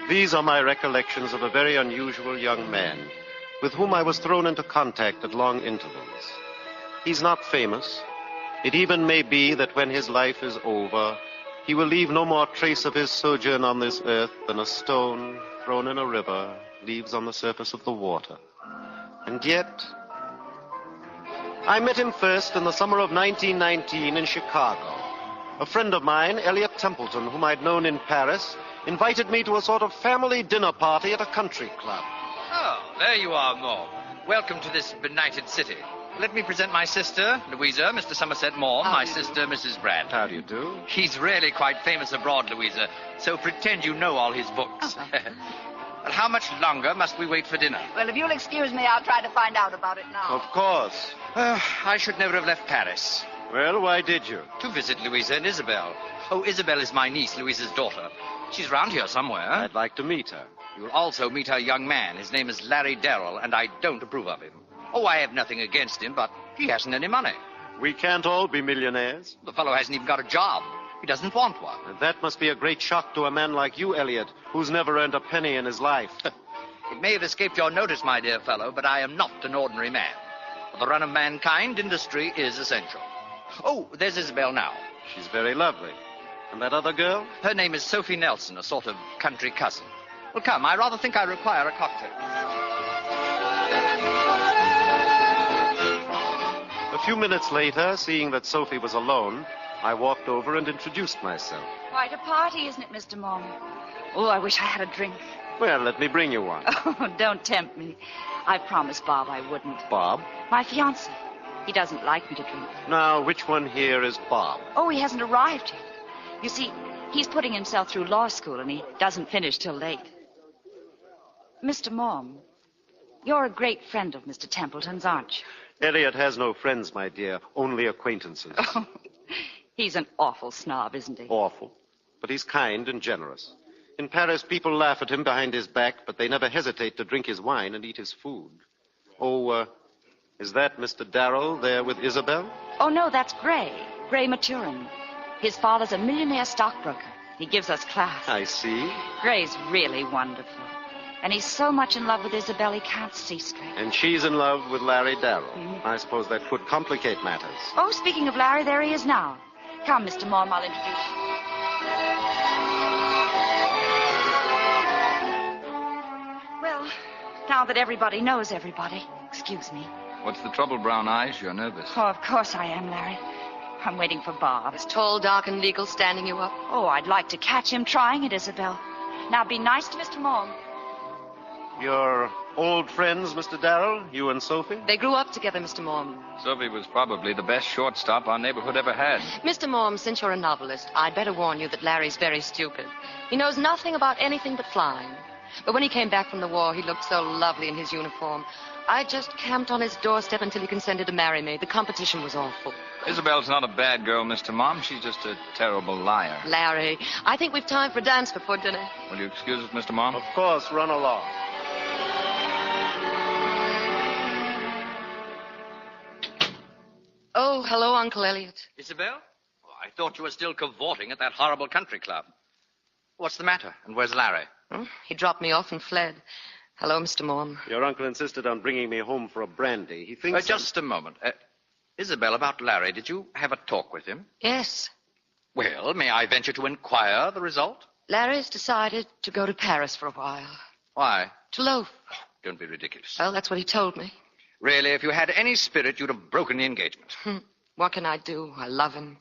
These are my recollections of a very unusual young man with whom I was thrown into contact at long intervals. He's not famous. It even may be that when his life is over, he will leave no more trace of his sojourn on this earth than a stone thrown in a river leaves on the surface of the water. And yet, I met him first in the summer of 1919 in Chicago. A friend of mine, Elliot Templeton, whom I'd known in Paris, invited me to a sort of family dinner party at a country club. Oh, there you are, Mom. Welcome to this benighted city. Let me present my sister, Louisa, Mr. Somerset Maugham, my sister, Mrs. Brand. How do you do? He's really quite famous abroad, Louisa, so pretend you know all his books. Well, how much longer must we wait for dinner? Well, if you'll excuse me, I'll try to find out about it now. Of course. I should never have left Paris. Well, why did you? To visit Louisa and Isabel. Oh, Isabel is my niece, Louisa's daughter. She's round here somewhere. I'd like to meet her. You'll also meet her young man. His name is Larry Darrell, and I don't approve of him. Oh, I have nothing against him, but he hasn't any money. We can't all be millionaires. The fellow hasn't even got a job. He doesn't want one. And that must be a great shock to a man like you, Elliot, who's never earned a penny in his life. It may have escaped your notice, my dear fellow, but I am not an ordinary man. For the run of mankind, industry is essential. Oh, there's Isabel now. She's very lovely. And that other girl? Her name is Sophie Nelson, a sort of country cousin. Well, come, I rather think I require a cocktail. A few minutes later, seeing that Sophie was alone, I walked over and introduced myself. Quite a party, isn't it, Mr. Maugham? Oh, I wish I had a drink. Well, let me bring you one. Oh, don't tempt me. I promised Bob I wouldn't. Bob? My fiancé. He doesn't like me to drink. Now, which one here is Bob? Oh, he hasn't arrived yet. You see, he's putting himself through law school, and he doesn't finish till late. Mr. Maugham, you're a great friend of Mr. Templeton's, aren't you? Elliot has no friends, my dear, only acquaintances. Oh, he's an awful snob, isn't he? Awful. But he's kind and generous. In Paris, people laugh at him behind his back, but they never hesitate to drink his wine and eat his food. Oh, is that Mr. Darrell there with Isabel? Oh, no, that's Gray Maturin. His father's a millionaire stockbroker. He gives us class. I see. Gray's really wonderful. And he's so much in love with Isabel, he can't see straight. And she's in love with Larry Darrell. I suppose that could complicate matters. Oh, speaking of Larry, there he is now. Come, Mr. Maugham, I'll introduce you. Well, now that everybody knows everybody, excuse me. What's the trouble, Brown Eyes? You're nervous. Oh, of course I am, Larry. I'm waiting for Bob. Is tall, dark, and legal standing you up? Oh, I'd like to catch him trying it, Isabel. Now, be nice to Mr. Maugham. You're old friends, Mr. Darrell, you and Sophie? They grew up together, Mr. Maugham. Sophie was probably the best shortstop our neighborhood ever had. Mr. Maugham, since you're a novelist, I'd better warn you that Larry's very stupid. He knows nothing about anything but flying. But when he came back from the war, he looked so lovely in his uniform. I just camped on his doorstep until he consented to marry me. The competition was awful. Isabel's not a bad girl, Mr. Mom. She's just a terrible liar. Larry, I think we've time for a dance before dinner. Will you excuse us, Mr. Mom? Of course, run along. Oh, hello, Uncle Elliot. Isabel? Oh, I thought you were still cavorting at that horrible country club. What's the matter? And where's Larry? He dropped me off and fled. Hello, Mr. Maugham. Your uncle insisted on bringing me home for a brandy. He thinks... Just a moment. Isabel, about Larry, did you have a talk with him? Yes. Well, may I venture to inquire the result? Larry's decided to go to Paris for a while. Why? To loaf. Don't be ridiculous. Well, that's what he told me. Really, if you had any spirit, you'd have broken the engagement. What can I do? I love him.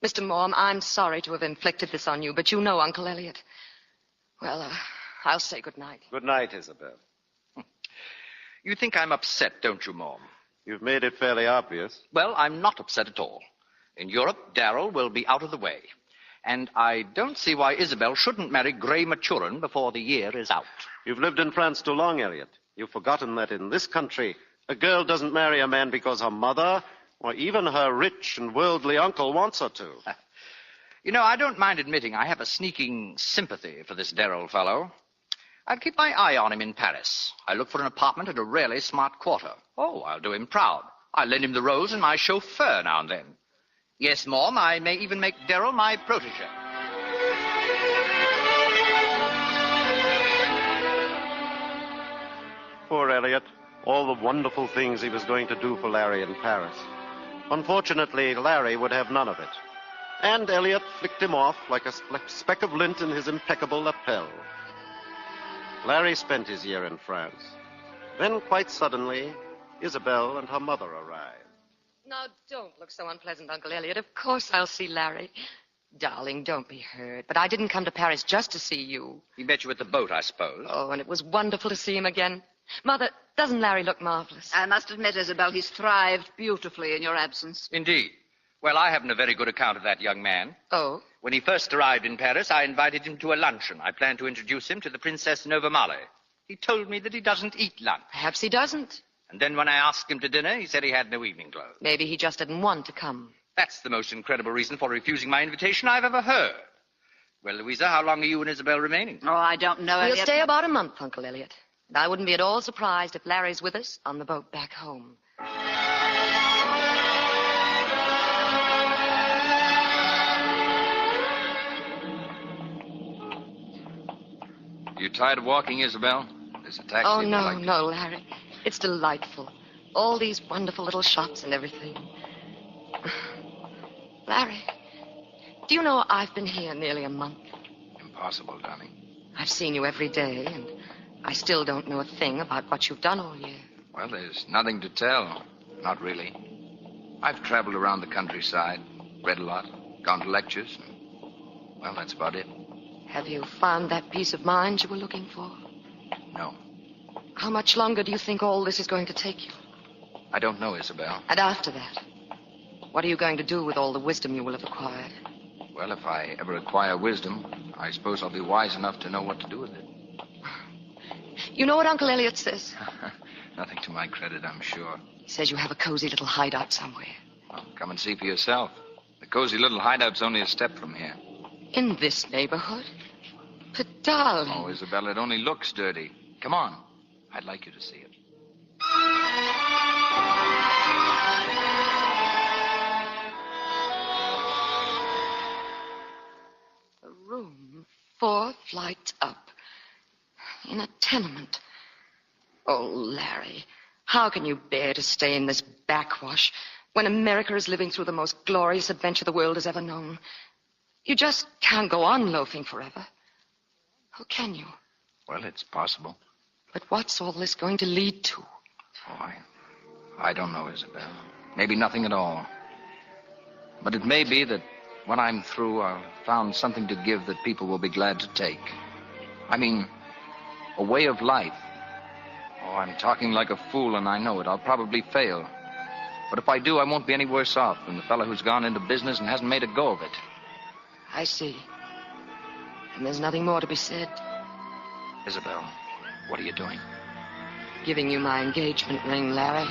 Mr. Maugham, I'm sorry to have inflicted this on you, but you know Uncle Elliot. Well, I'll say good night. Good night, Isabel. You think I'm upset, don't you, Mom? You've made it fairly obvious. Well, I'm not upset at all. In Europe, Darrell will be out of the way. And I don't see why Isabel shouldn't marry Gray Maturin before the year is out. You've lived in France too long, Elliot. You've forgotten that in this country, a girl doesn't marry a man because her mother or even her rich and worldly uncle wants her to. You know, I don't mind admitting I have a sneaking sympathy for this Darrell fellow. I'll keep my eye on him in Paris. I look for an apartment at a really smart quarter. Oh, I'll do him proud. I lend him the roles in my chauffeur now and then. Yes, Mom, I may even make Darrell my protege. Poor Elliot. All the wonderful things he was going to do for Larry in Paris. Unfortunately, Larry would have none of it. And Elliot flicked him off like a speck of lint in his impeccable lapel. Larry spent his year in France. Then, quite suddenly, Isabel and her mother arrived. Now, don't look so unpleasant, Uncle Elliot. Of course I'll see Larry. Darling, don't be hurt. But I didn't come to Paris just to see you. He met you at the boat, I suppose. Oh, and it was wonderful to see him again. Mother, doesn't Larry look marvelous? I must admit, Isabel, he's thrived beautifully in your absence. Indeed. Well, I haven't a very good account of that young man. Oh? When he first arrived in Paris, I invited him to a luncheon. I planned to introduce him to the Princess Novamale. He told me that he doesn't eat lunch. Perhaps he doesn't. And then when I asked him to dinner, he said he had no evening clothes. Maybe he just didn't want to come. That's the most incredible reason for refusing my invitation I've ever heard. Well, Louisa, how long are you and Isabel remaining? Oh, I don't know, We'll Elliot. stay about a month, Uncle Elliot. And I wouldn't be at all surprised if Larry's with us on the boat back home. You tired of walking, Isabel? There's a taxi. Oh, if you'd no, like to- no, Larry. It's delightful. All these wonderful little shops and everything. Larry, do you know I've been here nearly a month? Impossible, darling. I've seen you every day, and I still don't know a thing about what you've done all year. Well, there's nothing to tell. Not really. I've traveled around the countryside, read a lot, gone to lectures, and, well, that's about it. Have you found that peace of mind you were looking for? No. How much longer do you think all this is going to take you? I don't know, Isabel. And after that, what are you going to do with all the wisdom you will have acquired? Well, if I ever acquire wisdom, I suppose I'll be wise enough to know what to do with it. You know what Uncle Elliot says? Nothing to my credit, I'm sure. He says you have a cozy little hideout somewhere. Well, come and see for yourself. The cozy little hideout's only a step from here. In this neighborhood? But, darling... Oh, Isabel, it only looks dirty. Come on. I'd like you to see it. A room 4 flights up. In a tenement. Oh, Larry, how can you bear to stay in this backwash when America is living through the most glorious adventure the world has ever known? You just can't go on loafing forever. How can you? Well, it's possible. But what's all this going to lead to? Oh, I don't know, Isabel. Maybe nothing at all. But it may be that when I'm through, I'll found something to give that people will be glad to take. I mean, a way of life. Oh, I'm talking like a fool, and I know it. I'll probably fail. But if I do, I won't be any worse off than the fellow who's gone into business and hasn't made a go of it. I see. And there's nothing more to be said. Isabel, what are you doing? Giving you my engagement ring, Larry.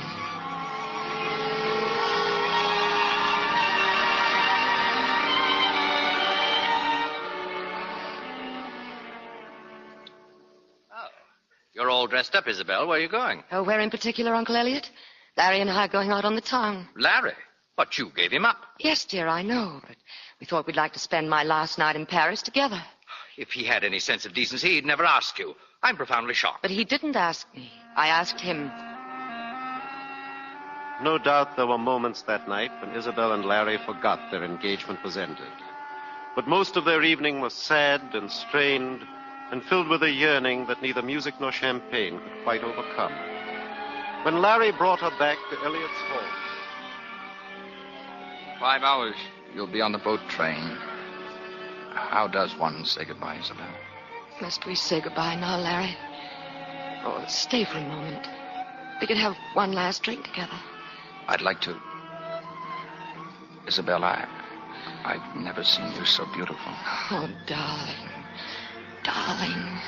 You're all dressed up, Isabel. Where are you going? Oh, where in particular, Uncle Elliot? Larry and I are going out on the town. Larry? But you gave him up. Yes, dear, I know, but we thought we'd like to spend my last night in Paris together. If he had any sense of decency, he'd never ask you. I'm profoundly shocked. But he didn't ask me. I asked him. No doubt there were moments that night when Isabel and Larry forgot their engagement was ended. But most of their evening was sad and strained and filled with a yearning that neither music nor champagne could quite overcome. When Larry brought her back to Elliot's home... 5 hours. You'll be on the boat train. How does one say goodbye, Isabel? Must we say goodbye now, Larry? Oh, stay for a moment. We could have one last drink together. I'd like to... Isabel, I've never seen you so beautiful. Oh, darling. Darling.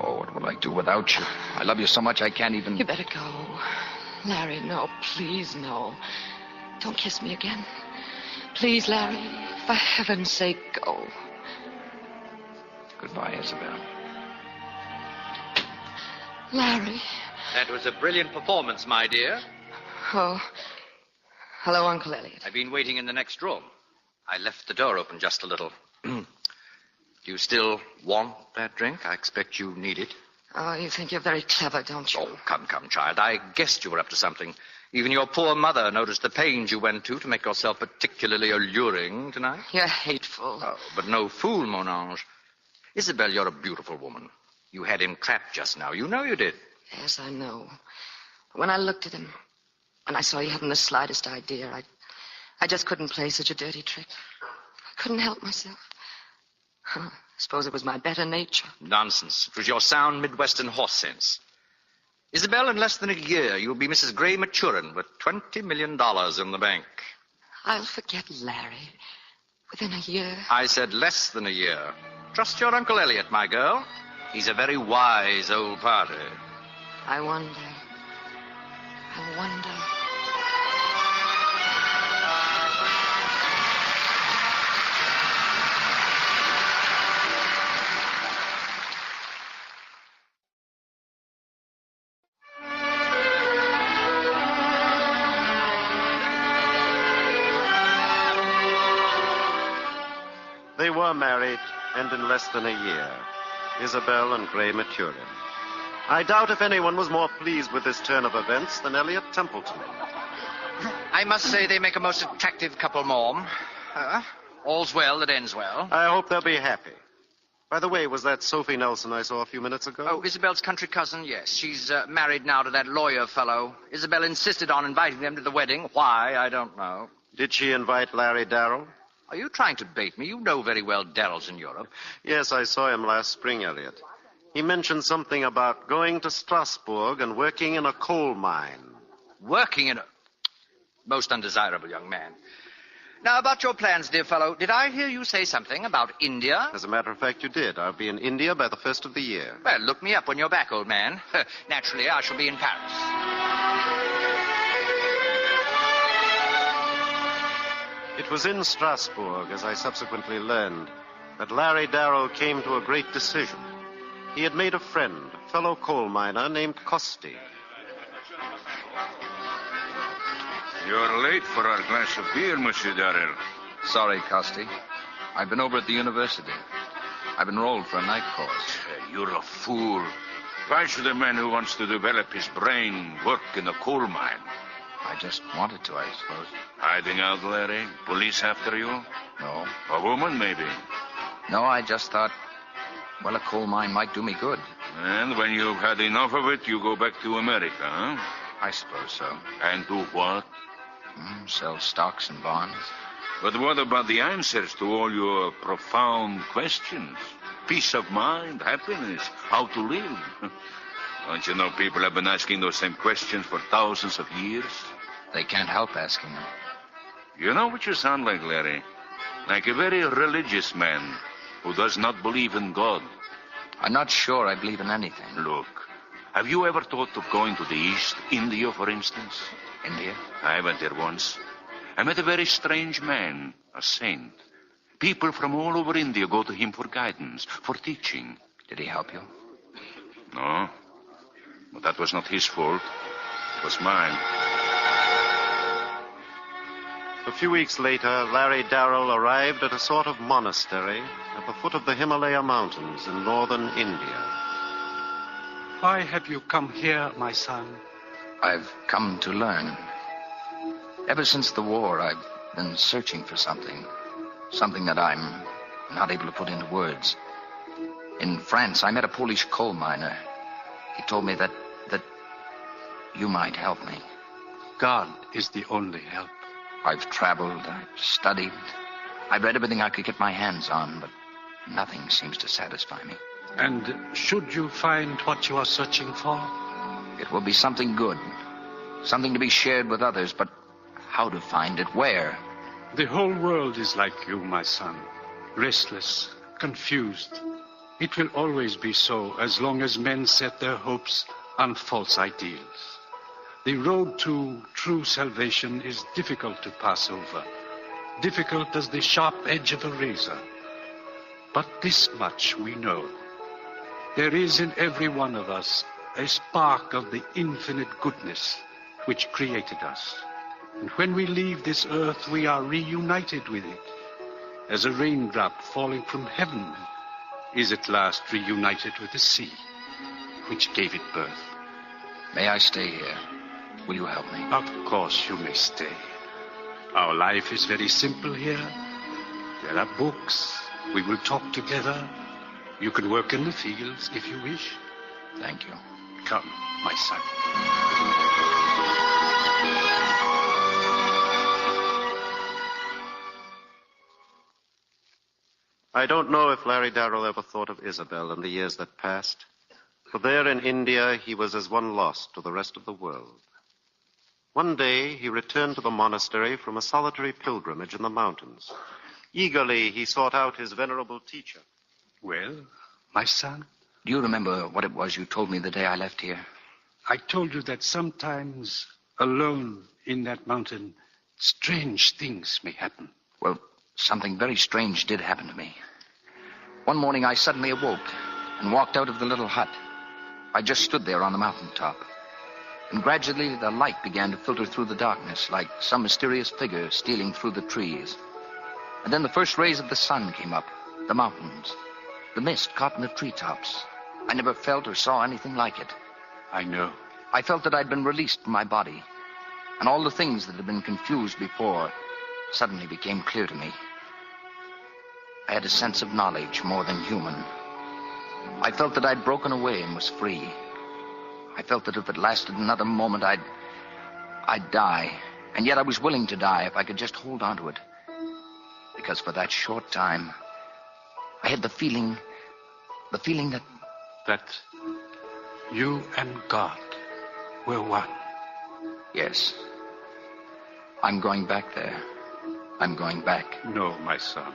Oh, what will I do without you? I love you so much I can't even... You better go. Larry, no, please, no. Don't kiss me again. Please, Larry, for heaven's sake, go. Goodbye, Isabel. Larry. That was a brilliant performance, my dear. Oh. Hello, Uncle Elliot. I've been waiting in the next room. I left the door open just a little. Do you still want that drink? I expect you need it. Oh, you think you're very clever, don't you? Oh, come, child. I guessed you were up to something. Even your poor mother noticed the pains you went to make yourself particularly alluring tonight. You're hateful. Oh, but no fool, mon ange. Isabel, you're a beautiful woman. You had him trapped just now. You know you did. Yes, I know. But when I looked at him, and I saw he hadn't the slightest idea, I just couldn't play such a dirty trick. I couldn't help myself. I suppose it was my better nature. Nonsense. It was your sound Midwestern horse sense. Isabel, in less than a year, you'll be Mrs. Gray Maturin with $20 million in the bank. I'll forget Larry within a year. I said less than a year. Trust your Uncle Elliot, my girl. He's a very wise old party. I wonder. They were married, and in less than a year, Isabel and Gray Maturin. I doubt if anyone was more pleased with this turn of events than Elliot Templeton. I must say they make a most attractive couple, Mom. All's well that ends well. I hope they'll be happy. By the way, was that Sophie Nelson I saw a few minutes ago? Oh, Isabel's country cousin, yes. She's married now to that lawyer fellow. Isabel insisted on inviting them to the wedding. Why, I don't know. Did she invite Larry Darrell? Are you trying to bait me? You know very well Darrell's in Europe. Yes, I saw him last spring, Elliot. He mentioned something about going to Strasbourg and working in a coal mine. Working in a... Most undesirable young man. Now, about your plans, dear fellow, did I hear you say something about India? As a matter of fact, you did. I'll be in India by the 1st of the year. Well, look me up when you're back, old man. Naturally, I shall be in Paris. It was in Strasbourg, as I subsequently learned, that Larry Darrell came to a great decision. He had made a friend, a fellow coal miner named Costi. You're late for our glass of beer, Monsieur Darrell. Sorry, Costi. I've been over at the university. I've enrolled for a night course. You're a fool. Why should a man who wants to develop his brain work in a coal mine? I just wanted to, I suppose. Hiding out, Larry? Police after you? No. A woman, maybe? No, I just thought, well, a coal mine might do me good. And when you've had enough of it, you go back to America, huh? I suppose so. And do what? Sell stocks and bonds. But what about the answers to all your profound questions? Peace of mind, happiness, how to live. Don't you know people have been asking those same questions for thousands of years? They can't help asking them. You know what you sound like, Larry? Like a very religious man who does not believe in God. I'm not sure I believe in anything. Look, have you ever thought of going to the East, India, for instance? India? I went there once. I met a very strange man, a saint. People from all over India go to him for guidance, for teaching. Did he help you? No. But that was not his fault. It was mine. A few weeks later, Larry Darrell arrived at a sort of monastery at the foot of the Himalaya Mountains in northern India. Why have you come here, my son? I've come to learn. Ever since the war, I've been searching for something. Something that I'm not able to put into words. In France, I met a Polish coal miner. He told me that you might help me. God is the only help. I've traveled, I've studied. I've read everything I could get my hands on, but nothing seems to satisfy me. And should you find what you are searching for? It will be something good. Something to be shared with others, but how to find it? Where? The whole world is like you, my son. Restless, confused. It will always be so as long as men set their hopes on false ideals. The road to true salvation is difficult to pass over. Difficult as the sharp edge of a razor. But this much we know. There is in every one of us a spark of the infinite goodness, which created us. And when we leave this earth, we are reunited with it, as a raindrop falling from heaven is at last reunited with the sea, which gave it birth. May I stay here? Will you help me? Of course you may stay. Our life is very simple here. There are books. We will talk together. You can work in the fields if you wish. Thank you. Come, my son. I don't know if Larry Darrell ever thought of Isabel in the years that passed. For there in India, he was as one lost to the rest of the world. One day, he returned to the monastery from a solitary pilgrimage in the mountains. Eagerly, he sought out his venerable teacher. Well, my son? Do you remember what it was you told me the day I left here? I told you that sometimes, alone in that mountain, strange things may happen. Well, something very strange did happen to me. One morning, I suddenly awoke and walked out of the little hut. I just stood there on the mountaintop. And gradually, the light began to filter through the darkness like some mysterious figure stealing through the trees. And then the first rays of the sun came up, the mountains, the mist caught in the treetops. I never felt or saw anything like it. I know. I felt that I'd been released from my body, and all the things that had been confused before suddenly became clear to me. I had a sense of knowledge more than human. I felt that I'd broken away and was free. I felt that if it lasted another moment, I'd die. And yet I was willing to die if I could just hold on to it. Because for that short time, I had the feeling that... That you and God were one. Yes. I'm going back there. I'm going back. No, my son.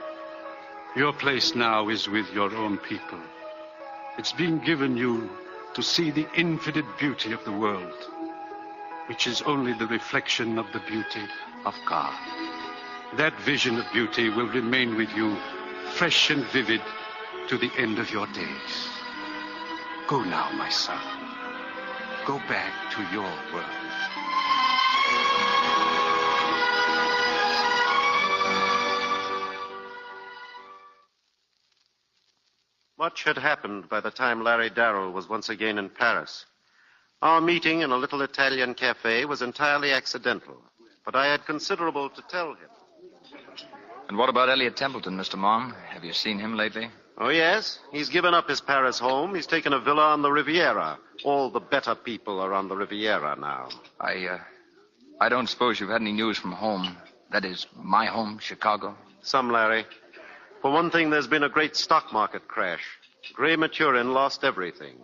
Your place now is with your own people. It's been given you to see the infinite beauty of the world, which is only the reflection of the beauty of God. That vision of beauty will remain with you, fresh and vivid, to the end of your days. Go now, my son. Go back to your world. Much had happened by the time Larry Darrell was once again in Paris. Our meeting in a little Italian cafe was entirely accidental, but I had considerable to tell him. And what about Elliot Templeton, Mr. Mom? Have you seen him lately? Oh, yes. He's given up his Paris home. He's taken a villa on the Riviera. All the better people are on the Riviera now. I don't suppose you've had any news from home. That is, my home, Chicago? Some, Larry. For one thing, there's been a great stock market crash. Gray Maturin lost everything.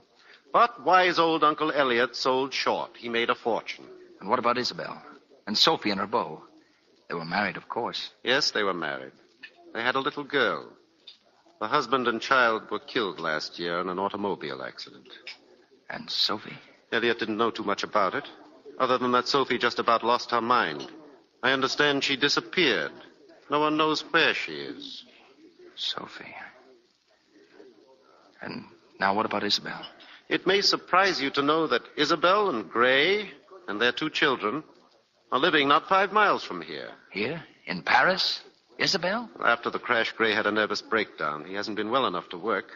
But wise old Uncle Elliot sold short. He made a fortune. And what about Isabel? And Sophie and her beau? They were married, of course. Yes, they were married. They had a little girl. The husband and child were killed last year in an automobile accident. And Sophie? Elliot didn't know too much about it, other than that Sophie just about lost her mind. I understand she disappeared. No one knows where she is. Sophie. And now what about Isabel? It may surprise you to know that Isabel and Gray and their 2 children are living not 5 miles from here. Here? In Paris? Isabel? After the crash, Gray had a nervous breakdown. He hasn't been well enough to work.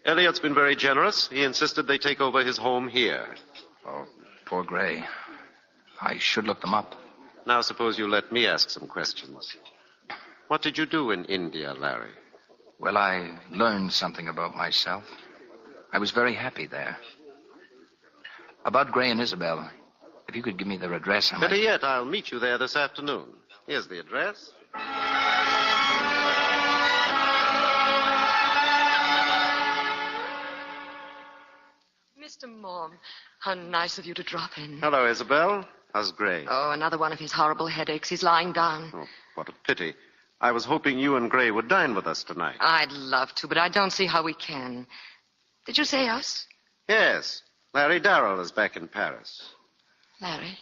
Elliot's been very generous. He insisted they take over his home here. Oh, poor Gray. I should look them up. Now suppose you let me ask some questions. What did you do in India, Larry? Well, I learned something about myself. I was very happy there. About Gray and Isabel, if you could give me their address, I might... Better yet, I'll meet you there this afternoon. Here's the address. Mr. Mom, how nice of you to drop in. Hello, Isabel. How's Gray? Oh, another one of his horrible headaches. He's lying down. Oh, what a pity. I was hoping you and Gray would dine with us tonight. I'd love to, but I don't see how we can. Did you say us? Yes. Larry Darrell is back in Paris. Larry?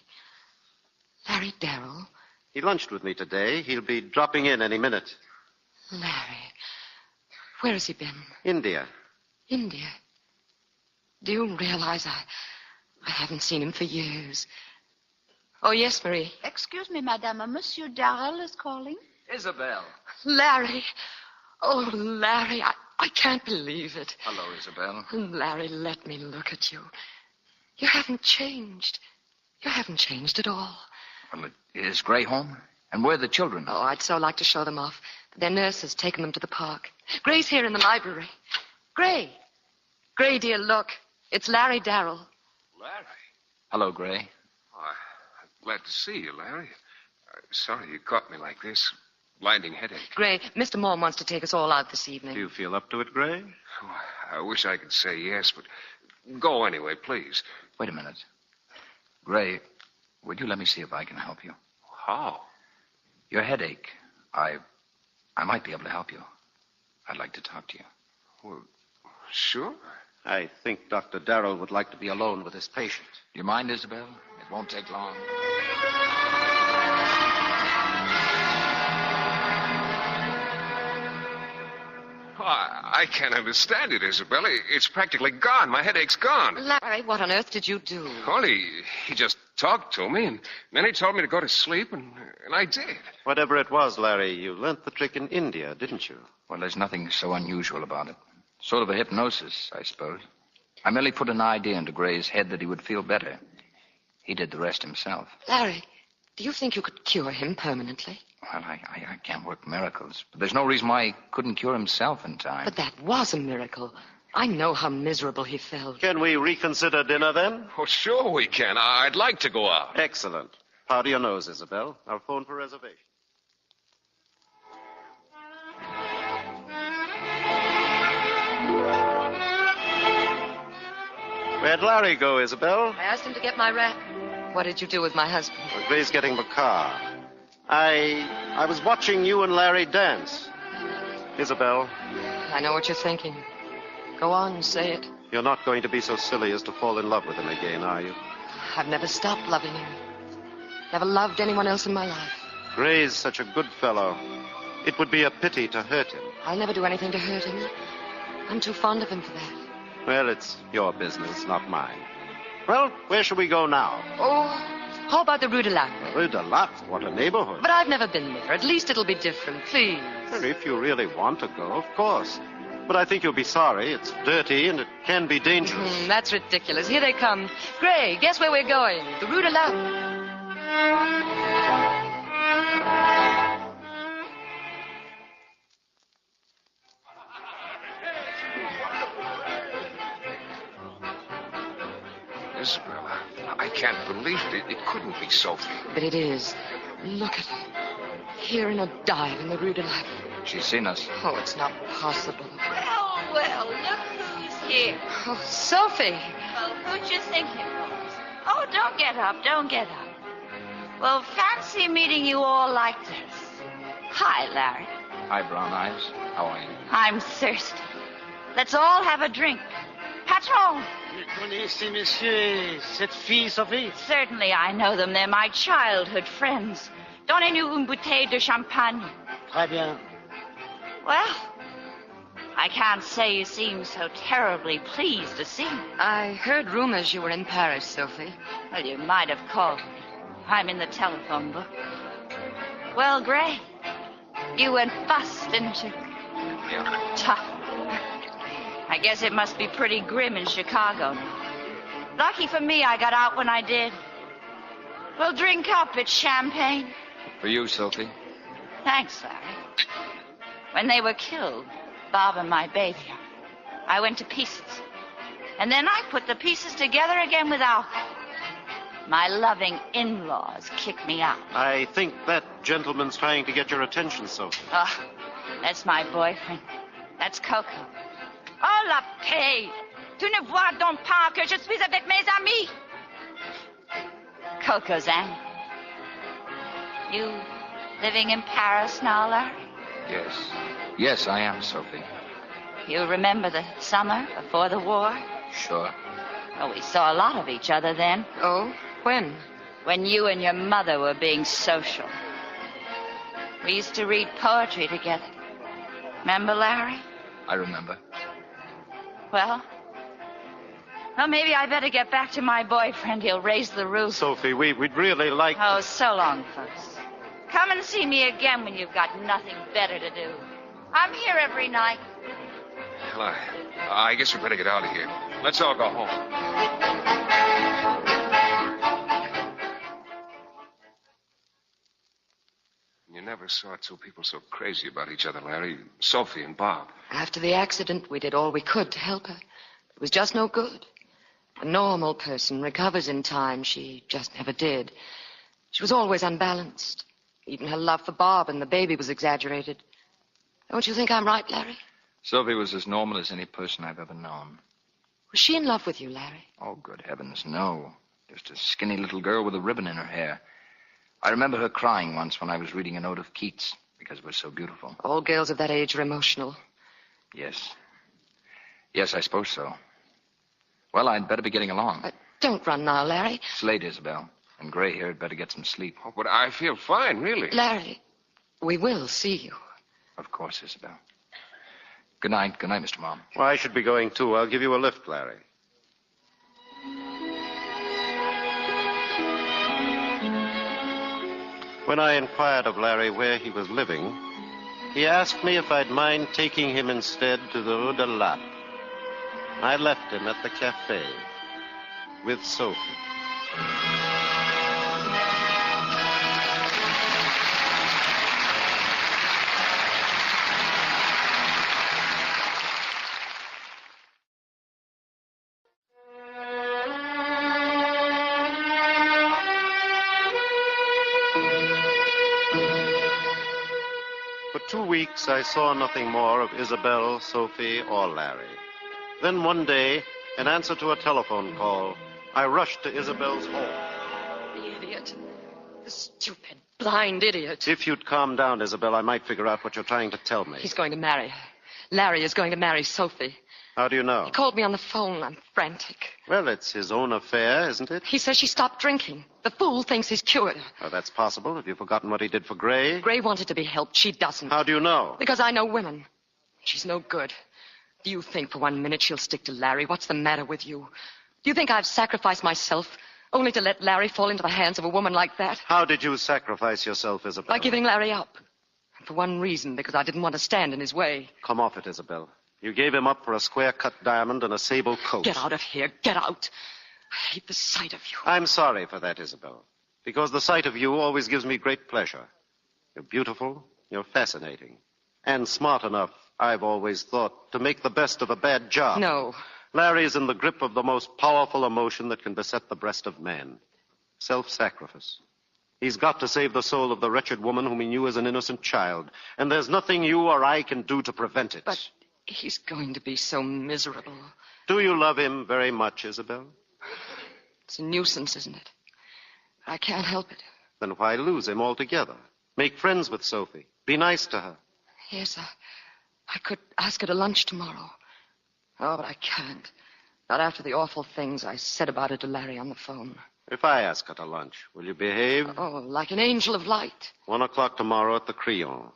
Larry Darrell? He lunched with me today. He'll be dropping in any minute. Larry. Where has he been? India. India? Do you realize I haven't seen him for years? Oh, yes, Marie. Excuse me, madame. Monsieur Darrell is calling. Isabel. Larry. Oh, Larry, I can't believe it. Hello, Isabel. Larry, let me look at you. You haven't changed. You haven't changed at all. Well, is Gray home? And where are the children? Oh, I'd so like to show them off. But their nurse has taken them to the park. Gray's here in the library. Gray. Gray, dear, look. It's Larry Darrell. Larry? Hello, Gray. Oh, I'm glad to see you, Larry. Sorry you caught me like this. Blinding headache. Gray, Mr. Moore wants to take us all out this evening. Do you feel up to it, Gray? Oh, I wish I could say yes, but go anyway, please. Wait a minute. Gray, would you let me see if I can help you? How? Your headache. I might be able to help you. I'd like to talk to you. Well, sure. I think Dr. Darrell would like to be alone with his patient. Do you mind, Isabel? It won't take long. Oh, I can't understand it, Isabella. It's practically gone. My headache's gone. Larry, what on earth did you do? Well, he just talked to me, and then he told me to go to sleep, and I did. Whatever it was, Larry, you learnt the trick in India, didn't you? Well, there's nothing so unusual about it. Sort of a hypnosis, I suppose. I merely put an idea into Gray's head that he would feel better. He did the rest himself. Larry, do you think you could cure him permanently? Well, I can't work miracles. But there's no reason why he couldn't cure himself in time. But that was a miracle. I know how miserable he felt. Can we reconsider dinner, then? Oh, sure we can. I'd like to go out. Excellent. Powder your nose, Isabel. I'll phone for reservation. Where'd Larry go, Isabel? I asked him to get my wrap. What did you do with my husband? Well, Gray's getting the car. I was watching you and Larry dance. Isabel, I know what you're thinking. Go on, say it. you're not going to be so silly as to fall in love with him again, are you? I've never stopped loving him. Never loved anyone else in my life. Gray's such a good fellow. It would be a pity to hurt him. I'll never do anything to hurt him. I'm too fond of him for that. Well, it's your business, not mine. Well, where shall we go now? Oh, how about the Rue de Lac? Rue de Lac, what a neighborhood. But I've never been there. At least it'll be different, please. Well, if you really want to go, of course. But I think you'll be sorry. It's dirty and it can be dangerous. That's ridiculous. Here they come. Gray, guess where we're going? The Rue de Lac. Isabel, I can't believe it. It couldn't be Sophie. But it is. Look at her. Here in a dive in the Rue de Lac. She's seen us. Oh, it's not possible. Well, look who's here. Oh, Sophie. Well, who'd you think it was? Oh, don't get up, don't get up. Well, fancy meeting you all like this. Hi, Larry. Hi, Brown Eyes. How are you? I'm thirsty. Let's all have a drink. Patron. Vous connaissez, monsieur, cette fille, Sophie? Certainly I know them. They're my childhood friends. Donnez-nous une bouteille de champagne. Très bien. Well, I can't say you seem so terribly pleased to see me. I heard rumors you were in Paris, Sophie. Well, you might have called me. I'm in the telephone book. Well, Gray, you went bust, didn't you? Yeah. Tough. I guess it must be pretty grim in Chicago now. Lucky for me I got out when I did. Well, drink up. It's champagne. For you, Sophie. Thanks, Larry. When they were killed, Bob and my baby, I went to pieces. And then I put the pieces together again with alcohol. My loving in-laws kicked me out. I think that gentleman's trying to get your attention, Sophie. Oh, that's my boyfriend. That's Coco. Oh, la paix! Tu ne vois donc pas que je suis avec mes amis? Coco's Anne. You living in Paris now, Larry? Yes. Yes, I am, Sophie. You remember the summer before the war? Sure. Well, we saw a lot of each other then. Oh, when? When you and your mother were being social. We used to read poetry together. Remember, Larry? I remember. Well, Well, maybe I better get back to my boyfriend. He'll raise the roof. Sophie, we'd really like... Oh, so long, folks. Come and see me again when you've got nothing better to do. I'm here every night. Well, I guess we better get out of here. Let's all go home. You never saw two people so crazy about each other, Larry. Sophie and Bob. After the accident, we did all we could to help her. It was just no good. A normal person recovers in time. She just never did. She was always unbalanced. Even her love for Bob and the baby was exaggerated. Don't you think I'm right, Larry? Sylvie was as normal as any person I've ever known. Was she in love with you, Larry? Oh, good heavens, no. Just a skinny little girl with a ribbon in her hair. I remember her crying once when I was reading a note of Keats because it was so beautiful. All girls of that age are emotional. Yes. Yes, I suppose so. Well, I'd better be getting along. Don't run now, Larry. It's late, Isabel. And Gray here had better get some sleep. Oh, but I feel fine, really. Larry, we will see you. Of course, Isabel. Good night. Good night, Mr. Mom. Well, I should be going, too. I'll give you a lift, Larry. When I inquired of Larry where he was living, he asked me if I'd mind taking him instead to the Rue de Lappe. I left him at the cafe with Sophie. For 2 weeks, I saw nothing more of Isabel, Sophie, or Larry. Then one day, in answer to a telephone call, I rushed to Isabel's home. The idiot. The stupid, blind idiot. If you'd calm down, Isabel, I might figure out what you're trying to tell me. He's going to marry her. Larry is going to marry Sophie. How do you know? He called me on the phone. I'm frantic. Well, it's his own affair, isn't it? He says she stopped drinking. The fool thinks he's cured her. Well, that's possible. Have you forgotten what he did for Gray? Gray wanted to be helped. She doesn't. How do you know? Because I know women. She's no good. Do you think for 1 minute she'll stick to Larry? What's the matter with you? Do you think I've sacrificed myself only to let Larry fall into the hands of a woman like that? How did you sacrifice yourself, Isabel? By giving Larry up. And for one reason, because I didn't want to stand in his way. Come off it, Isabel. You gave him up for a square-cut diamond and a sable coat. Get out of here. Get out. I hate the sight of you. I'm sorry for that, Isabel, because the sight of you always gives me great pleasure. You're beautiful, you're fascinating, and smart enough, I've always thought, to make the best of a bad job. No. Larry's in the grip of the most powerful emotion that can beset the breast of man. Self-sacrifice. He's got to save the soul of the wretched woman whom he knew as an innocent child, and there's nothing you or I can do to prevent it. But he's going to be so miserable. Do you love him very much, Isabel? It's a nuisance, isn't it? I can't help it. Then why lose him altogether? Make friends with Sophie. Be nice to her. Yes, I could ask her to lunch tomorrow. Oh, but I can't. Not after the awful things I said about her to Larry on the phone. If I ask her to lunch, will you behave? Oh, like an angel of light. 1 o'clock tomorrow at the Crillon.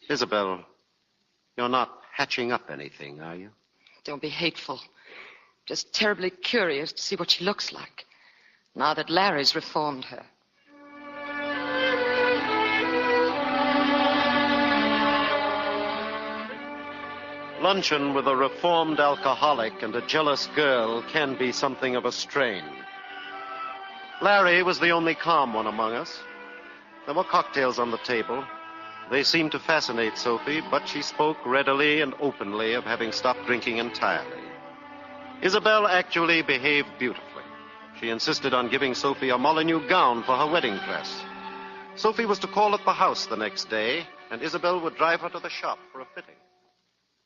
Isabel, you're not hatching up anything, are you? Don't be hateful. Just terribly curious to see what she looks like, now that Larry's reformed her. Luncheon with a reformed alcoholic and a jealous girl can be something of a strain. Larry was the only calm one among us. There were cocktails on the table. They seemed to fascinate Sophie, but she spoke readily and openly of having stopped drinking entirely. Isabel actually behaved beautifully. She insisted on giving Sophie a Molyneux gown for her wedding dress. Sophie was to call at the house the next day, and Isabel would drive her to the shop for a fitting.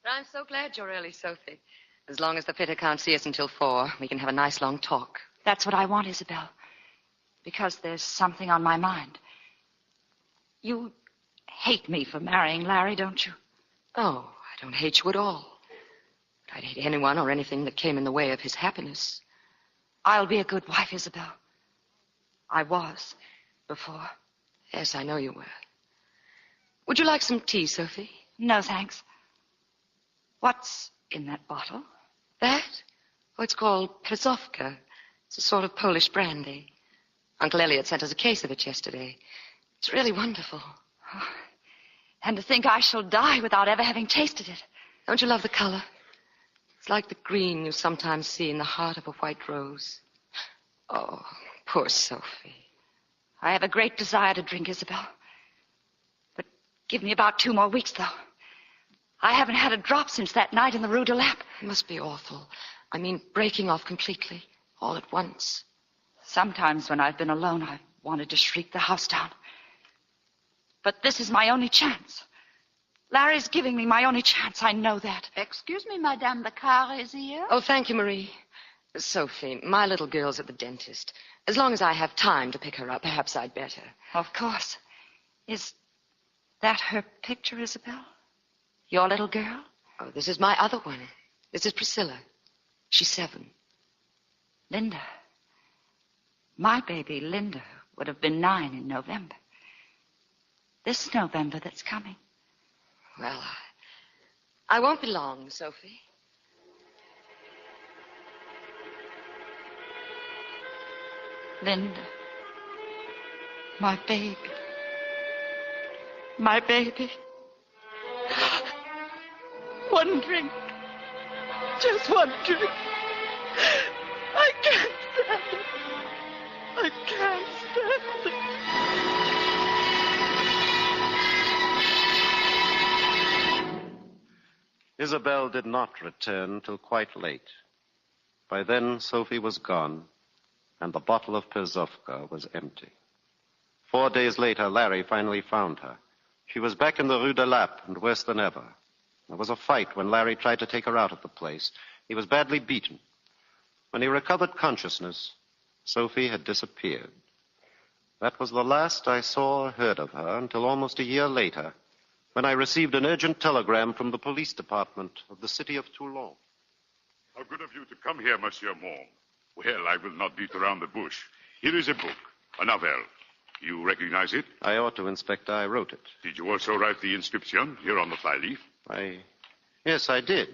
I'm so glad you're early, Sophie. As long as the fitter can't see us until 4, we can have a nice long talk. That's what I want, Isabel. Because there's something on my mind. You hate me for marrying Larry, don't you? Oh, I don't hate you at all. But I'd hate anyone or anything that came in the way of his happiness. I'll be a good wife, Isabel. I was before. Yes, I know you were. Would you like some tea, Sophie? No, thanks. What's in that bottle? That? Oh, it's called Przofka. It's a sort of Polish brandy. Uncle Elliot sent us a case of it yesterday. It's really wonderful. Oh, and to think I shall die without ever having tasted it. Don't you love the color? It's like the green you sometimes see in the heart of a white rose. Oh, poor Sophie. I have a great desire to drink, Isabel. But give me about 2 more weeks, though. I haven't had a drop since that night in the Rue de Lappe. It must be awful. I mean, breaking off completely, all at once. Sometimes when I've been alone, I've wanted to shriek the house down. But this is my only chance. Larry's giving me my only chance. I know that. Excuse me, Madame, the car is here. Oh, thank you, Marie. Sophie, my little girl's at the dentist. As long as I have time to pick her up, perhaps I'd better. Of course. Is that her picture, Isabel? Your little girl? Oh, this is my other one. This is Priscilla. She's 7. Linda. My baby, Linda, would have been 9 in November. This November that's coming. Well, I won't be long, Sophie. Linda. My baby. My baby. One drink. Just one drink. I can't stand it. I can't stand it. Isabel did not return till quite late. By then, Sophie was gone, and the bottle of Przofka was empty. 4 days later, Larry finally found her. She was back in the Rue de Lappe, and worse than ever. There was a fight when Larry tried to take her out of the place. He was badly beaten. When he recovered consciousness, Sophie had disappeared. That was the last I saw or heard of her until almost a year later, when I received an urgent telegram from the police department of the city of Toulon. How good of you to come here, Monsieur Maume. Well, I will not beat around the bush. Here is a book, a novel. You recognize it? I ought to, Inspector. I wrote it. Did you also write the inscription here on the flyleaf? Yes, I did.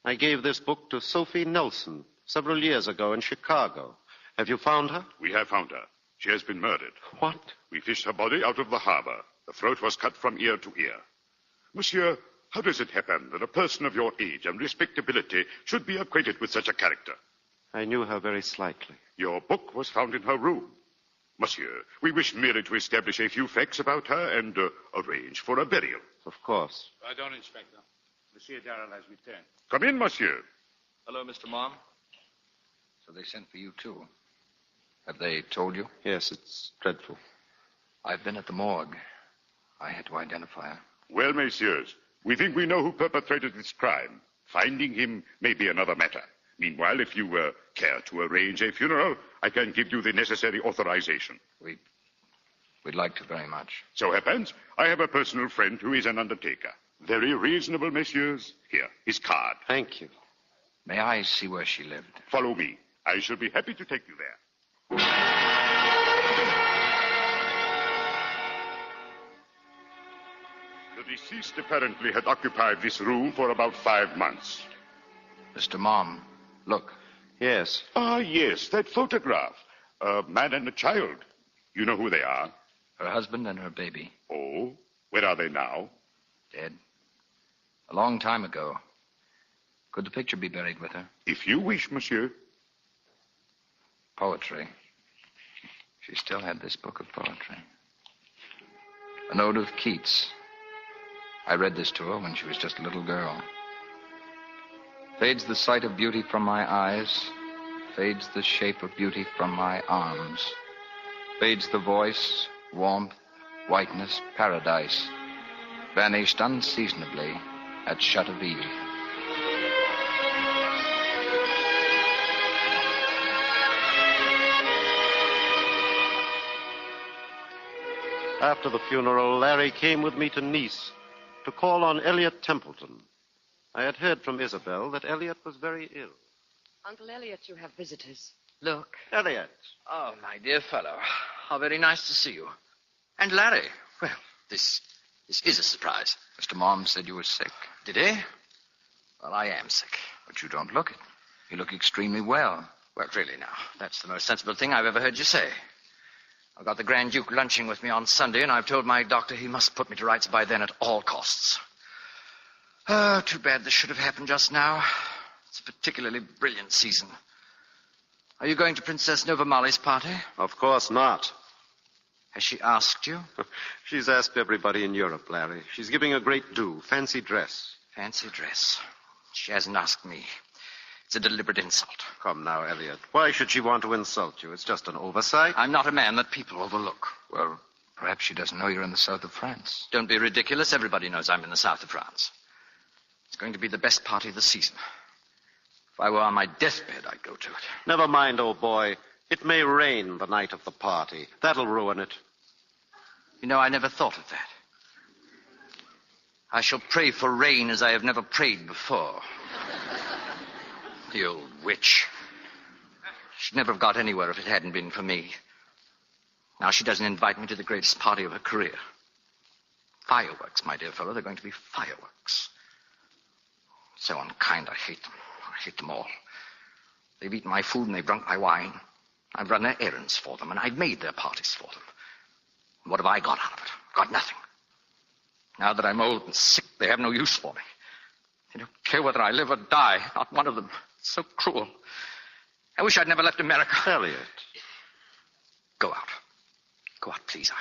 I gave this book to Sophie Nelson several years ago in Chicago. Have you found her? We have found her. She has been murdered. What? We fished her body out of the harbor. The throat was cut from ear to ear. Monsieur, how does it happen that a person of your age and respectability should be acquainted with such a character? I knew her very slightly. Your book was found in her room. Monsieur, we wish merely to establish a few facts about her and arrange for a burial. Of course. Right on, Inspector. Monsieur Darrell has returned. Come in, monsieur. Hello, Mr. Mom. So they sent for you, too. Have they told you? Yes, it's dreadful. I've been at the morgue. I had to identify her. Well, messieurs, we think we know who perpetrated this crime. Finding him may be another matter. Meanwhile, if you care to arrange a funeral, I can give you the necessary authorization. We'd like to very much. So happens, I have a personal friend who is an undertaker. Very reasonable, messieurs. Here, his card. Thank you. May I see where she lived? Follow me. I shall be happy to take you there. The deceased apparently had occupied this room for about 5 months. Mr. Mom, look. Yes. Ah, yes, that photograph. A man and a child. You know who they are? Her husband and her baby. Oh, where are they now? Dead. A long time ago. Could the picture be buried with her? If you wish, monsieur. Poetry. She still had this book of poetry. An ode of Keats. I read this to her when she was just a little girl. Fades the sight of beauty from my eyes. Fades the shape of beauty from my arms. Fades the voice, warmth, whiteness, paradise. Vanished unseasonably at shut of eve. After the funeral, Larry came with me to Nice to call on Elliot Templeton. I had heard from Isabel that Elliot was very ill. Uncle Elliot, you have visitors. Look. Elliot. Oh, my dear fellow. How very nice to see you. And Larry. Well, this is a surprise. Mr. Mom said you were sick. Did he? Well, I am sick. But you don't look it. You look extremely well. Well, really now, that's the most sensible thing I've ever heard you say. I've got the Grand Duke lunching with me on Sunday, and I've told my doctor he must put me to rights by then at all costs. Oh, too bad this should have happened just now. It's a particularly brilliant season. Are you going to Princess Novamali's party? Of course not. Has she asked you? She's asked everybody in Europe, Larry. She's giving a great do. Fancy dress. Fancy dress. She hasn't asked me. It's a deliberate insult. Come now, Elliot. Why should she want to insult you? It's just an oversight. I'm not a man that people overlook. Well, perhaps she doesn't know you're in the south of France. Don't be ridiculous. Everybody knows I'm in the south of France. It's going to be the best party of the season. If I were on my deathbed, I'd go to it. Never mind, old boy. It may rain the night of the party. That'll ruin it. You know, I never thought of that. I shall pray for rain as I have never prayed before. The old witch. She'd never have got anywhere if it hadn't been for me. Now she doesn't invite me to the greatest party of her career. Fireworks, my dear fellow. They're going to be fireworks. So unkind. I hate them. I hate them all. They've eaten my food and they've drunk my wine. I've run their errands for them, and I've made their parties for them. And what have I got out of it? Got nothing. Now that I'm old and sick, they have no use for me. They don't care whether I live or die. Not one of them. It's so cruel. I wish I'd never left America. Elliot. Go out. Go out, please.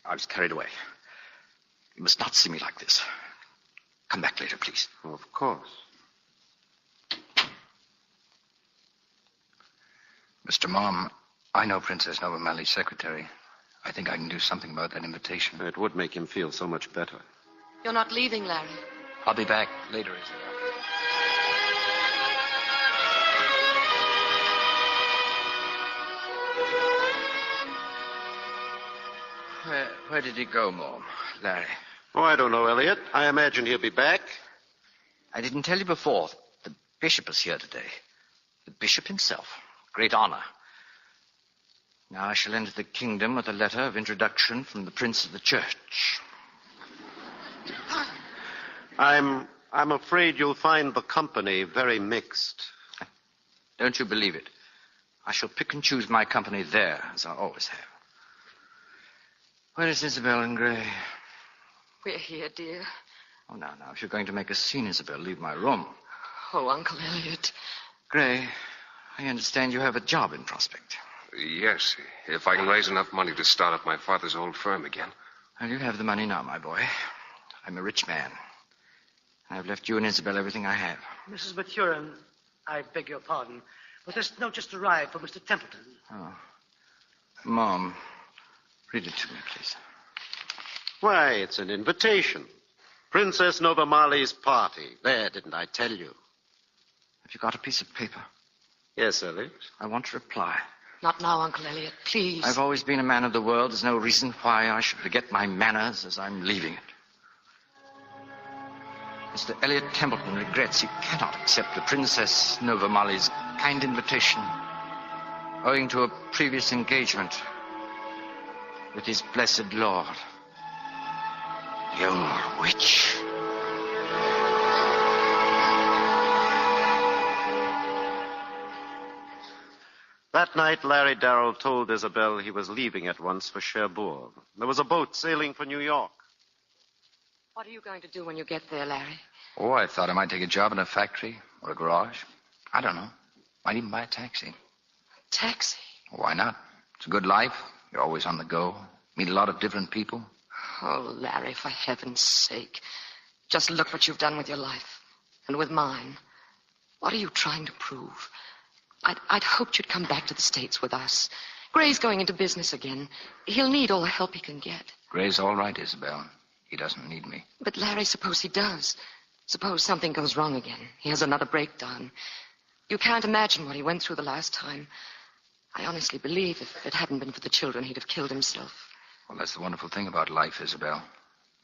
I was carried away. You must not see me like this. Come back later, please. Of course. Mr. Mom, I know Princess Novamali's secretary. I think I can do something about that invitation. It would make him feel so much better. You're not leaving, Larry. I'll be back later, Isabel. Where did he go, Mom? Larry? Oh, I don't know, Elliot. I imagine he'll be back. I didn't tell you before. The bishop is here today. The bishop himself. Great honor. Now I shall enter the kingdom with a letter of introduction from the prince of the church. I'm afraid you'll find the company very mixed. Don't you believe it? I shall pick and choose my company there, as I always have. Where is Isabel and Gray? We're here, dear. Oh, now, if you're going to make a scene, Isabel, leave my room. Oh, Uncle Elliot. Gray, I understand you have a job in prospect. Yes, if I can raise enough money to start up my father's old firm again. Well, you have the money now, my boy. I'm a rich man. I've left you and Isabel everything I have. Mrs. Maturin, I beg your pardon, but this note just arrived for Mr. Templeton. Oh. Mom, read it to me, please. Why, it's an invitation. Princess Novamali's party. There, didn't I tell you? Have you got a piece of paper? Yes, Elliot. I want to reply. Not now, Uncle Elliot, please. I've always been a man of the world. There's no reason why I should forget my manners as I'm leaving it. Mr. Elliot Templeton regrets he cannot accept the Princess Novamali's kind invitation, owing to a previous engagement with his blessed lord. The old witch. That night, Larry Darrell told Isabel he was leaving at once for Cherbourg. There was a boat sailing for New York. What are you going to do when you get there, Larry? Oh, I thought I might take a job in a factory or a garage. I don't know. Might even buy a taxi. Taxi? Why not? It's a good life. You're always on the go. Meet a lot of different people. Oh, Larry, for heaven's sake. Just look what you've done with your life. And with mine. What are you trying to prove? I'd hoped you'd come back to the States with us. Gray's going into business again. He'll need all the help he can get. Gray's all right, Isabel. He doesn't need me. But, Larry, suppose he does. Suppose something goes wrong again. He has another breakdown. You can't imagine what he went through the last time. I honestly believe if it hadn't been for the children, he'd have killed himself. Well, that's the wonderful thing about life, Isabel.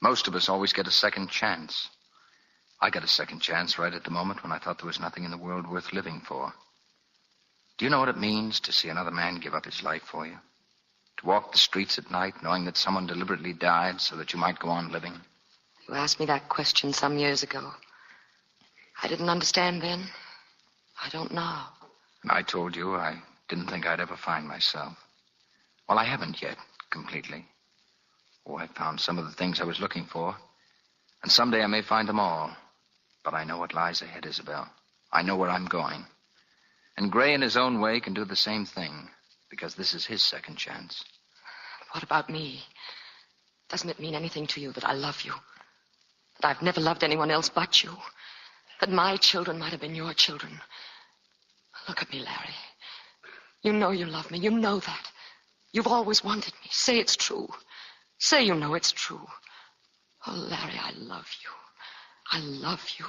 Most of us always get a second chance. I got a second chance right at the moment when I thought there was nothing in the world worth living for. Do you know what it means to see another man give up his life for you? To walk the streets at night knowing that someone deliberately died so that you might go on living? You asked me that question some years ago. I didn't understand then. I don't know. And I told you I didn't think I'd ever find myself. Well, I haven't yet, completely. Oh, I found some of the things I was looking for. And someday I may find them all. But I know what lies ahead, Isabel. I know where I'm going. And Gray, in his own way, can do the same thing. Because this is his second chance. What about me? Doesn't it mean anything to you that I love you? That I've never loved anyone else but you? That my children might have been your children? Look at me, Larry. You know you love me. You know that. You've always wanted me. Say it's true. Say you know it's true. Oh, Larry, I love you. I love you.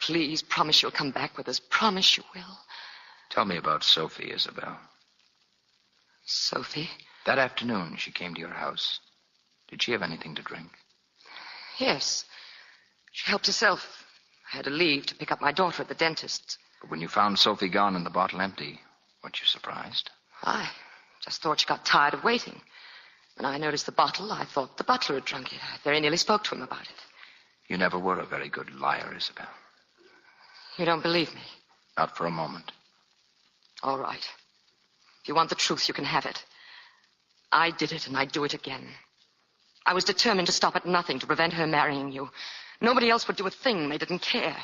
Please, promise you'll come back with us. Promise you will. Tell me about Sophie, Isabel. Sophie? That afternoon she came to your house. Did she have anything to drink? Yes. She helped herself. I had to leave to pick up my daughter at the dentist's. But when you found Sophie gone and the bottle empty, weren't you surprised? I just thought she got tired of waiting. When I noticed the bottle, I thought the butler had drunk it. I very nearly spoke to him about it. You never were a very good liar, Isabel. You don't believe me? Not for a moment. All right. If you want the truth, you can have it. I did it, and I'd do it again. I was determined to stop at nothing to prevent her marrying you. Nobody else would do a thing. They didn't care.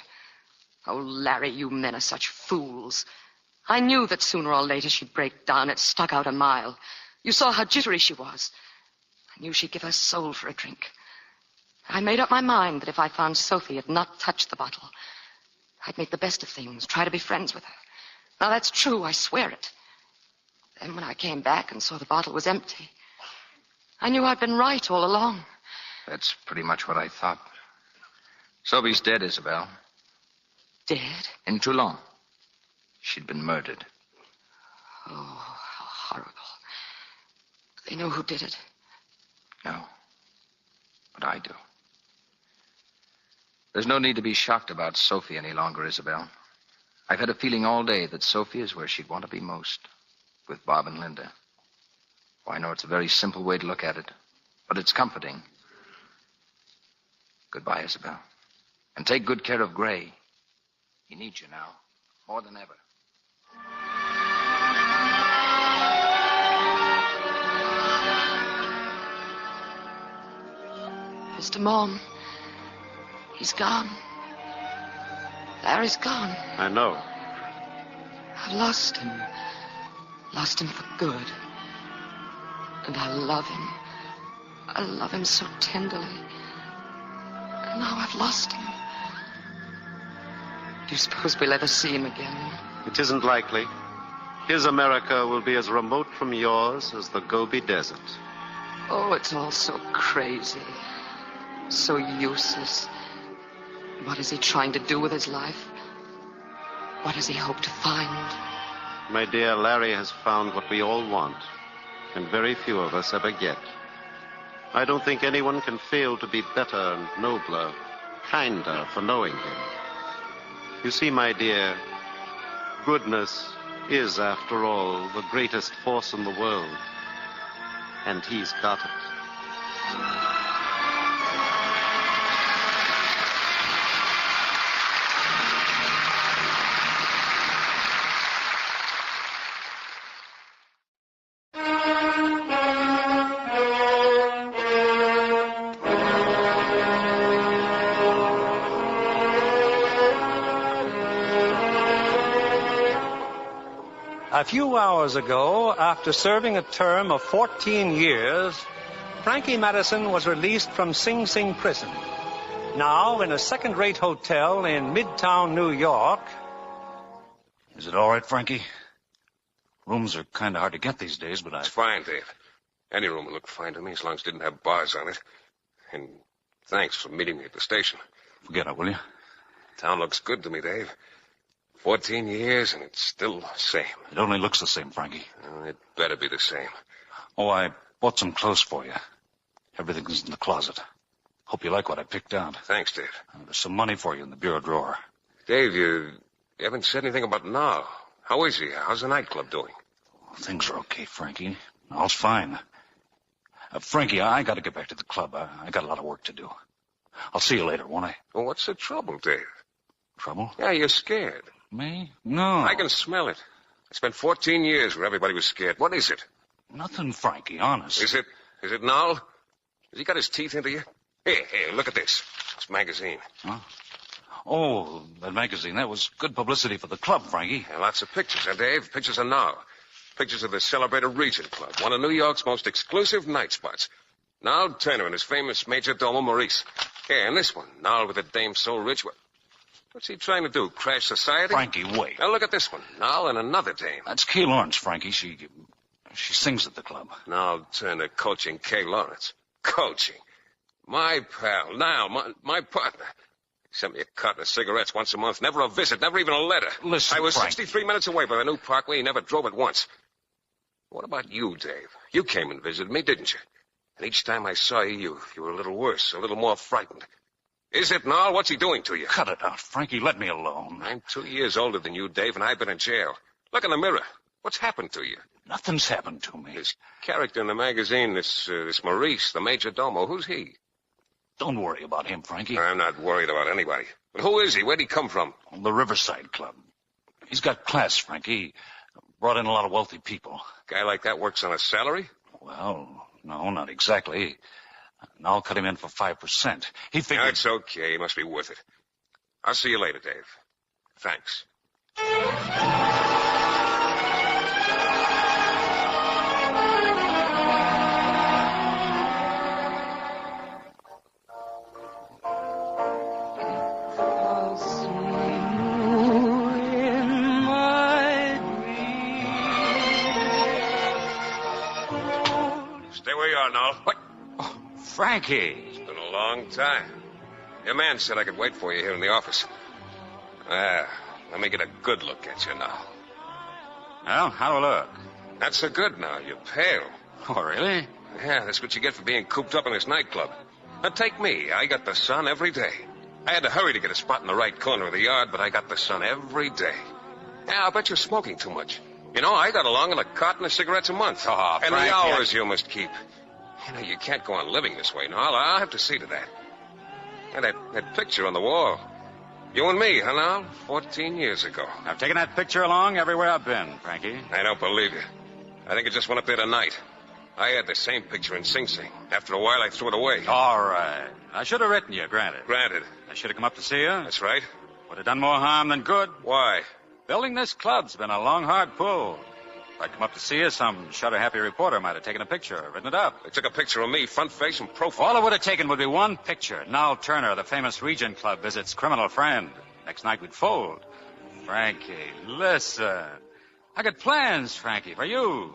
Oh, Larry, you men are such fools. I knew that sooner or later she'd break down. It stuck out a mile. You saw how jittery she was. I knew she'd give her soul for a drink. I made up my mind that if I found Sophie had not touched the bottle, I'd make the best of things, try to be friends with her. Now, that's true, I swear it. Then when I came back and saw the bottle was empty, I knew I'd been right all along. That's pretty much what I thought. Sophie's dead, Isabel. Dead? In Toulon. She'd been murdered. Oh, how horrible. They know who did it. No. But I do. There's no need to be shocked about Sophie any longer, Isabel. I've had a feeling all day that Sophie is where she'd want to be most. With Bob and Linda. Oh, I know it's a very simple way to look at it. But it's comforting. Goodbye, Isabel. And take good care of Gray. He needs you now. More than ever. Mr. Mom, he's gone. Larry's gone. I know. I've lost him. Lost him for good. And I love him. I love him so tenderly. And now I've lost him. Do you suppose we'll ever see him again? It isn't likely. His America will be as remote from yours as the Gobi Desert. Oh, it's all so crazy. So useless. What is he trying to do with his life? What does he hope to find? My dear, Larry has found what we all want, and very few of us ever get. I don't think anyone can fail to be better and nobler, kinder for knowing him. You see, my dear, goodness is, after all, the greatest force in the world, and he's got it. A few hours ago, after serving a term of 14 years, Frankie Madison was released from Sing Sing prison. Now, in a second-rate hotel in Midtown, New York. Is it all right, Frankie? Rooms are kind of hard to get these days, but It's fine, Dave. Any room will look fine to me as long as it didn't have bars on it. And thanks for meeting me at the station. Forget it, will you? Town looks good to me, Dave. 14 years, and it's still the same. It only looks the same, Frankie. It better be the same. Oh, I bought some clothes for you. Everything's in the closet. Hope you like what I picked out. Thanks, Dave. There's some money for you in the bureau drawer. Dave, you haven't said anything about Niall. How is he? How's the nightclub doing? Things are okay, Frankie. All's fine. Frankie, I got to get back to the club. I got a lot of work to do. I'll see you later, won't I? Well, what's the trouble, Dave? Trouble? Yeah, you're scared. Me? No. I can smell it. I spent 14 years where everybody was scared. What is it? Nothing, Frankie, honest. Is it Noel? Has he got his teeth into you? Here, look at this. This magazine. Huh? Oh, that magazine. That was good publicity for the club, Frankie. Yeah, lots of pictures, huh, Dave? Pictures of Noel. Pictures of the celebrated Regent Club, one of New York's most exclusive night spots. Noel Turner and his famous Major Domo Maurice. Here, and this one. Noel with a dame so rich. What's he trying to do? Crash society? Frankie, wait. Now look at this one. Noel and another dame. That's Kay Lawrence, Frankie. She sings at the club. Noel Turner coaching Kay Lawrence. Coaching? My pal, Noel, my partner. He sent me a carton of cigarettes once a month. Never a visit, never even a letter. Listen, I was Frank. 63 minutes away by the new Parkway. He never drove it once. What about you, Dave? You came and visited me, didn't you? And each time I saw you were a little worse, a little more frightened. Is it, Noel? What's he doing to you? Cut it out, Frankie. Let me alone. I'm 2 years older than you, Dave, and I've been in jail. Look in the mirror. What's happened to you? Nothing's happened to me. This character in the magazine, this Maurice, the Major Domo, who's he? Don't worry about him, Frankie. I'm not worried about anybody. But who is he? Where'd he come from? The Riverside Club. He's got class, Frankie. Brought in a lot of wealthy people. Guy like that works on a salary? Well, no, not exactly. And I'll cut him in for 5%. He figured... That's okay. He must be worth it. I'll see you later, Dave. Thanks. Stay where you are now. What? Oh, Frankie. It's been a long time. Your man said I could wait for you here in the office. Let me get a good look at you now. Well, how do I look? Not so good now. You're pale. Oh, really? Yeah, that's what you get for being cooped up in this nightclub. Now, take me. I got the sun every day. I had to hurry to get a spot in the right corner of the yard, but I got the sun every day. Yeah, I bet you're smoking too much. You know, I got along on a carton of cigarettes a month. Oh, and Frank, the hours you must keep. You know, you can't go on living this way. No, I'll have to see to that. And that picture on the wall. You and me, huh, now? 14 years ago. I've taken that picture along everywhere I've been, Frankie. I don't believe you. I think it just went up there tonight. I had the same picture in Sing Sing. After a while, I threw it away. All right. I should have written you, granted. Granted. I should have come up to see you. That's right. Would have done more harm than good. Why? Building this club's been a long, hard pull. If I'd come up to see you, some shutter-happy reporter might have taken a picture, written it up. They took a picture of me, front face and profile. All it would have taken would be one picture. Noel Turner, the famous Regent Club, visits criminal friend. Next night we'd fold. Frankie, listen. I got plans, Frankie, for you.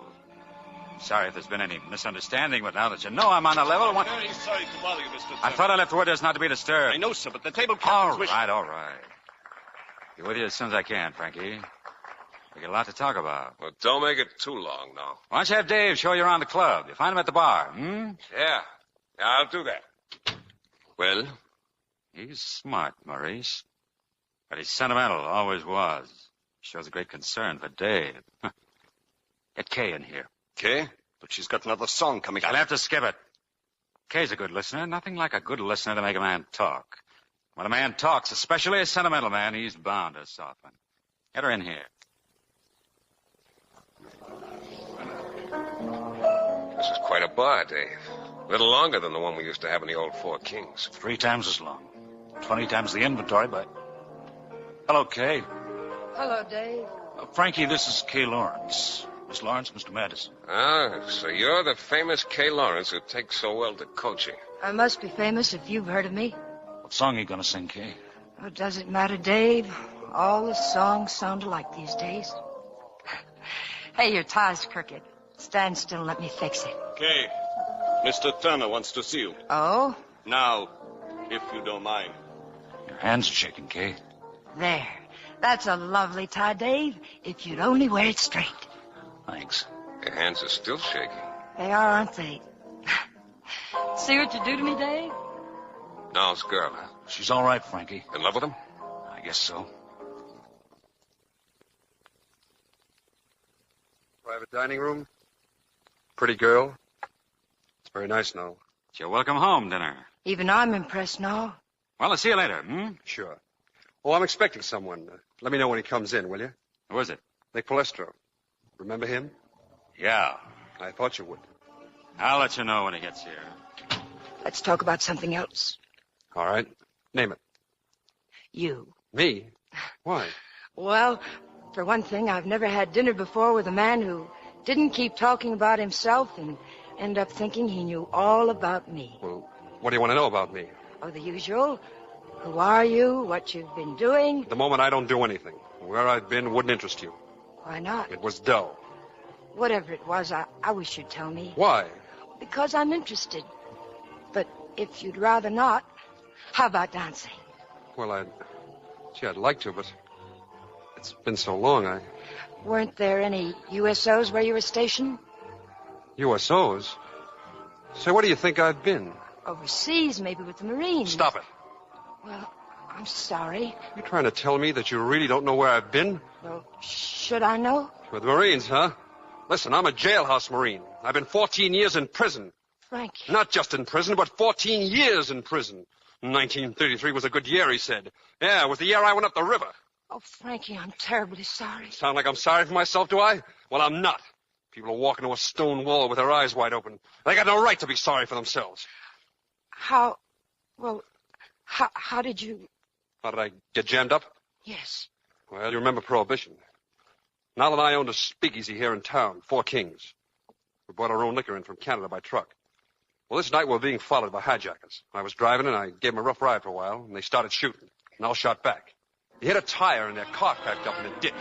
Sorry if there's been any misunderstanding, but now that you know I'm on a level... I'm very sorry to bother you, Mr. I thought I left word as not to be disturbed. I know, sir, but the table All captain's right. Be with you as soon as I can, Frankie. We got a lot to talk about. Well, don't make it too long now. Why don't you have Dave show you around the club? You find him at the bar, Yeah, I'll do that. Well? He's smart, Maurice. But he's sentimental, always was. Shows a great concern for Dave. Get Kay in here. Kay? But she's got another song coming I'll have to skip it. Kay's a good listener. Nothing like a good listener to make a man talk. When a man talks, especially a sentimental man, he's bound to soften. Get her in here. This is quite a bar, Dave. A little longer than the one we used to have in the old Four Kings. 3 times as long. 20 times the inventory, but... Hello, Kay. Hello, Dave. Frankie, this is Kay Lawrence. Miss Lawrence, Mr. Madison. Ah, so you're the famous Kay Lawrence who takes so well to coaching. I must be famous if you've heard of me. What song are you going to sing, Kay? Oh, does it matter, Dave? All the songs sound alike these days. Hey, your tie's crooked. Stand still and let me fix it. Kay, Mr. Turner wants to see you. Oh? Now, if you don't mind. Your hands are shaking, Kay. There. That's a lovely tie, Dave, if you'd only wear it straight. Thanks. Your hands are still shaking. They are, aren't they? See what you do to me, Dave? Noel's girl, huh? She's all right, Frankie. In love with him? I guess so. Private dining room. Pretty girl. It's very nice, Noel. It's your welcome home dinner. Even I'm impressed now. Well, I'll see you later, Sure. Oh, I'm expecting someone. Let me know when he comes in, will you? Who is it? Nick Palestro. Remember him? Yeah. I thought you would. I'll let you know when he gets here. Let's talk about something else. All right. Name it. You. Me? Why? Well, for one thing, I've never had dinner before with a man who didn't keep talking about himself and end up thinking he knew all about me. Well, what do you want to know about me? Oh, the usual. Who are you? What you've been doing? At the moment, I don't do anything. Where I've been wouldn't interest you. Why not? It was dull. Whatever it was, I wish you'd tell me. Why? Because I'm interested. But if you'd rather not, how about dancing? Well, I'd like to, but it's been so long, Weren't there any USOs where you were stationed? USOs? Say, where do you think I've been? Overseas, maybe with the Marines. Stop it. Well, I'm sorry. You're trying to tell me that you really don't know where I've been? Well, should I know? With the Marines, huh? Listen, I'm a jailhouse Marine. I've been 14 years in prison. Frankie. Not just in prison, but 14 years in prison. 1933 was a good year, he said. Yeah, it was the year I went up the river. Oh, Frankie, I'm terribly sorry. Sound like I'm sorry for myself, do I? Well, I'm not. People are walking to a stone wall with their eyes wide open. They got no right to be sorry for themselves. How did you... How did I get jammed up? Yes. Well, you remember Prohibition. Now that I owned a speakeasy here in town, Four Kings. We brought our own liquor in from Canada by truck. Well, this night we were being followed by hijackers. I was driving and I gave them a rough ride for a while, and they started shooting. And I shot back. They hit a tire and their car cracked up in a ditch.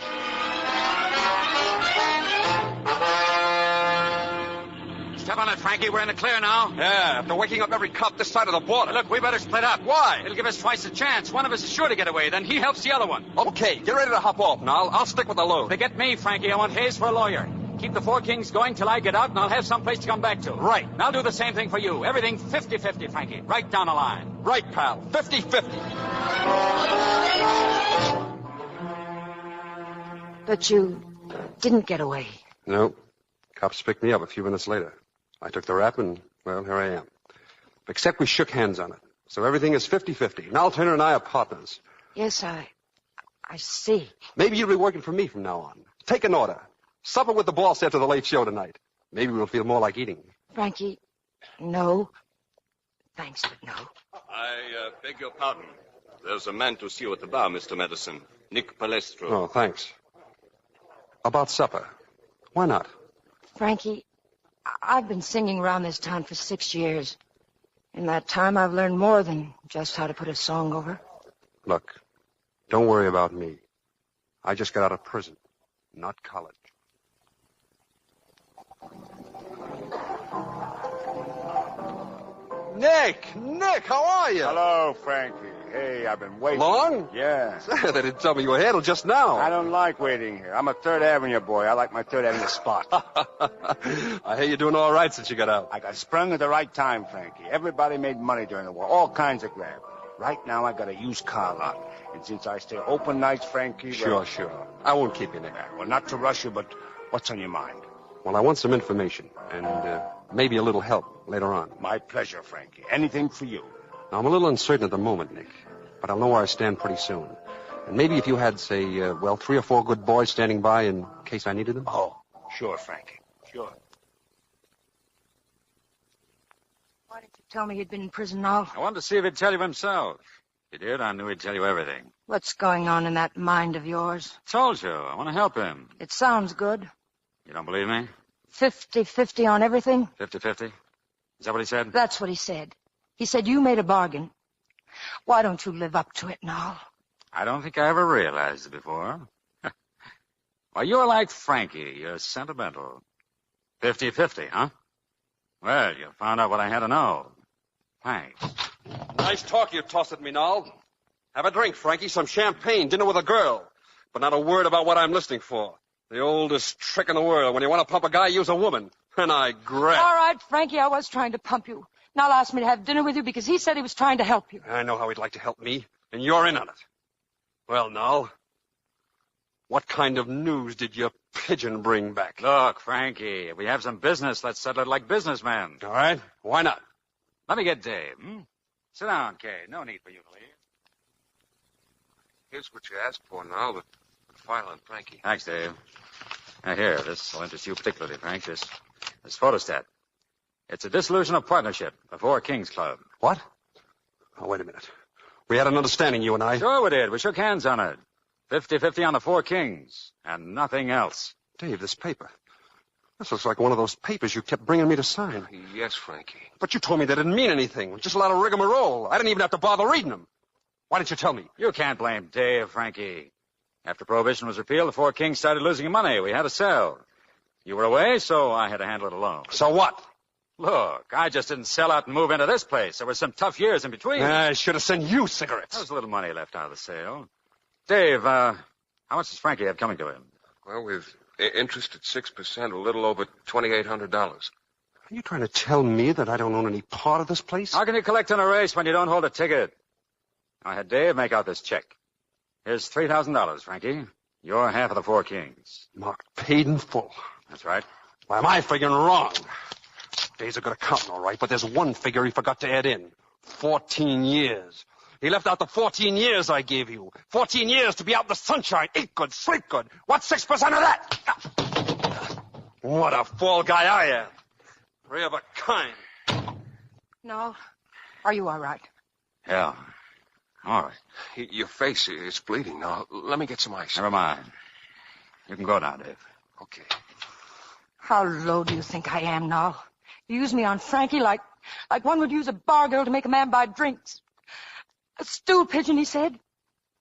Step on it, Frankie. We're in the clear now. Yeah, after waking up every cop this side of the border. Look, we better split up. Why? It'll give us twice the chance. One of us is sure to get away. Then he helps the other one. Okay, get ready to hop off now. I'll stick with the load. Forget me, Frankie. I want Hayes for a lawyer. Keep the Four Kings going till I get out, and I'll have some place to come back to. Right. And I'll do the same thing for you. Everything 50-50, Frankie. Right down the line. Right, pal. 50-50. But you didn't get away. No. Cops picked me up a few minutes later. I took the rap, and, well, here I am. Except we shook hands on it. So everything is 50-50. Now Turner and I are partners. Yes, I see. Maybe you'll be working for me from now on. Take an order. Supper with the boss after the late show tonight. Maybe we'll feel more like eating. Frankie, no. Thanks, but no. I beg your pardon. There's a man to see you at the bar, Mr. Madison. Nick Palestro. Oh, thanks. About supper. Why not? Frankie, I've been singing around this town for 6 years. In that time, I've learned more than just how to put a song over. Look, don't worry about me. I just got out of prison, not college. Nick, how are you? Hello, Frankie. Hey, I've been waiting. Long? Yeah. They didn't tell me you were here till just now. I don't like waiting here. I'm a Third Avenue boy. I like my Third Avenue spot. I hear you're doing all right since you got out. I got sprung at the right time, Frankie. Everybody made money during the war. All kinds of grab. Right now, I got a used car lot. And since I stay open nights, Frankie... Sure. I won't keep you, Nick. Well, not to rush you, but what's on your mind? Well, I want some information, and maybe a little help later on. My pleasure, Frankie. Anything for you. Now, I'm a little uncertain at the moment, Nick, but I'll know where I stand pretty soon. And maybe if you had, say, 3 or 4 good boys standing by in case I needed them? Oh, sure, Frankie. Sure. Why didn't you tell me you'd been in prison all? I wanted to see if he'd tell you himself. If he did, I knew he'd tell you everything. What's going on in that mind of yours? Told you. I want to help him. It sounds good. You don't believe me? 50-50 on everything? 50-50? Is that what he said? That's what he said. He said you made a bargain. Why don't you live up to it now? I don't think I ever realized it before. Well, you're like Frankie. You're sentimental. 50-50, huh? Well, you found out what I had to know. Thanks. Nice talk you tossed at me, Noel. Have a drink, Frankie. Some champagne. Dinner with a girl. But not a word about what I'm listening for. The oldest trick in the world. When you want to pump a guy, use a woman. And I grab. All right, Frankie, I was trying to pump you. Now asked me to have dinner with you because he said he was trying to help you. I know how he'd like to help me. And you're in on it. Well, Noel, what kind of news did your pigeon bring back? Look, Frankie, if we have some business, let's settle it like businessmen. All right. Why not? Let me get Dave. Sit down, Kay. No need for you to leave. Here's what you asked for now, the file on Frankie. Thanks, Dave. Now, here, this will interest you particularly, Frank. This photostat. It's a dissolution of partnership, the Four Kings Club. What? Oh, wait a minute. We had an understanding, you and I. Sure we did. We shook hands on it. 50-50 on the Four Kings, and nothing else. Dave, this paper. This looks like one of those papers you kept bringing me to sign. Yes, Frankie. But you told me they didn't mean anything. Just a lot of rigmarole. I didn't even have to bother reading them. Why didn't you tell me? You can't blame Dave, Frankie. After Prohibition was repealed, the Four Kings started losing money. We had to sell. You were away, so I had to handle it alone. So what? Look, I just didn't sell out and move into this place. There were some tough years in between. I should have sent you cigarettes. There was a little money left out of the sale. Dave, how much does Frankie have coming to him? Well, with interest at 6%, a little over $2,800. Are you trying to tell me that I don't own any part of this place? How can you collect on a race when you don't hold a ticket? I had Dave make out this check. Here's $3,000, Frankie. Your half of the Four Kings. Marked paid in full. That's right. Why am I figuring wrong? Dave's a good accountant, all right, but there's one figure he forgot to add in. 14 years. He left out the 14 years I gave you. 14 years to be out in the sunshine, eat good, sleep good. What's 6% of that? What a fall guy I am. Three of a kind. No. Are you all right? Yeah. All right. Your face is bleeding. Now, let me get some ice. Never mind. You can go now, Dave. Okay. How low do you think I am now? You use me on Frankie like one would use a bar girl to make a man buy drinks. A stool pigeon, he said.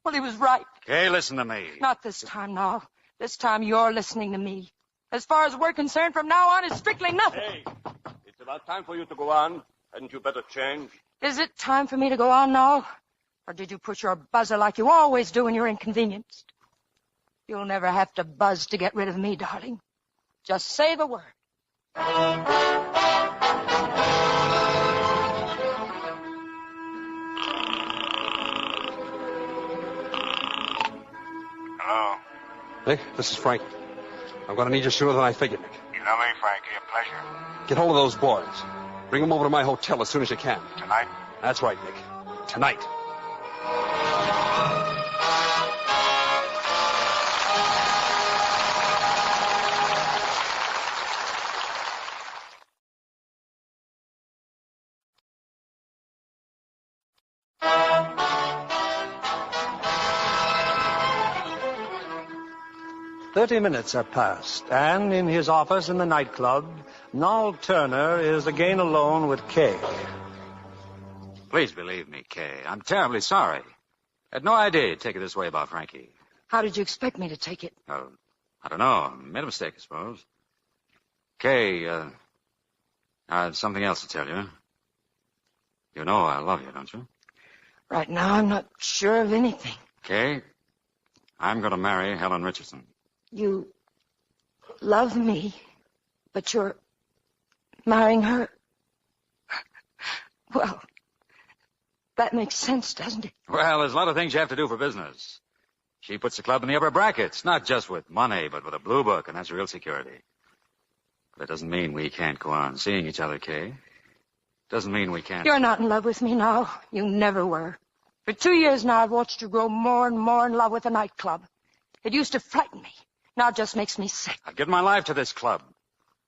Well, he was right. Okay, listen to me. Not this time, now. This time you're listening to me. As far as we're concerned, from now on, it's strictly nothing. Hey, it's about time for you to go on. Hadn't you better change? Is it time for me to go on now? Or did you push your buzzer like you always do when you're inconvenienced? You'll never have to buzz to get rid of me, darling. Just say the word. Hello? Nick, this is Frank. I'm going to need you sooner than I figured, Nick. You know me, Frankie. A pleasure. Get hold of those boys. Bring them over to my hotel as soon as you can. Tonight? That's right, Nick. Tonight. 30 minutes have passed, and in his office in the nightclub, Noel Turner is again alone with Kay. Please believe me, Kay. I'm terribly sorry. I had no idea you'd take it this way about Frankie. How did you expect me to take it? Oh, I don't know. Made a mistake, I suppose. Kay, I have something else to tell you. You know I love you, don't you? Right now, I'm not sure of anything. Kay, I'm going to marry Helen Richardson. You love me, but you're marrying her? Well, that makes sense, doesn't it? Well, there's a lot of things you have to do for business. She puts the club in the upper brackets, not just with money, but with a blue book, and that's real security. But it doesn't mean we can't go on seeing each other, Kay. Doesn't mean we can't. You're not in love with me now. You never were. For 2 years now, I've watched you grow more and more in love with the nightclub. It used to frighten me. Now it just makes me sick. I've given my life to this club.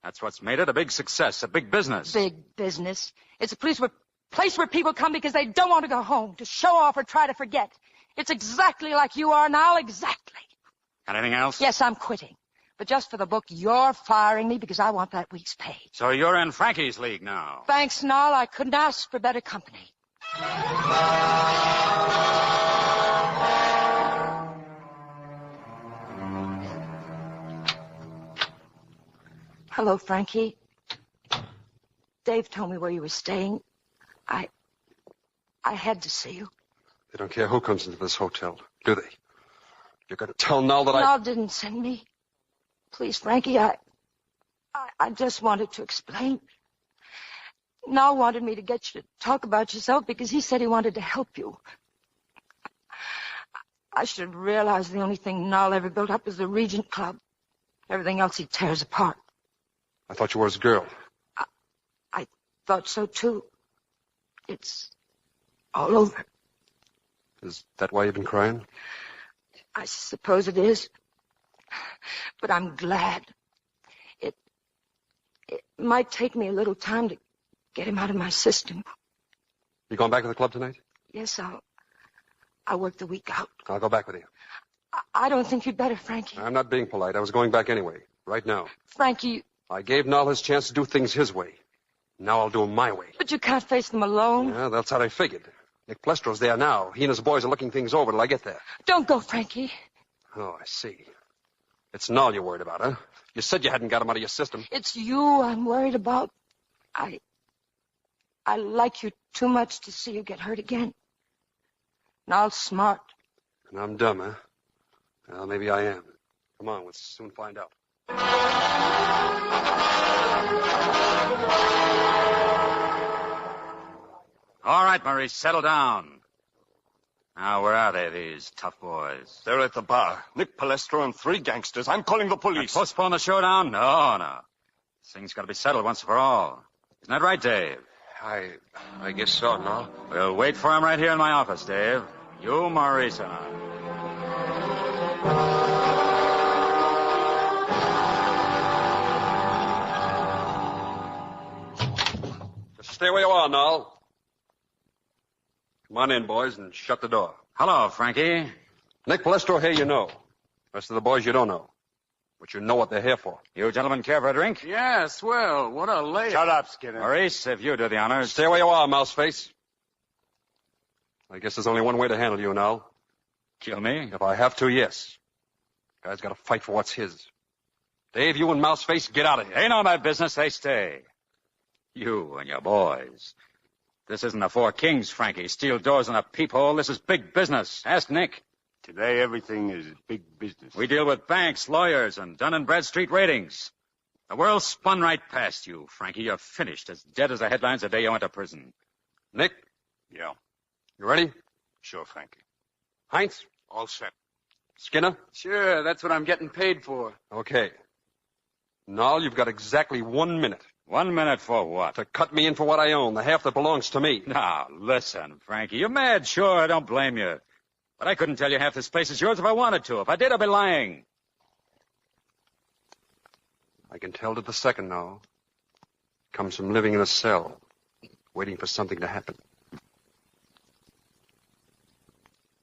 That's what's made it a big success, a big business. Big business. It's a place where people come because they don't want to go home, to show off or try to forget. It's exactly like you are now, exactly. Anything else? Yes, I'm quitting. But just for the book, you're firing me because I want that week's pay. So you're in Frankie's league now. Thanks, Noel. I couldn't ask for better company. Hello, Frankie. Dave told me where you were staying. I had to see you. They don't care who comes into this hotel, do they? You're going to tell Nell that Nell didn't send me. Please, Frankie, I just wanted to explain. Nell wanted me to get you to talk about yourself because he said he wanted to help you. I should have realized the only thing Nell ever built up was the Regent Club. Everything else he tears apart. I thought you were his girl. I thought so, too. It's all over. Is that why you've been crying? I suppose it is. But I'm glad. It might take me a little time to get him out of my system. You going back to the club tonight? Yes, I'll work the week out. I'll go back with you. I don't think you'd better, Frankie. I'm not being polite. I was going back anyway. Right now. Frankie... I gave Noll his chance to do things his way. Now I'll do them my way. But you can't face them alone. Yeah, that's how I figured. Nick Palestro's there now. He and his boys are looking things over till I get there. Don't go, Frankie. Oh, I see. It's Noll you're worried about, huh? You said you hadn't got him out of your system. It's you I'm worried about. I like you too much to see you get hurt again. Noll's smart. And I'm dumb, huh? Well, maybe I am. Come on, we'll soon find out. All right, Maurice, settle down. Now, where are they, these tough boys? They're at the bar. Nick Palestro and 3 gangsters. I'm calling the police. And postpone the showdown? No. This thing's got to be settled once and for all. Isn't that right, Dave? I guess so, no? We'll wait for him right here in my office, Dave. You, Maurice, and I. Just stay where you are, Noll. Come on in, boys, and shut the door. Hello, Frankie. Nick Palestro here you know. Rest of the boys you don't know. But you know what they're here for. You gentlemen care for a drink? Yes, well, what a layup. Shut up, Skinner. Maurice, if you do the honors. Stay where you are, Mouseface. I guess there's only one way to handle you, Noll. Kill me? If I have to, yes. Guy's got to fight for what's his. Dave, you and Mouseface, get out of here. Ain't on my business, they stay. You and your boys. This isn't the Four Kings, Frankie. Steel doors and a peephole. This is big business. Ask Nick. Today, everything is big business. We deal with banks, lawyers, and Dun & Bradstreet ratings. The world spun right past you, Frankie. You're finished, as dead as the headlines the day you went to prison. Nick? Yeah. You ready? Sure, Frankie. Heinz? All set. Skinner? Sure, that's what I'm getting paid for. Okay. Noll, you've got exactly 1 minute. 1 minute for what? To cut me in for what I own, the half that belongs to me. Now, listen, Frankie. You're mad, sure. I don't blame you. But I couldn't tell you half this place is yours if I wanted to. If I did, I'd be lying. I can tell to the second now. Comes from living in a cell, waiting for something to happen.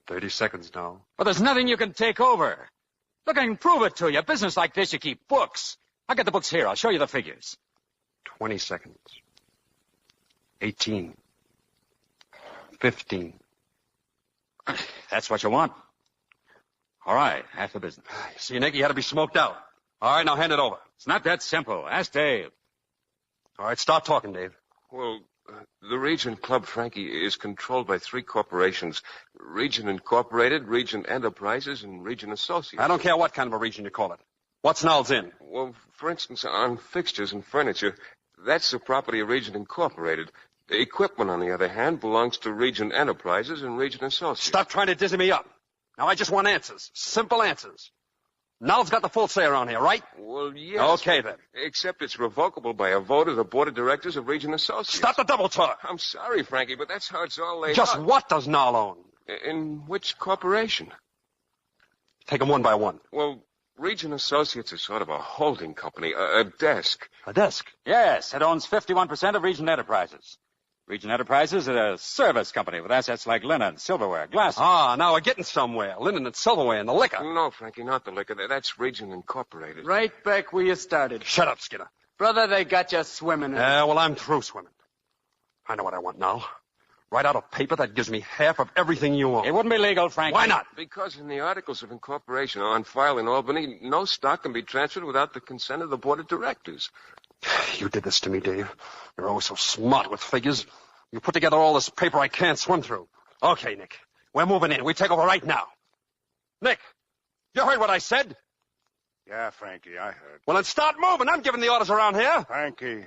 30 seconds now. Well, there's nothing you can take over. Look, I can prove it to you. Business like this, you keep books. I got the books here. I'll show you the figures. 20 seconds. 18. 15. That's what you want. All right, half the business. See, Nick, you had to be smoked out. All right, now hand it over. It's not that simple. Ask Dave. All right, start talking, Dave. Well, the Regent Club, Frankie, is controlled by 3 corporations. Regent Incorporated, Regent Enterprises, and Regent Associates. I don't care what kind of a region you call it. What's Noll's in? Well, for instance, on fixtures and furniture, that's the property of Regent Incorporated. The equipment, on the other hand, belongs to Regent Enterprises and Regent Associates. Stop trying to dizzy me up. Now, I just want answers. Simple answers. Noll's got the full say around here, right? Well, yes. Okay, then. Except it's revocable by a vote of the board of directors of Regent Associates. Stop the double talk. I'm sorry, Frankie, but that's how it's all laid Just out. what does Noll own? In which corporation? Take them one by one. Well, Regent Associates is sort of a holding company, a desk. A desk? Yes, it owns 51% of Regent Enterprises. Regent Enterprises is a service company with assets like linen, silverware, glass. Ah, now we're getting somewhere. Linen and silverware and the liquor. No, Frankie, not the liquor. That's Regent Incorporated. Right back where you started. Shut up, Skinner. Brother, they got you swimming in it. Well, I'm through swimming. I know what I want now. Write out a paper that gives me half of everything you own. It wouldn't be legal, Frankie. Why not? Because in the articles of incorporation on file in Albany, no stock can be transferred without the consent of the board of directors. You did this to me, Dave. You're always so smart with figures. You put together all this paper I can't swim through. Okay, Nick. We're moving in. We take over right now. Nick, you heard what I said? Yeah, Frankie, I heard. Well, then start moving. I'm giving the orders around here. Frankie,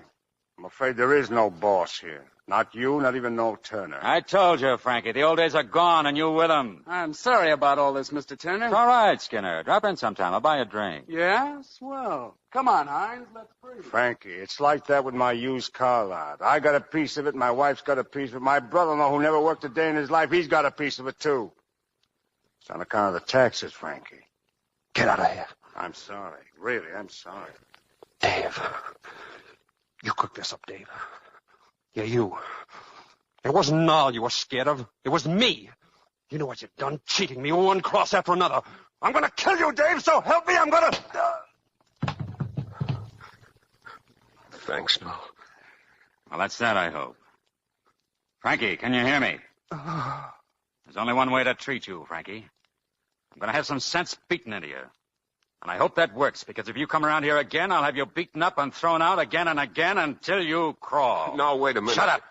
I'm afraid there is no boss here. Not you, not even Noel Turner. I told you, Frankie, the old days are gone and you with them. I'm sorry about all this, Mr. Turner. It's all right, Skinner. Drop in sometime. I'll buy you a drink. Yeah? Swell. Come on, Hines. Let's breathe. Frankie, it's like that with my used car lot. I got a piece of it, my wife's got a piece of it. My brother-in-law, who never worked a day in his life, he's got a piece of it, too. It's on account of the taxes, Frankie. Get out of here. I'm sorry. Really, I'm sorry. Dave. You cooked this up, Dave. Yeah, you. It wasn't Noll you were scared of. It was me. You know what you've done, cheating me one cross after another. I'm gonna kill you, Dave, so help me, I'm gonna... Thanks, Noll. Well, that's that, I hope. Frankie, can you hear me? There's only one way to treat you, Frankie. I'm going to have some sense beaten into you. And I hope that works, because if you come around here again, I'll have you beaten up and thrown out again and again until you crawl. No, wait a minute. Shut up.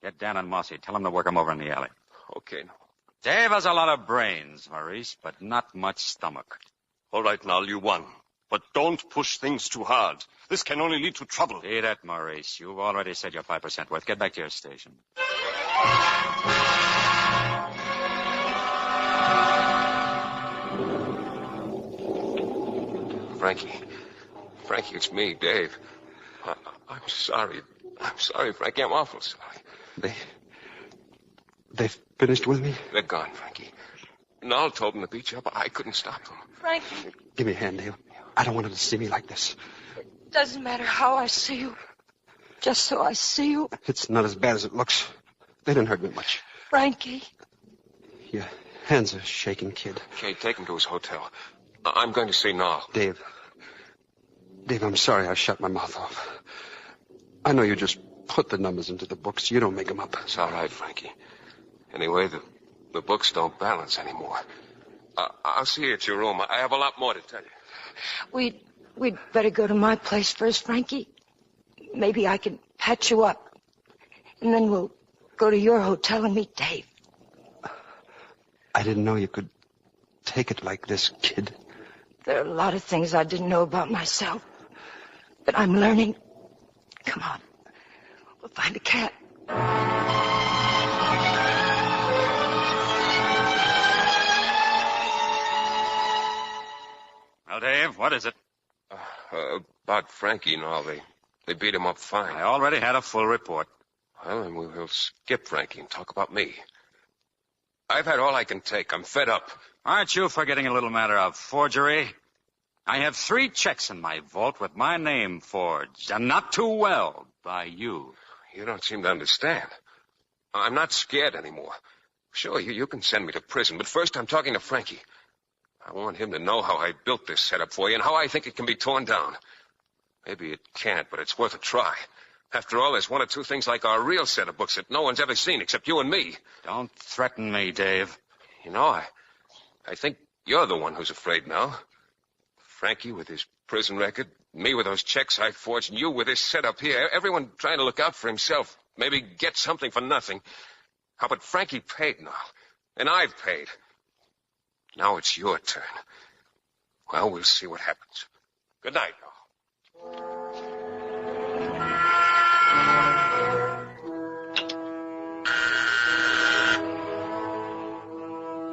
Get Dan and Mossy. Tell them to work him over in the alley. Okay, Noll. Dave has a lot of brains, Maurice, but not much stomach. All right, Noll, you won. But don't push things too hard. This can only lead to trouble. See that, Maurice. You've already said your 5% worth. Get back to your station. Frankie, it's me, Dave. I'm sorry. I'm sorry, Frankie. I'm awful sorry. They've finished with me? They're gone, Frankie. Noll told them to beat you up. I couldn't stop them. Frankie, Give me a hand, Dave. I don't want them to see me like this. doesn't matter how I see you. Just so I see you. It's not as bad as it looks. They didn't hurt me much. Frankie. Your hands are shaking, kid. Okay, take him to his hotel. I'm going to see Noll. Dave, I'm sorry I shut my mouth off. I know you just put the numbers into the books. You don't make them up. It's all right, Frankie. Anyway, the books don't balance anymore. I'll see you at your room. I have a lot more to tell you. We'd better go to my place first, Frankie. Maybe I can patch you up. And then we'll go to your hotel and meet Dave. I didn't know you could take it like this, kid. There are a lot of things I didn't know about myself. But I'm learning. Come on. We'll find a cat. Well, Dave, what is it? About Frankie and all. They beat him up fine. I already had a full report. Well, then we'll skip Frankie and talk about me. I've had all I can take. I'm fed up. Aren't you forgetting a little matter of forgery? I have 3 checks in my vault with my name forged, and not too well by you. You don't seem to understand. I'm not scared anymore. Sure, you can send me to prison, but first I'm talking to Frankie. I want him to know how I built this setup for you and how I think it can be torn down. Maybe it can't, but it's worth a try. After all, there's 1 or 2 things like our real set of books that no one's ever seen except you and me. Don't threaten me, Dave. You know, I think you're the one who's afraid now. Frankie with his prison record, me with those checks I forged, and you with this setup here. Everyone trying to look out for himself. Maybe get something for nothing. How about Frankie paid now? And I've paid. Now it's your turn. Well, we'll see what happens. Good night, Noll.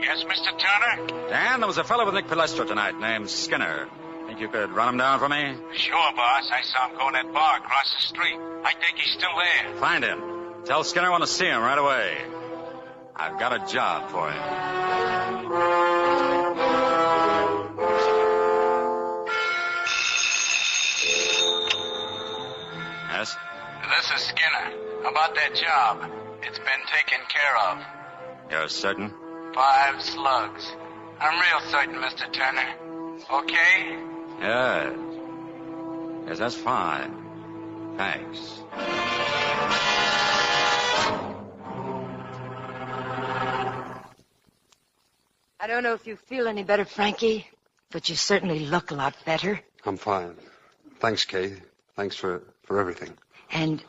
Yes, Mr. Turner? Dan, there was a fellow with Nick Palestro tonight named Skinner. Think you could run him down for me? Sure, boss. I saw him go in that bar across the street. I think he's still there. Find him. Tell Skinner I want to see him right away. I've got a job for him. Yes? This is Skinner. About that job. It's been taken care of. You're certain? 5 slugs. I'm real certain, Mr. Turner. Okay? Yes. Yes, that's fine. Thanks. I don't know if you feel any better, Frankie, but you certainly look a lot better. I'm fine. Thanks, Kay. Thanks for everything. And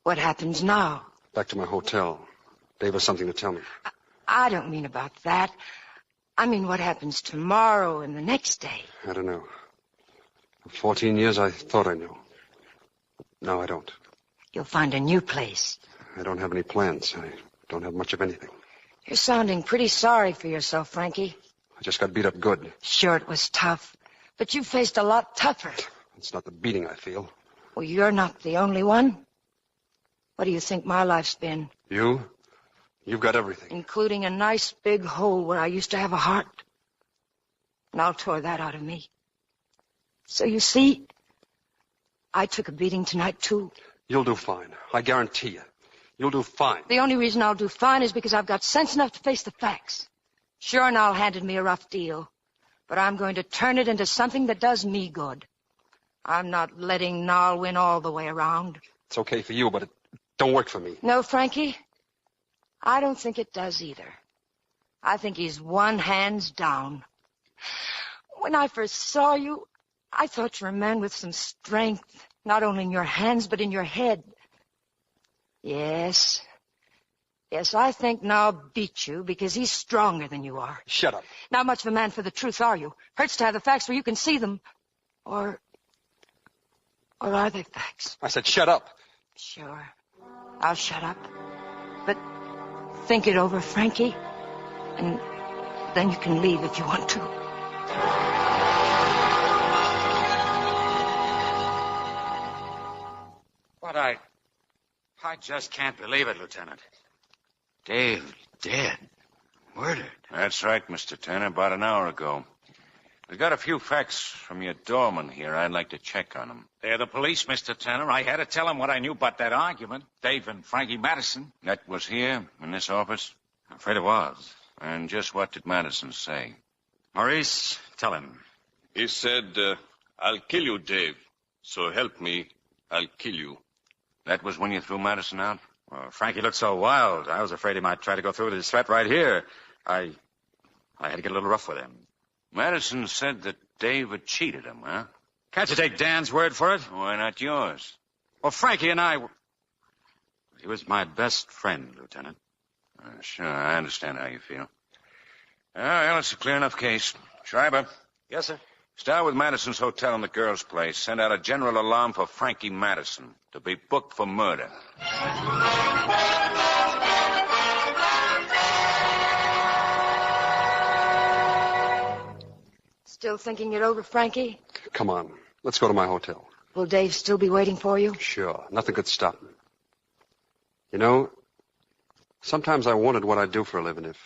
what happens now? Back to my hotel. Dave has something to tell me. I don't mean about that. I mean what happens tomorrow and the next day. I don't know. For 14 years, I thought I knew. No, I don't. You'll find a new place. I don't have any plans. I don't have much of anything. You're sounding pretty sorry for yourself, Frankie. I just got beat up good. Sure, it was tough. But you faced a lot tougher. It's not the beating I feel. Well, you're not the only one. What do you think my life's been? You? You've got everything. Including a nice big hole where I used to have a heart. Now tore that out of me. So you see, I took a beating tonight, too. You'll do fine. I guarantee you. You'll do fine. The only reason I'll do fine is because I've got sense enough to face the facts. Sure, Nall handed me a rough deal, but I'm going to turn it into something that does me good. I'm not letting Nall win all the way around. It's okay for you, but it don't work for me. No, Frankie, I don't think it does either. I think he's won hands down. When I first saw you, I thought you were a man with some strength, not only in your hands, but in your head. Yes, I think Nall beat you because he's stronger than you are. Shut up. Not much of a man for the truth, are you? Hurts to have the facts where you can see them. Or are they facts? I said shut up. Sure, I'll shut up. But think it over, Frankie, and then you can leave if you want to. But I just can't believe it, Lieutenant. Dave dead. Murdered. That's right, Mr. Turner, about an hour ago. We got a few facts from your doorman here. I'd like to check on them. They're the police, Mr. Turner. I had to tell them what I knew about that argument. Dave and Frankie Madison. That was here, in this office? I'm afraid it was. And just what did Madison say? Maurice, tell him. He said, I'll kill you, Dave. So help me, I'll kill you. That was when you threw Madison out? Well, Frankie looked so wild. I was afraid he might try to go through with his threat right here. I had to get a little rough with him. Madison said that Dave had cheated him, huh? Can't you take Dan's word for it? Why not yours? Well, Frankie and I... He was my best friend, Lieutenant. Sure, I understand how you feel. Well, it's a clear enough case. Schreiber. Yes, sir. Start with Madison's hotel and the girl's place. Send out a general alarm for Frankie Madison to be booked for murder. Still thinking it over, Frankie? Come on. Let's go to my hotel. Will Dave still be waiting for you? Sure. Nothing could stop him. You know, sometimes I wondered what I'd do for a living if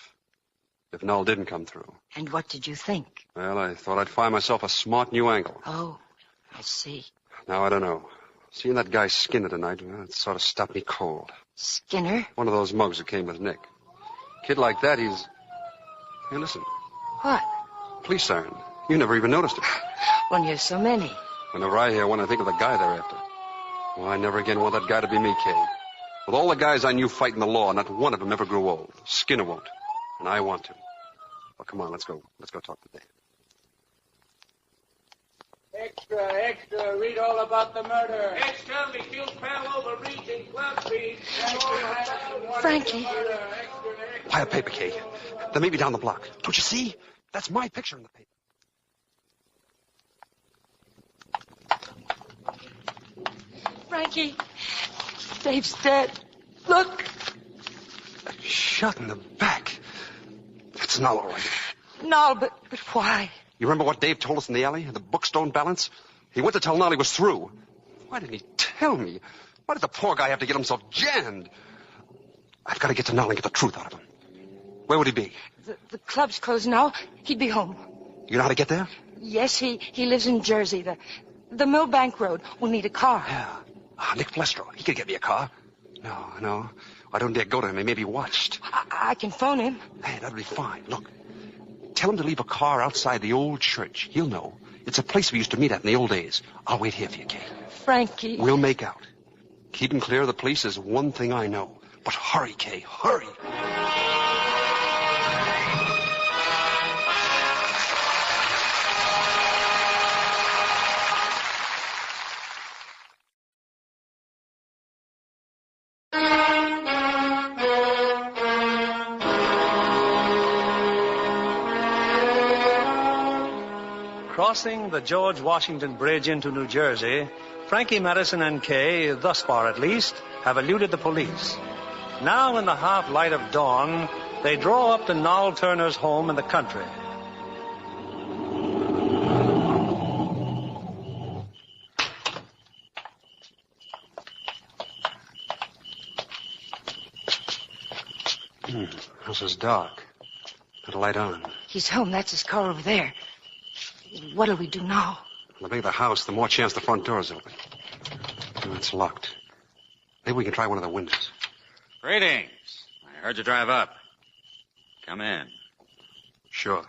Nall didn't come through. And what did you think? Well, I thought I'd find myself a smart new angle. Oh, I see. Now, I don't know. Seeing that guy Skinner tonight, well, it sort of stopped me cold. Skinner? One of those mugs that came with Nick. Kid like that, he's... Hey, listen. What? Police siren. You never even noticed it. When you have so many. Whenever I hear one, I think of the guy they're after. Well, I never again want that guy to be me, Kay. With all the guys I knew fighting the law, not one of them ever grew old. Skinner won't. And I want to. Well, come on, let's go. Let's go talk to Dave. Extra, read all about the murder. Ex-County Field Panel over Region Club Feed. Frankie. Buy a paper, Kay. They may be down the block. Don't you see? That's my picture in the paper. Frankie, Dave's dead. Look. Shot in the back. It's Nall, all right. No, but why? You remember what Dave told us in the alley? The books don't balance? He went to tell Nall he was through. Why didn't he tell me? Why did the poor guy have to get himself jammed? I've got to get to Nall and get the truth out of him. Where would he be? The club's closed now. He'd be home. You know how to get there? Yes, he lives in Jersey. The Millbank Road. We'll need a car. Yeah. Nick Plestro. He could get me a car. No. I don't dare go to him. He may be watched. I can phone him. Hey, that'll be fine. Look, tell him to leave a car outside the old church. He'll know. It's a place we used to meet at in the old days. I'll wait here for you, Kay. Frankie. We'll make out. Keeping clear of the police is one thing I know. But hurry, Kay. Hurry. Crossing the George Washington Bridge into New Jersey, Frankie Madison and Kay, thus far at least, have eluded the police. Now, in the half light of dawn, they draw up to Nall Turner's home in the country. dark. Put a light on. He's home. That's his car over there. What'll we do now? The bigger the house, the more chance the front door's open. Oh, it's locked. Maybe we can try one of the windows. Greetings. I heard you drive up. Come in. Sure.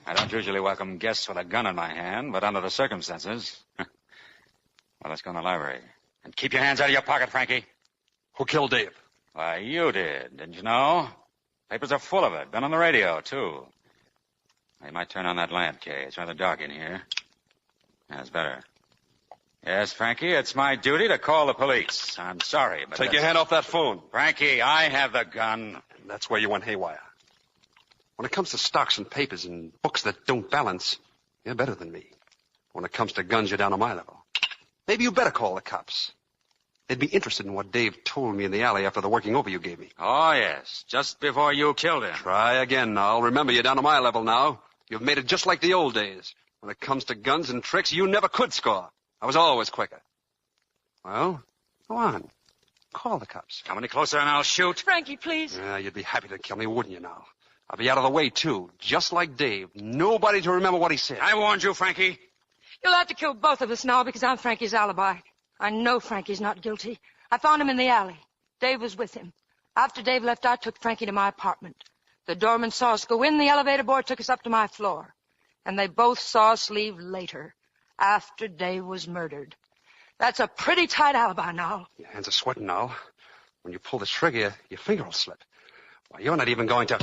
I don't usually welcome guests with a gun in my hand, but under the circumstances... Well, let's go in the library. And keep your hands out of your pocket, Frankie. Who killed Dave? Why, you did. Didn't you know? Papers are full of it. Been on the radio, too. You might turn on that lamp, Kay. It's rather dark in here. That's better. Yes, Frankie, it's my duty to call the police. I'm sorry, but... Take your hand off that phone. Frankie, I have the gun. That's where you went haywire. When it comes to stocks and papers and books that don't balance, you're better than me. When it comes to guns, you're down on my level. Maybe you better call the cops. They'd be interested in what Dave told me in the alley after the working over you gave me. Oh, yes. Just before you killed him. Try again, now. Remember, you're down on my level now. You've made it just like the old days. When it comes to guns and tricks, you never could score. I was always quicker. Well, go on. Call the cops. Come any closer and I'll shoot. Frankie, please. Yeah, you'd be happy to kill me, wouldn't you now? I'll be out of the way, too. Just like Dave. Nobody to remember what he said. I warned you, Frankie. You'll have to kill both of us now because I'm Frankie's alibi. I know Frankie's not guilty. I found him in the alley. Dave was with him. After Dave left, I took Frankie to my apartment. The doorman saw us go in. The elevator boy took us up to my floor. And they both saw us leave later, after Dave was murdered. That's a pretty tight alibi now. Your hands are sweating now. When you pull the trigger, your finger will slip. Why, you're not even going to...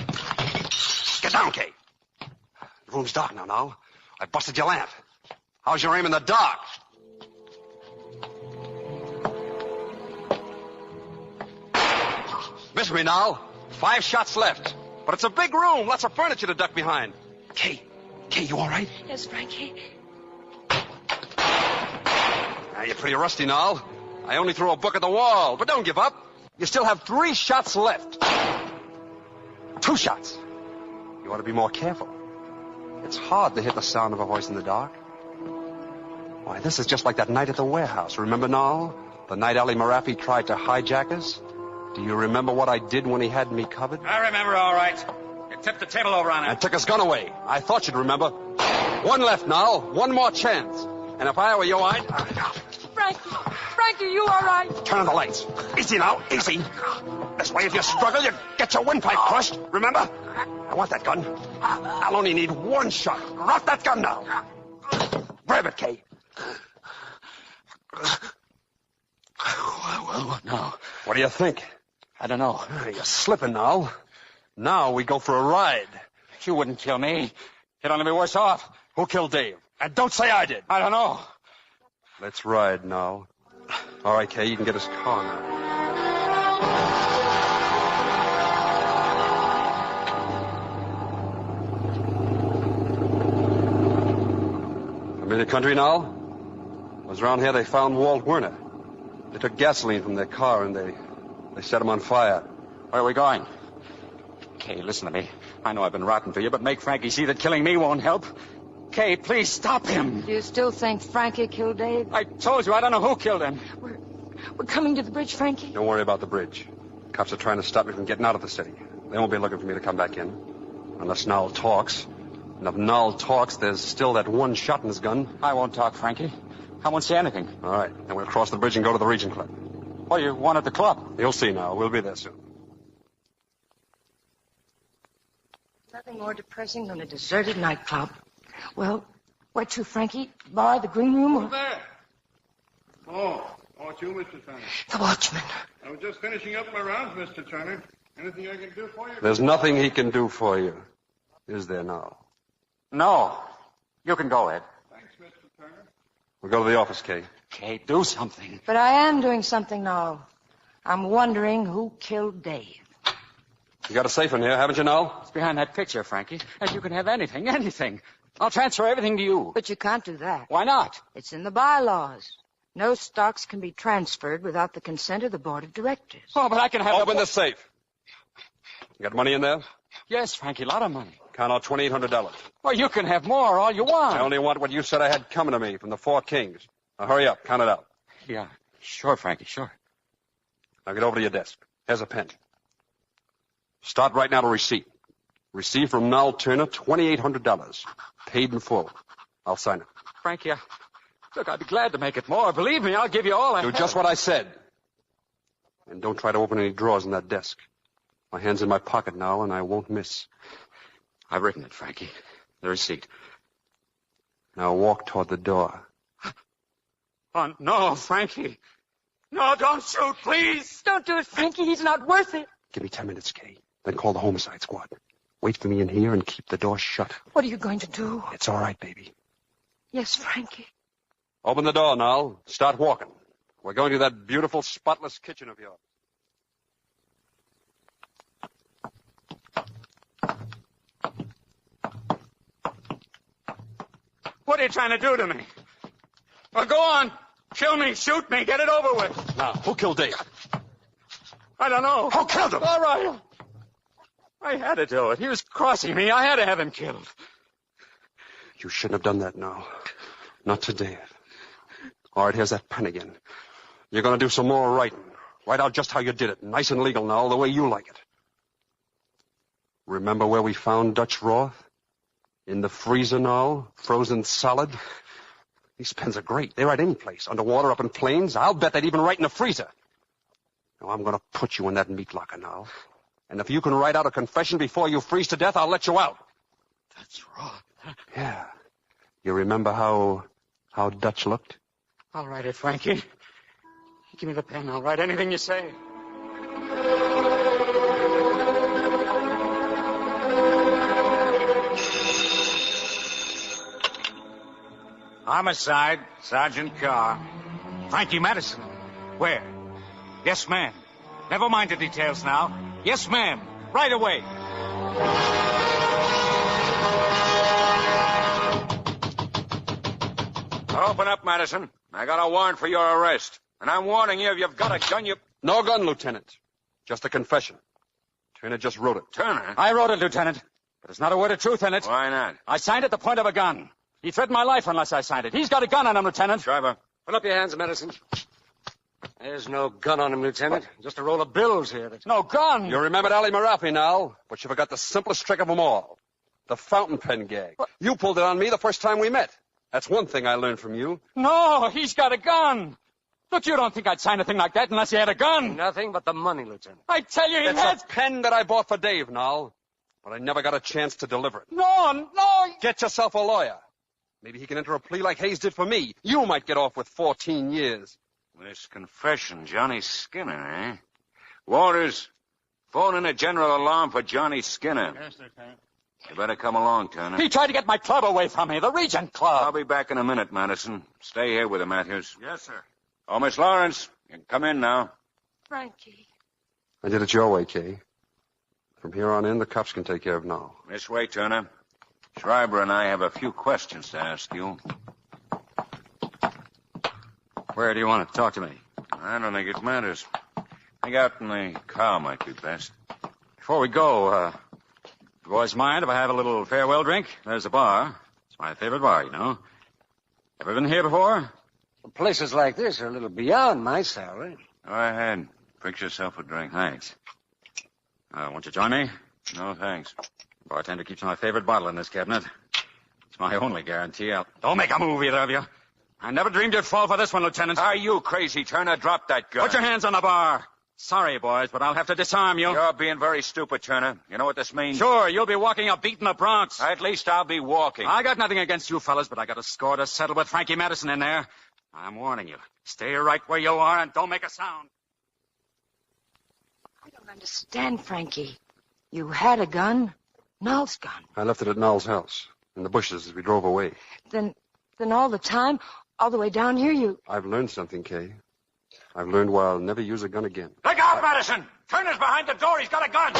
Get down, Kay. The room's dark now. I busted your lamp. How's your aim in the dark? Miss me now. 5 shots left. But it's a big room. Lots of furniture to duck behind. Kay, you all right? Yes, Frankie. Now, you're pretty rusty now. I only threw a book at the wall. But don't give up. You still have 3 shots left. 2 shots. You ought to be more careful. It's hard to hit the sound of a voice in the dark. Why, this is just like that night at the warehouse. Remember, Noel? The night Ellie Marafi tried to hijack us? Do you remember what I did when he had me covered? I remember, all right. You tipped the table over on him. And took his gun away. I thought you'd remember. 1 left, Noel. 1 more chance. And if I were you, I'd... Frankie, you all right? Turn on the lights. Easy now, easy. This way, if you struggle, you get your windpipe crushed. Remember? I want that gun. I'll only need 1 shot. Drop that gun now. Grab it, Kay. Well, what now? What do you think? I don't know. You're slipping now. Now we go for a ride. You wouldn't kill me. You'd only be worse off. Who killed Dave? And don't say I did. I don't know. Let's ride now. All right, Kay, you can get his car now. Familiar country now? Was around here they found Walt Werner. They took gasoline from their car and they set him on fire. Where are we going? Kay, listen to me. I know I've been rotten to you, but make Frankie see that killing me won't help. Kay, please stop him. Do you still think Frankie killed Dave? I told you I don't know who killed him. We're coming to the bridge, Frankie. Don't worry about the bridge. Cops are trying to stop me from getting out of the city. They won't be looking for me to come back in. Unless Noel talks. And if Noel talks, there's still that 1 shot in his gun. I won't talk, Frankie. I won't say anything. All right. Then we'll cross the bridge and go to the Regent Club. Oh, you want at the club? You'll see now. We'll be there soon. Nothing more depressing than a deserted nightclub. Well, where to, Frankie? Bar, the green room, or... Who's there? Oh, it's you, Mr. Turner. The watchman. I was just finishing up my rounds, Mr. Turner. Anything I can do for you? There's nothing he can do for you. Is there now? No. You can go, Ed. Thanks, Mr. Turner. We'll go to the office, Kay. Kay, do something. But I am doing something now. I'm wondering who killed Dave. You got a safe in here, haven't you, Noel? It's behind that picture, Frankie. And you can have anything. I'll transfer everything to you. But you can't do that. Why not? It's in the bylaws. No stocks can be transferred without the consent of the board of directors. Oh, but I can have... Open the safe. You got money in there? Yes, Frankie, a lot of money. Count out $2,800. Well, you can have more, all you want. I only want what you said I had coming to me from the 4 Kings. Now, hurry up. Count it out. Yeah, sure, Frankie, sure. Now, get over to your desk. Here's a pen. Start writing out a receipt. Receive from Noel Turner $2,800. Paid in full. I'll sign it. Frankie, look, I'd be glad to make it more. Believe me, I'll give you all I Do have. just what I said. And don't try to open any drawers in that desk. My hand's in my pocket now, and I won't miss. I've written it, Frankie. The receipt. Now walk toward the door. Oh, no, Frankie. No, don't shoot, please. Don't do it, Frankie. He's not worth it. Give me 10 minutes, Kay. Then call the homicide squad. Wait for me in here and keep the door shut. What are you going to do? It's all right, baby. Yes, Frankie. Open the door, Noel. Start walking. We're going to that beautiful, spotless kitchen of yours. What are you trying to do to me? Well, go on. Kill me, shoot me, get it over with. Now, who killed Dave? I don't know. Who killed him? All right. I had to do it. He was crossing me. I had to have him killed. You shouldn't have done that, Noel. Not to Dave. All right, here's that pen again. You're going to do some more writing. Write out just how you did it. Nice and legal, Noel, the way you like it. Remember where we found Dutch Roth? In the freezer, Noel? Frozen solid? These pens are great. They write any place. Underwater, up in planes. I'll bet they'd even write in the freezer. Now, I'm going to put you in that meat locker, Noel. And if you can write out a confession before you freeze to death, I'll let you out. That's Roth. Yeah. You remember how Dutch looked? I'll write it, Frankie. Give me the pen. I'll write anything you say. Homicide, Sergeant Carr. Frankie Madison. Where? Yes, ma'am. Never mind the details now. Yes, ma'am. Right away. Open up, Madison. I got a warrant for your arrest. And I'm warning you, if you've got a gun, you... No gun, Lieutenant. Just a confession. Turner just wrote it. Turner? I wrote it, Lieutenant. But there's not a word of truth in it. Why not? I signed at the point of a gun. He threatened my life unless I signed it. He's got a gun on him, Lieutenant. Driver. Put up your hands, Madison. There's no gun on him, Lieutenant. Just a roll of bills here. No gun! You remembered Ali Marafi now, but you forgot the simplest trick of them all. The fountain pen gag. What? You pulled it on me the first time we met. That's one thing I learned from you. No, he's got a gun. Look, you don't think I'd sign a thing like that unless he had a gun. Nothing but the money, Lieutenant. I tell you, It's a pen that I bought for Dave, Noel. But I never got a chance to deliver it. No. Get yourself a lawyer. Maybe he can enter a plea like Hayes did for me. You might get off with 14 years. This confession, Johnny Skinner, eh? Waters, phone in a general alarm for Johnny Skinner. Yes, Lieutenant. You better come along, Turner. He tried to get my club away from me, the Regent Club. I'll be back in a minute, Madison. Stay here with him, Matthews. Yes, sir. Oh, Miss Lawrence, you can come in now. Frankie. I did it your way, Kay. From here on in, the cops can take care of Noel. This way, Turner. Schreiber and I have a few questions to ask you. Where do you want to talk to me? I don't think it matters. I think out in the car might be best. Before we go, you boys mind if I have a little farewell drink? There's a bar. It's my favorite bar, you know. Ever been here before? Well, places like this are a little beyond my salary. Go ahead. Fix yourself a drink. Thanks. Won't you join me? No, thanks. Bartender keeps my favorite bottle in this cabinet. It's my only guarantee. Don't make a move, either of you. I never dreamed you'd fall for this one, Lieutenant. Are you crazy, Turner? Drop that gun. Put your hands on the bar. Sorry, boys, but I'll have to disarm you. You're being very stupid, Turner. You know what this means? Sure, you'll be walking a beat in the Bronx. At least I'll be walking. I got nothing against you fellas, but I got a score to settle with Frankie Madison in there. I'm warning you. Stay right where you are and don't make a sound. I don't understand, Frankie. You had a gun. Noel's gun. I left it at Noel's house, in the bushes as we drove away. Then all the time, all the way down here, you... I've learned something, Kay. I've learned why I'll never use a gun again. Look out, Madison! Turner's behind the door. He's got a gun.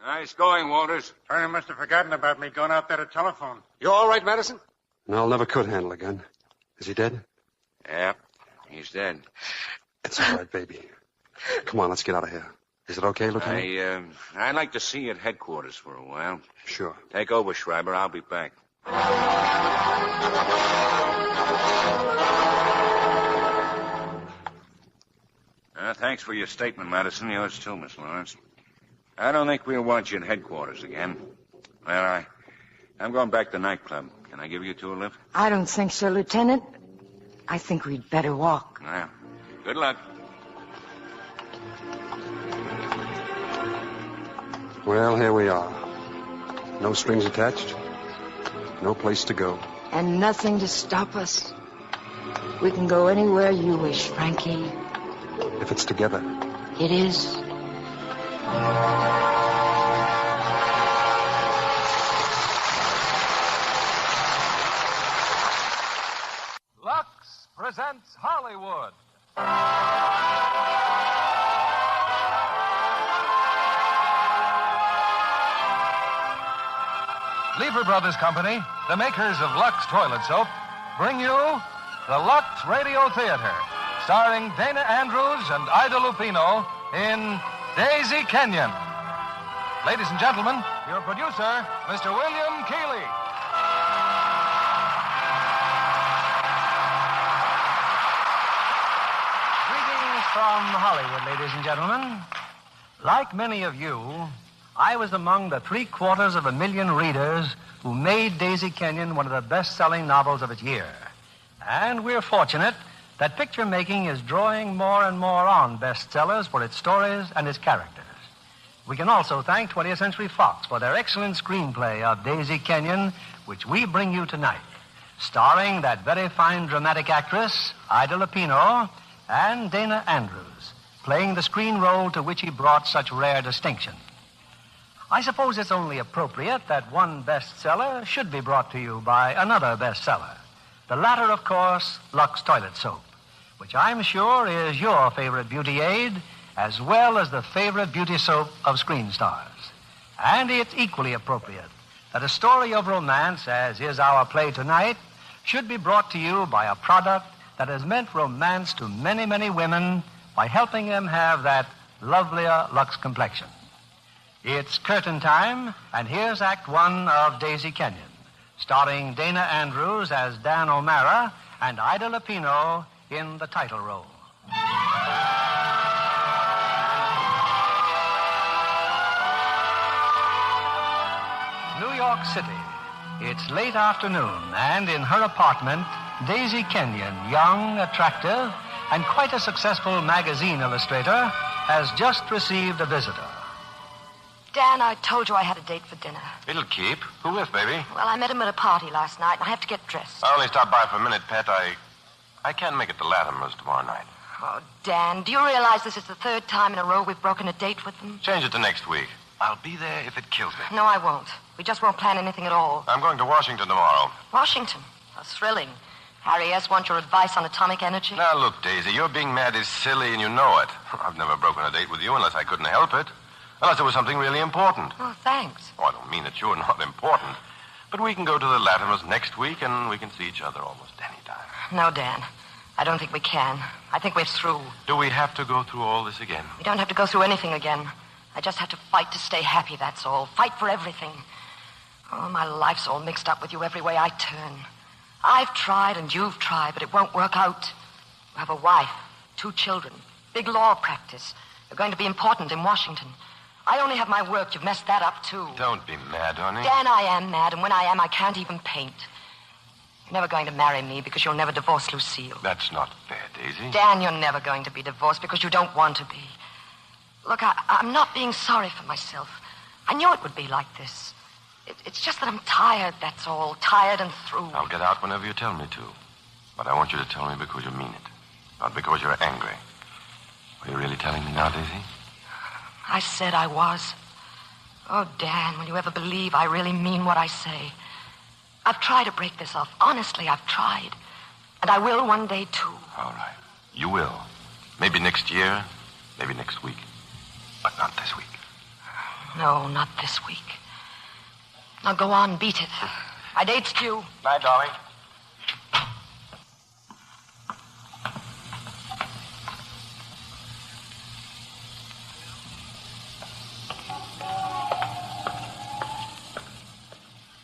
Nice going, Walters. Turner must have forgotten about me going out there to telephone. You all right, Madison? Noel never could handle a gun. Is he dead? Yeah, he's dead. It's all right, baby. Come on, let's get out of here. Is it okay, Lieutenant? I'd like to see you at headquarters for a while. Sure. Take over, Schreiber. I'll be back. Thanks for your statement, Madison. Yours too, Miss Lawrence. I don't think we'll want you in headquarters again. Well, I'm going back to the nightclub. Can I give you two a lift? I don't think so, Lieutenant. I think we'd better walk. Well, good luck. Well, here we are. No strings attached. No place to go. And nothing to stop us. We can go anywhere you wish, Frankie. If it's together. It is. Lux presents Hollywood. Lever Brothers Company, the makers of Lux Toilet Soap, bring you the Lux Radio Theater, starring Dana Andrews and Ida Lupino in Daisy Kenyon. Ladies and gentlemen, your producer, Mr. William Keighley. Greetings from Hollywood, ladies and gentlemen. Like many of you, I was among the 750,000 readers who made Daisy Kenyon one of the best-selling novels of its year. And we're fortunate that picture making is drawing more and more on bestsellers for its stories and its characters. We can also thank 20th Century Fox for their excellent screenplay of Daisy Kenyon, which we bring you tonight, starring that very fine dramatic actress, Ida Lupino, and Dana Andrews, playing the screen role to which he brought such rare distinction. I suppose it's only appropriate that one bestseller should be brought to you by another bestseller. The latter, of course, Lux Toilet Soap, which I'm sure is your favorite beauty aid, as well as the favorite beauty soap of screen stars. And it's equally appropriate that a story of romance, as is our play tonight, should be brought to you by a product that has meant romance to many, many women by helping them have that lovelier Lux complexion. It's curtain time, and here's Act One of Daisy Kenyon, starring Dana Andrews as Dan O'Mara and Ida Lupino in the title role. New York City. It's late afternoon, and in her apartment, Daisy Kenyon, young, attractive, and quite a successful magazine illustrator, has just received a visitor. Dan, I told you I had a date for dinner. It'll keep. Who with, baby? Well, I met him at a party last night, and I have to get dressed. I only stopped by for a minute, Pet. I can't make it to Latimer's tomorrow night. Oh, Dan, do you realize this is the third time in a row we've broken a date with them? Change it to next week. I'll be there if it kills me. No, I won't. We just won't plan anything at all. I'm going to Washington tomorrow. Washington? How thrilling. Harry S. wants your advice on atomic energy? Now, look, Daisy, your being mad is silly, and you know it. I've never broken a date with you unless I couldn't help it. Unless it was something really important. Oh, thanks. Oh, I don't mean that you're not important. But we can go to the Latimers next week, and we can see each other almost any time. No, Dan. I don't think we can. I think we're through. Do we have to go through all this again? We don't have to go through anything again. I just have to fight to stay happy, that's all. Fight for everything. Oh, my life's all mixed up with you every way I turn. I've tried and you've tried, but it won't work out. You have a wife, 2 children, big law practice. You're going to be important in Washington. I only have my work. You've messed that up, too. Don't be mad, honey. Dan, I am mad, and when I am, I can't even paint. You're never going to marry me because you'll never divorce Lucille. That's not fair, Daisy. Dan, you're never going to be divorced because you don't want to be. Look, I'm not being sorry for myself. I knew it would be like this. It's just that I'm tired, that's all. Tired and through. I'll get out whenever you tell me to. But I want you to tell me because you mean it. Not because you're angry. Are you really telling me now, Daisy? I said I was. Oh, Dan, will you ever believe I really mean what I say? I've tried to break this off. Honestly, I've tried. And I will one day, too. All right. You will. Maybe next year, maybe next week. But not this week. No, not this week. Now go on, beat it. My date's due. Night, darling.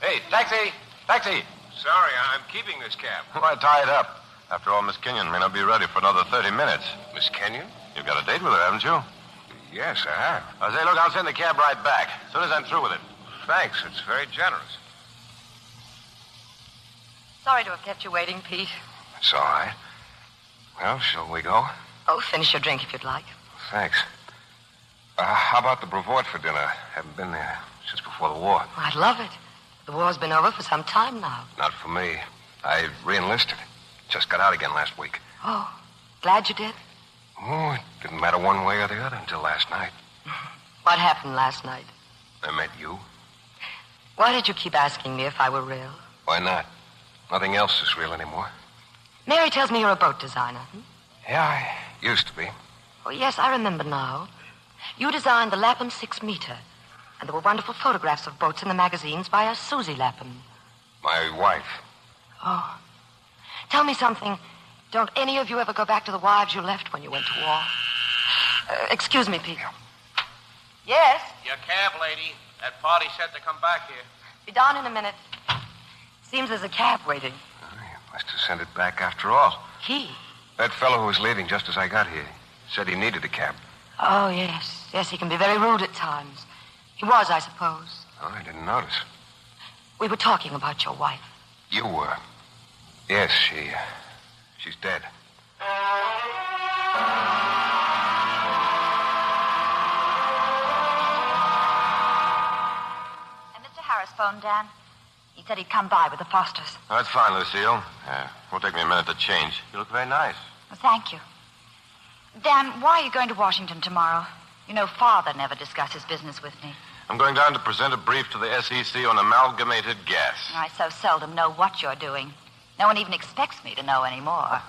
Hey, taxi! Taxi! Sorry, I'm keeping this cab. Why tie it up? After all, Miss Kenyon may not be ready for another 30 minutes. Miss Kenyon? You've got a date with her, haven't you? Yes, I have. Say, look, I'll send the cab right back as soon as I'm through with it. Thanks. It's very generous. Sorry to have kept you waiting, Pete. It's all right. Well, shall we go? Oh, finish your drink if you'd like. Thanks. How about the Brevoort for dinner? Haven't been there since before the war. I'd love it. The war's been over for some time now. Not for me. I re-enlisted. Just got out again last week. Oh, glad you did. Oh, it didn't matter one way or the other until last night. What happened last night? I met you. Why did you keep asking me if I were real? Why not? Nothing else is real anymore. Mary tells me you're a boat designer. Yeah, I used to be. Oh, yes, I remember now. You designed the Lapham 6-meter. And there were wonderful photographs of boats in the magazines by a Susie Lapham. My wife. Oh. Tell me something. Don't any of you ever go back to the wives you left when you went to war? Excuse me, Pete. Yes? Your cab, lady. That party said to come back here. Be down in a minute. Seems there's a cab waiting. Must have sent it back after all. He? That fellow who was leaving just as I got here said he needed a cab. Oh, yes. Yes, he can be very rude at times. He was, I suppose. Oh, I didn't notice. We were talking about your wife. You were? Yes, she's dead. And Mr. Harris phoned Dan. He said he'd come by with the Fosters. Oh, that's fine, Lucille. Won't take me a minute to change. You look very nice. Well, thank you. Dan, why are you going to Washington tomorrow? You know, Father never discusses business with me. I'm going down to present a brief to the SEC on amalgamated gas. I so seldom know what you're doing. No one even expects me to know anymore.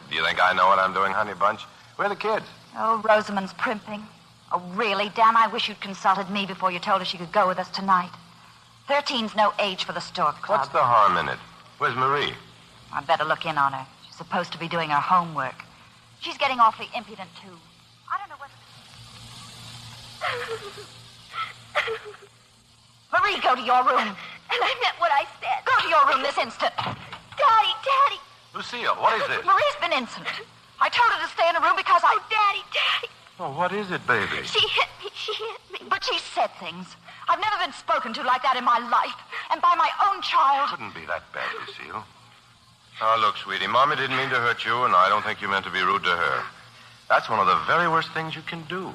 Do you think I know what I'm doing, honey bunch? Where are the kids? Oh, Rosamond's primping. Oh, really, Dan? I wish you'd consulted me before you told her she could go with us tonight. 13's no age for the stork club. What's the harm in it? Where's Marie? I'd better look in on her. She's supposed to be doing her homework. She's getting awfully impudent, too. I don't know what... Marie, go to your room. And I meant what I said. Go to your room this instant. Daddy. Lucille, what is this? Marie's been insolent. I told her to stay in her room because I... Oh, Daddy. Oh, what is it, baby? She hit me. But she said things. I've never been spoken to like that in my life. And by my own child. Couldn't be that bad, Lucille. Oh, look, sweetie, Mommy didn't mean to hurt you, and I don't think you meant to be rude to her. That's one of the very worst things you can do,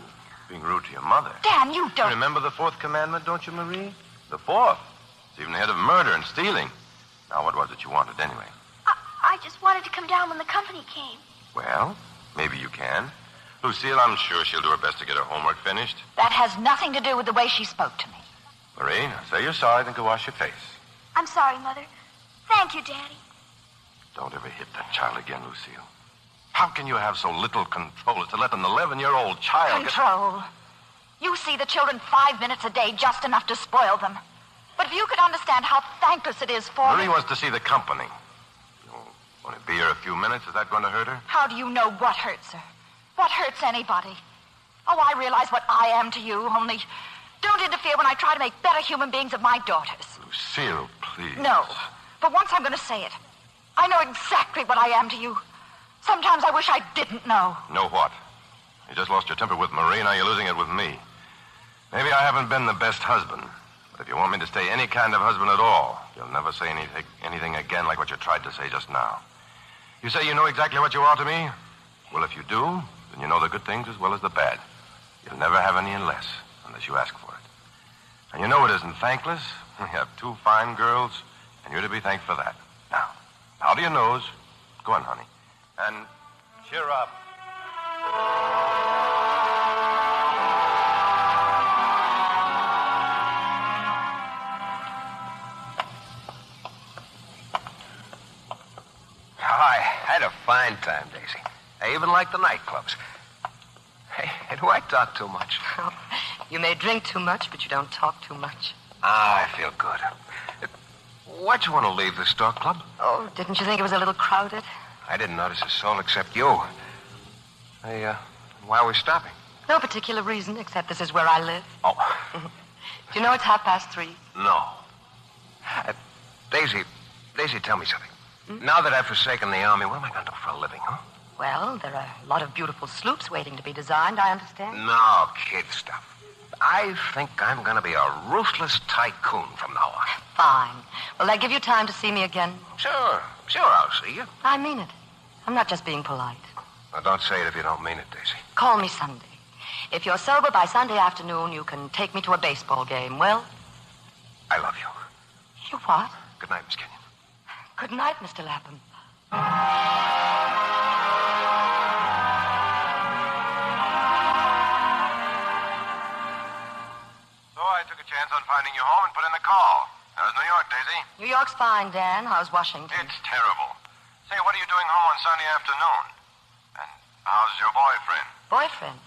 being rude to your mother. Dan, you don't... You remember the fourth commandment, don't you, Marie? The fourth. It's even ahead of murder and stealing. Now, what was it you wanted anyway? I just wanted to come down when the company came. Well, maybe you can. Lucille, I'm sure she'll do her best to get her homework finished. That has nothing to do with the way she spoke to me. Marie, now say you're sorry, then go wash your face. I'm sorry, Mother. Thank you, Daddy. Don't ever hit that child again, Lucille. How can you have so little control as to let an 11-year-old child... Control? You see the children 5 minutes a day, just enough to spoil them. But if you could understand how thankless it is for Marie me... wants to see the company. You'll only be here a few minutes. Is that going to hurt her? How do you know what hurts her? What hurts anybody? Oh, I realize what I am to you, only don't interfere when I try to make better human beings of my daughters. Lucille, please. No, but once I'm going to say it. I know exactly what I am to you. Sometimes I wish I didn't know. Know what? You just lost your temper with Marie, now you're losing it with me. Maybe I haven't been the best husband, but if you want me to stay any kind of husband at all, you'll never say anything again like what you tried to say just now. You say you know exactly what you are to me? Well, if you do, then you know the good things as well as the bad. You'll never have any unless you ask for it. And you know it isn't thankless. We have 2 fine girls, and you're to be thanked for that. Now, powder your nose. Go on, honey. And cheer up. I had a fine time, Daisy. I even like the nightclubs. Hey, do I talk too much? Oh, you may drink too much, but you don't talk too much. I feel good. Why'd you want to leave the Stork Club? Oh, didn't you think it was a little crowded? I didn't notice a soul except you. Hey, why are we stopping? No particular reason, except this is where I live. Oh. Do you know it's 3:30? No. Daisy, tell me something. Now that I've forsaken the army, what am I going to do for a living, huh? Well, there are a lot of beautiful sloops waiting to be designed, I understand. No, kid stuff. I think I'm going to be a ruthless tycoon from now on. Fine. Will that give you time to see me again? Sure, I'll see you. I mean it. I'm not just being polite. Well, don't say it if you don't mean it, Daisy. Call me Sunday. If you're sober by Sunday afternoon, you can take me to a baseball game. Well? I love you. You what? Good night, Miss Kenyon. Good night, Mr. Lapham. So I took a chance on finding you home and put in the call. How's New York, Daisy? New York's fine, Dan. How's Washington? It's terrible. Say, what are you doing home on Sunday afternoon? And how's your boyfriend? Boyfriend?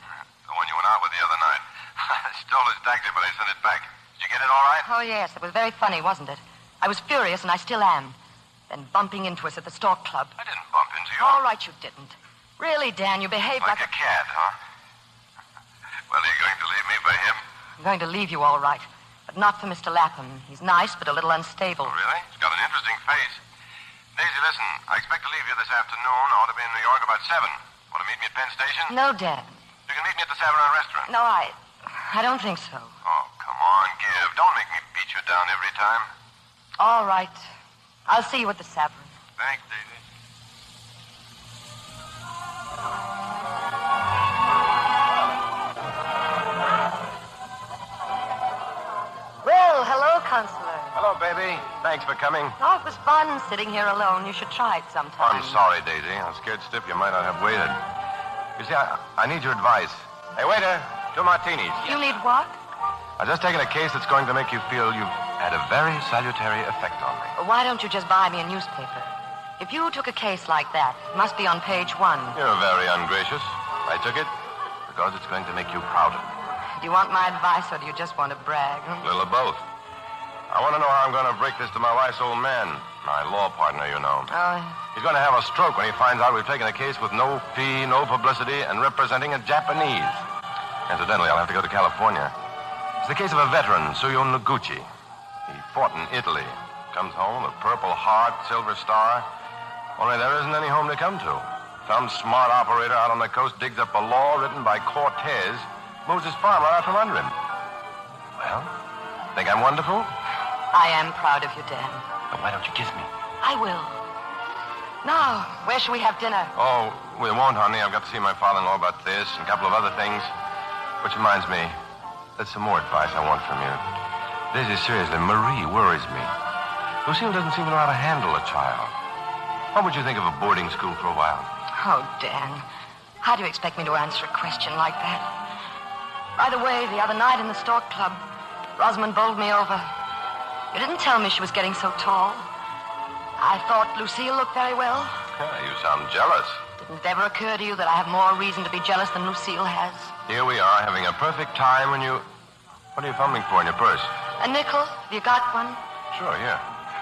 The one you went out with the other night. I stole his taxi, but I sent it back. Did you get it all right? Oh, yes. It was very funny, wasn't it? I was furious, and I still am. Then bumping into us at the Stork Club. I didn't bump into you. All right, you didn't. Really, Dan, you behaved like a cat, huh? Well, are you going to leave me for him? I'm going to leave you all right. But not for Mr. Lapham. He's nice, but a little unstable. Oh, really? He's got an interesting face. Daisy, listen. I expect to leave you this afternoon. I ought to be in New York about 7. Want to meet me at Penn Station? No, Dan. You can meet me at the Saverin restaurant. No, I don't think so. Oh, come on, give. Don't make me beat you down every time. All right. I'll see you at the Saverin. Thanks, Daisy. Well, hello, Counselor. Hello, baby. Thanks for coming. Oh, it was fun sitting here alone. You should try it sometime. I'm sorry, Daisy. I'm scared stiff you might not have waited. You see, I need your advice. Hey, waiter, 2 martinis. You need what? I've just taken a case that's going to make you feel you've had a very salutary effect on me. Well, why don't you just buy me a newspaper? If you took a case like that, it must be on page 1. You're very ungracious. I took it because it's going to make you prouder. Do you want my advice, or do you just want to brag? A little of both. I want to know how I'm going to break this to my wife's old man, my law partner, you know. Oh. He's going to have a stroke when he finds out we've taken a case with no fee, no publicity, and representing a Japanese. Incidentally, I'll have to go to California. It's the case of a veteran, Tsuyo Noguchi. He fought in Italy. Comes home with Purple Heart, Silver Star. Only there isn't any home to come to. Some smart operator out on the coast digs up a law written by Cortez, moves his farm right out from under him. Well, think I'm wonderful? I am proud of you, Dan. Then why don't you kiss me? I will. Now, where shall we have dinner? Oh, we won't, honey. I've got to see my father-in-law about this and a couple of other things. Which reminds me, there's some more advice I want from you. Daisy, seriously, Marie worries me. Lucille doesn't seem to know how to handle a child. What would you think of a boarding school for a while? Oh, Dan. How do you expect me to answer a question like that? By the way, the other night in the Stork Club, Rosamond bowled me over. You didn't tell me she was getting so tall. I thought Lucille looked very well. You sound jealous. Didn't it ever occur to you that I have more reason to be jealous than Lucille has? Here we are, having a perfect time when you... What are you fumbling for in your purse? A nickel? Have you got one? Sure, here.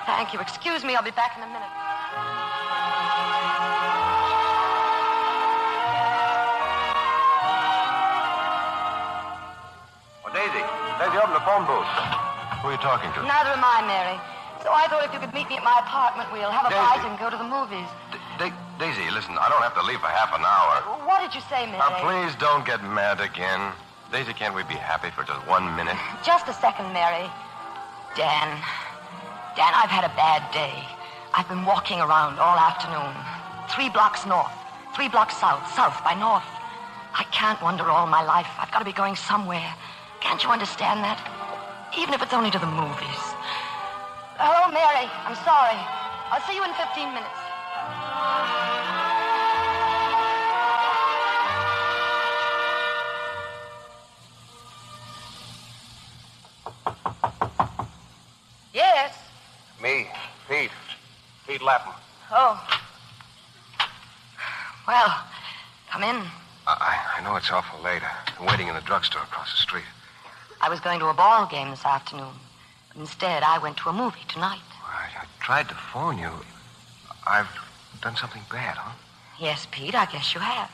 Thank you. Excuse me, I'll be back in a minute. Oh, Daisy, open the phone booth. Who are you talking to? Neither am I, Mary. So I thought if you could meet me at my apartment, we'll have a bite and go to the movies. Daisy, listen, I don't have to leave for half an hour. What did you say, Mary? Now, please don't get mad again. Daisy, can't we be happy for just 1 minute? Just a second, Mary. Dan, I've had a bad day. I've been walking around all afternoon. 3 blocks north, 3 blocks south, south by north. I can't wander all my life. I've got to be going somewhere. Can't you understand that? Even if it's only to the movies. Hello, Mary. I'm sorry. I'll see you in 15 minutes. Yes. Me, Pete. Pete Lapham. Oh. Well, come in. I know it's awful late. I'm waiting in the drugstore across the street. I was going to a ball game this afternoon. But instead, I went to a movie tonight. I tried to phone you. I've done something bad, huh? Yes, Pete, I guess you have.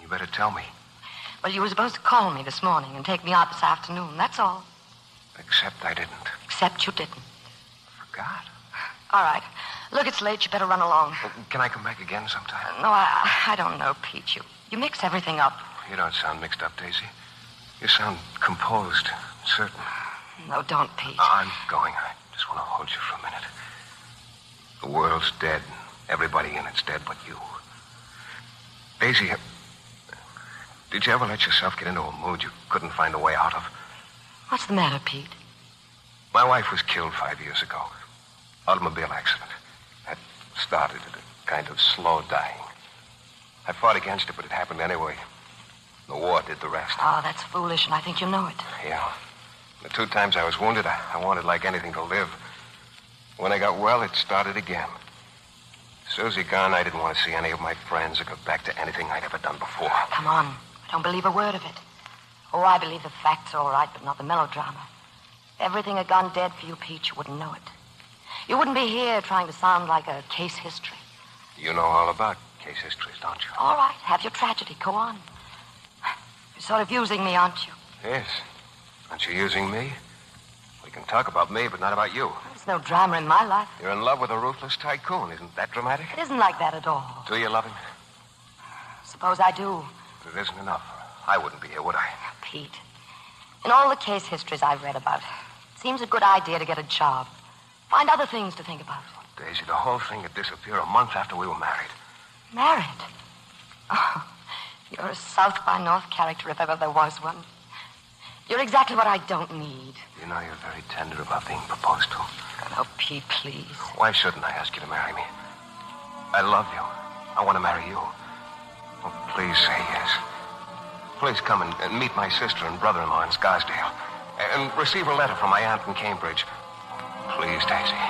You better tell me. Well, you were supposed to call me this morning and take me out this afternoon. That's all. Except I didn't. Except you didn't. Forgot. All right. Look, it's late. You better run along. Can I come back again sometime? No, I don't know, Pete. You mix everything up. You don't sound mixed up, Daisy. You sound composed, certain. No, don't, Pete. I'm going. I just want to hold you for a minute. The world's dead. Everybody in it's dead but you. Daisy, did you ever let yourself get into a mood you couldn't find a way out of? What's the matter, Pete? My wife was killed 5 years ago. Automobile accident. That started at a kind of slow dying. I fought against it, but it happened anyway. The war did the rest. Oh, that's foolish, and I think you know it. Yeah. The 2 times I was wounded, I wanted like anything to live. When I got well, it started again. Susie gone, I didn't want to see any of my friends or go back to anything I'd ever done before. Come on. I don't believe a word of it. Oh, I believe the facts are all right, but not the melodrama. If everything had gone dead for you, Pete, you wouldn't know it. You wouldn't be here trying to sound like a case history. You know all about case histories, don't you? All right, have your tragedy. Go on. You're sort of using me, aren't you? Yes. Aren't you using me? We can talk about me, but not about you. There's no drama in my life. You're in love with a ruthless tycoon. Isn't that dramatic? It isn't like that at all. Do you love him? Suppose I do. But it isn't enough. I wouldn't be here, would I? Pete, in all the case histories I've read about, it seems a good idea to get a job. Find other things to think about. Daisy, the whole thing had disappeared a month after we were married. Married? Oh, you're a South by North character if ever there was one. You're exactly what I don't need. You know, you're very tender about being proposed to. Oh, Pete, please. Why shouldn't I ask you to marry me? I love you. I want to marry you. Oh, please say yes. Please come and meet my sister and brother-in-law in Scarsdale. And receive a letter from my aunt in Cambridge. Please, Daisy.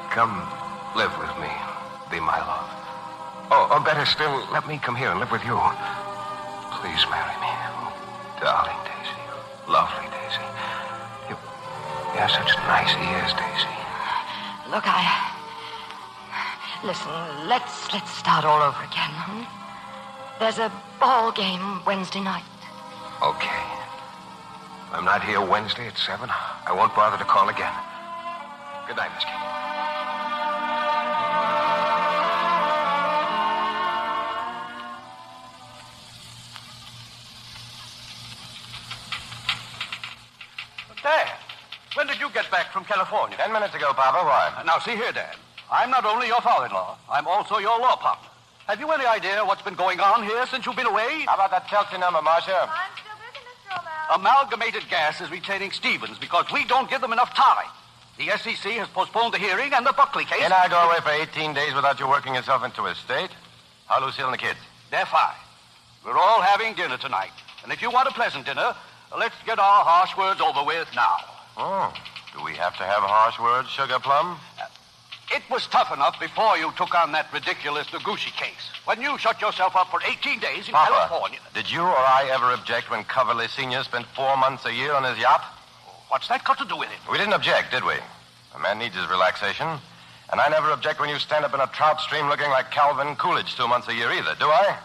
Come live with me. Be my love. Or better still, let me come here and live with you. Please marry me. Darling Daisy. Lovely Daisy. You have such nice ears, Daisy. Look, Listen, let's start all over again, There's a ball game Wednesday night. Okay. I'm not here Wednesday at 7. I won't bother to call again. Good night, Miss Kate. Dad, when did you get back from California? 10 minutes ago, Papa. Why? Now, see here, Dad. I'm not only your father-in-law, I'm also your law partner. Have you any idea what's been going on here since you've been away? How about that Chelsea number, Marcia? I'm still busy, Mr. O'Malley. Amalgamated Gas is retaining Stevens because we don't give them enough time. The SEC has postponed the hearing and the Buckley case... Can I go away for 18 days without you working yourself into a state? How are Lucille and the kids? They're fine. We're all having dinner tonight. And if you want a pleasant dinner, let's get our harsh words over with now. Oh, do we have to have harsh words, Sugar Plum? It was tough enough before you took on that ridiculous Degushi case. When you shut yourself up for 18 days in Papa, California. Did you or I ever object when Coverley Sr. spent 4 months a year on his yacht? What's that got to do with it? We didn't object, did we? A man needs his relaxation. And I never object when you stand up in a trout stream looking like Calvin Coolidge 2 months a year either, do I?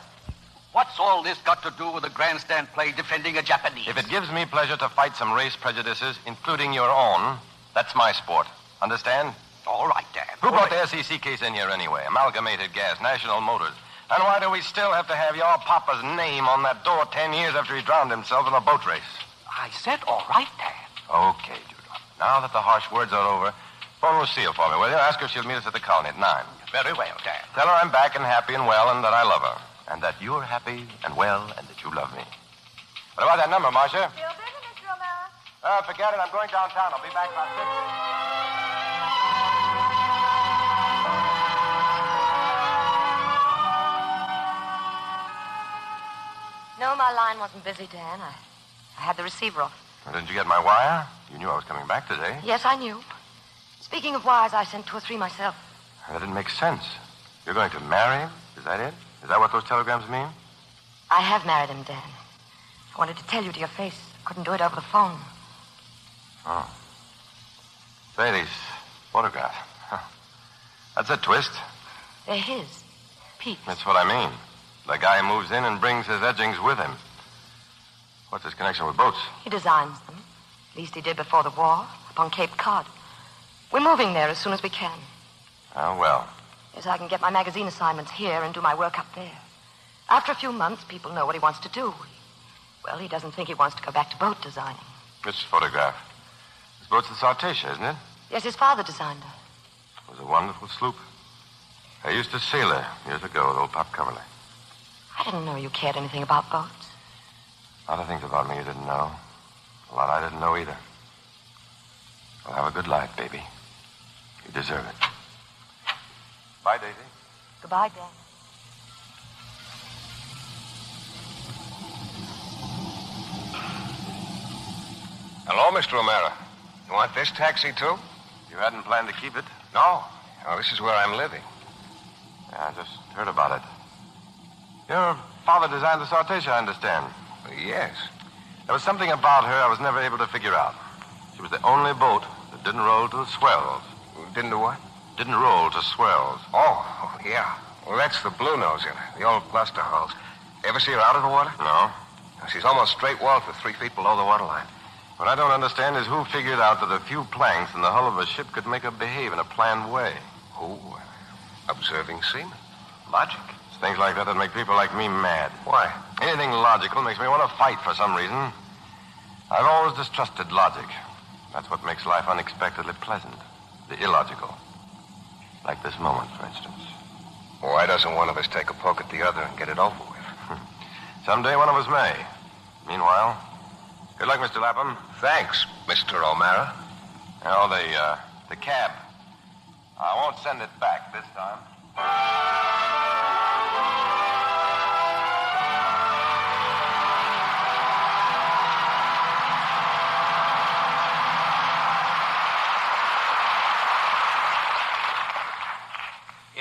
What's all this got to do with a grandstand play defending a Japanese? If it gives me pleasure to fight some race prejudices, including your own, that's my sport. Understand? All right, Dan. Who brought the SEC case in here anyway? Amalgamated Gas, National Motors. And why do we still have to have your papa's name on that door 10 years after he drowned himself in a boat race? I said all right, Dan. Okay, Judo. Now that the harsh words are over, phone Lucille for me, will you? Ask her if she'll meet us at the colony at 9. Very well, Dan. Tell her I'm back and happy and well and that I love her. And that you're happy and well and that you love me. What about that number, Marcia? Still busy, Mr. O'Malley. Forget it. I'm going downtown. I'll be back about 6. No, my line wasn't busy, Dan. I had the receiver off. Well, didn't you get my wire? You knew I was coming back today. Yes, I knew. Speaking of wires, I sent 2 or 3 myself. That didn't make sense. You're going to marry him? Is that it? Is that what those telegrams mean? I have married him, Dan. I wanted to tell you to your face. Couldn't do it over the phone. Oh. Say, these photographs. Huh. That's a twist. They're his. Pete. That's what I mean. The guy moves in and brings his edgings with him. What's his connection with boats? He designs them. At least he did before the war, up on Cape Cod. We're moving there as soon as we can. Oh, well. Yes, I can get my magazine assignments here and do my work up there. After a few months, people know what he wants to do. Well, he doesn't think he wants to go back to boat designing. This photograph. This boat's the Sartatia, isn't it? Yes, his father designed her. It was a wonderful sloop. I used to sail her years ago with old Pop Coverley. I didn't know you cared anything about boats. A lot of things about me you didn't know. A lot I didn't know either. Well, have a good life, baby. You deserve it. Bye, Daisy. Goodbye, Dan. Hello, Mr. O'Mara. You want this taxi, too? You hadn't planned to keep it? No. No, this is where I'm living. Yeah, I just heard about it. Your father designed the Sartatia, I understand. Yes. There was something about her I was never able to figure out. She was the only boat that didn't roll to the swells. Didn't do what? Didn't roll to swells. Oh, yeah. Well, that's the Blue Nose in her, the old cluster hulls. Ever see her out of the water? No. She's almost straight walled for 3 feet below the waterline. What I don't understand is who figured out that a few planks in the hull of a ship could make her behave in a planned way. Who? Observing seamen. Logic. It's things like that make people like me mad. Why? Anything logical makes me want to fight for some reason. I've always distrusted logic. That's what makes life unexpectedly pleasant. The illogical. Like this moment, for instance. Why doesn't one of us take a poke at the other and get it over with? Someday one of us may. Meanwhile, good luck, Mr. Lapham. Thanks, Mr. O'Mara. Oh, the cab. I won't send it back this time.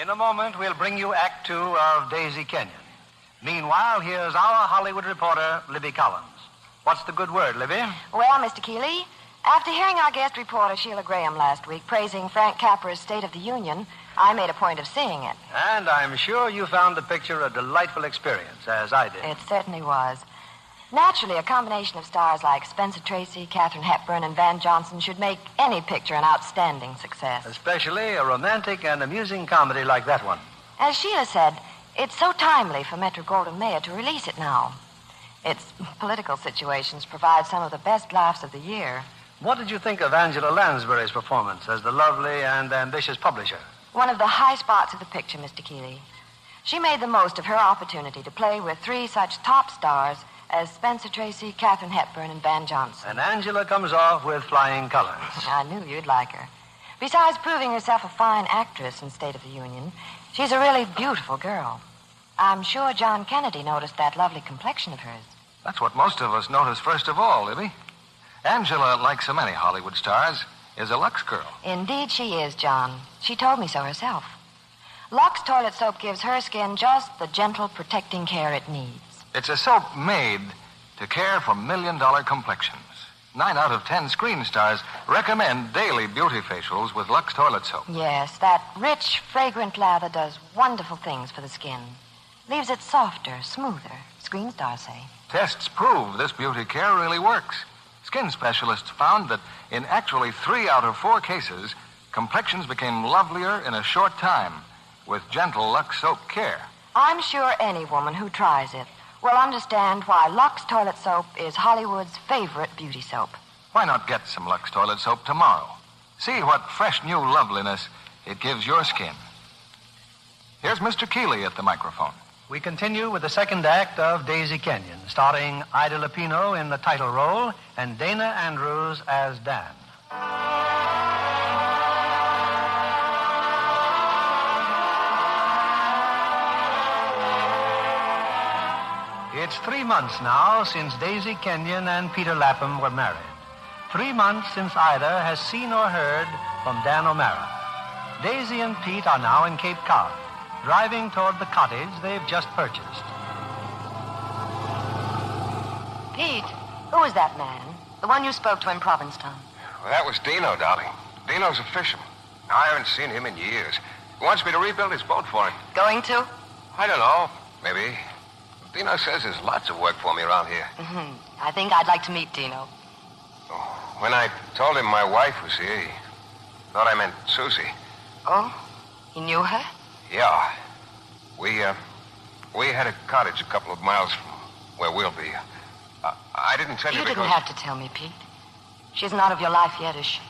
In a moment, we'll bring you Act 2 of Daisy Kenyon. Meanwhile, here's our Hollywood reporter, Libby Collins. What's the good word, Libby? Well, Mr. Keeley, after hearing our guest reporter, Sheila Graham, last week praising Frank Capra's State of the Union, I made a point of seeing it. And I'm sure you found the picture a delightful experience, as I did. It certainly was. Naturally, a combination of stars like Spencer Tracy, Katharine Hepburn, and Van Johnson should make any picture an outstanding success. Especially a romantic and amusing comedy like that one. As Sheila said, it's so timely for Metro-Goldwyn-Mayer to release it now. Its political situations provide some of the best laughs of the year. What did you think of Angela Lansbury's performance as the lovely and ambitious publisher? One of the high spots of the picture, Mr. Keeley. She made the most of her opportunity to play with 3 such top stars as Spencer Tracy, Katharine Hepburn, and Van Johnson. And Angela comes off with flying colors. I knew you'd like her. Besides proving herself a fine actress in State of the Union, she's a really beautiful girl. I'm sure John Kennedy noticed that lovely complexion of hers. That's what most of us notice first of all, Libby. Angela, like so many Hollywood stars, is a Lux girl. Indeed she is, John. She told me so herself. Lux toilet soap gives her skin just the gentle, protecting care it needs. It's a soap made to care for million-dollar complexions. 9 out of 10 screen stars recommend daily beauty facials with Lux toilet soap. Yes, that rich, fragrant lather does wonderful things for the skin. Leaves it softer, smoother, screen stars say. Tests prove this beauty care really works. Skin specialists found that in actually 3 out of 4 cases, complexions became lovelier in a short time with gentle Lux soap care. I'm sure any woman who tries it will understand why Lux toilet soap is Hollywood's favorite beauty soap. Why not get some Lux toilet soap tomorrow? See what fresh new loveliness it gives your skin. Here's Mr. Keeley at the microphone. We continue with the second act of Daisy Kenyon, starring Ida Lupino in the title role and Dana Andrews as Dan. It's 3 months now since Daisy Kenyon and Peter Lapham were married. 3 months since Ida has seen or heard from Dan O'Mara. Daisy and Pete are now in Cape Cod, driving toward the cottage they've just purchased. Pete, who is that man? The one you spoke to in Provincetown. Well, that was Dino, darling. Dino's a fisherman. I haven't seen him in years. He wants me to rebuild his boat for him. Going to? I don't know. Maybe. Dino says there's lots of work for me around here. Mm-hmm. I think I'd like to meet Dino. When I told him my wife was here, he thought I meant Susie. Oh? He knew her? Yeah. We had a cottage a couple of miles from where we'll be. I didn't tell you You because... didn't have to tell me, Pete. She's not of your life yet, is she?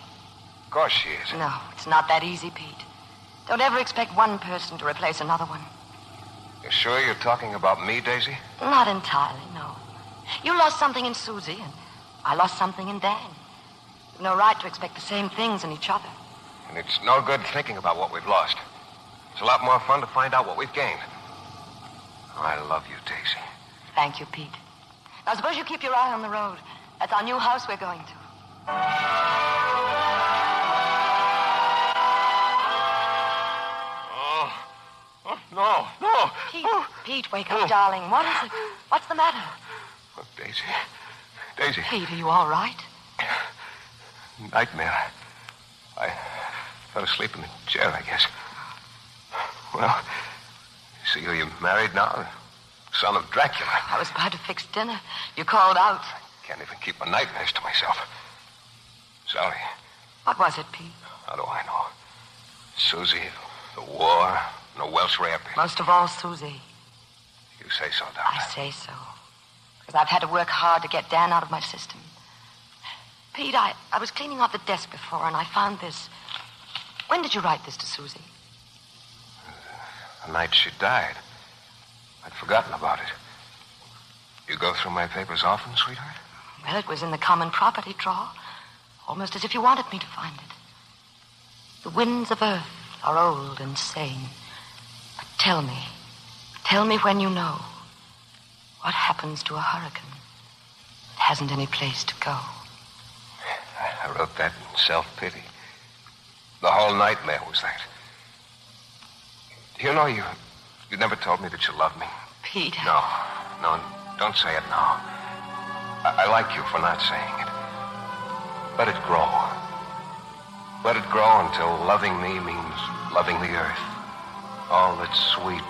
Of course she is. No, it's not that easy, Pete. Don't ever expect one person to replace another one. You sure you're talking about me, Daisy? Not entirely, no. You lost something in Susie, and I lost something in Dan. You've no right to expect the same things in each other. And it's no good thinking about what we've lost. It's a lot more fun to find out what we've gained. I love you, Daisy. Thank you, Pete. Now, suppose you keep your eye on the road. That's our new house we're going to. No. Pete, wake up, darling. What is it? What's the matter? Oh, Daisy. Pete, are you all right? Nightmare. I fell asleep in the chair, I guess. Well, see who you're married now? Son of Dracula. I was about to fix dinner. You called out. Can't even keep my nightmares to myself. Sorry. What was it, Pete? How do I know? Susie, the war, and the Welsh rampage. Most of all, Susie. You say so, Doctor. I say so. Because I've had to work hard to get Dan out of my system. Pete, I was cleaning out the desk before, and I found this. When did you write this to Susie? The night she died. I'd forgotten about it. You go through my papers often, sweetheart? Well, it was in the common property drawer. Almost as if you wanted me to find it. The winds of earth are old and sane. But tell me when you know. What happens to a hurricane that hasn't any place to go? I wrote that in self-pity. The whole nightmare was that. You know, you never told me that you loved me. Pete. No, don't say it now. I like you for not saying it. Let it grow. Let it grow until loving me means loving the earth. All that's sweet,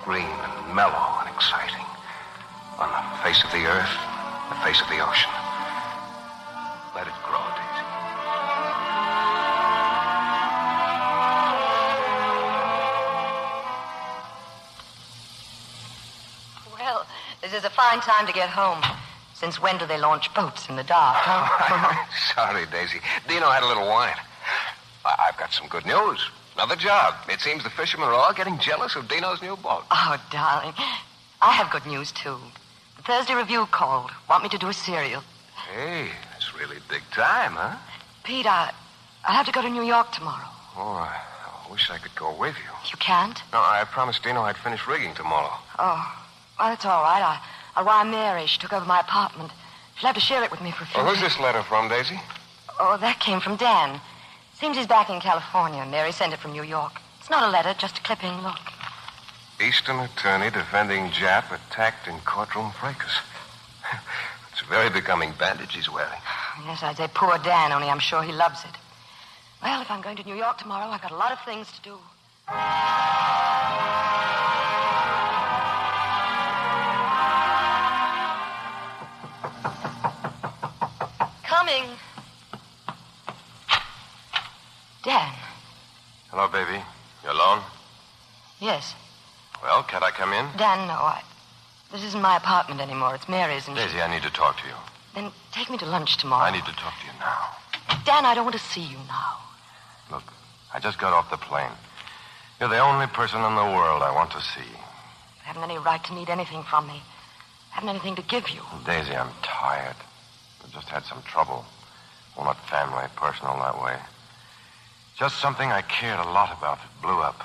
green, and mellow and exciting. On the face of the earth, the face of the ocean. Let it grow, Daisy. Well, this is a fine time to get home. Since when do they launch boats in the dark, huh? Sorry, Daisy. Dino had a little wine. I've got some good news. Another job. It seems the fishermen are all getting jealous of Dino's new boat. Oh, darling. I have good news, too. The Thursday Review called. Want me to do a serial. Hey, it's really big time, huh? Pete, I'll have to go to New York tomorrow. Oh, I wish I could go with you. You can't? No, I promised Dino I'd finish rigging tomorrow. Oh, well, that's all right. I'll wire Mary. She took over my apartment. She'll have to share it with me for a few Who's days. this letter from, Daisy? Oh, that came from Dan. Seems he's back in California. Mary sent it from New York. It's not a letter, just a clipping. Look. Eastern attorney defending Jap attacked in courtroom fracas. It's a very becoming bandage he's wearing. Yes, I'd say poor Dan, only I'm sure he loves it. Well, if I'm going to New York tomorrow, I've got a lot of things to do. Coming. Dan. Hello, baby. You alone? Yes. Well, can't I come in? Dan, no, this isn't my apartment anymore. It's Mary's, and Daisy, I need to talk to you. Then take me to lunch tomorrow. I need to talk to you now. Dan, I don't want to see you now. Look, I just got off the plane. You're the only person in the world I want to see. I haven't any right to need anything from me. I haven't anything to give you. Daisy, I'm tired. I've just had some trouble. Well, not family, personal that way. Just something I cared a lot about that blew up.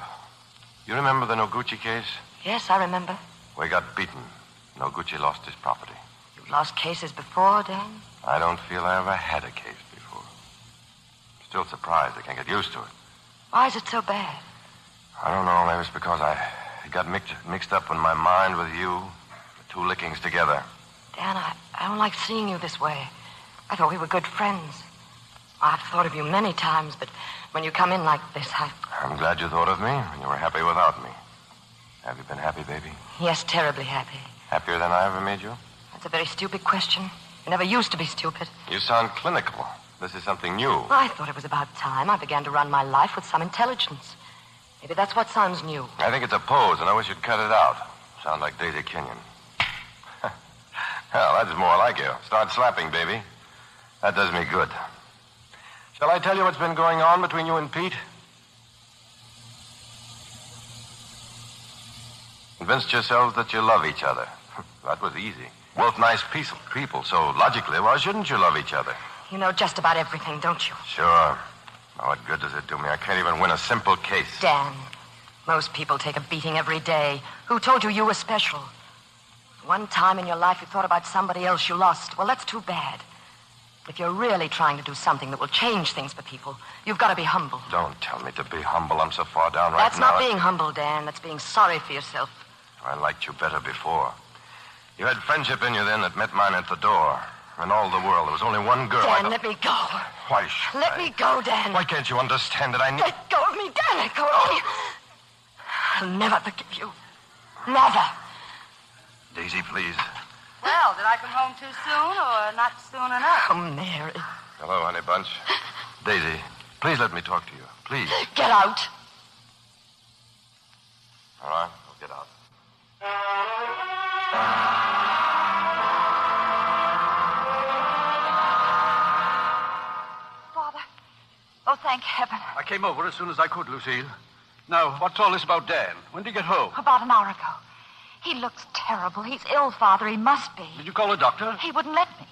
You remember the Noguchi case? Yes, I remember. We got beaten. Noguchi lost his property. You've lost cases before, Dan? I don't feel I ever had a case before. Still surprised I can't get used to it. Why is it so bad? I don't know. Maybe it's because I got mixed up in my mind with you. The two lickings together. Dan, I don't like seeing you this way. I thought we were good friends. I've thought of you many times, but when you come in like this, I'm glad you thought of me when you were happy without me. Have you been happy, baby? Yes, terribly happy. Happier than I ever made you? That's a very stupid question. You never used to be stupid. You sound clinical. This is something new. I thought it was about time I began to run my life with some intelligence. Maybe that's what sounds new. I think it's a pose, and I wish you'd cut it out. Sound like Daisy Kenyon. Well, that's more like you. Start slapping, baby. That does me good. Shall I tell you what's been going on between you and Pete? Convinced yourselves that you love each other. That was easy. Both nice people, so logically, why shouldn't you love each other? You know just about everything, don't you? Sure. Oh, what good does it do me? I can't even win a simple case. Dan, most people take a beating every day. Who told you you were special? One time in your life you thought about somebody else you lost. Well, that's too bad. If you're really trying to do something that will change things for people, you've got to be humble. Don't tell me to be humble. I'm so far down right That's now. not being humble, Dan. That's being sorry for yourself. I liked you better before. You had friendship in you then that met mine at the door. In all the world, there was only one girl. Dan, let me go. Why should Let me go, Dan. Why can't you understand that I need... Let go of me, Dan. Let go of me. I'll never forgive you. Never. Daisy, please. Well, did I come home too soon or not soon enough? Oh, Mary. Hello, honey bunch. Daisy, please let me talk to you. Please. Get out. All right, I'll get out. Father. Oh, thank heaven. I came over as soon as I could, Lucille. Now, what's all this about Dan? When did he get home? About an hour ago. He looks terrible. He's ill, Father. He must be. Did you call a doctor? He wouldn't let me.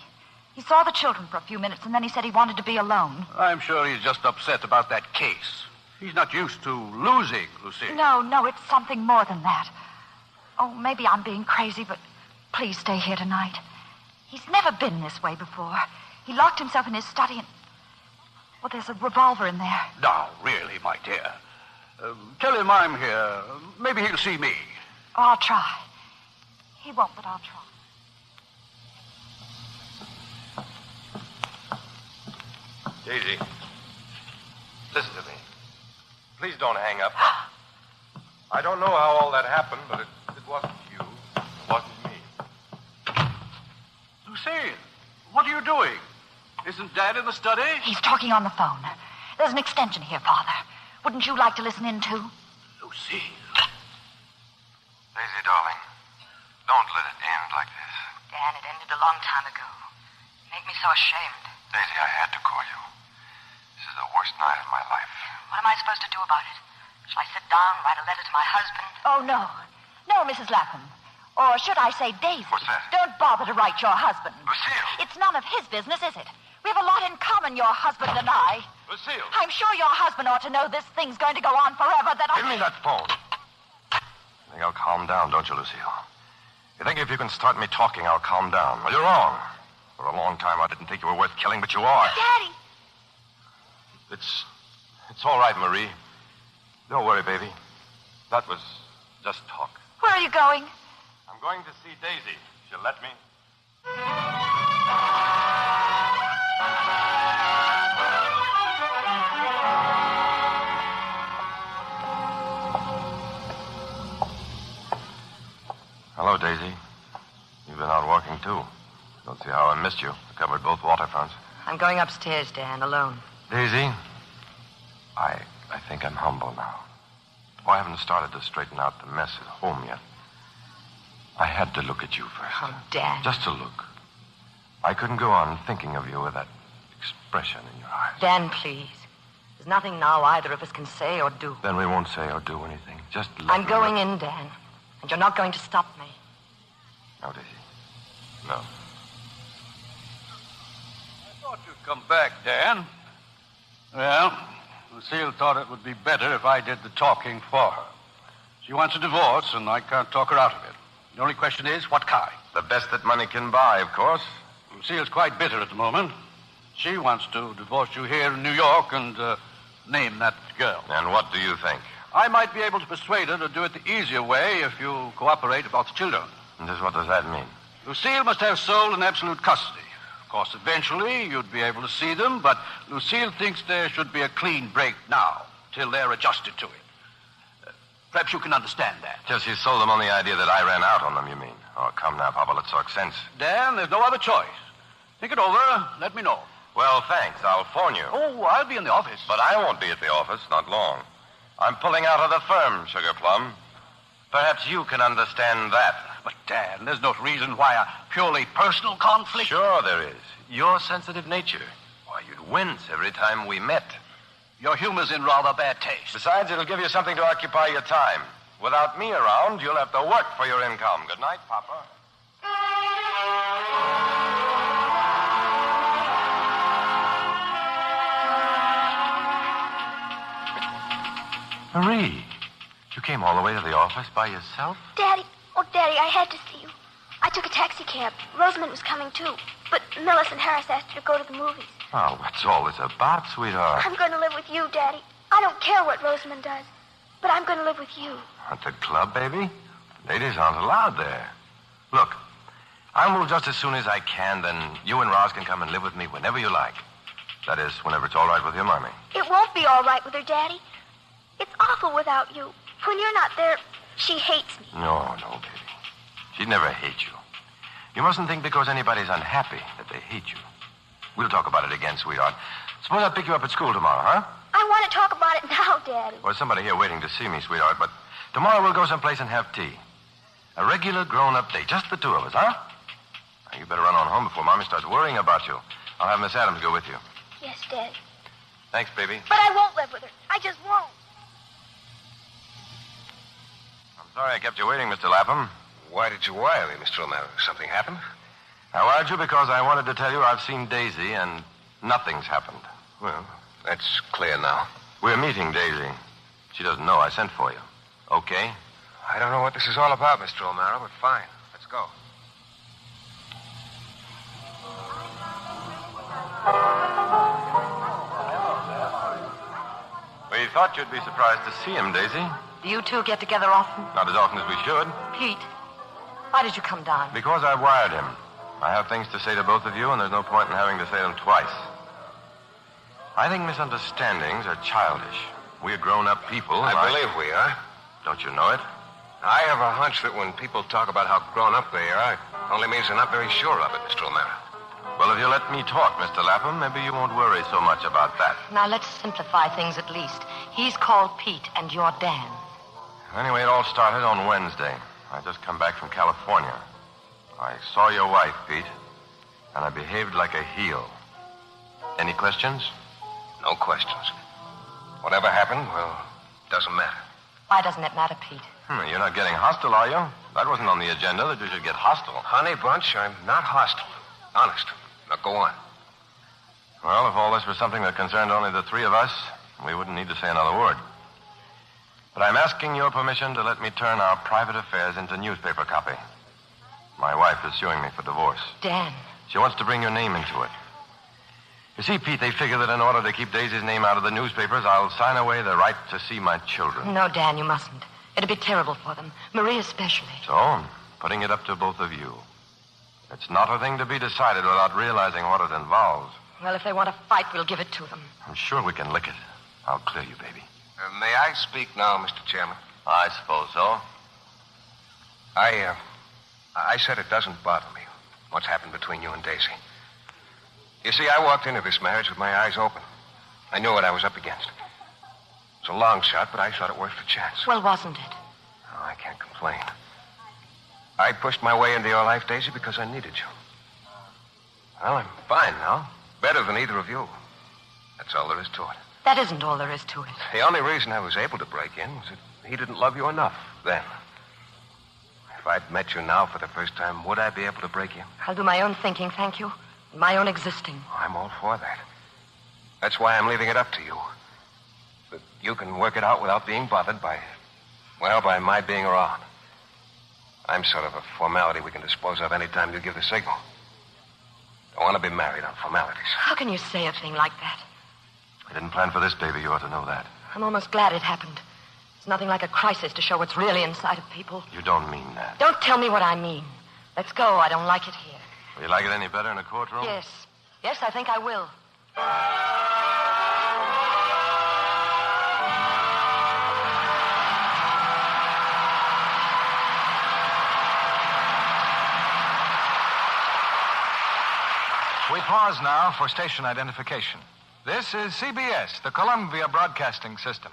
He saw the children for a few minutes, and then he said he wanted to be alone. I'm sure he's just upset about that case. He's not used to losing, Lucille. No, it's something more than that. Oh, maybe I'm being crazy, but please stay here tonight. He's never been this way before. He locked himself in his study and... Well, there's a revolver in there. Now, really, my dear. Tell him I'm here. Maybe he'll see me. Oh, I'll try. He won't, but I'll try. Daisy, listen to me. Please don't hang up. I don't know how all that happened, but it wasn't you. It wasn't me. Lucille, what are you doing? Isn't Dad in the study? He's talking on the phone. There's an extension here, Father. Wouldn't you like to listen in, too? Lucille. Daisy, darling, don't let it end like this. Dan, it ended a long time ago. It made me so ashamed. Daisy, I had to call you. This is the worst night of my life. What am I supposed to do about it? Shall I sit down, write a letter to my husband? Oh, no. No, Mrs. Lapham. Or should I say Daisy? What's that? Don't bother to write your husband. Lucille! It's none of his business, is it? We have a lot in common, your husband and I. Lucille! I'm sure your husband ought to know this thing's going to go on forever, that Give me that phone. You think I'll calm down, don't you, Lucille? You think if you can start me talking, I'll calm down. Well, you're wrong. For a long time, I didn't think you were worth killing, but you are. Daddy! It's all right, Marie. Don't worry, baby. That was just talk. Where are you going? I'm going to see Daisy. She'll let me. Hello, Daisy. You've been out walking, too. Don't see how I missed you. I covered both waterfronts. I'm going upstairs, Dan, alone. Daisy, I think I'm humble now. Oh, I haven't started to straighten out the mess at home yet. I had to look at you first. Oh, Dan. Just to look. I couldn't go on thinking of you with that expression in your eyes. Dan, please. There's nothing now either of us can say or do. Then we won't say or do anything. Just let I'm me going look. in, Dan. And you're not going to stop me. No, Daisy. No. I thought you'd come back, Dan. Well, Lucille thought it would be better if I did the talking for her. She wants a divorce, and I can't talk her out of it. The only question is, what kind? The best that money can buy, of course. Lucille's quite bitter at the moment. She wants to divorce you here in New York and name that girl. And what do you think? I might be able to persuade her to do it the easier way if you cooperate about the children. And just what does that mean? Lucille must have sole and absolute custody. Of course, eventually you'd be able to see them, but Lucille thinks there should be a clean break now, till they're adjusted to it. Perhaps you can understand that. Just you sold them on the idea that I ran out on them, you mean? Oh, come now, Papa, let's talk sense. Dan, there's no other choice. Think it over. Let me know. Well, thanks. I'll phone you. Oh, I'll be in the office. But I won't be at the office, not long. I'm pulling out of the firm, Sugar Plum. Perhaps you can understand that. But, Dan, there's no reason why a purely personal conflict. Sure there is. Your sensitive nature. Why, you'd wince every time we met. Your humor's in rather bad taste. Besides, it'll give you something to occupy your time. Without me around, you'll have to work for your income. Good night, Papa. Marie, you came all the way to the office by yourself? Daddy, I had to see you. I took a taxi cab. Rosamond was coming, too. But Millicent Harris asked her to go to the movies. Oh, what's all this about, sweetheart? I'm going to live with you, Daddy. I don't care what Rosamond does, but I'm going to live with you. At the club, baby? Ladies aren't allowed there. Look, I'll move just as soon as I can, then you and Roz can come and live with me whenever you like. That is, whenever it's all right with your mommy. It won't be all right with her, Daddy. It's awful without you. When you're not there, she hates me. No, baby. She'd never hate you. You mustn't think because anybody's unhappy that they hate you. We'll talk about it again, sweetheart. Suppose I pick you up at school tomorrow, huh? I want to talk about it now, Daddy. Well, there's somebody here waiting to see me, sweetheart, but tomorrow we'll go someplace and have tea. A regular grown-up day, just the two of us, huh? Now, you better run on home before Mommy starts worrying about you. I'll have Miss Adams go with you. Yes, Daddy. Thanks, baby. But I won't live with her. I just won't. I'm sorry I kept you waiting, Mr. Lapham. Why did you wire me, Mr. O'Mara? Something happened? I wired you because I wanted to tell you I've seen Daisy and nothing's happened. Well, that's clear now. We're meeting Daisy. She doesn't know I sent for you. Okay? I don't know what this is all about, Mr. O'Mara, but fine. Let's go. We thought you'd be surprised to see him, Daisy. Do you two get together often? Not as often as we should. Pete, why did you come down? Because I wired him. I have things to say to both of you, and there's no point in having to say them twice. I think misunderstandings are childish. We're grown-up people. I believe we are. Don't you know it? I have a hunch that when people talk about how grown-up they are, it only means they're not very sure of it, Mr. O'Mara. Well, if you let me talk, Mr. Lapham, maybe you won't worry so much about that. Now, let's simplify things at least. He's called Pete, and you're Dan. Anyway, it all started on Wednesday. I just come back from California. I saw your wife, Pete, and I behaved like a heel. Any questions? No questions. Whatever happened, well, doesn't matter. Why doesn't it matter, Pete? You're not getting hostile, are you? That wasn't on the agenda, that you should get hostile. Honey Bunch, I'm not hostile. Honest. Now, go on. Well, if all this was something that concerned only the three of us, we wouldn't need to say another word. But I'm asking your permission to let me turn our private affairs into newspaper copy. My wife is suing me for divorce. Dan. She wants to bring your name into it. You see, Pete, they figure that in order to keep Daisy's name out of the newspapers, I'll sign away the right to see my children. No, Dan, you mustn't. It'd be terrible for them. Marie especially. So, I'm putting it up to both of you. It's not a thing to be decided without realizing what it involves. Well, if they want to fight, we'll give it to them. I'm sure we can lick it. I'll clear you, baby. May I speak now, Mr. Chairman? I suppose so. I said it doesn't bother me, what's happened between you and Daisy. You see, I walked into this marriage with my eyes open. I knew what I was up against. It's a long shot, but I thought it worth the chance. Well, wasn't it? Oh, I can't complain. I pushed my way into your life, Daisy, because I needed you. Well, I'm fine now. Better than either of you. That's all there is to it. That isn't all there is to it. The only reason I was able to break in was that he didn't love you enough then. If I'd met you now for the first time, would I be able to break in? I'll do my own thinking, thank you. My own existing. I'm all for that. That's why I'm leaving it up to you. That you can work it out without being bothered by my being around. I'm sort of a formality we can dispose of any time you give the signal. Don't want to be married on formalities. How can you say a thing like that? I didn't plan for this, baby. You ought to know that. I'm almost glad it happened. It's nothing like a crisis to show what's really inside of people. You don't mean that. Don't tell me what I mean. Let's go. I don't like it here. Will you like it any better in a courtroom? Yes. Yes, I think I will. We pause now for station identification. This is CBS, the Columbia Broadcasting System.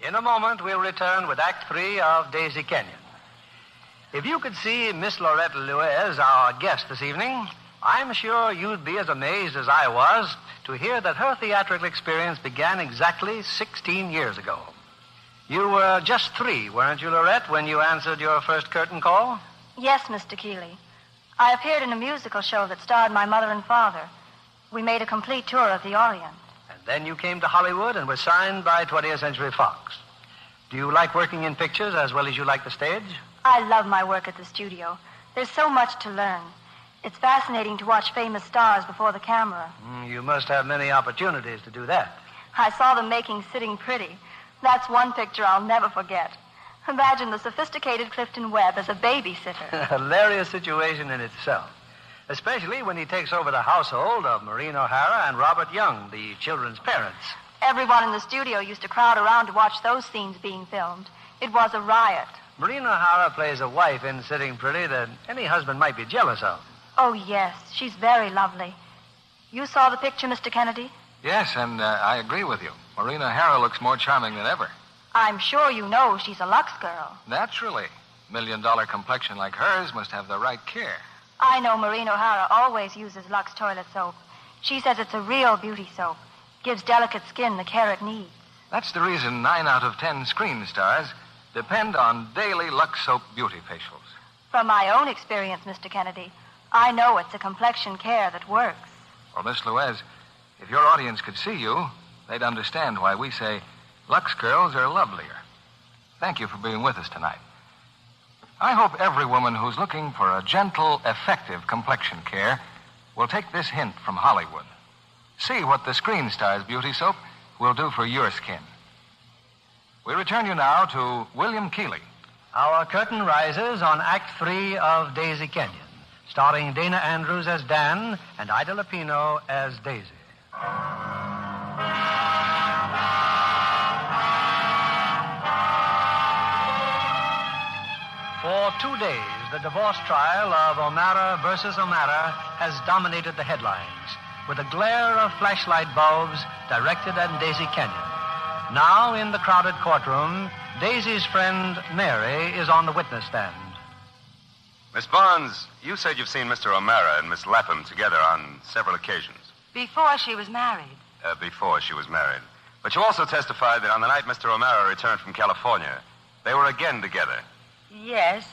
In a moment, we'll return with Act 3 of Daisy Kenyon. If you could see Miss Loretta Lewis, our guest this evening, I'm sure you'd be as amazed as I was to hear that her theatrical experience began exactly 16 years ago. You were just 3, weren't you, Lorette, when you answered your first curtain call? Yes, Mr. Keeley. I appeared in a musical show that starred my mother and father. We made a complete tour of the Orient. And then you came to Hollywood and were signed by 20th Century Fox. Do you like working in pictures as well as you like the stage? I love my work at the studio. There's so much to learn. It's fascinating to watch famous stars before the camera. You must have many opportunities to do that. I saw them making Sitting Pretty. That's one picture I'll never forget. Imagine the sophisticated Clifton Webb as a babysitter. A hilarious situation in itself, especially when he takes over the household of Maureen O'Hara and Robert Young, the children's parents. Everyone in the studio used to crowd around to watch those scenes being filmed. It was a riot. Maureen O'Hara plays a wife in Sitting Pretty that any husband might be jealous of. Oh, yes. She's very lovely. You saw the picture, Mr. Kennedy? Yes, and I agree with you. Maureen O'Hara looks more charming than ever. I'm sure you know she's a Lux girl. Naturally. $1 million complexion like hers must have the right care. I know Maureen O'Hara always uses Lux toilet soap. She says it's a real beauty soap. Gives delicate skin the care it needs. That's the reason 9 out of 10 screen stars depend on daily Lux Soap beauty facials. From my own experience, Mr. Kennedy, I know it's a complexion care that works. Well, Miss Louise, if your audience could see you, they'd understand why we say Lux girls are lovelier. Thank you for being with us tonight. I hope every woman who's looking for a gentle, effective complexion care will take this hint from Hollywood. See what the Screen Stars Beauty Soap will do for your skin. We return you now to William Keeley. Our curtain rises on Act 3 of Daisy Kenyon, starring Dana Andrews as Dan and Ida Lupino as Daisy. For 2 days, the divorce trial of O'Mara versus O'Mara has dominated the headlines, with a glare of flashlight bulbs directed at Daisy Kenyon. Now, in the crowded courtroom, Daisy's friend Mary is on the witness stand. Miss Barnes, you said you've seen Mr. O'Mara and Miss Lapham together on several occasions. Before she was married. Before she was married. But you also testified that on the night Mr. O'Mara returned from California, they were again together. Yes,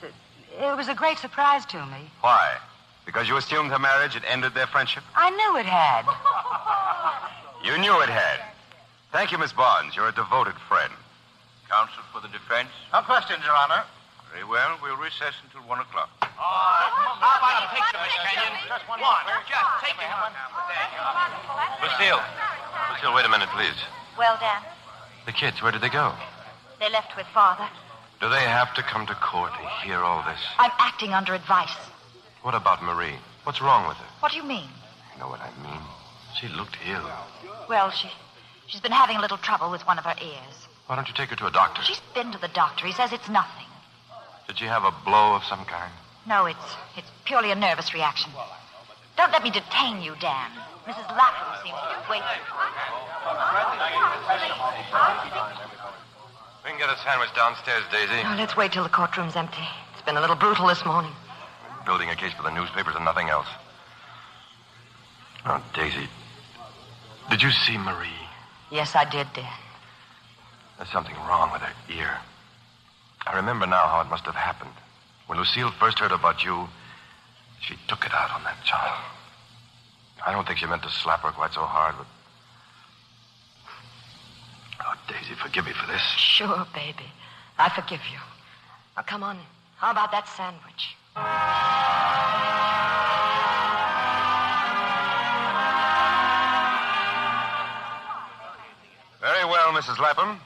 it was a great surprise to me. Why? Because you assumed her marriage had ended their friendship? I knew it had. You knew it had. Thank you, Miss Barnes. You're a devoted friend. Counsel for the defense? No questions, Your Honor. Very well. We'll recess until 1 o'clock. How about a picture, Miss Kenyon? Just one. Just take it. Lucille. Lucille, wait a minute, please. Well, Dan, The kids, where did they go? they left with Father. Do they have to come to court to hear all this? I'm acting under advice. What about Marie? What's wrong with her? What do you mean? You know what I mean? She looked ill. Well, she's been having a little trouble with one of her ears. Why don't you take her to a doctor? She's been to the doctor. He says it's nothing. Did she have a blow of some kind? No, it's purely a nervous reaction. Don't let me detain you, Dan. Mrs. Lapham seems to be waiting. We can get a sandwich downstairs, Daisy. Oh, let's wait till the courtroom's empty. It's been a little brutal this morning. Building a case for the newspapers and nothing else. Oh, Daisy. Did you see Marie? Yes, I did, Dan. There's something wrong with her ear. I remember now how it must have happened. When Lucille first heard about you, she took it out on that child. I don't think she meant to slap her quite so hard, but... Oh, Daisy, forgive me for this. Sure, baby. I forgive you. Now, come on. How about that sandwich? Very well, Mrs. Lapham.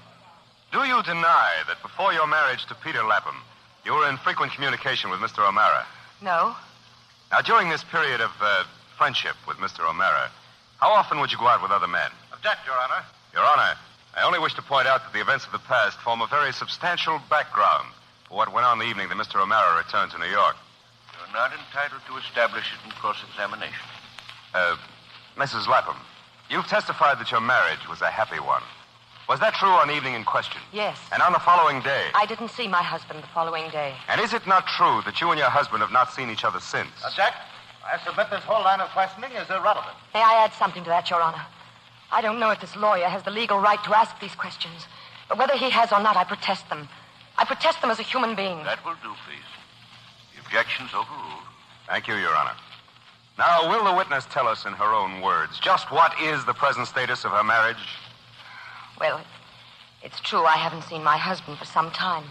Do you deny that before your marriage to Peter Lapham, you were in frequent communication with Mr. O'Mara? No. Now, during this period of friendship with Mr. O'Mara, How often would you go out with other men? Object, Your Honor. Your Honor, I only wish to point out that the events of the past form a very substantial background for what went on the evening that Mr. O'Mara returned to New York. You're not entitled to establish it in cross-examination. Mrs. Lapham, you've testified that your marriage was a happy one. Was that true on the evening in question? Yes. And on the following day? I didn't see my husband the following day. And is it not true that you and your husband have not seen each other since? Object. I submit this whole line of questioning is irrelevant. May I add something to that, Your Honor? I don't know if this lawyer has the legal right to ask these questions, but whether he has or not, I protest them. I protest them as a human being. That will do, please. The objection's overruled. Thank you, Your Honor. Now, will the witness tell us in her own words just what is the present status of her marriage? Well, it's true I haven't seen my husband for some time.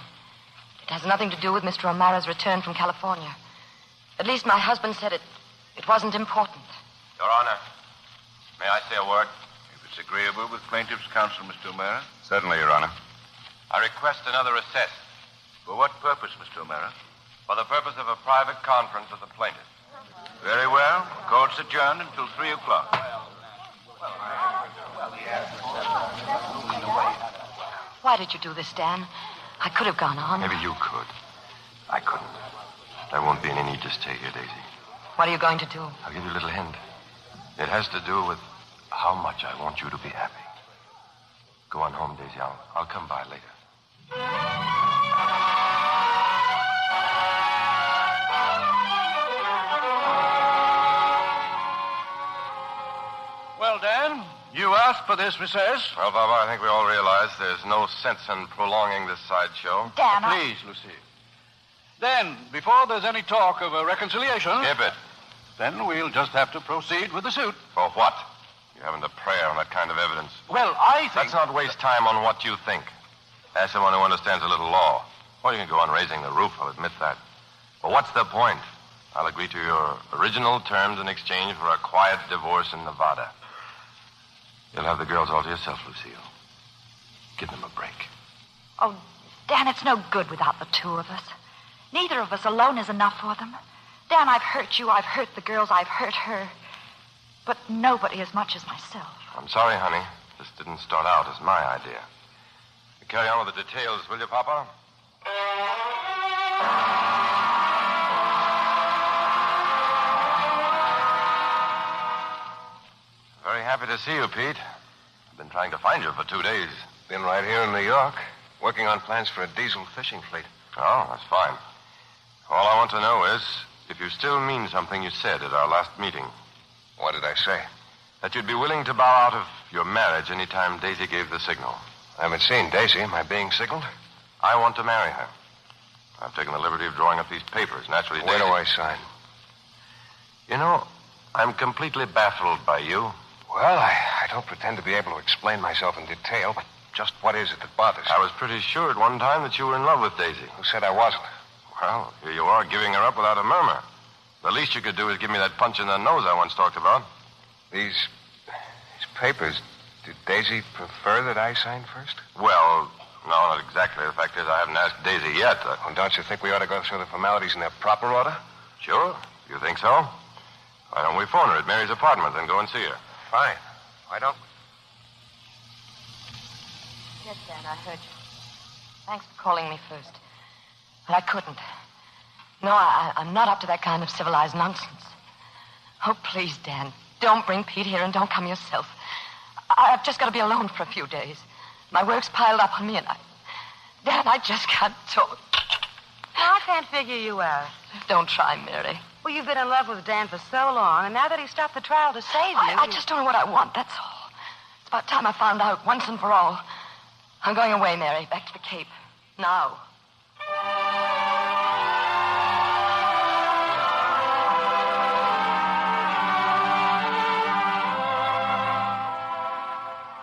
It has nothing to do with Mr. O'Mara's return from California. At least my husband said it wasn't important. Your Honor, may I say a word? If it's agreeable with plaintiff's counsel, Mr. O'Mara. Certainly, Your Honor. I request another recess. For what purpose, Mr. O'Mara? For the purpose of a private conference with the plaintiff. Very well. Court's adjourned until 3 o'clock. Why did you do this, Dan? I could have gone on. Maybe you could. I couldn't. There won't be any need to stay here, Daisy. What are you going to do? I'll give you a little hint. It has to do with how much I want you to be happy. Go on home, Daisy. I'll come by later. Well, Dan, you asked for this recess. Well, Baba, I think we all realize there's no sense in prolonging this sideshow. Dan, Please, Lucy. Then, before there's any talk of a reconciliation... Skip it. Then we'll just have to proceed with the suit. For what? You haven't a prayer on that kind of evidence. Well, I think... Let's not waste time on what you think. Ask someone who understands a little law. Well, you can go on raising the roof, I'll admit that. But what's the point? I'll agree to your original terms in exchange for a quiet divorce in Nevada. You'll have the girls all to yourself, Lucille. Give them a break. Oh, Dan, it's no good without the two of us. Neither of us alone is enough for them. Dan, I've hurt you, I've hurt the girls, I've hurt her. But nobody as much as myself. I'm sorry, honey. This didn't start out as my idea. You carry on with the details, will you, Papa? Very happy to see you, Pete. I've been trying to find you for 2 days. Been right here in New York, working on plans for a diesel fishing fleet. Oh, that's fine. All I want to know is if you still mean something you said at our last meeting. What did I say? That you'd be willing to bow out of your marriage any time Daisy gave the signal. I haven't seen Daisy. Am I being signaled? I want to marry her. I've taken the liberty of drawing up these papers. Naturally, Where Daisy... do I sign? You know, I'm completely baffled by you. Well, I don't pretend to be able to explain myself in detail, but just what is it that bothers you? I was pretty sure at one time that you were in love with Daisy. Who said I wasn't? Well, here you are giving her up without a murmur. The least you could do is give me that punch in the nose I once talked about. These papers, did Daisy prefer that I sign first? Well, no, not exactly. The fact is I haven't asked Daisy yet. Well, don't you think we ought to go through the formalities in their proper order? Sure. You think so? Why don't we phone her at Mary's apartment and go and see her? Fine. Why don't we? Yes, Dan, I heard you. Thanks for calling me first. But I couldn't. No, I'm not up to that kind of civilized nonsense. Oh, please, Dan, don't bring Pete here and don't come yourself. I've just got to be alone for a few days. My work's piled up on me and Dan, I just can't talk. I can't figure you out. Don't try, Mary. Well, you've been in love with Dan for so long, and now that he stopped the trial to save you... I just don't know what I want, that's all. It's about time I found out once and for all. I'm going away, Mary, back to the Cape. Now.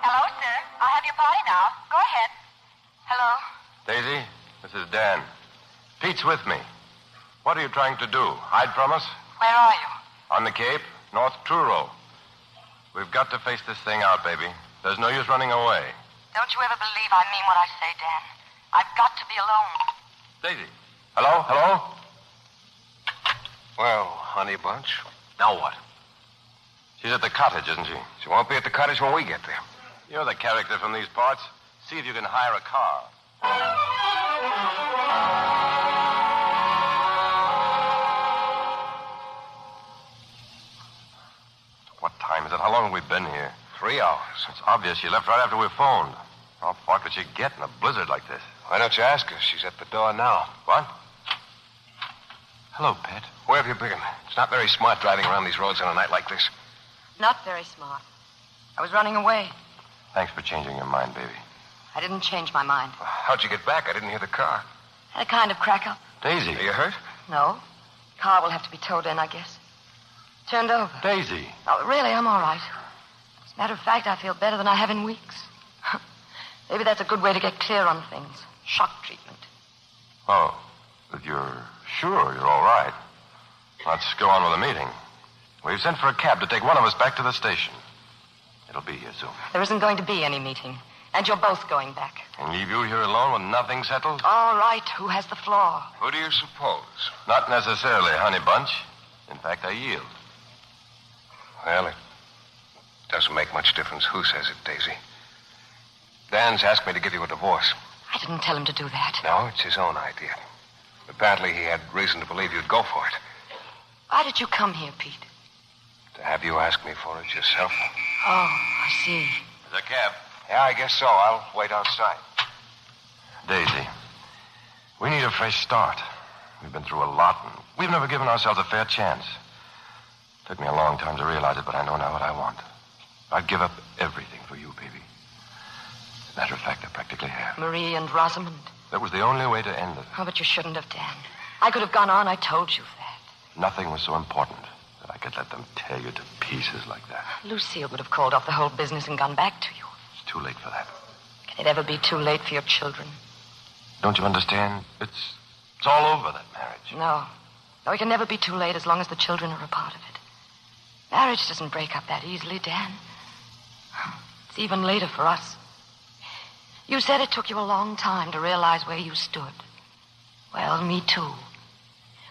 Hello, sir. I'll have your party now. Go ahead. Hello? Daisy, this is Dan. Pete's with me. What are you trying to do? Hide from us? Where are you? On the Cape, North Truro. We've got to face this thing out, baby. There's no use running away. Don't you ever believe I mean what I say, Dan. I've got to be alone. Daisy. Hello? Hello? Well, honey bunch. Now what? She's at the cottage, isn't she? She won't be at the cottage when we get there. You're the character from these parts. See if you can hire a car. What time is it? How long have we been here? 3 hours. It's obvious she left right after we phoned. How far could she get in a blizzard like this? Why don't you ask her? She's at the door now. What? Hello, Pet. Where have you been? It's not very smart driving around these roads on a night like this. Not very smart. I was running away. Thanks for changing your mind, baby. I didn't change my mind. How'd you get back? I didn't hear the car. Had a kind of crack up. Daisy. Are you hurt? No. Car will have to be towed in, I guess. Turned over. Daisy. Oh, really, I'm all right. As a matter of fact, I feel better than I have in weeks. Maybe that's a good way to get clear on things. Shock treatment. Oh, but you're sure you're all right. Let's go on with the meeting. We've sent for a cab to take one of us back to the station. It'll be here soon. There isn't going to be any meeting. And you're both going back. And leave you here alone with nothing settled? All right. Who has the floor? Who do you suppose? Not necessarily, Honey Bunch. In fact, I yield. Well, it doesn't make much difference who says it, Daisy. Dan's asked me to give you a divorce. I didn't tell him to do that. No, it's his own idea. Apparently, he had reason to believe you'd go for it. Why did you come here, Pete? To have you ask me for it yourself? Oh, I see. There's a cab. Yeah, I guess so. I'll wait outside. Daisy, we need a fresh start. We've been through a lot, and we've never given ourselves a fair chance. Took me a long time to realize it, but I know now what I want. I'd give up everything for you, baby. As a matter of fact, I practically have. Marie and Rosamond. That was the only way to end it. Oh, but you shouldn't have, Dan. I could have gone on. I told you that. Nothing was so important that I could let them tear you to pieces like that. Lucille would have called off the whole business and gone back to you. It's too late for that. Can it ever be too late for your children? Don't you understand? It's all over, that marriage. No. No, it can never be too late as long as the children are a part of it. Marriage doesn't break up that easily, Dan. It's even later for us. You said it took you a long time to realize where you stood. Well, me too.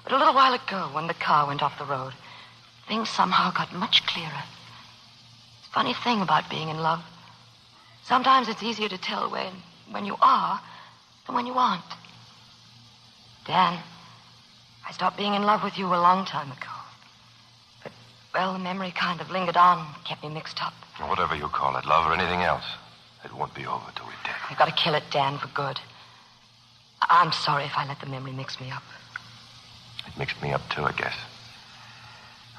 But a little while ago, when the car went off the road, things somehow got much clearer. It's a funny thing about being in love. Sometimes it's easier to tell when you are than when you aren't. Dan, I stopped being in love with you a long time ago. But, well, the memory kind of lingered on, kept me mixed up. Whatever you call it, love or anything else, it won't be over till we're dead. I've got to kill it, Dan, for good. I'm sorry if I let the memory mix me up. It mixed me up, too, I guess.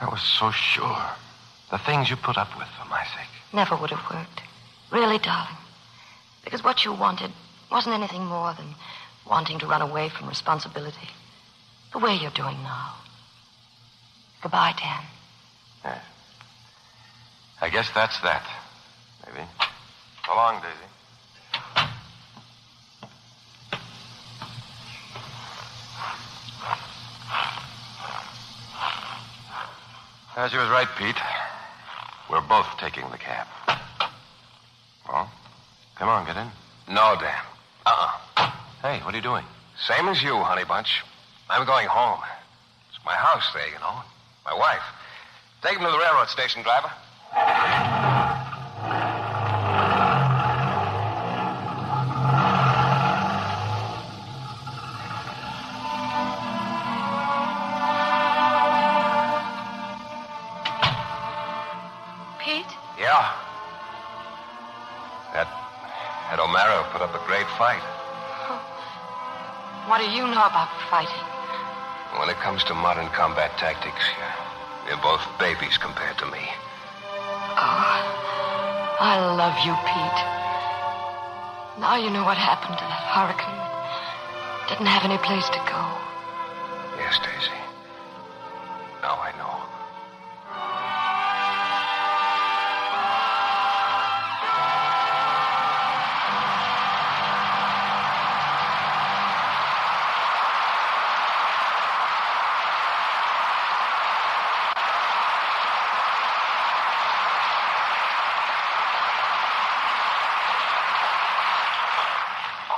I was so sure. The things you put up with for my sake. Never would have worked. Really, darling. Because what you wanted wasn't anything more than wanting to run away from responsibility. The way you're doing now. Goodbye, Dan. Yes. I guess that's that. Maybe. So long, Daisy. As you was right, Pete. We're both taking the cab. Well, come on, get in. No, Dan. Hey, what are you doing? Same as you, Honey Bunch. I'm going home. It's my house there, you know. My wife. Take him to the railroad station, driver. Pete? Yeah. That O'Mara put up a great fight. What do you know about fighting? When it comes to modern combat tactics, you're both babies compared to me. Oh, I love you, Pete. Now you know what happened to that hurricane. Didn't have any place to go. Yes, Daisy. Now I know.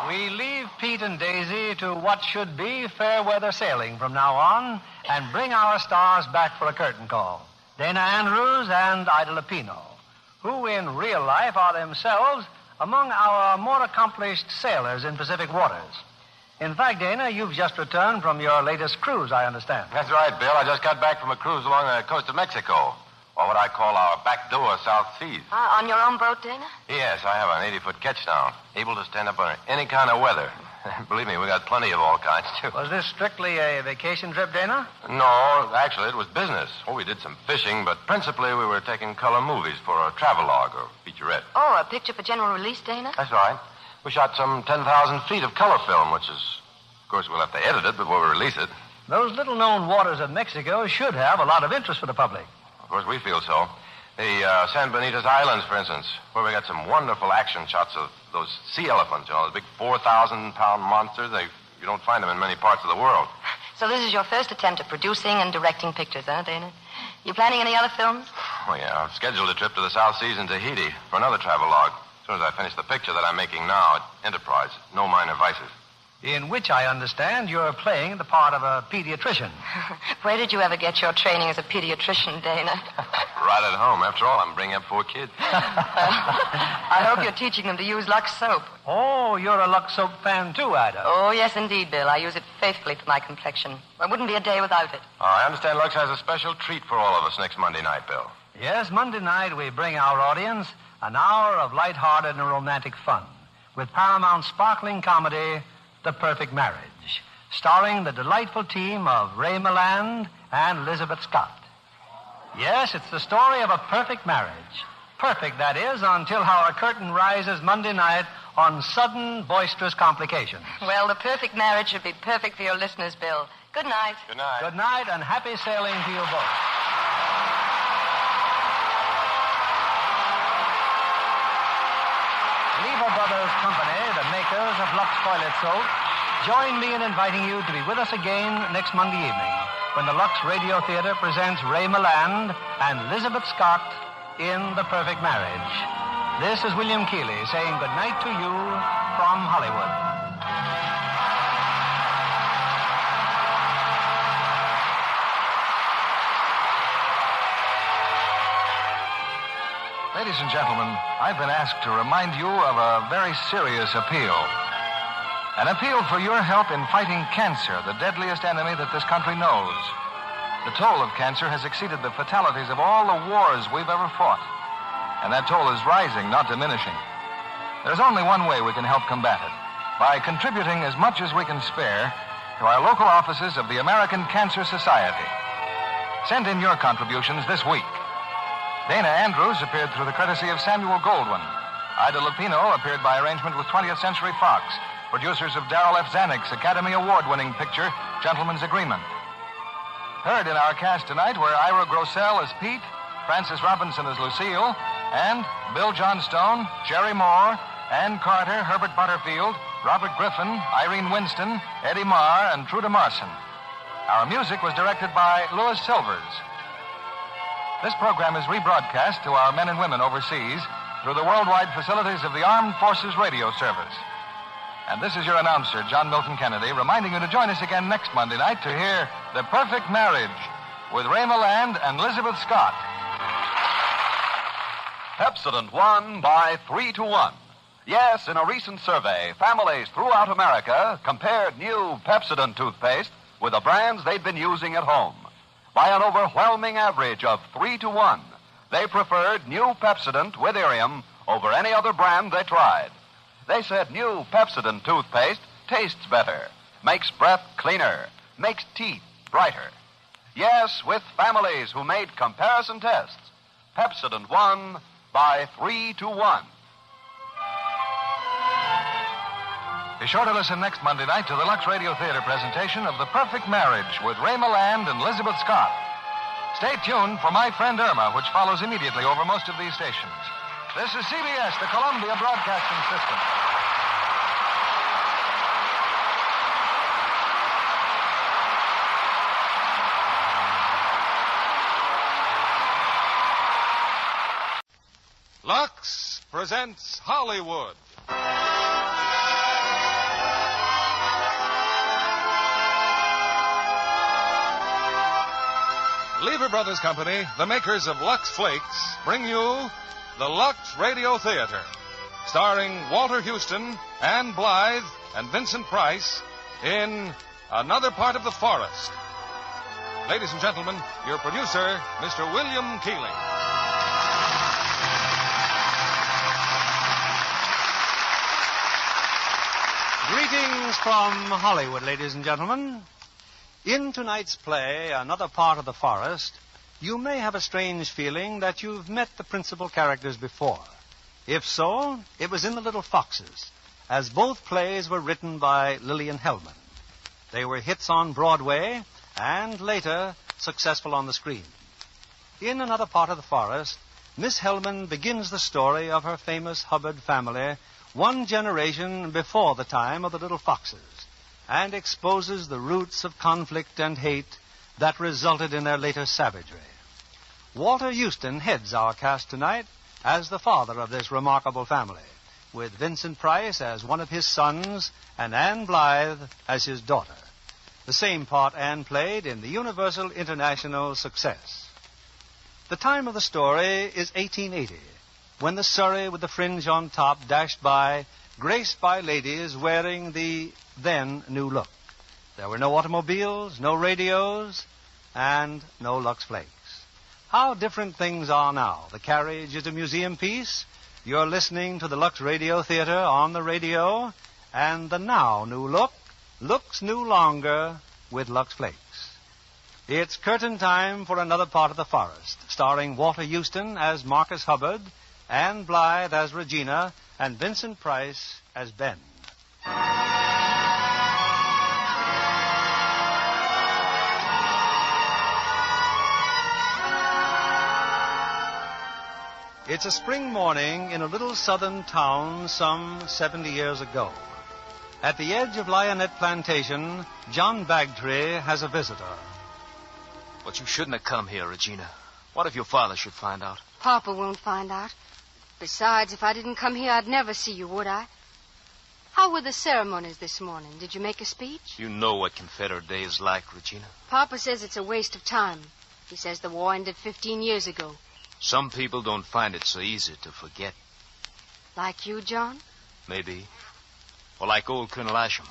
We leave Pete and Daisy to what should be fair weather sailing from now on and bring our stars back for a curtain call. Dana Andrews and Ida Lupino, who in real life are themselves among our more accomplished sailors in Pacific waters. In fact, Dana, you've just returned from your latest cruise, I understand. That's right, Bill. I just got back from a cruise along the coast of Mexico, or what I call our backdoor South Seas. On your own boat, Dana? Yes, I have an 80-foot ketch now, able to stand up under any kind of weather. Believe me, we got plenty of all kinds, too. Was this strictly a vacation trip, Dana? No, actually, it was business. Oh, we did some fishing, but principally we were taking color movies for a travelogue or featurette. Oh, a picture for general release, Dana? That's right. We shot some 10,000 feet of color film, which is, of course, we'll have to edit it before we release it. Those little-known waters of Mexico should have a lot of interest for the public. Of course, we feel so. The San Benito's Islands, for instance, where we got some wonderful action shots of those sea elephants, those big 4,000-pound monsters. You don't find them in many parts of the world. So this is your first attempt at producing and directing pictures, huh, Dana? You planning any other films? Oh, yeah. I've scheduled a trip to the South Seas and Tahiti for another travelogue. As soon as I finish the picture that I'm making now at Enterprise, No Minor Vices. In which I understand you're playing the part of a pediatrician. Where did you ever get your training as a pediatrician, Dana? Right at home. After all, I'm bringing up 4 kids. I hope you're teaching them to use Lux soap. Oh, you're a Lux soap fan too, Ida. Oh, yes, indeed, Bill. I use it faithfully for my complexion. There wouldn't be a day without it. Oh, I understand Lux has a special treat for all of us next Monday night, Bill. Yes, Monday night we bring our audience an hour of lighthearted and romantic fun with Paramount's sparkling comedy, The Perfect Marriage, starring the delightful team of Ray Milland and Elizabeth Scott. Yes, it's the story of a perfect marriage. Perfect, that is, until our curtain rises Monday night on sudden, boisterous complications. Well, The Perfect Marriage should be perfect for your listeners, Bill. Good night. Good night. Good night, and happy sailing to you both. Lever Brothers Company, the makers of Lux Toilet Soap, join me in inviting you to be with us again next Monday evening when the Lux Radio Theater presents Ray Milland and Elizabeth Scott in The Perfect Marriage. This is William Keighley saying good night to you from Hollywood. Ladies and gentlemen, I've been asked to remind you of a very serious appeal. An appeal for your help in fighting cancer, the deadliest enemy that this country knows. The toll of cancer has exceeded the fatalities of all the wars we've ever fought. And that toll is rising, not diminishing. There's only one way we can help combat it, by contributing as much as we can spare to our local offices of the American Cancer Society. Send in your contributions this week. Dana Andrews appeared through the courtesy of Samuel Goldwyn. Ida Lupino appeared by arrangement with 20th Century Fox, producers of Darrell F. Zanuck's Academy Award-winning picture, Gentleman's Agreement. Heard in our cast tonight were Ira Grossell as Pete, Frances Robinson as Lucille, and Bill Johnstone, Jerry Moore, Ann Carter, Herbert Butterfield, Robert Griffin, Irene Winston, Eddie Marr, and Truda Marson. Our music was directed by Louis Silvers. This program is rebroadcast to our men and women overseas through the worldwide facilities of the Armed Forces Radio Service. And this is your announcer, John Milton Kennedy, reminding you to join us again next Monday night to hear The Perfect Marriage with Ray Milland and Elizabeth Scott. Pepsodent won by 3-1. Yes, in a recent survey, families throughout America compared new Pepsodent toothpaste with the brands they'd been using at home. By an overwhelming average of 3-1, they preferred new Pepsodent with Irium over any other brand they tried. They said new Pepsodent toothpaste tastes better, makes breath cleaner, makes teeth brighter. Yes, with families who made comparison tests, Pepsodent won by 3-1. Be sure to listen next Monday night to the Lux Radio Theater presentation of The Perfect Marriage with Ray Milland and Elizabeth Scott. Stay tuned for My Friend Irma, which follows immediately over most of these stations. This is CBS, the Columbia Broadcasting System. Lux presents Hollywood. Lever Brothers Company, the makers of Lux Flakes, bring you the Lux Radio Theater, starring Walter Houston, Ann Blythe, and Vincent Price in Another Part of the Forest. Ladies and gentlemen, your producer, Mr. William Keeling. Greetings from Hollywood, ladies and gentlemen. In tonight's play, Another Part of the Forest, you may have a strange feeling that you've met the principal characters before. If so, it was in The Little Foxes, as both plays were written by Lillian Hellman. They were hits on Broadway and later successful on the screen. In Another Part of the Forest, Miss Hellman begins the story of her famous Hubbard family one generation before the time of the Little Foxes, and exposes the roots of conflict and hate that resulted in their later savagery. Walter Houston heads our cast tonight as the father of this remarkable family, with Vincent Price as one of his sons and Ann Blythe as his daughter. The same part Ann played in the Universal International Success. The time of the story is 1880, when the Surrey with the fringe on top dashed by, graced by ladies wearing the then new look. There were no automobiles, no radios, and no Lux Flakes. How different things are now. The carriage is a museum piece. You're listening to the Lux Radio Theater on the radio, and the now new look looks new longer with Lux Flakes. It's curtain time for Another Part of the Forest, starring Walter Houston as Marcus Hubbard, Ann Blythe as Regina, and Vincent Price as Ben. It's a spring morning in a little southern town some 70 years ago. At the edge of Lionette Plantation, John Bagtree has a visitor. But you shouldn't have come here, Regina. What if your father should find out? Papa won't find out. Besides, if I didn't come here, I'd never see you, would I? How were the ceremonies this morning? Did you make a speech? You know what Confederate Day is like, Regina. Papa says it's a waste of time. He says the war ended 15 years ago. Some people don't find it so easy to forget. Like you, John? Maybe. Or like old Colonel Asham.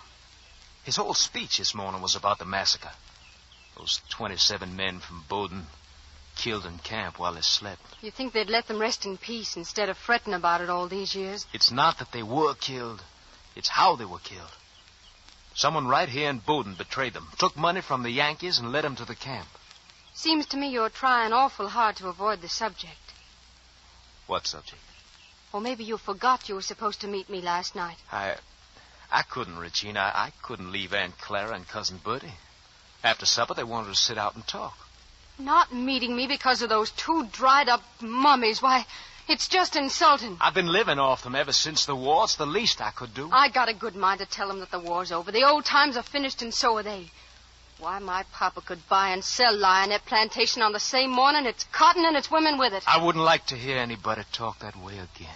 His whole speech this morning was about the massacre. Those 27 men from Bowdoin killed in camp while they slept. You think they'd let them rest in peace instead of fretting about it all these years? It's not that they were killed. It's how they were killed. Someone right here in Bowdoin betrayed them, took money from the Yankees and led them to the camp. Seems to me you're trying awful hard to avoid the subject. What subject? Or maybe you forgot you were supposed to meet me last night. I couldn't, Regina. I couldn't leave Aunt Clara and Cousin Bertie. After supper, they wanted to sit out and talk. Not meeting me because of those two dried-up mummies. Why, it's just insulting. I've been living off them ever since the war. It's the least I could do. I got a good mind to tell them that the war's over. The old times are finished, and so are they. Why, my papa could buy and sell Lionette Plantation on the same morning. It's cotton and it's women with it. I wouldn't like to hear anybody talk that way again.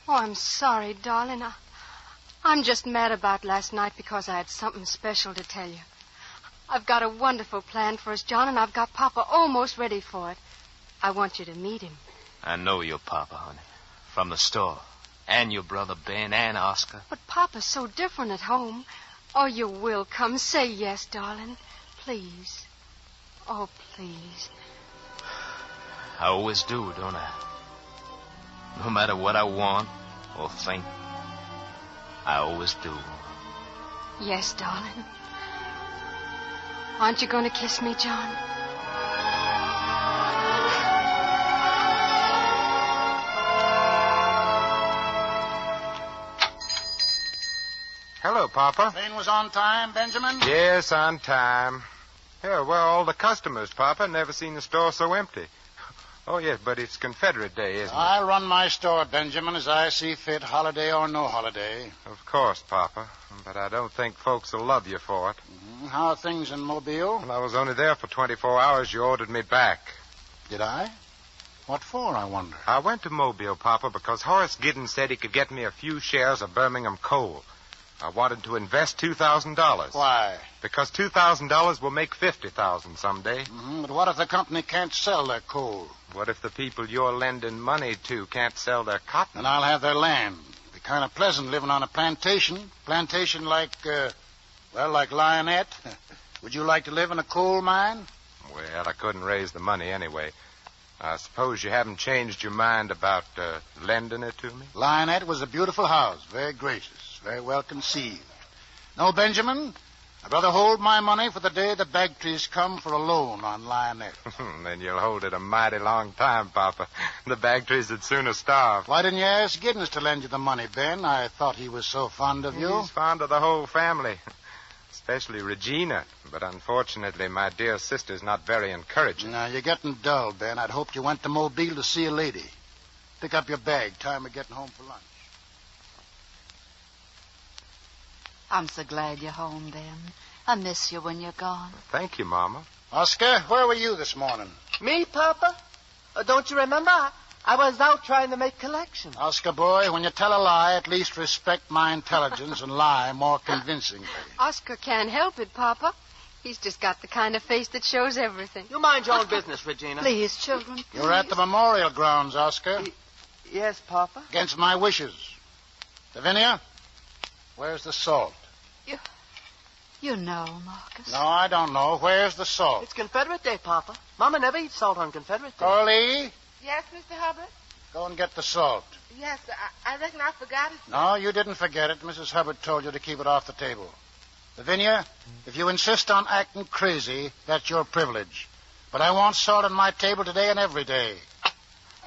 Oh, I'm sorry, darling. I'm just mad about last night because I had something special to tell you. I've got a wonderful plan for us, John, and I've got Papa almost ready for it. I want you to meet him. I know your Papa, honey. From the store. And your brother Ben and Oscar. But Papa's so different at home. Oh, you will come. Say yes, darling. Please. Oh, please. I always do, don't I? No matter what I want or think, I always do. Yes, darling. Aren't you going to kiss me, John? Hello, Papa. Train was on time, Benjamin? Yes, on time. Yeah, well, all the customers, Papa. Never seen the store so empty. Oh, yes, but it's Confederate Day, isn't it? I'll run my store, Benjamin, as I see fit, holiday or no holiday. Of course, Papa. But I don't think folks will love you for it. Mm-hmm. How are things in Mobile? Well, I was only there for 24 hours. You ordered me back. Did I? What for, I wonder? I went to Mobile, Papa, because Horace Giddens said he could get me a few shares of Birmingham coal. I wanted to invest $2,000. Why? Because $2,000 will make $50,000 someday. But what if the company can't sell their coal? What if the people you're lending money to can't sell their cotton? And I'll have their land. Be kind of pleasant living on a plantation. Plantation like, like Lionette. Would you like to live in a coal mine? Well, I couldn't raise the money anyway. I suppose you haven't changed your mind about lending it to me? Lionette was a beautiful house, very gracious, very well conceived. No, Benjamin, I'd rather hold my money for the day the Bagtrees come for a loan on Lionette. Then you'll hold it a mighty long time, Papa. The Bagtrees would sooner starve. Why didn't you ask Giddens to lend you the money, Ben? I thought he was so fond of you. He's fond of the whole family, especially Regina. But unfortunately, my dear sister's not very encouraging. Now, you're getting dull, Ben. I'd hoped you went to Mobile to see a lady. Pick up your bag. Time of getting home for lunch. I'm so glad you're home, Ben. I miss you when you're gone. Thank you, Mama. Oscar, where were you this morning? Me, Papa? Don't you remember? I was out trying to make collections. Oscar, boy, when you tell a lie, at least respect my intelligence and lie more convincingly. Oscar can't help it, Papa. He's just got the kind of face that shows everything. You mind your own business, Regina. Please, children. Please. You're at the memorial grounds, Oscar. Yes, Papa. Against my wishes. Lavinia, where's the salt? You know, Marcus. No, I don't know. Where's the salt? It's Confederate Day, Papa. Mama never eats salt on Confederate Day. Corley, Yes, Mr. Hubbard? go and get the salt. Yes, I reckon I forgot it. No, you didn't forget it. Mrs. Hubbard told you to keep it off the table. Lavinia, if you insist on acting crazy, that's your privilege. But I want salt on my table today and every day.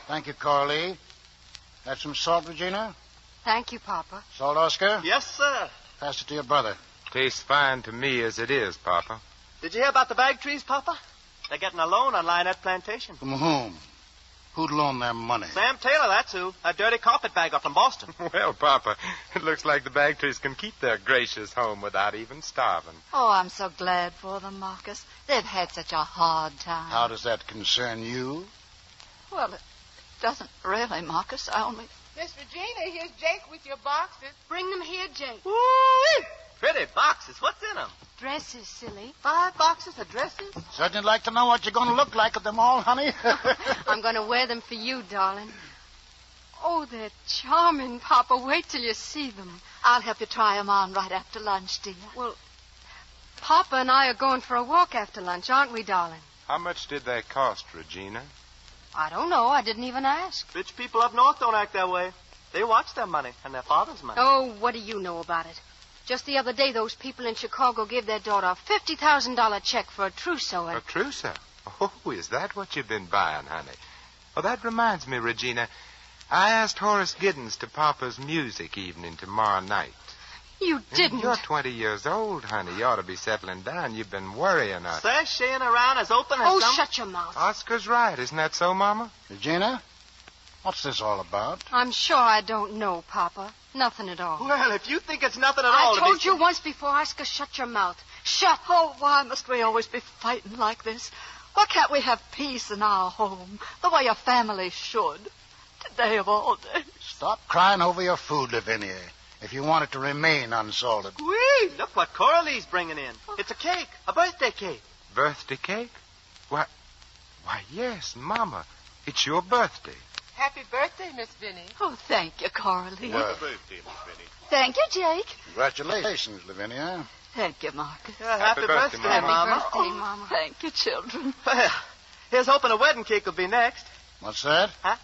Thank you, Corley. Have some salt, Regina? Thank you, Papa. Salt, Oscar? Yes, sir. Pass it to your brother. Tastes fine to me as it is, Papa. Did you hear about the Bagtrees, Papa? They're getting a loan on Lionette Plantation. From whom? Who'd loan them money? Sam Taylor, that's who. A dirty carpetbagger from Boston. Well, Papa, it looks like the Bagtrees can keep their gracious home without even starving. Oh, I'm so glad for them, Marcus. They've had such a hard time. How does that concern you? Well, it doesn't really, Marcus. I only... Miss Regina, here's Jake with your boxes. Bring them here, Jake. Woo-wee! Pretty boxes. What's in them? Dresses, silly. 5 boxes of dresses? Certainly like to know what you're going to look like with them all, honey. I'm going to wear them for you, darling. Oh, they're charming, Papa. Wait till you see them. I'll help you try them on right after lunch, dear. Well, Papa and I are going for a walk after lunch, aren't we, darling? How much did they cost, Regina? I don't know. I didn't even ask. Rich people up north don't act that way. They watch their money and their father's money. Oh, what do you know about it? Just the other day, those people in Chicago gave their daughter a $50,000 check for a trousseau. A trousseau? Oh, is that what you've been buying, honey? Well, that reminds me, Regina. I asked Horace Giddens to Papa's music evening tomorrow night. You didn't? You're 20 years old, honey. You ought to be settling down. You've been worrying us. Sashaying around as open as Oh, some... shut your mouth. Oscar's right. Isn't that so, Mama? Regina, what's this all about? I'm sure I don't know, Papa. Nothing at all. Well, if you think it's nothing at all... I told you once before, Oscar, shut your mouth. Shut. Oh, why must we always be fighting like this? Why can't we have peace in our home, the way a family should? Today of all days. Stop crying over your food, Lavinia, if you want it to remain unsalted. Whee! Look what Coralie's bringing in. It's a cake, a birthday cake. Birthday cake? Why, yes, Mama. It's your birthday. Happy birthday, Miss Vinnie. Oh, thank you, Coralie. Well, birthday, Miss Vinnie. Thank you, Jake. Congratulations, Lavinia. Thank you, Marcus. Happy birthday, Mama. Happy birthday, Mama. Thank you, children. Well, here's hoping a wedding cake will be next. What's that? Huh?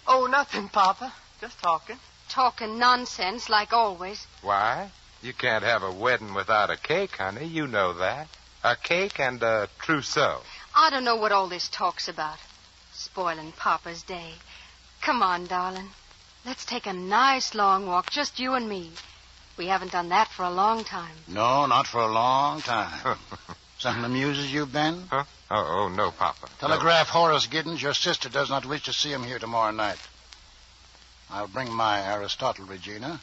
Oh, nothing, Papa. Just talking. Talking nonsense, like always. Why? You can't have a wedding without a cake, honey. You know that. A cake and a trousseau. I don't know what all this talk's about. Spoiling Papa's day. Come on, darling. Let's take a nice long walk, just you and me. We haven't done that for a long time. No, not for a long time. Something amuses you, Ben? Huh? Oh, no, Papa. Telegraph Horace Giddens your sister does not wish to see him here tomorrow night. I'll bring my Aristotle, Regina.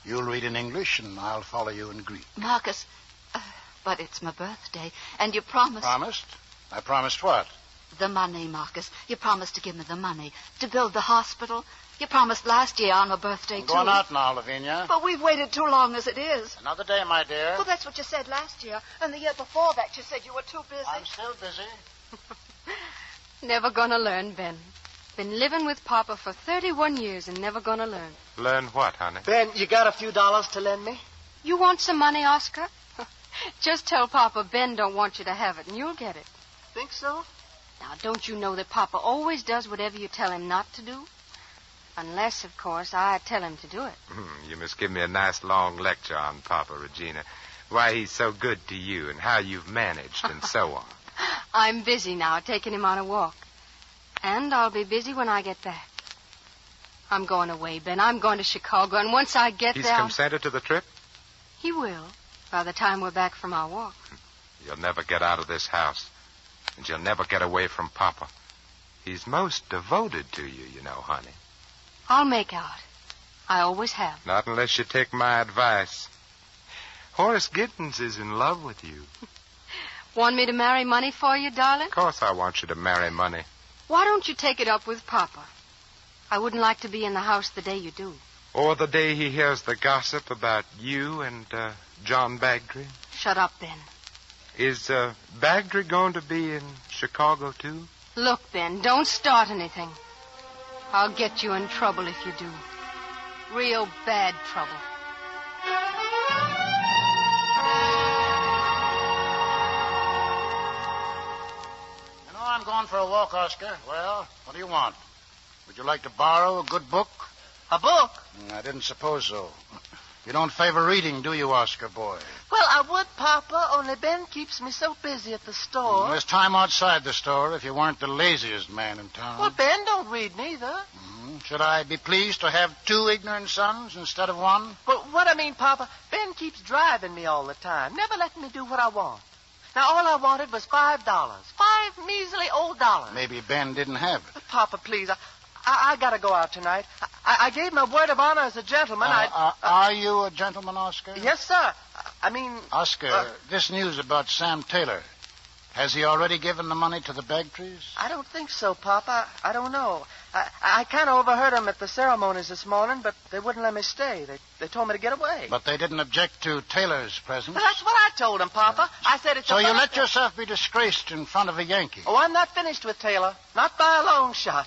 You'll read in English, and I'll follow you in Greek. Marcus, but it's my birthday, and you promised... Promised? I promised what? The money, Marcus. You promised to give me the money to build the hospital. You promised last year on my birthday, I'm too. going out now, Lavinia. But we've waited too long as it is. Another day, my dear. Well, that's what you said last year. And the year before that, you said you were too busy. I'm still busy. Never gonna learn, Ben. Been living with Papa for 31 years and never gonna learn. Learn what, honey? Ben, you got a few dollars to lend me? You want some money, Oscar? Just tell Papa Ben don't want you to have it, and you'll get it. Think so? Now, don't you know that Papa always does whatever you tell him not to do? Unless, of course, I tell him to do it. You must give me a nice long lecture on Papa, Regina. Why he's so good to you and how you've managed and so on. I'm busy now, taking him on a walk. And I'll be busy when I get back. I'm going away, Ben. I'm going to Chicago, and once I get He's there... consented to the trip? He will, by the time we're back from our walk. You'll never get out of this house. And you'll never get away from Papa. He's most devoted to you, you know, honey. I'll make out. I always have. Not unless you take my advice. Horace Giddens is in love with you. Want me to marry money for you, darling? Of course I want you to marry money. Why don't you take it up with Papa? I wouldn't like to be in the house the day you do. Or the day he hears the gossip about you and John Bagdry. Shut up, Ben. Is Bagdry going to be in Chicago, too? Look, Ben, don't start anything. I'll get you in trouble if you do. Real bad trouble. You know, I'm going for a walk, Oscar. Well, what do you want? Would you like to borrow a good book? A book? I didn't suppose so. You don't favor reading, do you, Oscar boy? Well, I would, Papa, only Ben keeps me so busy at the store. There's time outside the store if you weren't the laziest man in town. Well, Ben don't read neither. Should I be pleased to have 2 ignorant sons instead of 1? But what I mean, Papa, Ben keeps driving me all the time, never letting me do what I want. Now, all I wanted was $5. 5 measly old dollars. Maybe Ben didn't have it. But, Papa, please, I got to go out tonight. I gave my word of honor as a gentleman. Are you a gentleman, Oscar? Yes, sir. I mean... Oscar, this news about Sam Taylor, has he already given the money to the Bagtrees? I don't think so, Papa. I don't know. I kind of overheard them at the ceremonies this morning, but they wouldn't let me stay. They told me to get away. But they didn't object to Taylor's presence? Well, that's what I told them, Papa. I said it's So you let yourself be disgraced in front of a Yankee? Oh, I'm not finished with Taylor. Not by a long shot.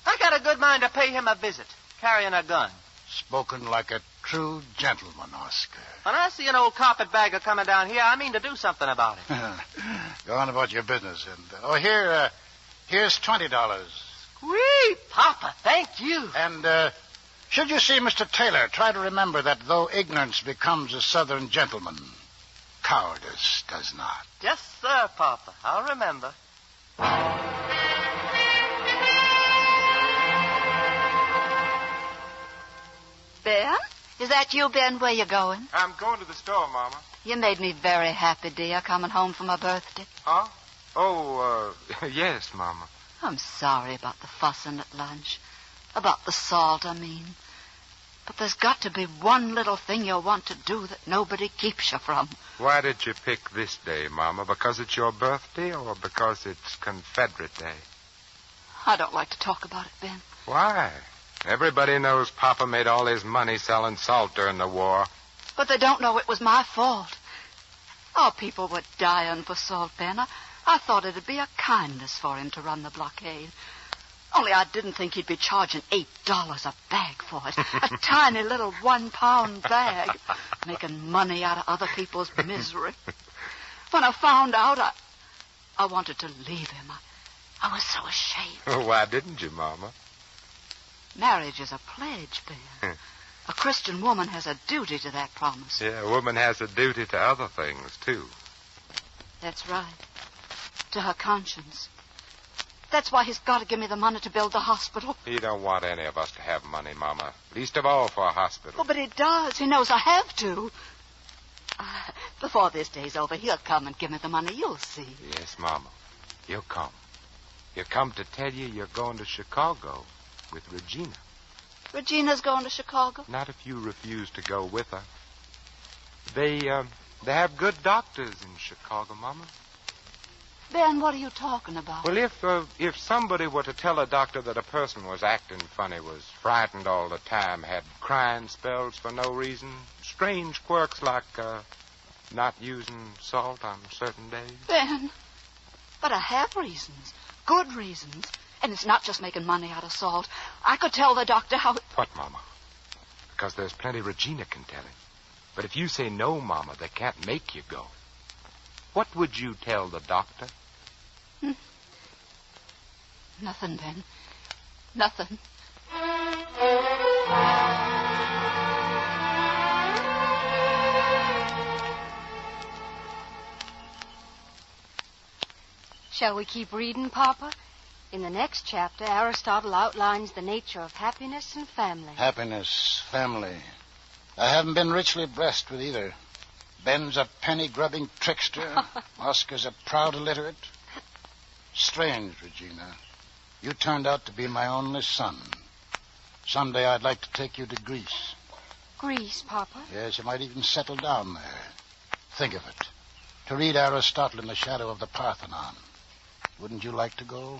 I got a good mind to pay him a visit, carrying a gun. Spoken like a true gentleman, Oscar. When I see an old carpetbagger coming down here, I mean to do something about it. Go on about your business. And here's $20. Whee, Papa, thank you. And should you see Mr. Taylor, try to remember that though ignorance becomes a Southern gentleman, cowardice does not. Yes, sir, Papa. I'll remember. Ben? Is that you, Ben? Where you going? I'm going to the store, Mama. You made me very happy, dear, coming home for my birthday. Huh? Oh, yes, Mama. I'm sorry about the fussing at lunch. About the salt, I mean. But there's got to be one little thing you want to do that nobody keeps you from. Why did you pick this day, Mama? Because it's your birthday or because it's Confederate Day? I don't like to talk about it, Ben. Why? Everybody knows Papa made all his money selling salt during the war. But they don't know it was my fault. Our people were dying for salt, Ben. I thought it'd be a kindness for him to run the blockade. Only I didn't think he'd be charging $8 a bag for it. A tiny little 1-pound bag. Making money out of other people's misery. When I found out, I wanted to leave him. I was so ashamed. Why didn't you, Mama? Marriage is a pledge, Ben. A Christian woman has a duty to that promise. Yeah, a woman has a duty to other things, too. That's right. To her conscience. That's why he's got to give me the money to build the hospital. He don't want any of us to have money, Mama. Least of all for a hospital. Oh, but he does. He knows I have to. Before this day's over, he'll come and give me the money. You'll see. Yes, Mama. He'll come. He'll come to tell you you're going to Chicago with Regina. Regina's going to Chicago? Not if you refuse to go with her. They have good doctors in Chicago, Mama. Ben, what are you talking about? Well, if somebody were to tell a doctor that a person was acting funny, was frightened all the time, had crying spells for no reason, strange quirks like not using salt on certain days. Ben, but I have reasons. Good reasons. And it's not just making money out of salt. I could tell the doctor how... What, Mama? Because there's plenty Regina can tell him. But if you say no, Mama, they can't make you go. What would you tell the doctor? Nothing, Ben. Nothing. Shall we keep reading, Papa? In the next chapter, Aristotle outlines the nature of happiness and family. Happiness, family. I haven't been richly blessed with either. Ben's a penny-grubbing trickster. Oscar's a proud illiterate. Strange, Regina. You turned out to be my only son. Someday I'd like to take you to Greece. Greece, Papa? Yes, you might even settle down there. Think of it. To read Aristotle in the shadow of the Parthenon. Wouldn't you like to go?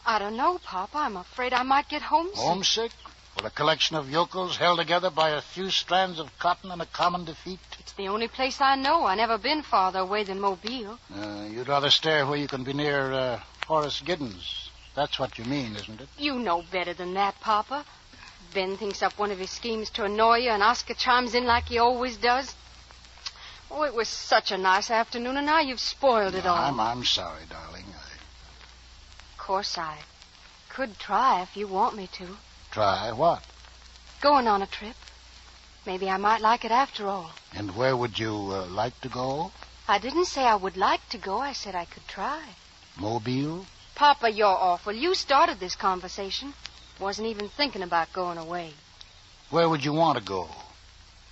I don't know, Papa. I'm afraid I might get homesick. Homesick? For a collection of yokels held together by a few strands of cotton and a common defeat? It's the only place I know. I've never been farther away than Mobile. You'd rather stay where you can be near Horace Giddens. That's what you mean, isn't it? You know better than that, Papa. Ben thinks up one of his schemes to annoy you, and Oscar chimes in like he always does. Oh, it was such a nice afternoon, and now you've spoiled it all. I'm sorry, darling. Of course, I could try if you want me to. Try what? Going on a trip. Maybe I might like it after all. And where would you like to go? I didn't say I would like to go. I said I could try. Mobile? Papa, you're awful. You started this conversation. Wasn't even thinking about going away. Where would you want to go?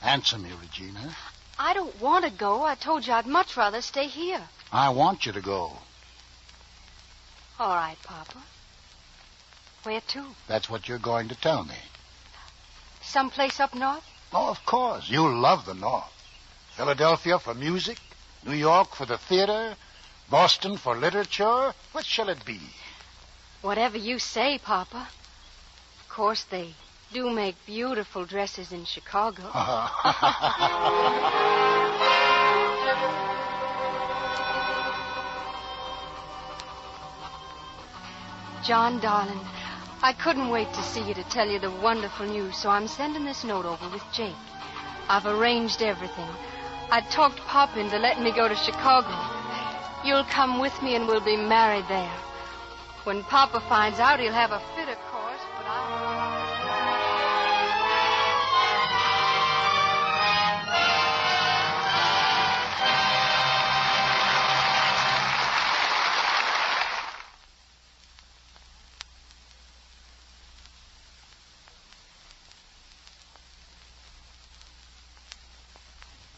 Answer me, Regina. I don't want to go. I told you I'd much rather stay here. I want you to go. All right, Papa. Where to? That's what you're going to tell me. Someplace up north? Oh, of course. You love the North. Philadelphia for music, New York for the theater, Boston for literature. Which shall it be? Whatever you say, Papa. Of course, they do make beautiful dresses in Chicago. John, darling, I couldn't wait to see you to tell you the wonderful news, so I'm sending this note over with Jake. I've arranged everything. I talked Pop into letting me go to Chicago. You'll come with me and we'll be married there. When Papa finds out, he'll have a fit, of course, but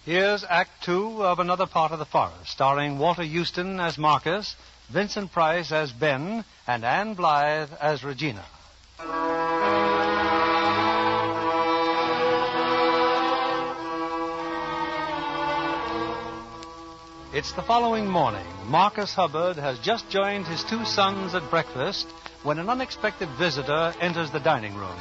Here's Act Two of Another Part of the Forest, starring Walter Houston as Marcus, Vincent Price as Ben, and Anne Blythe as Regina. It's the following morning. Marcus Hubbard has just joined his two sons at breakfast when an unexpected visitor enters the dining room.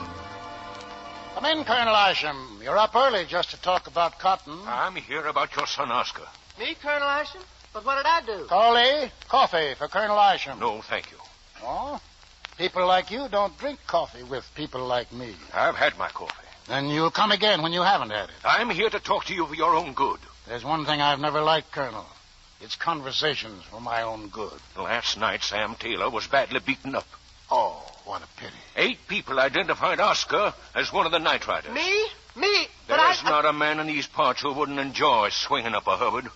Come in, Colonel Isham. You're up early just to talk about cotton. I'm here about your son, Oscar. Me, Colonel Isham? But what did I do? Coley, coffee for Colonel Isham. No, thank you. Oh? People like you don't drink coffee with people like me. I've had my coffee. Then you'll come again when you haven't had it. I'm here to talk to you for your own good. There's one thing I've never liked, Colonel. It's conversations for my own good. Last night, Sam Taylor was badly beaten up. Oh, what a pity. 8 people identified Oscar as one of the night riders. Me? But There's not a man in these parts who wouldn't enjoy swinging up a Hubbard.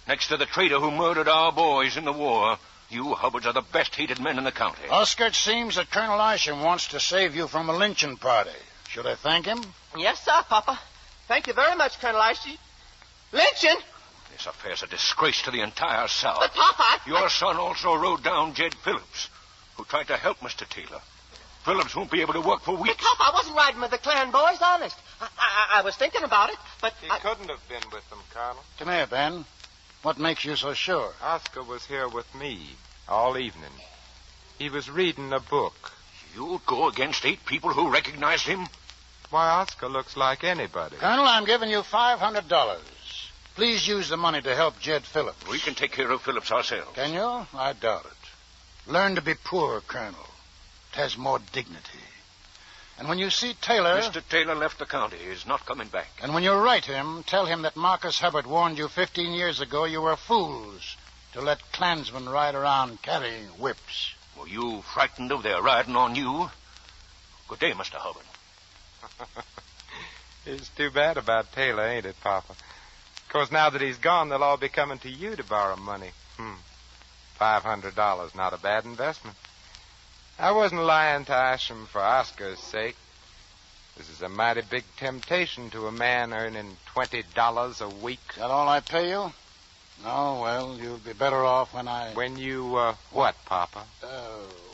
Next to the traitor who murdered our boys in the war, you Hubbards are the best hated men in the county. Oscar, it seems that Colonel Isham wants to save you from a lynching party. Should I thank him? Yes, sir, Papa. Thank you very much, Colonel Isham. Lynching? This affair's a disgrace to the entire South. But, Papa... Your son also rode down Jed Phillips, who tried to help Mr. Taylor. Phillips won't be able to work for weeks. But, Papa, I wasn't riding with the Clan boys, honest. I was thinking about it, but... He couldn't have been with them, Colonel. Come here, Ben. What makes you so sure? Oscar was here with me all evening. He was reading a book. You'll go against 8 people who recognized him? Why, Oscar looks like anybody. Colonel, I'm giving you $500. Please use the money to help Jed Phillips. We can take care of Phillips ourselves. Can you? I doubt it. Learn to be poor, Colonel. It has more dignity. And when you see Taylor... Mr. Taylor left the county. He's not coming back. And when you write him, tell him that Marcus Hubbard warned you 15 years ago you were fools to let Klansmen ride around carrying whips. Were you frightened of their riding on you? Good day, Mr. Hubbard. It's too bad about Taylor, ain't it, Papa? Of course, now that he's gone, they'll all be coming to you to borrow money. $500, not a bad investment. I wasn't lying to Asham for Oscar's sake. This is a mighty big temptation to a man earning $20 a week. Is that all I pay you? No, well, you'll be better off when I... When you, what, Papa?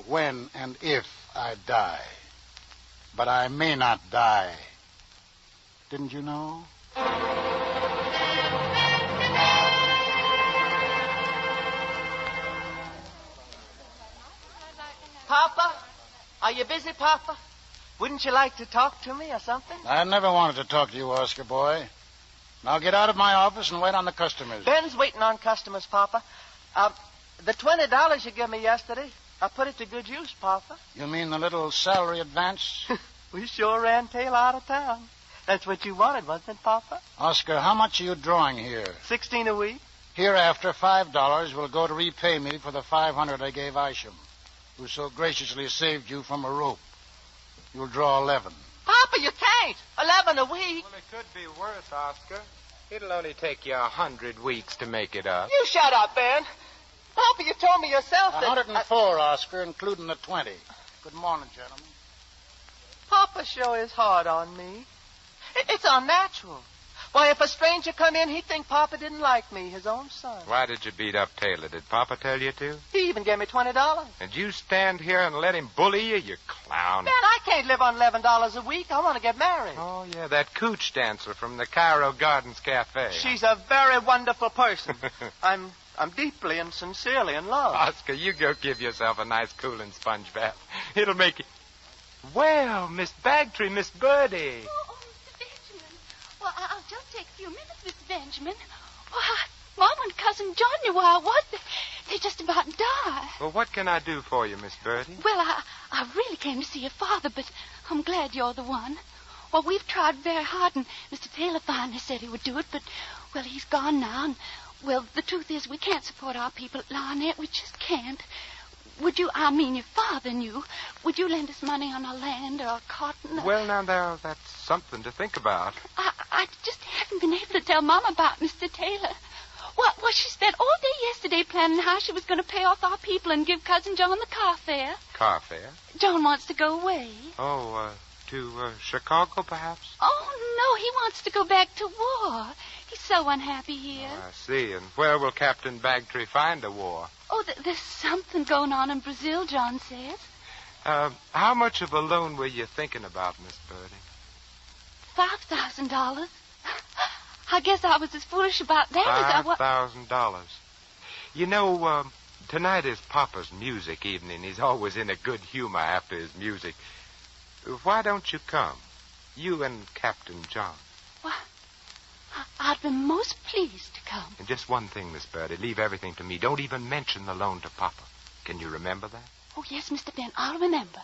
When and if I die. But I may not die. Didn't you know? Papa? Are you busy, Papa? Wouldn't you like to talk to me or something? I never wanted to talk to you, Oscar boy. Now get out of my office and wait on the customers. Ben's waiting on customers, Papa. The $20 you gave me yesterday, I put it to good use, Papa. You mean the little salary advance? We sure ran Taylor out of town. That's what you wanted, wasn't it, Papa? Oscar, how much are you drawing here? $16 a week. Hereafter, $5 will go to repay me for the $500 I gave Isham, who so graciously saved you from a rope. You'll draw 11. Papa, you can't. 11 a week. Well, it could be worse, Oscar. It'll only take you 100 weeks to make it up. You shut up, Ben. Papa, you told me yourself that... 104, Oscar, including the 20. Good morning, gentlemen. Papa sure is hard on me. It's unnatural. Why, if a stranger come in, he'd think Papa didn't like me, his own son. Why did you beat up Taylor? Did Papa tell you to? He even gave me $20. And you stand here and let him bully you, you clown. Ben, I can't live on $11 a week. I want to get married. Oh, yeah, that cooch dancer from the Cairo Gardens Cafe. She's a very wonderful person. I'm deeply and sincerely in love. Oscar, you go give yourself a nice cooling sponge bath. It'll make you... Well, Miss Bagtree, Miss Birdie. Oh, Mr. Benjamin. Well, I'll just take a few minutes, Mr. Benjamin. Well, Mom and Cousin John knew where I was. They just about died. Well, what can I do for you, Miss Birdie? Well, I really came to see your father, but I'm glad you're the one. Well, we've tried very hard, and Mr. Taylor finally said he would do it, but, well, he's gone now, and, well, the truth is we can't support our people at Larnett. We just can't. Would you, I mean your father knew, would you lend us money on our land or cotton? Well, now, that's something to think about. I just haven't been able to tell Mom about Mr. Taylor. Well, she spent all day yesterday planning how she was going to pay off our people and give Cousin John the car fare. Car fare? John wants to go away. Oh, to Chicago, perhaps? Oh, no, he wants to go back to war. He's so unhappy here. Oh, I see. And where will Captain Bagtree find a war? Oh, there's something going on in Brazil, John says. How much of a loan were you thinking about, Miss Birdie? $5,000. I guess I was as foolish about that as I was... $5,000. You know, tonight is Papa's music evening. He's always in a good humor after his music. Why don't you come? You and Captain John. Well, I'd be most pleased to come. And just one thing, Miss Birdie. Leave everything to me. Don't even mention the loan to Papa. Can you remember that? Oh, yes, Mr. Ben. I'll remember.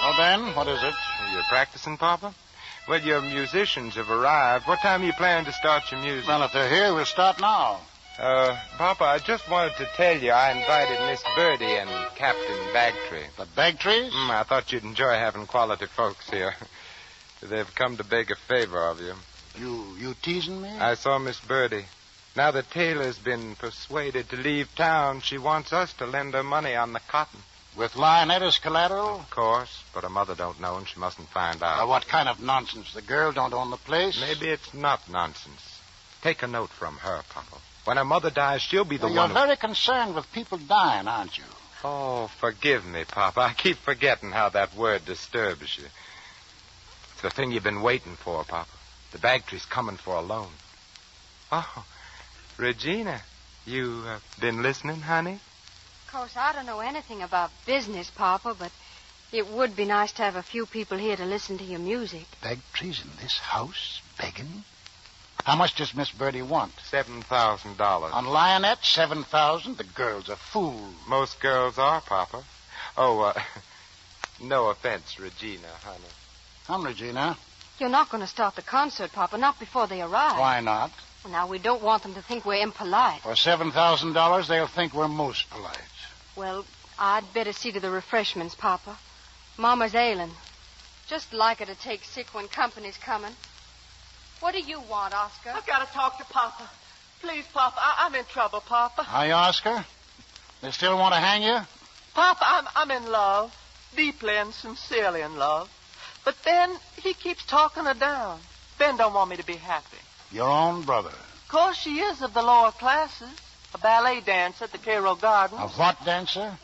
Well, Ben, what is it? You're practicing, Papa? Well, your musicians have arrived. What time are you planning to start your music? Well, if they're here, we'll start now. Papa, I just wanted to tell you I invited Miss Birdie and Captain Bagtree. The Bagtrees? I thought you'd enjoy having quality folks here. They've come to beg a favor of you. You teasing me? I saw Miss Birdie. Now that Taylor's been persuaded to leave town, she wants us to lend her money on the cotton. With Lionett as collateral? Of course, but her mother don't know and she mustn't find out. What kind of nonsense? The girl don't own the place? Maybe it's not nonsense. Take a note from her, Papa. When her mother dies, she'll be the Well, one. You're very concerned with people dying, aren't you? Oh, forgive me, Papa. I keep forgetting how that word disturbs you. It's the thing you've been waiting for, Papa. The Bagtry's coming for a loan. Oh, Regina, you been listening, honey? Of course, I don't know anything about business, Papa, but it would be nice to have a few people here to listen to your music. Bagtry's in this house, begging? How much does Miss Birdie want? $7,000. On Lionette, $7,000? The girl's a fool. Most girls are, Papa. Oh, no offense, Regina, honey. Come, Regina. You're not going to start the concert, Papa, not before they arrive. Why not? Well, now, we don't want them to think we're impolite. For $7,000, they'll think we're most polite. Well, I'd better see to the refreshments, Papa. Mama's ailing. Just like her to take sick when company's coming. What do you want, Oscar? I've got to talk to Papa. Please, Papa, I'm in trouble, Papa. Hi, Oscar. They still want to hang you? Papa, I'm in love. Deeply and sincerely in love. But Ben, he keeps talking her down. Ben don't want me to be happy. Your own brother. Of course, she is of the lower classes. A ballet dancer at the Cairo Gardens. A what dancer?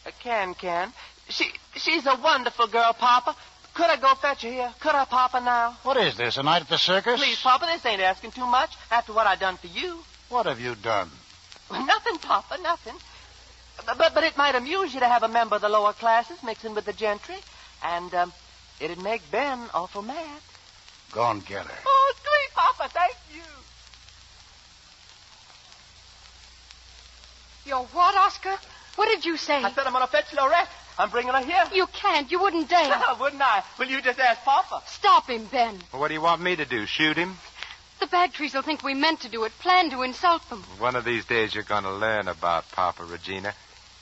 A can-can. She's a wonderful girl, Papa. Could I go fetch her here? Could I, Papa, now? What is this, a night at the circus? Please, Papa, this ain't asking too much after what I done for you. What have you done? Well, nothing, Papa, nothing. But it might amuse you to have a member of the lower classes mixing with the gentry. And it'd make Ben awful mad. Go and get her. Oh, sweet Papa, thank you. You're what, Oscar? What did you say? I said I'm going to fetch Lorette. I'm bringing her here. You can't. You wouldn't dare. Wouldn't I? Will you just ask Papa? Stop him, Ben. Well, what do you want me to do, shoot him? The Bagtrys will think we meant to do it, planned to insult them. One of these days you're going to learn about Papa, Regina.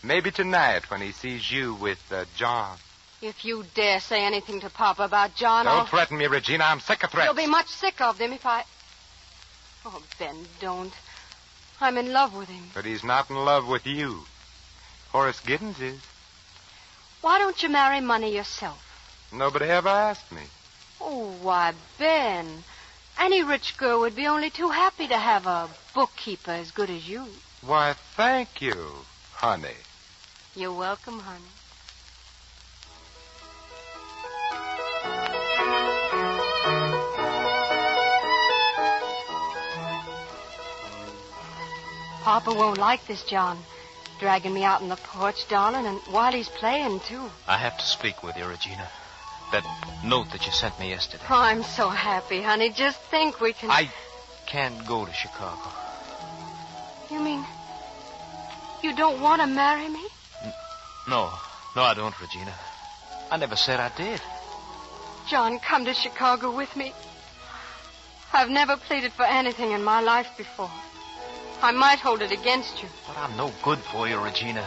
Maybe tonight when he sees you with John. If you dare say anything to Papa about John, Don't threaten me, Regina. I'm sick of threats. You'll be much sick of them if I... Oh, Ben, don't. I'm in love with him. But he's not in love with you. Horace Giddens is. Why don't you marry money yourself? Nobody ever asked me. Oh, why, Ben. Any rich girl would be only too happy to have a bookkeeper as good as you. Why, thank you, honey. You're welcome, honey. Papa won't like this, John. Dragging me out on the porch, darling, and while he's playing, too. I have to speak with you, Regina. That note that you sent me yesterday. Oh, I'm so happy, honey. Just think we can... I can't go to Chicago. You mean you don't want to marry me? No, I don't, Regina. I never said I did. John, come to Chicago with me. I've never pleaded for anything in my life before. I might hold it against you. But I'm no good for you, Regina.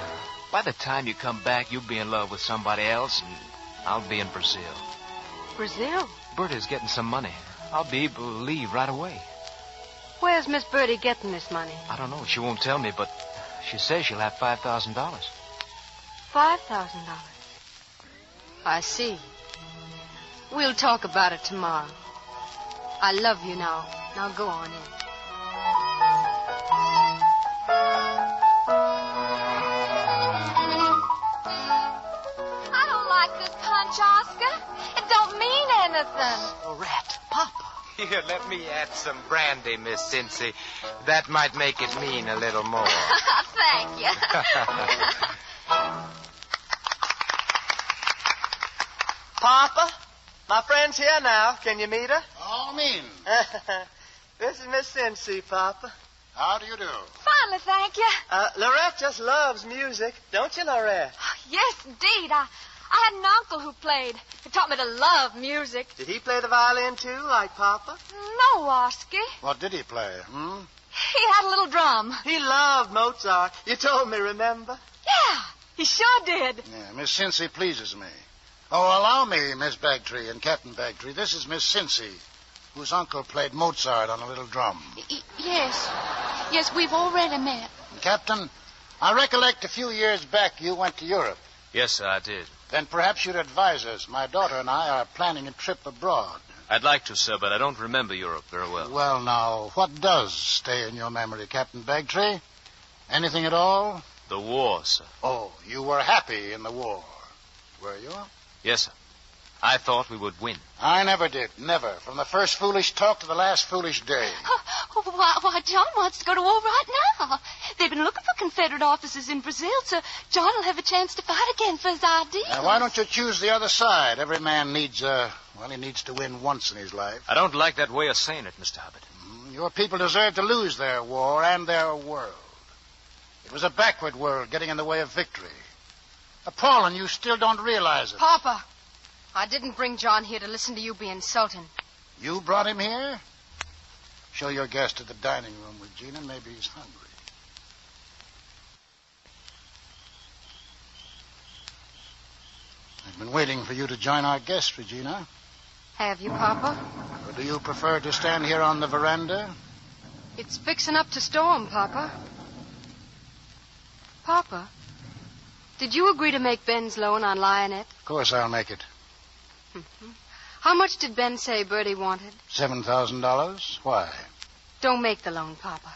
By the time you come back, you'll be in love with somebody else, and I'll be in Brazil. Brazil? Bertie's getting some money. I'll be able to leave right away. Where's Miss Birdie getting this money? I don't know. She won't tell me, but she says she'll have $5,000. $5,000? I see. We'll talk about it tomorrow. I love you now. Now go on in. I don't like this punch, Oscar. It don't mean anything. Rat, Papa. Here, let me add some brandy, Miss Cincy. That might make it mean a little more. Thank you. Papa, my friend's here now. Can you meet her? All mean. This is Miss Cincy, Papa. How do you do? Finally, thank you. Lorette just loves music. Don't you, Lorette? Yes, indeed. I had an uncle who played. He taught me to love music. Did he play the violin, too, like Papa? No, Oski. What did he play, He had a little drum. He loved Mozart. You told me, remember? Yeah, he sure did. Yeah, Miss Cincy pleases me. Oh, allow me, Miss Bagtree and Captain Bagtree. This is Miss Cincy, whose uncle played Mozart on a little drum. Yes. Yes, we've already met. Captain, I recollect a few years back you went to Europe. Yes, sir, I did. Then perhaps you'd advise us. My daughter and I are planning a trip abroad. I'd like to, sir, but I don't remember Europe very well. Well, now, what does stay in your memory, Captain Bagtree? Anything at all? The war, sir. Oh, you were happy in the war, were you? Yes, sir. I thought we would win. I never did. Never. From the first foolish talk to the last foolish day. Why, John wants to go to war right now. They've been looking for Confederate officers in Brazil, so John will have a chance to fight again for his ideals. Now, why don't you choose the other side? Every man needs, he needs to win once in his life. I don't like that way of saying it, Mr. Hubbard. Your people deserve to lose their war and their world. It was a backward world getting in the way of victory. Appalling, you still don't realize it. Papa, I didn't bring John here to listen to you be insulting. You brought him here? Show your guest to the dining room, Regina. Maybe he's hungry. I've been waiting for you to join our guest, Regina. Have you, Papa? Or do you prefer to stand here on the veranda? It's fixing up to storm, Papa. Papa, did you agree to make Ben's loan on Lionette? Of course I'll make it. How much did Ben say Bertie wanted? $7,000. Why? Don't make the loan, Papa.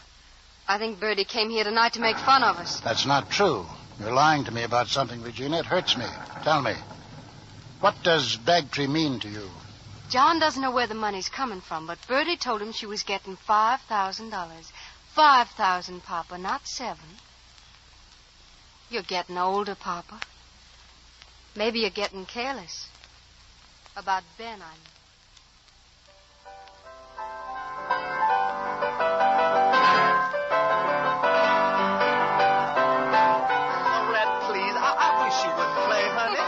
I think Bertie came here tonight to make fun of us. That's not true. You're lying to me about something, Regina. It hurts me. Tell me. What does Bagtree mean to you? John doesn't know where the money's coming from, but Bertie told him she was getting $5,000. 5,000, Papa, not 7. You're getting older, Papa. Maybe you're getting careless. About Ben, I mean. Lorette, please. I wish you wouldn't play, honey.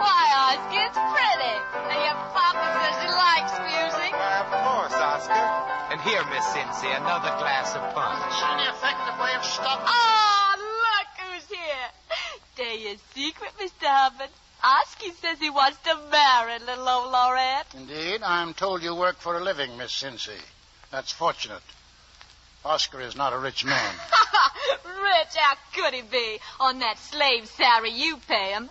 Why, Oscar, it's pretty. And your papa says he likes music. Of course, Oscar. And here, Miss Cincy, another glass of punch. Any effective way of stopping Oh, look who's here. Tell you a secret, Mr. Hubbard. Oski says he wants to marry little old Lorette. Indeed, I'm told you work for a living, Miss Cincy. That's fortunate. Oscar is not a rich man. Rich, how could he be on that slave salary you pay him?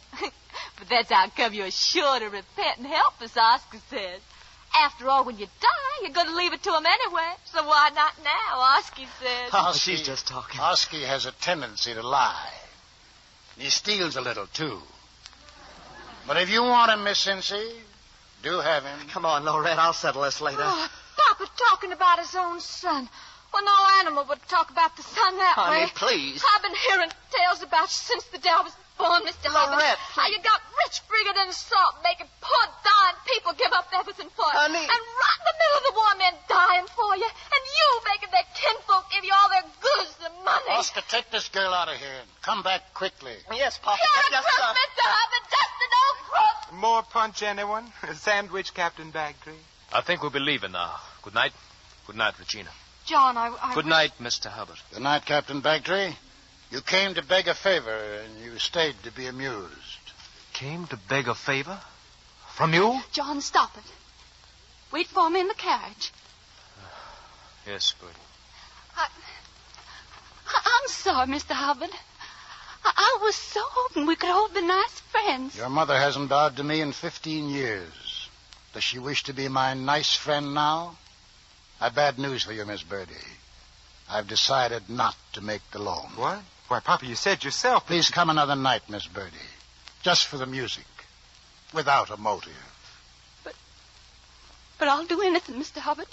But that's how come you're sure to repent and help us, Oscar says. After all, when you die, you're going to leave it to him anyway. So why not now, Oski says. She's just talking. Oski has a tendency to lie. He steals a little, too. But if you want him, Miss Cincy, do have him. Come on, Lorette. I'll settle this later. Oh, Papa talking about his own son. Well, no animal would talk about the son that Honey, way. please. I've been hearing tales about you since the day I was born, Mr. Hubbard. Lorette, How you got rich bigger than salt, making poor dying people give up everything for you. Honey. And right in the middle of the war, men dying for you. And you making their kinfolk give you all their goods and money. Oscar, take this girl out of here and come back quickly. Yes, Papa. You're a crook, Mr. Hubbard. Just an old crook. More punch, anyone? A sandwich, Captain Bagtree? I think we'll be leaving now. Good night. Good night, Regina. John, Good night, Mr. Hubbard. Good night, Captain Bagtree. You came to beg a favor, and you stayed to be amused. Came to beg a favor? From you? John, stop it. Wait for me in the carriage. Yes, Bertie. I'm sorry, Mr. Hubbard. I was so hoping we could all be nice friends. Your mother hasn't bowed to me in 15 years. Does she wish to be my nice friend now? I've bad news for you, Miss Bertie. I've decided not to make the loan. What? Why, Papa, you said yourself... Please come another night, Miss Bertie. Just for the music. Without a motive. But I'll do anything, Mr. Hubbard.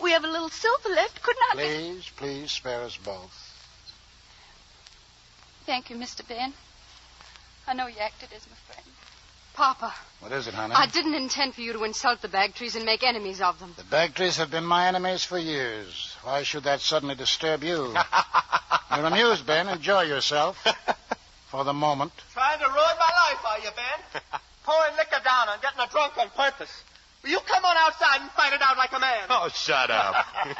We have a little silver left, couldn't I? Please, spare us both. Thank you, Mr. Ben. I know you acted as my friend. Papa. What is it, honey? I didn't intend for you to insult the Bagtrees and make enemies of them. The Bagtrees have been my enemies for years. Why should that suddenly disturb you? You're amused, Ben. Enjoy yourself. For the moment. Trying to ruin my life, are you, Ben? Pouring liquor down and getting a drunk on purpose. Will you come on outside and fight it out like a man? Oh, shut up. Well,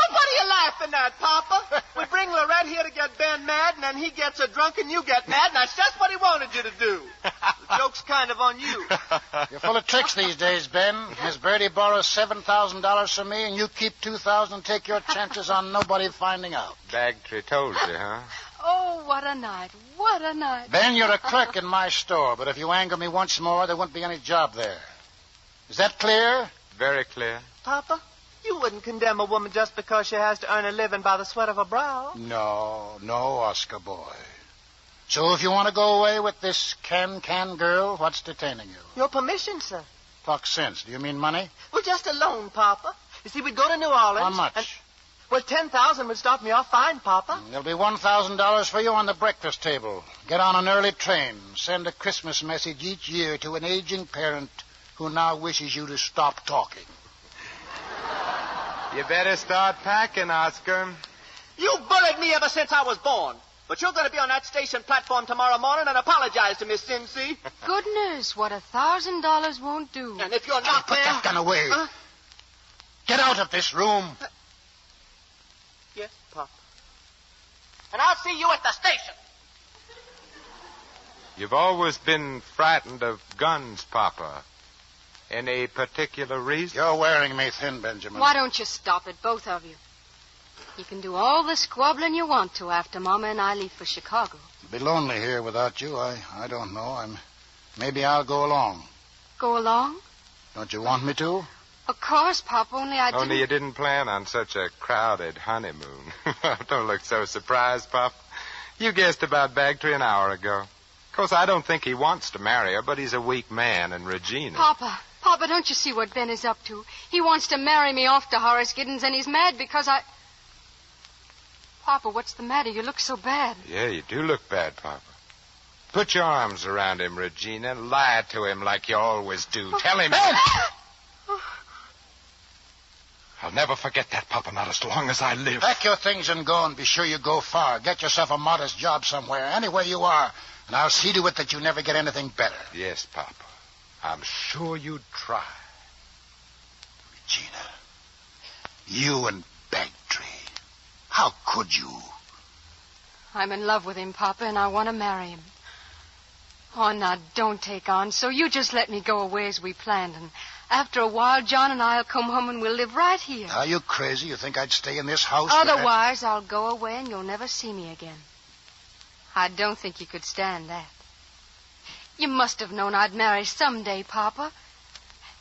what are you laughing at, Papa? We bring Lorette here to get Ben mad, and then he gets her drunk and you get mad, and that's just what he wanted you to do. The joke's kind of on you. You're full of tricks these days, Ben. Miss Bertie borrows $7,000 from me, and you keep $2,000 and take your chances on nobody finding out. Bagtree told you, huh? Oh, what a night. What a night. Ben, you're a clerk in my store, but if you anger me once more, there won't be any job there. Is that clear? Very clear. Papa, you wouldn't condemn a woman just because she has to earn a living by the sweat of her brow. No, Oscar boy. So if you want to go away with this can girl, what's detaining you? Your permission, sir. Talk sense. Do you mean money? Well, just a loan, Papa. You see, we'd go to New Orleans. How much? Well, 10,000 would start me off fine, Papa. There'll be $1,000 for you on the breakfast table. Get on an early train. Send a Christmas message each year to an aging parent who now wishes you to stop talking. You better start packing, Oscar. You bullied me ever since I was born. But you're going to be on that station platform tomorrow morning and apologize to Miss Cincy. Goodness, what $1,000 won't do. And if you're not Put there... that gun away. Get out of this room. Yes, Papa. And I'll see you at the station. You've always been frightened of guns, Papa. Any particular reason? You're wearing me thin, Benjamin. Why don't you stop it, both of you? You can do all the squabbling you want to after Mama and I leave for Chicago. It'll be lonely here without you. I don't know. Maybe I'll go along. Go along? Don't you want me to? Of course, Pop, only I didn't... Only you didn't plan on such a crowded honeymoon. Don't look so surprised, Pop. You guessed about Bagtree an hour ago. Of course, I don't think he wants to marry her, but he's a weak man, and Regina... Papa, don't you see what Ben is up to? He wants to marry me off to Horace Giddens, and he's mad because I... Papa, what's the matter? You look so bad. Yeah, you do look bad, Papa. Put your arms around him, Regina. Lie to him like you always do. Tell him... I'll never forget that, Papa, not as long as I live. Pack your things and go, and be sure you go far. Get yourself a modest job somewhere, anywhere you are, and I'll see to it that you never get anything better. Yes, Papa. I'm sure you'd try. Regina, you and Bagtree. How could you? I'm in love with him, Papa, and I want to marry him. Oh, now, don't take on. So you just let me go away as we planned, and after a while, John and I will come home and we'll live right here. Are you crazy? You think I'd stay in this house? Otherwise, I'll go away and you'll never see me again. I don't think you could stand that. You must have known I'd marry someday, Papa.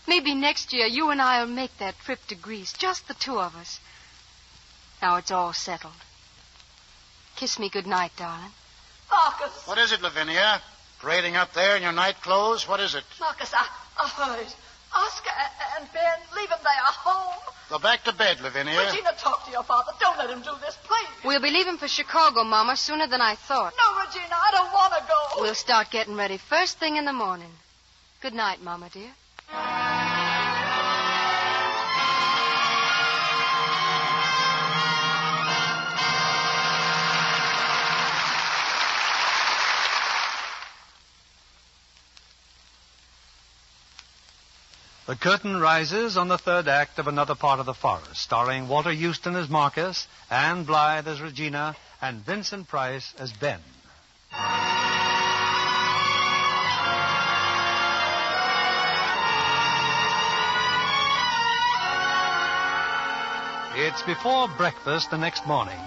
Maybe next year you and I will make that trip to Greece, just the two of us. Now it's all settled. Kiss me good night, darling. Marcus. What is it, Lavinia? Parading up there in your night clothes? What is it? Marcus, I heard. Oscar and Ben, leave them there home. Go back to bed, Lavinia. Regina, talk to your father. Don't let him do this, please. We'll be leaving for Chicago, Mama, sooner than I thought. No, Regina, I don't want to go. We'll start getting ready first thing in the morning. Good night, Mama, dear. The curtain rises on the third act of Another Part of the Forest, starring Walter Houston as Marcus, Anne Blythe as Regina, and Vincent Price as Ben. It's before breakfast the next morning.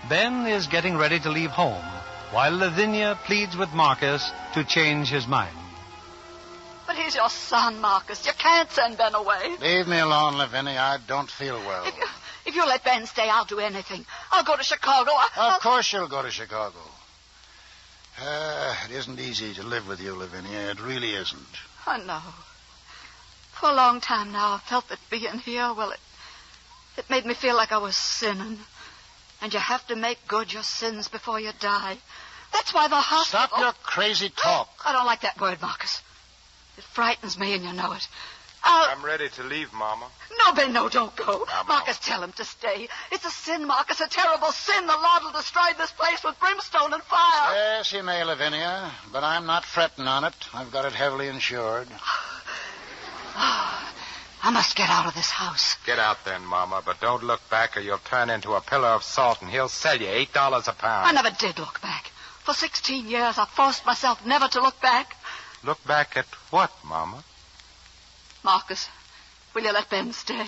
Ben is getting ready to leave home, while Lavinia pleads with Marcus to change his mind. But he's your son, Marcus. You can't send Ben away. Leave me alone, Lavinia. I don't feel well. If you let Ben stay, I'll do anything. I'll go to Chicago. Of course you'll go to Chicago. It isn't easy to live with you, Lavinia. It really isn't. I know. For a long time now, I've felt that being here, well, it made me feel like I was sinning. And you have to make good your sins before you die. That's why the hospital... Stop your crazy talk. I don't like that word, Marcus. It frightens me, and you know it. I'm ready to leave, Mama. No, Ben, no, don't go. Marcus, tell him to stay. It's a sin, Marcus, a terrible sin. The Lord will destroy this place with brimstone and fire. Yes, he may, Lavinia, but I'm not fretting on it. I've got it heavily insured. I must get out of this house. Get out then, Mama, but don't look back or you'll turn into a pillar of salt and he'll sell you $8 a pound. I never did look back. For 16 years, I've forced myself never to look back. Look back at what, Mama? Marcus, will you let Ben stay?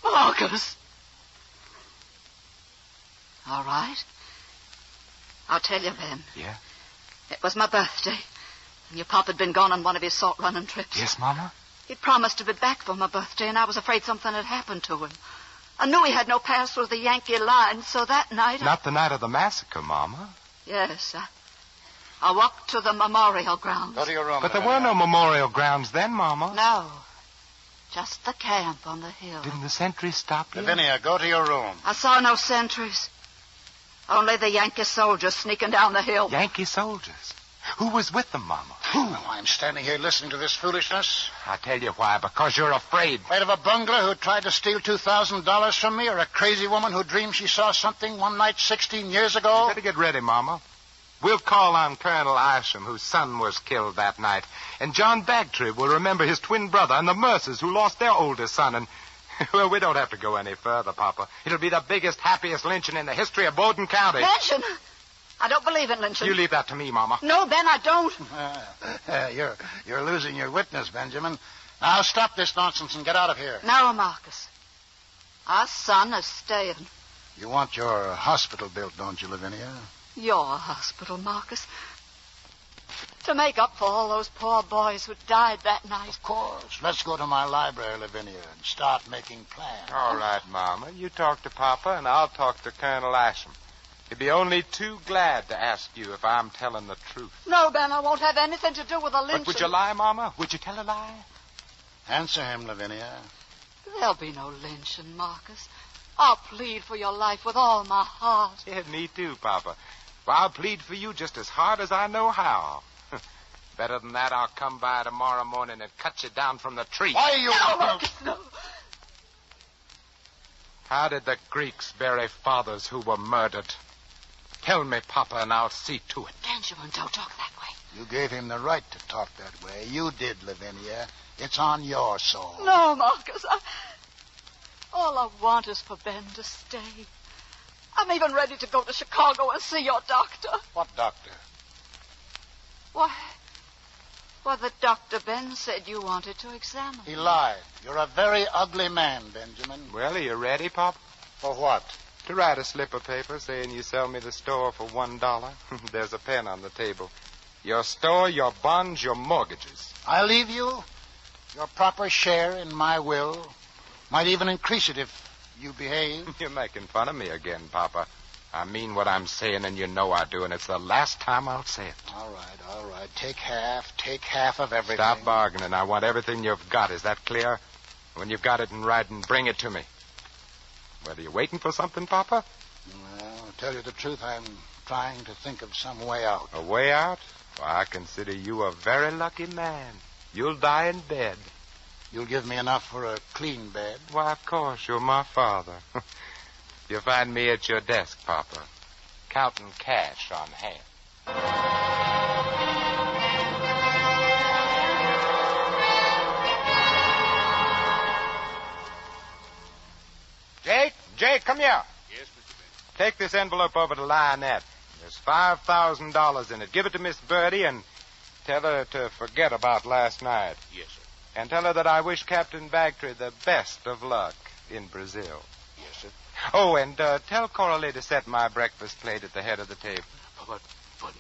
Marcus. All right. I'll tell you, Ben. Yeah? It was my birthday, and your pop had been gone on one of his salt running trips. Yes, Mama? He'd promised to be back for my birthday, and I was afraid something had happened to him. I knew he had no pass through the Yankee line, so that night... Not the night of the massacre, Mama. Yes, I walked to the memorial grounds. Go to your room. But there were no memorial grounds then, Mama. No. Just the camp on the hill. Didn't the sentries stop you? Lavinia, go to your room. I saw no sentries. Only the Yankee soldiers sneaking down the hill. Yankee soldiers? Who was with them, Mama? Who? Well, I'm standing here listening to this foolishness. I tell you why. Because you're afraid. Afraid of a bungler who tried to steal $2,000 from me, or a crazy woman who dreamed she saw something one night 16 years ago? You better get ready, Mama. We'll call on Colonel Isham, whose son was killed that night. And John Bagtree will remember his twin brother, and the Mercers, who lost their oldest son. And, well, we don't have to go any further, Papa. It'll be the biggest, happiest lynching in the history of Bowdoin County. Lynching? I don't believe in lynching. You leave that to me, Mama. No, Ben, I don't. You're losing your witness, Benjamin. Now stop this nonsense and get out of here. No, Marcus. Our son is staying. You want your hospital built, don't you, Lavinia? Your hospital, Marcus. To make up for all those poor boys who died that night. Of course. Let's go to my library, Lavinia, and start making plans. All right, Mama. You talk to Papa, and I'll talk to Colonel Isham. He'd be only too glad to ask you if I'm telling the truth. No, Ben, I won't have anything to do with the lynching. But would you lie, Mama? Would you tell a lie? Answer him, Lavinia. There'll be no lynching, Marcus. I'll plead for your life with all my heart. Yeah, me too, Papa. Well, I'll plead for you just as hard as I know how. Better than that, I'll come by tomorrow morning and cut you down from the tree. Why you... No, Marcus, no. How did the Greeks bury fathers who were murdered? Tell me, Papa, and I'll see to it. Benjamin, don't talk that way. You gave him the right to talk that way. You did, Lavinia. It's on your soul. No, Marcus. All I want is for Ben to stay. I'm even ready to go to Chicago and see your doctor. What doctor? Why, the doctor Ben said you wanted to examine. He lied. You're a very ugly man, Benjamin. Well, are you ready, Papa? For what? To write a slip of paper saying you sell me the store for $1. There's a pen on the table. Your store, your bonds, your mortgages. I leave you your proper share in my will. Might even increase it if you behave. You're making fun of me again, Papa. I mean what I'm saying, and you know I do, and it's the last time I'll say it. All right. Take half of everything. Stop bargaining. I want everything you've got. Is that clear? When you've got it in writing, bring it to me. Well, are you waiting for something, Papa? Well, to tell you the truth, I'm trying to think of some way out. A way out? Well, I consider you a very lucky man. You'll die in bed. You'll give me enough for a clean bed? Why, of course. You're my father. You'll find me at your desk, Papa, counting cash on hand. Jake, come here. Yes, Mr. Benny. Take this envelope over to Lionette. There's $5,000 in it. Give it to Miss Birdie and tell her to forget about last night. Yes, sir. And tell her that I wish Captain Bagtree the best of luck in Brazil. Yes, sir. Oh, and tell Coralie to set my breakfast plate at the head of the table. But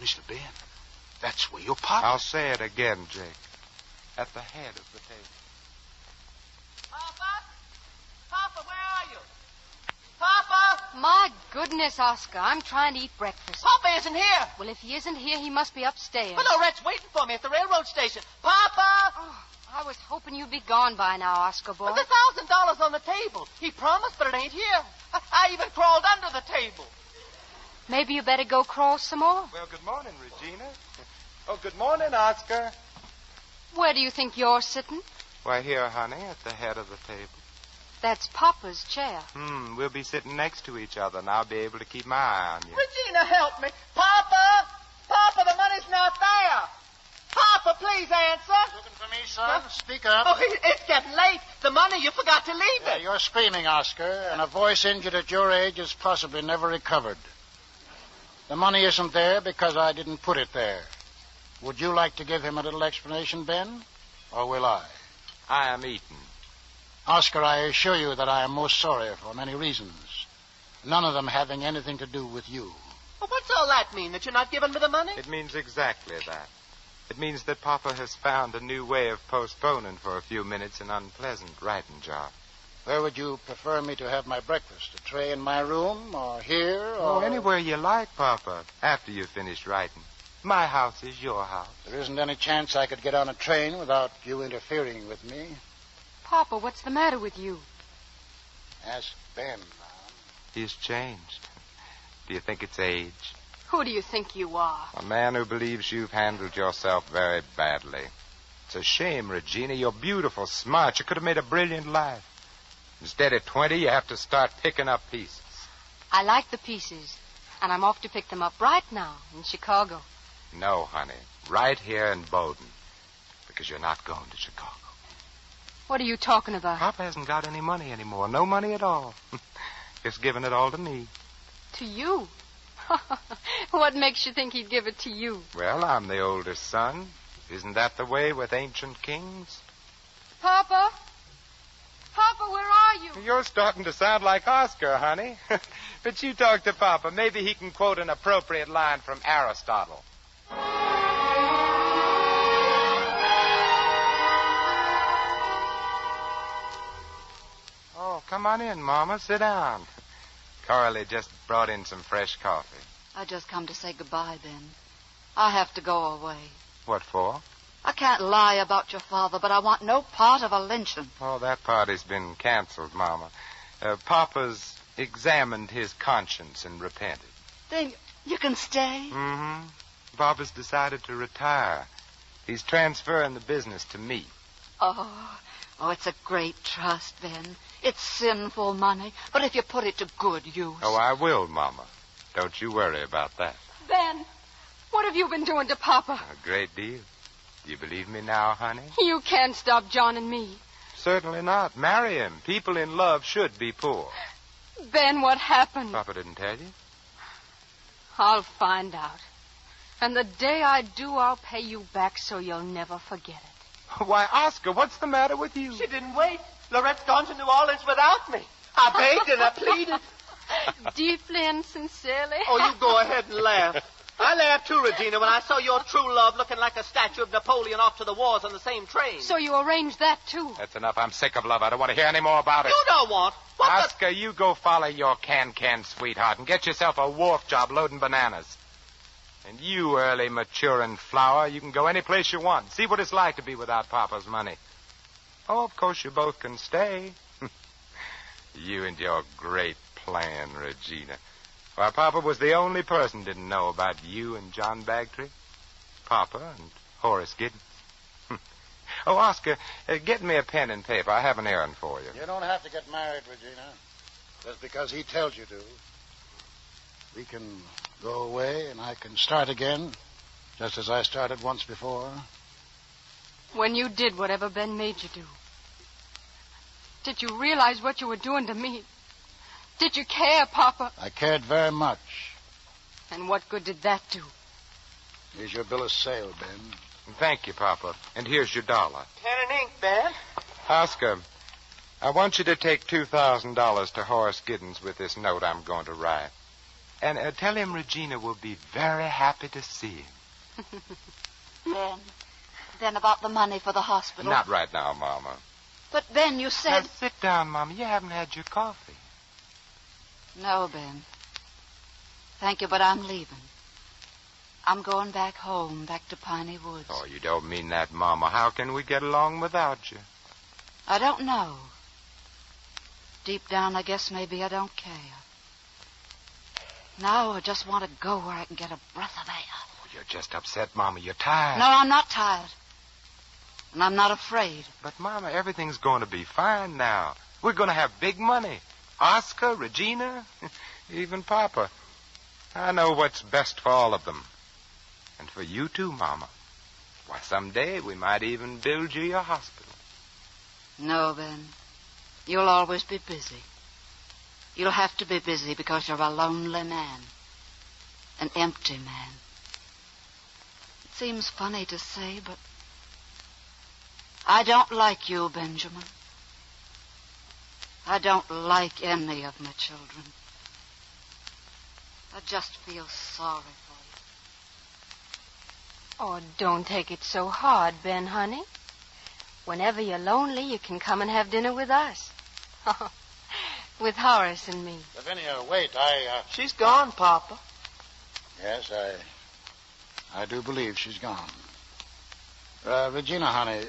Mr. Ben, that's where your papa... I'll say it again, Jake. At the head of the table. Papa, where are you? Papa! My goodness, Oscar, I'm trying to eat breakfast. Papa isn't here. Well, if he isn't here, he must be upstairs. But Lorette's waiting for me at the railroad station. Papa! Oh, I was hoping you'd be gone by now, Oscar boy. But the $1,000 on the table. He promised, but it ain't here. I even crawled under the table. Maybe you better go crawl some more. Well, good morning, Regina. Oh, good morning, Oscar. Where do you think you're sitting? Why, here, honey, at the head of the table. That's Papa's chair. We'll be sitting next to each other, and I'll be able to keep my eye on you. Regina, help me. Papa! Papa, the money's not there. Papa, please answer. Looking for me, son? Speak up. Oh, it's getting late. The money, you forgot to leave it. You're screaming, Oscar, and a voice injured at your age is possibly never recovered. The money isn't there because I didn't put it there. Would you like to give him a little explanation, Ben? Or will I? I am eating. Oscar, I assure you that I am most sorry for many reasons. None of them having anything to do with you. Well, what's all that mean, that you're not giving me the money? It means exactly that. It means that Papa has found a new way of postponing for a few minutes an unpleasant writing job. Where would you prefer me to have my breakfast? A tray in my room, or here, or... Oh, anywhere you like, Papa, after you've finished writing. My house is your house. There isn't any chance I could get on a train without you interfering with me. Papa, what's the matter with you? Ask Ben. He's changed. Do you think it's age? Who do you think you are? A man who believes you've handled yourself very badly. It's a shame, Regina. You're beautiful, smart. You could have made a brilliant life. Instead of 20, you have to start picking up pieces. I like the pieces, and I'm off to pick them up right now in Chicago. No, honey. Right here in Bowden. Because you're not going to Chicago. What are you talking about? Papa hasn't got any money anymore. No money at all. Just giving it all to me. To you? What makes you think he'd give it to you? Well, I'm the oldest son. Isn't that the way with ancient kings? Papa? Papa, where are you? You're starting to sound like Oscar, honey. But you talk to Papa. Maybe he can quote an appropriate line from Aristotle. Oh, come on in, Mama. Sit down. Coralie just brought in some fresh coffee. I just come to say goodbye, Ben. I have to go away. What for? I can't lie about your father, but I want no part of a lynching. Oh, that party's been canceled, Mama. Papa's examined his conscience and repented. Then you can stay? Mm-hmm. Papa's decided to retire. He's transferring the business to me. Oh, it's a great trust, Ben. It's sinful money, but if you put it to good use. Oh, I will, Mama. Don't you worry about that. Ben, what have you been doing to Papa? A great deal. Do you believe me now, honey? You can't stop John and me. Certainly not. Marry him. People in love should be poor. Ben, what happened? Papa didn't tell you? I'll find out. And the day I do, I'll pay you back so you'll never forget it. Why, Oscar, what's the matter with you? She didn't wait. Lorette's gone to New Orleans without me. I begged and I pleaded. Deeply and sincerely. Oh, you go ahead and laugh. I laughed too, Regina, when I saw your true love looking like a statue of Napoleon off to the wars on the same train. So you arranged that, too? That's enough. I'm sick of love. I don't want to hear any more about it. You don't want? Oscar, you go follow your can-can sweetheart and get yourself a wharf job loading bananas. And you, early maturing flower, you can go any place you want. See what it's like to be without Papa's money. Oh, of course, you both can stay. You and your great plan, Regina. Why, Papa was the only person didn't know about you and John Bagtree. Papa and Horace Giddens. Oh, Oscar, get me a pen and paper. I have an errand for you. You don't have to get married, Regina. Just because he tells you to. We can go away and I can start again, just as I started once before. When you did whatever Ben made you do, did you realize what you were doing to me? Did you care, Papa? I cared very much. And what good did that do? Here's your bill of sale, Ben. Thank you, Papa. And here's your dollar. Pen and ink, Ben. Oscar, I want you to take $2,000 to Horace Giddens with this note I'm going to write. And tell him Regina will be very happy to see him. Then about the money for the hospital. Not right now, Mama. But, Ben, you said... Now, sit down, Mama. You haven't had your coffee. No, Ben. Thank you, but I'm leaving. I'm going back home, back to Piney Woods. Oh, you don't mean that, Mama. How can we get along without you? I don't know. Deep down, I guess maybe I don't care. Now I just want to go where I can get a breath of air. Oh, you're just upset, Mama. You're tired. No, I'm not tired. And I'm not afraid. But, Mama, everything's going to be fine now. We're going to have big money. Oscar, Regina, even Papa. I know what's best for all of them. And for you, too, Mama. Why, someday we might even build you your hospital. No, Ben. You'll always be busy. You'll have to be busy because you're a lonely man. An empty man. It seems funny to say, but I don't like you, Benjamin. I don't like any of my children. I just feel sorry for Oh, don't take it so hard, Ben, honey. Whenever you're lonely, you can come and have dinner with us. With Horace and me. Lavinia, wait, She's gone, Papa. Yes, I do believe she's gone. Regina, honey,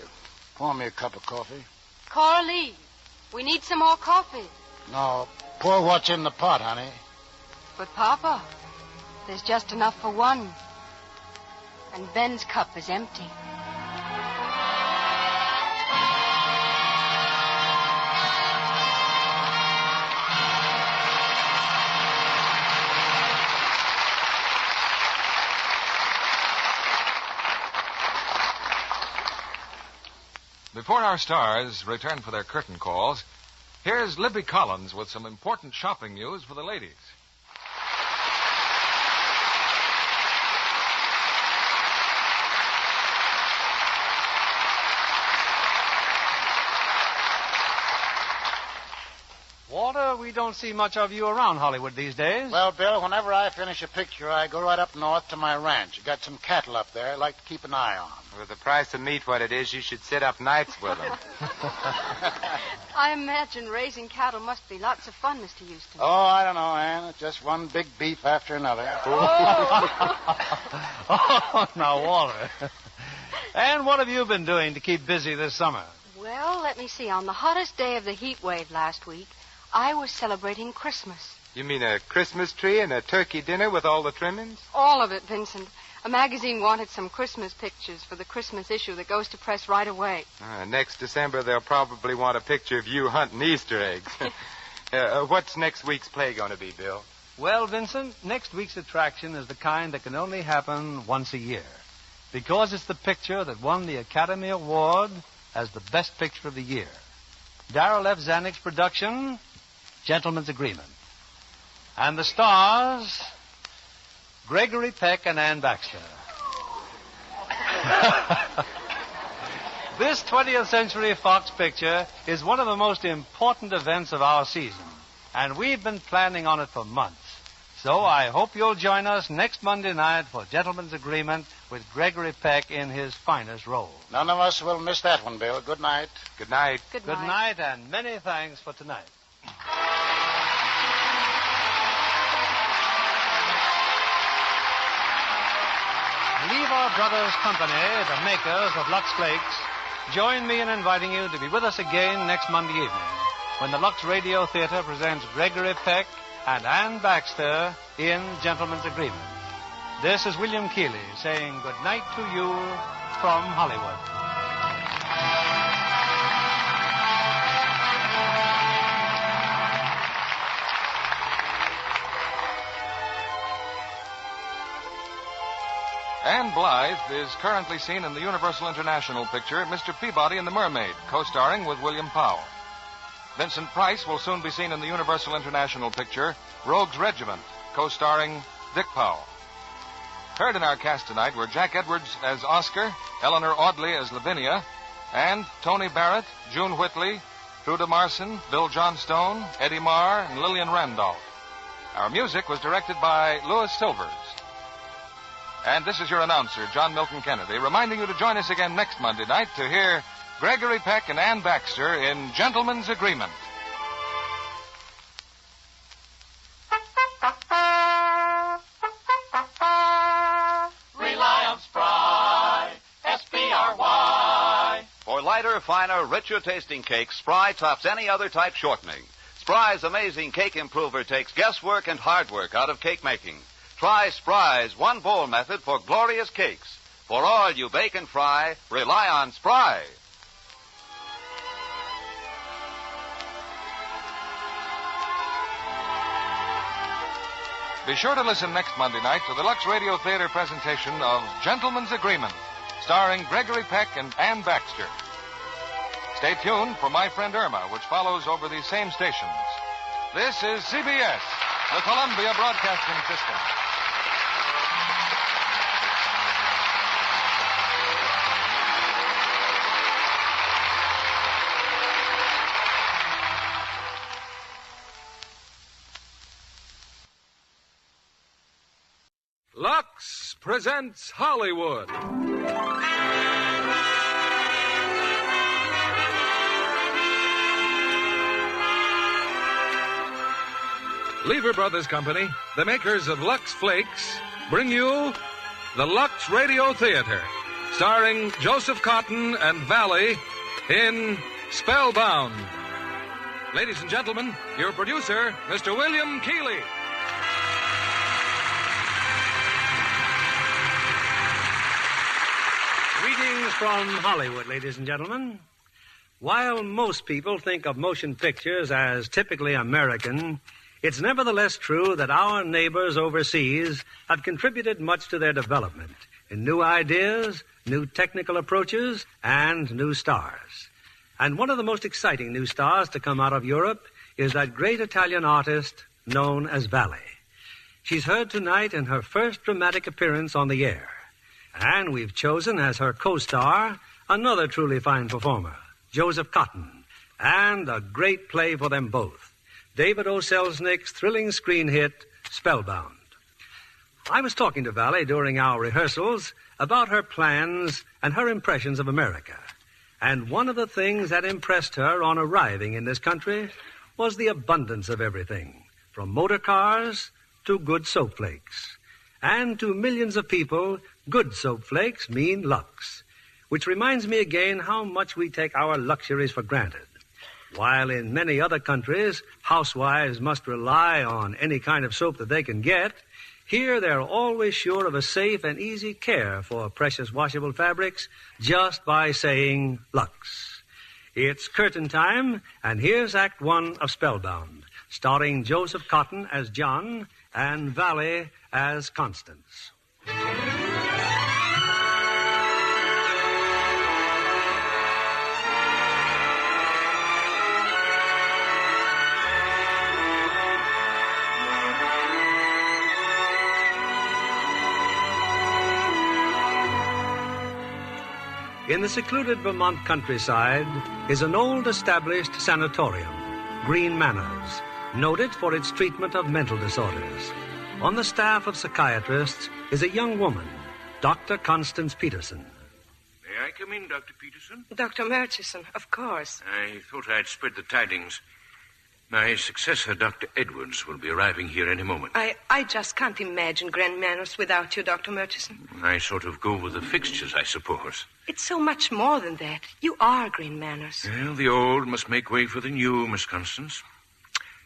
pour me a cup of coffee. Coralie, we need some more coffee. No, pour what's in the pot, honey. But, Papa, there's just enough for one. And Ben's cup is empty. Before our stars return for their curtain calls, here's Libby Collins with some important shopping news for the ladies. Walter, we don't see much of you around Hollywood these days. Well, Bill, whenever I finish a picture, I go right up north to my ranch. Got some cattle up there I like to keep an eye on. With the price of meat what it is, you should sit up nights with them. I imagine raising cattle must be lots of fun, Mr. Houston. Oh, I don't know, Ann. It's just one big beef after another. Oh, now, Walter. And what have you been doing to keep busy this summer? Well, let me see. On the hottest day of the heat wave last week, I was celebrating Christmas. You mean a Christmas tree and a turkey dinner with all the trimmings? All of it, Vincent. A magazine wanted some Christmas pictures for the Christmas issue that goes to press right away. Next December, they'll probably want a picture of you hunting Easter eggs. What's next week's play going to be, Bill? Well, Vincent, next week's attraction is the kind that can only happen once a year. Because it's the picture that won the Academy Award as the best picture of the year. Darrell F. Zanuck's production, Gentleman's Agreement. And the stars, Gregory Peck and Ann Baxter. This 20th Century Fox picture is one of the most important events of our season, and we've been planning on it for months. So I hope you'll join us next Monday night for Gentleman's Agreement with Gregory Peck in his finest role. None of us will miss that one, Bill. Good night. Good night. Good Good night, and many thanks for tonight. Lever Brothers Company, the makers of Lux Flakes, join me in inviting you to be with us again next Monday evening when the Lux Radio Theater presents Gregory Peck and Ann Baxter in Gentleman's Agreement. This is William Keeley saying good night to you from Hollywood. Anne Blythe is currently seen in the Universal International picture Mr. Peabody and the Mermaid, co-starring with William Powell. Vincent Price will soon be seen in the Universal International picture Rogue's Regiment, co-starring Dick Powell. Heard in our cast tonight were Jack Edwards as Oscar, Eleanor Audley as Lavinia, and Tony Barrett, June Whitley, Truda Marson, Bill Johnstone, Eddie Marr, and Lillian Randolph. Our music was directed by Louis Silvers. And this is your announcer, John Milton Kennedy, reminding you to join us again next Monday night to hear Gregory Peck and Ann Baxter in Gentleman's Agreement. Rely on Spry, S-P-R-Y. For lighter, finer, richer tasting cakes, Spry tops any other type shortening. Spry's amazing cake improver takes guesswork and hard work out of cake making. Try Spry's one bowl method for glorious cakes. For all you bake and fry, rely on Spry. Be sure to listen next Monday night to the Lux Radio Theater presentation of Gentleman's Agreement, starring Gregory Peck and Ann Baxter. Stay tuned for My Friend Irma, which follows over these same stations. This is CBS, the Columbia Broadcasting System. Lux presents Hollywood. Lever Brothers Company, the makers of Lux Flakes, bring you the Lux Radio Theater, starring Joseph Cotton and Valley in Spellbound. Ladies and gentlemen, your producer, Mr. William Keeley. Greetings from Hollywood, ladies and gentlemen. While most people think of motion pictures as typically American, it's nevertheless true that our neighbors overseas have contributed much to their development in new ideas, new technical approaches, and new stars. And one of the most exciting new stars to come out of Europe is that great Italian artist known as Valley. She's heard tonight in her first dramatic appearance on the air. And we've chosen as her co-star another truly fine performer, Joseph Cotton, and a great play for them both, David O. Selznick's thrilling screen hit, Spellbound. I was talking to Valley during our rehearsals about her plans and her impressions of America. And one of the things that impressed her on arriving in this country was the abundance of everything, from motor cars to good soap flakes. And to millions of people, good soap flakes mean Lux, which reminds me again how much we take our luxuries for granted. While in many other countries, housewives must rely on any kind of soap that they can get, here they're always sure of a safe and easy care for precious washable fabrics just by saying Lux. It's curtain time, and here's Act One of Spellbound, starring Joseph Cotton as John and Valley as Constance. In the secluded Vermont countryside is an old established sanatorium, Green Manors, noted for its treatment of mental disorders. On the staff of psychiatrists is a young woman, Dr. Constance Peterson. May I come in, Dr. Peterson? Dr. Murchison, of course. I thought I'd spread the tidings. My successor, Dr. Edwards, will be arriving here any moment. I just can't imagine Grand Manors without you, Dr. Murchison. I sort of go with the fixtures, I suppose. It's so much more than that. You are Green Manors. Well, the old must make way for the new, Miss Constance.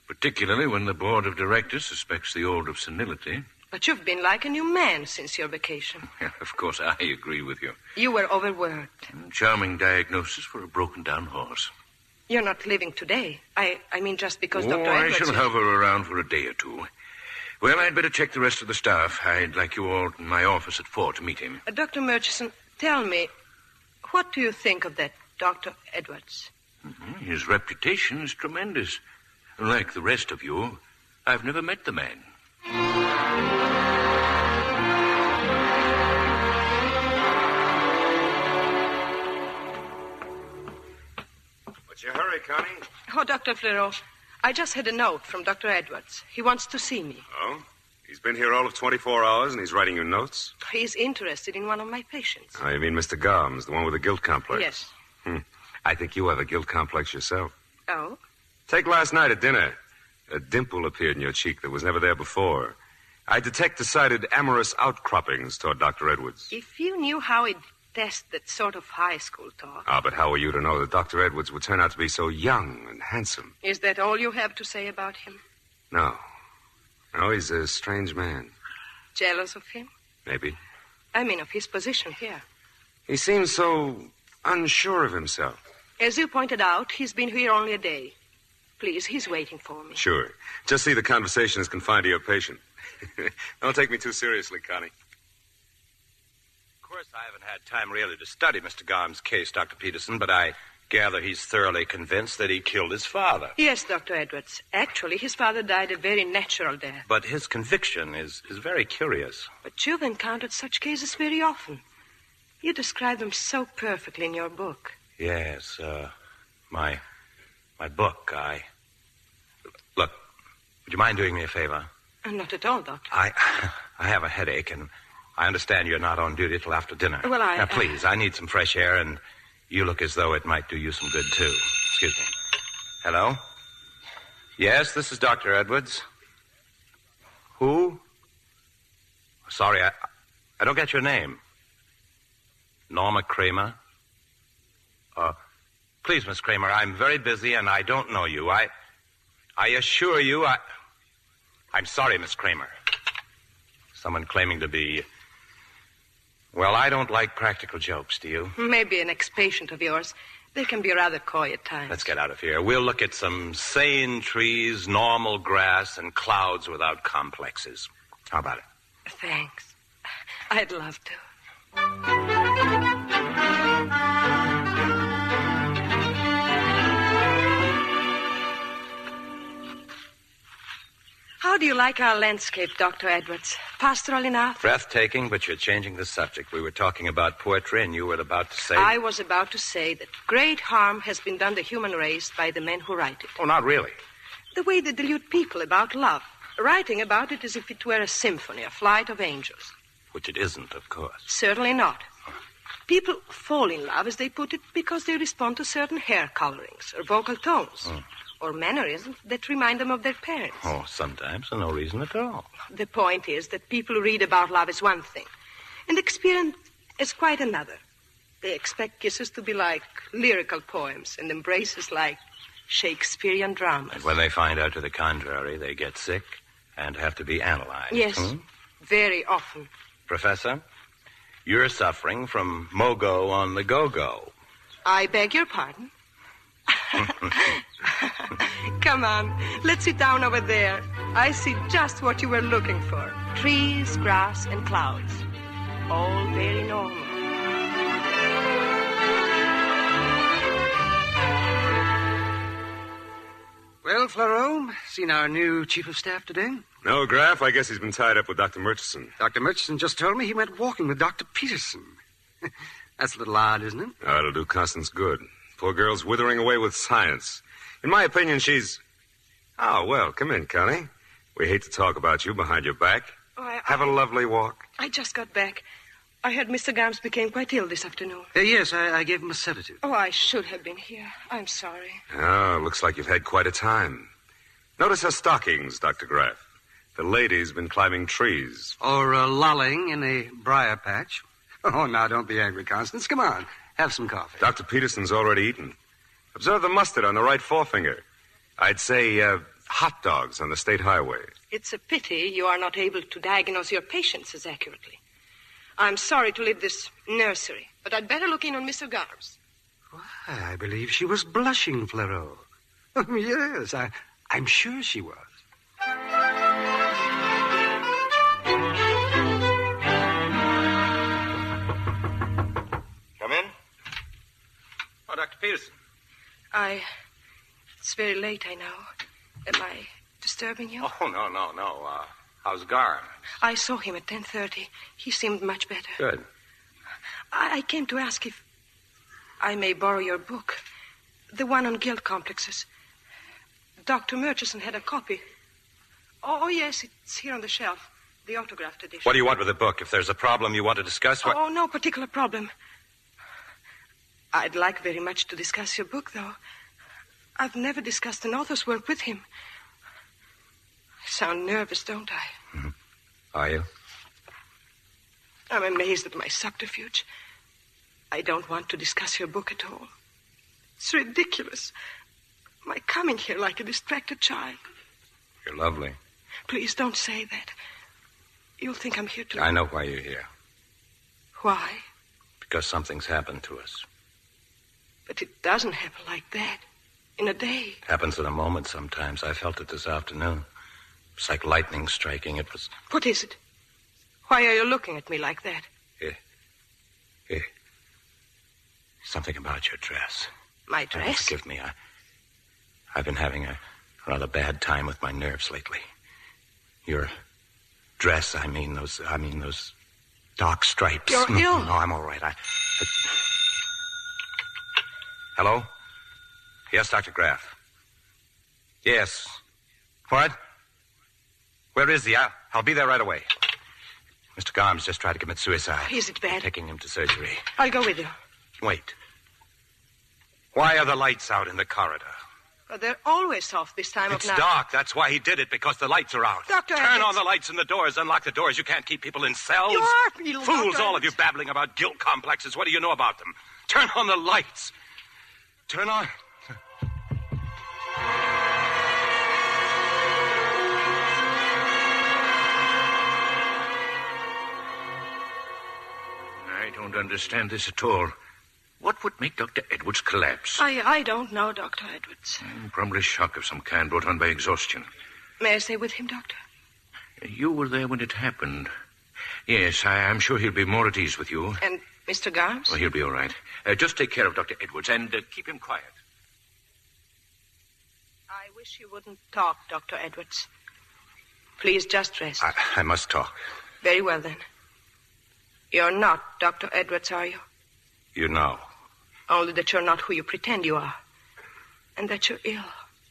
Particularly when the board of directors suspects the old of senility. But you've been like a new man since your vacation. Well, of course, I agree with you. You were overworked. Charming diagnosis for a broken-down horse. You're not living today. I mean just because Dr. I Edwards... shall hover around for a day or two. Well, I'd better check the rest of the staff. I'd like you all in my office at 4 to meet him. Dr. Murchison, tell me, what do you think of that Dr. Edwards? His reputation is tremendous. Like the rest of you, I've never met the man. What's your hurry, Connie? Oh, Dr. Fleurot, I just had a note from Dr. Edwards. He wants to see me. Oh? He's been here all of 24 hours and he's writing you notes? He's interested in one of my patients. Oh, you mean Mr. Gomes, the one with the guilt complex? Yes. I think you have a guilt complex yourself. Oh? Take last night at dinner. A dimple appeared in your cheek that was never there before. I detect decided amorous outcroppings toward Dr. Edwards. If you knew how he detests that sort of high school talk. Ah, but how are you to know that Dr. Edwards would turn out to be so young and handsome? Is that all you have to say about him? No. No, he's a strange man. Jealous of him? Maybe. I mean of his position here. He seems so unsure of himself. As you pointed out, he's been here only a day. Please, he's waiting for me. Sure. Just see the conversation is confined to your patient. Don't take me too seriously, Connie. Of course, I haven't had time really to study Mr. Gomes' case, Dr. Peterson, but I gather he's thoroughly convinced that he killed his father. Yes, Dr. Edwards. Actually, his father died a very natural death. But his conviction is very curious. But you've encountered such cases very often. You describe them so perfectly in your book. Yes, my book, Look, would you mind doing me a favor? Not at all, Doctor. I have a headache, and I understand you're not on duty till after dinner. Well, Now, please, I need some fresh air, and you look as though it might do you some good, too. Excuse me. Hello? Yes, this is Dr. Edwards. Who? Sorry, I don't get your name. Norma Kramer? Please, Miss Kramer, I'm very busy and I don't know you. I assure you, I'm sorry, Miss Kramer. Someone claiming to be... Well, I don't like practical jokes, do you? Maybe an ex-patient of yours. They can be rather coy at times. Let's get out of here. We'll look at some sane trees, normal grass, and clouds without complexes. How about it? Thanks. I'd love to. How do you like our landscape, Dr. Edwards? Pastoral enough? Breathtaking, but you're changing the subject. We were talking about poetry, and you were about to say... I was about to say that great harm has been done the human race by the men who write it. Oh, not really. The way they delude people about love, writing about it as if it were a symphony, a flight of angels. Which it isn't, of course. Certainly not. People fall in love, as they put it, because they respond to certain hair colorings or vocal tones. Or mannerisms that remind them of their parents. Oh, sometimes for no reason at all. The point is that people who read about love is one thing, and experience is quite another. They expect kisses to be like lyrical poems and embraces like Shakespearean dramas. And when they find out to the contrary, they get sick and have to be analyzed. Yes, very often. Professor, you're suffering from mogo on the go-go. I beg your pardon? Come on, let's sit down over there. I see just what you were looking for. Trees, grass, and clouds. All very normal. Well, Floro, seen our new chief of staff today? No, Graf. I guess he's been tied up with Dr. Murchison. Dr. Murchison just told me he went walking with Dr. Peterson. That's a little odd, isn't it? Oh, it'll do Constance good. Poor girl's withering away with science. In my opinion, she's... Oh, well, come in, Connie. We hate to talk about you behind your back. Oh, Have a lovely walk. I just got back. I heard Mr. Garms became quite ill this afternoon. Yes, I gave him a sedative. Oh, I should have been here. I'm sorry. Oh, looks like you've had quite a time. Notice her stockings, Dr. Graff. The lady's been climbing trees. Or lolling in a briar patch. Oh, now, don't be angry, Constance. Come on, have some coffee. Dr. Peterson's already eaten. Observe the mustard on the right forefinger. I'd say hot dogs on the state highway. It's a pity you are not able to diagnose your patients as accurately. I'm sorry to leave this nursery, but I'd better look in on Mr. Garms. I believe she was blushing, Flero. Yes, I'm sure she was. Come in. Oh, Dr. Peterson. It's very late, I know. Am I disturbing you? Oh, no. How's Garm? I saw him at 10:30. He seemed much better. Good. I came to ask if I may borrow your book. The one on guilt complexes. Dr. Murchison had a copy. Oh, yes, it's here on the shelf. The autographed edition. What do you want with the book? If there's a problem you want to discuss, what... Oh, no particular problem. I'd like very much to discuss your book, though. I've never discussed an author's work with him. I sound nervous, don't I? Mm-hmm. Are you? I'm amazed at my subterfuge. I don't want to discuss your book at all. It's ridiculous. My coming here like a distracted child. You're lovely. Please don't say that. You'll think I'm here to... I know why you're here. Why? Because something's happened to us. But it doesn't happen like that. In a day. It happens in a moment sometimes. I felt it this afternoon. It's like lightning striking. It was... What is it? Why are you looking at me like that? Here. Something about your dress. My dress? Forgive me. I've been having a rather bad time with my nerves lately. Your dress, I mean those dark stripes. You're ill. No, I'm all right. Hello? Yes, Dr. Graff. Yes. What? Where is he? I'll be there right away. Mr. Garms just tried to commit suicide. Is it bad? I'm taking him to surgery. I'll go with you. Wait. Why are the lights out in the corridor? But they're always off this time of It's night. dark. That's why he did it, because the lights are out. Dr. Turn Edwards. on the lights in the doors. Unlock the doors. You can't keep people in cells. You are evil, Fools, Dr. all of you babbling about guilt complexes. What do you know about them? Turn on the lights. Turn on... I don't understand this at all. What would make Dr. Edwards collapse? I don't know, Dr. Edwards. Probably shock of some kind brought on by exhaustion. May I stay with him, Doctor? You were there when it happened. Yes, I'm sure he'll be more at ease with you. And Mr. Garms? Oh, he'll be all right. Just take care of Dr. Edwards and keep him quiet. I wish you wouldn't talk, Dr. Edwards. Please just rest. I must talk. Very well, then. You're not Dr. Edwards, are you? You know. Only that you're not who you pretend you are. And that you're ill.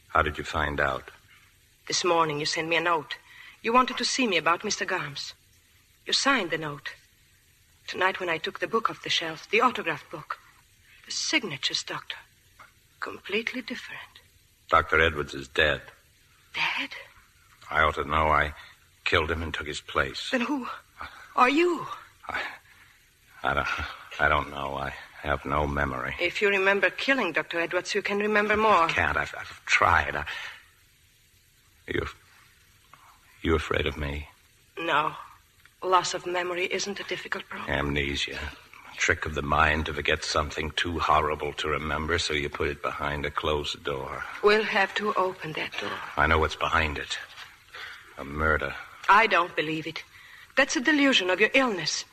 How did you find out? This morning you sent me a note. You wanted to see me about Mr. Garms. You signed the note. Tonight when I took the book off the shelf, the autographed book, the signatures, Doctor, completely different. Dr. Edwards is dead. Dead? I ought to know. I killed him and took his place. Then who are you? I don't know. I have no memory. If you remember killing Dr. Edwards, you can remember more. I can't. I've tried. You afraid of me? No. Loss of memory isn't a difficult problem. Amnesia. A trick of the mind to forget something too horrible to remember, so you put it behind a closed door. We'll have to open that door. I know what's behind it. A murder. I don't believe it. That's a delusion of your illness.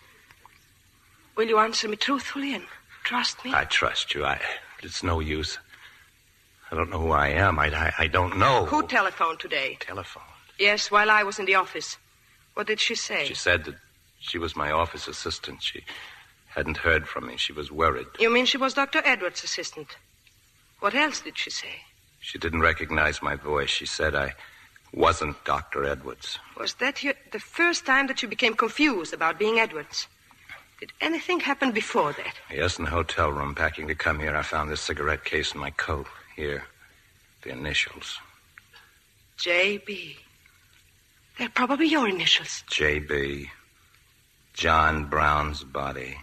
Will you answer me truthfully and trust me? I trust you. It's no use. I don't know who I am. I don't know. Who telephoned today? Telephone? Yes, while I was in the office. What did she say? She said that she was my office assistant. She hadn't heard from me. She was worried. You mean she was Dr. Edwards' assistant? What else did she say? She didn't recognize my voice. She said I wasn't Dr. Edwards. Was that the first time that you became confused about being Edwards? Did anything happen before that? Yes, in the hotel room, packing to come here, I found this cigarette case in my coat. Here, the initials. J.B. They're probably your initials. J.B. John Brown's body.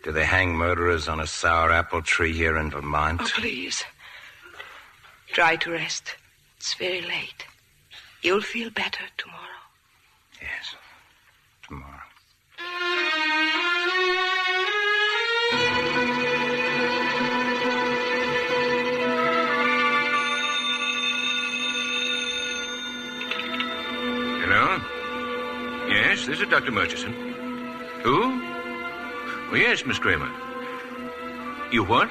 Do they hang murderers on a sour apple tree here in Vermont? Oh, please. Try to rest. It's very late. You'll feel better tomorrow. Yes, tomorrow. Hello? Yes, this is Dr. Murchison. Who? Oh, yes, Miss Kramer. You what?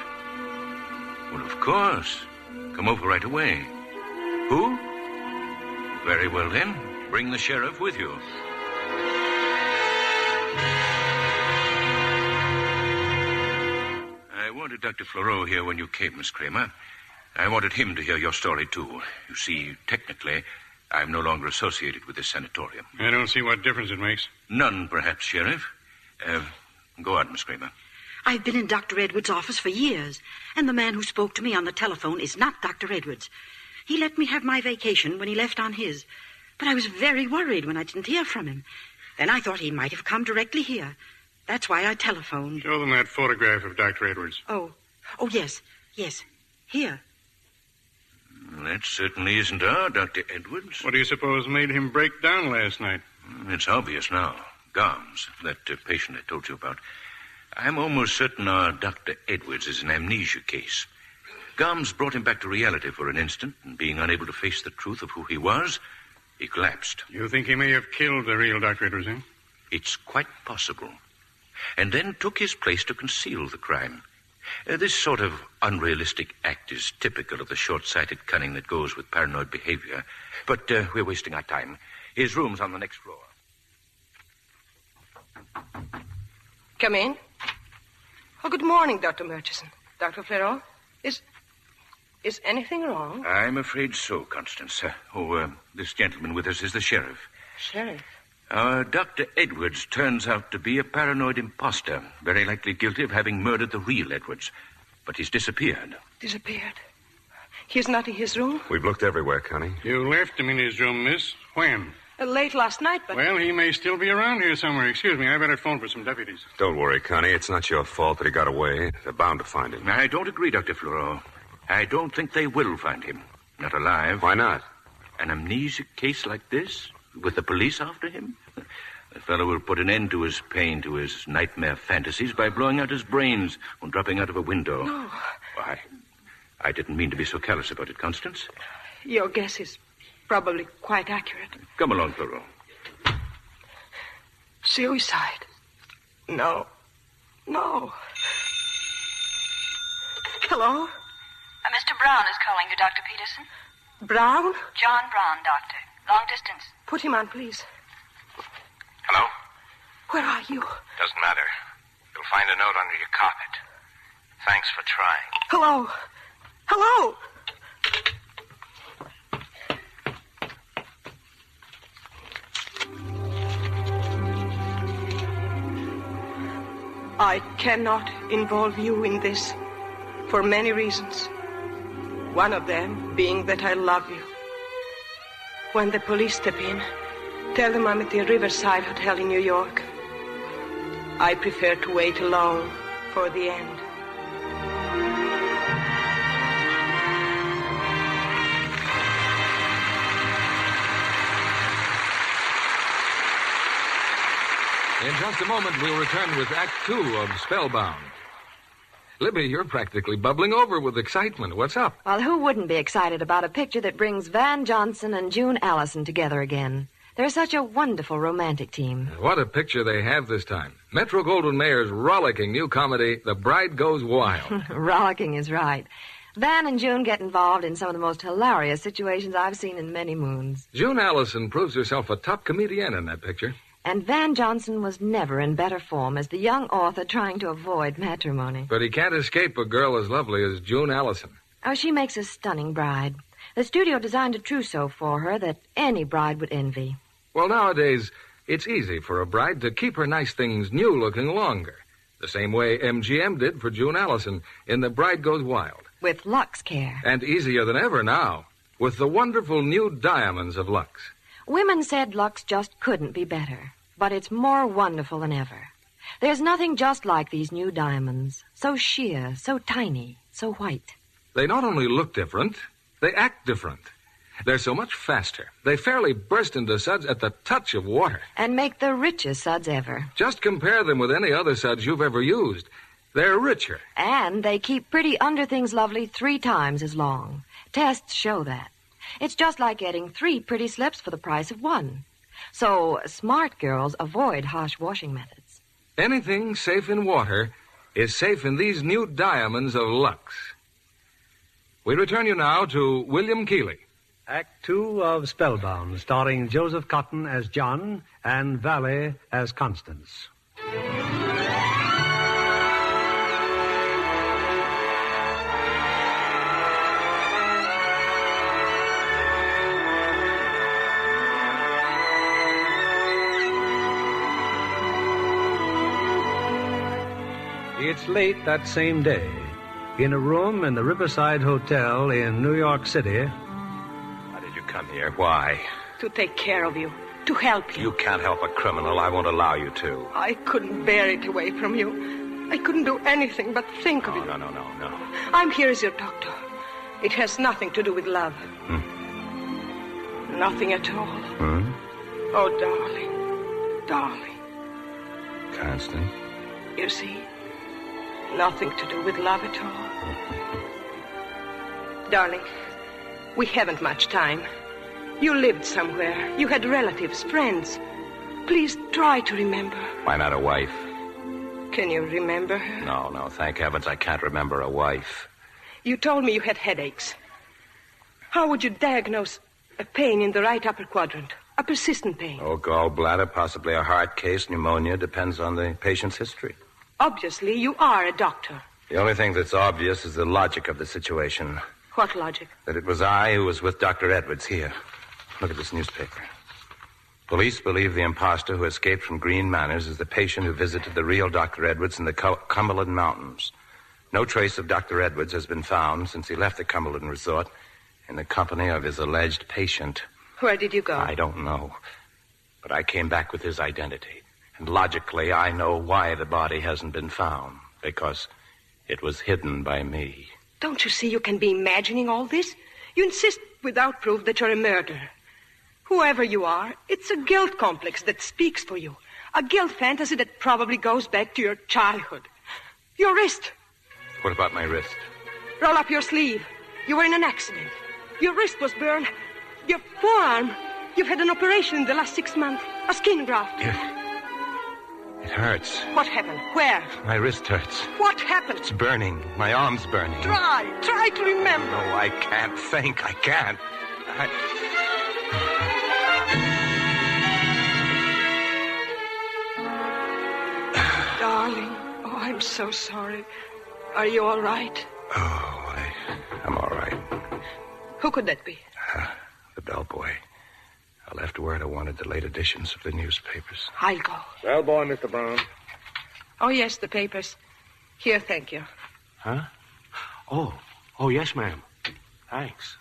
Well, of course. Come over right away. Who? Very well, then. Bring the sheriff with you. I wanted Dr. Fleureau here when you came, Miss Kramer. I wanted him to hear your story, too. You see, technically, I'm no longer associated with this sanatorium. I don't see what difference it makes. None, perhaps, Sheriff. Go on, Miss Kramer. I've been in Dr. Edwards' office for years, and the man who spoke to me on the telephone is not Dr. Edwards. He let me have my vacation when he left on his, but I was very worried when I didn't hear from him. Then I thought he might have come directly here. That's why I telephoned. Show them that photograph of Dr. Edwards. Oh, yes. Here. That certainly isn't our Dr. Edwards. What do you suppose made him break down last night? It's obvious now. Garms, that patient I told you about. I'm almost certain our Dr. Edwards is an amnesia case. Garms brought him back to reality for an instant, and being unable to face the truth of who he was, he collapsed. You think he may have killed the real Dr. Edwards, eh? It's quite possible. And then took his place to conceal the crime. This sort of unrealistic act is typical of the short-sighted cunning that goes with paranoid behavior. But we're wasting our time. His room's on the next floor. Come in. Oh, good morning, Dr. Murchison. Dr. Fleureau, is anything wrong? I'm afraid so, Constance. This gentleman with us is the sheriff. Sheriff? Dr. Edwards turns out to be a paranoid imposter, very likely guilty of having murdered the real Edwards. But he's disappeared. Disappeared? He's not in his room? We've looked everywhere, Connie. You left him in his room, miss. When? Late last night, but... Well, he may still be around here somewhere. Excuse me, I better phone for some deputies. Don't worry, Connie. It's not your fault that he got away. They're bound to find him. I don't agree, Dr. Fleureau. I don't think they will find him. Not alive. Why not? An amnesic case like this, with the police after him? The fellow will put an end to his pain, to his nightmare fantasies, by blowing out his brains or dropping out of a window. No. Why, I didn't mean to be so callous about it, Constance. Your guess is probably quite accurate. Come along, Fleureau. Suicide? No. No. Hello? Mr. Brown is calling you, Dr. Peterson. Brown? John Brown, doctor. Long distance. Put him on, please. Hello? Where are you? Doesn't matter. You'll find a note under your carpet. Thanks for trying. Hello? Hello? I cannot involve you in this for many reasons. One of them being that I love you. When the police step in, tell them I'm at the Riverside Hotel in New York. I prefer to wait alone for the end. In just a moment, we'll return with Act Two of Spellbound. Libby, you're practically bubbling over with excitement. What's up? Well, who wouldn't be excited about a picture that brings Van Johnson and June Allison together again? They're such a wonderful romantic team. What a picture they have this time. Metro-Goldwyn-Mayer's rollicking new comedy, The Bride Goes Wild. Rollicking is right. Van and June get involved in some of the most hilarious situations I've seen in many moons. June Allison proves herself a top comedian in that picture. And Van Johnson was never in better form as the young author trying to avoid matrimony. But he can't escape a girl as lovely as June Allison. Oh, she makes a stunning bride. The studio designed a trousseau for her that any bride would envy. Well, nowadays, it's easy for a bride to keep her nice things new-looking longer. The same way MGM did for June Allison in The Bride Goes Wild. With Lux Care. And easier than ever now, with the wonderful new diamonds of Lux. Women said Lux just couldn't be better, but it's more wonderful than ever. There's nothing just like these new diamonds. So sheer, so tiny, so white. They not only look different, they act different. They're so much faster. They fairly burst into suds at the touch of water. And make the richest suds ever. Just compare them with any other suds you've ever used. They're richer. And they keep pretty under things lovely 3 times as long. Tests show that. It's just like getting 3 pretty slips for the price of 1. So smart girls avoid harsh washing methods. Anything safe in water is safe in these new diamonds of Lux. We return you now to William Keighley. Act Two of Spellbound, starring Joseph Cotton as John and Valley as Constance. It's late that same day. In a room in the Riverside Hotel in New York City. Why did you come here? Why? To take care of you. To help you. You can't help a criminal. I won't allow you to. I couldn't bear it away from you. I couldn't do anything but think of you. No. I'm here as your doctor. It has nothing to do with love. Nothing at all. Oh, darling. Darling. Constance? You see? Nothing to do with love at all. Darling, we haven't much time. You lived somewhere. You had relatives, friends. Please try to remember. Why not a wife? Can you remember her? No. Thank heavens I can't remember a wife. You told me you had headaches. How would you diagnose a pain in the right upper quadrant? A persistent pain? Oh, gallbladder, possibly a heart case, pneumonia. Depends on the patient's history. Obviously, you are a doctor. The only thing that's obvious is the logic of the situation. What logic? That it was I who was with Dr. Edwards here. Look at this newspaper. Police believe the imposter who escaped from Green Manors is the patient who visited the real Dr. Edwards in the Cumberland Mountains. No trace of Dr. Edwards has been found since he left the Cumberland Resort in the company of his alleged patient. Where did you go? I don't know. But I came back with his identity. And logically, I know why the body hasn't been found. Because it was hidden by me. Don't you see you can be imagining all this? You insist without proof that you're a murderer. Whoever you are, it's a guilt complex that speaks for you. A guilt fantasy that probably goes back to your childhood. Your wrist. What about my wrist? Roll up your sleeve. You were in an accident. Your wrist was burned. Your forearm. You've had an operation in the last 6 months. A skin graft. It hurts. What happened? Where? My wrist hurts. What happened? It's burning. My arm's burning. Try to remember. No, I can't think. I can't. Darling, oh, I'm so sorry. Are you all right? Oh, I'm all right. Who could that be? The bellboy. I left word I wanted the late editions of the newspapers. I'll go. Bellboy, Mr. Brown. Oh, yes, the papers. Here, thank you. Huh? Oh, yes, ma'am. Thanks.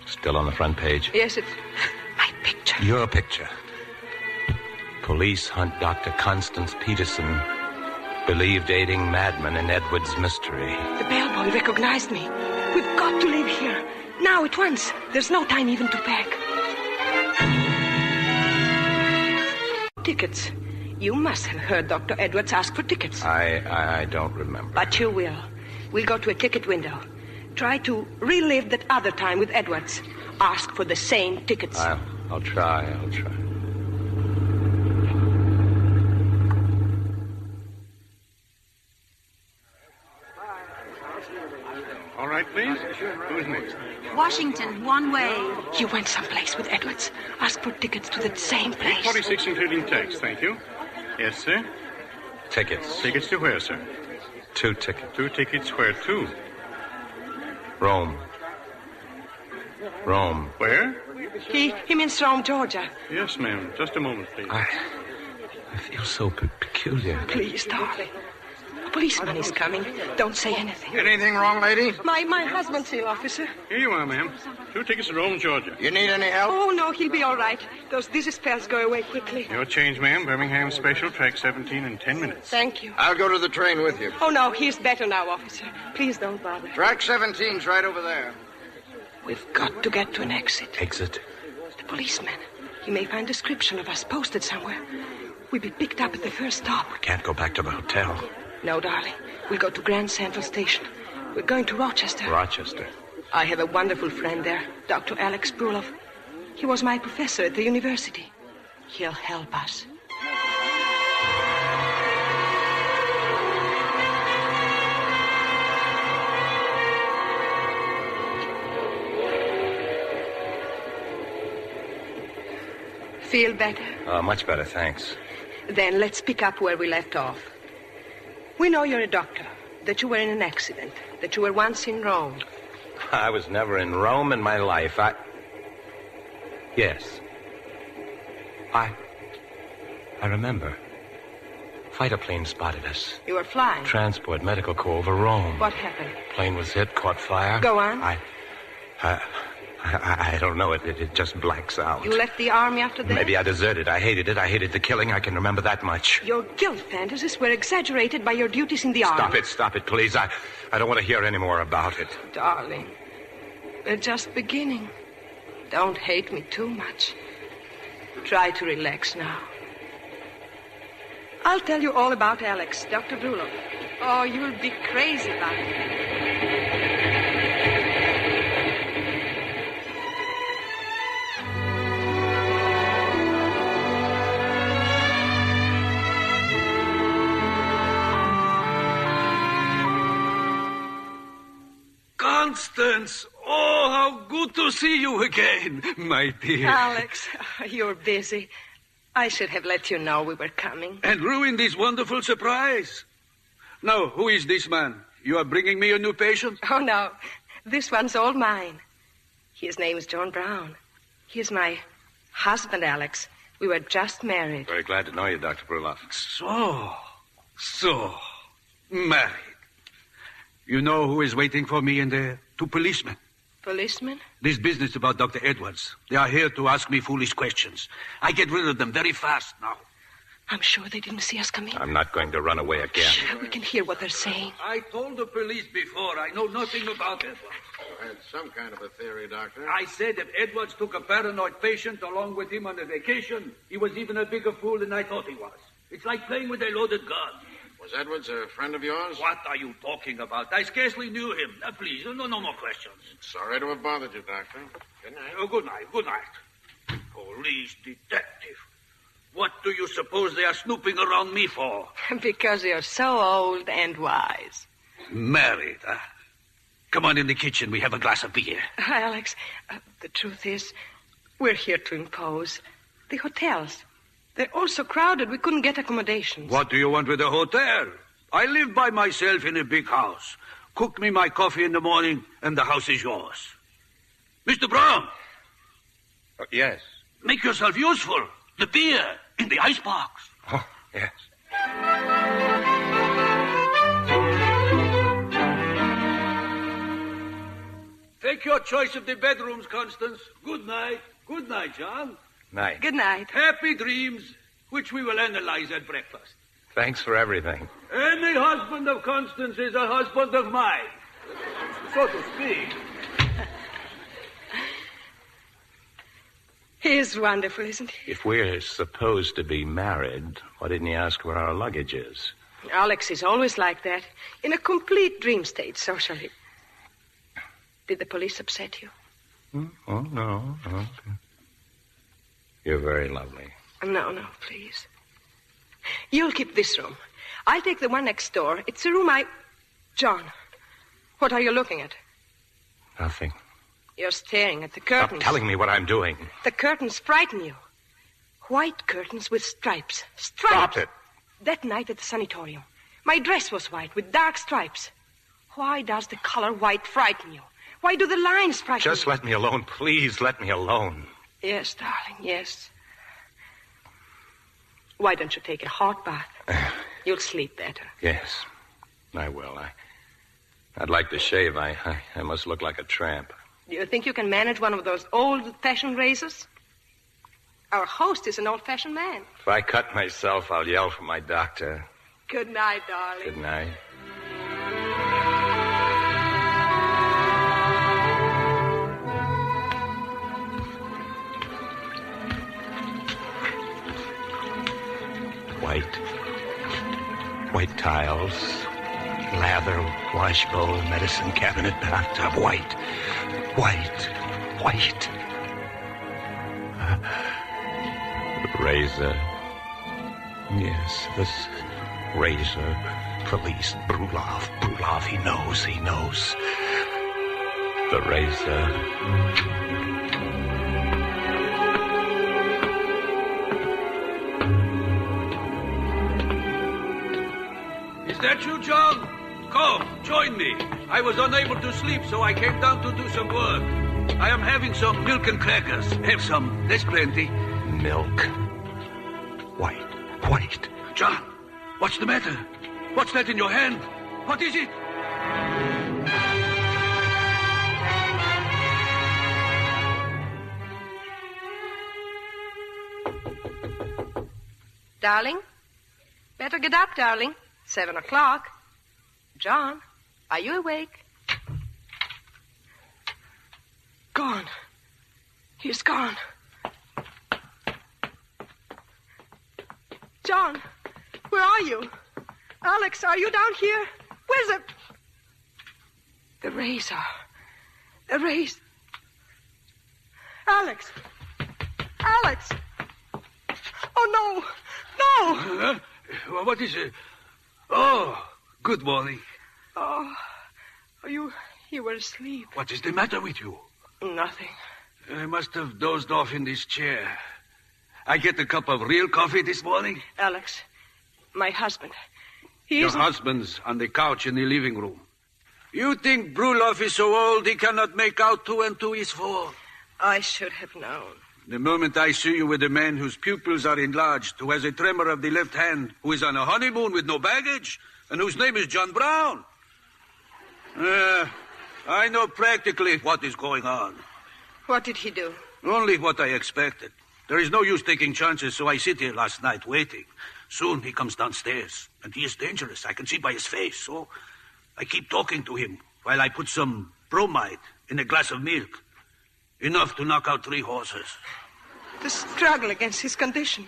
Still on the front page? Yes, it's my picture. Your picture. Police hunt Dr. Constance Peterson, believed aiding madman in Edwards' mystery. The bellboy recognized me. We've got to leave here. Now, at once. There's no time even to pack. Tickets. You must have heard Dr. Edwards ask for tickets. I don't remember. But you will. We'll go to a ticket window. Try to relive that other time with Edwards. Ask for the same tickets. I'll try. All right, please. Who's next? Washington, one way. You went someplace with Edwards. Ask for tickets to that same place. 46 including tax, thank you. Yes, sir. Tickets. Tickets to where, sir? 2 tickets. 2 tickets where to? Rome. Where? He means Rome, Georgia. Yes, ma'am. Just a moment, please. I feel so peculiar. Please, darling. A policeman is coming. Don't say anything. Anything wrong, lady? My husband's here, officer. Here you are, ma'am. 2 tickets to Rome, Georgia. You need any help? Oh, no, he'll be all right. Those dizzy spells go away quickly. Your change, ma'am. Birmingham Special, track 17 in 10 minutes. Thank you. I'll go to the train with you. Oh, no, he's better now, officer. Please don't bother. Track 17's right over there. We've got to get to an exit. Exit? The policeman. He may find a description of us posted somewhere. We'll be picked up at the first stop. We can't go back to the hotel. No, darling. We'll go to Grand Central Station. We're going to Rochester. Rochester? I have a wonderful friend there, Dr. Alex Bruloff. He was my professor at the university. He'll help us. Feel better? Much better, thanks. Then let's pick up where we left off. We know you're a doctor, that you were in an accident, that you were once in Rome. I was never in Rome in my life. Yes. I remember. Fighter plane spotted us. You were flying? Transport, medical corps over Rome. What happened? Plane was hit, caught fire. Go on. I don't know. It just blacks out. You left the army after that? Maybe I deserted. I hated it. I hated the killing. I can remember that much. Your guilt fantasies were exaggerated by your duties in the army. Stop it, please. I don't want to hear any more about it. Darling, we're just beginning. Don't hate me too much. Try to relax now. I'll tell you all about Alex, Dr. Bruloff. Oh, you'll be crazy about it. Constance! Oh, how good to see you again, my dear. Alex, you're busy. I should have let you know we were coming. And ruined this wonderful surprise. Now, who is this man? You are bringing me a new patient? Oh, no. This one's all mine. His name's John Brown. He's my Husband, Alex. We were just married. Very glad to know you, Dr. Bruloff. So, married. You know who is waiting for me in there? 2 policemen. Policemen? This business about Dr. Edwards. They are here to ask me foolish questions. I get rid of them very fast now. I'm sure they didn't see us come in. I'm not going to run away again. We can hear what they're saying. I told the police before. I know nothing about Edwards. You had some kind of a theory, Doctor. I said if Edwards took a paranoid patient along with him on a vacation, he was even a bigger fool than I thought he was. It's like playing with a loaded gun. Was Edwards a friend of yours? What are you talking about? I scarcely knew him. Please, no more questions. Sorry to have bothered you, Doctor. Good night. Oh, good night, good night. Police detective. What do you suppose they are snooping around me for? Because you're so old and wise. Married, huh? Come on in the kitchen. We have a glass of beer. Alex, the truth is, we're here to impose. The hotels, they're all so crowded we couldn't get accommodations. What do you want with a hotel? I live by myself in a big house. Cook me my coffee in the morning, and the house is yours. Mr. Brown. Yes. Make yourself useful. The beer in the icebox. Oh, yes. Take your choice of the bedrooms, Constance. Good night. Good night, John. Night. Good night. Happy dreams, which we will analyze at breakfast. Thanks for everything. Any husband of Constance is a husband of mine, so to speak. He is wonderful, isn't he? If we're supposed to be married, why didn't he ask where our luggage is? Alex is always like that, in a complete dream state socially. Did the police upset you? Oh, no. You're very lovely. No, please. You'll keep this room. I'll take the one next door. It's a room John, what are you looking at? Nothing. You're staring at the curtains. Stop telling me what I'm doing. The curtains frighten you. White curtains with stripes. Stripes! Stop it. That night at the sanatorium, my dress was white with dark stripes. Why does the color white frighten you? Why do the lines frighten you? Just let me alone. Please let me alone. Yes, darling, yes. Why don't you take a hot bath? You'll sleep better. Yes, I will. I'd like to shave. I must look like a tramp. Do you think you can manage one of those old-fashioned razors? Our host is an old-fashioned man. If I cut myself, I'll yell for my doctor. Good night, darling. Good night. White tiles, lather, wash bowl, medicine cabinet, bathtub, white. Razor. Yes, this razor. Police. Bruloff. He knows. The razor. Is that you, John? Come, join me. I was unable to sleep, so I came down to do some work. I am having some milk and crackers. Have some. There's plenty. Milk. White. John, what's the matter? What's that in your hand? What is it? Darling? Better get up, darling. 7 o'clock. John, are you awake? Gone. He's gone. John, where are you? Alex, are you down here? Where's the razor? The razor. Alex! Oh, no! What is it? Oh, good morning. Oh, you were asleep. What is the matter with you? Nothing. I must have dozed off in this chair. I get a cup of real coffee this morning? Alex, my husband. Your husband's on the couch in the living room. You think Bruloff is so old he cannot make out 2 and 2 is 4? I should have known. The moment I see you with a man whose pupils are enlarged, who has a tremor of the left hand, who is on a honeymoon with no baggage, and whose name is John Brown. I know practically what is going on. What did he do? Only what I expected. There is no use taking chances, so I sit here last night waiting. Soon he comes downstairs, and he is dangerous. I can see by his face, so I keep talking to him while I put some bromide in a glass of milk. Enough to knock out 3 horses. The struggle against his condition.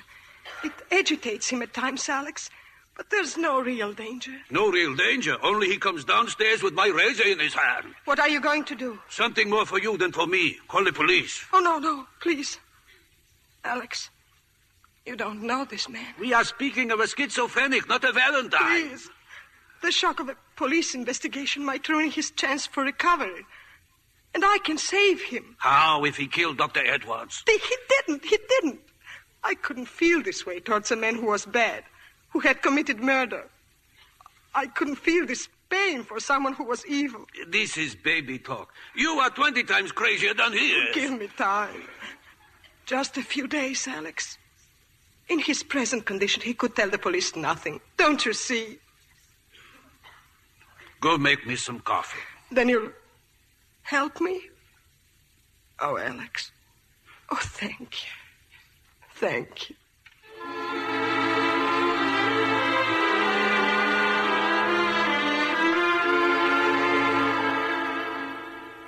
It agitates him at times, Alex. But there's no real danger. No real danger. Only he comes downstairs with my razor in his hand. What are you going to do? Something more for you than for me. Call the police. Oh, no, please. Alex, you don't know this man. We are speaking of a schizophrenic, not a Valentine. Please. The shock of a police investigation might ruin his chance for recovery. And I can save him. How if he killed Dr. Edwards? He didn't. I couldn't feel this way towards a man who was bad, who had committed murder. I couldn't feel this pain for someone who was evil. This is baby talk. You are 20 times crazier than he is. Give me time. Just a few days, Alex. In his present condition, he could tell the police nothing. Don't you see? Go make me some coffee. Then you'll help me? Oh, Alex. Oh, thank you. Thank you.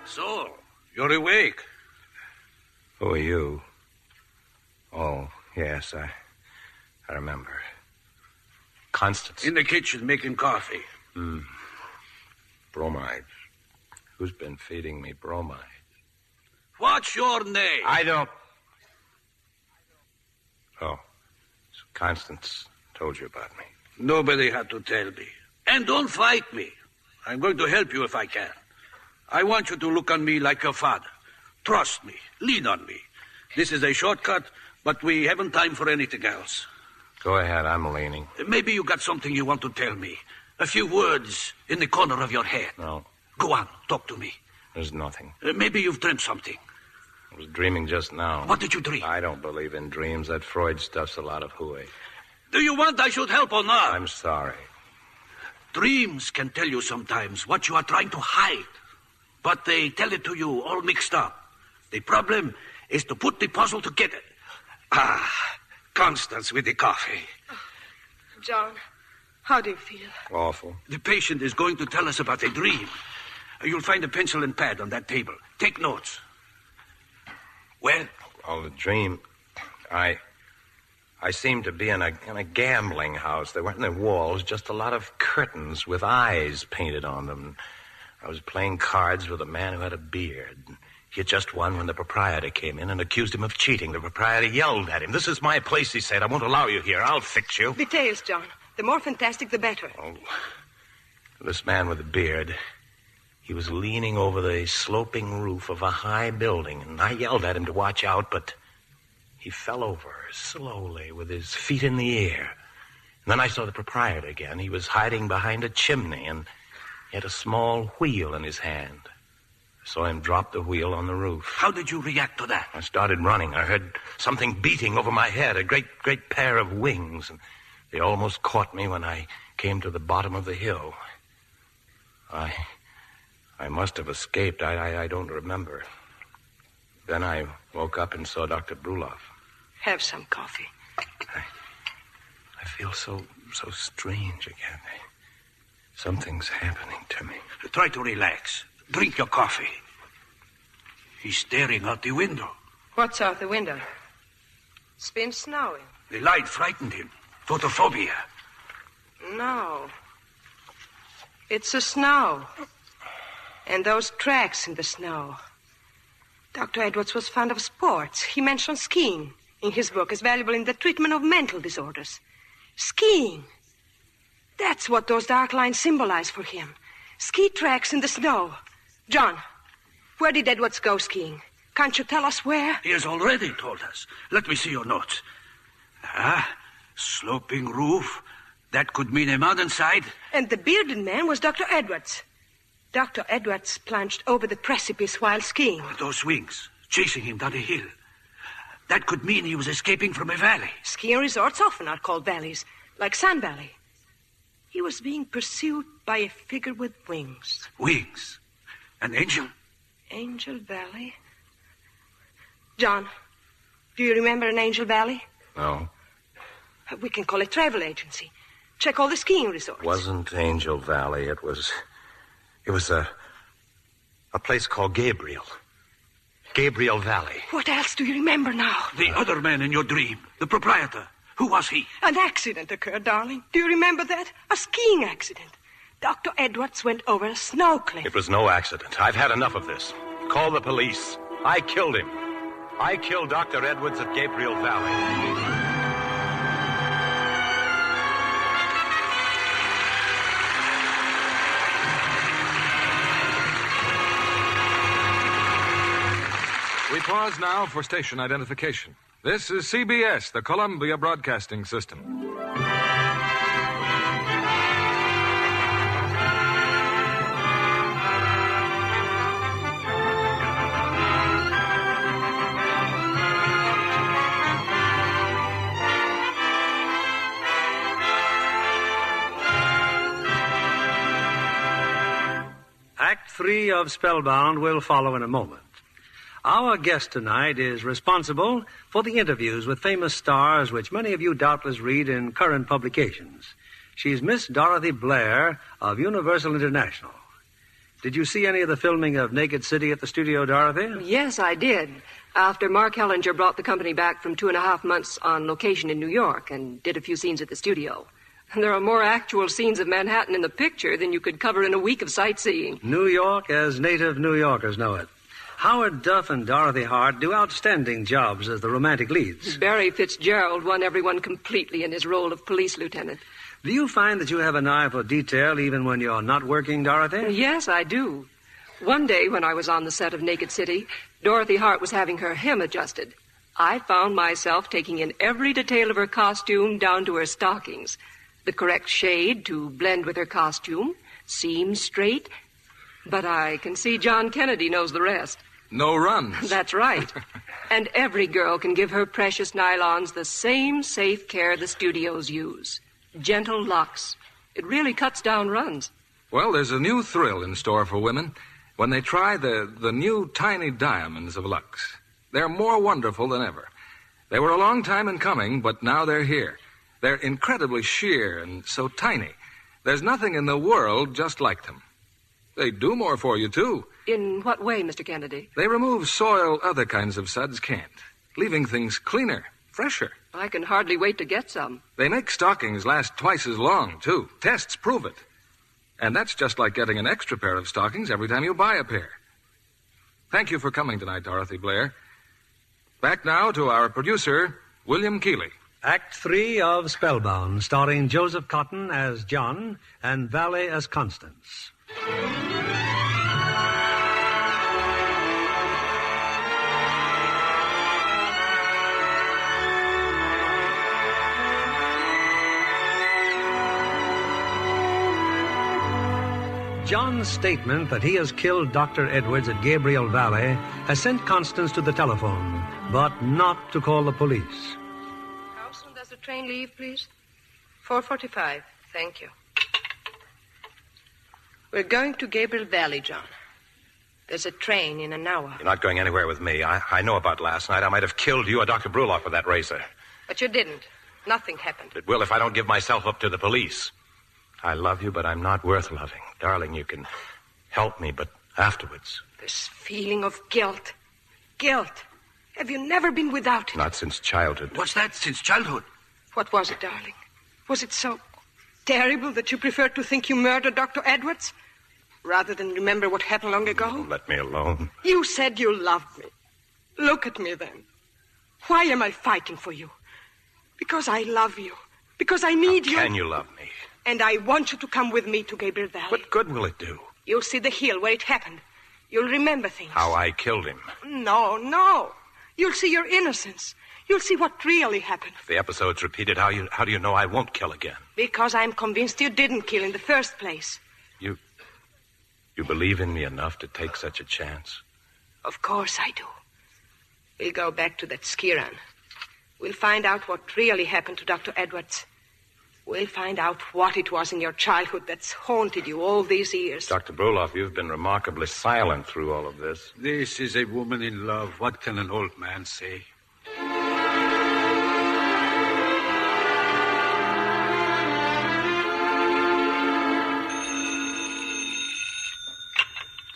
So, you're awake. Who are you? Oh, yes, I remember. Constance. In the kitchen making coffee. Bromide. Who's been feeding me bromide? What's your name? I don't... Oh, so Constance told you about me. Nobody had to tell me. And don't fight me. I'm going to help you if I can. I want you to look on me like your father. Trust me. Lean on me. This is a shortcut, but we haven't time for anything else. Go ahead, I'm leaning. Maybe you got something you want to tell me. A few words in the corner of your head. No. Go on, talk to me. There's nothing. Maybe you've dreamt something. I was dreaming just now. What did you dream? I don't believe in dreams. That Freud stuff's a lot of hooey. Do you want I should help or not? I'm sorry. Dreams can tell you sometimes what you are trying to hide. But they tell it to you all mixed up. The problem is to put the puzzle together. Constance with the coffee. John, how do you feel? Awful. The patient is going to tell us about a dream. You'll find a pencil and pad on that table. Take notes. Well? Oh, the dream. I seemed to be in a gambling house. There weren't any walls, just a lot of curtains with eyes painted on them. I was playing cards with a man who had a beard. He had just won when the proprietor came in and accused him of cheating. The proprietor yelled at him. "This is my place," he said. "I won't allow you here. I'll fix you." Details, John. The more fantastic, the better. Oh, this man with the beard, he was leaning over the sloping roof of a high building, and I yelled at him to watch out, but he fell over slowly with his feet in the air. And then I saw the proprietor again. He was hiding behind a chimney, and he had a small wheel in his hand. I saw him drop the wheel on the roof. How did you react to that? I started running. I heard something beating over my head, a great pair of wings, and they almost caught me when I came to the bottom of the hill. I must have escaped. I don't remember. Then I woke up and saw Dr. Bruloff. Have some coffee. I feel so strange again. Something's happening to me. Try to relax. Drink your coffee. He's staring out the window. What's out the window? It's been snowing. The light frightened him. Photophobia. No. It's the snow. And those tracks in the snow. Dr. Edwards was fond of sports. He mentioned skiing in his book as valuable in the treatment of mental disorders. Skiing. That's what those dark lines symbolize for him. Ski tracks in the snow. John, where did Edwards go skiing? Can't you tell us where? He has already told us. Let me see your notes. Sloping roof. That could mean a mountainside. And the bearded man was Dr. Edwards. Dr. Edwards plunged over the precipice while skiing. Those wings, chasing him down the hill. That could mean he was escaping from a valley. Skiing resorts often are called valleys, like Sand Valley. He was being pursued by a figure with wings. Wings? An angel? Angel Valley? John, do you remember an Angel Valley? No. We can call it travel agency. Check all the skiing resorts. Wasn't Angel Valley. It was a place called Gabriel. Gabriel Valley. What else do you remember now? The other man in your dream, the proprietor. Who was he? An accident occurred, darling. Do you remember that? A skiing accident. Dr. Edwards went over a snow cliff. It was no accident. I've had enough of this. Call the police. I killed him. I killed Dr. Edwards at Gabriel Valley. We pause now for station identification. This is CBS, the Columbia Broadcasting System. Act 3 of Spellbound will follow in a moment. Our guest tonight is responsible for the interviews with famous stars which many of you doubtless read in current publications. She's Miss Dorothy Blair of Universal International. Did you see any of the filming of Naked City at the studio, Dorothy? Yes, I did. After Mark Hellinger brought the company back from 2.5 months on location in New York and did a few scenes at the studio. There are more actual scenes of Manhattan in the picture than you could cover in a week of sightseeing. New York as native New Yorkers know it. Howard Duff and Dorothy Hart do outstanding jobs as the romantic leads. Barry Fitzgerald won everyone completely in his role of police lieutenant. Do you find that you have an eye for detail even when you're not working, Dorothy? Yes, I do. One day when I was on the set of Naked City, Dorothy Hart was having her hem adjusted. I found myself taking in every detail of her costume down to her stockings. The correct shade to blend with her costume, seams straight. But I can see John Kennedy knows the rest. No runs. That's right. And every girl can give her precious nylons the same safe care the studios use. Gentle locks. It really cuts down runs. Well, there's a new thrill in store for women when they try the new tiny diamonds of Lux. They're more wonderful than ever. They were a long time in coming, but now they're here. They're incredibly sheer and so tiny. There's nothing in the world just like them. They do more for you, too. In what way, Mr. Kennedy? They remove soil other kinds of suds can't, leaving things cleaner, fresher. I can hardly wait to get some. They make stockings last twice as long, too. Tests prove it. And that's just like getting an extra pair of stockings every time you buy a pair. Thank you for coming tonight, Dorothy Blair. Back now to our producer, William Keeley. Act 3 of Spellbound, starring Joseph Cotton as John and Valley as Constance. John's statement that he has killed Dr. Edwards at Gabriel Valley has sent Constance to the telephone, but not to call the police. How soon does the train leave, please? 4:45. Thank you. We're going to Gabriel Valley, John. There's a train in an hour. You're not going anywhere with me. I know about last night. I might have killed you or Dr. Bruloff with that razor. But you didn't. Nothing happened. It will if I don't give myself up to the police. I love you, but I'm not worth loving. Darling, you can help me, but afterwards. This feeling of guilt. Guilt. Have you never been without it? Not since childhood. What's that? Since childhood? What was it, darling? Was it so terrible that you preferred to think you murdered Dr. Edwards rather than remember what happened long ago? Let me alone. You said you loved me. Look at me then. Why am I fighting for you? Because I love you. Because I need you. Can you love me? And I want you to come with me to Gabriel Valley. What good will it do? You'll see the hill where it happened. You'll remember things. How I killed him. No. You'll see your innocence. You'll see what really happened. If the episode's repeated, how do you know I won't kill again? Because I'm convinced you didn't kill in the first place. You believe in me enough to take such a chance? Of course I do. We'll go back to that ski run. We'll find out what really happened to Dr. Edwards. We'll find out what it was in your childhood that's haunted you all these years. Dr. Broloff, you've been remarkably silent through all of this. This is a woman in love. What can an old man say?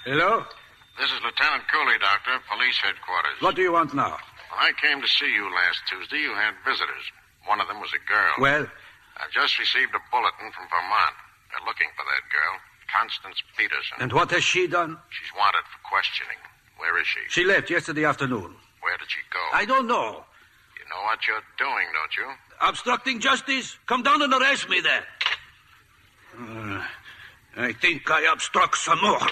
Hello? This is Lieutenant Cooley, Doctor, police headquarters. What do you want now? When I came to see you last Tuesday, you had visitors. One of them was a girl. Well? I've just received a bulletin from Vermont. They're looking for that girl, Constance Peterson. And what has she done? She's wanted for questioning. Where is she? She left yesterday afternoon. Where did she go? I don't know. You know what you're doing, don't you? Obstructing justice? Come down and arrest me there. I think I obstruct some more.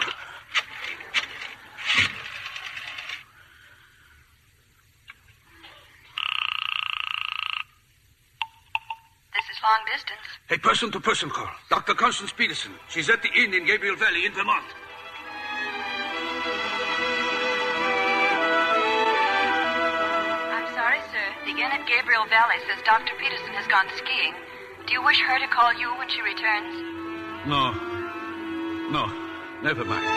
Long distance. A person-to-person call. Dr. Constance Peterson. She's at the inn in Gabriel Valley in Vermont. I'm sorry, sir. The inn at Gabriel Valley says Dr. Peterson has gone skiing. Do you wish her to call you when she returns? No. Never mind.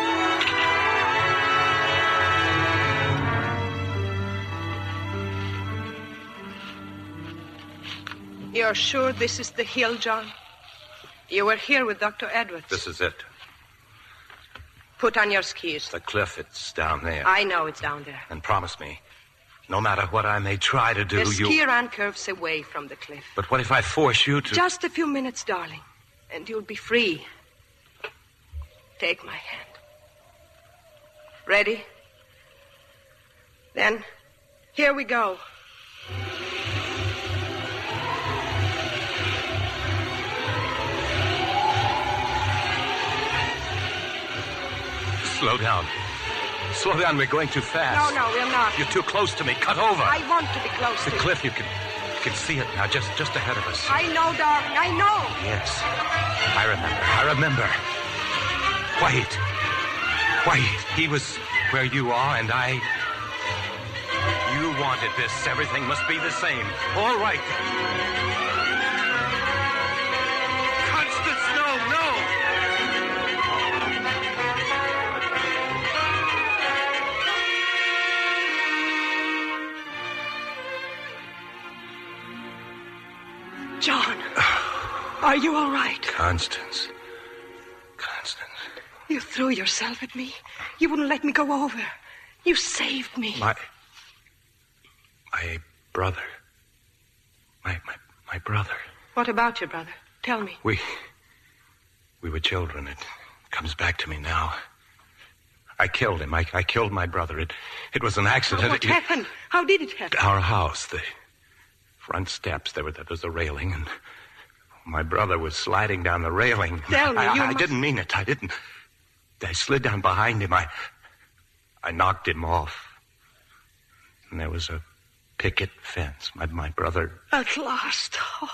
You're sure this is the hill, John? You were here with Dr. Edwards. This is it. Put on your skis. The cliff, it's down there. I know it's down there. And promise me, no matter what I may try to do, the ski run curves away from the cliff. But what if I force you to... Just a few minutes, darling, and you'll be free. Take my hand. Ready? Then, here we go. Slow down. Slow down. We're going too fast. No, we're not. You're too close to me. Cut over. I want to be close to the you. cliff, you can see it now, just ahead of us. I know, darling. I know. Yes. I remember. Wait. He was where you are, and I... You wanted this. Everything must be the same. All right, then. Constance, no! John, are you all right? Constance. You threw yourself at me. You wouldn't let me go over. You saved me. My brother. My brother. What about your brother? Tell me. We were children. It comes back to me now. I killed him. I killed my brother. It was an accident. What happened? How did it happen? Our house, the front steps, there was a railing, and my brother was sliding down the railing. Tell me, I didn't mean it. I slid down behind him. I knocked him off. And there was a picket fence. My brother... At last. Oh.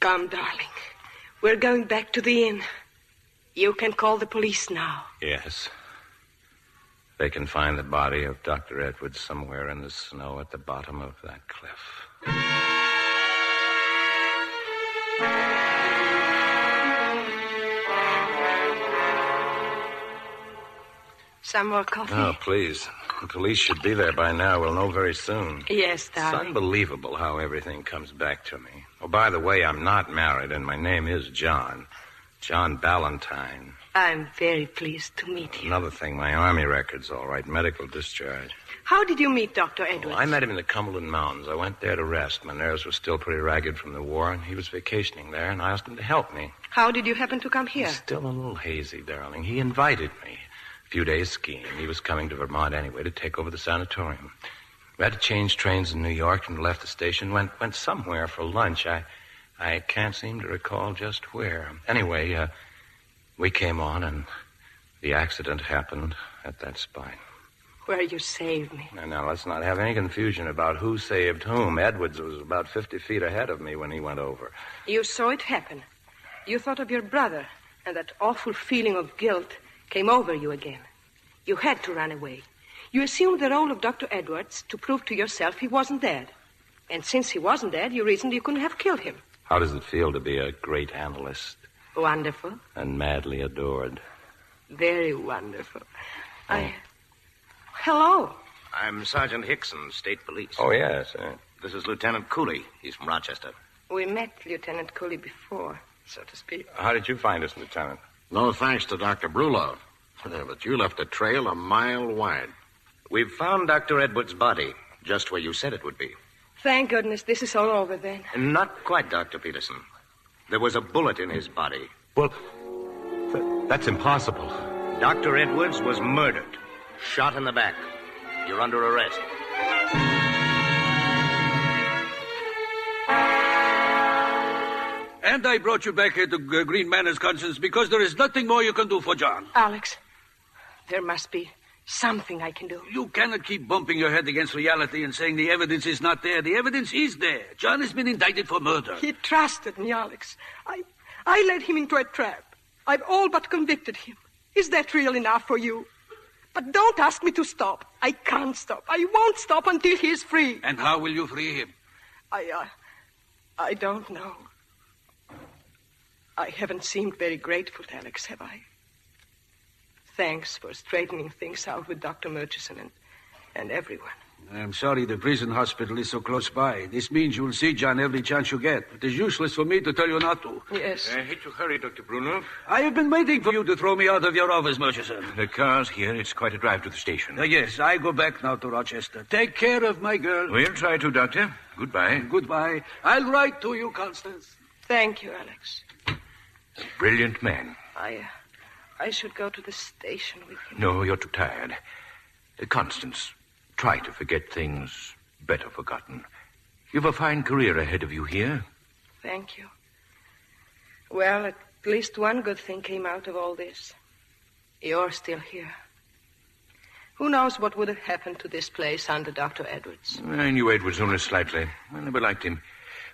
Come, darling. We're going back to the inn. You can call the police now. Yes. They can find the body of Dr. Edwards somewhere in the snow at the bottom of that cliff. Some more coffee? Oh, please. The police should be there by now. We'll know very soon. Yes, darling. It's unbelievable how everything comes back to me. Oh, by the way, I'm not married, and my name is John. John Ballantyne. I'm very pleased to meet you. Another thing, my Army record's all right. Medical discharge. How did you meet Dr. Edwards? Well, I met him in the Cumberland Mountains. I went there to rest. My nerves were still pretty ragged from the war, and he was vacationing there, and I asked him to help me. How did you happen to come here? Still a little hazy, darling. He invited me. A few days skiing. He was coming to Vermont anyway to take over the sanatorium. We had to change trains in New York and left the station. Went somewhere for lunch. I can't seem to recall just where. Anyway, we came on, and the accident happened at that spot. Where you saved me. Now, let's not have any confusion about who saved whom. Edwards was about 50 feet ahead of me when he went over. You saw it happen. You thought of your brother, and that awful feeling of guilt came over you again. You had to run away. You assumed the role of Dr. Edwards to prove to yourself he wasn't dead. And since he wasn't dead, you reasoned you couldn't have killed him. How does it feel to be a great analyst Wonderful. and madly adored? Very wonderful. Hello. I'm Sergeant Hickson, State Police. Oh, yes. This is Lieutenant Cooley. He's from Rochester. We met Lieutenant Cooley before, so to speak. How did you find us, Lieutenant? No thanks to Dr. Brulov. But you left a trail a mile wide. We've found Dr. Edwards' body, just where you said it would be. Thank goodness this is all over then. Not quite, Dr. Peterson. There was a bullet in his body. Well, that's impossible. Dr. Edwards was murdered. Shot in the back. You're under arrest. And I brought you back here to Green Manor's, Constance, because there is nothing more you can do for John. Alex, there must be something I can do. You cannot keep bumping your head against reality and saying the evidence is not there. The evidence is there. John has been indicted for murder. He trusted me, Alex. I led him into a trap. I've all but convicted him. Is that real enough for you? But don't ask me to stop. I can't stop. I won't stop until he is free. And how will you free him? I don't know. I haven't seemed very grateful, Alex, have I? Thanks for straightening things out with Dr. Murchison and everyone. I'm sorry the prison hospital is so close by. This means you'll see John every chance you get. It is useless for me to tell you not to. Yes. I hate to hurry, Dr. Brunov. I have been waiting for you to throw me out of your office, Murchison. The car's here. It's quite a drive to the station. Yes, I go back now to Rochester. Take care of my girl. We'll try to, Doctor. Goodbye. Goodbye. I'll write to you, Constance. Thank you, Alex. A brilliant man. I should go to the station with him. No, you're too tired. Constance, try to forget things better forgotten. You've a fine career ahead of you here. Thank you. Well, at least one good thing came out of all this. You're still here. Who knows what would have happened to this place under Dr. Edwards? I knew Edwards only slightly. I never liked him.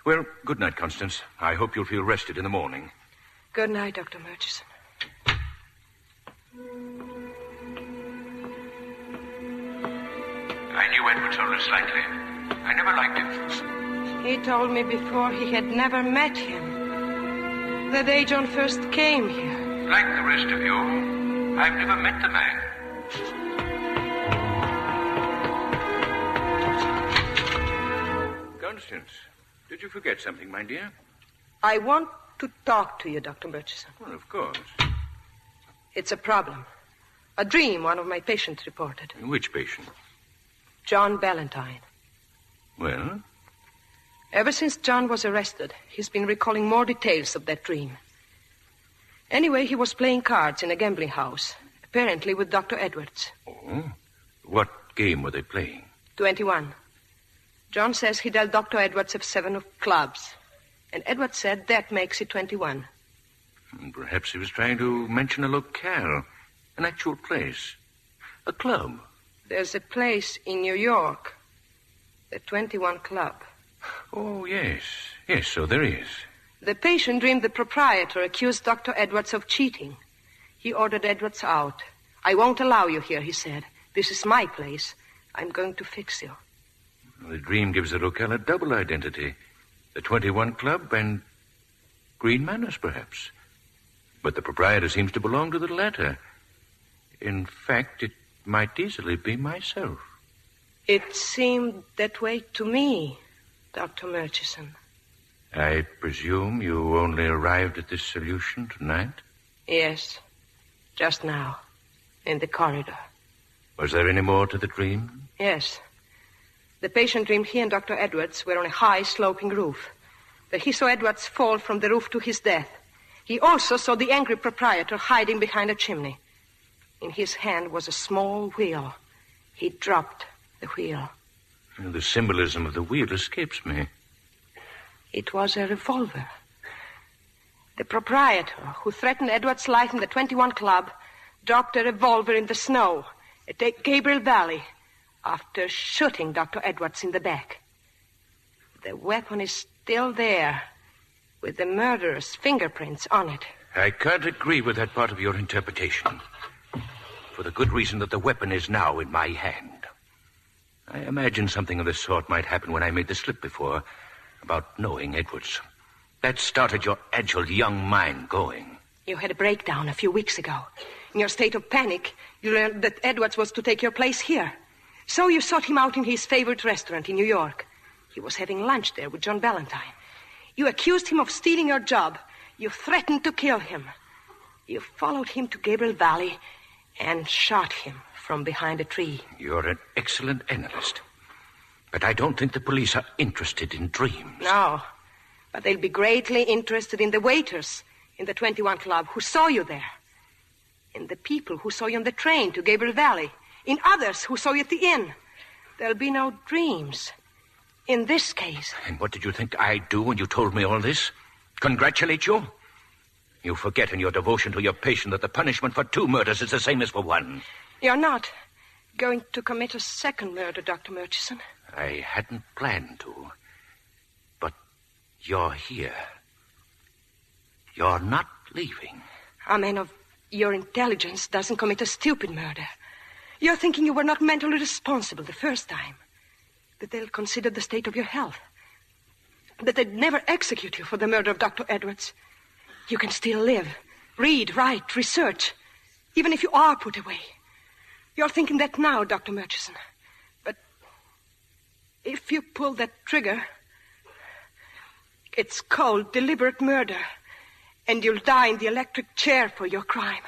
Well, good night, Constance. I hope you'll feel rested in the morning. Good night, Dr. Murchison. I knew Edwards only slightly. I never liked him. He told me before he had never met him. The day John first came here. Like the rest of you, I've never met the man. Constance, did you forget something, my dear? I want to talk to you, Dr. Murchison. Well, of course. It's a problem. A dream one of my patients reported. Which patient? John Ballantyne. Well? Ever since John was arrested, he's been recalling more details of that dream. Anyway, he was playing cards in a gambling house, apparently with Dr. Edwards. Oh? What game were they playing? 21. John says he dealt Dr. Edwards a 7 of clubs. And Edwards said that makes it 21. Perhaps he was trying to mention a locale, an actual place, a club. There's a place in New York, the 21 Club. Oh, yes. Yes, so there is. The patient dreamed the proprietor accused Dr. Edwards of cheating. He ordered Edwards out. I won't allow you here, he said. This is my place. I'm going to fix you. The dream gives the locale a double identity. The 21 Club and Green Manors, perhaps. But the proprietor seems to belong to the latter. In fact, it might easily be myself. It seemed that way to me, Dr. Murchison. I presume you only arrived at this solution tonight? Yes, just now, in the corridor. Was there any more to the dream? Yes. The patient dreamed he and Dr. Edwards were on a high, sloping roof. That he saw Edwards fall from the roof to his death. He also saw the angry proprietor hiding behind a chimney. In his hand was a small wheel. He dropped the wheel. The symbolism of the wheel escapes me. It was a revolver. The proprietor, who threatened Edwards' life in the 21 Club, dropped a revolver in the snow at Gabriel Valley after shooting Dr. Edwards in the back. The weapon is still there, with the murderer's fingerprints on it. I can't agree with that part of your interpretation. for the good reason that the weapon is now in my hand. I imagined something of this sort might happen when I made the slip before about knowing Edwards. That started your agile young mind going. You had a breakdown a few weeks ago. In your state of panic, you learned that Edwards was to take your place here. So you sought him out in his favorite restaurant in New York. He was having lunch there with John Ballantyne. You accused him of stealing your job. You threatened to kill him. You followed him to Gabriel Valley and shot him from behind a tree. You're an excellent analyst. But I don't think the police are interested in dreams. No, but they'll be greatly interested in the waiters in the 21 Club who saw you there. In the people who saw you on the train to Gabriel Valley. In others who saw you at the inn. There'll be no dreams in this case. And what did you think I'd do when you told me all this? Congratulate you? You forget in your devotion to your patient that the punishment for 2 murders is the same as for 1. You're not going to commit a second murder, Dr. Murchison. I hadn't planned to. But you're here. You're not leaving. A man of your intelligence doesn't commit a stupid murder. You're thinking you were not mentally responsible the first time. That they'll consider the state of your health. That they'd never execute you for the murder of Dr. Edwards. You can still live, read, write, research, even if you are put away. You're thinking that now, Dr. Murchison. But if you pull that trigger, it's called deliberate murder, and you'll die in the electric chair for your crime.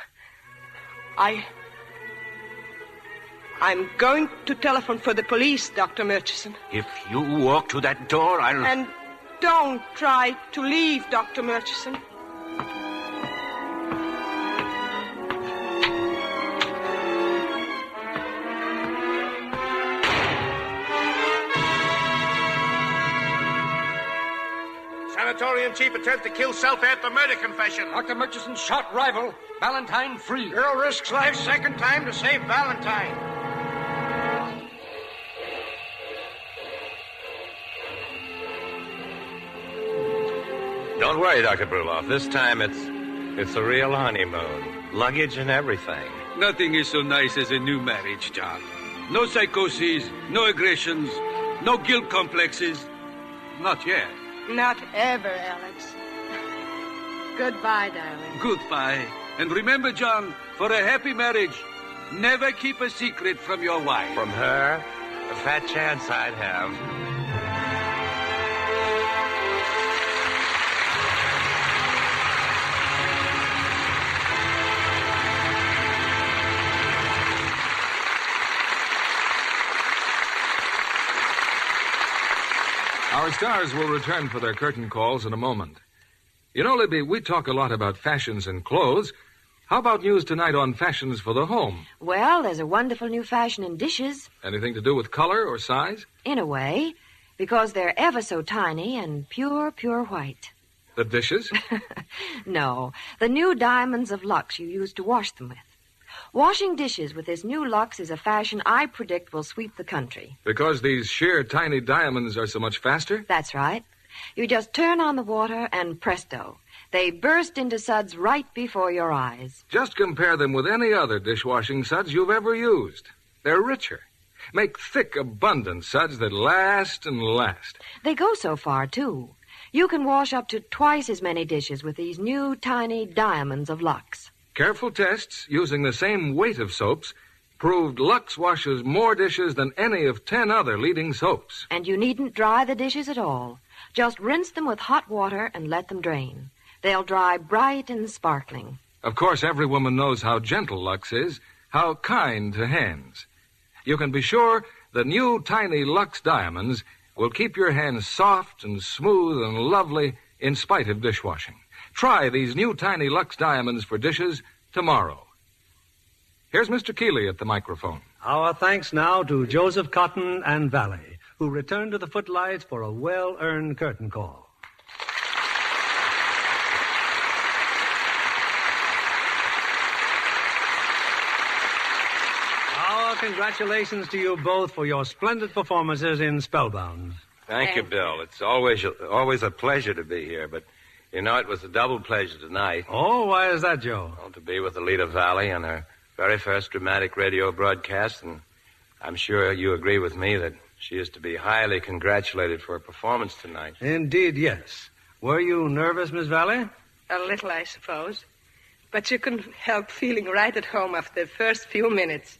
I'm going to telephone for the police, Dr. Murchison. If you walk to that door, I'll... And don't try to leave, Dr. Murchison. Sanatorium chief attempts to kill self after murder confession. Dr. Murchison shot rival. Valentine free. Girl risks life second time to save Valentine. Don't worry, Dr. Bruloff. This time it's a real honeymoon. Luggage and everything. Nothing is so nice as a new marriage, John. No psychoses, no aggressions, no guilt complexes. Not yet. Not ever, Alex. Goodbye, darling. Goodbye. And remember, John, for a happy marriage, never keep a secret from your wife. From her? A fat chance I'd have. Our stars will return for their curtain calls in a moment. You know, Libby, we talk a lot about fashions in clothes. How about news tonight on fashions for the home? Well, there's a wonderful new fashion in dishes. Anything to do with color or size? In a way, because they're ever so tiny and pure white. The dishes? No, the new diamonds of Lux you use to wash them with. Washing dishes with this new Lux is a fashion I predict will sweep the country. Because these sheer tiny diamonds are so much faster? That's right. You just turn on the water and presto, they burst into suds right before your eyes. Just compare them with any other dishwashing suds you've ever used. They're richer. Make thick, abundant suds that last and last. They go so far, too. You can wash up to twice as many dishes with these new tiny diamonds of Lux. Careful tests using the same weight of soaps proved Lux washes more dishes than any of 10 other leading soaps. And you needn't dry the dishes at all. Just rinse them with hot water and let them drain. They'll dry bright and sparkling. Of course, every woman knows how gentle Lux is, how kind to hands. You can be sure the new tiny Lux diamonds will keep your hands soft and smooth and lovely in spite of dishwashing. Try these new tiny Lux diamonds for dishes tomorrow. Here's Mr. Keeley at the microphone. Our thanks now to Joseph Cotton and Valley, who returned to the footlights for a well-earned curtain call. Our congratulations to you both for your splendid performances in Spellbound. Thank you, Bill. It's always a pleasure to be here, but you know it was a double pleasure tonight. Oh, why is that, Joe? Well, to be with Alida Valley and her very first dramatic radio broadcast, and I'm sure you agree with me that she is to be highly congratulated for her performance tonight. Indeed, yes. Were you nervous, Miss Valley? A little, I suppose. But you couldn't help feeling right at home after the first few minutes.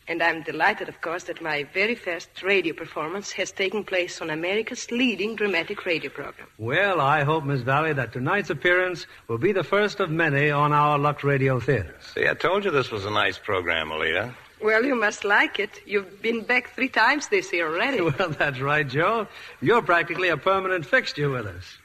And I'm delighted, of course, that my very first radio performance has taken place on America's leading dramatic radio program. Well, I hope, Miss Valley, that tonight's appearance will be the first of many on our Lux Radio Theater. See, I told you this was a nice program, Alita. Well, you must like it. You've been back 3 times this year already. Well, that's right, Joe. You're practically a permanent fixture with us.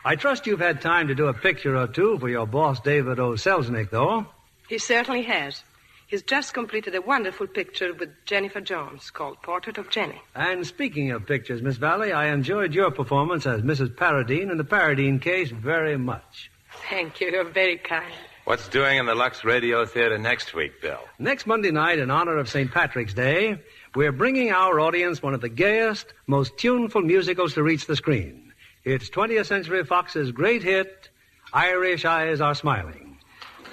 I trust you've had time to do a picture or two for your boss, David O. Selznick, though. He certainly has. He's just completed a wonderful picture with Jennifer Jones called Portrait of Jenny. And speaking of pictures, Miss Valley, I enjoyed your performance as Mrs. Paradine in the Paradine case very much. Thank you. You're very kind. What's doing in the Lux Radio Theater next week, Bill? Next Monday night, in honor of St. Patrick's Day, we're bringing our audience one of the gayest, most tuneful musicals to reach the screen. It's 20th Century Fox's great hit, Irish Eyes Are Smiling.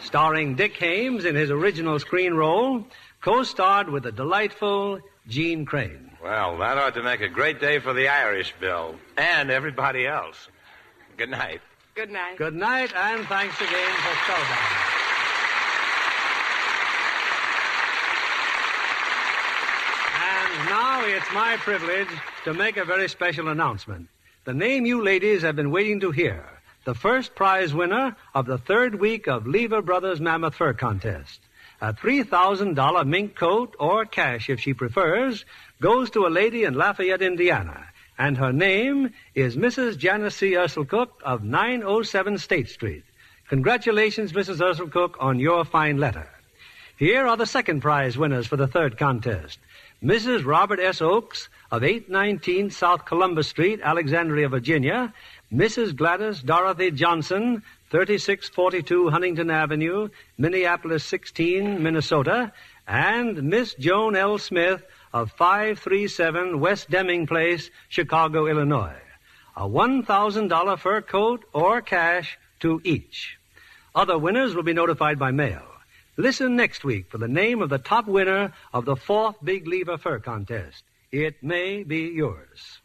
Starring Dick Haymes in his original screen role, co-starred with the delightful Jean Crane. Well, that ought to make a great day for the Irish, Bill, and everybody else. Good night. Good night. Good night, and thanks again for Spellbound. And now it's my privilege to make a very special announcement. The name you ladies have been waiting to hear. The first prize winner of the 3rd week of Lever Brothers Mammoth Fur Contest. A $3,000 mink coat, or cash if she prefers, goes to a lady in Lafayette, Indiana. And her name is Mrs. Janice C. Urselcook of 907 State Street. Congratulations, Mrs. Urselcook, on your fine letter. Here are the second prize winners for the 3rd contest. Mrs. Robert S. Oakes of 819 South Columbus Street, Alexandria, Virginia. Mrs. Gladys Dorothy Johnson, 3642 Huntington Avenue, Minneapolis 16, Minnesota. And Miss Joan L. Smith of 537 West Deming Place, Chicago, Illinois. A $1,000 fur coat or cash to each. Other winners will be notified by mail. Listen next week for the name of the top winner of the 4th Big Lever Fur Contest. It may be yours.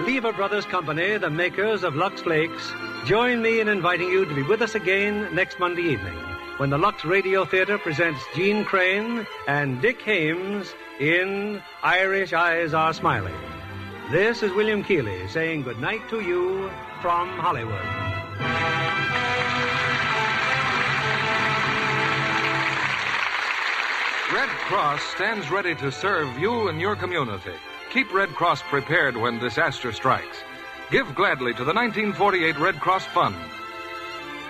Lever Brothers Company, the makers of Lux Flakes, join me in inviting you to be with us again next Monday evening when the Lux Radio Theater presents Jean Crane and Dick Haymes in Irish Eyes Are Smiling. This is William Keeley saying good night to you from Hollywood. Red Cross stands ready to serve you and your community. Keep Red Cross prepared when disaster strikes. Give gladly to the 1948 Red Cross Fund.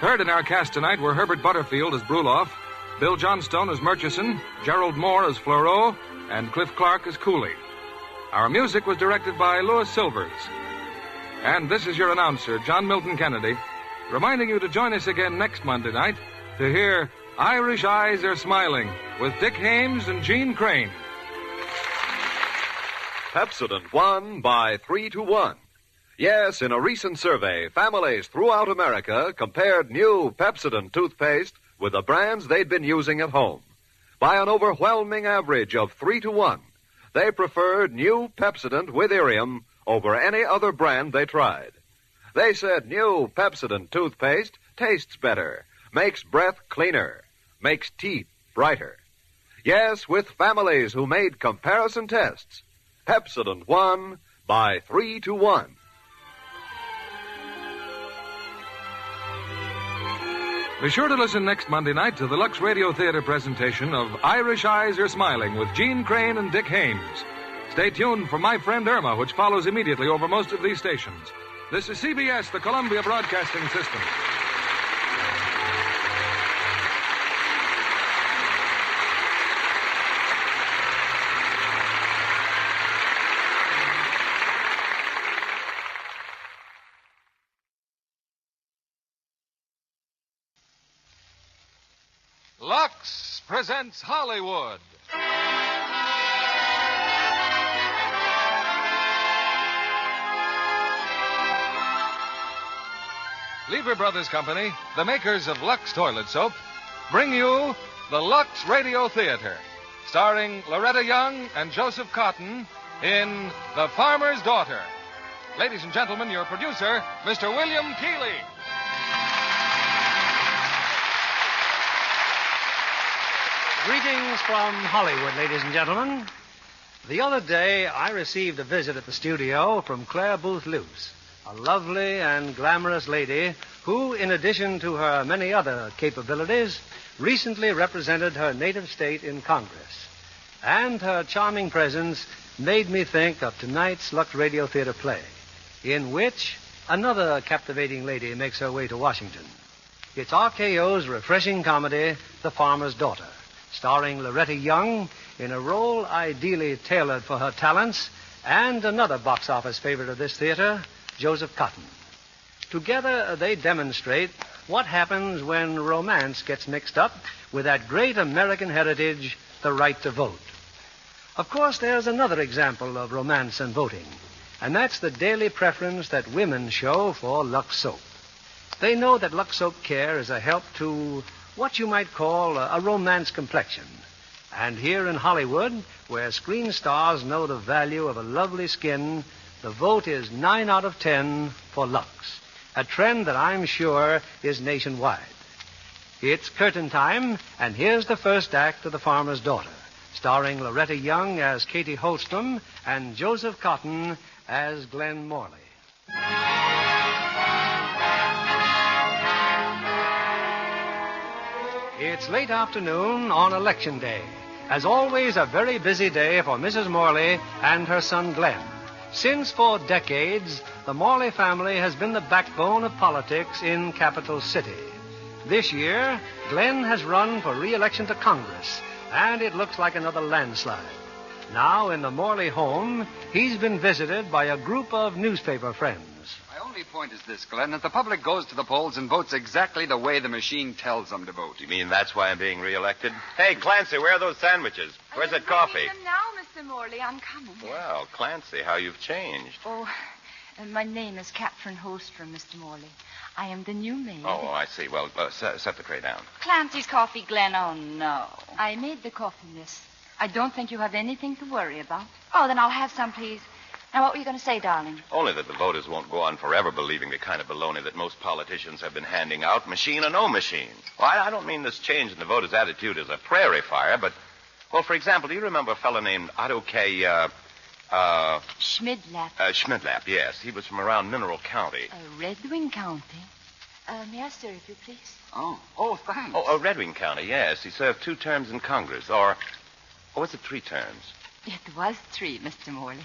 Heard in our cast tonight were Herbert Butterfield as Bruloff, Bill Johnstone as Murchison, Gerald Moore as Fleurot, and Cliff Clark as Cooley. Our music was directed by Louis Silvers. And this is your announcer, John Milton Kennedy, reminding you to join us again next Monday night to hear Irish Eyes Are Smiling with Dick Haymes and Jean Crane. Pepsodent won by 3-1. Yes, in a recent survey, families throughout America compared new Pepsodent toothpaste with the brands they'd been using at home. By an overwhelming average of 3-1, they preferred new Pepsodent with Irium over any other brand they tried. They said new Pepsodent toothpaste tastes better, makes breath cleaner, makes teeth brighter. Yes, with families who made comparison tests, Pepsodent won by 3-1. Be sure to listen next Monday night to the Lux Radio Theater presentation of Irish Eyes Are Smiling with Jean Crane and Dick Haymes. Stay tuned for My Friend Irma, which follows immediately over most of these stations. This is CBS, the Columbia Broadcasting System. Lux presents Hollywood. Lever Brothers Company, the makers of Lux Toilet Soap, bring you the Lux Radio Theater, starring Loretta Young and Joseph Cotton in The Farmer's Daughter. Ladies and gentlemen, your producer, Mr. William Keeley. Greetings from Hollywood, ladies and gentlemen. The other day, I received a visit at the studio from Claire Booth Luce, a lovely and glamorous lady who, in addition to her many other capabilities, recently represented her native state in Congress. And her charming presence made me think of tonight's Lux Radio Theater play, in which another captivating lady makes her way to Washington. It's RKO's refreshing comedy, The Farmer's Daughter, starring Loretta Young in a role ideally tailored for her talents, and another box office favorite of this theater, Joseph Cotton. Together, they demonstrate what happens when romance gets mixed up with that great American heritage, the right to vote. Of course, there's another example of romance and voting, and that's the daily preference that women show for Lux Soap. They know that Lux Soap Care is a help to what you might call a romance complexion. And here in Hollywood, where screen stars know the value of a lovely skin, the vote is 9 out of 10 for Lux, a trend that I'm sure is nationwide. It's curtain time, and here's the first act of The Farmer's Daughter, starring Loretta Young as Katie Holstrom and Joseph Cotton as Glenn Morley. It's late afternoon on Election Day. As always, a very busy day for Mrs. Morley and her son Glenn, since for decades the Morley family has been the backbone of politics in Capital City. This year, Glenn has run for re-election to Congress, and it looks like another landslide. Now, in the Morley home, he's been visited by a group of newspaper friends. My only point is this, Glenn, that the public goes to the polls and votes exactly the way the machine tells them to vote. You mean that's why I'm being reelected? Hey, Clancy, where are those sandwiches? Where's that coffee? I'm now, Mr. Morley. I'm coming. Well, Clancy, how you've changed. Oh, my name is Catherine Holstrom, Mr. Morley. I am the new maid. Oh, I see. Well, set the tray down. Clancy's coffee, Glenn. Oh, no. I made the coffee, miss. I don't think you have anything to worry about. Oh, then I'll have some, please. Now, what were you going to say, darling? Only that the voters won't go on forever believing the kind of baloney that most politicians have been handing out, machine or no machine. Well, I don't mean this change in the voters' attitude as a prairie fire, but, well, for example, do you remember a fellow named Otto K. Schmidlap. Schmidlap, yes. He was from around Mineral County. Red Wing County. May I serve you, please? Oh, thanks. Oh, Red Wing County, yes. He served 2 terms in Congress, or was it 3 terms? It was 3, Mr. Morley.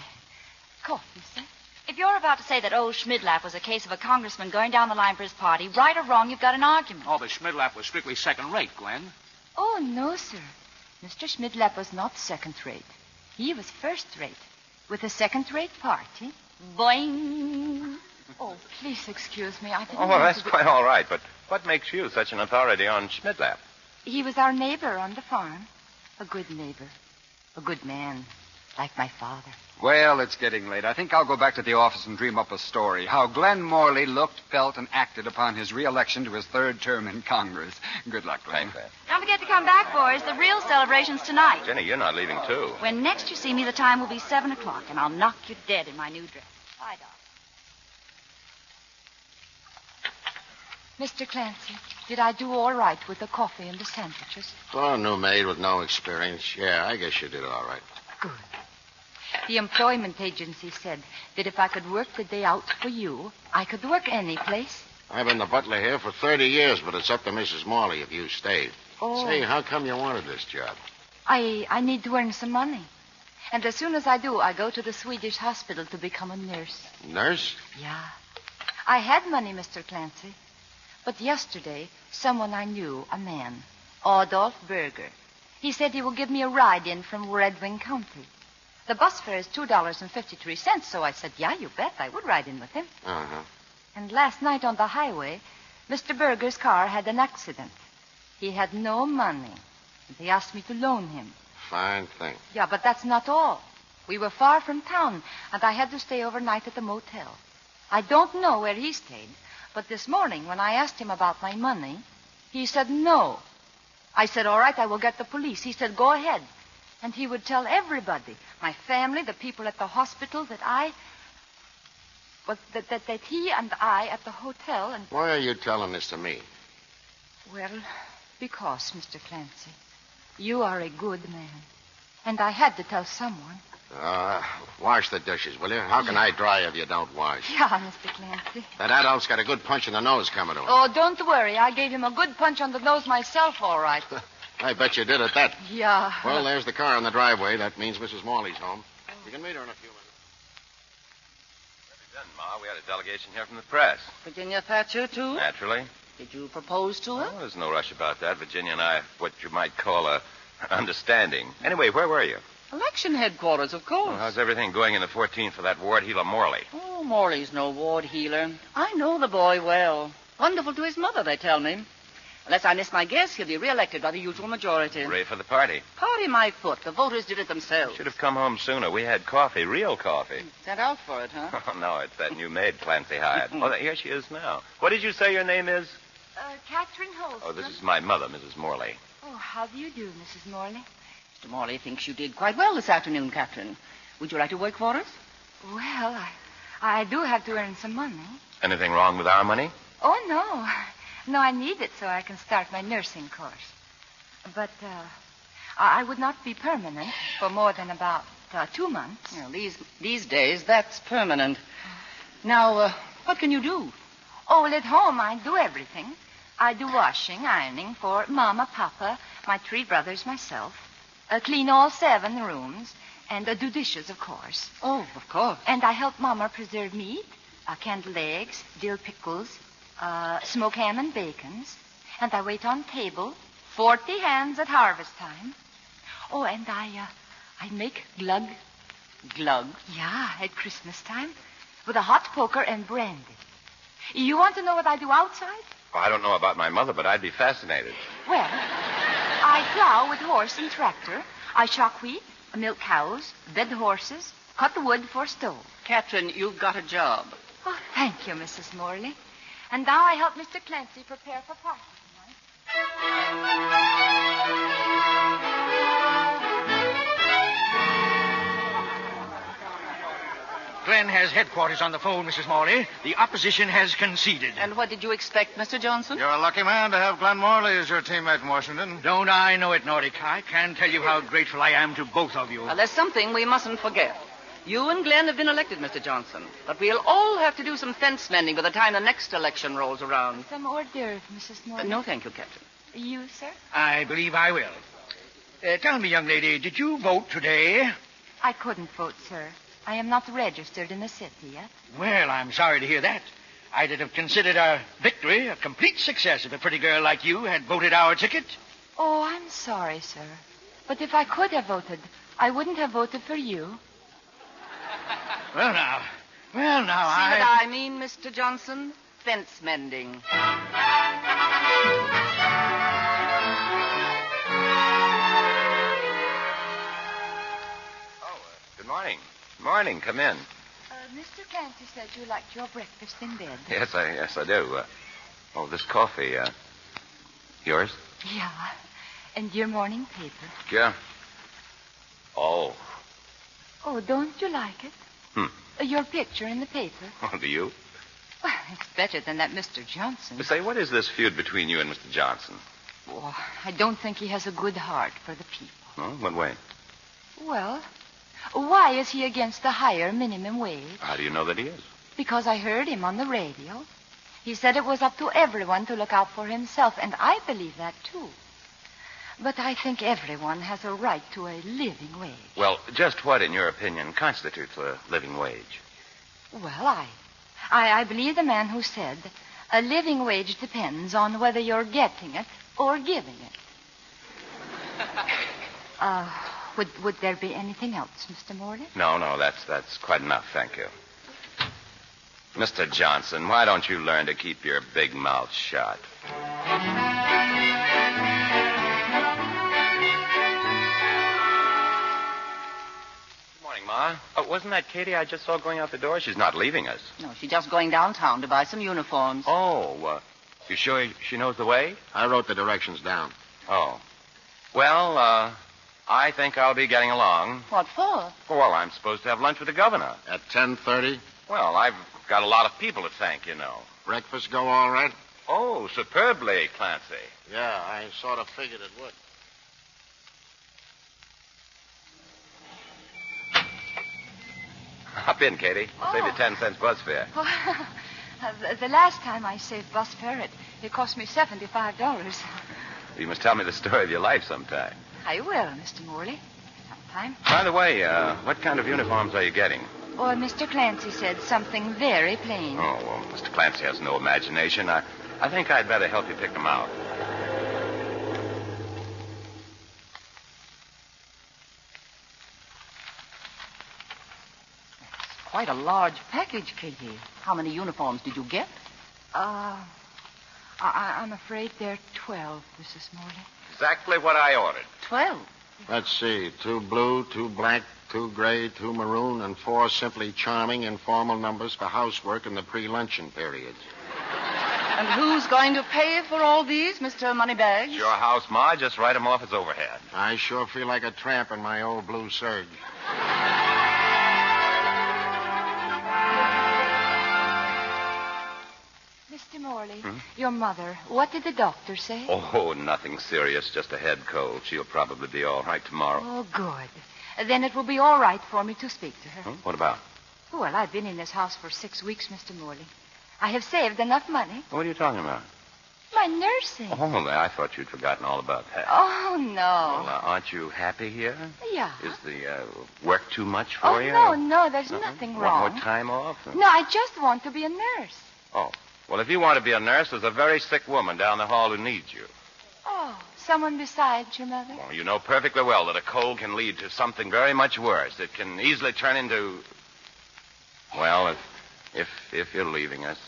Coffee, sir? If you're about to say that old Schmidlap was a case of a congressman going down the line for his party, right or wrong, you've got an argument. Oh, but Schmidlap was strictly second-rate, Glenn. Oh, no, sir. Mr. Schmidlap was not second-rate. He was first-rate, with a second-rate party. Boing. Oh, please excuse me. I didn't Oh, well, that's quite all right, but what makes you such an authority on Schmidlap? He was our neighbor on the farm. A good neighbor. A good man, like my father. Well, it's getting late. I think I'll go back to the office and dream up a story. How Glenn Morley looked, felt, and acted upon his re-election to his 3rd term in Congress. Good luck, Glenn. Don't forget to come back, boys. The real celebration's tonight. Jenny, you're not leaving, too. When next you see me, the time will be 7 o'clock, and I'll knock you dead in my new dress. Bye, darling. Mr. Clancy, did I do all right with the coffee and the sandwiches? For a new maid with no experience, yeah, I guess you did all right. Good. The employment agency said that if I could work the day out for you, I could work any place. I've been the butler here for 30 years, but it's up to Mrs. Morley if you stayed. Oh. Say, how come you wanted this job? I need to earn some money. And as soon as I do, I go to the Swedish hospital to become a nurse. Nurse? Yeah. I had money, Mr. Clancy. But yesterday, someone I knew, a man, Adolf Berger, he said he would give me a ride in from Red Wing County. The bus fare is $2.53, so I said, yeah, you bet, I would ride in with him. Uh-huh. And last night on the highway, Mr. Berger's car had an accident. He had no money, and he asked me to loan him. Fine thing. Yeah, but that's not all. We were far from town, and I had to stay overnight at the motel. I don't know where he stayed, But this morning, when I asked him about my money, he said no. I said, all right, I will get the police. He said, go ahead. And he would tell everybody, my family, the people at the hospital, that he and I at the hotel and... Why are you telling this to me? Well, because, Mr. Clancy, you are a good man. And I had to tell someone. Wash the dishes, will you? How can I dry if you don't wash? Yeah, Mr. Clancy. That adult's got a good punch in the nose coming to him. Oh, don't worry. I gave him a good punch on the nose myself, all right. I bet you did at that. Yeah. Well, there's the car in the driveway. That means Mrs. Morley's home. You can meet her in a few minutes. Then, Ma, we had a delegation here from the press. Virginia Thatcher, too? Naturally. Did you propose to her? Well, there's no rush about that. Virginia and I have what you might call a understanding. Anyway, where were you? Election headquarters, of course. Well, how's everything going in the 14th for that ward healer Morley? Oh, Morley's no ward healer. I know the boy well. Wonderful to his mother, they tell me. Unless I miss my guess, he'll be re-elected by the usual majority. Hooray for the party. Party my foot. The voters did it themselves. Should have come home sooner. We had coffee, real coffee. Sent out for it, huh? Oh, no, it's that new maid Clancy hired. Oh, here she is now. What did you say your name is? Catherine Holstrom. Oh, this is my mother, Mrs. Morley. Oh, how do you do, Mrs. Morley? Mr. Morley thinks you did quite well this afternoon, Catherine. Would you like to work for us? Well, I do have to earn some money. Anything wrong with our money? Oh, no. No, I need it so I can start my nursing course. But I would not be permanent for more than about 2 months. Well, these days, that's permanent. Now, what can you do? Oh, well, at home I do everything. I do washing, ironing for Mama, Papa, my 3 brothers, myself. Clean all 7 rooms, and do dishes, of course. Oh, of course. And I help Mama preserve meat, canned eggs, dill pickles, smoke ham and bacons. And I wait on table, 40 hands at harvest time. Oh, and I make glug. Glug? Yeah, at Christmas time, with a hot poker and brandy. You want to know what I do outside? Well, I don't know about my mother, but I'd be fascinated. Well, I plow with horse and tractor. I shock wheat, milk cows, bed horses, cut the wood for stove. Catherine, you've got a job. Oh, thank you, Mrs. Morley. And now I help Mr. Clancy prepare for party tonight. Glenn has headquarters on the phone, Mrs. Morley. The opposition has conceded. And what did you expect, Mr. Johnson? You're a lucky man to have Glenn Morley as your teammate in Washington. Don't I know it, Nordic? I can't tell you how grateful I am to both of you. Well, there's something we mustn't forget. You and Glenn have been elected, Mr. Johnson. But we'll all have to do some fence mending by the time the next election rolls around. Some hors d'oeuvres, Mrs. Morley. No, thank you, Captain. You, sir? I believe I will. Tell me, young lady, did you vote today? I couldn't vote, sir. I am not registered in the city yet. Well, I'm sorry to hear that. I'd have considered our victory a complete success if a pretty girl like you had voted our ticket. Oh, I'm sorry, sir. But if I could have voted, I wouldn't have voted for you. Well, now, See what I mean, Mr. Johnson? Fence mending. Good morning. Morning. Come in. Mr. Clancy said you liked your breakfast in bed. Yes, I do. This coffee, yours? Yeah. And your morning paper. Yeah. Oh. Oh, don't you like it? Your picture in the paper. Oh, do you? Well, it's better than that Mr. Johnson. Say, what is this feud between you and Mr. Johnson? Oh, I don't think he has a good heart for the people. Oh, what way? Well, why is he against the higher minimum wage? How do you know that he is? Because I heard him on the radio. He said it was up to everyone to look out for himself, and I believe that, too. But I think everyone has a right to a living wage. Well, just what, in your opinion, constitutes a living wage? Well, I believe the man who said a living wage depends on whether you're getting it or giving it. Would there be anything else, Mr. Morley? No, that's quite enough, thank you. Mr. Johnson, why don't you learn to keep your big mouth shut? Ma. Oh, wasn't that Katie I just saw going out the door? She's not leaving us. No, she's just going downtown to buy some uniforms. Oh, you sure she knows the way? I wrote the directions down. Oh. Well, I think I'll be getting along. What for? Well, I'm supposed to have lunch with the governor. At 10:30? Well, I've got a lot of people to thank, you know. Breakfast go all right? Oh, superbly, Clancy. Yeah, I sort of figured it would. Hop in, Katie. I'll save you 10 cents bus fare. The last time I saved bus fare, it cost me $75. You must tell me the story of your life sometime. I will, Mr. Morley. Sometime. By the way, what kind of uniforms are you getting? Or Mr. Clancy said something very plain. Oh, well, Mr. Clancy has no imagination. I think I'd better help you pick them out. Quite a large package, Katie. How many uniforms did you get? I'm afraid there are 12, Mrs. Morley. Exactly what I ordered. 12? Let's see. 2 blue, 2 black, 2 gray, 2 maroon, and 4 simply charming informal numbers for housework in the pre-luncheon periods. And who's going to pay for all these, Mr. Moneybags? Your house, Ma. Just write them off as overhead. I sure feel like a tramp in my old blue serge. Mr. Morley, your mother, what did the doctor say? Oh, nothing serious. Just a head cold. She'll probably be all right tomorrow. Oh, good. Then it will be all right for me to speak to her. What about? Well, I've been in this house for 6 weeks, Mr. Morley. I have saved enough money. What are you talking about? My nursing. Oh, I thought you'd forgotten all about that. Oh, no. Well, aren't you happy here? Yeah. Is the work too much for you? No, there's nothing wrong. Want more time off? No, I just want to be a nurse. Oh. Well, if you want to be a nurse, there's a very sick woman down the hall who needs you. Oh, someone besides your mother? Well, you know perfectly well that a cold can lead to something very much worse. It can easily turn into... Well, if you're leaving us,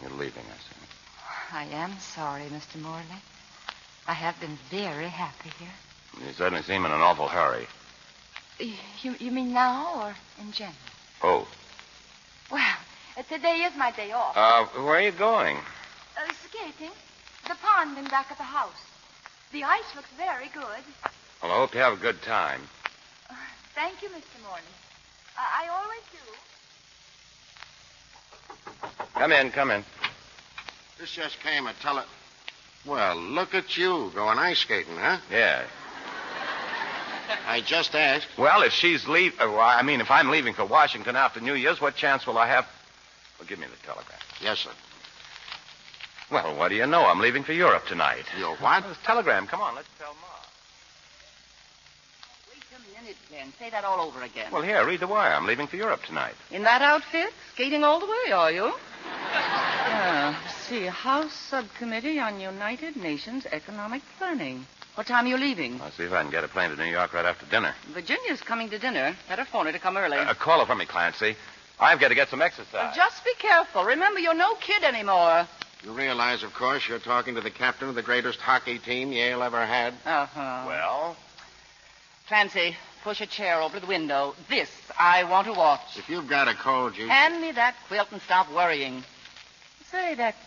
you're leaving us. I am sorry, Mr. Morley. I have been very happy here. You certainly seem in an awful hurry. You mean now or in general? Oh. Well, today is my day off. Where are you going? Skating. The pond in back of the house. The ice looks very good. Well, I hope you have a good time. Thank you, Mr. Morley. I always do. Come in. This just came a Well, look at you going ice skating, huh? Yeah. I just asked. Well, if she's if I'm leaving for Washington after New Year's, what chance will I have? Well, give me the telegram. Yes, sir. Well, what do you know? I'm leaving for Europe tonight. Your what? This telegram. Come on, let's tell Ma. Wait a minute, Glenn. Say that all over again. Well, here, read the wire. I'm leaving for Europe tonight. In that outfit? Skating all the way, are you? See, House Subcommittee on United Nations Economic Planning. What time are you leaving? I'll see if I can get a plane to New York right after dinner. Virginia's coming to dinner. Better phone her to come early. Call her for me, Clancy. I've got to get some exercise. Just be careful. Remember, you're no kid anymore. You realize, of course, you're talking to the captain of the greatest hockey team Yale ever had? Uh-huh. Well? Clancy, push a chair over to the window. This I want to watch. If you've got a cold, you... Hand me that quilt and stop worrying. Say, that's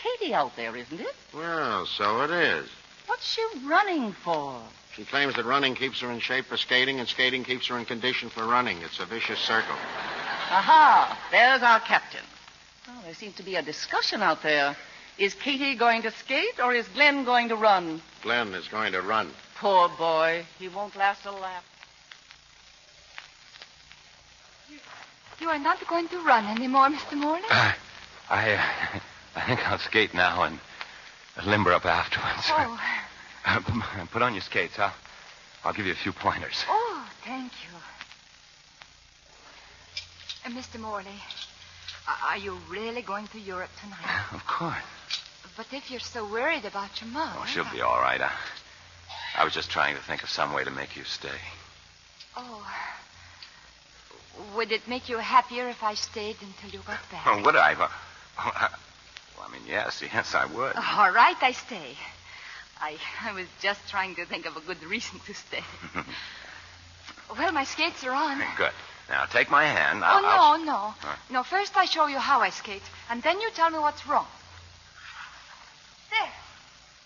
Katie out there, isn't it? Well, so it is. What's she running for? She claims that running keeps her in shape for skating, and skating keeps her in condition for running. It's a vicious circle. Aha! There's our captain. Well, there seems to be a discussion out there. Is Katie going to skate, or is Glenn going to run? Glenn is going to run. Poor boy. He won't last a lap. You are not going to run anymore, Mr. Morley? I think I'll skate now and limber up afterwards. Oh. Put on your skates. I'll give you a few pointers. Oh, thank you. Mr. Morley, are you really going to Europe tonight? Of course. But if you're so worried about your mother... Oh, she'll be all right. I was just trying to think of some way to make you stay. Oh. Would it make you happier if I stayed until you got back? Oh, would I? Well, yes, I would. All right, I stay. I was just trying to think of a good reason to stay. Well, my skates are on. Good. Now, take my hand. No. Huh? No, first I show you how I skate, and then you tell me what's wrong. There.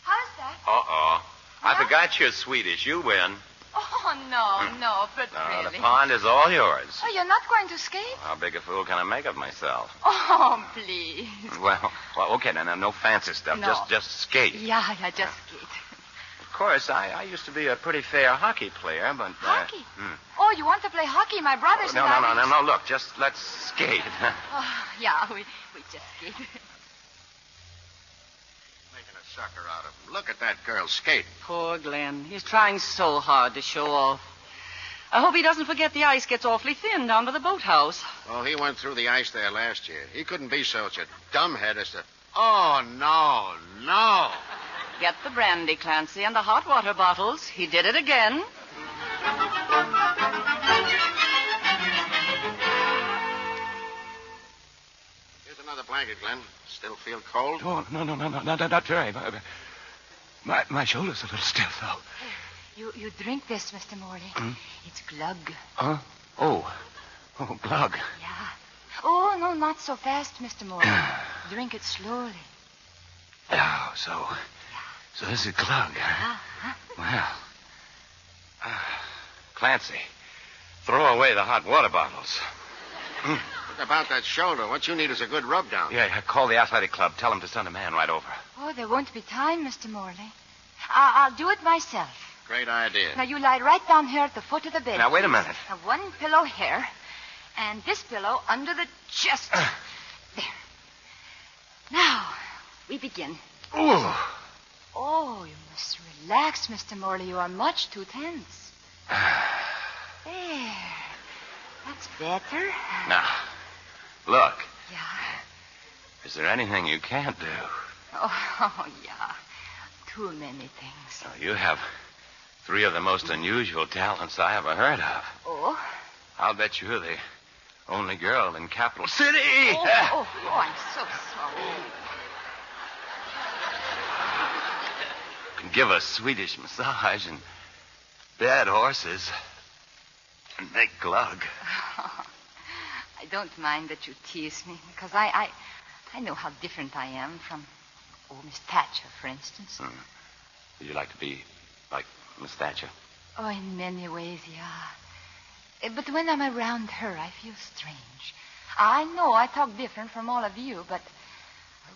How's that? Uh-oh. I forgot you're Swedish. You win. Oh, no, but No, really. the pond is all yours. Oh, you're not going to skate? How big a fool can I make of myself? Oh, please. Well, okay, now, no fancy stuff. No. Just skate. Yeah, just skate. Of course, I used to be a pretty fair hockey player, but... Hockey? Oh, you want to play hockey? My brothers and I... No, look, just let's skate. Oh, yeah, we just skate. Making a sucker out of him. Look at that girl skate. Poor Glenn. He's trying so hard to show off. I hope he doesn't forget the ice gets awfully thin down to the boathouse. Oh, he went through the ice there last year. He couldn't be such a dumbhead as to... Oh, no. Get the brandy, Clancy, and the hot water bottles. He did it again. Here's another blanket, Glenn. Still feel cold? Oh, no, not very. My shoulder's a little stiff, though. You drink this, Mr. Morley. It's glug. Huh? Oh, glug. Yeah. Oh, no, not so fast, Mr. Morley. Drink it slowly. Oh, so this is glug, huh? Well. Clancy, throw away the hot water bottles. What about that shoulder? What you need is a good rub down. Yeah, call the athletic club. Tell them to send a man right over. Oh, there won't be time, Mr. Morley. I'll do it myself. Great idea. Now, you lie right down here at the foot of the bed. Now, wait a minute. Now, one pillow here, and this pillow under the chest. There. Now, we begin. Ooh. Oh, you must relax, Mr. Morley. You are much too tense. There. That's better. Now, look. Yeah. Is there anything you can't do? Oh, yeah. Too many things. Oh, you have 3 of the most unusual talents I ever heard of. Oh? I'll bet you're the only girl in Capital City. Oh, I'm so sorry. Can give a Swedish massage and bed horses and make glug. I don't mind that you tease me, because I know how different I am from, Miss Thatcher, for instance. Would you like to be like Miss Thatcher? Oh, in many ways, yeah. But when I'm around her, I feel strange. I know I talk different from all of you, but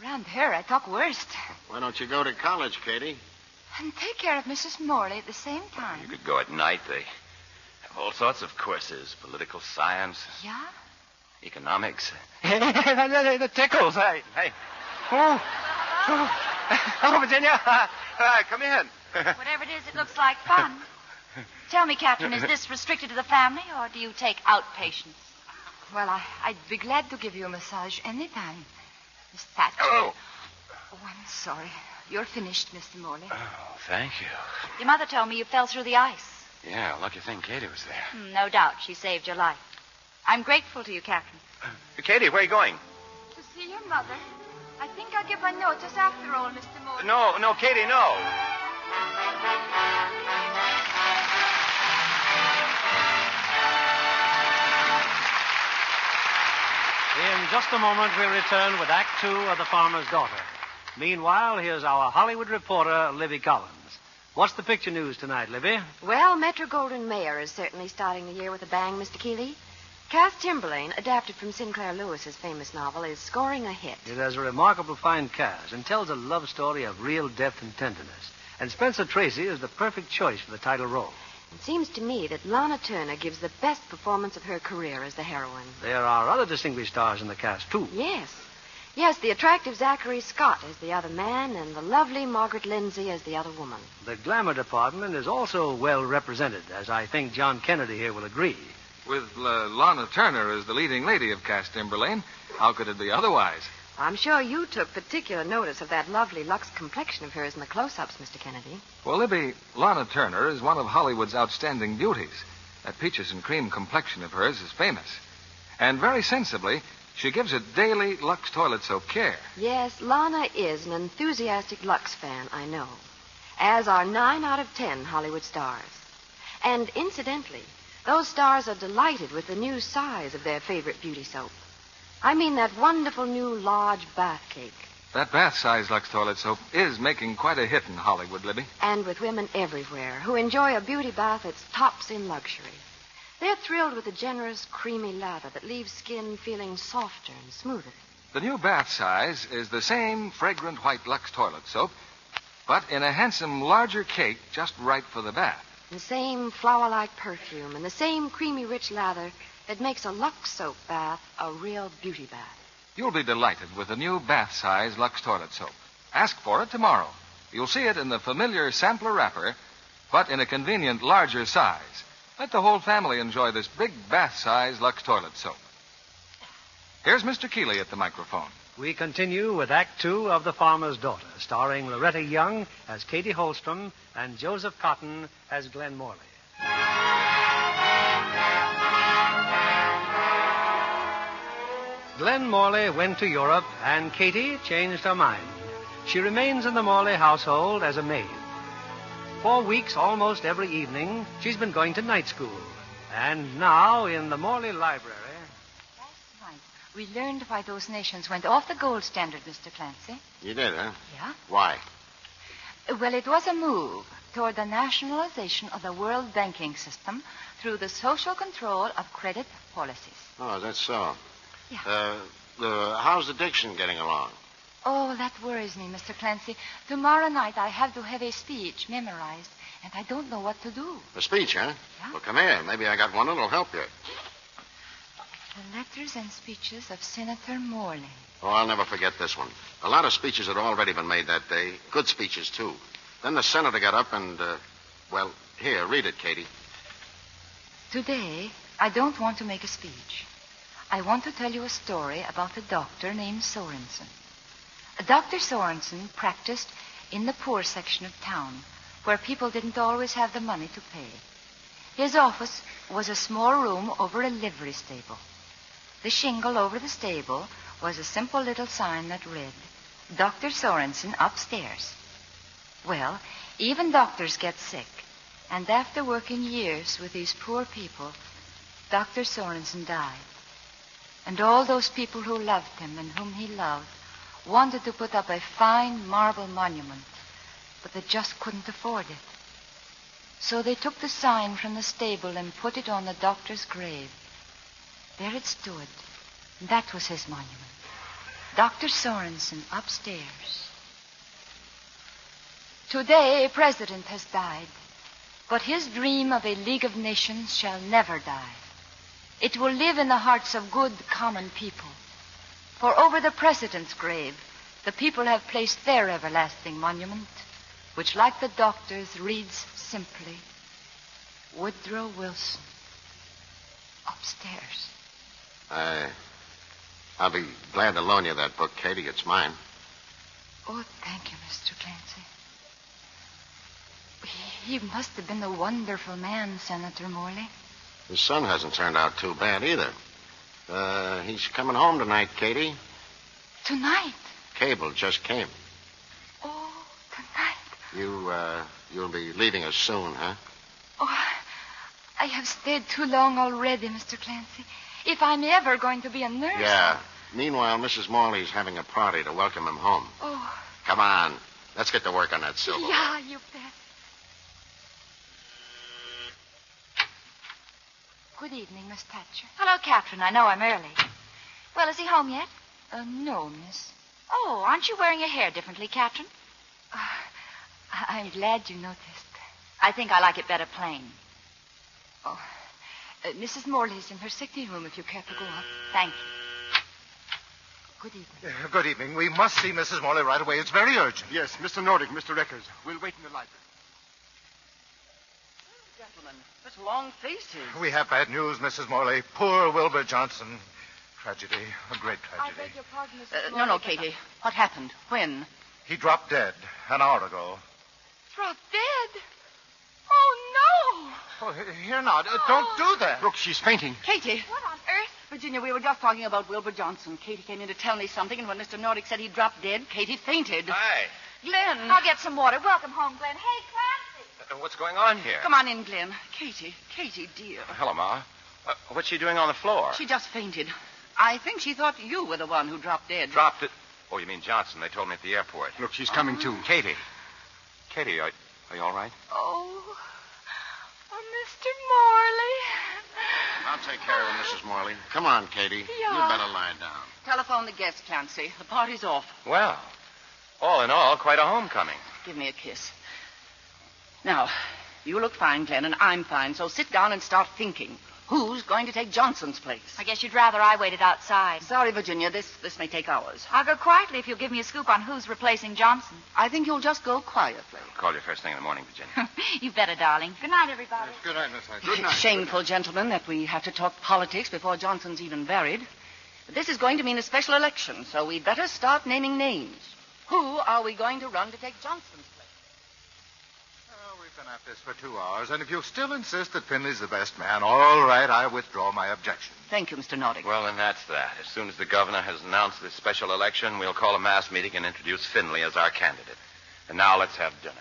around her, I talk worst. Why don't you go to college, Katie? And take care of Mrs. Morley at the same time. You could go at night. They have all sorts of courses. Political science. Yeah? Economics. The tickles. Hey. Oh, Virginia. Come in. Whatever it is, it looks like fun. Tell me, Catherine, is this restricted to the family, or do you take outpatients? Well, I'd be glad to give you a massage anytime, Miss Thatcher. Oh, I'm sorry. You're finished, Mr. Morley. Oh, thank you. Your mother told me you fell through the ice. Yeah, lucky thing Katie was there. No doubt. She saved your life. I'm grateful to you, Catherine. Katie, where are you going? To see your mother. I think I'll give my notice after all, Mr. Morley. No, Katie, no. In just a moment, we'll return with Act 2 of The Farmer's Daughter. Meanwhile, here's our Hollywood reporter, Libby Collins. What's the picture news tonight, Libby? Well, Metro-Goldwyn-Mayer is certainly starting the year with a bang, Mr. Keeley. Cass Timberlane, adapted from Sinclair Lewis's famous novel, is scoring a hit. It has a remarkable fine cast and tells a love story of real depth and tenderness. And Spencer Tracy is the perfect choice for the title role. It seems to me that Lana Turner gives the best performance of her career as the heroine. There are other distinguished stars in the cast, too. Yes, the attractive Zachary Scott as the other man and the lovely Margaret Lindsay as the other woman. The glamour department is also well represented, as I think John Kennedy here will agree. With Lana Turner as the leading lady of Cass Timberlane, how could it be otherwise? I'm sure you took particular notice of that lovely Lux complexion of hers in the close-ups, Mr. Kennedy. Well, Libby, Lana Turner is one of Hollywood's outstanding beauties. That peaches and cream complexion of hers is famous. And very sensibly, she gives it daily Lux Toilet Soap care. Yes, Lana is an enthusiastic Lux fan, I know. As are 9 out of 10 Hollywood stars. And incidentally, Those stars are delighted with the new size of their favorite beauty soap. I mean that wonderful new large bath cake. That bath-size Lux toilet soap is making quite a hit in Hollywood, Libby. And with women everywhere who enjoy a beauty bath that's tops in luxury. They're thrilled with the generous, creamy lather that leaves skin feeling softer and smoother. The new bath size is the same fragrant white Lux toilet soap, but in a handsome, larger cake just right for the bath. The same flower-like perfume and the same creamy, rich lather that makes a Lux soap bath a real beauty bath. You'll be delighted with the new bath-size Lux toilet soap. Ask for it tomorrow. You'll see it in the familiar sampler wrapper, but in a convenient, larger size. Let the whole family enjoy this big bath-size Lux toilet soap. Here's Mr. Keeley at the microphone. We continue with Act Two of The Farmer's Daughter, starring Loretta Young as Katie Holstrom and Joseph Cotton as Glenn Morley. Glenn Morley went to Europe, and Katie changed her mind. She remains in the Morley household as a maid. For weeks, almost every evening, she's been going to night school. And now, in the Morley library... Last night, we learned why those nations went off the gold standard, Mr. Clancy. You did, huh? Yeah. Why? Well, it was a move toward the nationalization of the world banking system through the social control of credit policies. Oh, that's so. Yeah. How's the diction getting along? Oh, that worries me, Mr. Clancy. Tomorrow night I have to have a speech memorized, and I don't know what to do. A speech, huh? Yeah. Well, come here. Maybe I got one that'll help you. The letters and speeches of Senator Morley. Oh, I'll never forget this one. A lot of speeches had already been made that day. Good speeches, too. Then the senator got up and, well, here, read it, Katie. Today, I don't want to make a speech. I want to tell you a story about a doctor named Sorensen. Dr. Sorensen practiced in the poor section of town, where people didn't always have the money to pay. His office was a small room over a livery stable. The shingle over the stable was a simple little sign that read, Dr. Sorensen upstairs. Well, even doctors get sick, and after working years with these poor people, Dr. Sorensen died. And all those people who loved him and whom he loved wanted to put up a fine marble monument, but they just couldn't afford it. So they took the sign from the stable and put it on the doctor's grave. There it stood. And that was his monument. Dr. Sorensen upstairs. Today, a president has died, but his dream of a League of Nations shall never die. It will live in the hearts of good, common people. For over the president's grave, the people have placed their everlasting monument, which, like the doctor's, reads simply, Woodrow Wilson, upstairs. I'll be glad to loan you that book, Katie. It's mine. Oh, thank you, Mr. Clancy. He must have been a wonderful man, Senator Morley. His son hasn't turned out too bad either. He's coming home tonight, Katie. Tonight? Cable just came. Oh, tonight. You'll be leaving us soon, huh? Oh, I have stayed too long already, Mr. Clancy. If I'm ever going to be a nurse... Yeah. Meanwhile, Mrs. Morley's having a party to welcome him home. Oh. Come on. Let's get to work on that silver. Yeah, you bet. Good evening, Miss Thatcher. Hello, Catherine. I know I'm early. Well, is he home yet? No, miss. Oh, aren't you wearing your hair differently, Catherine? I'm glad you noticed. I think I like it better plain. Oh, Mrs. Morley's in her sitting room if you care to go up. Thank you. Good evening. Good evening. We must see Mrs. Morley right away. It's very urgent. Yes, Mr. Nordic, Mr. Reckers. We'll wait in the library. Gentlemen, such long faces. We have bad news, Mrs. Morley. Poor Wilbur Johnson. Tragedy. A great I tragedy. beg your pardon, Mrs. Morley. No, Katie. What happened? When? He dropped dead an hour ago. Dropped dead? Oh, no! Oh, here now. Don't do that. Look, she's fainting. Katie. What on earth? Virginia, we were just talking about Wilbur Johnson. Katie came in to tell me something, and when Mr. Nordic said he dropped dead, Katie fainted. Hi. Glenn. I'll get some water. Welcome home, Glenn. Hey, Clancy. What's going on here? Come on in, Glenn. Katie, dear. Hello, Ma. What's she doing on the floor? She just fainted. I think she thought you were the one who dropped dead. Dropped it? Oh, you mean Johnson. They told me at the airport. Look, she's coming too. Katie, are you all right? Oh, Mr. Morley. I'll take care of her, Mrs. Morley. Come on, Katie. Yeah. You better lie down. Telephone the guest, Clancy. The party's off. Well, all in all, quite a homecoming. Give me a kiss. Now, you look fine, Glenn, and I'm fine, so sit down and start thinking. Who's going to take Johnson's place? I guess you'd rather I waited outside. Sorry, Virginia, this may take hours. I'll go quietly if you'll give me a scoop on who's replacing Johnson. I think you'll just go quietly. I'll call you first thing in the morning, Virginia. You better, darling. Good night, everybody. Good night, Miss Hyde. Good night. Shameful, gentlemen, that we have to talk politics before Johnson's even buried. But this is going to mean a special election, so we'd better start naming names. Who are we going to run to take Johnson's place? We've been at this for 2 hours, and if you still insist that Finley's the best man, all right, I withdraw my objection. Thank you, Mr. Nordic. Well, then that's that. As soon as the governor has announced this special election, we'll call a mass meeting and introduce Finley as our candidate. And now let's have dinner.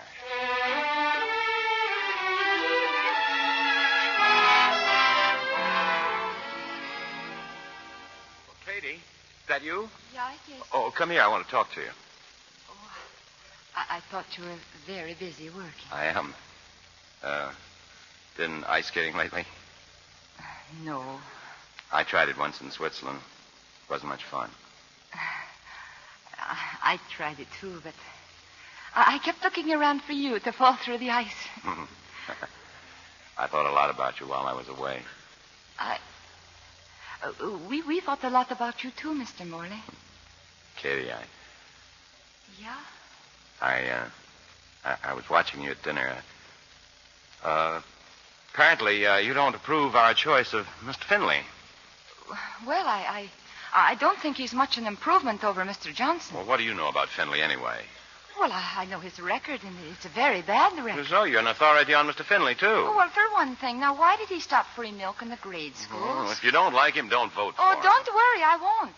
Well, Katie, is that you? Yeah, it is. Oh, come here. I want to talk to you. I thought you were very busy working. I am. Been ice skating lately? No. I tried it once in Switzerland. Wasn't much fun. I tried it too, but I kept looking around for you to fall through the ice. I thought a lot about you while I was away. We thought a lot about you too, Mr. Morley. Katie, Yeah? I was watching you at dinner. Apparently, you don't approve our choice of Mr. Finley. Well, I don't think he's much an improvement over Mr. Johnson. Well, what do you know about Finley anyway? Well, I know his record, and it's a very bad record. So you're an authority on Mr. Finley, too. Oh, well, for one thing, now, why did he stop free milk in the grade schools? Oh, if you don't like him, don't vote for him. Oh, don't worry, I won't.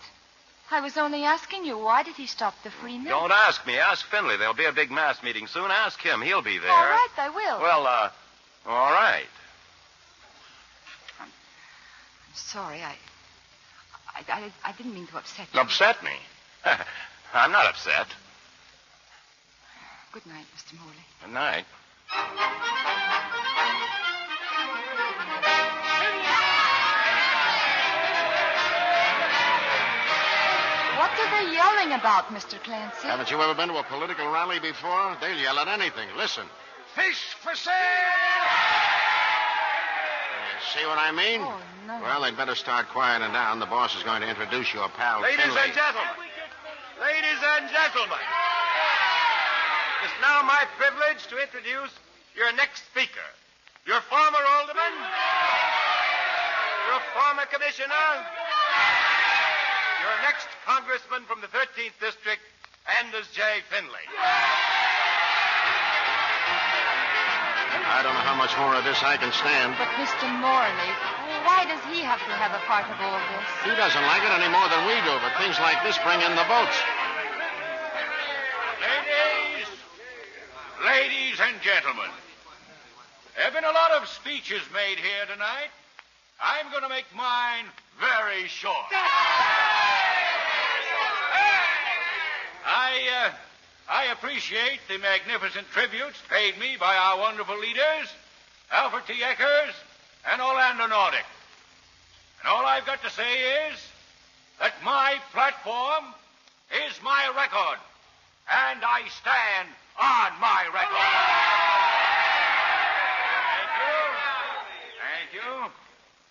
I was only asking you, why did he stop the free milk? Don't ask me. Ask Finley. There'll be a big mass meeting soon. Ask him. He'll be there. All right, I will. Well, all right. I'm sorry. I didn't mean to upset you. Upset me? I'm not upset. Good night, Mr. Morley. Good night. What are they yelling about, Mr. Clancy? Haven't you ever been to a political rally before? They'll yell at anything. Listen. Fish for sale! See what I mean? Oh, no. Well, they'd better start quieting down. The boss is going to introduce your pal, Ladies Finley. and gentlemen, it's now my privilege to introduce your next speaker. Your former alderman, your former commissioner, your next congressman from the 13th District, Anders J. Finley. I don't know how much more of this I can stand. But Mr. Morley, why does he have to have a part of all this? He doesn't like it any more than we do, but things like this bring in the votes. Ladies and gentlemen, there have been a lot of speeches made here tonight. I'm going to make mine very short. I appreciate the magnificent tributes paid me by our wonderful leaders, Alfred T. Eckers and Orlando Nordic. And all I've got to say is that my platform is my record, and I stand on my record. Thank you.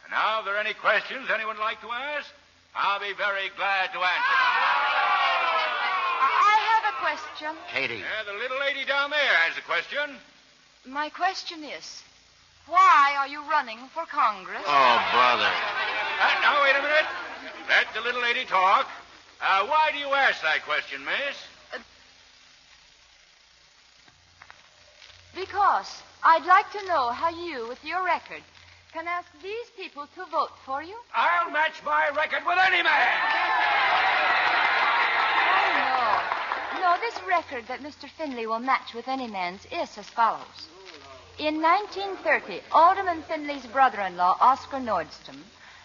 And now, if there are any questions anyone would like to ask, I'll be very glad to answer them. I have a question. Katie. The little lady down there has a question. My question is, why are you running for Congress? Oh, brother. Now, wait a minute. Let the little lady talk. Why do you ask that question, miss? Because I'd like to know how you, with your record, can ask these people to vote for you. I'll match my record with any man. Oh, no, this record that Mr. Finley will match with any man's is as follows. In 1930, Alderman Finley's brother-in-law, Oscar Nordstrom,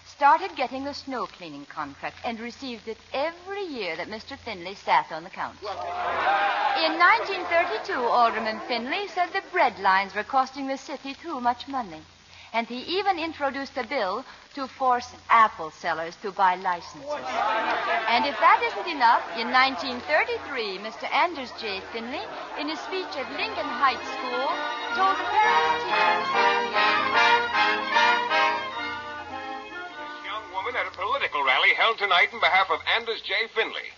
started getting a snow cleaning contract and received it every year that Mr. Finley sat on the council. In 1932, Alderman Finley said the bread lines were costing the city too much money. And he even introduced a bill to force apple sellers to buy licenses. And if that isn't enough, in 1933, Mr. Anders J. Finley, in a speech at Lincoln Heights School, told the parents This young woman at a political rally held tonight in behalf of Anders J. Finley.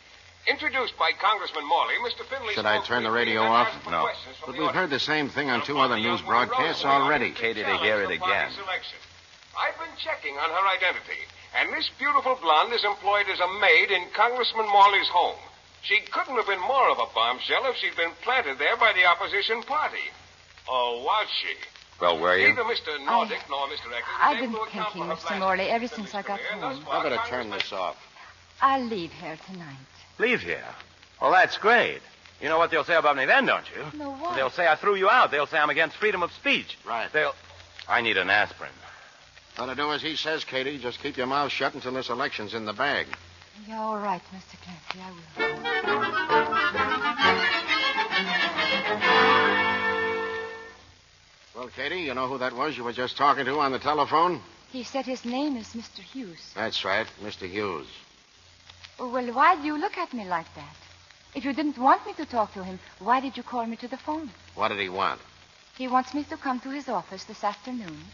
Introduced by Congressman Morley, Mr. Finley... Should I turn the radio off? No. But we've heard the same thing on 2 other news broadcasts already. Katie, to hear it again. I've been checking on her identity, and this beautiful blonde is employed as a maid in Congressman Morley's home. She couldn't have been more of a bombshell if she'd been planted there by the opposition party. Or was she? Well, were you? Neither Mr. Nordick nor Mr. Eccles... I've been thinking, Mr. Morley, ever since I got home. I better turn this off. I'll leave here tonight. Leave here? Well, that's great. You know what they'll say about me then, don't you? No, what? They'll say I threw you out. They'll say I'm against freedom of speech. Right. I need an aspirin. Ought to do as he says, Katie. Just keep your mouth shut until this election's in the bag. You're all right, Mr. Clancy. I will. Well, Katie, you know who that was you were just talking to on the telephone? He said his name is Mr. Hughes. That's right, Mr. Hughes. Well, why do you look at me like that? If you didn't want me to talk to him, why did you call me to the phone? What did he want? He wants me to come to his office this afternoon.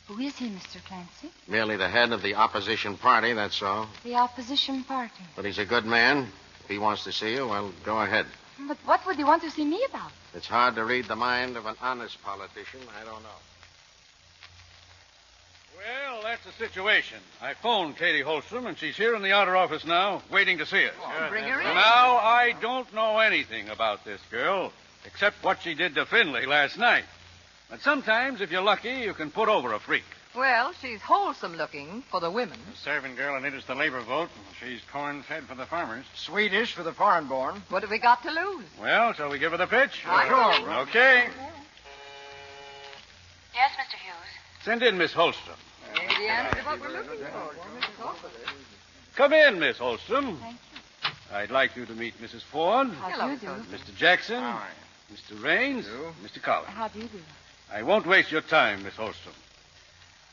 Who is he, Mr. Clancy? Merely the head of the opposition party, that's all. The opposition party. But he's a good man. If he wants to see you, well, go ahead. But what would he want to see me about? It's hard to read the mind of an honest politician. I don't know. Well, that's the situation. I phoned Katie Holstrom, and she's here in the outer office now, waiting to see us. Oh, bring her in. Now, I don't know anything about this girl, except what she did to Finley last night. But sometimes, if you're lucky, you can put over a freak. Well, she's wholesome looking for the women. The serving girl needed the labor vote. She's corn-fed for the farmers. Swedish for the foreign-born. What have we got to lose? Well, shall we give her the pitch? Sure. Okay. Yes, Mr. Hughes. Send in Miss Holstrom. Maybe the answer to what we're looking for. Come in, Miss Holstrom. Thank you. I'd like you to meet Mrs. Ford. How do you do? Mr. Jackson. Mr. Raines. Mr. Collins. How do you do? I won't waste your time, Miss Holstrom.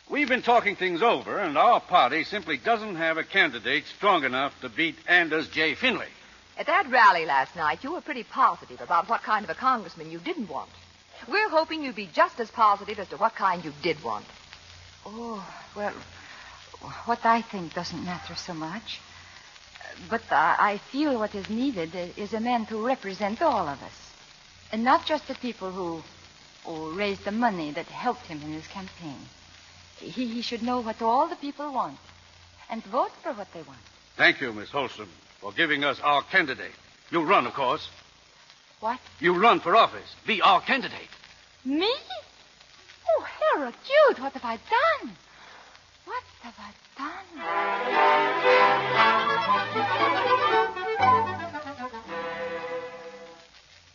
We've been talking things over, and our party simply doesn't have a candidate strong enough to beat Anders J. Finley. At that rally last night, you were pretty positive about what kind of a congressman you didn't want. We're hoping you'd be just as positive as to what kind you did want. Oh, well, what I think doesn't matter so much. But I feel what is needed is a man to represent all of us. And not just the people who raised the money that helped him in his campaign. He should know what all the people want and vote for what they want. Thank you, Miss Holstrom, for giving us our candidate. You run, of course. What? You run for office. Be our candidate. Me? Oh, Harold, Jude, what have I done? What have I done?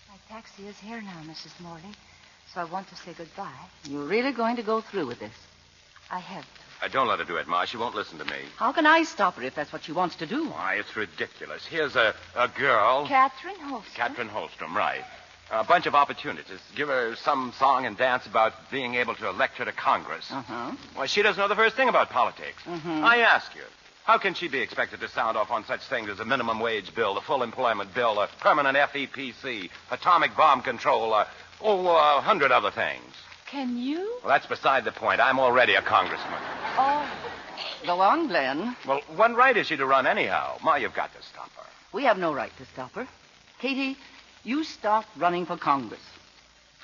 My taxi is here now, Mrs. Morley, so I want to say goodbye. You're really going to go through with this? I have to. Don't let her do it, Ma. She won't listen to me. How can I stop her if that's what she wants to do? Why, it's ridiculous. Here's a girl. Catherine Holstrom. Catherine Holstrom, right. A bunch of opportunities. Give her some song and dance about being able to elect her to Congress. Uh-huh. Why, she doesn't know the first thing about politics. Mm-hmm. I ask you, how can she be expected to sound off on such things as a minimum wage bill, the full employment bill, a permanent FEPC, atomic bomb control, 100 other things? Can you? Well, that's beside the point. I'm already a congressman. Oh. Go on, Glenn. Well, what right is she to run anyhow? Ma, you've got to stop her. We have no right to stop her. Katie, you start running for Congress.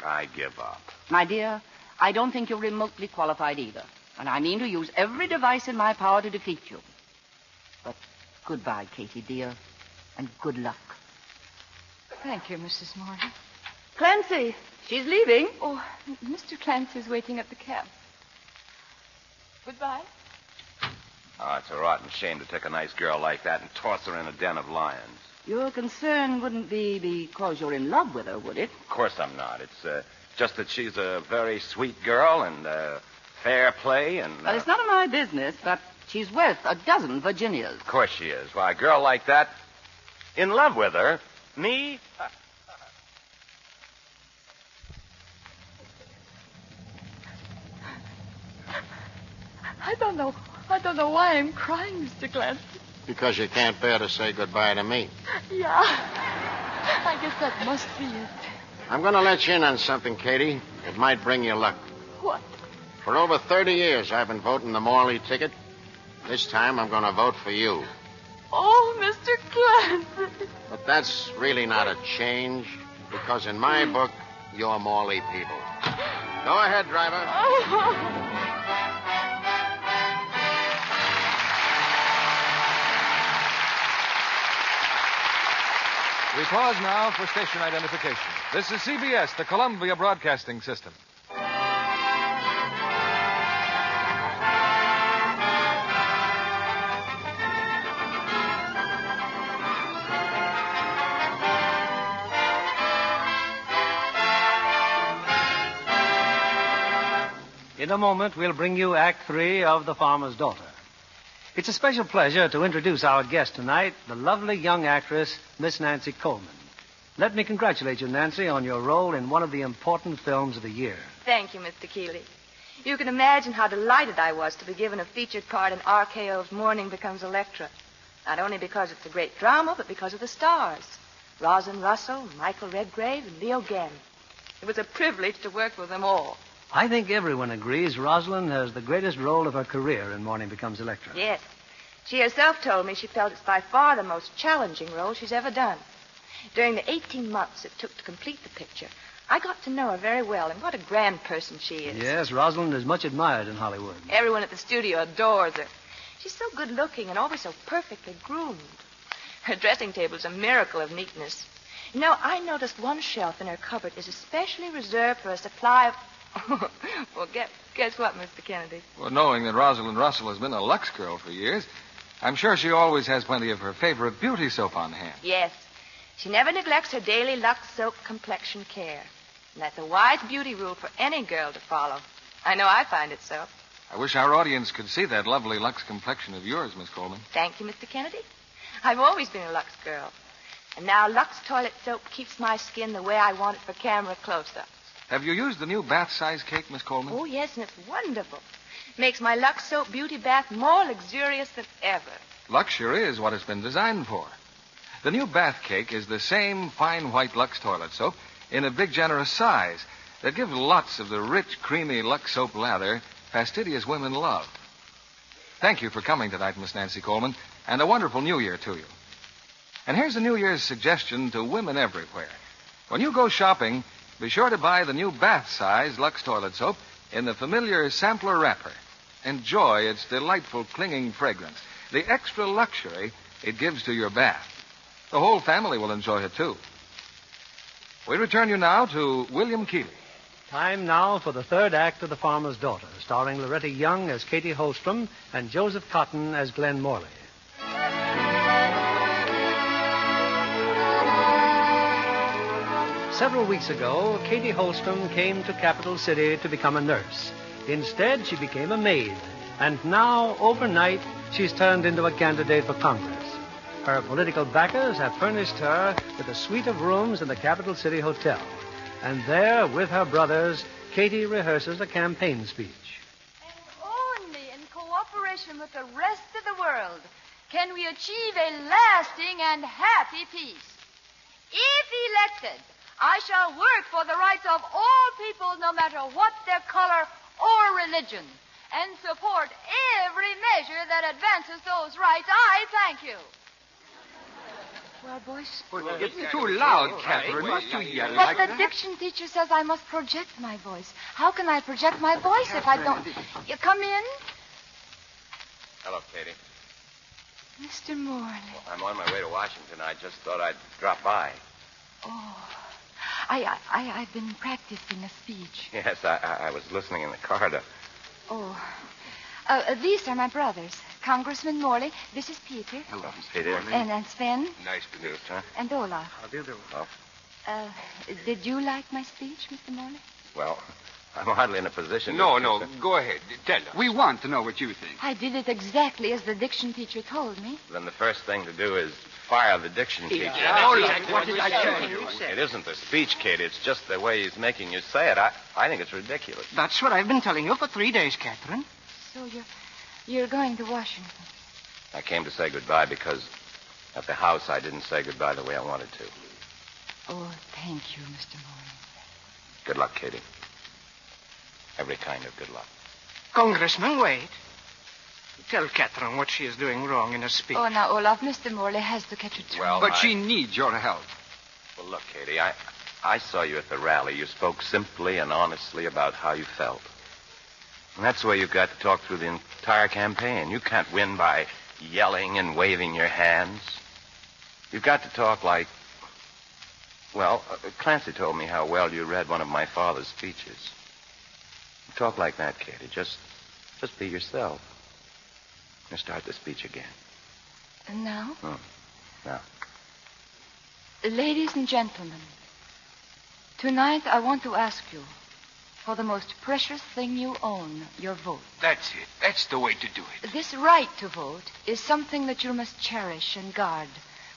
I give up. My dear, I don't think you're remotely qualified either. And I mean to use every device in my power to defeat you. But goodbye, Katie, dear, and good luck. Thank you, Mrs. Morley. Clancy, she's leaving. Oh, Mr. Clancy's waiting at the cab. Goodbye. Oh, it's a rotten shame to take a nice girl like that and toss her in a den of lions. Your concern wouldn't be because you're in love with her, would it? Of course I'm not. It's Just that she's a very sweet girl and fair play and... Well, it's none of my business, but she's worth a dozen Virginias. Of course she is. Why, a girl like that, in love with her, me... I don't know why I'm crying, Mr. Clancy. Because you can't bear to say goodbye to me. Yeah. I guess that must be it. I'm going to let you in on something, Katie. It might bring you luck. What? For over 30 years, I've been voting the Morley ticket. This time, I'm going to vote for you. Oh, Mr. Clancy. But that's really not a change, because in my book, you're Morley people. Go ahead, driver. Oh. We pause now for station identification. This is CBS, the Columbia Broadcasting System. In a moment, we'll bring you Act 3 of The Farmer's Daughter. It's a special pleasure to introduce our guest tonight, the lovely young actress, Miss Nancy Coleman. Let me congratulate you, Nancy, on your role in one of the important films of the year. Thank you, Mr. Keeley. You can imagine how delighted I was to be given a featured part in RKO's Morning Becomes Electra. Not only because it's a great drama, but because of the stars. Rosalind Russell, Michael Redgrave, and Leo Gann. It was a privilege to work with them all. I think everyone agrees Rosalind has the greatest role of her career in Morning Becomes Electra. Yes. She herself told me she felt it's by far the most challenging role she's ever done. During the 18 months it took to complete the picture, I got to know her very well, and what a grand person she is. Yes, Rosalind is much admired in Hollywood. Everyone at the studio adores her. She's so good-looking and always so perfectly groomed. Her dressing table's a miracle of neatness. You know, I noticed one shelf in her cupboard is especially reserved for a supply of... Well, guess what, Mr. Kennedy? Well, knowing that Rosalind Russell has been a Lux girl for years, I'm sure she always has plenty of her favorite beauty soap on hand. Yes. She never neglects her daily Lux soap complexion care. And that's a wise beauty rule for any girl to follow. I know I find it so. I wish our audience could see that lovely Lux complexion of yours, Miss Coleman. Thank you, Mr. Kennedy. I've always been a Lux girl. And now Lux toilet soap keeps my skin the way I want it for camera close-ups. Have you used the new bath-size cake, Miss Coleman? Oh, yes, and it's wonderful. Makes my Lux soap beauty bath more luxurious than ever. Lux sure is what it's been designed for. The new bath cake is the same fine white Lux toilet soap in a big, generous size that gives lots of the rich, creamy Lux soap lather fastidious women love. Thank you for coming tonight, Miss Nancy Coleman, and a wonderful New Year to you. And here's a New Year's suggestion to women everywhere. When you go shopping, be sure to buy the new bath-size Lux toilet soap in the familiar sampler wrapper. Enjoy its delightful clinging fragrance, the extra luxury it gives to your bath. The whole family will enjoy it, too. We return you now to William Keeley. Time now for the third act of The Farmer's Daughter, starring Loretta Young as Katie Holstrom and Joseph Cotton as Glenn Morley. Several weeks ago, Katie Holstrom came to Capital City to become a nurse. Instead, she became a maid. And now, overnight, she's turned into a candidate for Congress. Her political backers have furnished her with a suite of rooms in the Capital City Hotel. And there, with her brothers, Katie rehearses a campaign speech. And only in cooperation with the rest of the world can we achieve a lasting and happy peace. If elected, I shall work for the rights of all people, no matter what their color or religion, and support every measure that advances those rights. I thank you. Well, boys. It's too loud, Catherine. Must you yell But like the that? diction teacher says I must project my voice. How can I project my voice if I don't... You come in? Hello, Katie. Mr. Morley. Well, I'm on my way to Washington. I just thought I'd drop by. Oh, I've been practicing a speech. Yes, I was listening in the car to... Oh. These are my brothers. Congressman Morley. This is Peter. Hello, Peter. And Sven. Nice to meet you, huh? And Olaf. How do you do? Oh. Did you like my speech, Mr. Morley? Well, I'm hardly in a position No, to... go ahead. Tell us. We want to know what you think. I did it exactly as the diction teacher told me. Then the first thing to do is fire the diction teacher. What did I tell you? It isn't the speech, Kate. It's just the way he's making you say it. I think it's ridiculous. That's what I've been telling you for 3 days, Catherine. So you're going to Washington. I came to say goodbye because at the house I didn't say goodbye the way I wanted to. Oh, thank you, Mr. Morley. Good luck, Katie. Every kind of good luck. Congressman, wait. Tell Catherine what she is doing wrong in her speech. Oh, now, Olaf, Mr. Morley has to catch a train. Well, But she needs your help. Well, look, Katie, I saw you at the rally. You spoke simply and honestly about how you felt. And that's the way you've got to talk through the entire campaign. You can't win by yelling and waving your hands. You've got to talk like... Well, Clancy told me how well you read one of my father's speeches. Talk like that, Katie. Just be yourself. And start the speech again. And now? Now. Ladies and gentlemen, tonight I want to ask you for the most precious thing you own, your vote. That's it. That's the way to do it. This right to vote is something that you must cherish and guard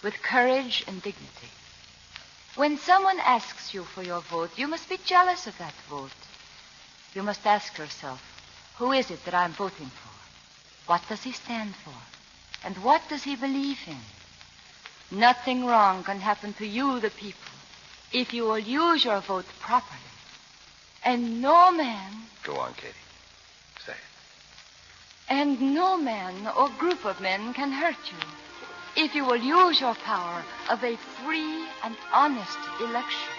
with courage and dignity. When someone asks you for your vote, you must be jealous of that vote. You must ask yourself, who is it that I'm voting for? What does he stand for? And what does he believe in? Nothing wrong can happen to you, the people, if you will use your vote properly. And no man... Go on, Katie. Say it. And no man or group of men can hurt you if you will use your power of a free and honest election.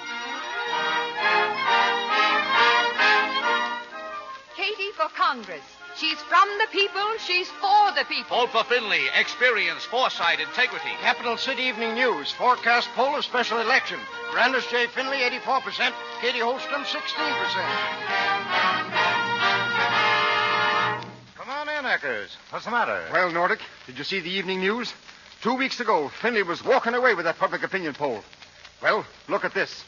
Katie for Congress. She's from the people. She's for the people. Vote for Finley. Experience, foresight, integrity. Capital City Evening News. Forecast poll of special election. Brandis J. Finley, 84%. Katie Holstrom, 16%. Come on in, Eckers. What's the matter? Well, Nordic, did you see the evening news? 2 weeks ago, Finley was walking away with that public opinion poll. Well, look at this.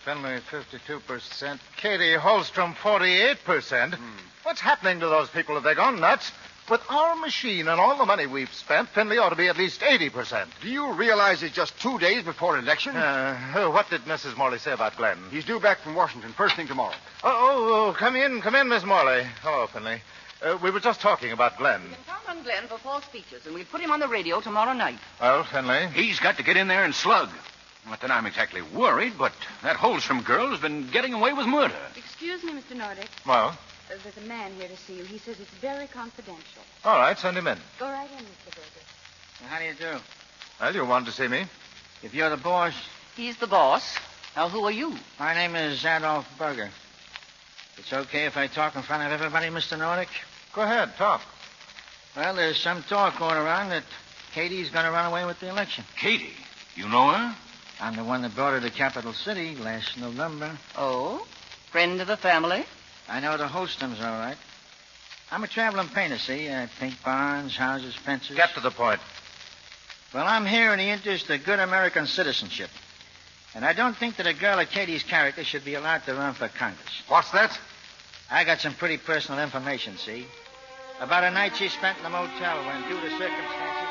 Finley, 52%. Katie Holstrom, 48%. What's happening to those people? Have they gone nuts? With our machine and all the money we've spent, Finley ought to be at least 80%. Do you realize it's just 2 days before election? What did Mrs. Morley say about Glenn? He's due back from Washington first thing tomorrow. Come in, Miss Morley. Hello, Finley. We were just talking about Glenn. You can count on Glenn for 4 speeches, and we'll put him on the radio tomorrow night. Well, Finley? He's got to get in there and slug. Not that I'm exactly worried, but that Holstrom girl has been getting away with murder. Excuse me, Mr. Nordic. Well? There's a man here to see you. He says it's very confidential. All right, send him in. Go right in, Mr. Berger. How do you do? Well, you wanted to see me? If you're the boss... He's the boss. Now, who are you? My name is Adolf Berger. It's okay if I talk in front of everybody, Mr. Nordic? Go ahead, talk. Well, there's some talk going around that Katie's going to run away with the election. Katie? You know her? I'm the one that brought her to Capital City last November. Oh? Friend of the family? I know the Holstroms all right. I'm a traveling painter, see? I paint barns, houses, fences. Get to the point. Well, I'm here in the interest of good American citizenship. And I don't think that a girl of Katie's character should be allowed to run for Congress. What's that? I got some pretty personal information, see? About a night she spent in the motel when, due to circumstances...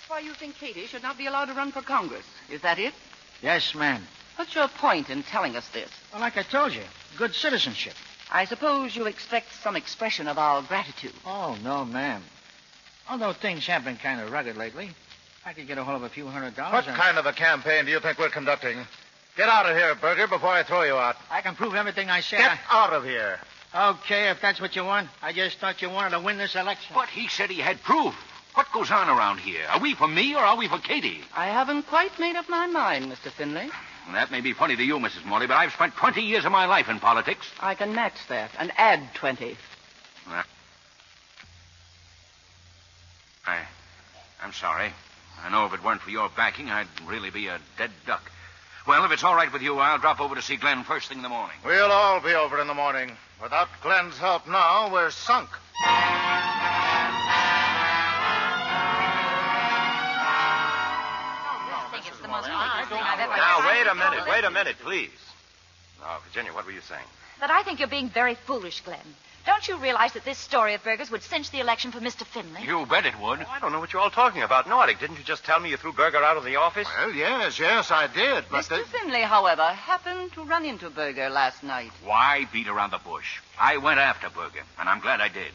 Why you think Katie should not be allowed to run for Congress. Is that it? Yes, ma'am. What's your point in telling us this? Well, like I told you, good citizenship. I suppose you expect some expression of our gratitude. Oh, no, ma'am. Although things have been kind of rugged lately, I could get a hold of a few $100. What kind of a campaign do you think we're conducting? Get out of here, Berger, before I throw you out. I can prove everything I said. Get out of here. Okay, if that's what you want. I just thought you wanted to win this election. But he said he had proof. What goes on around here? Are we for me or are we for Katie? I haven't quite made up my mind, Mr. Finley. That may be funny to you, Mrs. Morley, but I've spent 20 years of my life in politics. I can match that and add 20. I'm sorry. I know if it weren't for your backing, I'd really be a dead duck. Well, if it's all right with you, I'll drop over to see Glenn first thing in the morning. We'll all be over in the morning. Without Glenn's help now, we're sunk. Wait a minute, please. Oh, Virginia, what were you saying? That I think you're being very foolish, Glenn. Don't you realize that this story of Berger's would cinch the election for Mr. Finley? You bet it would. Oh, I don't know what you're all talking about. Nordic, didn't you just tell me you threw Berger out of the office? Well, yes, I did, but... Mr. Finley, however, happened to run into Berger last night. Why beat around the bush? I went after Berger, and I'm glad I did.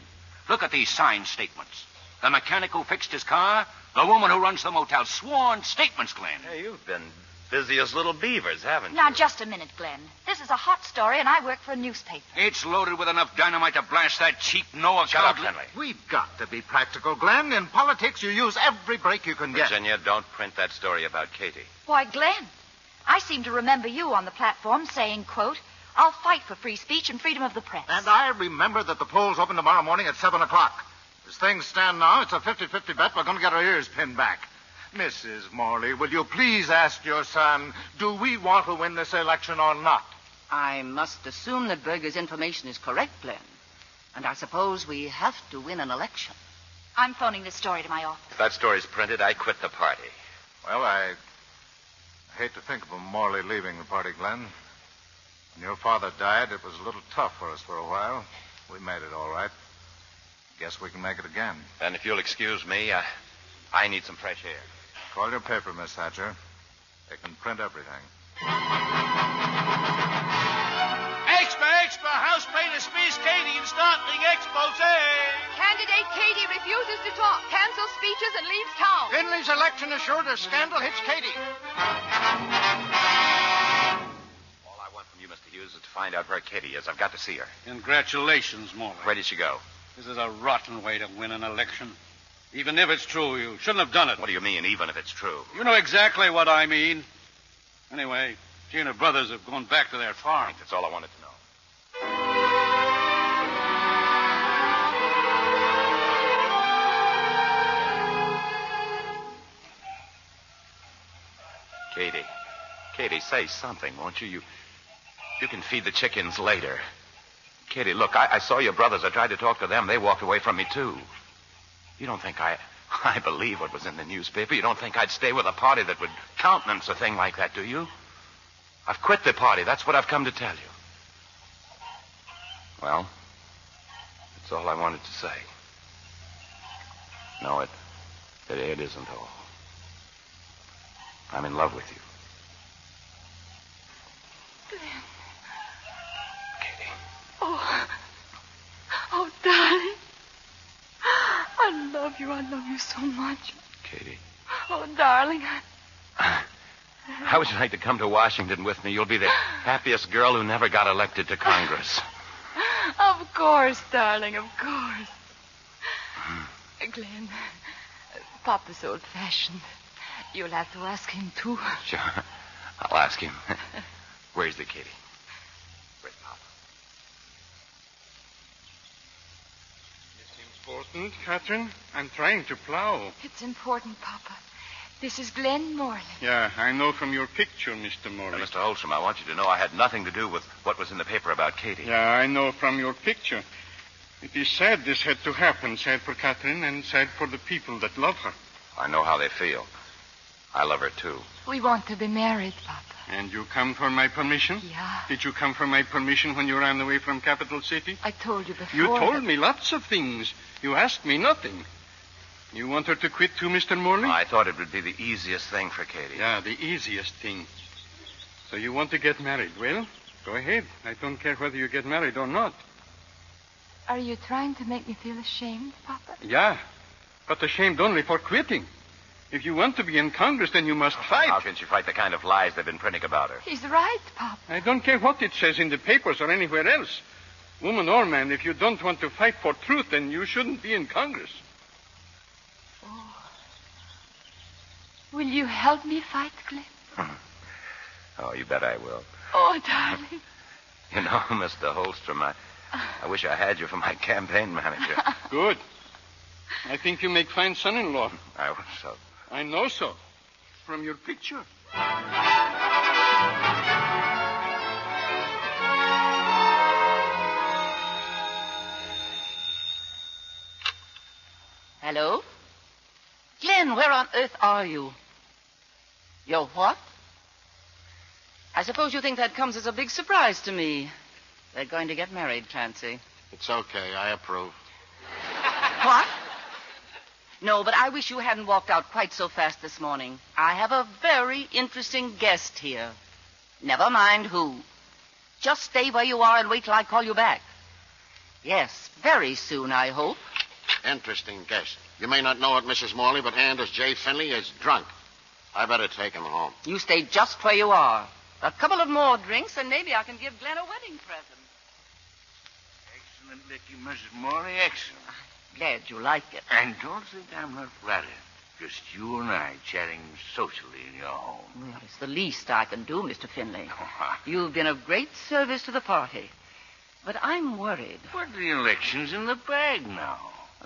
Look at these signed statements. The mechanic who fixed his car, the woman who runs the motel. Sworn statements, Glenn. Hey, you've been busy as little beavers, haven't you? Now, just a minute, Glenn. This is a hot story, and I work for a newspaper. It's loaded with enough dynamite to blast that cheap Noah Shut up, Cowley. Finley. We've got to be practical, Glenn. In politics, you use every break you can get. Virginia, don't print that story about Katie. Why, Glenn, I seem to remember you on the platform saying, quote, I'll fight for free speech and freedom of the press. And I remember that the polls open tomorrow morning at 7 o'clock. As things stand now, it's a 50-50 bet we're going to get our ears pinned back. Mrs. Morley, will you please ask your son, do we want to win this election or not? I must assume that Berger's information is correct, Glenn. And I suppose we have to win an election. I'm phoning this story to my office. If that story's printed, I quit the party. Well, I hate to think of a Morley leaving the party, Glenn. When your father died, it was a little tough for us for a while. We made it all right. Guess we can make it again. And if you'll excuse me, I need some fresh air. Call your paper, Miss Thatcher. They can print everything. Expo, House may dismiss Katie and start the expose. Candidate Katie refuses to talk, cancels speeches, and leaves town. Finley's election assured as scandal hits Katie. All I want from you, Mr. Hughes, is to find out where Katie is. I've got to see her. Congratulations, Morley. Where did she go? This is a rotten way to win an election. Even if it's true, you shouldn't have done it. What do you mean, even if it's true? You know exactly what I mean. Anyway, she and her brothers have gone back to their farm. That's all I wanted to know. Katie, say something, won't you? You can feed the chickens later. Katie, look, I saw your brothers. I tried to talk to them. They walked away from me, too. You don't think I believe what was in the newspaper? You don't think I'd stay with a party that would countenance a thing like that, do you? I've quit the party. That's what I've come to tell you. Well, that's all I wanted to say. No, it isn't all. I'm in love with you. Glenn. Katie. Oh, darling. I love you. I love you so much. Katie. Oh, darling. How would you like to come to Washington with me? You'll be the happiest girl who never got elected to Congress. Of course, darling, of course. Glenn, Papa's old-fashioned. You'll have to ask him, too. Sure. I'll ask him. Where's the Katie? Where's Papa? It's important, Catherine. I'm trying to plow. It's important, Papa. This is Glenn Morley. Yeah, I know from your picture, Mr. Morley. Mr. Holstrom, I want you to know I had nothing to do with what was in the paper about Katie. Yeah, I know from your picture. It is sad this had to happen. Sad for Catherine and sad for the people that love her. I know how they feel. I love her, too. We want to be married, Papa. And you come for my permission? Yeah. Did you come for my permission when you ran away from Capital City? I told you before. You told me lots of things. You asked me nothing. You want her to quit too, Mr. Morley? I thought it would be the easiest thing for Katie. Yeah, the easiest thing. So you want to get married. Well, go ahead. I don't care whether you get married or not. Are you trying to make me feel ashamed, Papa? Yeah, but ashamed only for quitting. If you want to be in Congress, then you must fight. How can she fight the kind of lies they've been printing about her? He's right, Papa. I don't care what it says in the papers or anywhere else. Woman or man, if you don't want to fight for truth, then you shouldn't be in Congress. Will you help me fight, Glenn? Oh, you bet I will. Oh, darling. You know, Mr. Holstrom, I wish I had you for my campaign manager. Good. I think you make fine son-in-law. I hope so. I know so. From your picture. Hello? Glenn, where on earth are you? You're what? I suppose you think that comes as a big surprise to me. They're going to get married, Clancy. It's okay. I approve. What? No, but I wish you hadn't walked out quite so fast this morning. I have a very interesting guest here. Never mind who. Just stay where you are and wait till I call you back. Yes, very soon, I hope. Interesting guest. You may not know it, Mrs. Morley, but Anders J. Finley is drunk. I better take him home. You stay just where you are. A couple of more drinks, and maybe I can give Glenn a wedding present. Excellent liquor, Mrs. Morley, excellent. Glad you like it. And don't think I'm not flattered. Just you and I chatting socially in your home. Well, it's the least I can do, Mr. Finley. You've been of great service to the party. But I'm worried. But the election's in the bag now.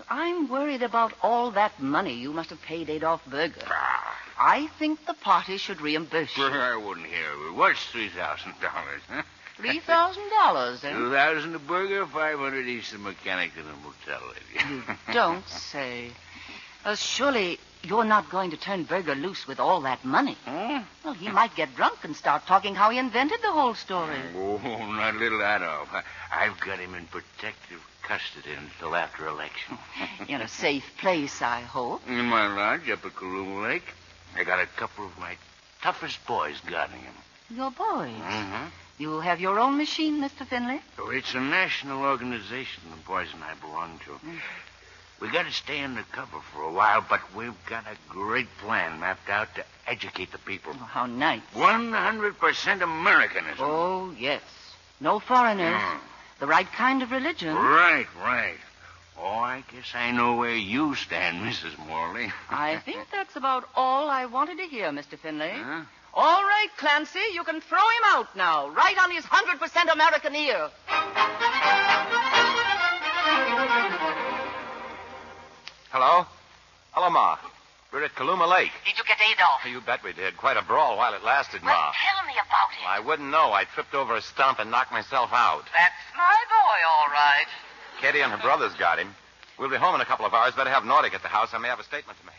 I'm worried about all that money you must have paid Adolf Berger. I think the party should reimburse you. I wouldn't hear of it. What's $3,000, huh? $3,000, eh? 2,000 to Burger, 500 each to the mechanic to the motel lady. You don't say. Surely you're not going to turn Berger loose with all that money. Huh? Well, he might get drunk and start talking how he invented the whole story. Oh, not little Adolf. I've got him in protective custody until after election. In a safe place, I hope. In my lodge up at Kaluma Lake. I got a couple of my toughest boys guarding him. Your boys? Mm-hmm. You have your own machine, Mr. Finley? Oh, it's a national organization the boys and I belong to. We got to stay undercover for a while, but we've got a great plan mapped out to educate the people. Oh, how nice. 100% Americanism. Oh, yes. No foreigners. The right kind of religion. Right. Oh, I guess I know where you stand, Mrs. Morley. I think that's about all I wanted to hear, Mr. Finley. Huh? All right, Clancy, you can throw him out now, right on his 100% American ear. Hello? Hello, Ma. We're at Kaluma Lake. Did you get Adolf? You bet we did. Quite a brawl while it lasted, Well, Ma. tell me about it. I wouldn't know. I tripped over a stump and knocked myself out. That's my boy, all right. Katie and her brothers got him. We'll be home in a couple of hours. Better have Nordic at the house. I may have a statement to make.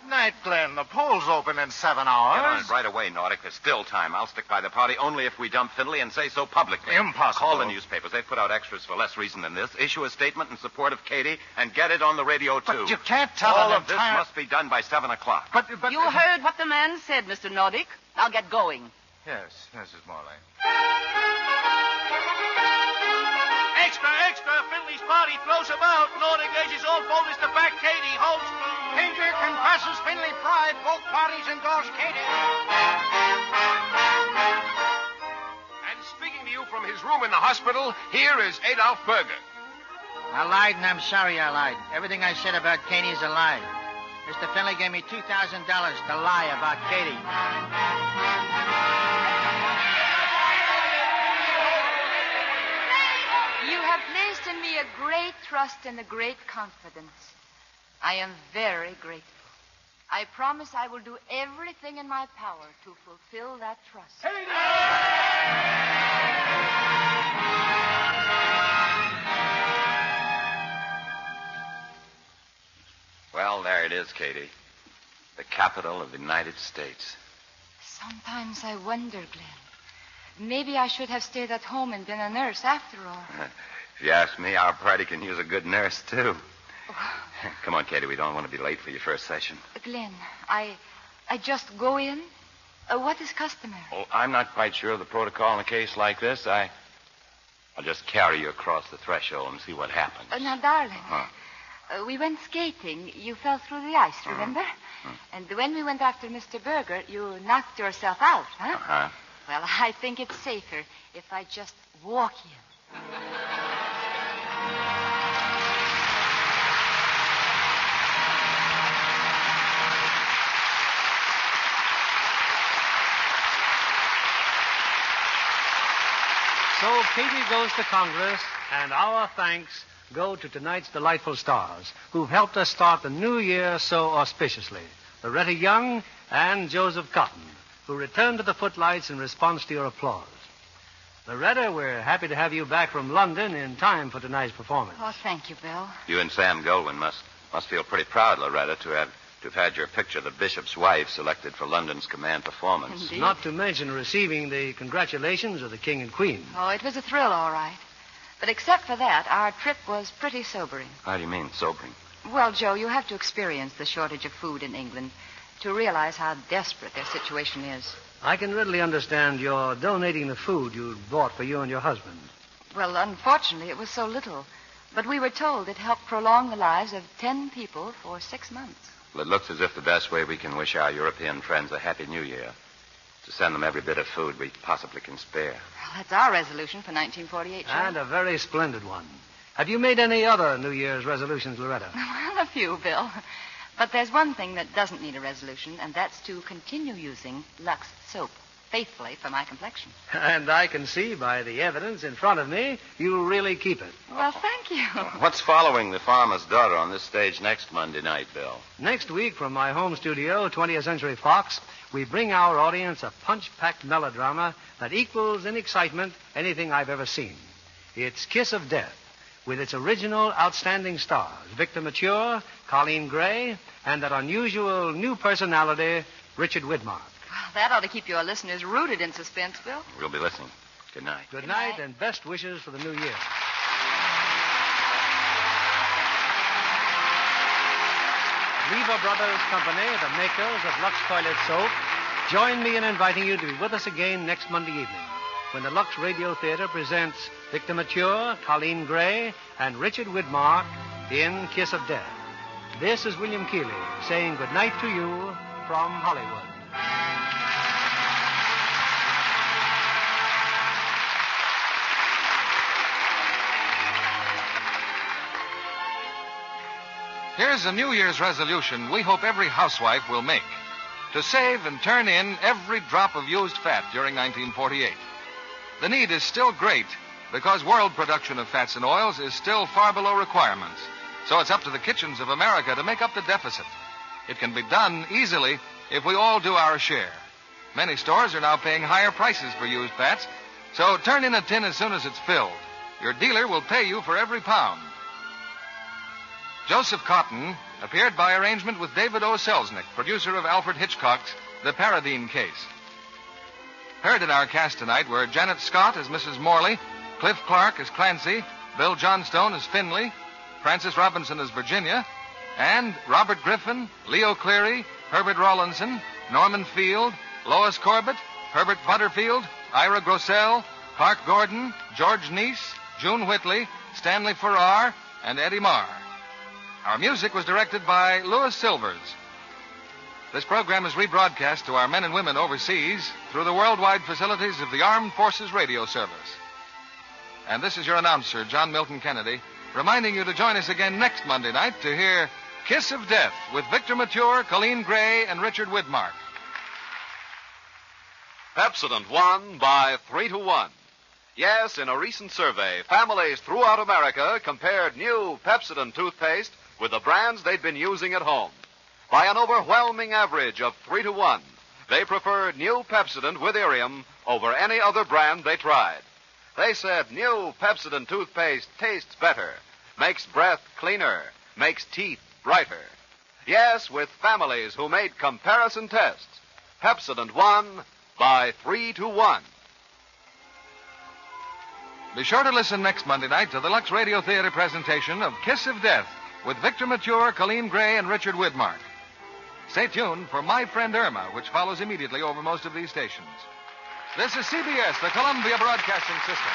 Midnight, Glenn. The polls open in 7 hours. Get on it right away, Nordic. There's still time. I'll stick by the party only if we dump Finley and say so publicly. Impossible. Call the newspapers. They've put out extras for less reason than this. Issue a statement in support of Katie and get it on the radio, too. But you can't tell All an of this must be done by 7 o'clock. But You heard what the man said, Mr. Nordic. Now get going. Yes, Mrs. Morley. Extra! Finley's party flows about. Nordic urges all voters to back Katie Holstrom. Danger confesses Finley pride. Both parties endorse Katie. And speaking to you from his room in the hospital, here is Adolf Berger. I lied, and I'm sorry I lied. Everything I said about Katie is a lie. Mr. Finley gave me $2,000 to lie about Katie. You have placed in me a great trust and a great confidence. I am very grateful. I promise I will do everything in my power to fulfill that trust. Well, there it is, Katie. The capital of the United States. Sometimes I wonder, Glenn. Maybe I should have stayed at home and been a nurse after all. If you ask me, our party can use a good nurse, too. Come on, Katie. We don't want to be late for your first session. Glenn, I just go in? What is customary? Oh, I'm not quite sure of the protocol in a case like this. I'll just carry you across the threshold and see what happens. Now, darling, we went skating. You fell through the ice, remember? And when we went after Mr. Berger, you knocked yourself out, huh? Uh-huh. Well, I think it's safer if I just walk in. So Katie goes to Congress, and our thanks go to tonight's delightful stars who've helped us start the new year so auspiciously. Loretta Young and Joseph Cotton, who returned to the footlights in response to your applause. Loretta, we're happy to have you back from London in time for tonight's performance. Oh, thank you, Bill. You and Sam Goldwyn must Must feel pretty proud, Loretta, to have had your picture, The Bishop's Wife, selected for London's command performance. Indeed. Not to mention receiving the congratulations of the King and Queen. Oh, it was a thrill, all right. But except for that, our trip was pretty sobering. How do you mean, sobering? Well, Joe, you have to experience the shortage of food in England to realize how desperate their situation is. I can readily understand your donating the food you bought for you and your husband. Well, unfortunately, it was so little. But we were told it helped prolong the lives of 10 people for 6 months. Well, it looks as if the best way we can wish our European friends a Happy New Year is to send them every bit of food we possibly can spare. Well, that's our resolution for 1948, Joe. And a very splendid one. Have you made any other New Year's resolutions, Loretta? Well, a few, Bill. But there's one thing that doesn't need a resolution, and that's to continue using Lux soap faithfully for my complexion. And I can see by the evidence in front of me, you'll really keep it. Well, thank you. What's following The Farmer's Daughter on this stage next Monday night, Bill? Next week, from my home studio, 20th Century Fox, we bring our audience a punch-packed melodrama that equals in excitement anything I've ever seen. It's Kiss of Death, with its original outstanding stars, Victor Mature, Colleen Gray, and that unusual new personality, Richard Widmark. Well, that ought to keep your listeners rooted in suspense, Bill. We'll be listening. Good night. Good night, and best wishes for the new year. Lever Brothers Company, the makers of Lux Toilet Soap, join me in inviting you to be with us again next Monday evening when the Lux Radio Theater presents Victor Mature, Colleen Gray, and Richard Widmark in Kiss of Death. This is William Keeley saying good night to you from Hollywood. Here's a New Year's resolution we hope every housewife will make: to save and turn in every drop of used fat during 1948. The need is still great because world production of fats and oils is still far below requirements. So it's up to the kitchens of America to make up the deficit. It can be done easily if we all do our share. Many stores are now paying higher prices for used fats, so turn in a tin as soon as it's filled. Your dealer will pay you for every pound. Joseph Cotton appeared by arrangement with David O. Selznick, producer of Alfred Hitchcock's The Paradine Case. Heard in our cast tonight were Janet Scott as Mrs. Morley, Cliff Clark as Clancy, Bill Johnstone as Finley, Frances Robinson as Virginia, and Robert Griffin, Leo Cleary, Herbert Rawlinson, Norman Field, Lois Corbett, Herbert Butterfield, Ira Grossell, Clark Gordon, George Neese, June Whitley, Stanley Farrar, and Eddie Marr. Our music was directed by Louis Silvers. This program is rebroadcast to our men and women overseas through the worldwide facilities of the Armed Forces Radio Service. And this is your announcer, John Milton Kennedy, reminding you to join us again next Monday night to hear Kiss of Death with Victor Mature, Colleen Gray, and Richard Widmark. Pepsodent won by 3-1. Yes, in a recent survey, families throughout America compared new Pepsodent toothpaste with the brands they'd been using at home. By an overwhelming average of 3-1, they preferred new Pepsodent with Irium over any other brand they tried. They said new Pepsodent toothpaste tastes better, makes breath cleaner, makes teeth brighter. Yes, with families who made comparison tests, Pepsodent won by 3-1. Be sure to listen next Monday night to the Lux Radio Theater presentation of Kiss of Death with Victor Mature, Colleen Gray, and Richard Widmark. Stay tuned for My Friend Irma, which follows immediately over most of these stations. This is CBS, the Columbia Broadcasting System.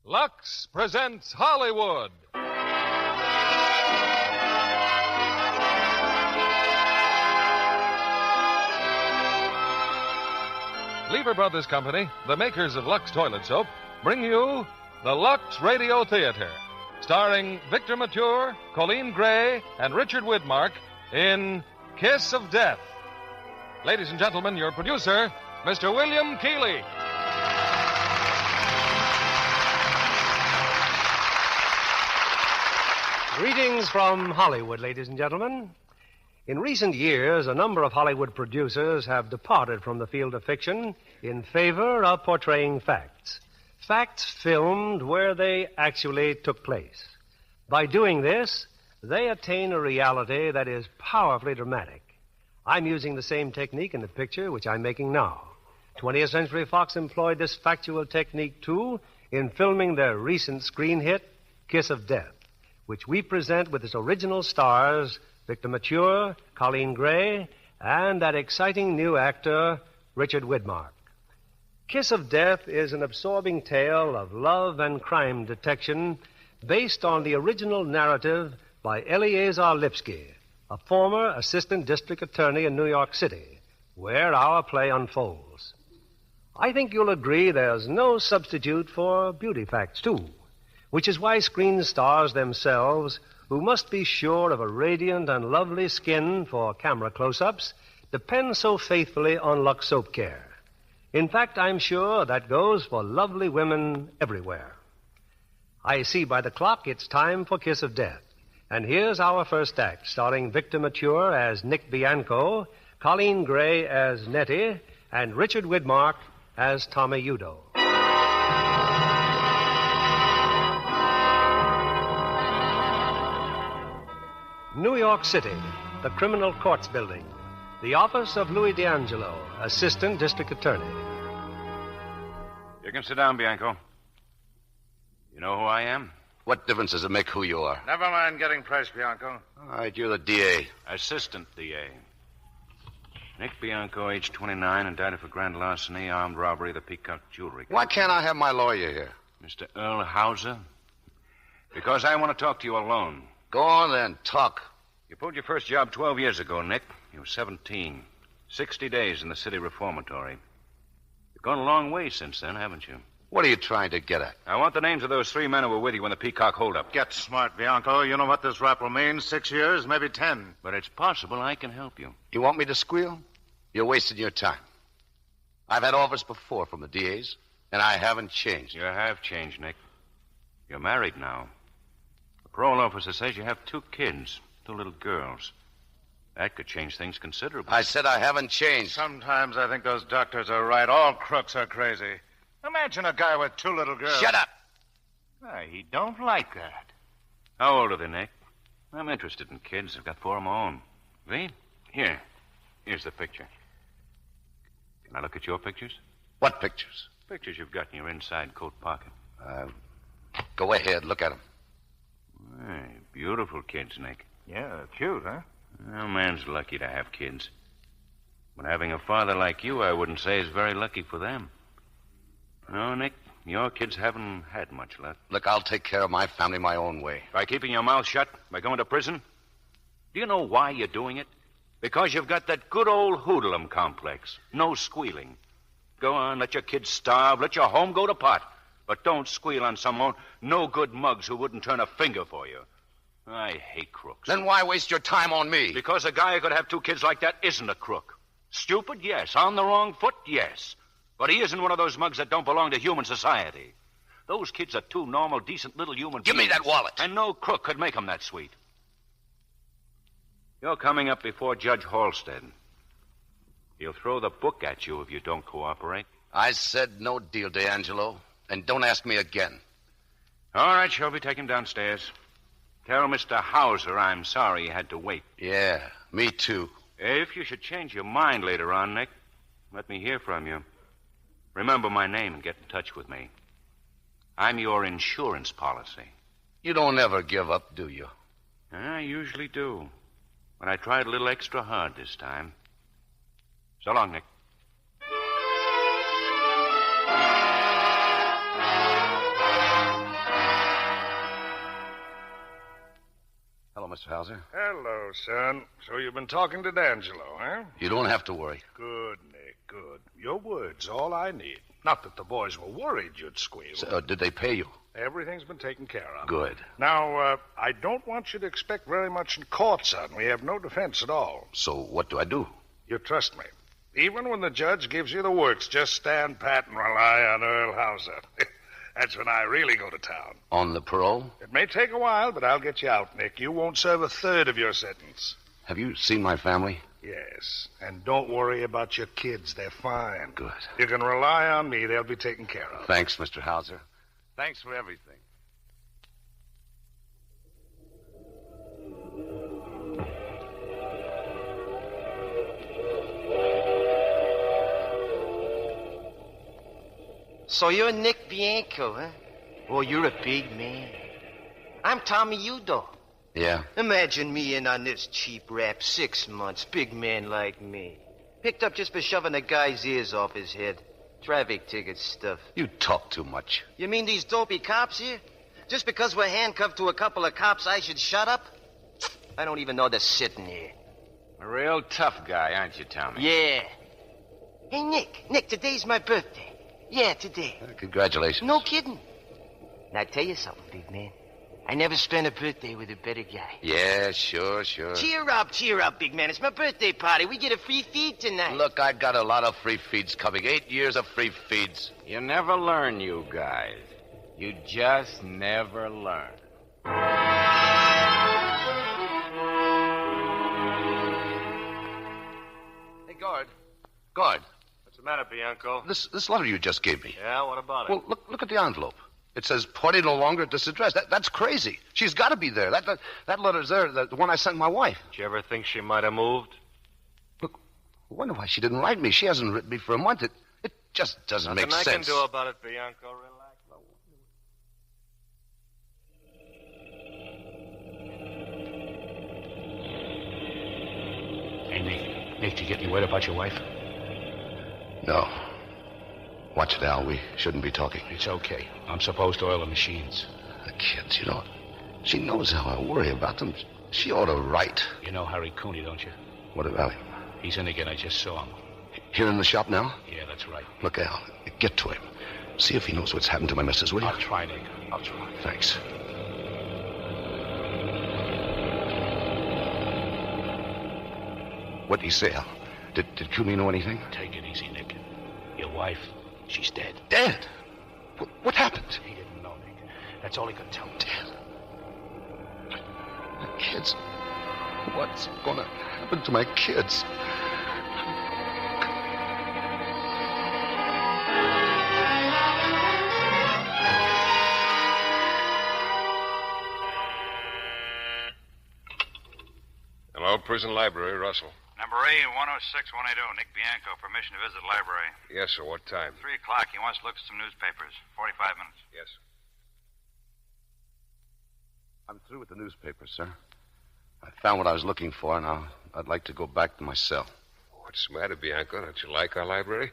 Lux presents Hollywood. Lever Brothers Company, the makers of Lux Toilet Soap, bring you the Lux Radio Theater, starring Victor Mature, Colleen Gray, and Richard Widmark in Kiss of Death. Ladies and gentlemen, your producer, Mr. William Keeley. Greetings from Hollywood, ladies and gentlemen. In recent years, a number of Hollywood producers have departed from the field of fiction in favor of portraying facts. Facts filmed where they actually took place. By doing this, they attain a reality that is powerfully dramatic. I'm using the same technique in the picture which I'm making now. 20th Century Fox employed this factual technique, too, in filming their recent screen hit, Kiss of Death, which we present with its original stars, Victor Mature, Colleen Gray, and that exciting new actor, Richard Widmark. Kiss of Death is an absorbing tale of love and crime detection based on the original narrative by Eleazar Lipsky, a former assistant district attorney in New York City, where our play unfolds. I think you'll agree there's no substitute for beauty facts, too, which is why screen stars themselves, who must be sure of a radiant and lovely skin for camera close-ups, depend so faithfully on Lux Soap Care. In fact, I'm sure that goes for lovely women everywhere. I see by the clock it's time for Kiss of Death. And here's our first act, starring Victor Mature as Nick Bianco, Colleen Gray as Nettie, and Richard Widmark as Tommy Udo. New York City, the Criminal Courts Building, the office of Louis D'Angelo, Assistant District Attorney. You can sit down, Bianco. You know who I am? What difference does it make who you are? Never mind getting pressed, Bianco. All right, you're the DA. Assistant DA. Nick Bianco, age 29, indicted for grand larceny, armed robbery of the Peacock Jewelry. Why can't I have my lawyer here? Mr. Earl Hauser? Because I want to talk to you alone. Go on then, talk. You pulled your first job 12 years ago, Nick. You were 17. 60 days in the city reformatory. You've gone a long way since then, haven't you? What are you trying to get at? I want the names of those 3 men who were with you when the Peacock holdup. Get smart, Bianco. You know what this rap will mean. 6 years, maybe 10. But it's possible I can help you. You want me to squeal? You're wasting your time. I've had offers before from the DAs, and I haven't changed. You have changed, Nick. You're married now. The parole officer says you have 2 kids, 2 little girls. That could change things considerably. I said I haven't changed. Sometimes I think those doctors are right. All crooks are crazy. Imagine a guy with 2 little girls. Shut up! He don't like that. How old are they, Nick? I'm interested in kids. I've got 4 of my own. See? Here's the picture. Can I look at your pictures? What pictures? Pictures you've got in your inside coat pocket. Go ahead, look at them. Hey, beautiful kids, Nick. Yeah, cute, huh? Well, man's lucky to have kids. But having a father like you, I wouldn't say is very lucky for them. No, Nick, your kids haven't had much luck. Look, I'll take care of my family my own way. By keeping your mouth shut? By going to prison? Do you know why you're doing it? Because you've got that good old hoodlum complex. No squealing. Go on, let your kids starve, let your home go to pot. But don't squeal on some no-good mugs who wouldn't turn a finger for you. I hate crooks. Then why waste your time on me? Because a guy who could have 2 kids like that isn't a crook. Stupid, yes. On the wrong foot, yes. But he isn't one of those mugs that don't belong to human society. Those kids are 2 normal, decent little human beings. Give me that wallet. And no crook could make them that sweet. You're coming up before Judge Halstead. He'll throw the book at you if you don't cooperate. I said no deal, D'Angelo. And don't ask me again. All right, Shelby, take him downstairs. Tell Mr. Hauser I'm sorry he had to wait. Yeah, me too. If you should change your mind later on, Nick, let me hear from you. Remember my name and get in touch with me. I'm your insurance policy. You don't ever give up, do you? I usually do. But I tried a little extra hard this time. So long, Nick. Hello, Mr. Hauser. Hello, son. So you've been talking to D'Angelo, huh? You don't have to worry. Good, Nick, good. Your word's all I need. Not that the boys were worried you'd squeal. So, did they pay you? Everything's been taken care of. Good. Now, I don't want you to expect very much in court, son. We have no defense at all. So what do I do? You trust me. Even when the judge gives you the works, just stand pat and rely on Earl Hauser. That's when I really go to town. On the parole? It may take a while, but I'll get you out, Nick. You won't serve a third of your sentence. Have you seen my family? Yes. And don't worry about your kids. They're fine. Good. You can rely on me. They'll be taken care of. Thanks, Mr. Hauser. Thanks for everything. So you're Nick Bianco, huh? Oh, you're a big man. I'm Tommy Udo. Yeah? Imagine me in on this cheap rap, 6 months, big man like me. Picked up just for shoving a guy's ears off his head. Traffic ticket stuff. You talk too much. You mean these dopey cops here? Just because we're handcuffed to a couple of cops, I should shut up? I don't even know they're sitting here. A real tough guy, aren't you, Tommy? Yeah. Hey, Nick, today's my birthday. Yeah, today. Congratulations. No kidding. Now, tell you something, big man. I never spent a birthday with a better guy. Yeah, sure. Cheer up, big man. It's my birthday party. We get a free feed tonight. Look, I got a lot of free feeds coming. 8 years of free feeds. You never learn, you guys. You just never learn. Hey, guard. What's the matter, Bianco? This letter you just gave me. Yeah, what about it? Well, look at the envelope. It says party no longer at this address. That's crazy. She's got to be there. That letter's there, the one I sent my wife. Did you ever think she might have moved? Look, I wonder why she didn't write me. She hasn't written me for a month. It just doesn't make sense. Nothing I can do about it, Bianco. Relax. Hey, Nick, did you get any word about your wife? No. Watch it, Al. We shouldn't be talking. It's okay. I'm supposed to oil the machines. The kids, she knows how I worry about them. She ought to write. You know Harry Cooney, don't you? What about him? He's in again. I just saw him. Here in the shop now? Yeah, that's right. Look, Al, get to him. See if he knows what's happened to my missus, will you? I'll try, Nick. I'll try. Thanks. What did he say, Al? Did Cooney know anything? Take it easy, Nick. Your wife, she's dead. Dead? What happened? He didn't know, Nick. That's all he could tell me. Dead? My kids. What's going to happen to my kids? Hello, prison library, Russell. Number A-106-180, Nick Bianco. Permission to visit the library. Yes, sir. What time? 3 o'clock. He wants to look at some newspapers. 45 minutes. Yes. I'm through with the newspaper, sir. I found what I was looking for. Now, I'd like to go back to my cell. What's the matter, Bianco? Don't you like our library?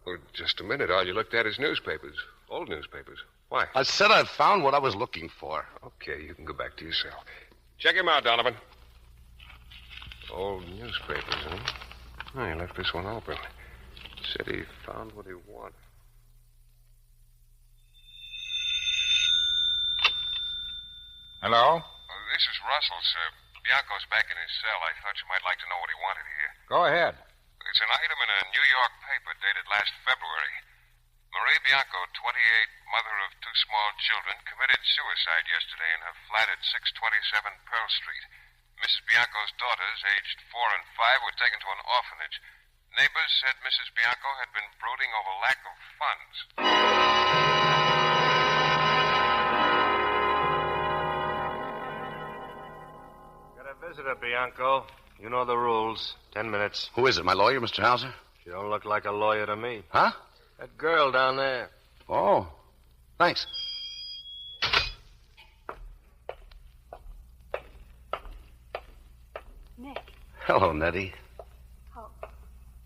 Well, just a minute. All you looked at is newspapers. Old newspapers. Why? I said I'd found what I was looking for. Okay, you can go back to your cell. Check him out, Donovan. Old newspapers, huh? Oh, he left this one open. Said he found what he wanted. Hello? This is Russell, sir. Bianco's back in his cell. I thought you might like to know what he wanted here. Go ahead. It's an item in a New York paper dated last February. Marie Bianco, 28, mother of 2 small children, committed suicide yesterday in her flat at 627 Pearl Street. Mrs. Bianco's daughters, aged 4 and 5, were taken to an orphanage. Neighbors said Mrs. Bianco had been brooding over lack of funds. Got a visitor, Bianco. You know the rules. 10 minutes. Who is it, my lawyer, Mr. Hauser? She don't look like a lawyer to me. Huh? That girl down there. Oh, thanks. Nick, Hello, Nettie.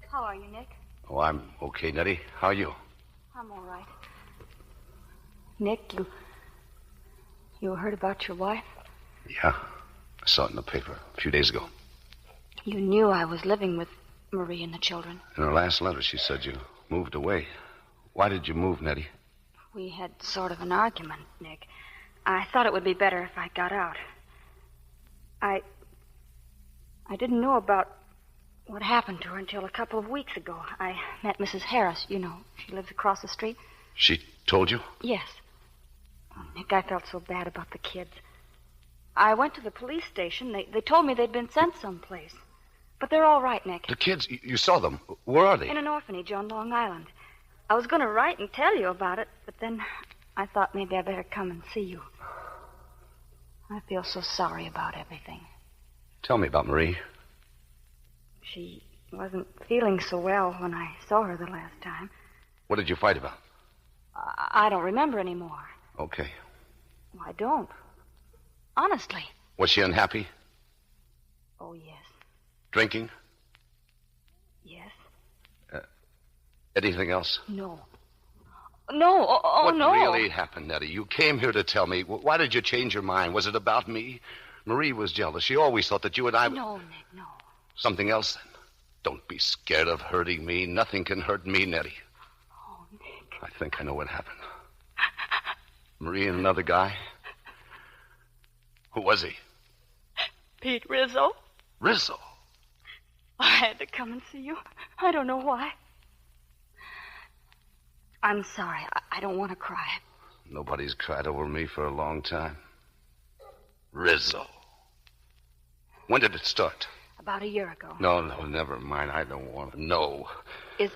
how are you, Nick? Oh, I'm okay, Nettie. How are you? I'm all right. Nick, you heard about your wife? Yeah. I saw it in the paper a few days ago. You knew I was living with Marie and the children. In her last letter, she said you moved away. Why did you move, Nettie? We had sort of an argument, Nick. I thought it would be better if I got out. I didn't know about what happened to her until a couple of weeks ago. I met Mrs. Harris, you know. She lives across the street. She told you? Yes. Oh, Nick, I felt so bad about the kids. I went to the police station. They told me they'd been sent someplace. But they're all right, Nick. The kids, you saw them. Where are they? In an orphanage on Long Island. I was going to write and tell you about it, but then I thought maybe I better come and see you. I feel so sorry about everything. Tell me about Marie. She wasn't feeling so well when I saw her the last time. What did you fight about? I don't remember anymore. Okay. Well, I don't. Honestly. Was she unhappy? Oh, yes. Drinking? Yes. Anything else? No. No. Oh, what no. What really happened, Nettie? You came here to tell me. Why did you change your mind? Was it about me? Marie was jealous. She always thought that you and I... No, Nick, no. Something else, then? Don't be scared of hurting me. Nothing can hurt me, Nettie. Oh, Nick. I think I know what happened. Marie and another guy? Who was he? Pete Rizzo. Rizzo? I had to come and see you. I don't know why. I'm sorry. I don't want to cry. Nobody's cried over me for a long time. Rizzo. When did it start? About a year ago. No, never mind. I don't want to know. Is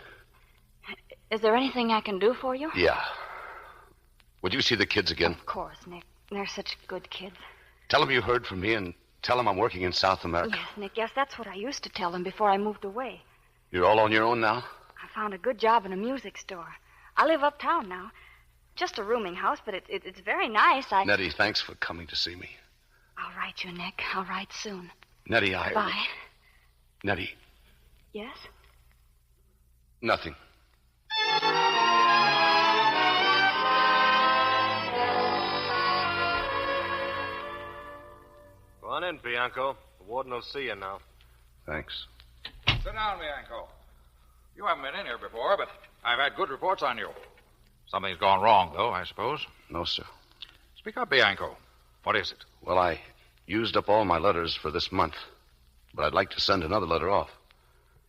there anything I can do for you? Yeah. Would you see the kids again? Of course, Nick. They're such good kids. Tell them you heard from me and tell them I'm working in South America. Yes, Nick. Yes, that's what I used to tell them before I moved away. You're all on your own now? I found a good job in a music store. I live uptown now. Just a rooming house, but it's very nice. Nettie, thanks for coming to see me. I'll write you, Nick. I'll write soon. Nettie, Bye. Nettie. Yes? Nothing. Go on in, Bianco. The warden will see you now. Thanks. Sit down, Bianco. You haven't been in here before, but I've had good reports on you. Something's gone wrong, though, I suppose. No, sir. Speak up, Bianco. What is it? Well, I used up all my letters for this month, but I'd like to send another letter off.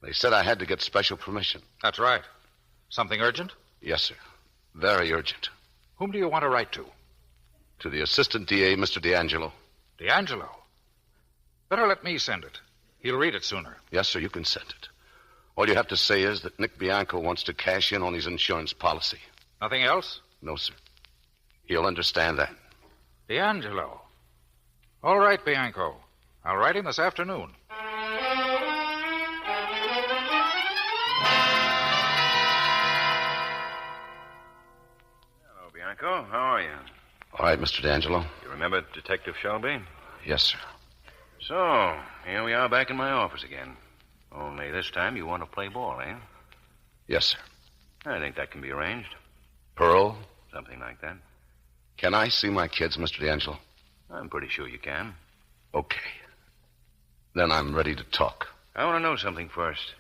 They said I had to get special permission. That's right. Something urgent? Yes, sir. Very urgent. Whom do you want to write to? To the assistant DA, Mr. D'Angelo. D'Angelo? Better let me send it. He'll read it sooner. Yes, sir, you can send it. All you have to say is that Nick Bianco wants to cash in on his insurance policy. Nothing else? No, sir. He'll understand that. D'Angelo. All right, Bianco. I'll write him this afternoon. Hello, Bianco. How are you? All right, Mr. D'Angelo. You remember Detective Shelby? Yes, sir. So, here we are back in my office again. Only this time you want to play ball, eh? Yes, sir. I think that can be arranged. Pearl? Something like that. Can I see my kids, Mr. D'Angelo? I'm pretty sure you can. Okay. Then I'm ready to talk. I want to know something first.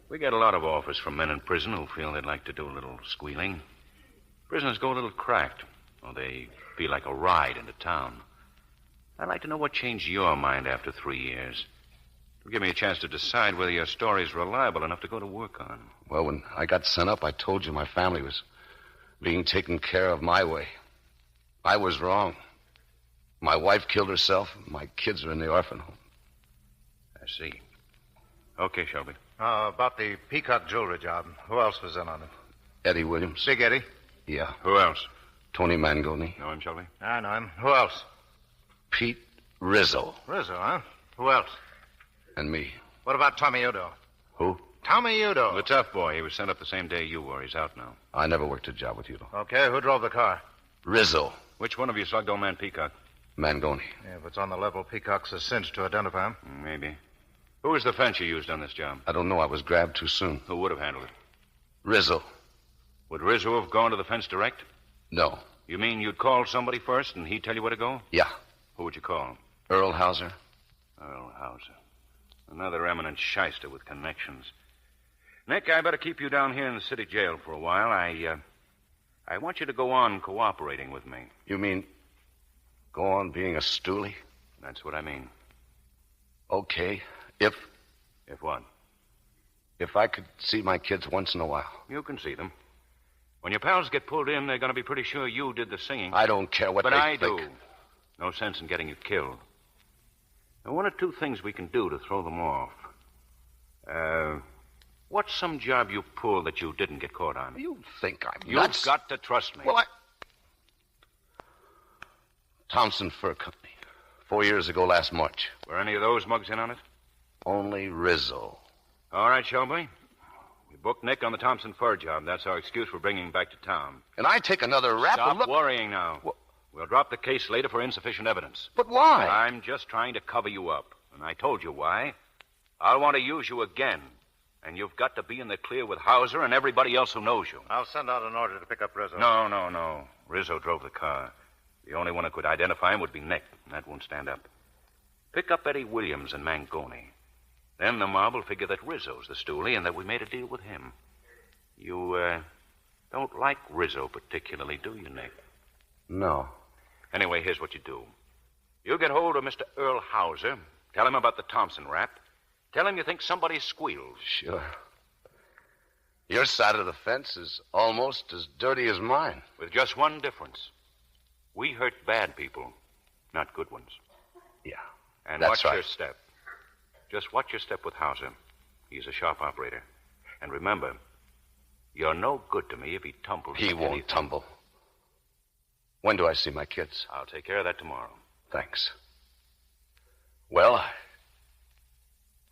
We get a lot of offers from men in prison who feel they'd like to do a little squealing. Prisoners go a little cracked, or they feel like a ride into town. I'd like to know what changed your mind after 3 years. It'll give me a chance to decide whether your story's reliable enough to go to work on. Well, when I got sent up, I told you my family was being taken care of my way. I was wrong. My wife killed herself, and my kids are in the orphan home. I see. Okay, Shelby. About the peacock jewelry job. Who else was in on it? Eddie Williams. Big Eddie? Yeah. Who else? Tony Mangoni. Know him, Shelby? I know him. Who else? Pete Rizzo. Rizzo, huh? Who else? And me. What about Tommy Udo? Who? Tommy Udo. The tough boy. He was sent up the same day you were. He's out now. I never worked a job with you. Okay, who drove the car? Rizzo. Which one of you slugged old man Peacock? Mangoni. Yeah, if it's on the level, Peacock's a cinch to identify him. Maybe. Who was the fence you used on this job? I don't know. I was grabbed too soon. Who would have handled it? Rizzo. Would Rizzo have gone to the fence direct? No. You mean you'd call somebody first and he'd tell you where to go? Yeah. Who would you call? Earl Hauser. Earl Hauser. Another eminent shyster with connections. Nick, I better keep you down here in the city jail for a while. I want you to go on cooperating with me. You mean go on being a stoolie? That's what I mean. Okay. If what? If I could see my kids once in a while. You can see them. When your pals get pulled in, they're going to be pretty sure you did the singing. I don't care what but they I think. do. No sense in getting you killed. Now, one or two things we can do to throw them off. What's some job you pulled that you didn't get caught on? You think I'm You've nuts? got to trust me. Well, Thompson Fur Company. 4 years ago last March. Were any of those mugs in on it? Only Rizzo. All right, Shelby. We booked Nick on the Thompson Fur job. That's our excuse for bringing him back to town. And I take another rap Stop and look... worrying now. We'll drop the case later for insufficient evidence. But why? I'm just trying to cover you up. And I told you why. I'll want to use you again. And you've got to be in the clear with Hauser and everybody else who knows you. I'll send out an order to pick up Rizzo. No. Rizzo drove the car. The only one who could identify him would be Nick, and that won't stand up. Pick up Eddie Williams and Mangoni. Then the mob will figure that Rizzo's the stoolie and that we made a deal with him. You, don't like Rizzo particularly, do you, Nick? No. Anyway, here's what you do. You get hold of Mr. Earl Hauser. Tell him about the Thompson rap. Tell him you think somebody squealed. Sure. Your side of the fence is almost as dirty as mine. With just one difference. We hurt bad people, not good ones. Yeah. And that's watch right. your step. Just watch your step with Hauser. He's a sharp operator. And remember, you're no good to me if he tumbles. He won't anything. tumble. When do I see my kids? I'll take care of that tomorrow. Thanks. Well,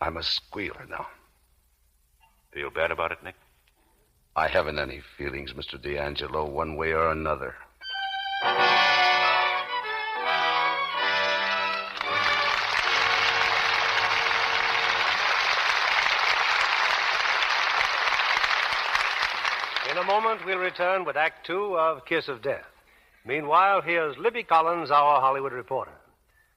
I'm a squealer now. Feel bad about it, Nick? I haven't any feelings, Mr. D'Angelo, one way or another. In a moment, we'll return with Act Two of Kiss of Death. Meanwhile, here's Libby Collins, our Hollywood reporter.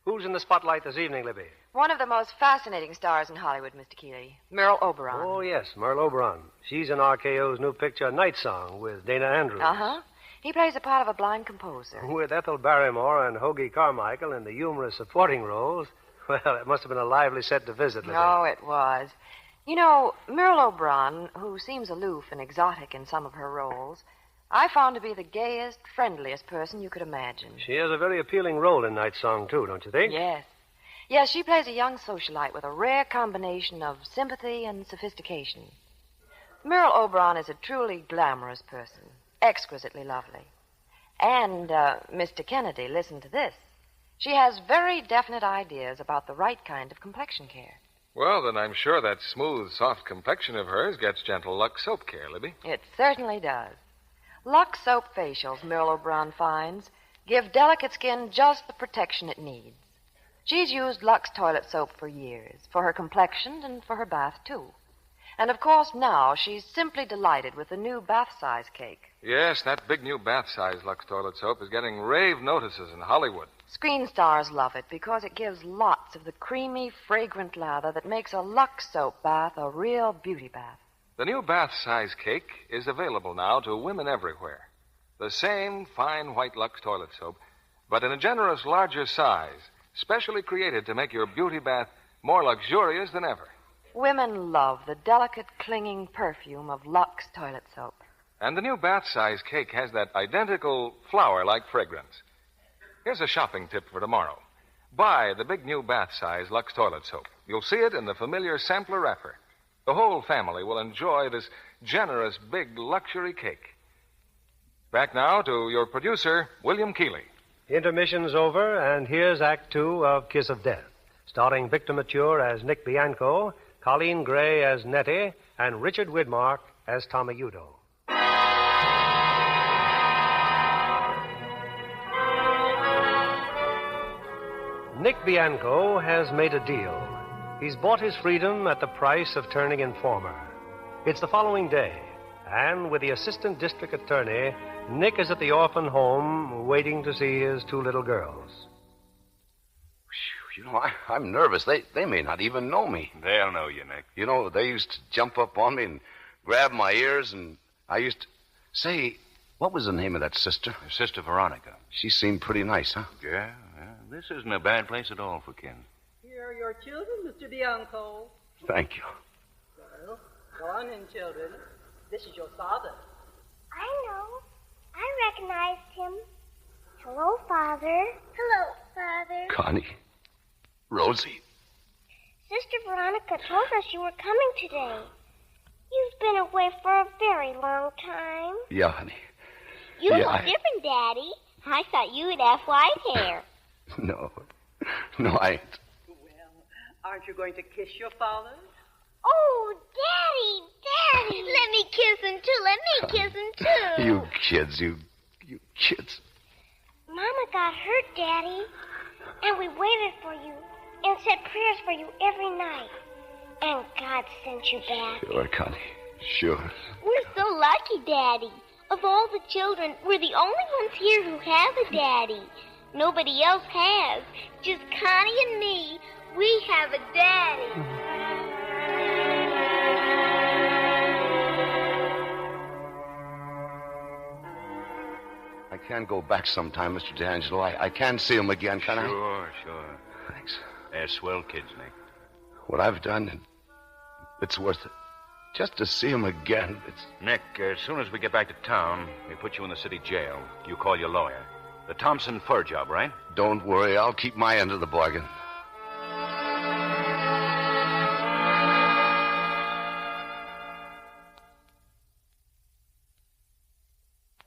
Who's in the spotlight this evening, Libby? One of the most fascinating stars in Hollywood, Mr. Keeley, Merle Oberon. Oh, yes, Merle Oberon. She's in RKO's new picture, Night Song, with Dana Andrews. Uh-huh. He plays the part of a blind composer. With Ethel Barrymore and Hoagie Carmichael in the humorous supporting roles. Well, it must have been a lively set to visit, Libby. Oh, it was. You know, Merle Oberon, who seems aloof and exotic in some of her roles, I found to be the gayest, friendliest person you could imagine. She has a very appealing role in Night Song, too, don't you think? Yes. Yes, she plays a young socialite with a rare combination of sympathy and sophistication. Merle Oberon is a truly glamorous person, exquisitely lovely. And, Mr. Kennedy, listen to this. She has very definite ideas about the right kind of complexion care. Well, then I'm sure that smooth, soft complexion of hers gets gentle Lux soap care, Libby. It certainly does. Lux soap facials, Merle Oberon finds, give delicate skin just the protection it needs. She's used Lux toilet soap for years, for her complexion and for her bath, too. And, of course, now she's simply delighted with the new bath-size cake. Yes, that big new bath-size Lux toilet soap is getting rave notices in Hollywood. Screen stars love it because it gives lots of the creamy, fragrant lather that makes a Lux soap bath a real beauty bath. The new bath-size cake is available now to women everywhere. The same fine white Lux toilet soap, but in a generous larger size, specially created to make your beauty bath more luxurious than ever. Women love the delicate, clinging perfume of Lux toilet soap. And the new bath-size cake has that identical flower-like fragrance. Here's a shopping tip for tomorrow. Buy the big new bath-size Lux toilet soap. You'll see it in the familiar sampler wrapper. The whole family will enjoy this generous, big luxury cake. Back now to your producer, William Keeley. Intermission's over, and here's Act Two of Kiss of Death, starring Victor Mature as Nick Bianco, Colleen Gray as Nettie, and Richard Widmark as Tommy Udo. Nick Bianco has made a deal. He's bought his freedom at the price of turning informer. It's the following day, and with the assistant district attorney, Nick is at the orphan home waiting to see his two little girls. You know, I'm nervous. They may not even know me. They'll know you, Nick. You know, they used to jump up on me and grab my ears, and I used to... Say, what was the name of that sister? Sister Veronica. She seemed pretty nice, huh? Yeah. This isn't a bad place at all for kin. Here are your children, Mr. Bianco. Thank you. Well, go on in, children. This is your father. I know. Connie. Rosie. Sister Veronica told us you were coming today. You've been away for a very long time. Yeah, honey. You look different, Daddy. I thought you would have white hair. No, I ain't. Aren't you going to kiss your father? Oh, Daddy! Let me kiss him, too. You kids, you kids. Mama got hurt, Daddy. And we waited for you and said prayers for you every night. And God sent you back. Sure, Connie. Sure. We're so lucky, Daddy. Of all the children, we're the only ones here who have a daddy. Nobody else has. Just Connie and me. We have a daddy. I can go back sometime, Mr. D'Angelo. I can see him again, can I? Sure. Thanks. They're swell kids, Nick. What I've done, it's worth it. Just to see him again, it's... Nick, as soon as we get back to town, we put you in the city jail. You call your lawyer. The Thompson fur job, right? Don't worry, I'll keep my end of the bargain.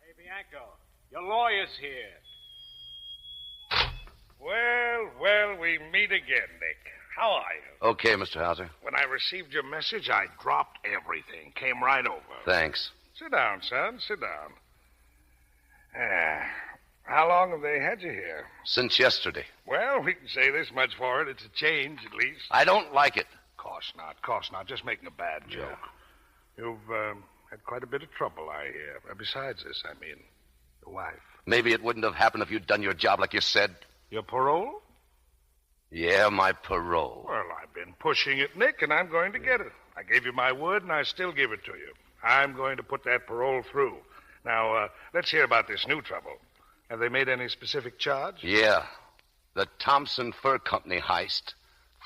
Hey, Bianco, your lawyer's here. Well, we meet again, Nick. How are you? Okay, Mr. Hauser. When I received your message, I dropped everything. Came right over. Thanks. Sit down, son. Sit down. How long have they had you here? Since yesterday. Well, we can say this much for it. It's a change, at least. I don't like it. Course not. Just making a bad joke. You've had quite a bit of trouble, I hear. Besides this, I mean, your wife. Maybe it wouldn't have happened if you'd done your job like you said. Your parole? Yeah, my parole. Well, I've been pushing it, Nick, and I'm going to get it. I gave you my word, and I still give it to you. I'm going to put that parole through. Now, let's hear about this new trouble. Have they made any specific charge? Yeah. The Thompson Fur Company heist.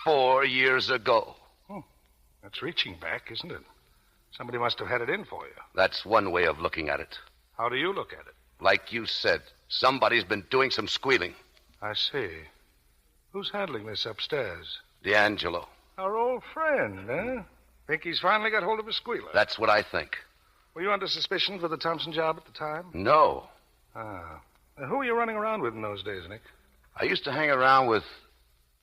4 years ago. That's reaching back, isn't it? Somebody must have had it in for you. That's one way of looking at it. How do you look at it? Like you said, somebody's been doing some squealing. I see. Who's handling this upstairs? D'Angelo. Our old friend, eh? Think he's finally got hold of a squealer? That's what I think. Were you under suspicion for the Thompson job at the time? No. Who were you running around with in those days, Nick? I used to hang around with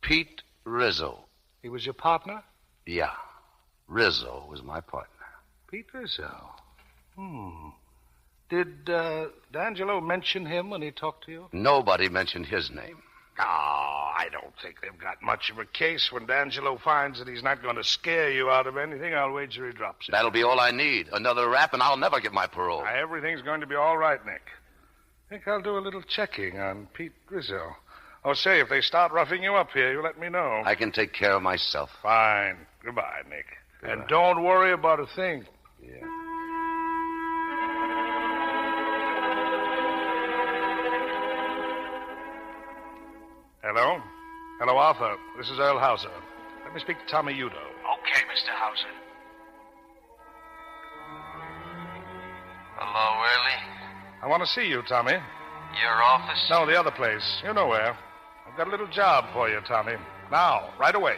Pete Rizzo. He was your partner? Yeah. Rizzo was my partner. Pete Rizzo. Did D'Angelo mention him when he talked to you? Nobody mentioned his name. Oh, I don't think they've got much of a case. When D'Angelo finds that he's not going to scare you out of anything, I'll wager he drops it. That'll be all I need. Another rap, and I'll never get my parole. Everything's going to be all right, Nick. I think I'll do a little checking on Pete Rizzo. Oh, say, if they start roughing you up here, you let me know. I can take care of myself. Fine. Goodbye, Nick. Goodbye. And don't worry about a thing. Yeah. Hello? Hello, Arthur. This is Earl Hauser. Let me speak to Tommy Udo. Okay, Mr. Hauser. Hello, Early. I want to see you, Tommy. Your office? No, the other place. You know where. I've got a little job for you, Tommy. Now, right away.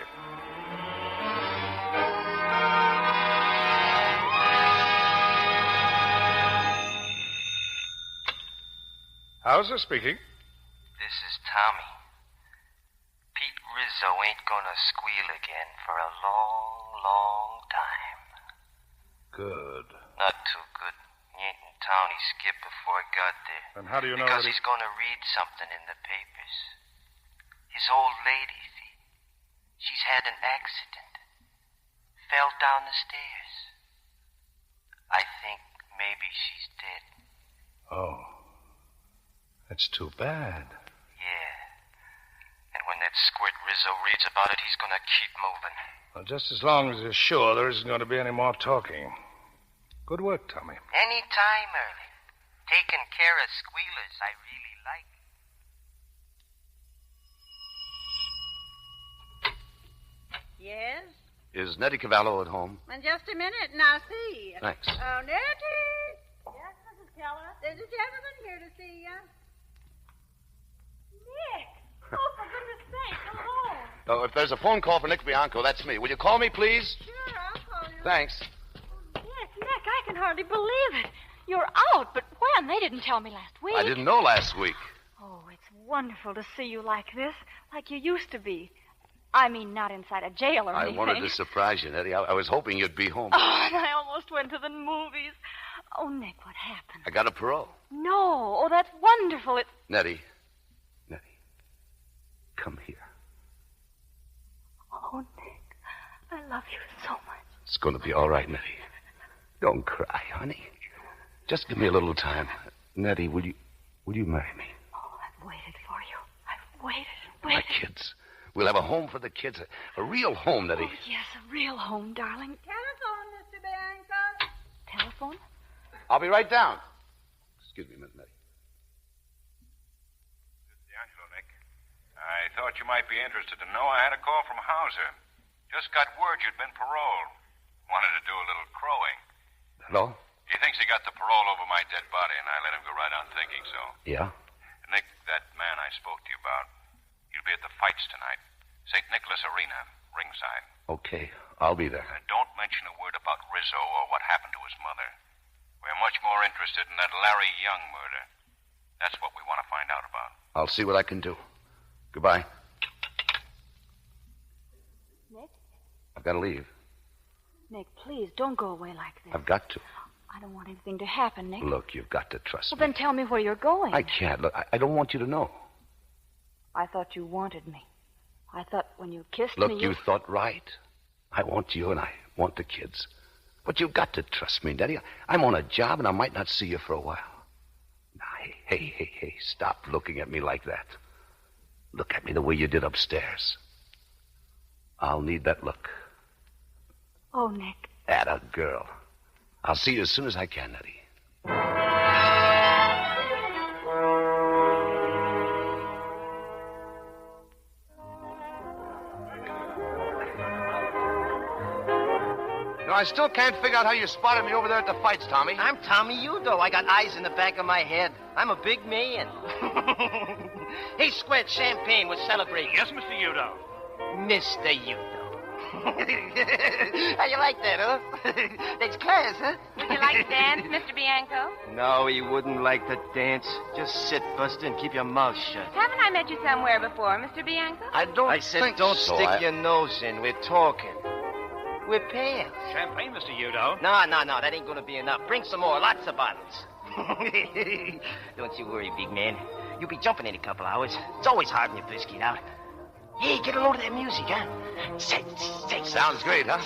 Hauser speaking. This is Tommy. Pete Rizzo ain't gonna squeal again for a long, long time. Good. Not too good. He ain't in town. He skipped before I got there. Then how do you know Because that he's gonna read something in the papers. His old lady, see? She's had an accident. Fell down the stairs. I think maybe she's dead. Oh. That's too bad. Yeah. And when that squirt Rizzo reads about it, he's gonna keep moving. Well, just as long as you're sure there isn't going to be any more talking. Good work, Tommy. Any time, Early. Taking care of squealers, I really like. Yes? Is Nettie Cavallo at home? In just a minute, and I'll see you. Thanks. Oh, Nettie! Yes, Mrs. Keller? There's a gentleman here to see you. Nick! Oh, for goodness sake, hello. Oh, if there's a phone call for Nick Bianco, that's me. Will you call me, please? Sure, I'll call you. Thanks. Yes, Nick, I can hardly believe it. You're out, but when? They didn't tell me last week. I didn't know last week. Oh, it's wonderful to see you like this, like you used to be. I mean, not inside a jail or I anything. wanted to surprise you, Nettie. I was hoping you'd be home. Oh, and I almost went to the movies. Oh, Nick, what happened? I got a parole. No. Oh, that's wonderful. Nettie, come here. Oh, Nick, I love you so much. It's going to be all right, Nettie. Don't cry, honey. Just give me a little time. Nettie, will you marry me? Oh, I've waited for you. I've waited. My kids. We'll have a home for the kids. A real home, Nettie. Oh, yes, a real home, darling. Telephone, Mr. Bianco. Telephone? I'll be right down. Excuse me a minute, Nettie. D'Angelo, Nick. I thought you might be interested to know I had a call from Hauser. Just got word you'd been paroled. Wanted to do a little crowing. Hello? He thinks he got the parole over my dead body, and I let him go right on thinking so. Yeah? Nick, that man I spoke to you about, he'll be at the fights tonight. St. Nicholas Arena, ringside. Okay, I'll be there. Don't mention a word about Rizzo or what happened to his mother. We're much more interested in that Larry Young murder. That's what we want to find out about. I'll see what I can do. Goodbye. Nick? I've got to leave. Nick, please, don't go away like this. I've got to. I don't want anything to happen, Nick. Look, you've got to trust Well, me. then tell me where you're going. I can't. Look, I don't want you to know. I thought you wanted me. I thought when you kissed Look, me, you thought right. I want you and I want the kids. But you've got to trust me, Daddy. I'm on a job and I might not see you for a while. Now, hey, stop looking at me like that. Look at me the way you did upstairs. I'll need that look. Oh, Nick. Atta girl. I'll see you as soon as I can, Nettie. No, I still can't figure out how you spotted me over there at the fights, Tommy. I'm Tommy Udo. I got eyes in the back of my head. I'm a big man. Hey, Squid, champagne. We're celebrating. Yes, Mr. Udo. Mr. Udo. How you like that, huh? That's class, huh? Would you like to dance, Mr. Bianco? No, he wouldn't like to dance. Just sit, Buster, and keep your mouth shut. Haven't I met you somewhere before, Mr. Bianco? I said don't stick your nose in. We're talking. We're pals. Champagne, Mr. Udo. No, that ain't gonna be enough. Bring some more, lots of bottles. Don't you worry, big man. You'll be jumping in a couple hours. It's always hard when you first get out. Hey, get a load of that music, huh? Sounds great, huh?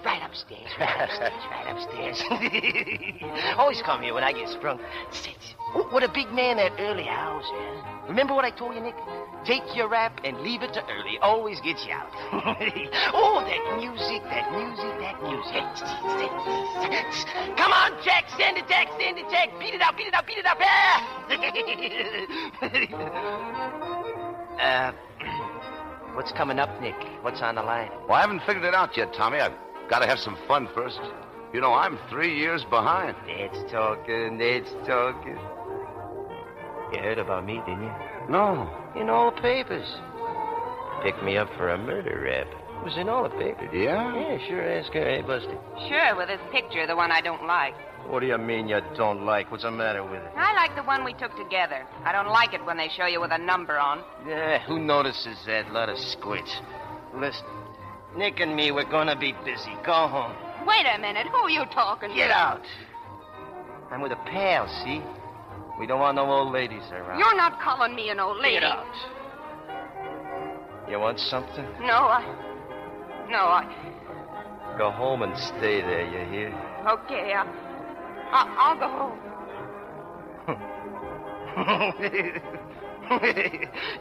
Right upstairs. Right upstairs. Always come here when I get sprung. Oh, what a big man that early house, man. Remember what I told you, Nick? Take your rap and leave it to early. Always gets you out. Oh, that music. Come on, Jack. Send it, Jack. Beat it up. Yeah. What's coming up, Nick? What's on the line? Well, I haven't figured it out yet, Tommy. I've got to have some fun first. You know, I'm 3 years behind. That's talking. You heard about me, didn't you? No. In all the papers. Picked me up for a murder rap. It was in all the papers. Yeah? Yeah, sure. Ask her. Hey, Busty. Sure, with this picture, the one I don't like. What do you mean you don't like? What's the matter with it? I like the one we took together. I don't like it when they show you with a number on. Yeah, who notices that? Lot of squints. Listen, Nick and me, we're gonna be busy. Go home. Wait a minute. Who are you talking to? Get out. I'm with a pal, see? We don't want no old ladies around. You're not calling me an old lady. Get out. You want something? No, I... Go home and stay there, you hear? Okay, I'll go home.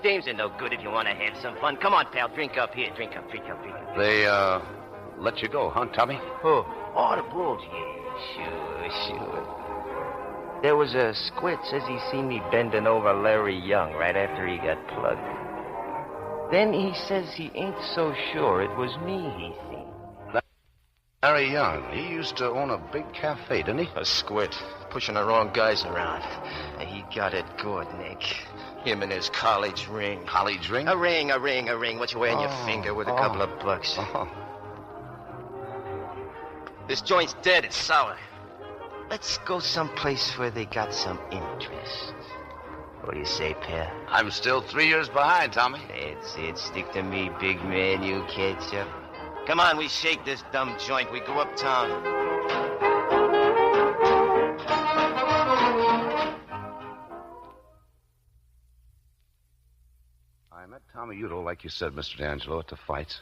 Dames are no good if you want to have some fun. Come on, pal. Drink up here. Drink up. They, let you go, huh, Tommy? Who? Oh, the Bulls. Yeah, sure. There was a squid. Says he seen me bending over Larry Young right after he got plugged. Then he says he ain't so sure it was me he seen. Larry Young. He used to own a big cafe, didn't he? A squid. Pushing the wrong guys around. He got it good, Nick. Him and his college ring. College ring? A ring. What you wear on your finger with a couple of bucks. Oh. This joint's dead. It's sour. Let's go someplace where they got some interest. What do you say, pal? I'm still 3 years behind, Tommy. That's it. Stick to me, big man. You catch up. Come on, we shake this dumb joint. We go uptown. I met Tommy Udo, like you said, Mr. D'Angelo, at the fights.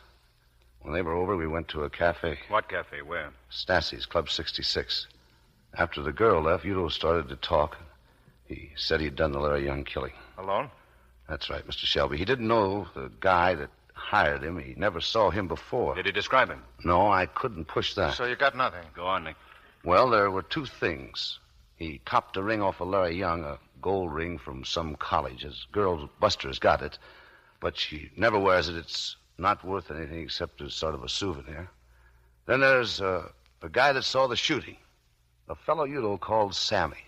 When they were over, we went to a cafe. What cafe? Where? Stassi's, Club 66. After the girl left, Udo started to talk. He said he'd done the Larry Young killing. Alone? That's right, Mr. Shelby. He didn't know the guy that hired him. He never saw him before. Did he describe him? No, I couldn't push that. So you got nothing? Go on, Nick. Well, there were two things. He copped a ring off of Larry Young, a gold ring from some college. His girl, Buster's got it, but she never wears it. It's not worth anything except as sort of a souvenir. Then there's a guy that saw the shooting, a fellow Udo called Sammy.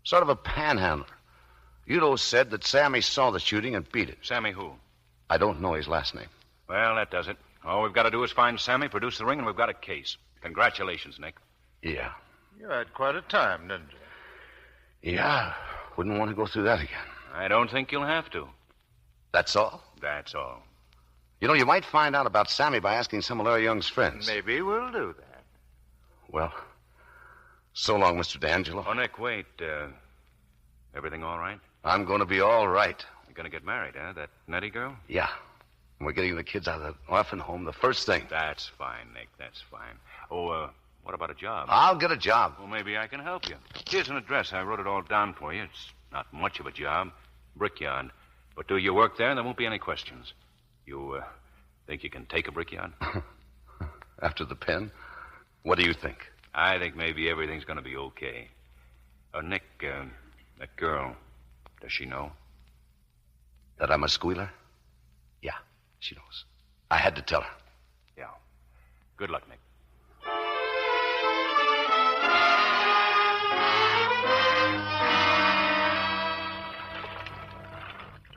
Sort of a panhandler. Udo said that Sammy saw the shooting and beat it. Sammy who? I don't know his last name. Well, that does it. All we've got to do is find Sammy, produce the ring, and we've got a case. Congratulations, Nick. Yeah. You had quite a time, didn't you? Yeah. Wouldn't want to go through that again. I don't think you'll have to. That's all? That's all. You know, you might find out about Sammy by asking some of Larry Young's friends. Maybe we'll do that. Well, so long, Mr. D'Angelo. Oh, Nick, wait. Everything all right? I'm going to be all right. You're going to get married, huh? That Nettie girl? Yeah. And we're getting the kids out of the orphan home the first thing. That's fine, Nick. That's fine. Oh, what about a job? I'll get a job. Well, maybe I can help you. Here's an address. I wrote it all down for you. It's not much of a job. Brickyard. But do your work there, and there won't be any questions. You, think you can take a brickyard? After the pen? What do you think? I think maybe everything's going to be okay. Nick, that girl, does she know? That I'm a squealer? Yeah, she knows. I had to tell her. Yeah. Good luck, Nick.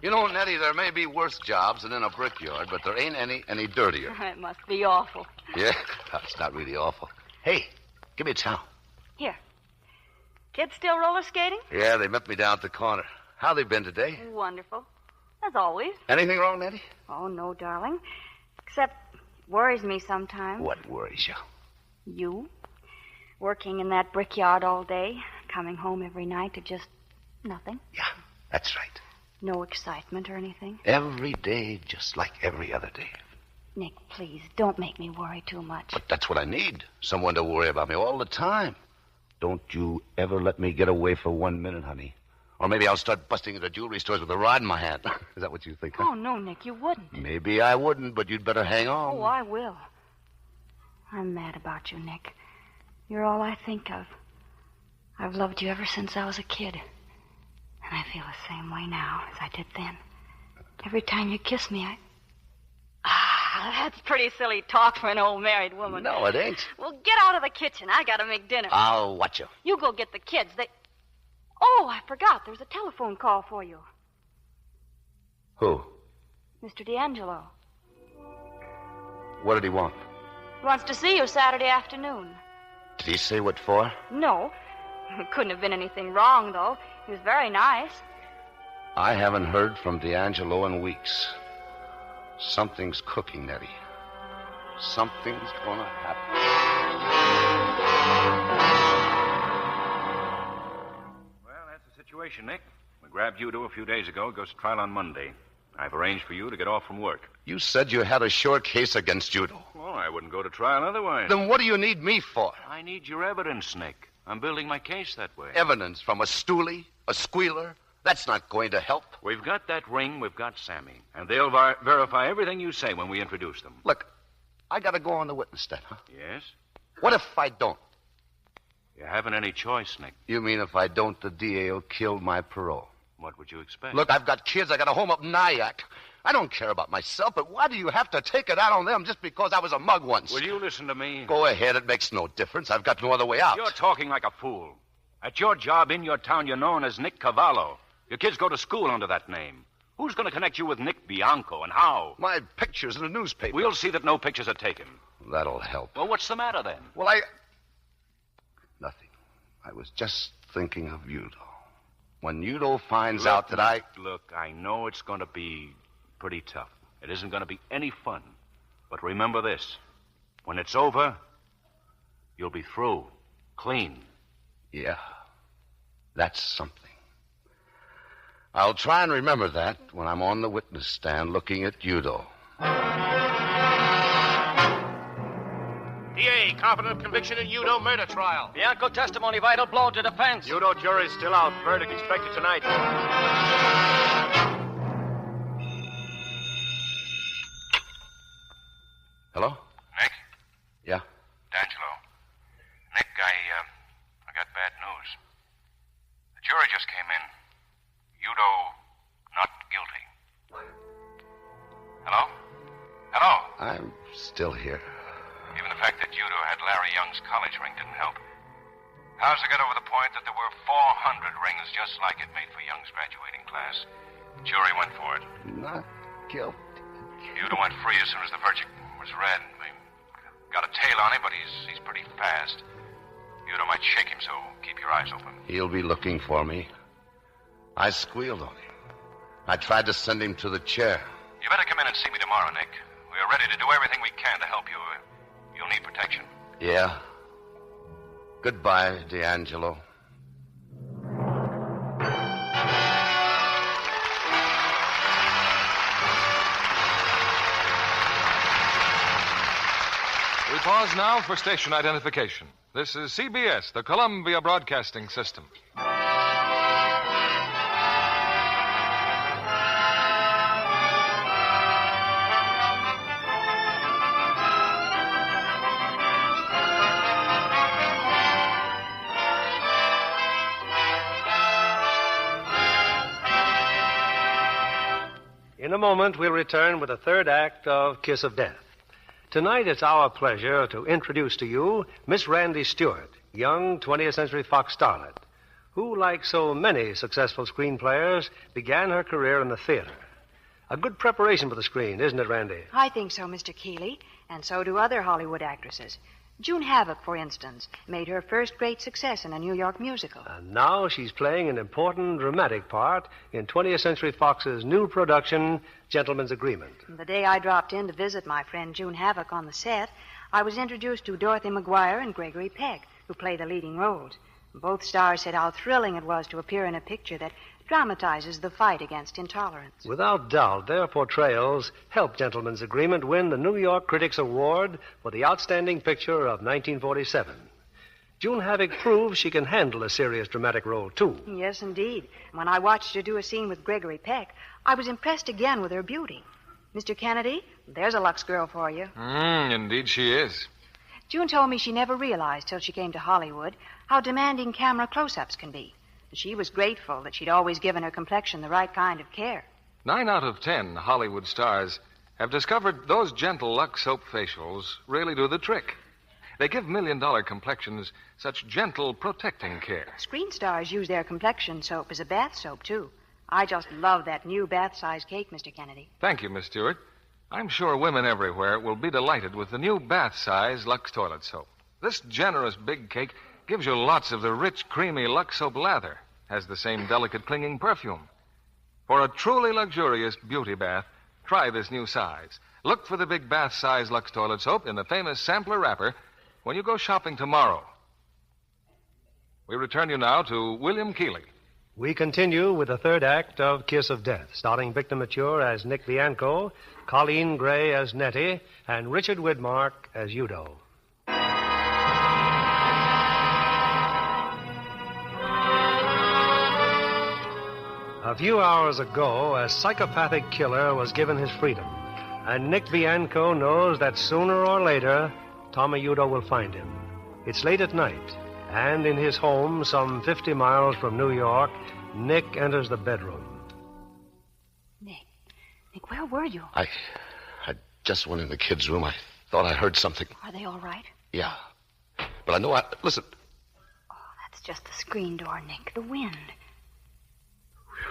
You know, Nettie, there may be worse jobs than in a brickyard, but there ain't any dirtier. It must be awful. Yeah, it's not really awful. Hey, give me a towel. Here. Kids still roller skating? Yeah, they met me down at the corner. How they been today? Wonderful. As always. Anything wrong, Nettie? Oh, no, darling. Except it worries me sometimes. What worries you? You. Working in that brickyard all day, coming home every night to just nothing. Yeah, that's right. No excitement or anything. Every day, just like every other day. Nick, please, don't make me worry too much. But that's what I need. Someone to worry about me all the time. Don't you ever let me get away for 1 minute, honey. Or maybe I'll start busting into jewelry stores with a rod in my hand. Is that what you think, huh? Oh, no, Nick, you wouldn't. Maybe I wouldn't, but you'd better hang on. Oh, I will. I'm mad about you, Nick. You're all I think of. I've loved you ever since I was a kid. And I feel the same way now as I did then. Every time you kiss me, that's pretty silly talk for an old married woman. No, it ain't. Well, get out of the kitchen. I gotta make dinner. I'll watch you. You go get the kids. Oh, I forgot. There's a telephone call for you. Who? Mr. D'Angelo. What did he want? He wants to see you Saturday afternoon. Did he say what for? No. It couldn't have been anything wrong, though. He was very nice. I haven't heard from D'Angelo in weeks. Something's cooking, Nettie. Something's gonna happen. Well, that's the situation, Nick. We grabbed Udo a few days ago. Goes to trial on Monday. I've arranged for you to get off from work. You said you had a sure case against Udo. Well, I wouldn't go to trial otherwise. Then what do you need me for? I need your evidence, Nick. I'm building my case that way. Evidence from a stoolie, a squealer? That's not going to help. We've got that ring, we've got Sammy. And they'll verify everything you say when we introduce them. Look, I gotta go on the witness stand, huh? Yes? What if I don't? You haven't any choice, Nick. You mean if I don't, the DA will kill my parole? What would you expect? Look, I've got kids. I got a home up in Nyack. I don't care about myself, but why do you have to take it out on them just because I was a mug once? Will you listen to me? Go ahead. It makes no difference. I've got no other way out. You're talking like a fool. At your job in your town, you're known as Nick Cavallo. Your kids go to school under that name. Who's going to connect you with Nick Bianco, and how? My picture's in a newspaper. We'll see that no pictures are taken. That'll help. Well, what's the matter, then? Well, Nothing. I was just thinking of Udo. When Udo finds out that I... Look, I know it's going to be pretty tough. It isn't going to be any fun. But remember this. When it's over, you'll be through. Clean. Yeah. That's something. I'll try and remember that when I'm on the witness stand looking at Udo. DA, confident of conviction in Udo murder trial. Bianco testimony, vital blow to defense. Udo jury's still out. Verdict expected tonight. Hello? Nick? Yeah? D'Angelo. Nick, I got bad news. The jury just came in. Udo not guilty. Hello? Hello? I'm still here. Even the fact that Udo had Larry Young's college ring didn't help. How's it get over the point that there were 400 rings just like it made for Young's graduating class? Jury went for it. Not guilty. Udo went free as soon as the verdict was read. We got a tail on him, but he's pretty fast. Udo might shake him, so keep your eyes open. He'll be looking for me. I squealed on him. I tried to send him to the chair. You better come in and see me tomorrow, Nick. We are ready to do everything we can to help you. You'll need protection. Yeah. Goodbye, D'Angelo. We pause now for station identification. This is CBS, the Columbia Broadcasting System. In a moment, we'll return with the third act of Kiss of Death. Tonight, it's our pleasure to introduce to you Miss Randy Stewart, young 20th Century Fox starlet, who, like so many successful screenplayers, began her career in the theater. A good preparation for the screen, isn't it, Randy? I think so, Mr. Keeley, and so do other Hollywood actresses. June Havoc, for instance, made her first great success in a New York musical. And now she's playing an important dramatic part in 20th Century Fox's new production, Gentleman's Agreement. The day I dropped in to visit my friend June Havoc on the set, I was introduced to Dorothy McGuire and Gregory Peck, who play the leading roles. Both stars said how thrilling it was to appear in a picture that dramatizes the fight against intolerance. Without doubt, their portrayals helped Gentleman's Agreement win the New York Critics Award for the Outstanding Picture of 1947. June Havoc proves she can handle a serious dramatic role, too. Yes, indeed. When I watched her do a scene with Gregory Peck, I was impressed again with her beauty. Mr. Kennedy, there's a Lux girl for you. Indeed she is. June told me she never realized till she came to Hollywood how demanding camera close-ups can be. She was grateful that she'd always given her complexion the right kind of care. 9 out of 10 Hollywood stars have discovered those gentle Lux soap facials really do the trick. They give million-dollar complexions such gentle, protecting care. Screen stars use their complexion soap as a bath soap, too. I just love that new bath-size cake, Mr. Kennedy. Thank you, Miss Stewart. I'm sure women everywhere will be delighted with the new bath-size Lux toilet soap. This generous big cake gives you lots of the rich, creamy Lux soap lather. Has the same delicate, clinging perfume. For a truly luxurious beauty bath, try this new size. Look for the big bath-size Lux toilet soap in the famous sampler wrapper when you go shopping tomorrow. We return you now to William Keeley. We continue with the third act of Kiss of Death, starring Victor Mature as Nick Bianco, Colleen Gray as Nettie, and Richard Widmark as Udo. A few hours ago, a psychopathic killer was given his freedom, and Nick Bianco knows that sooner or later, Tommy Udo will find him. It's late at night, and in his home, some 50 miles from New York, Nick enters the bedroom. Nick, where were you? I just went in the kids' room. I thought I heard something. Are they all right? Yeah. But I know Listen. Oh, that's just the screen door, Nick. The wind.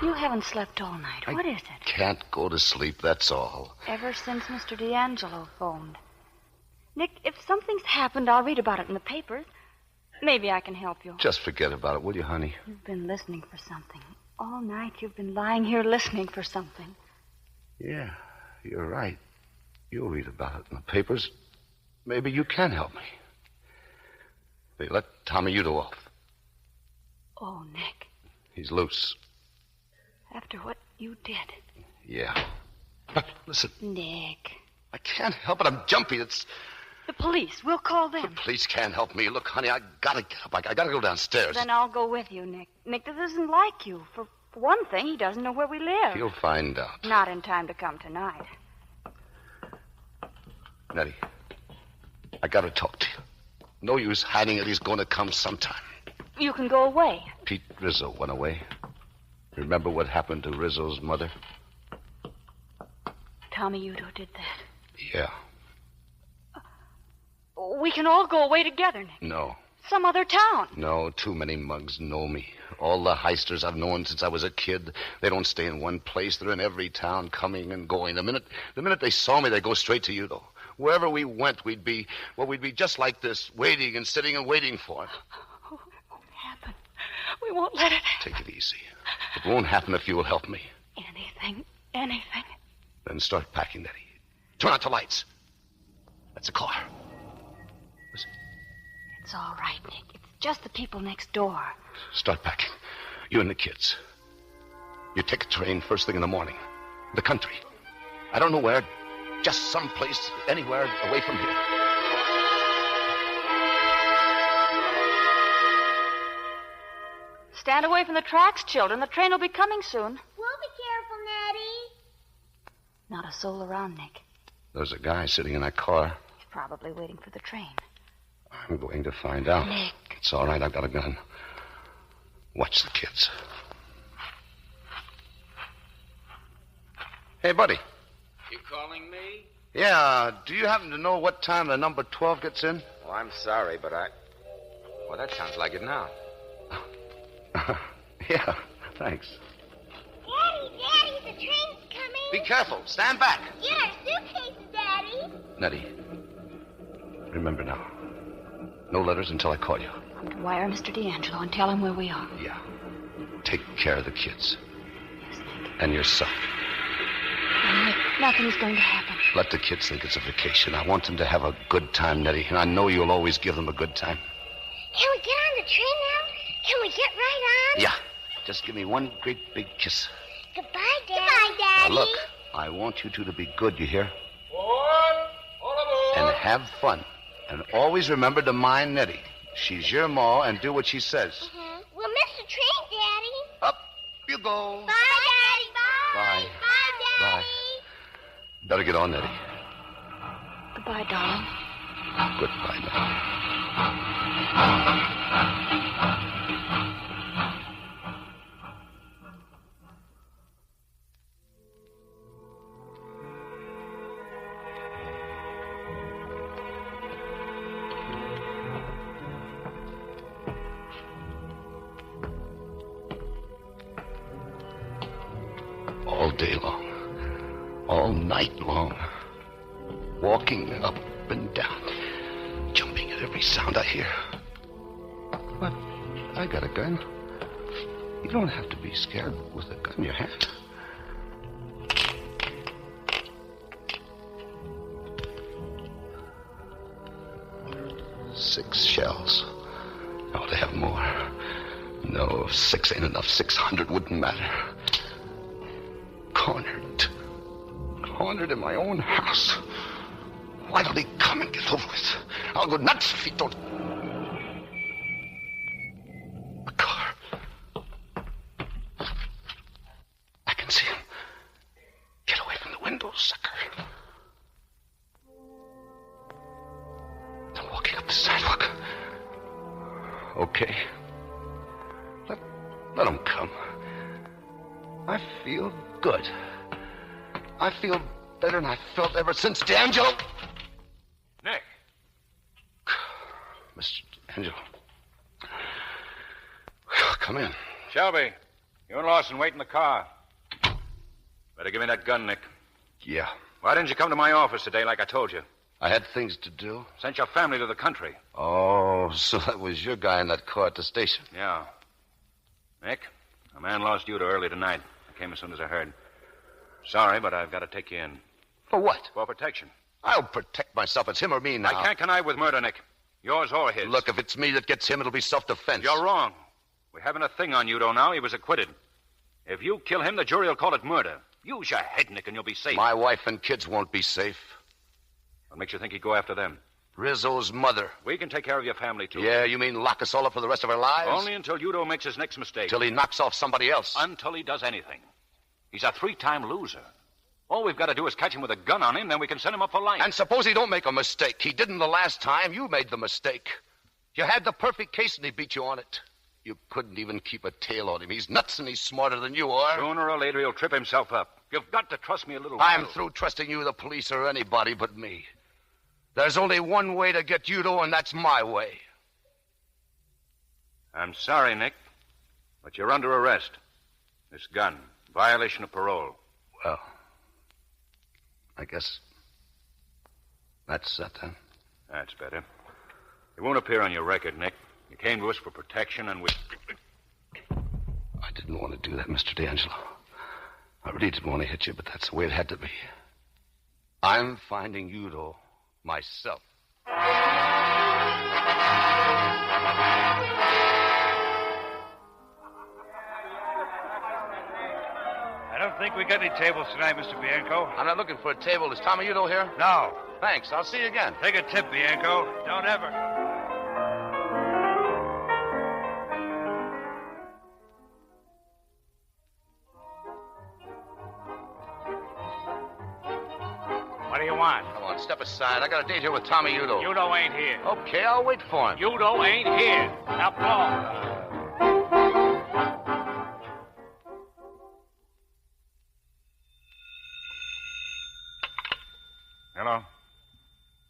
You haven't slept all night. What is it? Can't go to sleep, that's all. Ever since Mr. D'Angelo phoned. Nick, if something's happened, I'll read about it in the papers. Maybe I can help you. Just forget about it, will you, honey? You've been listening for something. All night you've been lying here listening for something. Yeah, you're right. You'll read about it in the papers. Maybe you can help me. They let Tommy Udo off. Oh, Nick. He's loose. After what you did. Yeah. But listen, Nick. I can't help it. I'm jumpy. It's... The police. We'll call them. The police can't help me. Look, honey, I gotta get up. I gotta go downstairs. Then I'll go with you, Nick. Nick, this isn't like you. For one thing, he doesn't know where we live. He'll find out. Not in time to come tonight. Nettie, I gotta talk to you. No use hiding it. He's gonna come sometime. You can go away. Pete Rizzo went away. Remember what happened to Rizzo's mother? Tommy Udo did that. Yeah. We can all go away together, Nick. No. Some other town. No, too many mugs know me. All the heisters I've known since I was a kid, they don't stay in one place. They're in every town, coming and going. The minute they saw me, they go straight to Udo. Wherever we went, we'd be just like this, waiting and sitting and waiting for it. Oh, it won't happen. We won't let it happen. Take it easy. It won't happen if you'll help me. Anything. Then start packing, Nettie. Turn out the lights. That's a car. Listen. It's all right, Nick. It's just the people next door. Start packing. You and the kids. You take a train first thing in the morning. The country. I don't know where. Just someplace, anywhere away from here. Stand away from the tracks, children. The train will be coming soon. We'll be careful, Nettie. Not a soul around, Nick. There's a guy sitting in that car. He's probably waiting for the train. I'm going to find out. Nick. It's all right. I've got a gun. Watch the kids. Hey, buddy. You calling me? Yeah, do you happen to know what time the number 12 gets in? Oh, I'm sorry, but Well, that sounds like it now. Yeah, thanks. Daddy, the train's coming. Be careful. Stand back. Get our suitcases, Daddy. Nettie, remember now. No letters until I call you. I'm to wire Mr. D'Angelo and tell him where we are. Yeah. Take care of the kids. Yes, Nick. And yourself. Nick, nothing's going to happen. Let the kids think it's a vacation. I want them to have a good time, Nettie. And I know you'll always give them a good time. Can we get on the train now? Can we get right on? Yeah. Just give me one great big kiss. Goodbye, Daddy. Goodbye, Daddy. Now, look, I want you two to be good, you hear? All aboard! And have fun. And always remember to mind Nettie. She's your ma, and do what she says. Mm-hmm. We'll miss the train, Daddy. Up you go. Bye, Daddy. Bye. Bye, Daddy. Bye. Better get on, Nettie. Goodbye, darling. Goodbye, Nettie. All day long, all night long, walking up and down, jumping at every sound I hear. But I got a gun. You don't have to be scared with a gun in your hand. Six shells. I ought to have more. No, if 6 ain't enough, 600 wouldn't matter. Cornered in my own house. Why don't he come and get over with? I'll go nuts if he don't. A car. I can see him. Get away from the window, sucker. They're walking up the sidewalk. Okay. Let him come. I feel good. I feel better than I felt ever since D'Angelo. Nick. Mr. D'Angelo. Come in. Shelby, You and Lawson wait in the car. Better give me that gun, Nick. Yeah. Why didn't you come to my office today like I told you? I had things to do. Sent your family to the country. Oh, so that was your guy in that car at the station. Yeah. Nick, a man lost Udo early tonight. I came as soon as I heard. Sorry, but I've got to take you in. For what? For protection. I'll protect myself. It's him or me now. I can't connive with murder, Nick. Yours or his. Look, if it's me that gets him, it'll be self-defense. You're wrong. We haven't a thing on Udo now. He was acquitted. If you kill him, the jury will call it murder. Use your head, Nick, and you'll be safe. My wife and kids won't be safe. What makes you think he'd go after them? Rizzo's mother. We can take care of your family, too. Yeah, you mean lock us all up for the rest of our lives? Only until Udo makes his next mistake. Till he knocks off somebody else. Until he does anything. He's a 3-time loser. All we've got to do is catch him with a gun on him, then we can send him up for life. And suppose he don't make a mistake. He didn't the last time. You made the mistake. You had the perfect case, and he beat you on it. You couldn't even keep a tail on him. He's nuts, and he's smarter than you are. Sooner or later, he'll trip himself up. You've got to trust me a little I'm while. through trusting you, the police, or anybody but me. There's only one way to get Udo, and that's my way. I'm sorry, Nick, but you're under arrest. This gun, violation of parole. Well, I guess that's that, then. That's better. It won't appear on your record, Nick. You came to us for protection, and we... I didn't want to do that, Mr. D'Angelo. I really didn't want to hit you, but that's the way it had to be. I'm finding Udo myself. I don't think we got any tables tonight, Mr. Bianco. I'm not looking for a table. Is Tommy Udo here? No. Thanks. I'll see you again. Take a tip, Bianco. Don't ever. What do you want? Come on, step aside. I got a date here with Tommy Udo. Udo ain't here. Okay, I'll wait for him. Udo ain't here. Now, Paul. Hello?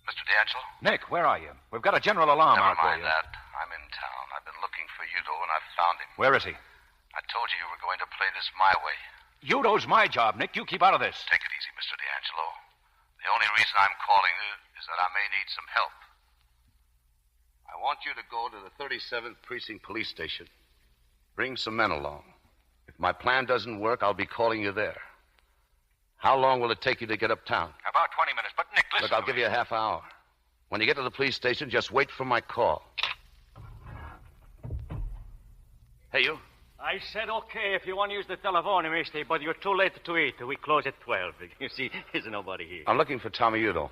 Mr. D'Angelo? Nick, where are you? We've got a general alarm Never out for mind you. that. I'm in town. I've been looking for Udo, and I've found him. Where is he? I told you were going to play this my way. Udo's my job, Nick. You keep out of this. Take it easy, Mr. D'Angelo. The only reason I'm calling you is that I may need some help. I want you to go to the 37th Precinct Police Station. Bring some men along. If my plan doesn't work, I'll be calling you there. How long will it take you to get uptown? About 20 minutes. But, Nick, listen. Look, I'll give you a half hour. When you get to the police station, just wait for my call. Hey, you. I said okay if you want to use the telephone, mister, but you're too late to eat. We close at 12. You see, there's nobody here. I'm looking for Tommy Udo.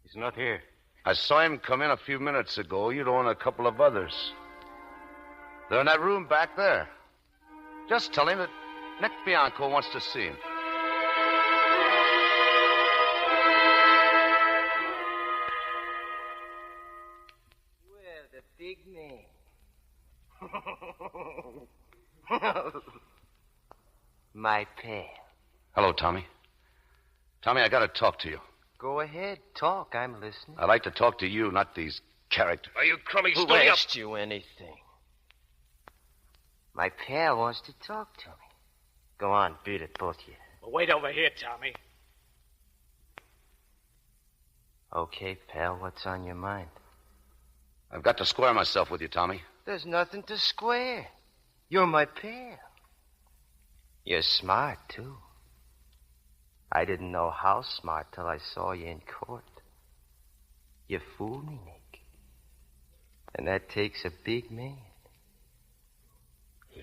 He's not here. I saw him come in a few minutes ago. Udo and a couple of others. They're in that room back there. Just tell him that Nick Bianco wants to see him. Well, the big man. My pal. Hello, Tommy. Tommy, I got to talk to you. Go ahead, talk. I'm listening. I'd like to talk to you, not these characters. Are you crummy Who stony up? asked you anything? My pal wants to talk to me. Go on, beat it, both of you. Well, wait over here, Tommy. Okay, pal, what's on your mind? I've got to square myself with you, Tommy. There's nothing to square. You're my pal. You're smart, too. I didn't know how smart till I saw you in court. You fooled me, Nick. And that takes a big man.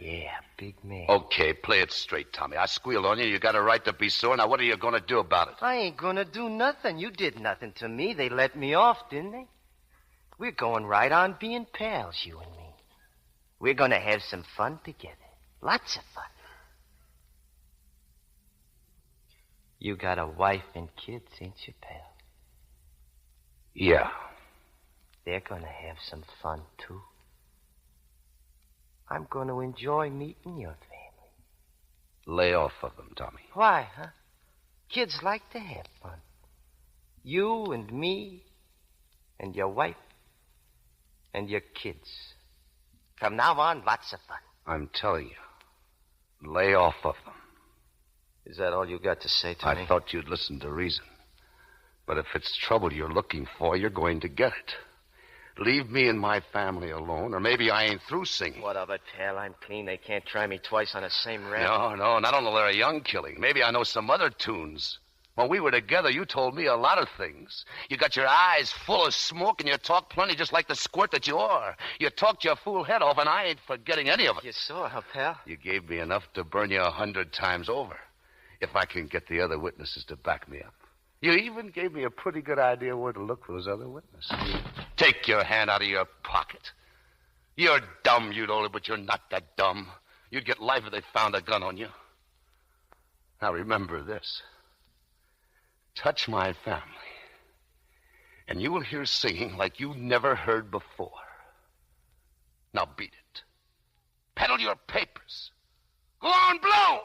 Yeah, big man. Okay, play it straight, Tommy. I squealed on you. You got a right to be sore. Now, what are you going to do about it? I ain't gonna do nothing. You did nothing to me. They let me off, didn't they? We're going right on being pals, you and me. We're gonna have some fun together. Lots of fun. You got a wife and kids, ain't you, pal? Yeah. They're gonna have some fun, too. I'm gonna enjoy meeting your family. Lay off of them, Tommy. Why, huh? Kids like to have fun. You and me and your wife and your kids. From now on, lots of fun. I'm telling you, Lay off of them. Is that all you got to say to me? I thought you'd listen to reason. But if it's trouble you're looking for, you're going to get it. Leave me and my family alone, or maybe I ain't through singing. What of it, pal? I'm clean. They can't try me twice on the same rap. No, not on the Larry Young killing. Maybe I know some other tunes. When we were together, you told me a lot of things. You got your eyes full of smoke, and you talk plenty just like the squirt that you are. You talked your fool head off, and I ain't forgetting any of it. You saw her, pal. You gave me enough to burn you 100 times over, if I can get the other witnesses to back me up. You even gave me a pretty good idea where to look for those other witnesses. Take your hand out of your pocket. You're dumb, you'd only, but you're not that dumb. You'd get life if they found a gun on you. Now remember this. Touch my family, and you will hear singing like you never heard before. Now beat it. Peddle your papers. Go on, blow!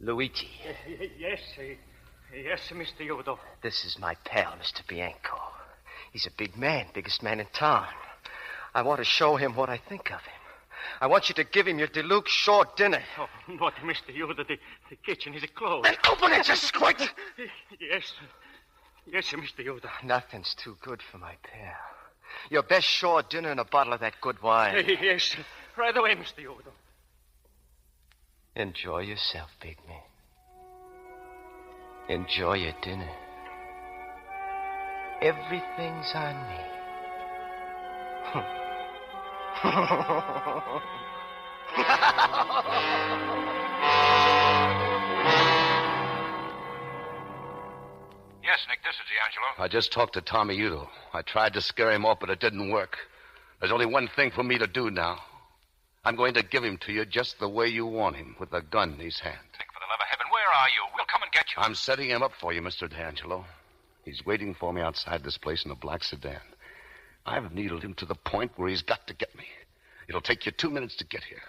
Luigi. Yes, Mr. Yodo. This is my pal, Mr. Bianco. He's a big man, biggest man in town. I want to show him what I think of him. I want you to give him your deluxe short dinner. Oh, but, Mr. Yoda, the kitchen is closed. Then open it, you squint! Yes, Mr. Yoda. Nothing's too good for my pal. Your best short dinner and a bottle of that good wine. Yes, right away, Mr. Yoda. Enjoy yourself, big man. Enjoy your dinner. Everything's on me. Yes, Nick, this is D'Angelo. I just talked to Tommy Udo. I tried to scare him off, but it didn't work. There's only one thing for me to do now. I'm going to give him to you just the way you want him, with a gun in his hand. Nick, for the love of heaven, where are you? We'll come and get you. I'm setting him up for you, Mr. D'Angelo. He's waiting for me outside this place in a black sedan. I've needled him to the point where he's got to get me. It'll take you 2 minutes to get here.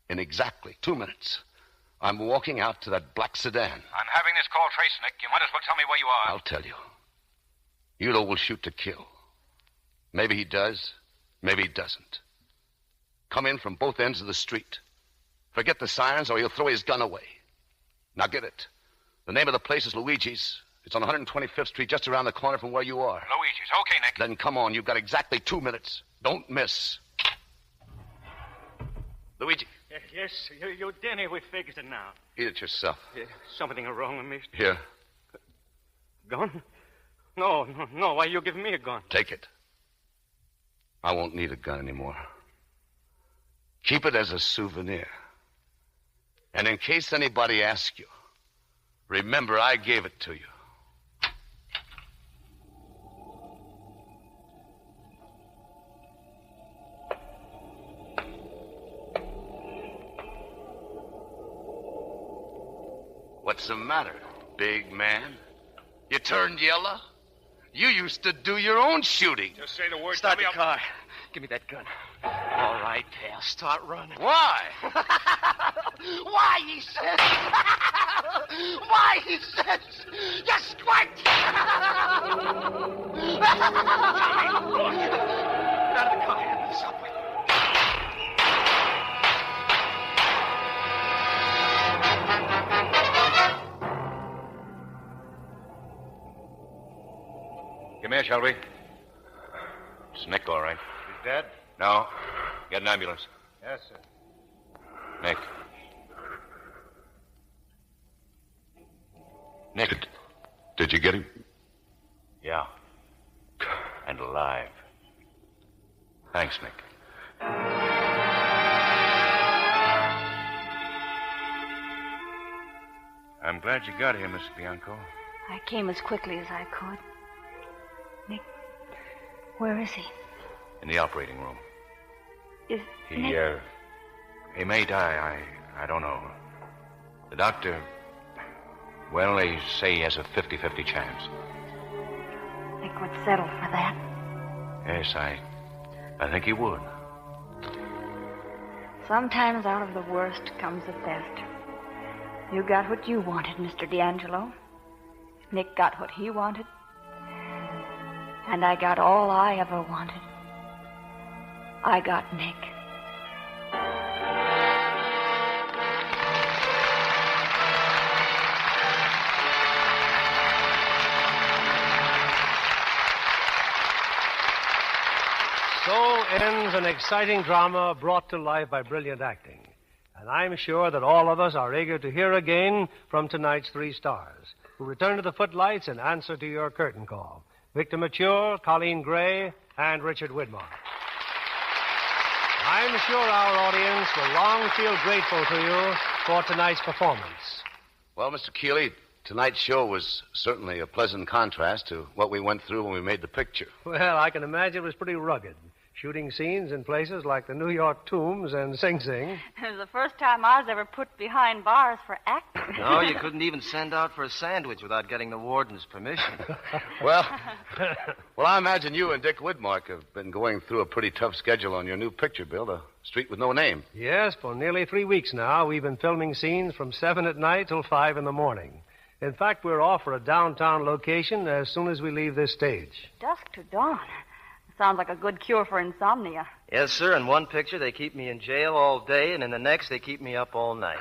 In exactly 2 minutes. I'm walking out to that black sedan. I'm having this call traced, Nick. You might as well tell me where you are. I'll tell you. Udo will shoot to kill. Maybe he does. Maybe he doesn't. Come in from both ends of the street. Forget the sirens or he'll throw his gun away. Now get it. The name of the place is Luigi's. It's on 125th Street, just around the corner from where you are. Luigi's. Okay, Nick. Then come on. You've got exactly 2 minutes. Don't miss. Luigi. Yes, your dinner, we fixed it now. Eat it yourself. Something wrong with me. Here. Gun? No. Why you give me a gun? Take it. I won't need a gun anymore. Keep it as a souvenir. And in case anybody asks you, remember I gave it to you. What's the matter, big man? You turned yellow? You used to do your own shooting. Just say the word. Start the car. Give me that gun. All right, pal. Start running. Why? Why, he says. Why, he says. You squint! Get out of the car. Head for the subway. Come here, shall we? It's Nick, all right. He's dead? No. Get an ambulance. Yes, sir. Nick. Nick. Did you get him? Yeah. And alive. Thanks, Nick. I'm glad you got here, Miss Bianco. I came as quickly as I could. Nick, where is he? In the operating room. Is He may die. I don't know. The doctor, well, they say he has a 50-50 chance. Nick would settle for that. Yes, I think he would. Sometimes out of the worst comes the best. You got what you wanted, Mr. D'Angelo. Nick got what he wanted. And I got all I ever wanted. I got Nick. So ends an exciting drama brought to life by brilliant acting. And I'm sure that all of us are eager to hear again from tonight's three stars, who return to the footlights in answer to your curtain call. Victor Mature, Colleen Gray, and Richard Widmark. I'm sure our audience will long feel grateful to you for tonight's performance. Well, Mr. Keeley, tonight's show was certainly a pleasant contrast to what we went through when we made the picture. Well, I can imagine it was pretty rugged. Shooting scenes in places like the New York Tombs and Sing Sing. It was the first time I was ever put behind bars for acting. No, you couldn't even send out for a sandwich without getting the warden's permission. Well, I imagine you and Dick Widmark have been going through a pretty tough schedule on your new picture, Bill, The Street with No Name. Yes, for nearly 3 weeks now, we've been filming scenes from 7 at night till 5 in the morning. In fact, we're off for a downtown location as soon as we leave this stage. Dusk to dawn. Sounds like a good cure for insomnia. Yes, sir. In one picture, they keep me in jail all day, and in the next, they keep me up all night.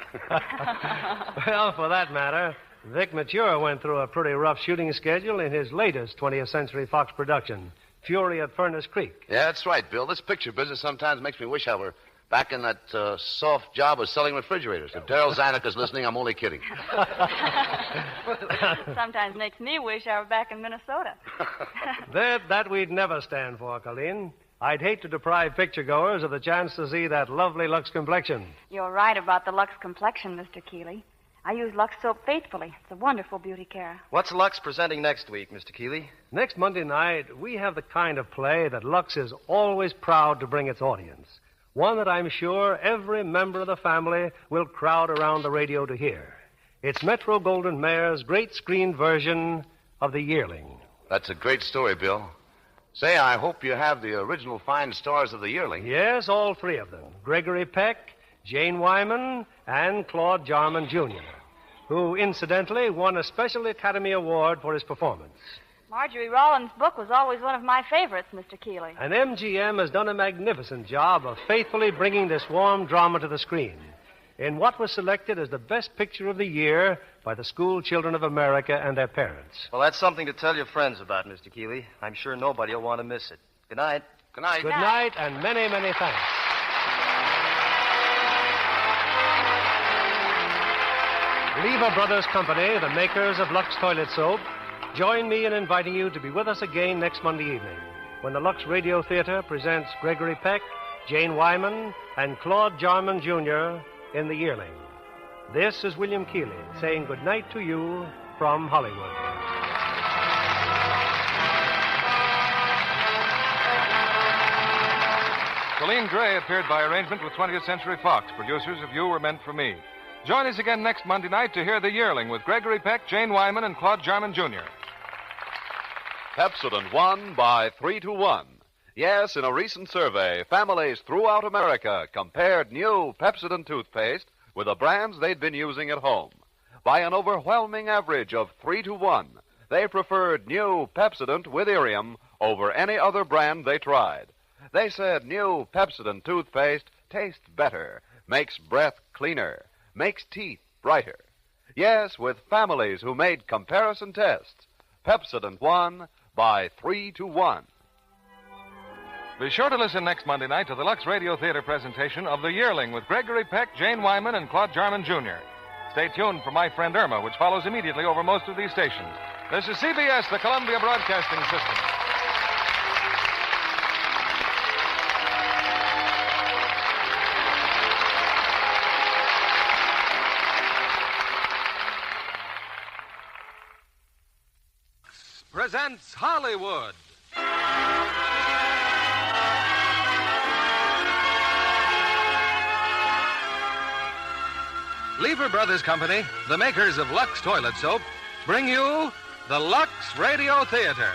Well, for that matter, Vic Mature went through a pretty rough shooting schedule in his latest 20th Century Fox production, Fury at Furnace Creek. Yeah, that's right, Bill. This picture business sometimes makes me wish I were back in that soft job of selling refrigerators. If Daryl Zanuck is listening, I'm only kidding. Sometimes makes me wish I were back in Minnesota. That we'd never stand for, Colleen. I'd hate to deprive picture-goers of the chance to see that lovely Lux complexion. You're right about the Lux complexion, Mr. Keeley. I use Lux soap faithfully. It's a wonderful beauty care. What's Lux presenting next week, Mr. Keeley? Next Monday night, we have the kind of play that Lux is always proud to bring its audience. One that I'm sure every member of the family will crowd around the radio to hear. It's Metro-Goldwyn-Mayer's great screen version of The Yearling. That's a great story, Bill. Say, I hope you have the original fine stars of The Yearling. Yes, all three of them. Gregory Peck, Jane Wyman, and Claude Jarman, Jr., who, incidentally, won a special Academy Award for his performance. Marjorie Rollins' book was always one of my favorites, Mr. Keeley. And MGM has done a magnificent job of faithfully bringing this warm drama to the screen in what was selected as the best picture of the year by the school children of America and their parents. Well, that's something to tell your friends about, Mr. Keeley. I'm sure nobody will want to miss it. Good night. Good night. Good night, and many, many thanks. Lever Brothers Company, the makers of Lux Toilet Soap, join me in inviting you to be with us again next Monday evening when the Lux Radio Theater presents Gregory Peck, Jane Wyman, and Claude Jarman, Jr. in The Yearling. This is William Keeley saying good night to you from Hollywood. Colleen Gray appeared by arrangement with 20th Century Fox, producers of You Were Meant for Me. Join us again next Monday night to hear The Yearling with Gregory Peck, Jane Wyman, and Claude Jarman, Jr. Pepsodent won by 3-1. Yes, in a recent survey, families throughout America compared new Pepsodent toothpaste with the brands they'd been using at home. By an overwhelming average of 3-1, they preferred new Pepsodent with Irium over any other brand they tried. They said new Pepsodent toothpaste tastes better, makes breath cleaner, makes teeth brighter. Yes, with families who made comparison tests, Pepsodent won by 3-1. Be sure to listen next Monday night to the Lux Radio Theater presentation of The Yearling with Gregory Peck, Jane Wyman, and Claude Jarman, Jr. Stay tuned for My Friend Irma, which follows immediately over most of these stations. This is CBS, the Columbia Broadcasting System. Presents Hollywood. Lever Brothers Company, the makers of Lux Toilet Soap, bring you the Lux Radio Theater,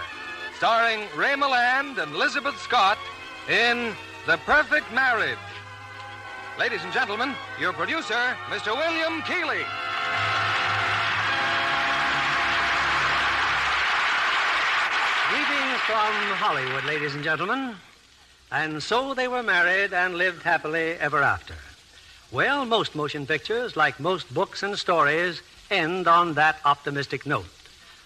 starring Ray Milland and Elizabeth Scott in The Perfect Marriage. Ladies and gentlemen, your producer, Mr. William Keeley. Leaving from Hollywood, ladies and gentlemen. And so they were married and lived happily ever after. Well, most motion pictures, like most books and stories, end on that optimistic note.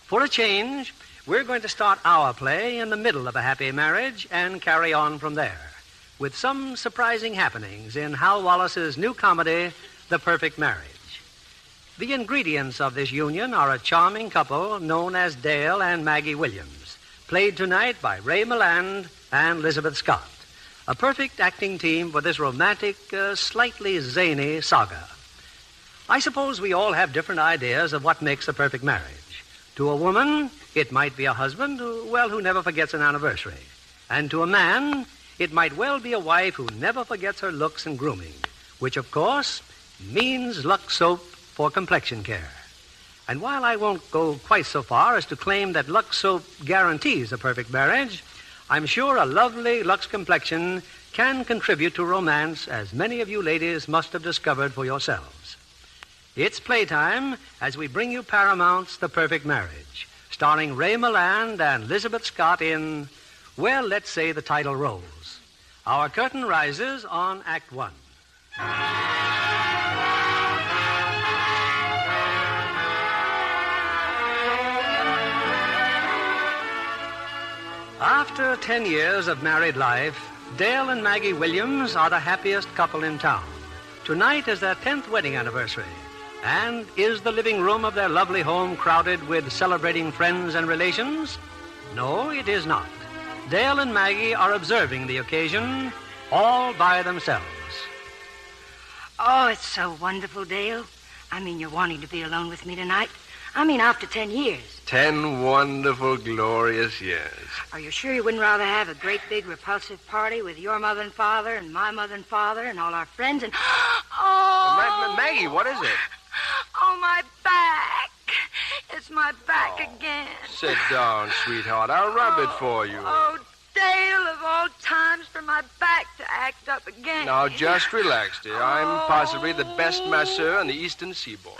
For a change, we're going to start our play in the middle of a happy marriage and carry on from there, with some surprising happenings in Hal Wallace's new comedy, The Perfect Marriage. The ingredients of this union are a charming couple known as Dale and Maggie Williams, played tonight by Ray Milland and Elizabeth Scott. A perfect acting team for this romantic, slightly zany saga. I suppose we all have different ideas of what makes a perfect marriage. To a woman, it might be a husband who never forgets an anniversary. And to a man, it might well be a wife who never forgets her looks and grooming, which, of course, means Lux Soap for complexion care. And while I won't go quite so far as to claim that Lux Soap guarantees a perfect marriage, I'm sure a lovely Lux complexion can contribute to romance, as many of you ladies must have discovered for yourselves. It's playtime as we bring you Paramount's The Perfect Marriage, starring Ray Milland and Elizabeth Scott in, well, let's say the title roles. Our curtain rises on Act One. After 10 years of married life, Dale and Maggie Williams are the happiest couple in town. Tonight is their 10th wedding anniversary. And is the living room of their lovely home crowded with celebrating friends and relations? No, it is not. Dale and Maggie are observing the occasion all by themselves. Oh, it's so wonderful, Dale. I mean, you're wanting to be alone with me tonight. I mean, after 10 years. 10 wonderful, glorious years. Are you sure you wouldn't rather have a great big repulsive party with your mother and father and my mother and father and all our friends and... Oh! Maggie, what is it? Oh, my back. It's my back again. Sit down, sweetheart. I'll rub it for you. Oh, Dale, of all times for my back to act up again. Now, just relax, dear. I'm possibly the best masseur on the eastern seaboard.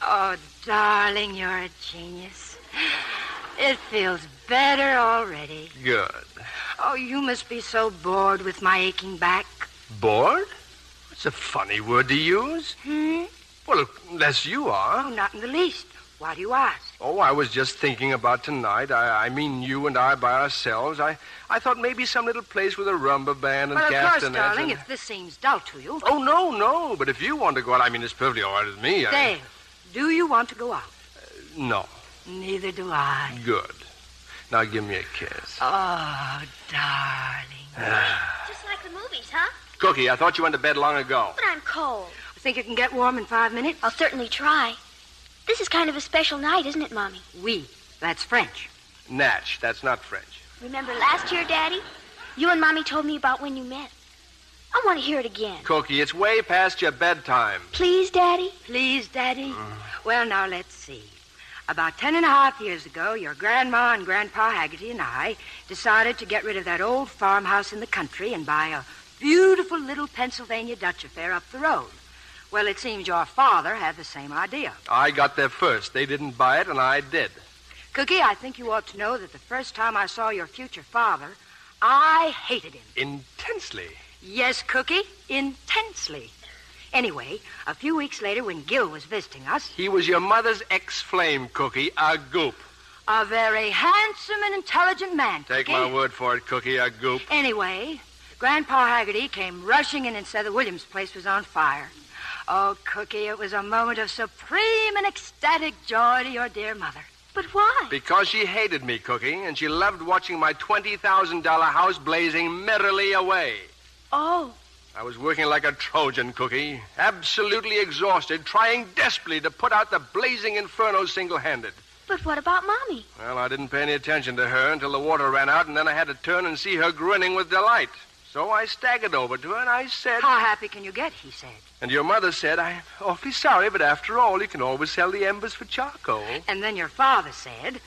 Oh, darling, you're a genius. It feels better already. Good. Oh, you must be so bored with my aching back. Bored? That's a funny word to use. Well, unless you are. Oh, not in the least. Why do you ask? Oh, I was just thinking about tonight. I mean, you and I by ourselves. I thought maybe some little place with a rumba band and well, castanets. Of course, darling, if this seems dull to you. Oh, no. But if you want to go out, I mean, it's perfectly all right with me. Dale, do you want to go out? No. Neither do I. Good. Now give me a kiss. Oh, darling. Just like the movies, huh? Cookie, I thought you went to bed long ago. But I'm cold. Think you can get warm in 5 minutes? I'll certainly try. This is kind of a special night, isn't it, Mommy? Oui. That's French. Natch. That's not French. Remember last year, Daddy? You and Mommy told me about when you met. I want to hear it again. Cookie, it's way past your bedtime. Please, Daddy? Please, Daddy? Well, now, let's see. About 10.5 years ago, your Grandma and Grandpa Haggerty and I decided to get rid of that old farmhouse in the country and buy a beautiful little Pennsylvania Dutch affair up the road. Well, it seems your father had the same idea. I got there first. They didn't buy it, and I did. Cookie, I think you ought to know that the first time I saw your future father, I hated him. Intensely. Yes, Cookie, intensely. Anyway, a few weeks later when Gil was visiting us... He was your mother's ex-flame, Cookie, a goop. A very handsome and intelligent man, Take Cookie. my word for it, Cookie, a goop. Anyway, Grandpa Haggerty came rushing in and said the Williams place was on fire. Oh, Cookie, it was a moment of supreme and ecstatic joy to your dear mother. But why? Because she hated me, Cookie, and she loved watching my $20,000 house blazing merrily away. Oh. I was working like a Trojan, Cookie, absolutely exhausted, trying desperately to put out the blazing inferno single-handed. But what about Mommy? Well, I didn't pay any attention to her until the water ran out, and then I had to turn and see her grinning with delight. So I staggered over to her, and I said... How happy can you get, he said. And your mother said, I'm awfully sorry, but after all, you can always sell the embers for charcoal. And then your father said,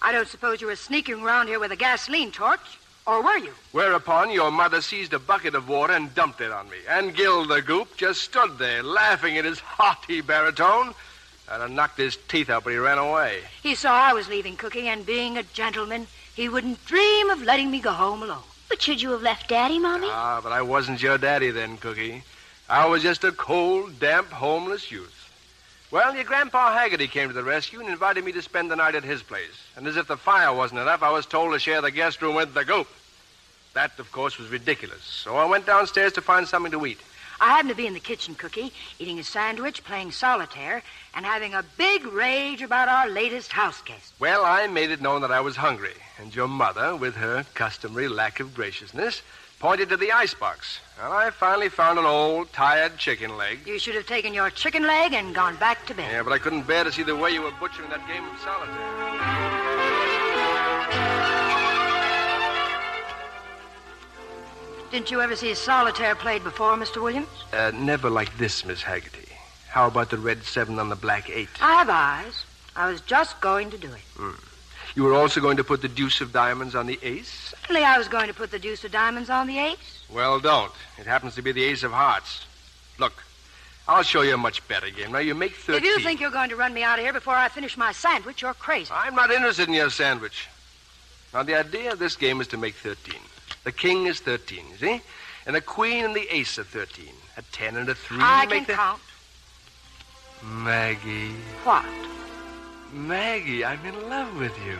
I don't suppose you were sneaking around here with a gasoline torch, or were you? Whereupon your mother seized a bucket of water and dumped it on me. And Gil the Goop just stood there, laughing at his hearty baritone, I'd have knocked his teeth out, but he ran away. He saw I was leaving Cookie, and being a gentleman, he wouldn't dream of letting me go home alone. But should you have left Daddy, Mommy? Ah, but I wasn't your daddy then, Cookie. I was just a cold, damp, homeless youth. Well, your Grandpa Haggerty came to the rescue and invited me to spend the night at his place. And as if the fire wasn't enough, I was told to share the guest room with the goat. That, of course, was ridiculous. So I went downstairs to find something to eat. I happened to be in the kitchen, Cookie, eating a sandwich, playing solitaire, and having a big rage about our latest house guest. Well, I made it known that I was hungry. And your mother, with her customary lack of graciousness, pointed to the icebox. And I finally found an old, tired chicken leg. You should have taken your chicken leg and gone back to bed. Yeah, but I couldn't bear to see the way you were butchering that game of solitaire. Didn't you ever see a solitaire played before, Mr. Williams? Never like this, Miss Haggerty. How about the red 7 on the black 8? I have eyes. I was just going to do it. You were also going to put the deuce of diamonds on the ace? Certainly I was going to put the deuce of diamonds on the ace. Well, don't. It happens to be the ace of hearts. Look, I'll show you a much better game. Now, you make 13. If you think you're going to run me out of here before I finish my sandwich, you're crazy. I'm not interested in your sandwich. Now, the idea of this game is to make 13. The king is 13, you see? And the queen and the ace are 13. A 10 and a 3. I can count. Maggie. What? Maggie, I'm in love with you.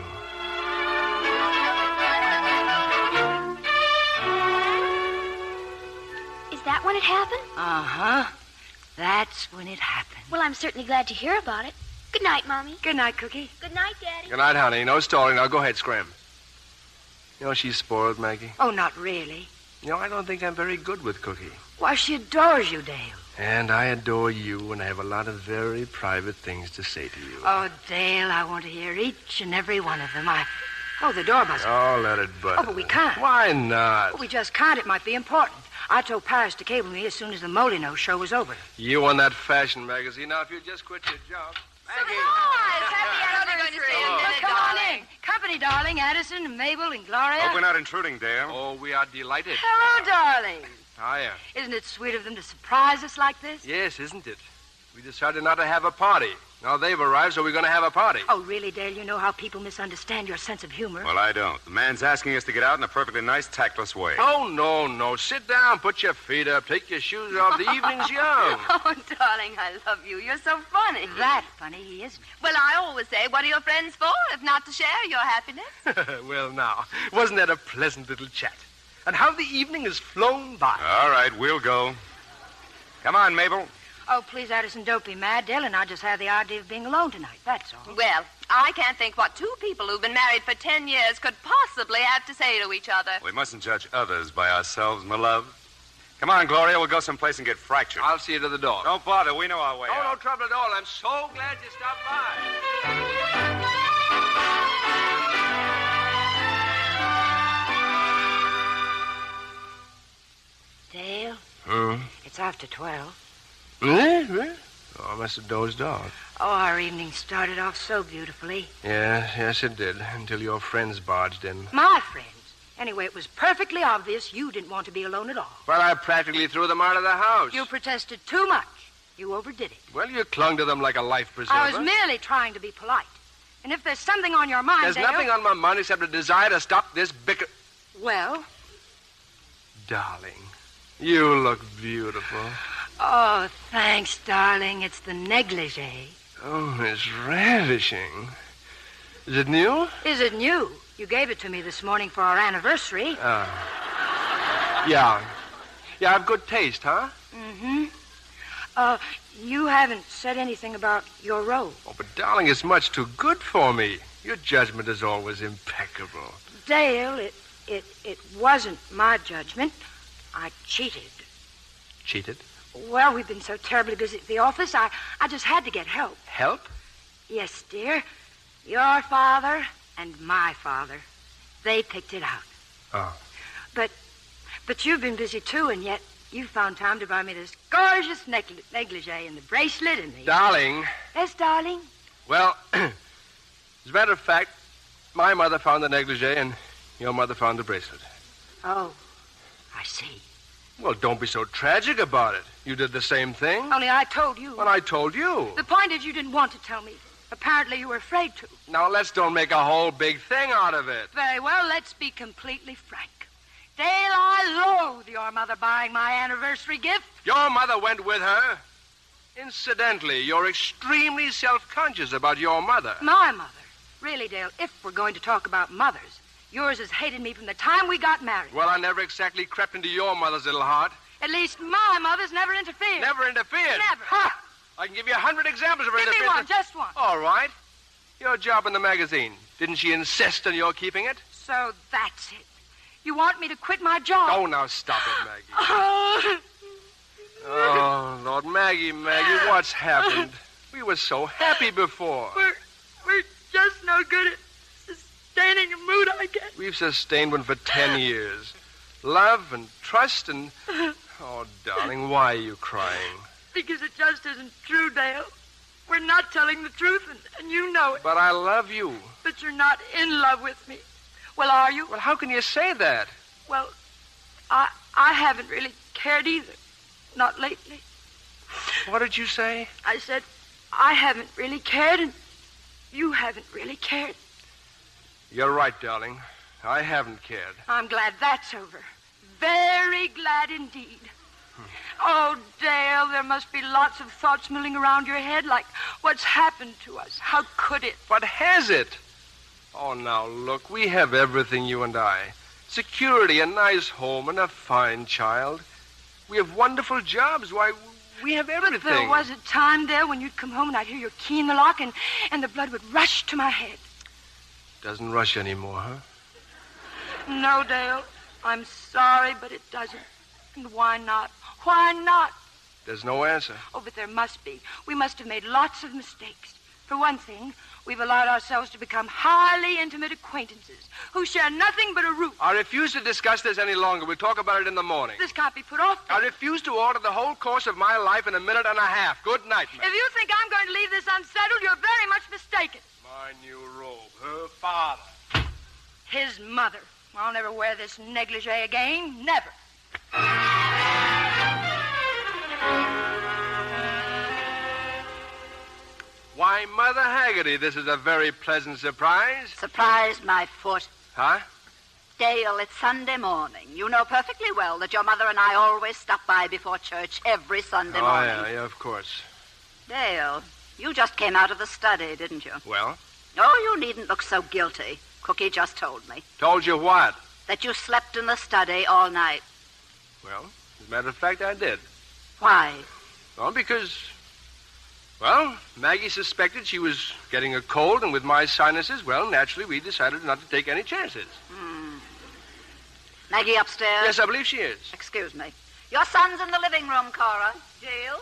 Is that when it happened? Uh-huh. That's when it happened. Well, I'm certainly glad to hear about it. Good night, Mommy. Good night, Cookie. Good night, Daddy. Good night, honey. No stalling. Now, go ahead, scram. You know, she's spoiled, Maggie. Oh, not really. You know, I don't think I'm very good with Cookie. Why, she adores you, Dale. And I adore you, and I have a lot of very private things to say to you. Oh, Dale, I want to hear each and every one of them. Oh, the door buzzer. Oh, let it buzz. Oh, but we can't. Why not? Well, we just can't. It might be important. I told Paris to cable me as soon as the Molino show was over. You on that fashion magazine. Now, if you just quit your job. Maggie! Come on in. Company, darling. Addison and Mabel and Gloria. Hope we're not intruding, Dale. Oh, we are delighted. Hello, darling. Hiya. Isn't it sweet of them to surprise us like this? Yes, isn't it? We decided not to have a party. Now they've arrived, so we're going to have a party. Oh, really, Dale? You know how people misunderstand your sense of humor. Well, I don't. The man's asking us to get out in a perfectly nice, tactless way. Oh, no. Sit down. Put your feet up. Take your shoes off. The evening's young. Oh, darling, I love you. You're so funny. That funny he isn't. Well, I always say, what are your friends for, if not to share your happiness? Well, now, wasn't that a pleasant little chat? And how the evening has flown by. All right, we'll go. Come on, Mabel. Oh, please, Addison, don't be mad. Dale and I just had the idea of being alone tonight, that's all. Well, I can't think what two people who've been married for 10 years could possibly have to say to each other. We mustn't judge others by ourselves, my love. Come on, Gloria, we'll go someplace and get fractured. I'll see you to the door. Don't bother, we know our way out. No trouble at all. I'm so glad you stopped by. Dale? It's after 12. Oh, I must have dozed off. Oh, our evening started off so beautifully. Yes, it did, until your friends barged in. My friends? Anyway, it was perfectly obvious you didn't want to be alone at all. Well, I practically threw them out of the house. You protested too much. You overdid it. Well, you clung to them like a life preserver. I was merely trying to be polite. And if there's something on your mind, There's nothing on my mind except a desire to stop this bicker... Well? Darling, you look beautiful. Oh, thanks, darling. It's the negligee. Oh, it's ravishing. Is it new? Is it new? You gave it to me this morning for our anniversary. Yeah. Yeah, I have good taste, huh? Mm-hmm. You haven't said anything about your robe. Oh, but darling, it's much too good for me. Your judgment is always impeccable. Dale, it wasn't my judgment. I cheated. Cheated? Well, we've been so terribly busy at the office, I just had to get help. Help? Yes, dear. Your father and my father. They picked it out. Oh. But you've been busy, too, and yet you found time to buy me this gorgeous negligee and the bracelet and the... Darling. Yes, darling? Well, as a matter of fact, my mother found the negligee and your mother found the bracelet. Oh, I see. Well, don't be so tragic about it. You did the same thing. Only I told you. Well, I told you. The point is you didn't want to tell me. Apparently you were afraid to. Now, let's don't make a whole big thing out of it. Very well, let's be completely frank. Dale, I loathe your mother buying my anniversary gift. Your mother went with her. Incidentally, you're extremely self-conscious about your mother. My mother? Really, Dale, if we're going to talk about mothers, yours has hated me from the time we got married. Well, I never exactly crept into your mother's little heart. At least my mother's never interfered. Never interfered? Never. Ha! I can give you 100 examples of her interference. Give me one, just one. All right. Your job in the magazine. Didn't she insist on your keeping it? So that's it. You want me to quit my job? Oh, now stop it, Maggie. Oh, Lord, Maggie, what's happened? We were so happy before. We're just no good at sustaining a mood, I guess. We've sustained one for 10 years. Love and trust and... Oh, darling, why are you crying? Because it just isn't true, Dale. We're not telling the truth, and you know it. But I love you. But you're not in love with me. Well, are you? Well, how can you say that? Well, I haven't really cared either. Not lately. What did you say? I said I haven't really cared, and you haven't really cared. You're right, darling. I haven't cared. I'm glad that's over. Very glad indeed. Oh, Dale, there must be lots of thoughts milling around your head, like what's happened to us. How could it? What has it? Oh, now, look, we have everything, you and I. Security, a nice home, and a fine child. We have wonderful jobs. Why, we have everything. But there was a time, Dale, when you'd come home and I'd hear your key in the lock, and the blood would rush to my head. Doesn't rush anymore, huh? No, Dale. I'm sorry, but it doesn't. And why not? Why not? There's no answer. Oh, but there must be. We must have made lots of mistakes. For one thing, we've allowed ourselves to become highly intimate acquaintances who share nothing but a roof. I refuse to discuss this any longer. We'll talk about it in the morning. This can't be put off. I refuse to alter the whole course of my life in a minute and a half. Good night, ma'am. If you think I'm going to leave this unsettled, you're very much mistaken. My new robe. Her father. His mother. I'll never wear this negligee again. Never. Why, Mother Haggerty, this is a very pleasant surprise. Surprise my foot. Huh? Dale, it's Sunday morning. You know perfectly well that your mother and I always stop by before church every Sunday morning. Yeah, of course. Dale, you just came out of the study, didn't you? Well? Oh, you needn't look so guilty. Cookie just told me. Told you what? That you slept in the study all night. Well, as a matter of fact, I did. Why? Well, because... Well, Maggie suspected she was getting a cold, and with my sinuses, well, naturally, we decided not to take any chances. Maggie upstairs? Yes, I believe she is. Excuse me. Your son's in the living room, Cora. Dale?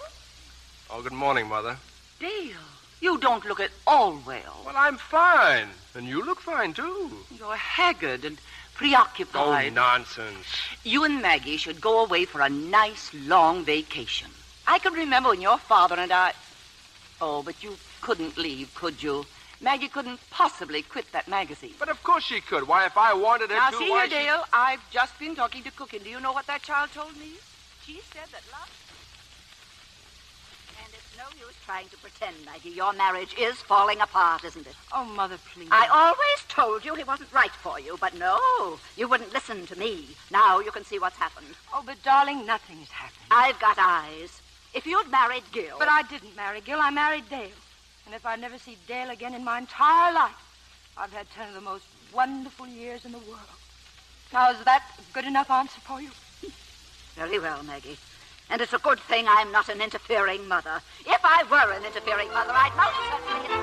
Oh, good morning, Mother. Dale, you don't look at all well. Well, I'm fine. And you look fine, too. You're haggard and preoccupied. Oh, nonsense. You and Maggie should go away for a nice, long vacation. I can remember when your father and I... Oh, but you couldn't leave, could you? Maggie couldn't possibly quit that magazine. But of course she could. Why, if I wanted her now, to... see why here, Dale, I've just been talking to Cookie. Do you know what that child told me? She said that love... And it's no use trying to pretend, Maggie. Your marriage is falling apart, isn't it? Oh, Mother, please. I always told you he wasn't right for you, but no, you wouldn't listen to me. Now you can see what's happened. Oh, but, darling, nothing's happened. I've got eyes. If you'd married Gil... But I didn't marry Gil. I married Dale. And if I never see Dale again in my entire life, I've had 10 of the most wonderful years in the world. Now, is that a good enough answer for you? Very well, Maggie. And it's a good thing I'm not an interfering mother. If I were an interfering mother, I'd most certainly...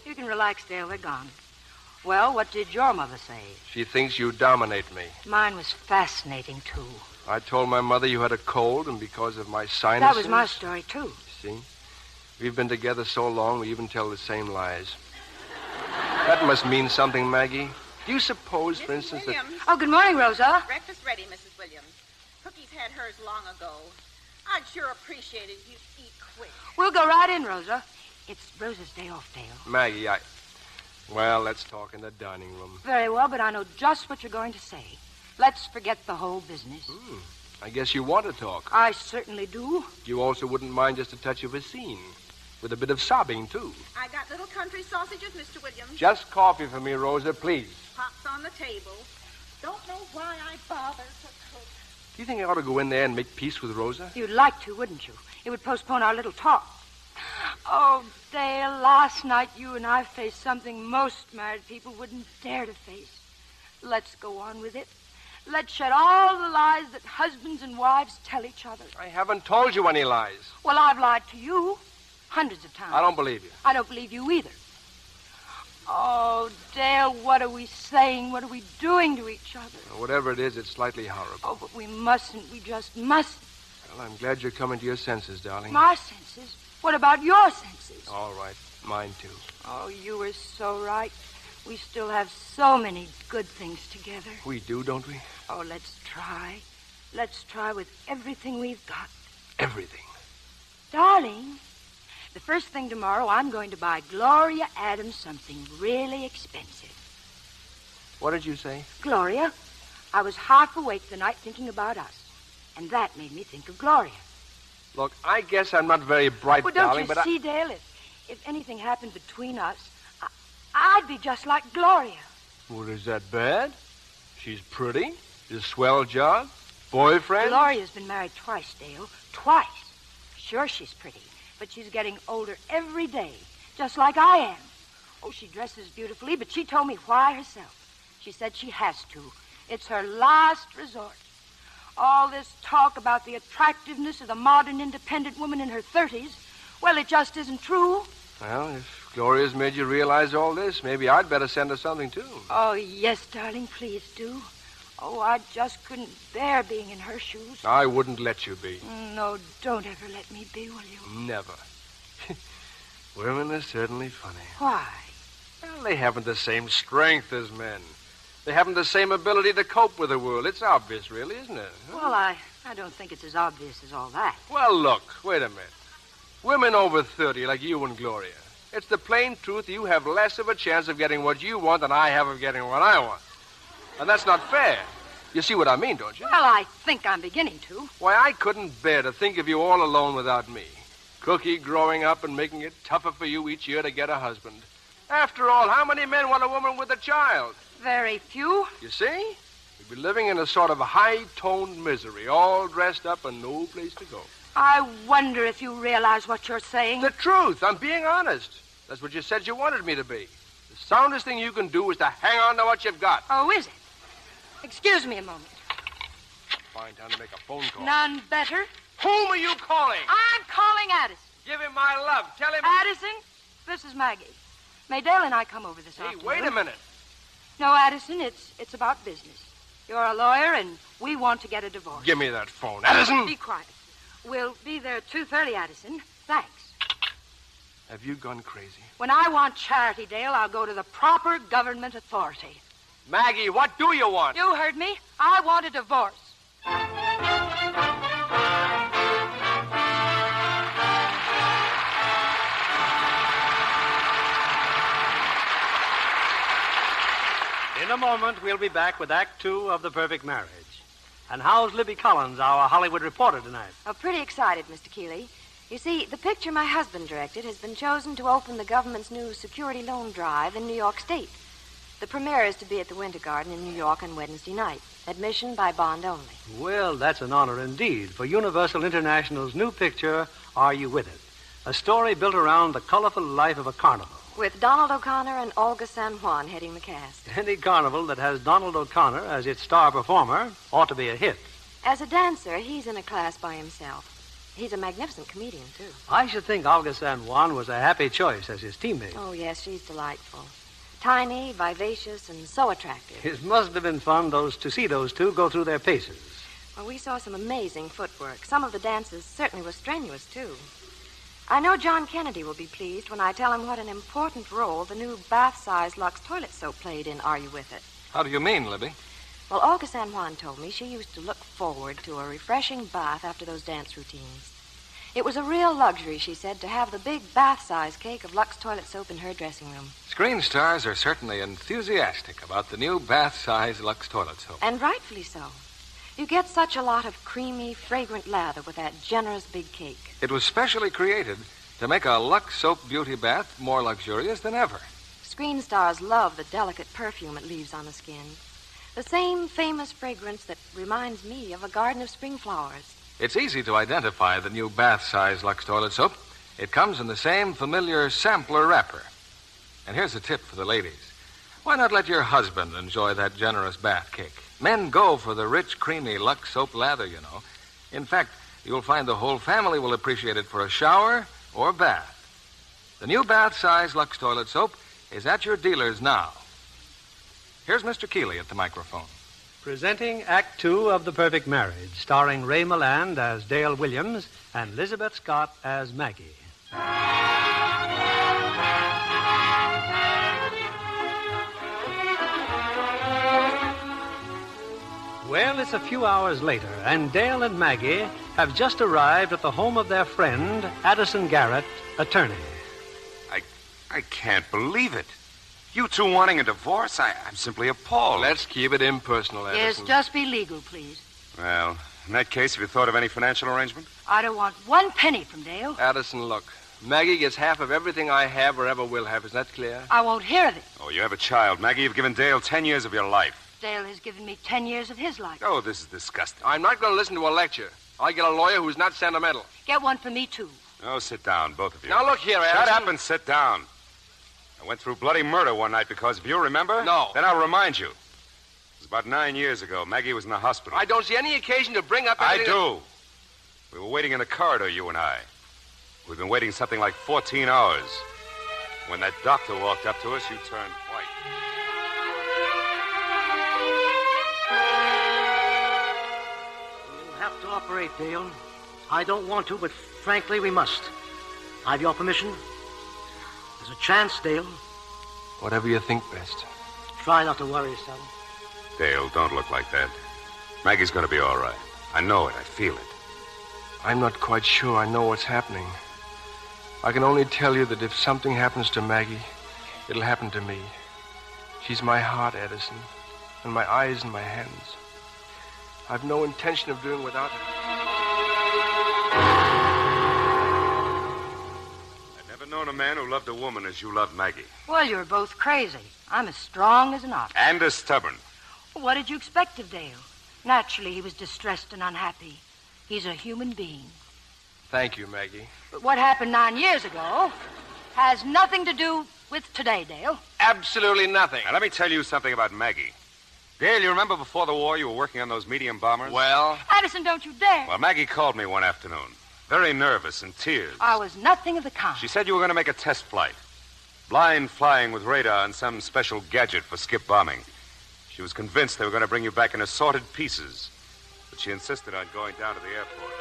You can relax, Dale. They're gone. Well, what did your mother say? She thinks you dominate me. Mine was fascinating, too. I told my mother you had a cold, and because of my sinuses... That was my story, too. See? We've been together so long, we even tell the same lies. That must mean something, Maggie. Do you suppose, for instance, that... Oh, good morning, Rosa. Breakfast ready, Mrs. Williams. Cookie's had hers long ago. I'd sure appreciate it if you'd eat quick. We'll go right in, Rosa. It's Rosa's day off, Dale. Maggie, Well, let's talk in the dining room. Very well, but I know just what you're going to say. Let's forget the whole business. I guess you want to talk. I certainly do. You also wouldn't mind just a touch of a scene. With a bit of sobbing, too. I got little country sausages, Mr. Williams. Just coffee for me, Rosa, please. Pops on the table. Don't know why I bother to cook. Do you think I ought to go in there and make peace with Rosa? You'd like to, wouldn't you? It would postpone our little talk. Oh, Dale, last night you and I faced something most married people wouldn't dare to face. Let's go on with it. Let's shed all the lies that husbands and wives tell each other. I haven't told you any lies. Well, I've lied to you hundreds of times. I don't believe you. I don't believe you either. Oh, Dale, what are we saying? What are we doing to each other? Whatever it is, it's slightly horrible. Oh, but we mustn't. We just mustn't. Well, I'm glad you're coming to your senses, darling. My senses? What about your senses? All right. Mine, too. Oh, you were so right. We still have so many good things together. We do, don't we? Oh, let's try. Let's try with everything we've got. Everything. Darling, the first thing tomorrow, I'm going to buy Gloria Adams something really expensive. What did you say? Gloria, I was half awake the night thinking about us, and that made me think of Gloria. Look, I guess I'm not very bright, Well, don't darling, you but see, Dale, if anything happened between us, I'd be just like Gloria. Well, is that bad? She's pretty. She's a swell job. Boyfriend? Gloria's been married twice, Dale. Twice. Sure, she's pretty, but she's getting older every day, just like I am. Oh, she dresses beautifully, but she told me why herself. She said she has to. It's her last resort. All this talk about the attractiveness of the modern independent woman in her 30s, well, it just isn't true. Well, if Gloria's made you realize all this, maybe I'd better send her something, too. Oh, yes, darling, please do. Oh, I just couldn't bear being in her shoes. I wouldn't let you be. No, don't ever let me be, will you? Never. Women are certainly funny. Why? Well, they haven't the same strength as men. They haven't the same ability to cope with the world. It's obvious, really, isn't it? Well, I don't think it's as obvious as all that. Well, look, wait a minute. Women over 30, like you and Gloria, it's the plain truth you have less of a chance of getting what you want than I have of getting what I want. And that's not fair. You see what I mean, don't you? Well, I think I'm beginning to. Why, I couldn't bear to think of you all alone without me. Cookie growing up and making it tougher for you each year to get a husband. After all, how many men want a woman with a child? Very few. You see? You'd be living in a sort of high-toned misery, all dressed up and no place to go. I wonder if you realize what you're saying. The truth. I'm being honest. That's what you said you wanted me to be. The soundest thing you can do is to hang on to what you've got. Oh, is it? Excuse me a moment. Fine time to make a phone call. None better. Whom are you calling? I'm calling Addison. Give him my love. Tell him... Addison, this is Maggie. May Dale and I come over this afternoon? Wait a minute. No, Addison, it's about business. You're a lawyer, and we want to get a divorce. Give me that phone. Addison! Be quiet. We'll be there at 2:30, Addison. Thanks. Have you gone crazy? When I want charity, Dale, I'll go to the proper government authority. Maggie, what do you want? You heard me. I want a divorce. In a moment, we'll be back with Act Two of The Perfect Marriage. And how's Libby Collins, our Hollywood reporter, tonight? Oh, pretty excited, Mr. Keeley. You see, the picture my husband directed has been chosen to open the government's new security loan drive in New York State. The premiere is to be at the Winter Garden in New York on Wednesday night. Admission by bond only. Well, that's an honor indeed for Universal International's new picture, Are You With It? A story built around the colorful life of a carnival. With Donald O'Connor and Olga San Juan heading the cast. Any carnival that has Donald O'Connor as its star performer ought to be a hit. As a dancer, he's in a class by himself. He's a magnificent comedian, too. I should think Olga San Juan was a happy choice as his teammate. Oh, yes, she's delightful. Tiny, vivacious, and so attractive. It must have been fun to see those two go through their paces. Well, we saw some amazing footwork. Some of the dances certainly were strenuous, too. I know John Kennedy will be pleased when I tell him what an important role the new bath-size Lux toilet soap played in Are You With It? How do you mean, Libby? Well, Olga San Juan told me she used to look forward to a refreshing bath after those dance routines. It was a real luxury, she said, to have the big bath-size cake of Lux toilet soap in her dressing room. Screen stars are certainly enthusiastic about the new bath-size Lux toilet soap. And rightfully so. You get such a lot of creamy, fragrant lather with that generous big cake. It was specially created to make a Lux soap beauty bath more luxurious than ever. Screen stars love the delicate perfume it leaves on the skin. The same famous fragrance that reminds me of a garden of spring flowers. It's easy to identify the new bath-size Lux toilet soap. It comes in the same familiar sampler wrapper. And here's a tip for the ladies. Why not let your husband enjoy that generous bath cake? Men go for the rich, creamy Lux soap lather, you know. In fact, you'll find the whole family will appreciate it for a shower or bath. The new bath-size Lux toilet soap is at your dealers now. Here's Mr. Keeley at the microphone. Presenting Act Two of The Perfect Marriage, starring Ray Milland as Dale Williams and Elizabeth Scott as Maggie. Well, it's a few hours later, and Dale and Maggie have just arrived at the home of their friend, Addison Garrett, attorney. I can't believe it. You two wanting a divorce? I'm simply appalled. Let's keep it impersonal, Yes, Addison. just be legal, please. Well, in that case, have you thought of any financial arrangement? I don't want one penny from Dale. Addison, look. Maggie gets half of everything I have or ever will have. Is that clear? I won't hear of it. Oh, you have a child. Maggie, you've given Dale 10 years of your life. Dale has given me 10 years of his life. Oh, this is disgusting. I'm not going to listen to a lecture. I'll get a lawyer who's not sentimental. Get one for me, too. Oh, sit down, both of you. Now, look here, Addison. Shut up and sit down. I went through bloody murder one night because of you, remember? No. Then I'll remind you. It was about 9 years ago. Maggie was in the hospital. I don't see any occasion to bring up anything. I do. We were waiting in the corridor, you and I. We've been waiting something like 14 hours. When that doctor walked up to us, you turned white. We'll have to operate, Dale. I don't want to, but frankly, we must. I have your permission? There's a chance, Dale. Whatever you think best. Try not to worry, son. Dale, don't look like that. Maggie's going to be all right. I know it. I feel it. I'm not quite sure I know what's happening. I can only tell you that if something happens to Maggie, it'll happen to me. She's my heart, Addison, and my eyes and my hands. I've no intention of doing without her. I've never known a man who loved a woman as you love Maggie. Well, you're both crazy. I'm as strong as an ox. And as stubborn. What did you expect of Dale? Naturally, he was distressed and unhappy. He's a human being. Thank you, Maggie. But what happened 9 years ago has nothing to do with today, Dale. Absolutely nothing. Now, let me tell you something about Maggie. Dale, you remember before the war you were working on those medium bombers? Well? Addison, don't you dare. Well, Maggie called me one afternoon. Very nervous, in tears. I was nothing of the kind. She said you were going to make a test flight. Blind flying with radar and some special gadget for skip bombing. She was convinced they were going to bring you back in assorted pieces. But she insisted on going down to the airport.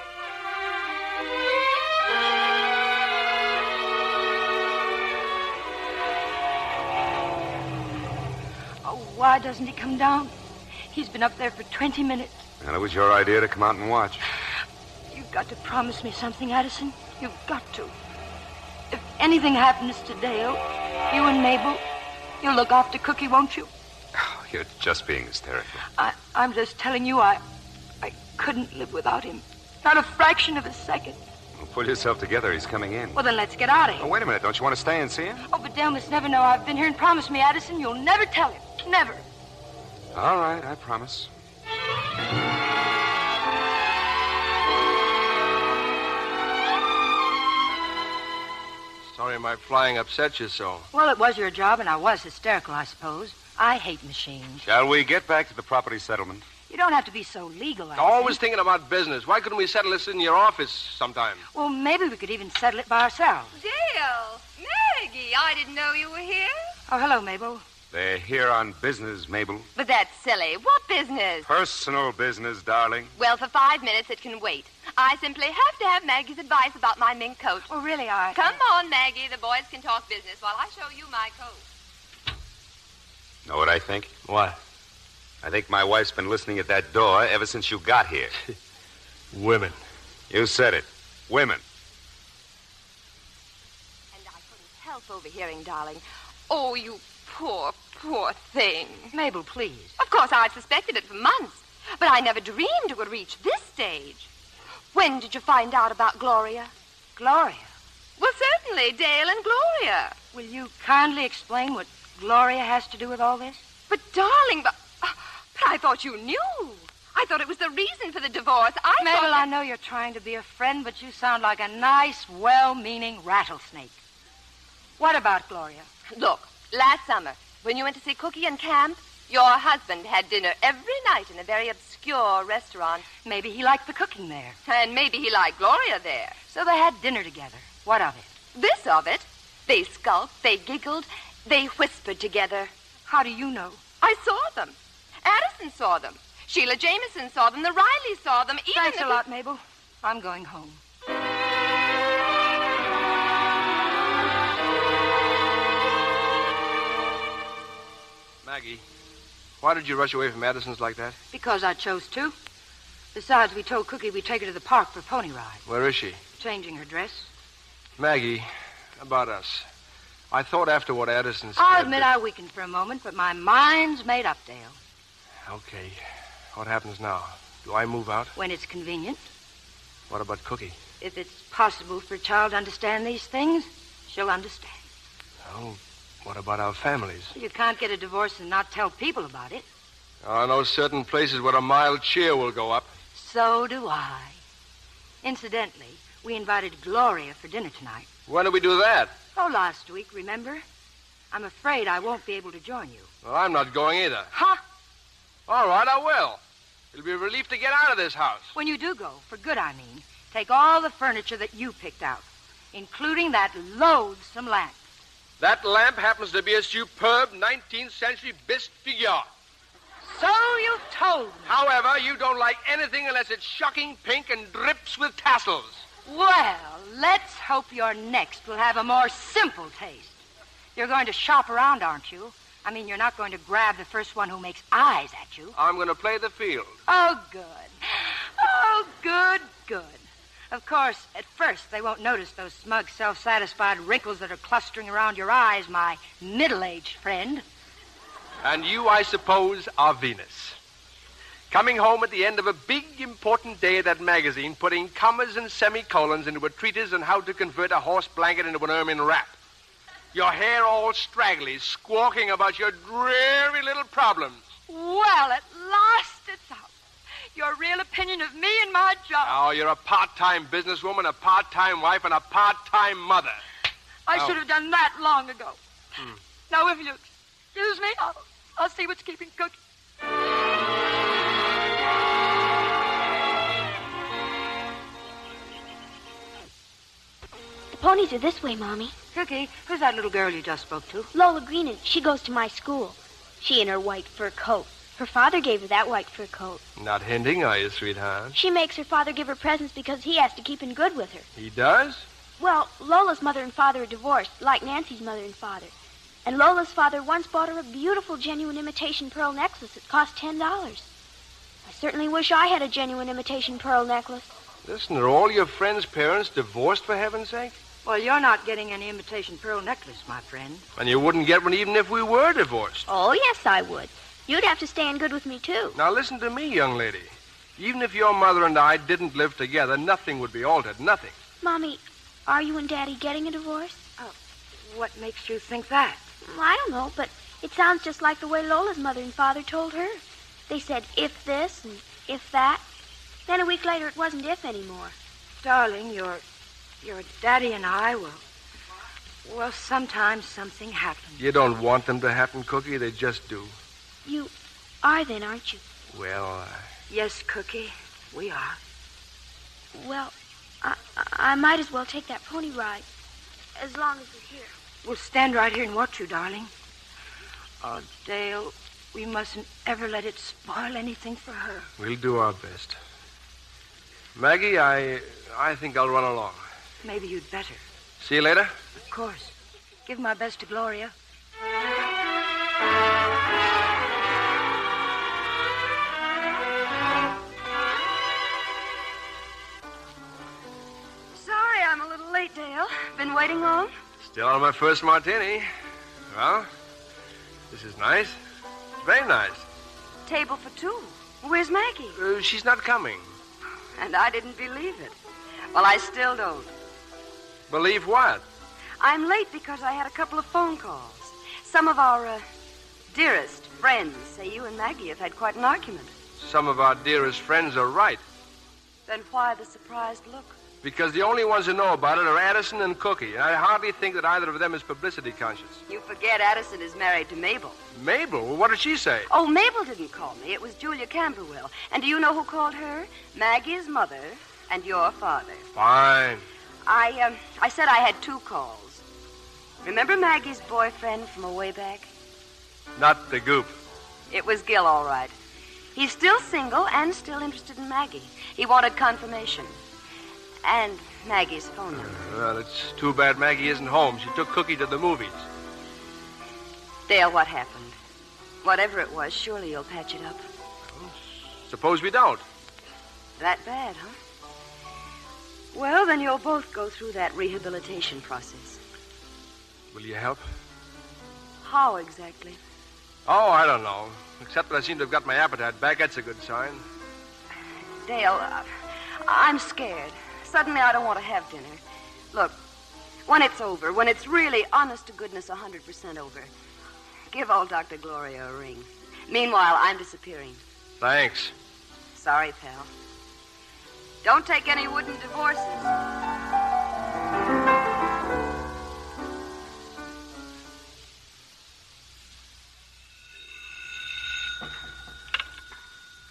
Oh, why doesn't he come down? He's been up there for 20 minutes. And it was your idea to come out and watch. You've got to promise me something, Addison. You've got to. If anything happens to Dale, you and Mabel, you'll look after Cookie, won't you? Oh, you're just being hysterical. I'm just telling you, I couldn't live without him. Not a fraction of a second. Well, pull yourself together. He's coming in. Well, then let's get out of here. Oh, wait a minute. Don't you want to stay and see him? Oh, but Dale must never know I've been here, and promise me, Addison, you'll never tell him. Never. All right, I promise. Sorry my flying upset you so. Well, it was your job, and I was hysterical, I suppose. I hate machines. Shall we get back to the property settlement? You don't have to be so legal, Addison. Always thinking about business. Why couldn't we settle this in your office sometime? Well, maybe we could even settle it by ourselves. Dale! Maggie, I didn't know you were here. Oh, hello, Mabel. They're here on business, Mabel. But that's silly. What business? Personal business, darling. Well, for 5 minutes it can wait. I simply have to have Maggie's advice about my mink coat. Oh, really, Come on, Maggie. The boys can talk business while I show you my coat. Know what I think? What? I think my wife's been listening at that door ever since you got here. Women. You said it. Women. help overhearing, darling. Oh, you poor, poor thing. Mabel, please. Of course, I'd suspected it for months, but I never dreamed it would reach this stage. When did you find out about Gloria? Gloria? Well, certainly, Dale and Gloria. Will you kindly explain what Gloria has to do with all this? But, darling, but I thought you knew. I thought it was the reason for the divorce. Mabel, I know you're trying to be a friend, but you sound like a nice, well-meaning rattlesnake. What about Gloria? Look, last summer, when you went to see Cookie in camp, your husband had dinner every night in a very obscure restaurant. Maybe he liked the cooking there. And maybe he liked Gloria there. So they had dinner together. What of it? This of it. They skulked, they giggled, they whispered together. How do you know? I saw them. Addison saw them. Sheila Jameson saw them. The Rileys saw them. Even Thanks a lot, Mabel. I'm going home. Maggie, why did you rush away from Addison's like that? Because I chose to. Besides, we told Cookie we'd take her to the park for a pony ride. Where is she? Changing her dress. Maggie, about us. I thought after what Addison said... I'll admit I weakened for a moment, but my mind's made up, Dale. Okay. What happens now? Do I move out? When it's convenient. What about Cookie? If it's possible for a child to understand these things, she'll understand. Oh, what about our families? You can't get a divorce and not tell people about it. I know certain places where a mild cheer will go up. So do I. Incidentally, we invited Gloria for dinner tonight. When did we do that? Oh, last week, remember? I'm afraid I won't be able to join you. Well, I'm not going either. Huh? All right, I will. It'll be a relief to get out of this house. When you do go, for good, I mean, take all the furniture that you picked out, including that loathsome lamp. That lamp happens to be a superb 19th century bisque figure. So you told me. However, you don't like anything unless it's shocking pink and drips with tassels. Well, let's hope your next will have a more simple taste. You're going to shop around, aren't you? I mean, you're not going to grab the first one who makes eyes at you. I'm going to play the field. Oh, good. Oh, good, good. Of course, at first, they won't notice those smug, self-satisfied wrinkles that are clustering around your eyes, my middle-aged friend. And you, I suppose, are Venus. Coming home at the end of a big, important day at that magazine, putting commas and semicolons into a treatise on how to convert a horse blanket into an ermine wrap. Your hair all straggly, squawking about your dreary little problems. Well, at last it's out. Your real opinion of me and my job. Oh, you're a part-time businesswoman, a part-time wife, and a part-time mother. I should have done that long ago. Now, if you excuse me, I'll see what's keeping Cookie. The ponies are this way, Mommy. Cookie, who's that little girl you just spoke to? Lola Greenan. She goes to my school. She in her white fur coat. Her father gave her that white fur coat. Not hinting, are you, sweetheart? She makes her father give her presents because he has to keep in good with her. He does? Well, Lola's mother and father are divorced, like Nancy's mother and father. And Lola's father once bought her a beautiful genuine imitation pearl necklace that cost $10. I certainly wish I had a genuine imitation pearl necklace. Listen, are all your friends' parents divorced, for heaven's sake? Well, you're not getting any imitation pearl necklace, my friend. And you wouldn't get one even if we were divorced. Oh, yes, I would. You'd have to stay in good with me, too. Now, listen to me, young lady. Even if your mother and I didn't live together, nothing would be altered. Nothing. Mommy, are you and Daddy getting a divorce? What makes you think that? I don't know, but it sounds just like the way Lola's mother and father told her. They said if this and if that. Then a week later, it wasn't if anymore. Darling, your daddy and I well, sometimes something happens. You don't want them to happen, Cookie. They just do. You are then, aren't you? Well, Yes, Cookie, we are. Well, I might as well take that pony ride, as long as we're here. We'll stand right here and watch you, darling. Oh, Dale, we mustn't ever let it spoil anything for her. We'll do our best. Maggie, I think I'll run along. Maybe you'd better. See you later? Of course. Give my best to Gloria. Sorry I'm a little late, Dale. Been waiting long? Still on my first martini. Well, this is nice. Very nice. Table for two. Where's Maggie? She's not coming. And I didn't believe it. Well, I still don't. Believe what? I'm late because I had a couple of phone calls. Some of our dearest friends say you and Maggie have had quite an argument. Some of our dearest friends are right. Then why the surprised look? Because the only ones who know about it are Addison and Cookie. And I hardly think that either of them is publicity conscious. You forget Addison is married to Mabel. Mabel? Well, what did she say? Oh, Mabel didn't call me. It was Julia Camberwell. And do you know who called her? Maggie's mother and your father. Fine. I said I had two calls. Remember Maggie's boyfriend from a way back? Not the goop. It was Gil, all right. He's still single and still interested in Maggie. He wanted confirmation. And Maggie's phone number. Well, it's too bad Maggie isn't home. She took Cookie to the movies. Dale, what happened? Whatever it was, surely you'll patch it up. Suppose we don't. That bad, huh? Well, then you'll both go through that rehabilitation process. Will you help? How exactly? Oh, I don't know. Except that I seem to have got my appetite back. That's a good sign. Dale, I'm scared. Suddenly I don't want to have dinner. Look, when it's over, when it's really honest to goodness 100% over, give old Dr. Gloria a ring. Meanwhile, I'm disappearing. Thanks. Sorry, pal. Don't take any wooden divorces.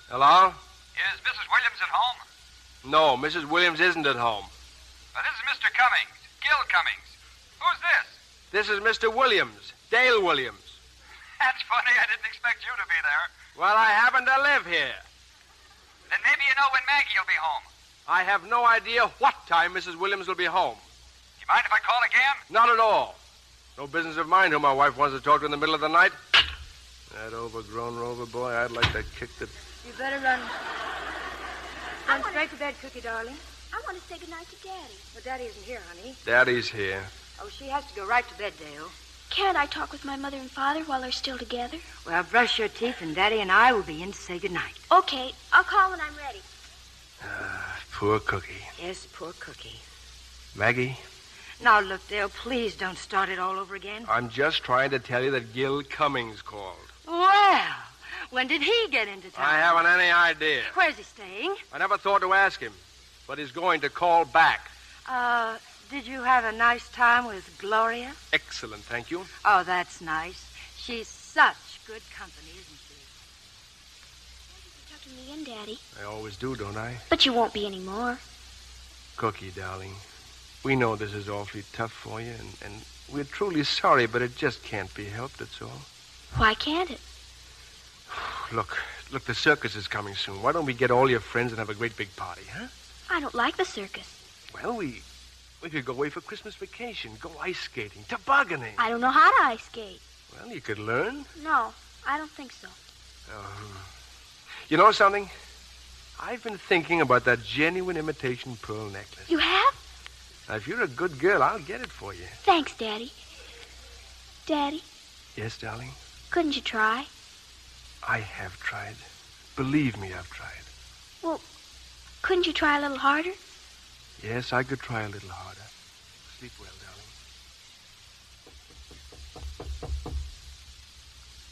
Hello? Is Mrs. Williams at home? No, Mrs. Williams isn't at home. This is Mr. Cummings, Gil Cummings. Who's this? This is Mr. Williams, Dale Williams. That's funny. I didn't expect you to be there. Well, I happen to live here. Then maybe you know when Maggie will be home. I have no idea what time Mrs. Williams will be home. You mind if I call again? Not at all. No business of mine who my wife wants to talk to in the middle of the night. That overgrown rover boy, I'd like to kick the... You better run straight to bed, Cookie, darling. I want to say goodnight to Daddy. But Daddy isn't here, honey. Daddy's here. Oh, she has to go right to bed, Dale. Can't I talk with my mother and father while they're still together? Well, brush your teeth, and Daddy and I will be in to say goodnight. Okay, I'll call when I'm ready. Poor Cookie. Yes, poor Cookie. Maggie? Now, look, Dale, please don't start it all over again. I'm just trying to tell you that Gil Cummings called. Well, when did he get into town? I haven't any idea. Where's he staying? I never thought to ask him, but he's going to call back. Did you have a nice time with Gloria? Excellent, thank you. Oh, that's nice. She's such good company, isn't she? Talk to me and Daddy. I always do, don't I? But you won't be anymore. Cookie, darling, we know this is awfully tough for you, and we're truly sorry, but it just can't be helped, that's all. Why can't it? Look, the circus is coming soon. Why don't we get all your friends and have a great big party, huh? I don't like the circus. Well, we could go away for Christmas vacation, go ice skating, tobogganing. I don't know how to ice skate. Well, you could learn. No, I don't think so. You know something? I've been thinking about that genuine imitation pearl necklace. You have? Now, if you're a good girl, I'll get it for you. Thanks, Daddy. Daddy? Yes, darling? Couldn't you try? I have tried. Believe me, I've tried. Well, couldn't you try a little harder? Yes, I could try a little harder. Sleep well, darling.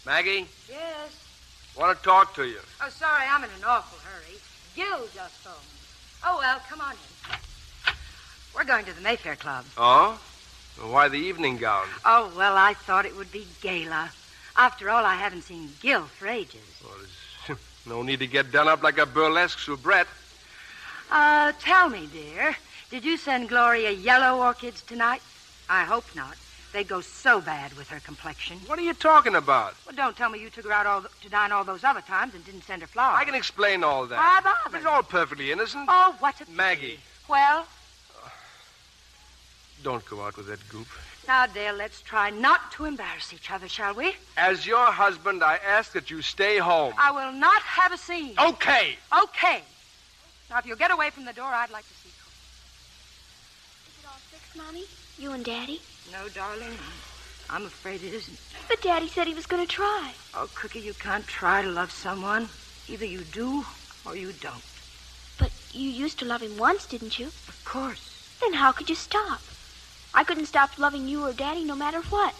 Maggie? Yes? Want to talk to you. Oh, sorry, I'm in an awful hurry. Gil just phoned. Oh, well, come on in. We're going to the Mayfair Club. Oh? Well, why the evening gown? Oh, well, I thought it would be gala. After all, I haven't seen Gil for ages. Well, there's no need to get done up like a burlesque soubrette. Tell me, dear, did you send Gloria yellow orchids tonight? I hope not. They go so bad with her complexion. What are you talking about? Well, don't tell me you took her out to dine all those other times and didn't send her flowers. I can explain all that. Why bother? It's all perfectly innocent. Oh, what's it? Maggie. Well? Don't go out with that goop. Now, Dale, let's try not to embarrass each other, shall we? As your husband, I ask that you stay home. I will not have a scene. Okay. Okay. Now, if you'll get away from the door, I'd like to see Cookie. Is it all fixed, Mommy? You and Daddy? No, darling. I'm afraid it isn't. But Daddy said he was going to try. Oh, Cookie, you can't try to love someone. Either you do or you don't. But you used to love him once, didn't you? Of course. Then how could you stop? I couldn't stop loving you or Daddy no matter what.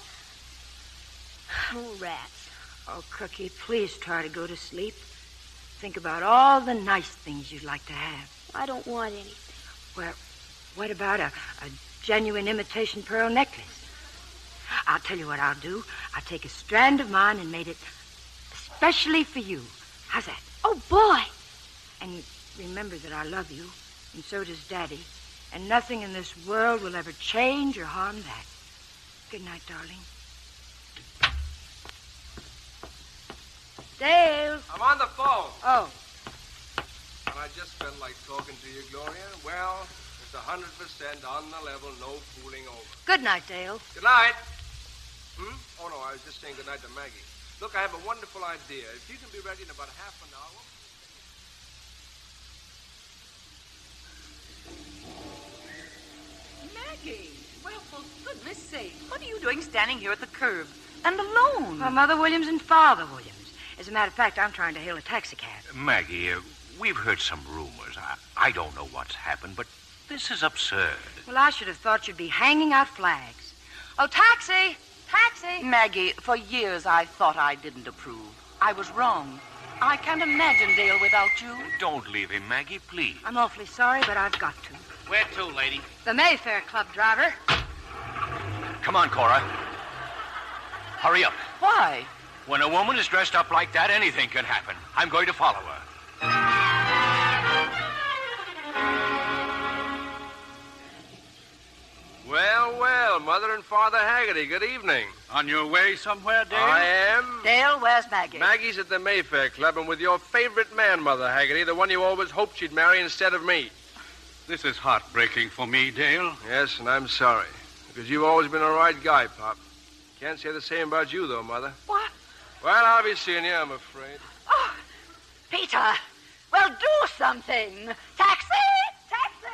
Oh, rats. Oh, Cookie, please try to go to sleep. Think about all the nice things you'd like to have. I don't want anything. Well, what about a genuine imitation pearl necklace? I'll tell you what I'll do. I'll take a strand of mine and made it especially for you. How's that? Oh, boy. And remember that I love you, and so does Daddy, and nothing in this world will ever change or harm that. Good night, darling. Dale. I'm on the phone. Oh. And I just felt like talking to you, Gloria. Well, it's 100% on the level, no fooling over. Good night, Dale. Good night. Oh, no, I was just saying good night to Maggie. Look, I have a wonderful idea. If you can be ready in about half an hour... Maggie, well, for goodness sake, what are you doing standing here at the curb and alone? Well, Mother Williams and Father Williams. As a matter of fact, I'm trying to hail a taxicab. Maggie, we've heard some rumors. I don't know what's happened, but this is absurd. Well, I should have thought you'd be hanging out flags. Oh, taxi! Taxi! Maggie, for years I thought I didn't approve. I was wrong. I can't imagine Dale without you. Don't leave him, Maggie, please. I'm awfully sorry, but I've got to. Where to, lady? The Mayfair Club driver. Come on, Cora. Hurry up. Why? When a woman is dressed up like that, anything can happen. I'm going to follow her. Well, Mother and Father Haggerty, good evening. On your way somewhere, Dale? I am. Dale, where's Maggie? Maggie's at the Mayfair Club and with your favorite man, Mother Haggerty, the one you always hoped she'd marry instead of me. This is heartbreaking for me, Dale. Yes, and I'm sorry. Because you've always been a right guy, Pop. Can't say the same about you, though, Mother. What? Well, I'll be seeing you, I'm afraid. Oh, Peter, well, do something. Taxi! Taxi!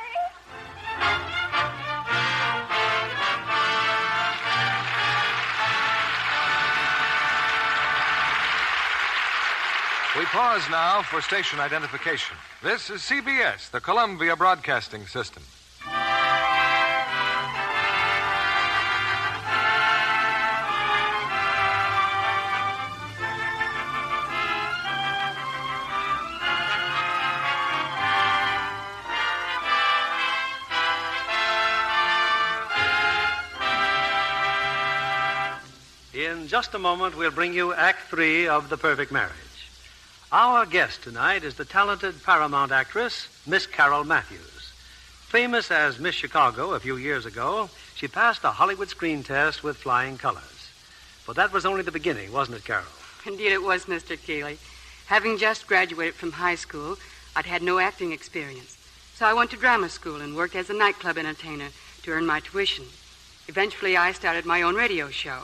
We pause now for station identification. This is CBS, the Columbia Broadcasting System. In just a moment, we'll bring you Act 3 of The Perfect Marriage. Our guest tonight is the talented Paramount actress, Miss Carol Matthews. Famous as Miss Chicago a few years ago, she passed a Hollywood screen test with flying colors. But that was only the beginning, wasn't it, Carol? Indeed it was, Mr. Keeley. Having just graduated from high school, I'd had no acting experience. So I went to drama school and worked as a nightclub entertainer to earn my tuition. Eventually, I started my own radio show.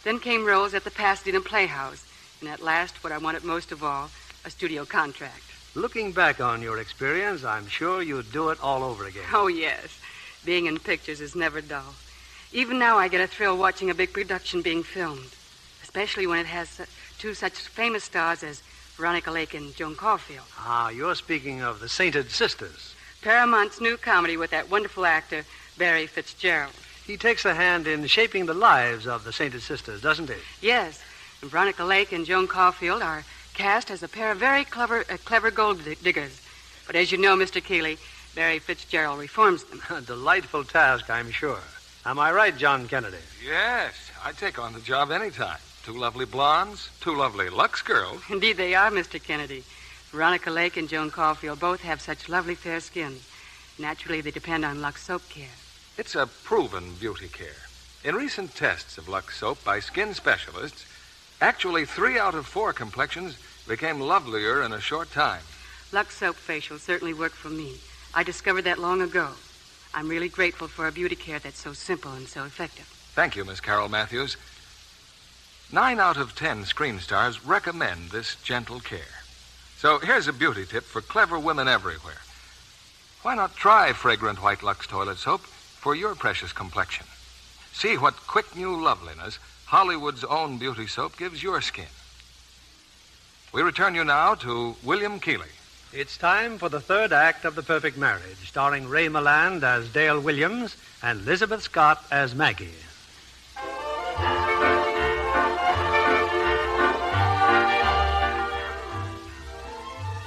Then came roles at the Pasadena Playhouse. And at last, what I wanted most of all, a studio contract. Looking back on your experience, I'm sure you'd do it all over again. Oh, yes. Being in pictures is never dull. Even now, I get a thrill watching a big production being filmed, especially when it has two such famous stars as Veronica Lake and Joan Caulfield. Ah, you're speaking of the Sainted Sisters. Paramount's new comedy with that wonderful actor, Barry Fitzgerald. He takes a hand in shaping the lives of the Sainted Sisters, doesn't he? Yes. Veronica Lake and Joan Caulfield are cast as a pair of very clever gold diggers. But as you know, Mr. Keeley, Barry Fitzgerald reforms them. A delightful task, I'm sure. Am I right, John Kennedy? Yes, I'd take on the job anytime. Two lovely blondes, two lovely Lux girls. Indeed they are, Mr. Kennedy. Veronica Lake and Joan Caulfield both have such lovely fair skin. Naturally, they depend on Lux soap care. It's a proven beauty care. In recent tests of Lux soap by skin specialists, actually 3 out of 4 complexions became lovelier in a short time. Lux soap facials certainly work for me. I discovered that long ago. I'm really grateful for a beauty care that's so simple and so effective. Thank you, Miss Carol Matthews. 9 out of 10 screen stars recommend this gentle care. So here's a beauty tip for clever women everywhere. Why not try fragrant white Lux toilet soap for your precious complexion? See what quick new loveliness Hollywood's own beauty soap gives your skin. We return you now to William Keighley. It's time for the third act of The Perfect Marriage, starring Ray Milland as Dale Williams and Elizabeth Scott as Maggie.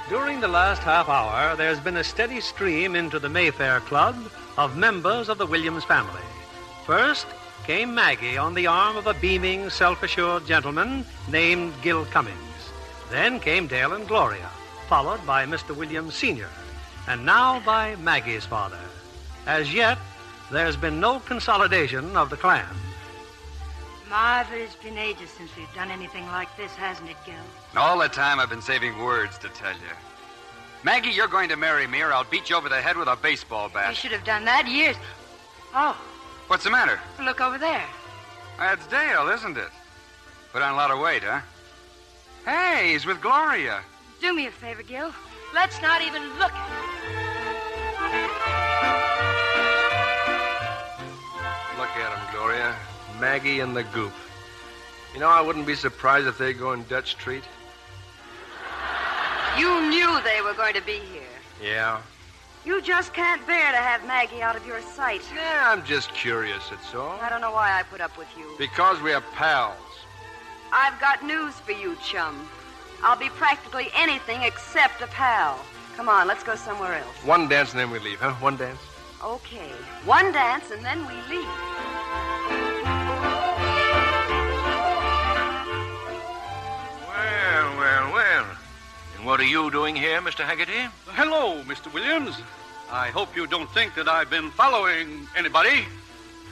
During the last half hour, there's been a steady stream into the Mayfair Club of members of the Williams family. First came Maggie on the arm of a beaming, self-assured gentleman named Gil Cummings. Then came Dale and Gloria, followed by Mr. Williams Sr., and now by Maggie's father. As yet, there's been no consolidation of the clan. Martha, it's been ages since we've done anything like this, hasn't it, Gil? All the time I've been saving words to tell you. Maggie, you're going to marry me or I'll beat you over the head with a baseball bat. You should have done that years. Oh, What's the matter? look over there. That's Dale, isn't it? Put on a lot of weight, huh? Hey, he's with Gloria. Do me a favor, Gil. Let's not even look at Look at him, Gloria. Maggie and the goop. You know, I wouldn't be surprised if they go in Dutch treat. You knew they were going to be here. Yeah. You just can't bear to have Maggie out of your sight. Yeah, I'm just curious, that's all. I don't know why I put up with you. Because we are pals. I've got news for you, chum. I'll be practically anything except a pal. Come on, let's go somewhere else. One dance and then we leave, huh? One dance? Okay. One dance and then we leave. Well. And what are you doing here, Mr. Haggerty? Hello, Mr. Williams. I hope you don't think that I've been following anybody.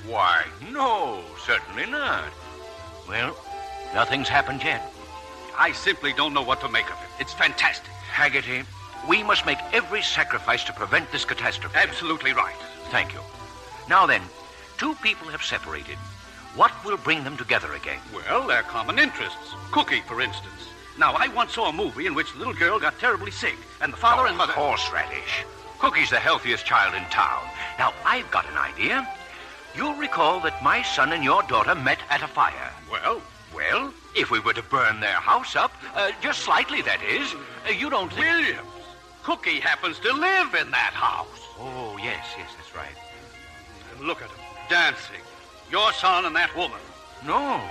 Why, no, certainly not. Well, nothing's happened yet. I simply don't know what to make of it. It's fantastic. Haggerty, we must make every sacrifice to prevent this catastrophe. Absolutely right. Thank you. Now then, two people have separated. What will bring them together again? Well, their common interests. Cookie, for instance. Now, I once saw a movie in which the little girl got terribly sick, and the father and mother... Horseradish. Cookie's the healthiest child in town. Now, I've got an idea. You'll recall that my son and your daughter met at a fire. Well, if we were to burn their house up, just slightly, that is, you don't think... Williams, Cookie happens to live in that house. Oh, yes, that's right. And look at them, dancing. Your son and that woman. No,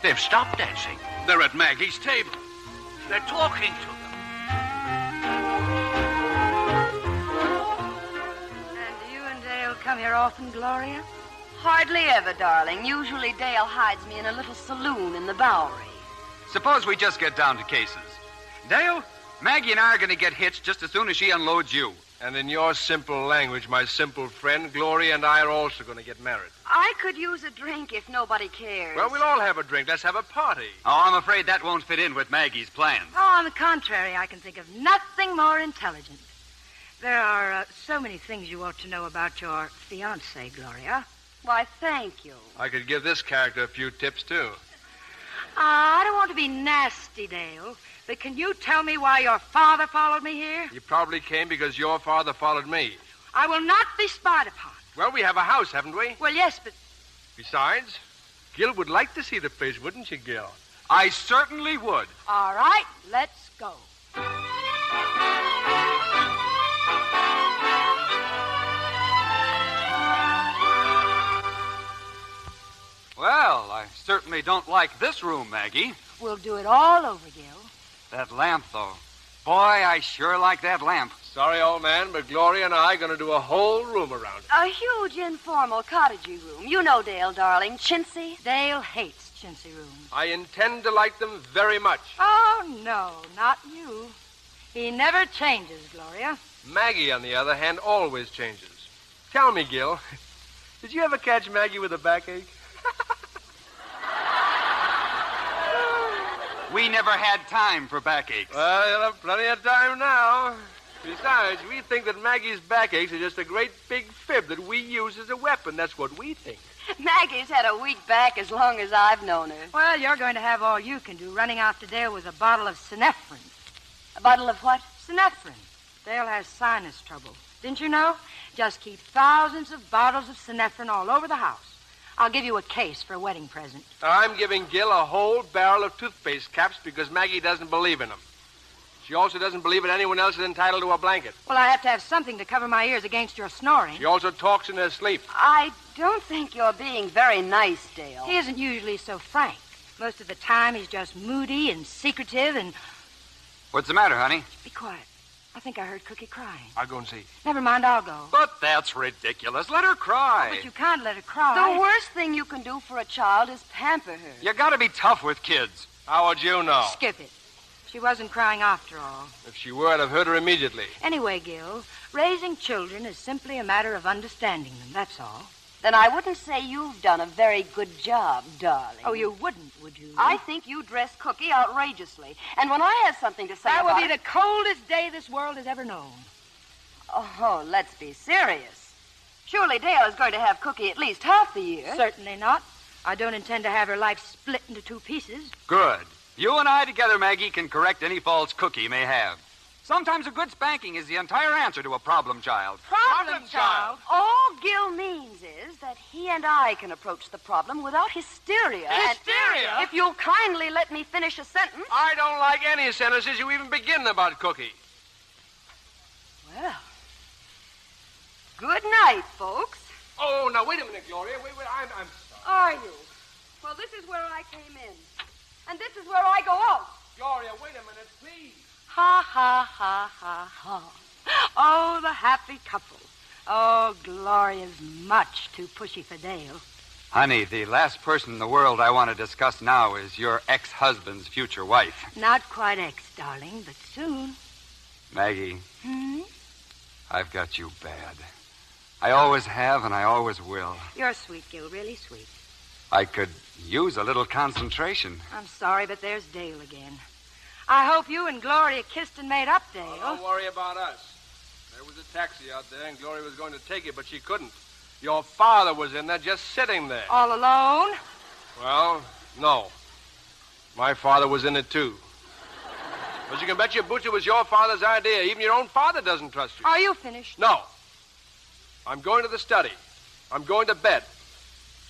they've stopped dancing. They're at Maggie's table. They're talking to them. And do you and Dale come here often, Gloria? Hardly ever, darling. Usually Dale hides me in a little saloon in the Bowery. Suppose we just get down to cases. Dale, Maggie and I are going to get hitched just as soon as she unloads you. And in your simple language, my simple friend, Gloria and I are also going to get married. I could use a drink if nobody cares. Well, we'll all have a drink. Let's have a party. Oh, I'm afraid that won't fit in with Maggie's plans. Oh, on the contrary, I can think of nothing more intelligent. There are so many things you ought to know about your fiancé, Gloria. Why, thank you. I could give this character a few tips, too. I don't want to be nasty, Dale, but can you tell me why your father followed me here? You probably came because your father followed me. I will not be spied upon. Well, we have a house, haven't we? Well, yes, but... Besides, Gil would like to see the place, wouldn't you, Gil? I certainly would. All right, let's go. Well, I certainly don't like this room, Maggie. We'll do it all over, Gil. That lamp, though. Boy, I sure like that lamp. Sorry, old man, but Gloria and I are going to do a whole room around it. A huge, informal, cottagey room. You know Dale, darling. Chintzy. Dale hates chintzy rooms. I intend to like them very much. Oh, no, not you. He never changes, Gloria. Maggie, on the other hand, always changes. Tell me, Gil, did you ever catch Maggie with a backache? We never had time for backaches. Well, you'll have plenty of time now. Besides, we think that Maggie's backaches are just a great big fib that we use as a weapon. That's what we think. Maggie's had a weak back as long as I've known her. Well, you're going to have all you can do running after Dale with a bottle of Synephrine. A bottle of what? Synephrine. Dale has sinus trouble. Didn't you know? Just keep thousands of bottles of Synephrine all over the house. I'll give you a case for a wedding present. I'm giving Gil a whole barrel of toothpaste caps because Maggie doesn't believe in them. She also doesn't believe that anyone else is entitled to a blanket. Well, I have to have something to cover my ears against your snoring. She also talks in her sleep. I don't think you're being very nice, Dale. He isn't usually so frank. Most of the time, he's just moody and secretive and... What's the matter, honey? Be quiet. I think I heard Cookie crying. I'll go and see. Never mind, I'll go. But that's ridiculous. Let her cry. But you can't let her cry. The worst thing you can do for a child is pamper her. You gotta be tough with kids. How would you know? Skip it. She wasn't crying after all. If she were, I'd have heard her immediately. Anyway, Gil, raising children is simply a matter of understanding them, that's all. Then I wouldn't say you've done a very good job, darling. Oh, you wouldn't, would you? I think you dress Cookie outrageously. And when I have something to say that about will be the coldest day this world has ever known. Oh, let's be serious. Surely Dale is going to have Cookie at least half the year. Certainly not. I don't intend to have her life split into two pieces. Good. You and I together, Maggie, can correct any faults Cookie may have. Sometimes a good spanking is the entire answer to a problem child. Problem child? All Gil means is that he and I can approach the problem without hysteria. Hysteria? And if you'll kindly let me finish a sentence. I don't like any sentences you even begin about Cookie. Well, good night, folks. Oh, now, wait a minute, Gloria. Wait, I'm sorry. Are you? Well, this is where I came in. And this is where I go out. Gloria, wait a minute, please. Ha, ha, ha, ha, ha. Oh, the happy couple. Oh, Gloria's much too pushy for Dale. Honey, the last person in the world I want to discuss now is your ex-husband's future wife. Not quite ex, darling, but soon. Maggie, I've got you bad. I always have, and I always will. You're sweet, Gil, really sweet. I could use a little concentration. I'm sorry, but there's Dale again. I hope you and Gloria kissed and made up, Dale. Oh, don't worry about us. There was a taxi out there, and Gloria was going to take it, but she couldn't. Your father was in there just sitting there. All alone? Well, no. My father was in it, too. But you can bet your boots it was your father's idea. Even your own father doesn't trust you. Are you finished? No. I'm going to the study. I'm going to bed.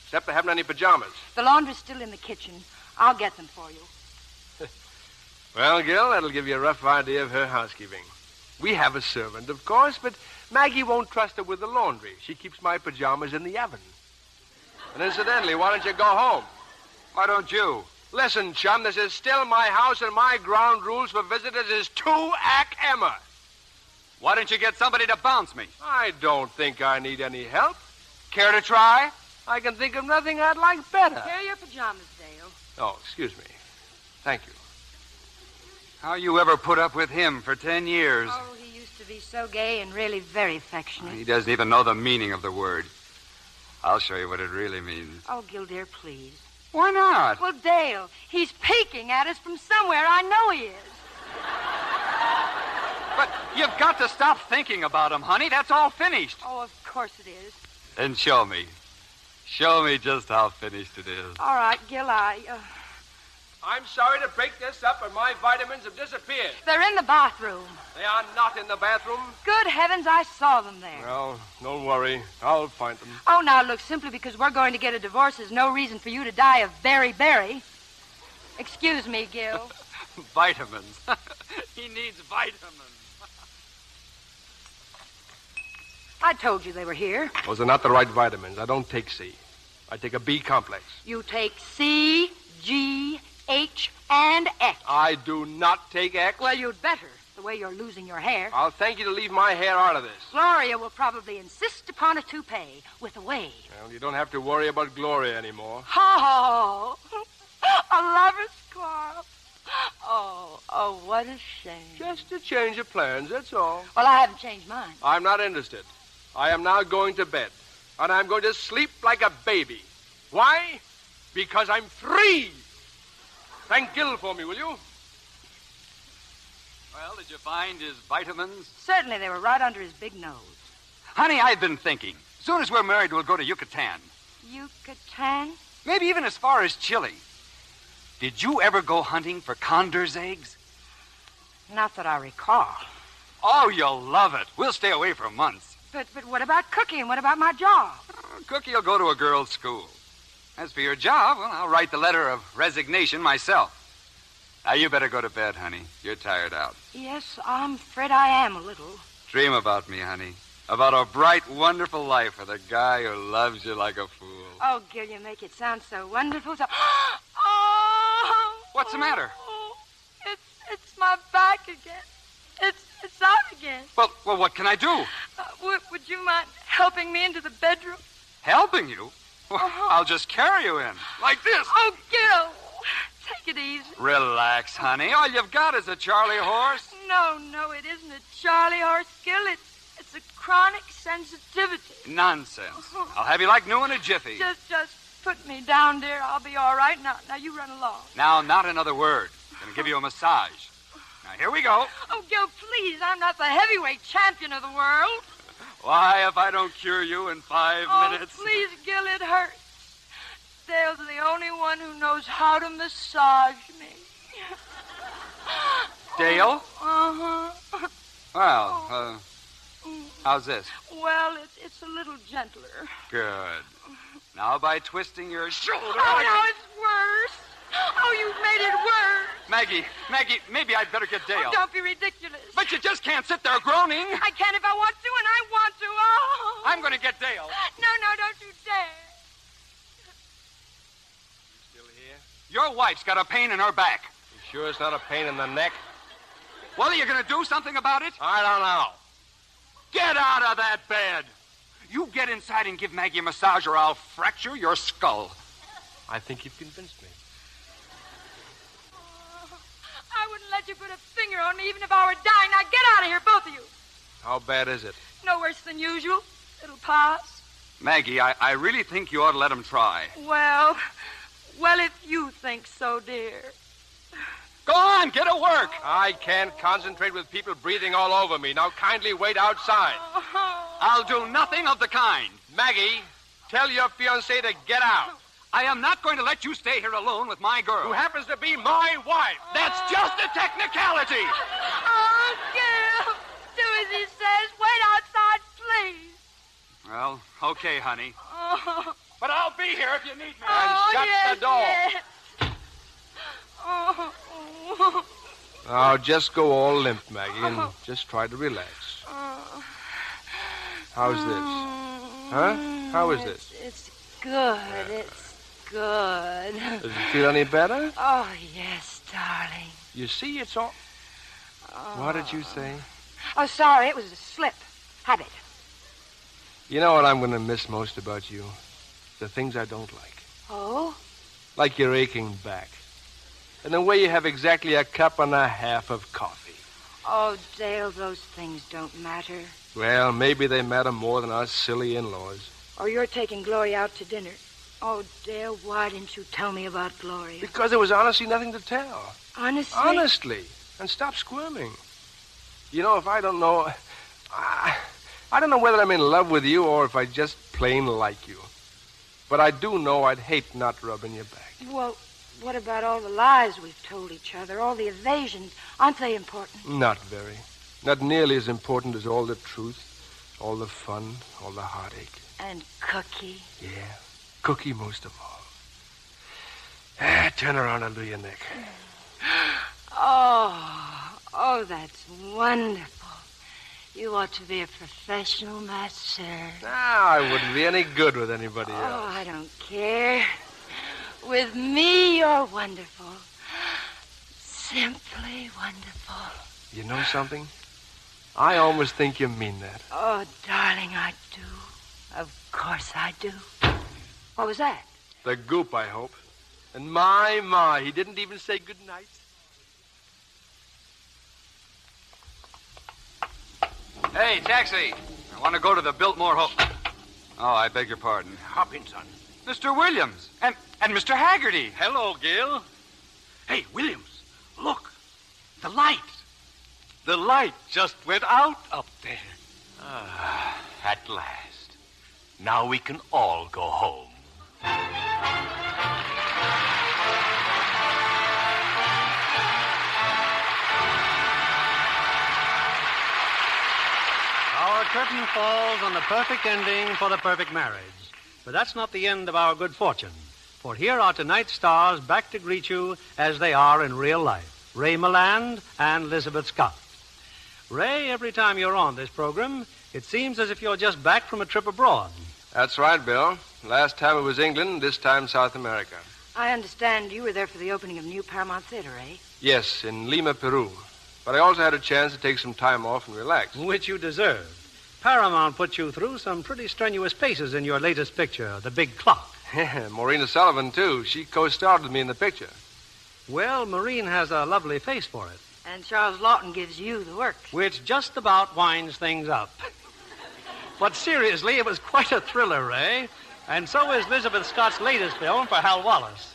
Except I haven't any pajamas. The laundry's still in the kitchen. I'll get them for you. Well, Gil, that'll give you a rough idea of her housekeeping. We have a servant, of course, but Maggie won't trust her with the laundry. She keeps my pajamas in the oven. And incidentally, why don't you go home? Why don't you? Listen, chum, this is still my house, and my ground rules for visitors is 2 ac Emma. Why don't you get somebody to bounce me? I don't think I need any help. Care to try? I can think of nothing I'd like better. Here are your pajamas, Dale. Oh, excuse me. Thank you. How you ever put up with him for 10 years? Oh, he used to be so gay and really very affectionate. He doesn't even know the meaning of the word. I'll show you what it really means. Oh, Gil, dear, please. Why not? Well, Dale, he's peeking at us from somewhere. I know he is. But you've got to stop thinking about him, honey. That's all finished. Oh, of course it is. Then show me. Show me just how finished it is. All right, Gil, I'm sorry to break this up, but my vitamins have disappeared. They're in the bathroom. They are not in the bathroom. Good heavens, I saw them there. Well, don't worry. I'll find them. Oh, now, look, simply because we're going to get a divorce is no reason for you to die of beriberi. Excuse me, Gil. Vitamins. He needs vitamins. I told you they were here. Those are not the right vitamins. I don't take C. I take a B complex. You take C, G, H, and X. I do not take X. Well, you'd better, the way you're losing your hair. I'll thank you to leave my hair out of this. Gloria will probably insist upon a toupee with a wave. Well, you don't have to worry about Gloria anymore. Oh, a lover's quarrel. Oh, what a shame. Just a change of plans, that's all. Well, I haven't changed mine. I'm not interested. I am now going to bed, and I'm going to sleep like a baby. Why? Because I'm free. Thank Gil for me, will you? Well, did you find his vitamins? Certainly, they were right under his big nose. Honey, I've been thinking. As soon as we're married, we'll go to Yucatan. Yucatan? Maybe even as far as Chile. Did you ever go hunting for condor's eggs? Not that I recall. Oh, you'll love it. We'll stay away for months. But what about Cookie and what about my job? Cookie will go to a girls' school. As for your job, well, I'll write the letter of resignation myself. Now, you better go to bed, honey. You're tired out. Yes, I'm afraid I am a little. Dream about me, honey. About a bright, wonderful life with a guy who loves you like a fool. Oh, Gil, you make it sound so wonderful. So... Oh! What's the matter? Oh, it's my back again. It's out again. Well, what can I do? Would you mind helping me into the bedroom? Helping you? Well, I'll just carry you in. Like this. Oh, Gil, take it easy. Relax, honey. All you've got is a Charlie horse. No, it isn't a Charlie horse, Gil. It's a chronic sensitivity. Nonsense. I'll have you like new in a jiffy. Just put me down, dear. I'll be all right. Now you run along. Now, not another word. I'm going to give you a massage. Now, here we go. Oh, Gil, please. I'm not the heavyweight champion of the world. Why, if I don't cure you in 5 minutes... Oh, please, Gil, it hurts. Dale's the only one who knows how to massage me. Dale? Uh-huh. Well, how's this? Well, it's a little gentler. Good. Now, by twisting your shoulder... Oh, no, it's worse. Oh, you've made it worse. Maggie, maybe I'd better get Dale. Oh, don't be ridiculous. But you just can't sit there groaning. I can if I want to, and I want to. Oh. I'm going to get Dale. No, don't you dare. Still here? Your wife's got a pain in her back. You sure it's not a pain in the neck? Well, are you going to do something about it? I don't know. Get out of that bed. You get inside and give Maggie a massage, or I'll fracture your skull. I think you've convinced me. I wouldn't let you put a finger on me even if I were dying. Now get out of here, both of you. How bad is it? No worse than usual. It'll pass. Maggie, I really think you ought to let him try. Well, if you think so, dear. Go on, get to work. I can't concentrate with people breathing all over me. Now kindly wait outside. I'll do nothing of the kind. Maggie, tell your fiancé to get out. I am not going to let you stay here alone with my girl. Who happens to be my wife. That's just a technicality. Oh, Gil, do as he says. Wait outside, please. Well, okay, honey. Oh. But I'll be here if you need me. And shut the door. Yes. Oh. Now, just go all limp, Maggie, and just try to relax. How's this? Huh? How is this? It's good. It's good. Does it feel any better? Oh, yes, darling. You see, it's all... What did you say? Oh, sorry, it was a slip. Habit. You know what I'm going to miss most about you? The things I don't like. Oh? Like your aching back. And the way you have exactly a cup and a half of coffee. Oh, Dale, those things don't matter. Well, maybe they matter more than our silly in-laws. Or you're taking Gloria out to dinner. Oh, Dale, why didn't you tell me about Gloria? Because there was honestly nothing to tell. Honestly? Honestly. And stop squirming. You know, if I don't know... I don't know whether I'm in love with you or if I just plain like you. But I do know I'd hate not rubbing your back. Well, what about all the lies we've told each other, all the evasions? Aren't they important? Not very. Not nearly as important as all the truth, all the fun, all the heartache. And Cookie? Yeah, Cookie most of all. Turn around and do your neck. Oh, that's wonderful. You ought to be a professional masseur. No, I wouldn't be any good with anybody else. Oh, I don't care. With me, you're wonderful. Simply wonderful. You know something? I almost think you mean that. Oh, darling, I do. Of course I do. What was that? The goop, I hope. And my, he didn't even say good night. Hey, taxi. I want to go to the Biltmore Hotel. Oh, I beg your pardon. Hop in, son. Mr. Williams and Mr. Haggerty. Hello, Gil. Hey, Williams, look. The light. The light just went out up there. At last. Now we can all go home. Our curtain falls on the perfect ending for the perfect marriage. But that's not the end of our good fortune. For here are tonight's stars back to greet you as they are in real life. Ray Milland and Elizabeth Scott. Ray, every time you're on this program, it seems as if you're just back from a trip abroad. That's right, Bill. Last time it was England, this time South America. I understand you were there for the opening of new Paramount Theater, eh? Yes, in Lima, Peru. But I also had a chance to take some time off and relax. Which you deserved. Paramount put you through some pretty strenuous paces in your latest picture, The Big Clock. Maureen Sullivan, too. She co-starred with me in the picture. Well, Maureen has a lovely face for it. And Charles Lawton gives you the work. Which just about winds things up. But seriously, it was quite a thriller, Ray. And so is Elizabeth Scott's latest film for Hal Wallace.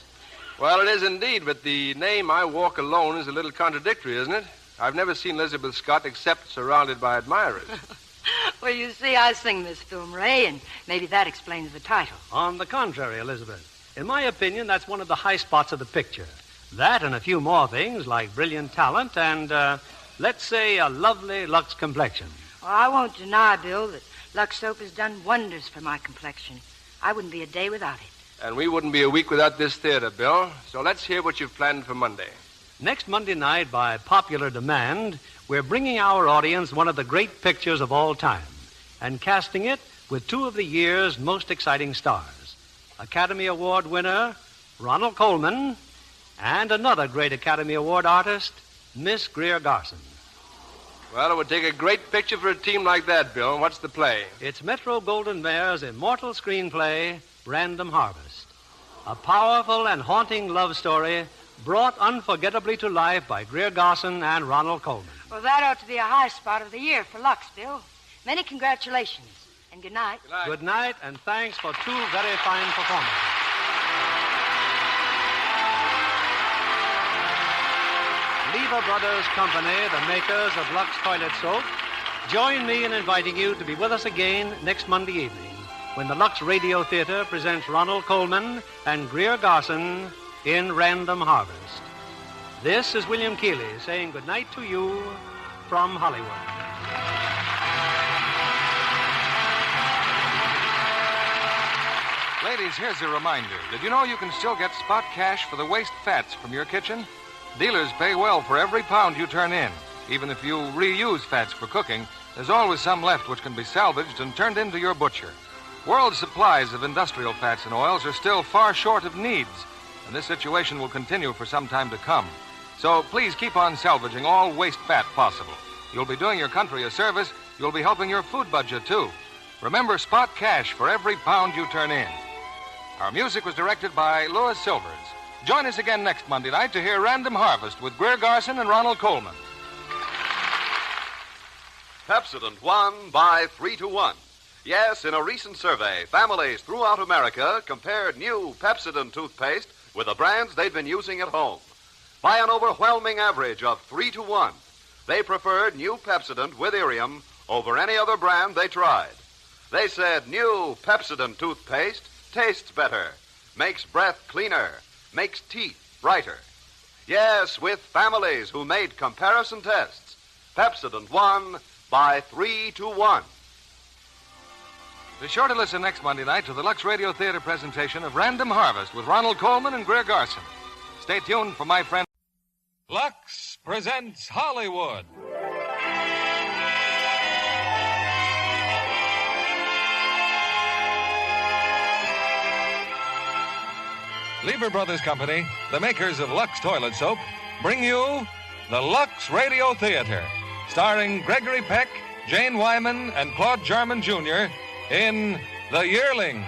Well, it is indeed, but the name I Walk Alone is a little contradictory, isn't it? I've never seen Elizabeth Scott except surrounded by admirers. Well, you see, I sing this film, Ray, and maybe that explains the title. On the contrary, Elizabeth, in my opinion, that's one of the high spots of the picture. That and a few more things like brilliant talent and, let's say, a lovely Lux complexion. Well, I won't deny, Bill, that Lux soap has done wonders for my complexion. I wouldn't be a day without it. And we wouldn't be a week without this theater, Bill. So let's hear what you've planned for Monday. Next Monday night, by popular demand, we're bringing our audience one of the great pictures of all time and casting it with two of the year's most exciting stars. Academy Award winner Ronald Colman and another great Academy Award artist, Miss Greer Garson. Well, it would take a great picture for a team like that, Bill. What's the play? It's Metro-Goldwyn-Mayer's immortal screenplay, Random Harvest. A powerful and haunting love story brought unforgettably to life by Greer Garson and Ronald Colman. Well, that ought to be a high spot of the year for Lux, Bill. Many congratulations, and good night. Good night. Good night, and thanks for two very fine performances. Lever Brothers Company, the makers of Lux Toilet Soap, join me in inviting you to be with us again next Monday evening when the Lux Radio Theater presents Ronald Colman and Greer Garson in Random Harvest. This is William Keeley saying good night to you from Hollywood. Ladies, here's a reminder. Did you know you can still get spot cash for the waste fats from your kitchen? Dealers pay well for every pound you turn in. Even if you reuse fats for cooking, there's always some left which can be salvaged and turned into your butcher. World supplies of industrial fats and oils are still far short of needs, and this situation will continue for some time to come. So please keep on salvaging all waste fat possible. You'll be doing your country a service. You'll be helping your food budget, too. Remember, spot cash for every pound you turn in. Our music was directed by Louis Silvers. Join us again next Monday night to hear Random Harvest with Greer Garson and Ronald Colman. Pepsodent won by 3-1. Yes, in a recent survey, families throughout America compared new Pepsodent toothpaste with the brands they'd been using at home. By an overwhelming average of 3-1, they preferred new Pepsodent with Irium over any other brand they tried. They said new Pepsodent toothpaste tastes better, makes breath cleaner, makes teeth brighter. Yes, with families who made comparison tests, Pepsodent won by 3-1. Be sure to listen next Monday night to the Lux Radio Theater presentation of Random Harvest with Ronald Colman and Greer Garson. Stay tuned for my friend. Lux presents Hollywood. Lever Brothers Company, the makers of Lux Toilet Soap, bring you the Lux Radio Theater, starring Gregory Peck, Jane Wyman, and Claude Jarman Jr. in The Yearling.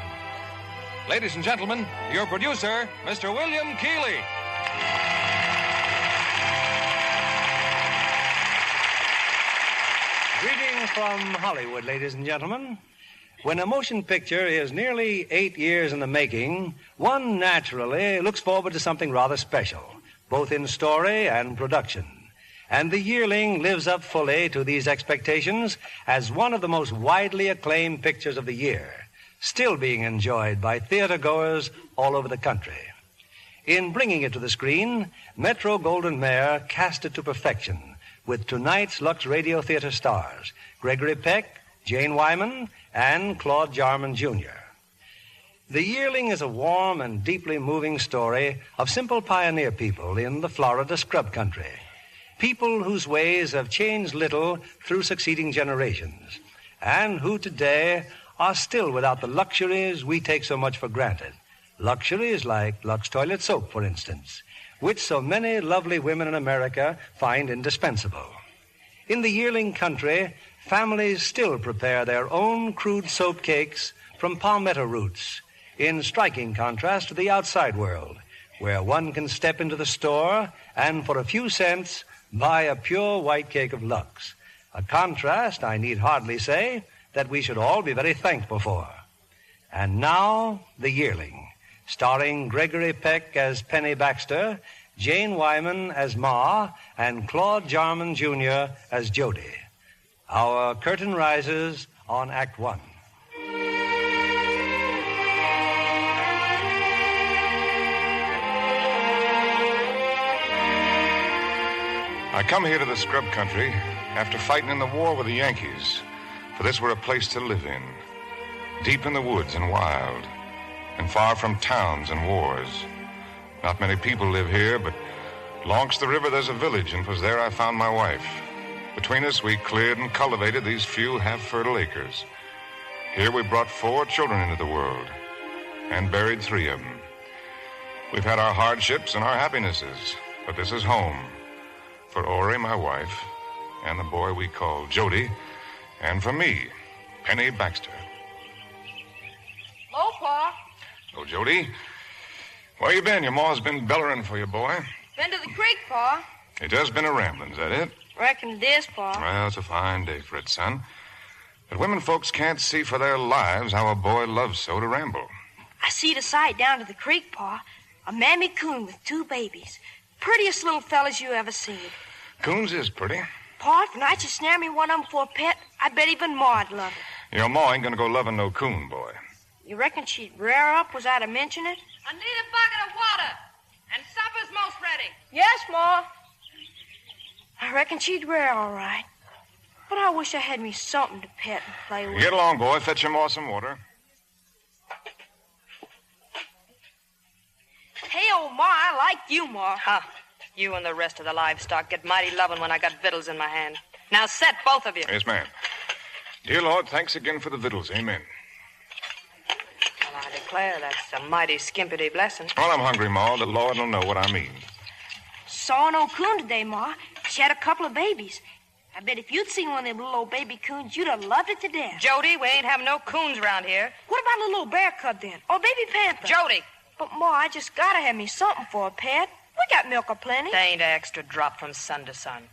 Ladies and gentlemen, your producer, Mr. William Keeley. Greetings from Hollywood, ladies and gentlemen. When a motion picture is nearly 8 years in the making, one naturally looks forward to something rather special, both in story and production. And The Yearling lives up fully to these expectations as one of the most widely acclaimed pictures of the year, still being enjoyed by theater-goers all over the country. In bringing it to the screen, Metro-Goldwyn-Mayer cast it to perfection with tonight's Lux Radio Theater stars, Gregory Peck, Jane Wyman, and Claude Jarman Jr. The Yearling is a warm and deeply moving story of simple pioneer people in the Florida scrub country. People whose ways have changed little through succeeding generations, and who today are still without the luxuries we take so much for granted. Luxuries like Lux toilet soap, for instance, which so many lovely women in America find indispensable. In the Yearling country, families still prepare their own crude soap cakes from palmetto roots, in striking contrast to the outside world, where one can step into the store and for a few cents buy a pure white cake of Lux. A contrast, I need hardly say, that we should all be very thankful for. And now, The Yearling, starring Gregory Peck as Penny Baxter, Jane Wyman as Ma, and Claude Jarman, Jr. as Jody. Our curtain rises on Act One. I come here to the scrub country after fighting in the war with the Yankees, for this were a place to live in, deep in the woods and wild, and far from towns and wars. Not many people live here, but longs the river there's a village, and 'twas there I found my wife. Between us, we cleared and cultivated these few half-fertile acres. Here we brought 4 children into the world, and buried 3 of them. We've had our hardships and our happinesses, but this is home. For Ori, my wife, and the boy we call Jody, and for me, Penny Baxter. Hello, Pa. Oh, Jody, where you been? Your ma's been bellering for you, boy. Been to the creek, Pa. It has been a rambling, is that it? Reckon it is, Pa. Well, it's a fine day for it, son. But women folks can't see for their lives how a boy loves so to ramble. I seed a sight down to the creek, Pa. A mammy coon with 2 babies. Prettiest little fellas you ever seen. Coons is pretty. Pa, if night you snare me one of them for a pet, I bet even Ma'd love it. Your ma ain't gonna go loving no coon, boy. You reckon she'd rear up was I to mention it? I need a bucket of water, and supper's most ready. Yes, Ma. I reckon she'd rear all right. But I wish I had me something to pet and play with. Get along, boy. Fetch your ma some water. Hey, old Ma, I like you, Ma. Huh. You and the rest of the livestock get mighty loving when I got victuals in my hand. Now set, both of you. Yes, ma'am. Dear Lord, thanks again for the victuals. Amen. Well, I declare that's a mighty skimpity blessing. Well, I'm hungry, Ma. The Lord will know what I mean. Saw an old coon today, Ma. She had a couple of babies. I bet if you'd seen one of them little old baby coons, you'd have loved it to death. Jody, we ain't having no coons around here. What about a little old bear cub then? Or baby panther? Jody! But, Ma, I just gotta have me something for a pet. We got milk aplenty. There ain't an extra drop from sun to sun.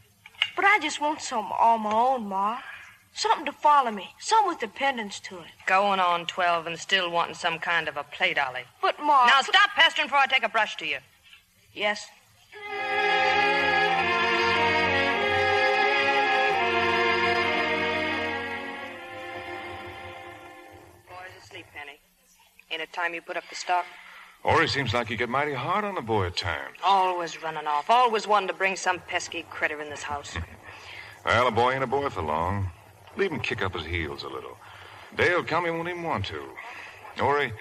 But I just want something all my own, Ma. Something to follow me. Something with dependence to it. Going on 12 and still wanting some kind of a play dolly. But, Ma... Now stop pestering before I take a brush to you. Yes. Boy's asleep, Penny. Ain't it time you put up the stock? Ori seems like you get mighty hard on the boy at times. Always running off. Always wanting to bring some pesky critter in this house. Well, a boy ain't a boy for long. Leave him kick up his heels a little. Day'll come he won't even want to. Ori,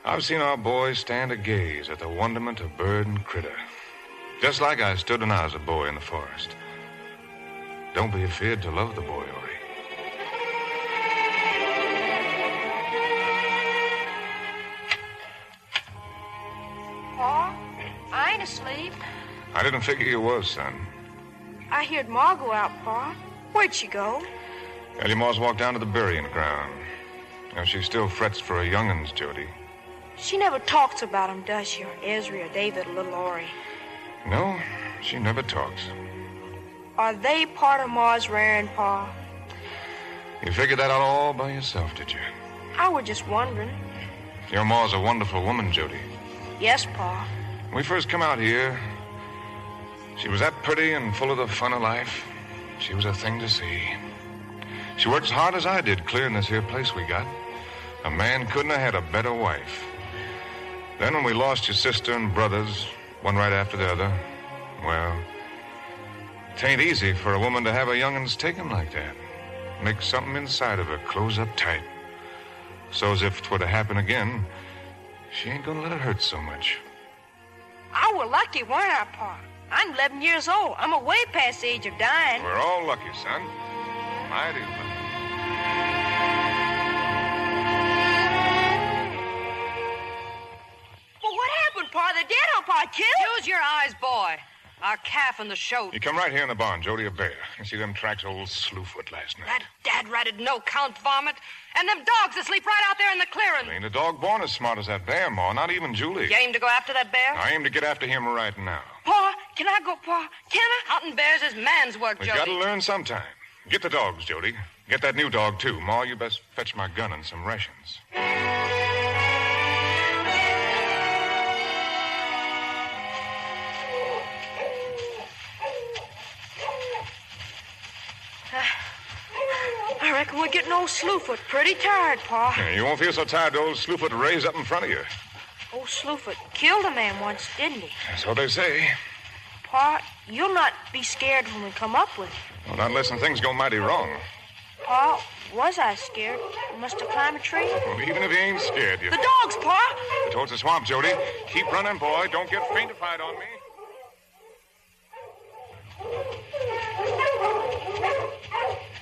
I've seen our boy stand a gaze at the wonderment of bird and critter. Just like I stood when I was a boy in the forest. Don't be afeard to love the boy, Ori. Pa, I ain't asleep. I didn't figure you was, son. I heard Ma go out, Pa. Where'd she go? Ellie Ma's walked down to the burying ground. Now, she still frets for her young'uns, Jody. She never talks about 'em, does she? Or Ezra, or David, or little Ori. No, she never talks. Are they part of Ma's rearing, Pa? You figured that out all by yourself, did you? I was just wondering. Your ma's a wonderful woman, Jody. Yes, Pa. When we first come out here, she was that pretty and full of the fun of life. She was a thing to see. She worked as hard as I did clearing this here place we got. A man couldn't have had a better wife. Then when we lost your sister and brothers, one right after the other, well, it ain't easy for a woman to have her young'uns taken like that. Make something inside of her close up tight. So as if 'twere to happen again, She ain't gonna let it hurt so much. I were lucky, weren't I, Pa? I'm 11 years old. I'm way past the age of dying. We're all lucky, son. Mighty lucky. Well, what happened, Pa? The dead on Pa killed? Use your eyes, boy. Our calf in the show. You come right here in the barn, Jody, a bear. You see them tracks old Slewfoot last night. That dad-ratted no-count varmint. And them dogs that sleep right out there in the clearing. Ain't a dog born as smart as that bear, Ma. Not even Julie. You aim to go after that bear? I aim to get after him right now. Pa, can I go, Pa? Can I? Hunting bears is man's work, We Jody. gotta learn sometime. Get the dogs, Jody. Get that new dog, too. Ma, you best fetch my gun and some rations. I reckon we're getting old Slewfoot pretty tired, Pa. Yeah, you won't feel so tired to old Slewfoot raised up in front of you. Old Slewfoot killed a man once, didn't he? That's what they say. Pa, you'll not be scared when we come up with him. Well, not unless things go mighty wrong. Pa, was I scared? Must have climbed a tree. Well, even if you ain't scared, you... The dogs, Pa! Towards the swamp, Jody. Keep running, boy. Don't get faintified on me.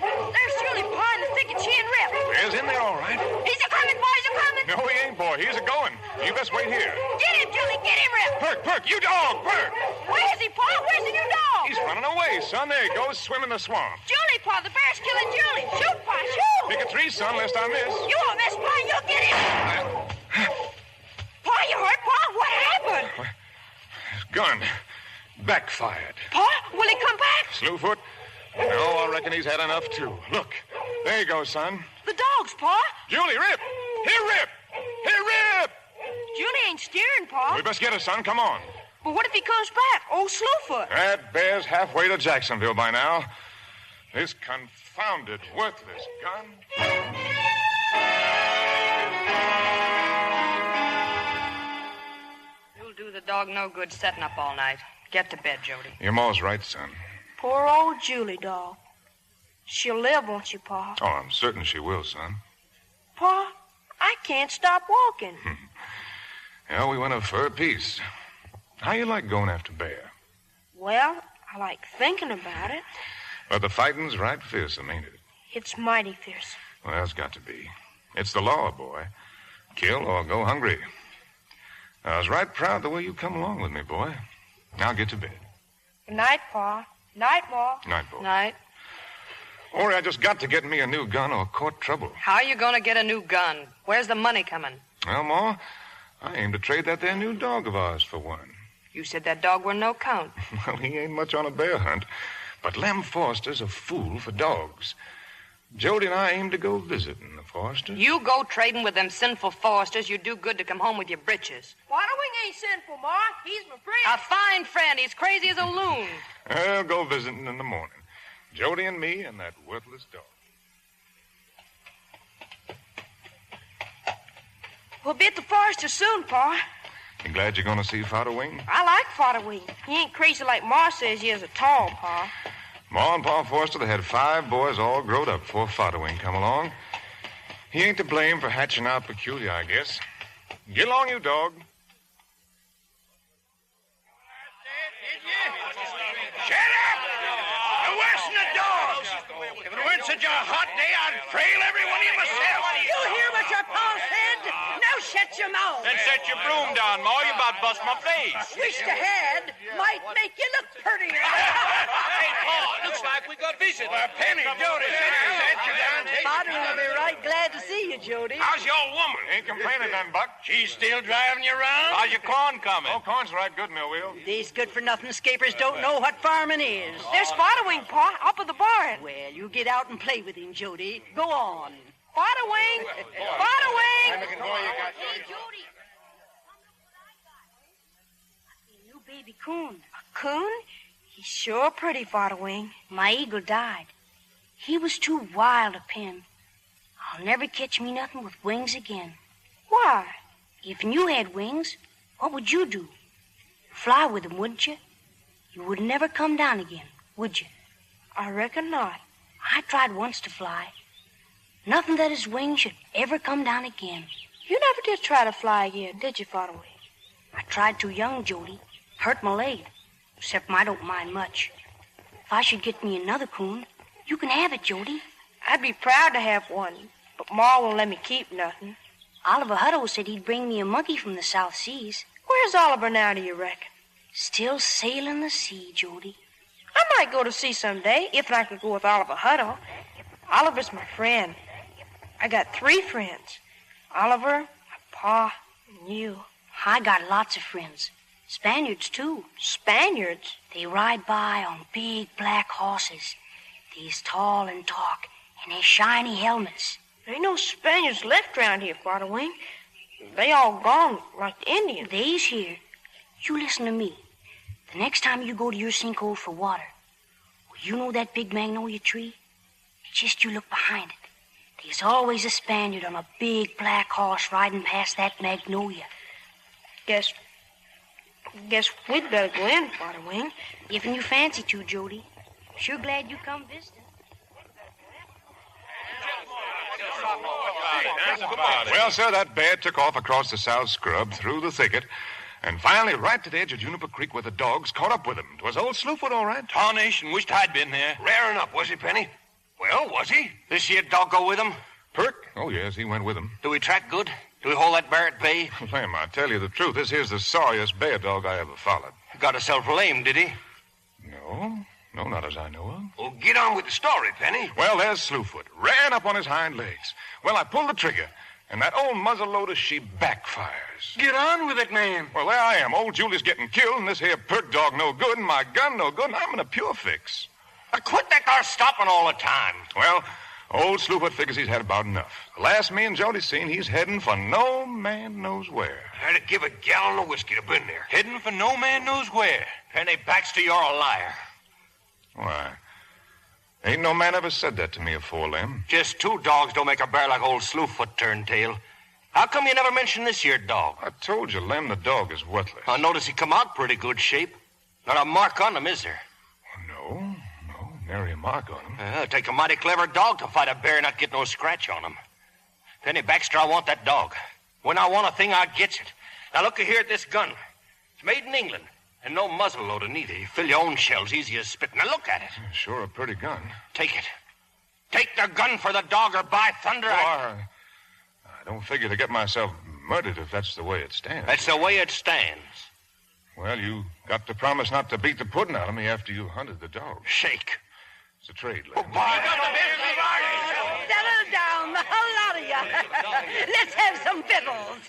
There's Julie, Pa, in the thicket. She and Rip. Bear's in there, all right. He's a-coming, boys, a-coming. No, he ain't, boy. He's a-going. You best wait here. Get him, Julie. Get him, Rip. Perk, you dog, Perk. Where is he, Pa? Where's the new dog? He's running away, son. There he goes, swimming the swamp. Julie, Pa. The bear's killing Julie. Shoot, Pa, shoot. Pick a tree, son, lest I miss. You won't miss, Pa. You'll get him. Pa, you hurt, Pa? What happened? His gun backfired. Pa, will he come back? Slewfoot? No, I reckon he's had enough, too. Look. There you go, son. The dogs, Pa. Julie, Rip. Here, Rip. Here, Rip. Julie ain't steering, Pa. We best get her, son. Come on. But what if he comes back? Old Slewfoot. That bear's halfway to Jacksonville by now. This confounded, worthless gun. You'll do the dog no good setting up all night. Get to bed, Jody. Your ma's right, son. Poor old Julie doll. She'll live, won't you, Pa? Oh, I'm certain she will, son. Pa, I can't stop walking. Yeah, we went up for a piece. How you like going after bear? Well, I like thinking about it. But the fighting's right fearsome, ain't it? It's mighty fierce. Well, it's got to be. It's the law, boy. Kill or go hungry. I was right proud the way you come along with me, boy. Now get to bed. Good night, Pa. Night, Ma. Night, boy. Night. Or I just got to get me a new gun or court trouble. How are you going to get a new gun? Where's the money coming? Well, Ma, I aim to trade that there new dog of ours for one. You said that dog were no count. Well, he ain't much on a bear hunt. But Lem Foster's a fool for dogs. Jody and I aim to go visiting the Forsters. You go trading with them sinful Forsters, you do good to come home with your britches. Waterwing ain't sinful, Ma. He's my friend. A fine friend. He's crazy as a loon. I'll go visiting in the morning. Jody and me and that worthless dog. We'll be at the Foresters soon, Pa. You glad you're going to see Father Wing? I like Waterwing. He ain't crazy like Ma says he is at all, Pa. Ma and Pa Forster, they had 5 boys all growed up before Father Wing come along. He ain't to blame for hatching out peculiar, I guess. Get along, you dog. Shut up! You're worse than the dogs. If it weren't such a hot day, I'd trail every one of you myself. You hear what your pa said? Now shut your mouth. Then set your broom down, Ma. You about bust my face. Wish you had. Might make you look prettier. Hey, Pa, looks like we got visit. Well, Penny, Jody, set you down. Father will be right glad to see you, Jody. How's your old woman? Ain't complaining none, Buck. She's still driving you around? How's your corn coming? Oh, corn's right good, Millwheel. These good-for-nothing scapers don't know what farming is. There's Waterwing, Pa, up at the barn. Well, you get out and play with him, Jody. Go on. Waterwing! Waterwing! Hey, Jody. A new baby coon. A coon? He's sure pretty, Waterwing. My eagle died. He was too wild to pin. I'll never catch me nothing with wings again. Why? If you had wings, what would you do? Fly with them, wouldn't you? You would never come down again, would you? I reckon not. I tried once to fly. Nothing that his wings should ever come down again. You never did try to fly again, did you, Broadway? I tried too young, Jody. Hurt my leg. Except I don't mind much. If I should get me another coon, you can have it, Jody. I'd be proud to have one, but Ma won't let me keep nothing. Oliver Hutto said he'd bring me a monkey from the South Seas. Where's Oliver now, do you reckon? Still sailing the sea, Jody. I might go to sea someday, if I could go with Oliver Hutto. Oliver's my friend. I got 3 friends. Oliver, my pa, and you. I got lots of friends. Spaniards, too. Spaniards? They ride by on big black horses. They's tall and dark, and they shiny helmets. There ain't no Spaniards left around here, Father Wing. They all gone, like the Indians. They's here. You listen to me. The next time you go to your sinkhole for water, you know that big magnolia tree? Just you look behind it. There's always a Spaniard on a big black horse riding past that magnolia. Guess we'd better go in, Father Wing. If you fancy to, Jody. Sure glad you come visiting. Well, sir, that bear took off across the south scrub, through the thicket, and finally right to the edge of Juniper Creek where the dogs caught up with him. 'Twas old Slewfoot, all right. Tarnation, wished I'd been there. Rare enough, was he, Penny? Well, was he? This here dog go with him? Perk? Oh, yes, he went with him. Do we track good? Do we hold that bear at bay? Lem, I tell you the truth, this here's the sorriest bear dog I ever followed. Got himself lame, did he? No, not as I know of. Well, get on with the story, Penny. Well, there's Slewfoot. Ran up on his hind legs. Well, I pulled the trigger, and that old muzzleloader, she backfires. Get on with it, man. Well, there I am. Old Julie's getting killed, and this here Perk dog no good, and my gun no good, and I'm in a pure fix. Quit that car stopping all the time. Well, old Slewfoot figures he's had about enough. The last me and Jody seen, he's heading for no man knows where. I'd have give a gallon of whiskey to been there. Heading for no man knows where. Penny Baxter, you're a liar. Why? Ain't no man ever said that to me afore, Lem. Just 2 dogs don't make a bear like old Slewfoot Turntail. How come you never mentioned this here dog? I told you, Lem, the dog is worthless. I notice he come out pretty good shape. Not a mark on him, is there? No, nary a mark on him. It'd take a mighty clever dog to fight a bear and not get no scratch on him. Penny Baxter, I want that dog. When I want a thing, I gets it. Now look here at this gun. It's made in England. And no muzzle loader neither. You fill your own shells easy as spit. Now look at it. Sure a pretty gun. Take it. Take the gun for the dog, or by thunder, I don't figure to get myself murdered if that's the way it stands. That's the way it stands. Well, you got to promise not to beat the pudding out of me after you hunted the dog. Shake. It's a trade, Lem. Settle down, the whole lot of you. Let's have some victuals.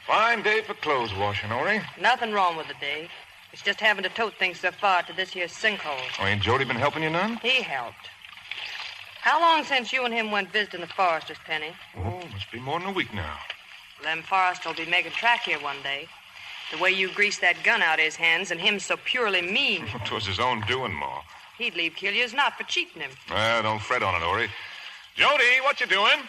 Fine day for clothes washing, Ori. Nothing wrong with the day. It's just having to tote things so far to this here sinkhole. Oh, ain't Jody been helping you none? He helped. How long since you and him went visiting the foresters, Penny? Oh, must be more than a week now. Lem Forrester will be making track here one day. The way you greased that gun out of his hands and him so purely mean. 'Twas his own doing, Ma. He'd leave Killiers not for cheating him. Well, don't fret on it, Ori. Jody, what you doing?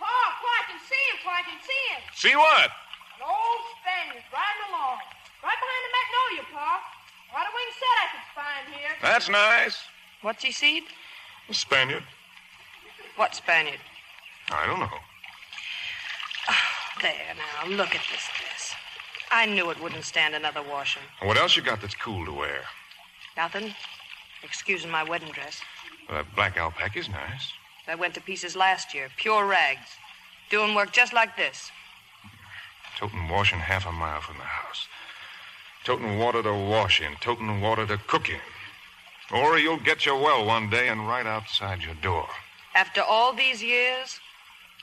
Pa, I can see him. See what? An old Spaniard riding along. Right behind the magnolia, Pa. Broadway said I could find here. That's nice. What's he seed? A Spaniard. What Spaniard? I don't know. There, now, look at this dress. I knew it wouldn't stand another washing. What else you got that's cool to wear? Nothing. Excusing my wedding dress. Well, that black alpaca's nice. That went to pieces last year. Pure rags. Doing work just like this. Toting washing half a mile from the house. Toting water to wash in. Toting water to cook in. Or you'll get your well one day and right outside your door. After all these years,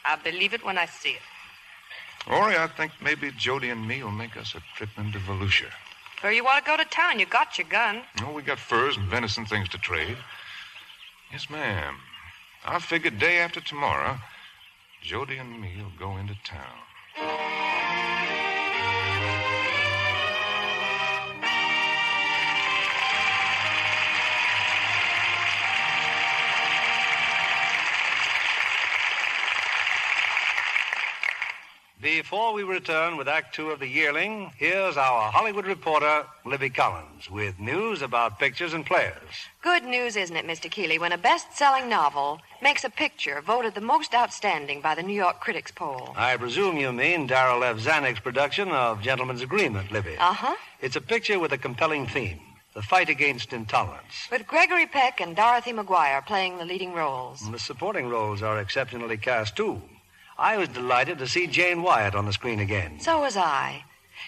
I believe it when I see it. Ori, I think maybe Jody and me will make us a trip into Volusia. Where you want to go to town? You got your gun. Oh, we got furs and venison things to trade. Yes, ma'am. I figured day after tomorrow, Jody and me will go into town. Before we return with Act Two of The Yearling, here's our Hollywood reporter, Libby Collins, with news about pictures and players. Good news, isn't it, Mr. Keeley, when a best-selling novel makes a picture voted the most outstanding by the New York Critics Poll? I presume you mean Darrell F. Zanuck's production of Gentleman's Agreement, Libby. Uh-huh. It's a picture with a compelling theme, the fight against intolerance. With Gregory Peck and Dorothy McGuire playing the leading roles. And the supporting roles are exceptionally cast, too. I was delighted to see Jane Wyatt on the screen again. So was I.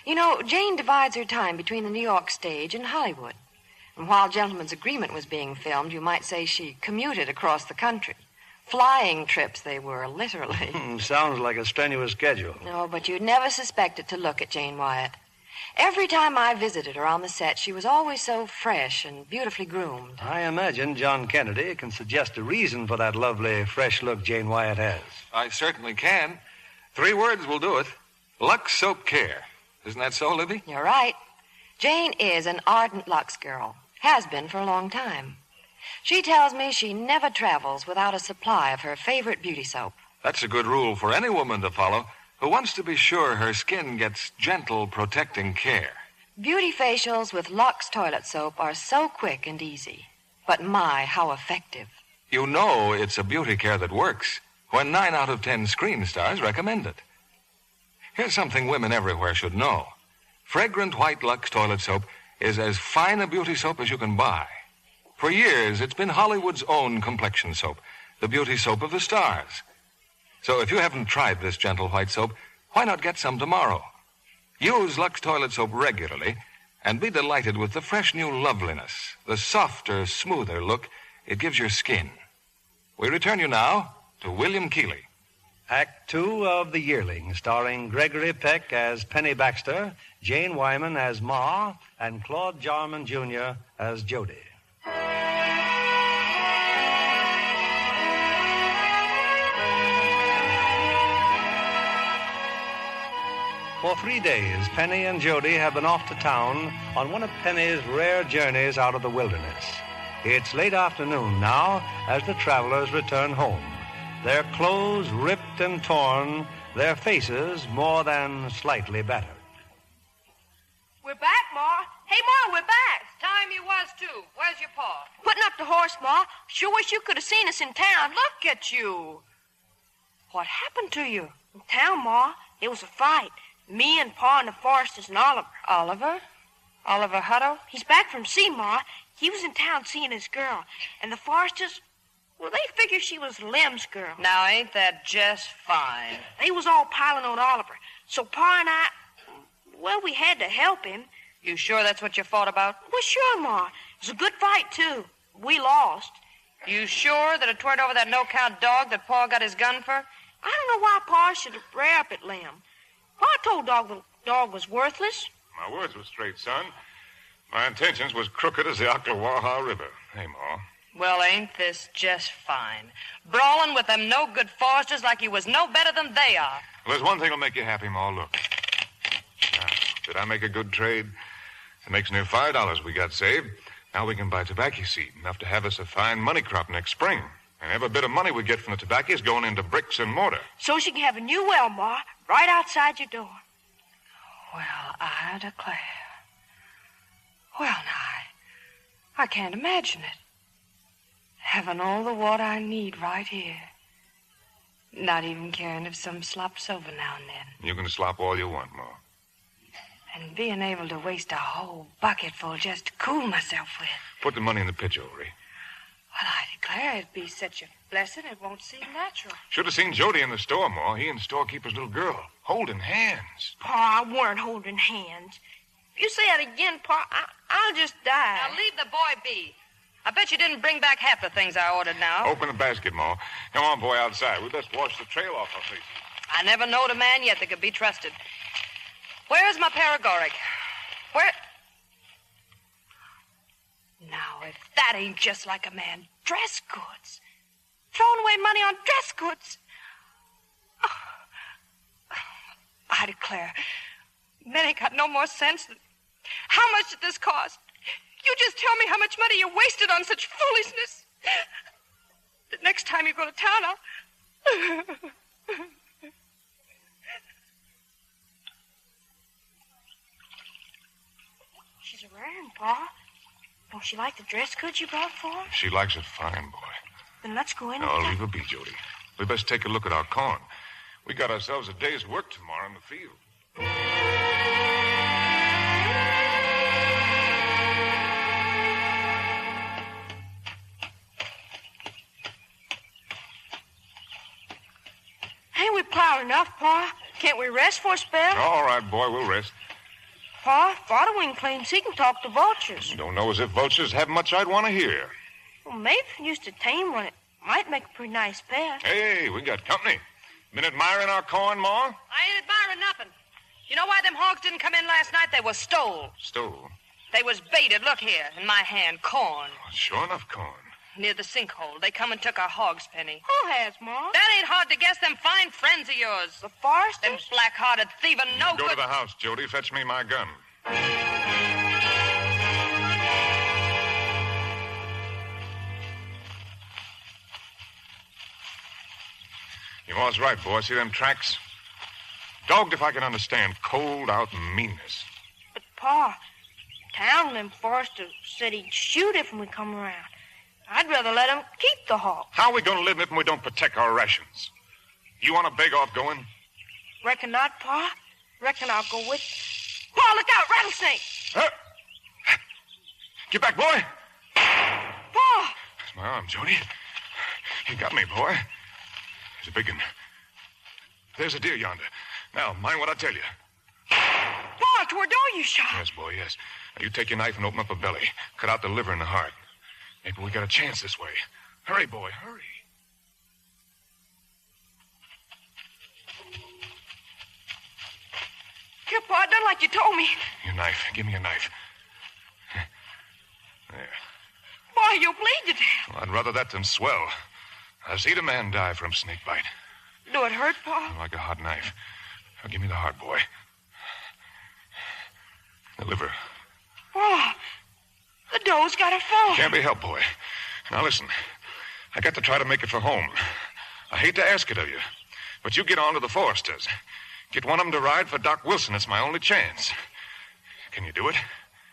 You know, Jane divides her time between the New York stage and Hollywood. And while Gentleman's Agreement was being filmed, you might say she commuted across the country. Flying trips they were, literally. Sounds like a strenuous schedule. No, but you'd never suspect it to look at Jane Wyatt. Every time I visited her on the set, she was always so fresh and beautifully groomed. I imagine John Kennedy can suggest a reason for that lovely, fresh look Jane Wyatt has. I certainly can. 3 words will do it. Lux Soap Care. Isn't that so, Libby? You're right. Jane is an ardent Lux girl. Has been for a long time. She tells me she never travels without a supply of her favorite beauty soap. That's a good rule for any woman to follow who wants to be sure her skin gets gentle, protecting care. Beauty facials with Lux toilet soap are so quick and easy. But my, how effective. You know it's a beauty care that works when 9 out of 10 screen stars recommend it. Here's something women everywhere should know. Fragrant white Lux toilet soap is as fine a beauty soap as you can buy. For years, it's been Hollywood's own complexion soap, the beauty soap of the stars. So if you haven't tried this gentle white soap, why not get some tomorrow? Use Lux toilet soap regularly and be delighted with the fresh new loveliness, the softer, smoother look it gives your skin. We return you now to William Keeley. Act Two of The Yearling, starring Gregory Peck as Penny Baxter, Jane Wyman as Ma, and Claude Jarman, Jr. as Jody. For 3 days, Penny and Jody have been off to town on one of Penny's rare journeys out of the wilderness. It's late afternoon now as the travelers return home. Their clothes ripped and torn, their faces more than slightly battered. We're back, Ma. Hey, Ma, we're back. Time you was, too. Where's your pa? Putting up the horse, Ma. Sure wish you could have seen us in town. Look at you. What happened to you? In town, Ma. There was a fight. Me and Pa and the Foresters and Oliver. Oliver? Oliver Hutto? He's back from sea, Ma. He was in town seeing his girl. And the Foresters, well, they figured she was Lem's girl. Now, ain't that just fine? They was all piling on Oliver. So Pa and I, well, we had to help him. You sure that's what you fought about? Well, sure, Ma. It was a good fight, too. We lost. You sure that it weren't over that no-count dog that Pa got his gun for? I don't know why Pa should rear up at Lem. Pa told Dog the dog was worthless. My words were straight, son. My intentions was crooked as the Ocklawaha River. Hey, Ma. Well, ain't this just fine? Brawling with them no-good Foresters like you was no better than they are. Well, there's one thing that'll make you happy, Ma. Look. Now, did I make a good trade? It makes near $5 we got saved. Now we can buy tobacco seed, enough to have us a fine money crop next spring. And every bit of money we get from the tobacco is going into bricks and mortar. So she can have a new well, Ma, right outside your door. Well, I declare. Well, now, I can't imagine it. Having all the water I need right here. Not even caring if some slops over now and then. You can slop all you want, Ma. And being able to waste a whole bucketful just to cool myself with. Put the money in the pitcher, Ori. Well, I declare it'd be such a blessing it won't seem natural. Should have seen Jody in the store, Ma. He and storekeeper's little girl, holding hands. Pa, I weren't holding hands. If you say that again, Pa, I'll just die. Now, leave the boy be. I bet you didn't bring back half the things I ordered now. Open the basket, Ma. Come on, boy, outside. We best wash the trail off our faces. I never knowed a man yet that could be trusted. Where's my paregoric? Where? Now, if that ain't just like a man, dress goods. Throwing away money on dress goods. Oh, I declare, men ain't got no more sense than... How much did this cost? You just tell me how much money you wasted on such foolishness. The next time you go to town, I'll... wearing, Pa? Don't she like the dress coat you brought for her? She likes it fine, boy. Then let's go in No, and... leave her be, Jody. We best take a look at our corn. We got ourselves a day's work tomorrow in the field. Ain't we plowed enough, Pa? Can't we rest for a spell? All right, boy, we'll rest. Pa, Father Wing claims he can talk to vultures. Don't know as if vultures have much I'd want to hear. Well, maybe if we used to tame one, it might make a pretty nice pet. Hey, we got company. Been admiring our corn, Ma? I ain't admiring nothing. You know why them hogs didn't come in last night? They was stole. Stole? They was baited. Look here, in my hand, corn. Sure enough, corn. Near the sinkhole. They come and took our hog's penny. Who has, Ma? That ain't hard to guess. Them fine friends of yours. The foresters? Them black-hearted thieving no Go good... to the house, Jody. Fetch me my gun. Your ma's right, boy. See them tracks? Dogged if I can understand cold out meanness. But, Pa, Town and them foresters said he'd shoot if we come around. I'd rather let him keep the hog. How are we going to live if we don't protect our rations? You want to beg off going? Reckon not, Pa. Reckon I'll go with you. Pa, look out, rattlesnake! Get back, boy! Pa! That's my arm, Jody. You got me, boy. There's a big one. There's a deer yonder. Now, mind what I tell you. Pa, toward door you shot. Yes, boy, yes. Now, you take your knife and open up the belly. Cut out the liver and the heart. Maybe we got a chance this way. Hurry, boy, hurry. Here, Pa, done like you told me. Your knife. Give me your knife. There. Boy, you'll bleed to death. Well, I'd rather that than swell. I've seen a man die from snake bite. Do it hurt, Pa? Like a hot knife. Now, give me the heart, boy. The liver. Pa, the dough's got to fall. Can't be helped, boy. Now, listen. I got to try to make it for home. I hate to ask it of you, but you get on to the Foresters. Get one of them to ride for Doc Wilson. It's my only chance. Can you do it?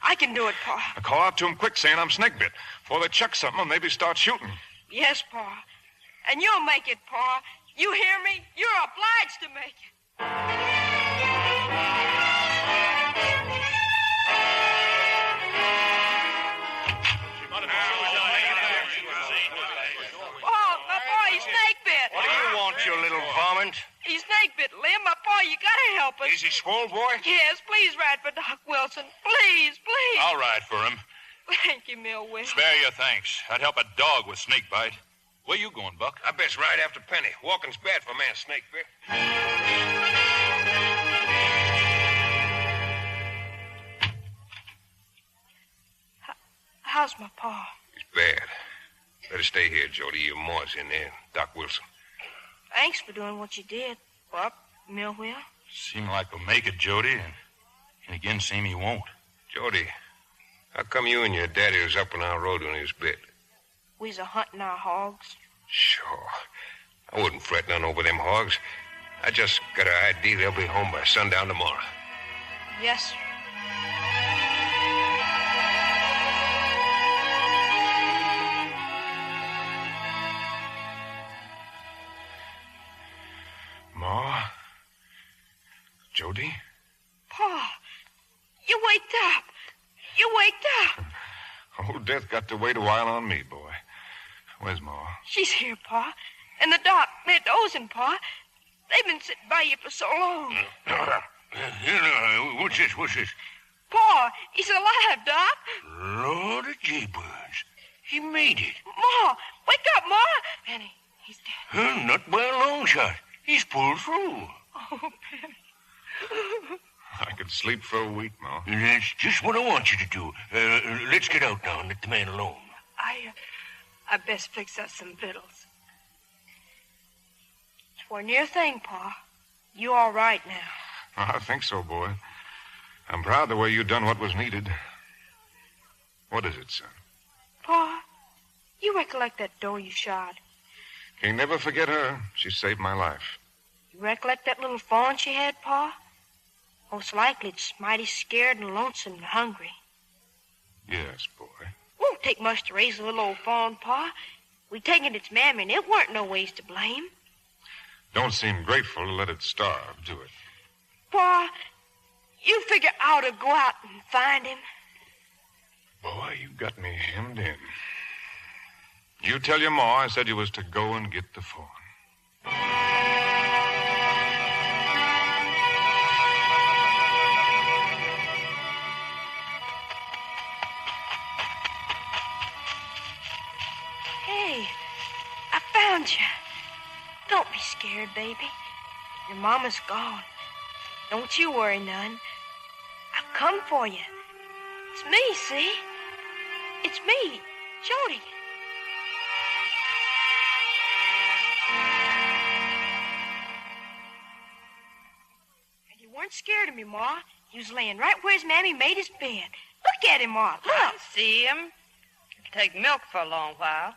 I can do it, Pa. I call out to them quick saying I'm snake bit. Before they chuck something or maybe start shooting. Yes, Pa. And you'll make it, Pa. You hear me? You're obliged to make it. Oh, my boy, he's snake bit. What do you want, you little varmint? He's snake bit, Lim. My boy, you gotta help us. Is he swole, boy? Yes, please ride for Doc Wilson. Please, please. I'll ride for him. Thank you, Mill Will. Spare your thanks. I'd help a dog with snake bite. Where you going, Buck? I best ride after Penny. Walking's bad for a man snake bit. How's my pa? He's bad. Better stay here, Jody. Your ma's in there. Doc Wilson. Thanks for doing what you did, Buck, Mill Will. Seem like we'll make it, Jody, and again seem he won't. Jody, how come you and your daddy was up on our road when he was bit? We's a-hunting our hogs. Sure. I wouldn't fret none over them hogs. I just got an idea they'll be home by sundown tomorrow. Yes, sir. Ma? Jody? Pa, you waked up. You waked up. Old Death got to wait a while on me, boy. Where's Ma? She's here, Pa. And the doc, they're dozing, Pa. They've been sitting by you for so long. What's this? What's this? Pa, he's alive, Doc. Lord of Jeepers. He made it. Ma, wake up, Ma. Penny, he's dead. Not by a long shot. He's pulled through. Oh, Penny. I could sleep for a week, Ma. That's just what I want you to do. Let's get out now and let the man alone. I best fix us some victuals. It's for a near thing, Pa. You all right now? I think so, boy. I'm proud the way you done what was needed. What is it, son? Pa, you recollect that doe you shot? Can't never forget her. She saved my life. You recollect that little fawn she had, Pa? Most likely it's mighty scared and lonesome and hungry. Yes, boy. Won't take much to raise a little old fawn, Pa. We taken its mammy, and it weren't no ways to blame. Don't seem grateful to let it starve, do it? Pa, you figure I ought to go out and find him. Boy, you got me hemmed in. You tell your ma I said you was to go and get the fawn. Hey, I found you. Don't be scared, baby. Your mama's gone. Don't you worry none. I've come for you. It's me, see? It's me, Jody. And you weren't scared of me, Ma. He was laying right where his mammy made his bed. Look at him, Ma. Look. I see him. It'll take milk for a long while.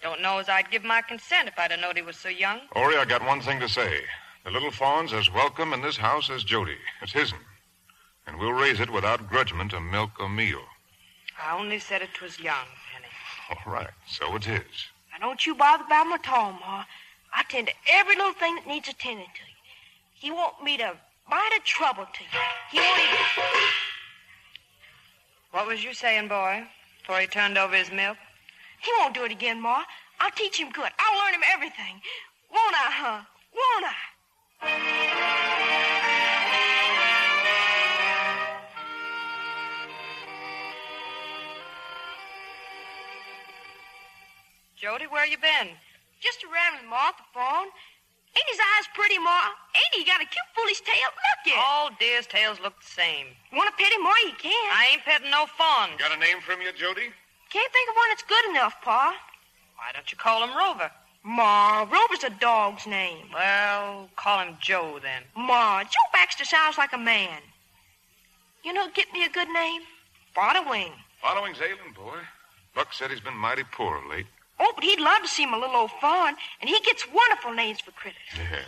Don't know as I'd give my consent if I'd have known he was so young. Ori, I got one thing to say. The little fawn's as welcome in this house as Jody. It's his'n. And we'll raise it without grudgment of milk or meal. I only said it was young, Penny. All right, so it is. Now, don't you bother about him at all, Ma. I tend to every little thing that needs attending to you. He won't me to bite a trouble to you. He won't even... What was you saying, boy, before he turned over his milk? He won't do it again, Ma. I'll teach him good. I'll learn him everything. Won't I, huh? Won't I? Jody, where you been? Just around with Ma, the fawn. Ain't his eyes pretty, Ma? Ain't he got a cute foolish tail? Look at All deer's tails look the same. You want to pet him, Ma? You can. I ain't petting no fawn. Got a name for him yet, Jody? Can't think of one that's good enough, Pa. Why don't you call him Rover? Ma, Rover's a dog's name. Well, call him Joe, then. Ma, Joe Baxter sounds like a man. You know, get me a good name? Broadway. Following's ailing, boy. Buck said he's been mighty poor of late. Oh, but he'd love to see my little old fawn, and he gets wonderful names for critters. Yeah.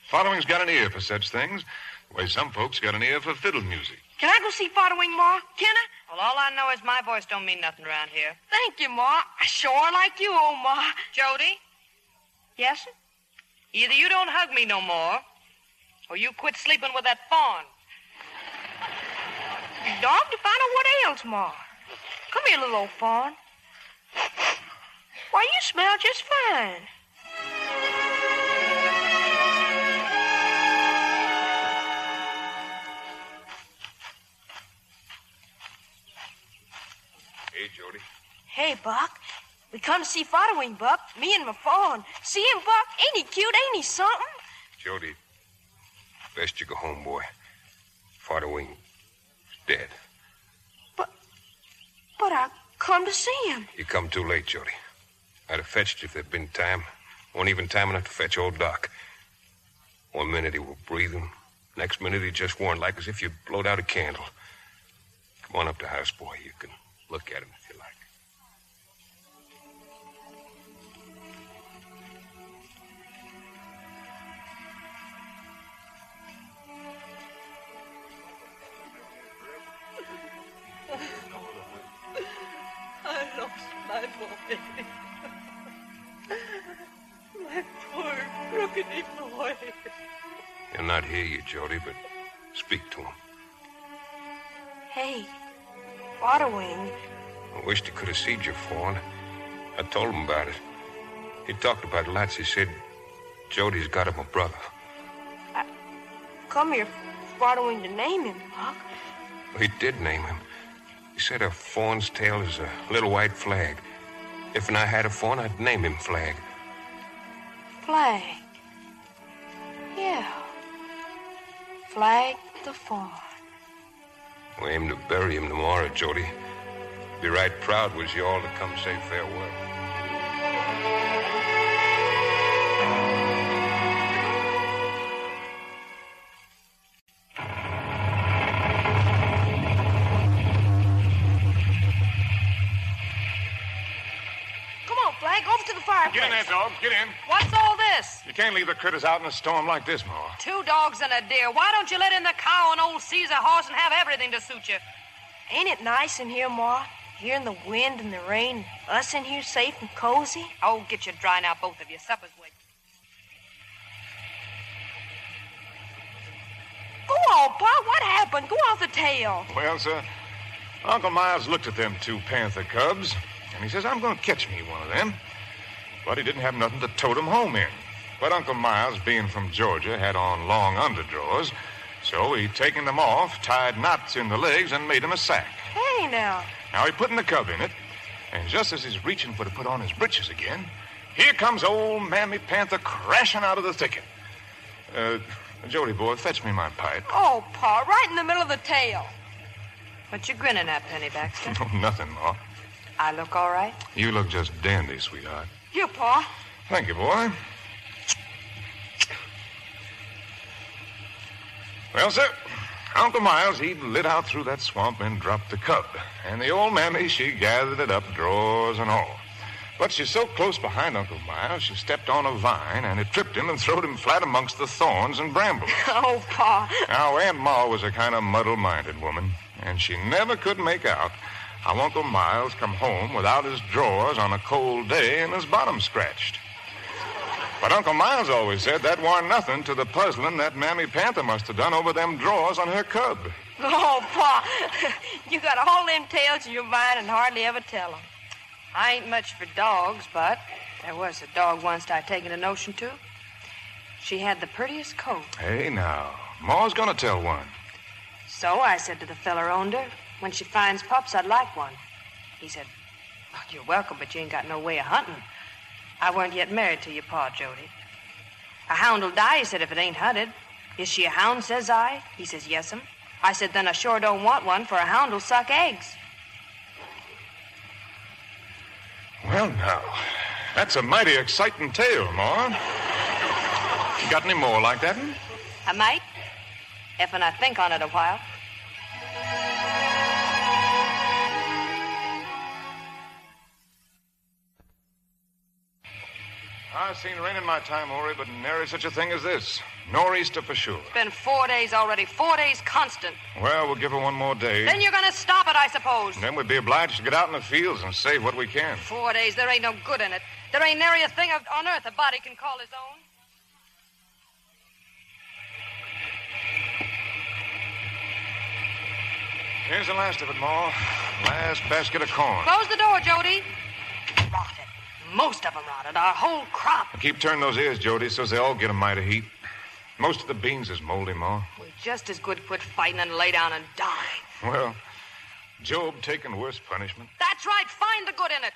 Following's got an ear for such things, the way some folks got an ear for fiddle music. Can I go see Following, Ma? Can I? Well, all I know is my voice don't mean nothing around here. Thank you, Ma. I sure like you, old Ma. Jody? Yes, sir? Either you don't hug me no more, or you quit sleeping with that fawn. Dog to find out what ails, Ma. Come here, little old fawn. Why, you smell just fine. Hey, Jody. Hey, Buck. We come to see Following, Buck. Me and my fawn. See him, Buck? Ain't he cute? Ain't he something? Jody, best you go home, boy. Following is dead. But I come to see him. You come too late, Jody. I'd have fetched you if there'd been time. Won't even time enough to fetch old Doc. 1 minute he was breathing. Next minute he just warned like as if you blowed out a candle. Come on up to the house, boy. You can look at him if you like. I lost my boy. My poor, brookeny boy. He'll not hear you, Jody, but speak to him. Hey, Following. I wished he could have seen your fawn. I told him about it. He talked about it lots. He said Jody's got him a brother. Come here, Following to name him, Buck. He did name him. He said a fawn's tail is a little white flag. If I had a fawn, I'd name him Flag. Flag. Yeah. Flag the fawn. We aim to bury him tomorrow, Jody. Be right proud was you all to come say farewell. Flag, over to the fireplace. Get in there, dog. Get in. What's all this? You can't leave the critters out in a storm like this, Ma. 2 dogs and a deer. Why don't you let in the cow and old Caesar horse and have everything to suit you? Ain't it nice in here, Ma? Hearing the wind and the rain, us in here safe and cozy? Oh, get you dry now, both of you. Supper's waiting. Go on, Pa. What happened? Go off the tail. Well, sir, Uncle Miles looked at them 2 panther cubs, and he says, I'm going to catch me one of them. But he didn't have nothing to tote 'em home in. But Uncle Miles, being from Georgia, had on long underdrawers, so he taken them off, tied knots in the legs, and made him a sack. Hey, now. Now he putting the cub in it, and just as he's reaching for to put on his breeches again, here comes old Mammy Panther crashing out of the thicket. Jody, boy, fetch me my pipe. Oh, Pa, right in the middle of the tail. What you grinning at, Penny Baxter? Oh, nothing, Ma. I look all right? You look just dandy, sweetheart. Here, Pa. Thank you, boy. Well, sir, Uncle Miles, he lit out through that swamp and dropped the cub. And the old mammy, she gathered it up, drawers and all. But she's so close behind Uncle Miles, she stepped on a vine, and it tripped him and throwed him flat amongst the thorns and brambles. Oh, Pa. Now, Aunt Ma was a kind of muddle-minded woman, and she never could make out how Uncle Miles come home without his drawers on a cold day and his bottom scratched. But Uncle Miles always said that warn't nothing to the puzzling that Mammy Panther must have done over them drawers on her cub. Oh, Pa. You got all them tales in your mind and hardly ever tell them. I ain't much for dogs, but there was a dog once I'd taken a notion to. She had the prettiest coat. Hey, now, Ma's gonna tell one. So I said to the feller owned her, when she finds pups, I'd like one. He said, well, you're welcome, but you ain't got no way of hunting. I weren't yet married to your pa, Jody. A hound'll die, he said, if it ain't hunted. Is she a hound, says I? He says, yes'm. I said, then I sure don't want one, for a hound'll suck eggs. Well, now, that's a mighty exciting tale, Ma. You got any more like that? I might, if I think on it a while. I've seen rain in my time, Ori, but nary such a thing as this. Nor'easter for sure. It's been 4 days already, 4 days constant. Well, we'll give her one more day. Then you're gonna stop it, I suppose. And then we'd be obliged to get out in the fields and save what we can. 4 days, there ain't no good in it. There ain't nary a thing on earth a body can call his own. Here's the last of it, Ma. Last basket of corn. Close the door, Jody. Rotted. Most of them rotted. Our whole crop. Keep turning those ears, Jody, so they all get a mite of heat. Most of the beans is moldy, Ma. We're just as good quit fighting and lay down and die. Well, Job taking worse punishment. That's right. Find the good in it.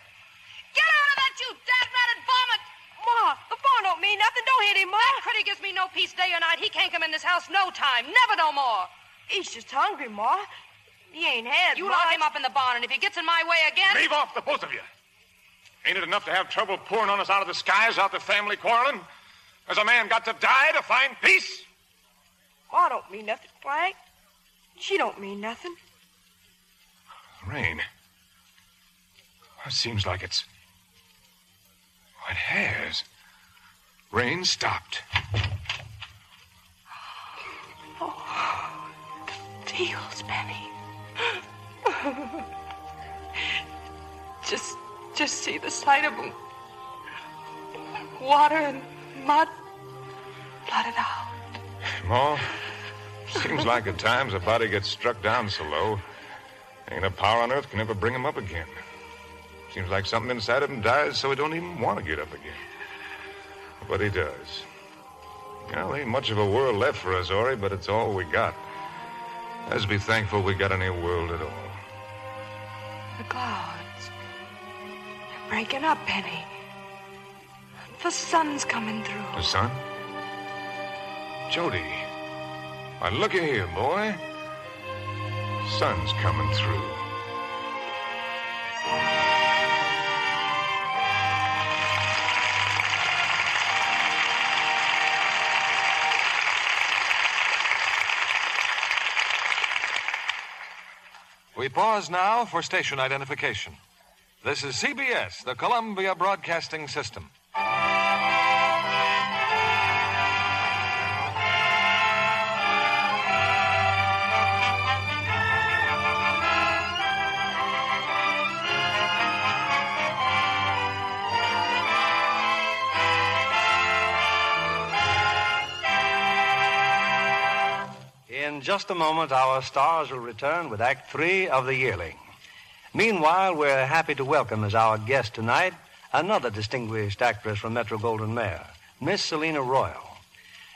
Get out of that, you dad-ratted vomit! Ma, the paw don't mean nothing. Don't hit him, Ma. That critter gives me no peace day or night. He can't come in this house no time. Never no more. He's just hungry, Ma. He ain't had You much. lock him up in the barn, and if he gets in my way again... Leave off, the both of you. Ain't it enough to have trouble pouring on us out of the skies out the family quarreling? Has a man got to die to find peace? Ma don't mean nothing, Frank. She don't mean nothing. Rain. It seems like it's... It has. Rain stopped. Oh, the feels, Penny. Just see the sight of them. Water and mud flooded out. Ma, seems like at times a body gets struck down so low, ain't a power on earth can ever bring him up again. Seems like something inside of him dies so he don't even want to get up again. But he does. Well, ain't much of a world left for us, Ori, but it's all we got. Let's be thankful we got any world at all. The clouds. They're breaking up, Penny. The sun's coming through. The sun? Jody. Why, looky here, boy. Sun's coming through. We pause now for station identification. This is CBS, the Columbia Broadcasting System. just a moment, our stars will return with Act 3 of The Yearling. Meanwhile, we're happy to welcome as our guest tonight another distinguished actress from Metro-Goldwyn-Mayer, Miss Selina Royal.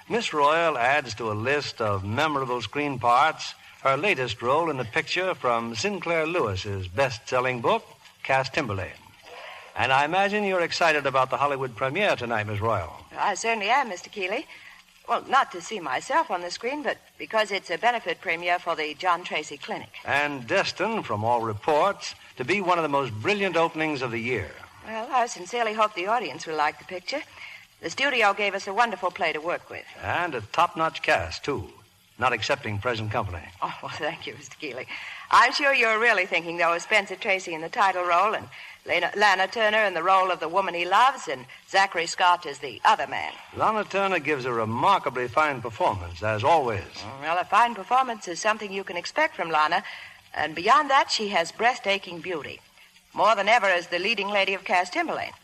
Miss Royal adds to a list of memorable screen parts her latest role in the picture from Sinclair Lewis's best-selling book, Cass Timberlane. And I imagine you're excited about the Hollywood premiere tonight, Miss Royal. I certainly am, Mr. Keeley. Well, not to see myself on the screen, but because it's a benefit premiere for the John Tracy Clinic. And destined, from all reports, to be one of the most brilliant openings of the year. Well, I sincerely hope the audience will like the picture. The studio gave us a wonderful play to work with. And a top-notch cast, too, not excepting present company. Oh, well, thank you, Mr. Keeley. I'm sure you're really thinking, though, of Spencer Tracy in the title role and Lana Turner in the role of the woman he loves and Zachary Scott as the other man. Lana Turner gives a remarkably fine performance, as always. Well, a fine performance is something you can expect from Lana, and beyond that, she has breathtaking beauty. More than ever as the leading lady of Cass Timberlane.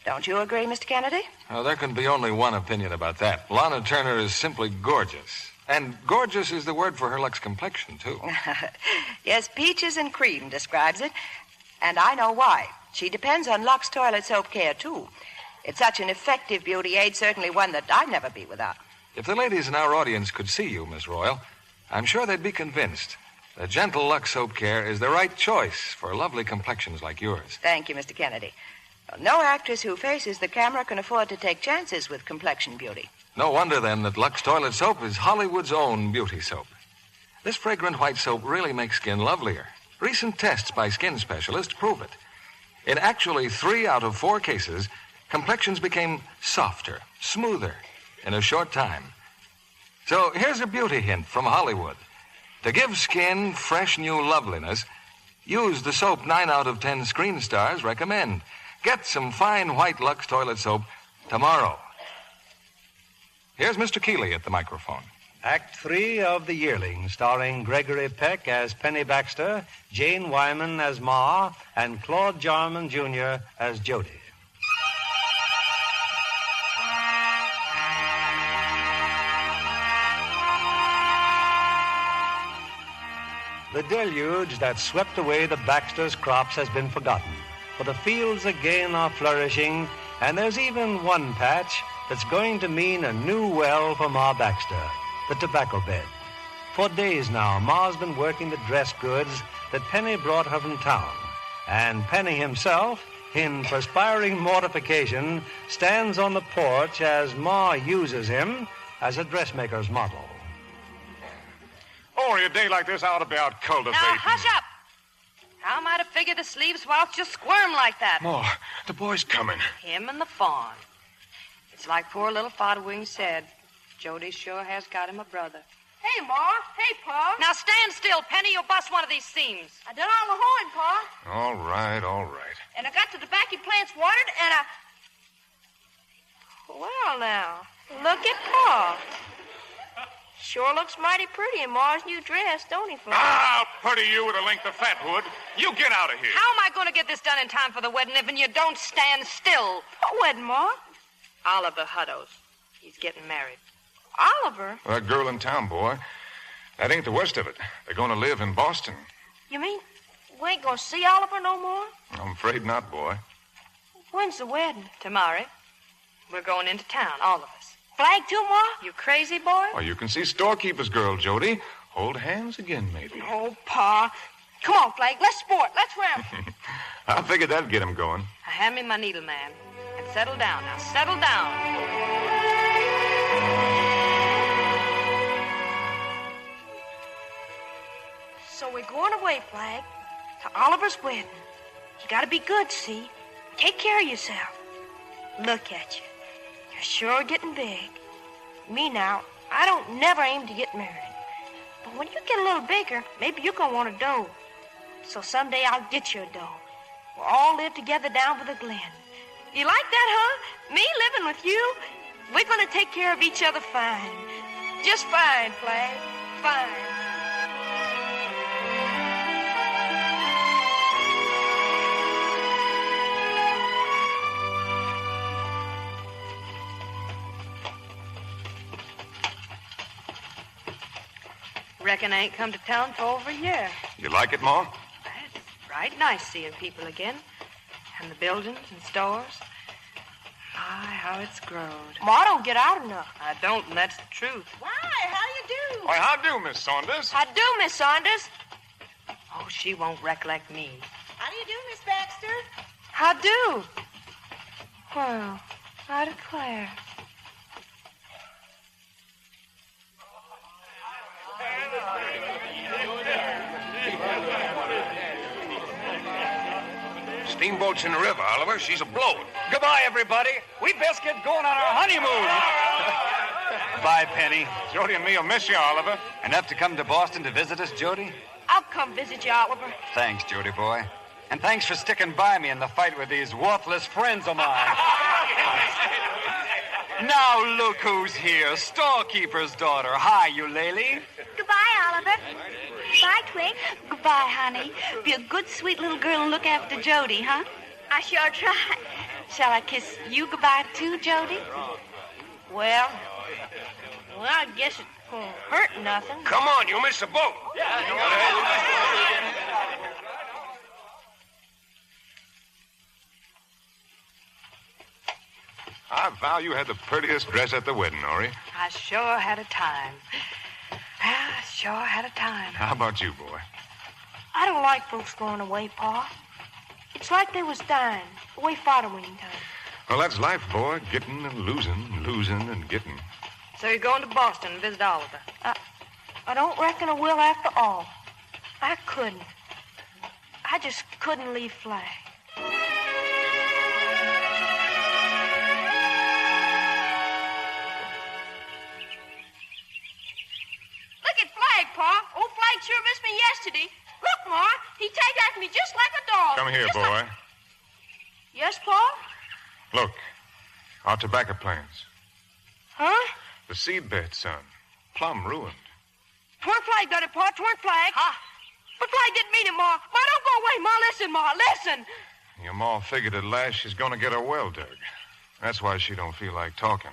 Don't you agree, Mr. Kennedy? Well, there can be only one opinion about that. Lana Turner is simply gorgeous. And gorgeous is the word for her Lux complexion, too. Yes, peaches and cream describes it. And I know why. She depends on Lux toilet soap care, too. It's such an effective beauty aid, certainly one that I'd never be without. If the ladies in our audience could see you, Miss Royal, I'm sure they'd be convinced that gentle Lux soap care is the right choice for lovely complexions like yours. Thank you, Mr. Kennedy. No actress who faces the camera can afford to take chances with complexion beauty. No wonder, then, that Lux toilet soap is Hollywood's own beauty soap. This fragrant white soap really makes skin lovelier. Recent tests by skin specialists prove it. In actually 3 out of 4 cases, complexions became softer, smoother in a short time. So here's a beauty hint from Hollywood. To give skin fresh new loveliness, use the soap 9 out of 10 screen stars recommend. Get some fine white Lux toilet soap tomorrow. Here's Mr. Keeley at the microphone. Act 3 of The Yearling, starring Gregory Peck as Penny Baxter, Jane Wyman as Ma, and Claude Jarman, Jr. as Jody. The deluge that swept away the Baxters' crops has been forgotten, for the fields again are flourishing, and there's even one patch that's going to mean a new well for Ma Baxter, the tobacco bed. For days now, Ma's been working the dress goods that Penny brought her from town, and Penny himself, in perspiring mortification, stands on the porch as Ma uses him as a dressmaker's model. Oh, a day like this, I ought to be out cultivating. Now, hush up! How am I to figure the sleeves whilst you squirm like that? Ma, the boy's coming. Him and the fawn. It's like poor little Fodwing said. Jody sure has got him a brother. Hey, Ma. Hey, Pa. Now stand still, Penny. You'll bust one of these seams. I done all the hoeing, Pa. All right, all right. And I got the tobacco plants watered, and I... Well, now, look at Pa. Sure looks mighty pretty in Ma's new dress, don't he, Flo? I'll putty you with a length of fat wood. You get out of here. How am I going to get this done in time for the wedding if you don't stand still? What wedding, Ma? Oliver Hutto's. He's getting married. Oliver? That girl in town, boy. That ain't the worst of it. They're going to live in Boston. You mean we ain't going to see Oliver no more? I'm afraid not, boy. When's the wedding? Tomorrow. We're going into town, all of us. Flag too, Ma? You crazy, boy? Well, you can see storekeeper's girl, Jody. Hold hands again, maybe. Oh, Pa. Come on, Flag. Let's sport. Let's ramble. I figured that'd get him going. Hand me my needle, man. And settle down. Now, settle down. So we're going away, Flag, to Oliver's wedding. You gotta be good, see? Take care of yourself. Look at you. You're sure getting big. Me now, I don't never aim to get married. But when you get a little bigger, maybe you're gonna want a doe. So someday I'll get you a doe. We'll all live together down by the glen. You like that, huh? Me living with you? We're gonna take care of each other fine. Just fine, Flag. Fine. Reckon I ain't come to town for over a year. You like it, Ma? It's right nice seeing people again. And the buildings and stores. My, how it's growed. Ma don't get out enough. I don't, and that's the truth. Why? How do you do? Why, how do, Miss Saunders? How do, Miss Saunders? Oh, she won't recollect me. How do you do, Miss Baxter? How do? Well, I declare. Steamboat's in the river, Oliver. She's a blowing. Goodbye, everybody. We best get going on our honeymoon. Bye, Penny. Jody and me will miss you, Oliver. Enough to come to Boston to visit us, Jody? I'll come visit you, Oliver. Thanks, Jody boy. And thanks for sticking by me in the fight with these worthless friends of mine. Now look who's here. Storekeeper's daughter. Hi, Eulalie. Goodbye, Oliver. Goodbye, Twig. Goodbye, honey. Be a good, sweet little girl and look after Jody, huh? I sure try. Shall I kiss you goodbye, too, Jody? Well, I guess it won't hurt nothing. Come on, you missed the boat. I vow you had the prettiest dress at the wedding, Nori. I sure had a time. I sure had a time. How about you, boy? I don't like folks going away, Pa. It's like they was dying, away fighter winning time. Well, that's life, boy. Getting and losing and getting. So you're going to Boston and visit Oliver? I don't reckon I will after all. I couldn't. I just couldn't leave Flag. Look at Flag, Pa. Old Flag sure missed me yesterday. Look, Ma, he tagged after me just like a dog. Come here, Just boy. like- Yes, Pa? Look, our tobacco plants. Huh? The seed bed, son. Plumb ruined. Twerk Flag done it, Pa. Twerk Flag. But Flag didn't mean it, Ma. Ma, don't go away, Ma. Listen, Ma. Listen. Your ma figured at last she's going to get her well dug. That's why she don't feel like talking.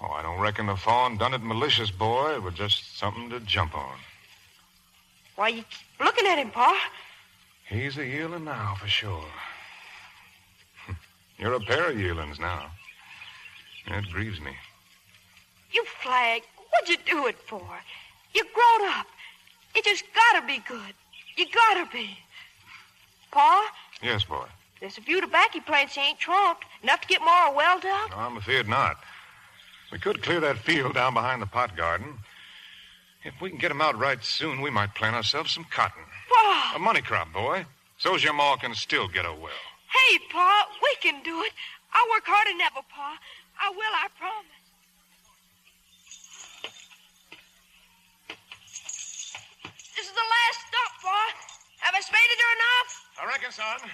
Oh, I don't reckon the fawn done it malicious, boy. It was just something to jump on. Why, you keep looking at him, Pa. He's a yearling now, for sure. You're a pair of yearlings now. It grieves me. You Flag, what'd you do it for? You grown up. You just gotta be good. You gotta be. Pa, Yes, boy. there's a few tobacco plants you ain't trunked. Enough to get more well dug. No, I'm afraid not. We could clear that field down behind the pot garden. If we can get 'em out right soon, we might plant ourselves some cotton. Pa! A money crop, boy. So's your ma can still get her well. Hey, Pa, we can do it. I'll work harder than ever, Pa. I will, I promise. This is the last stop, Pa. Have I spaded her enough? I reckon, son.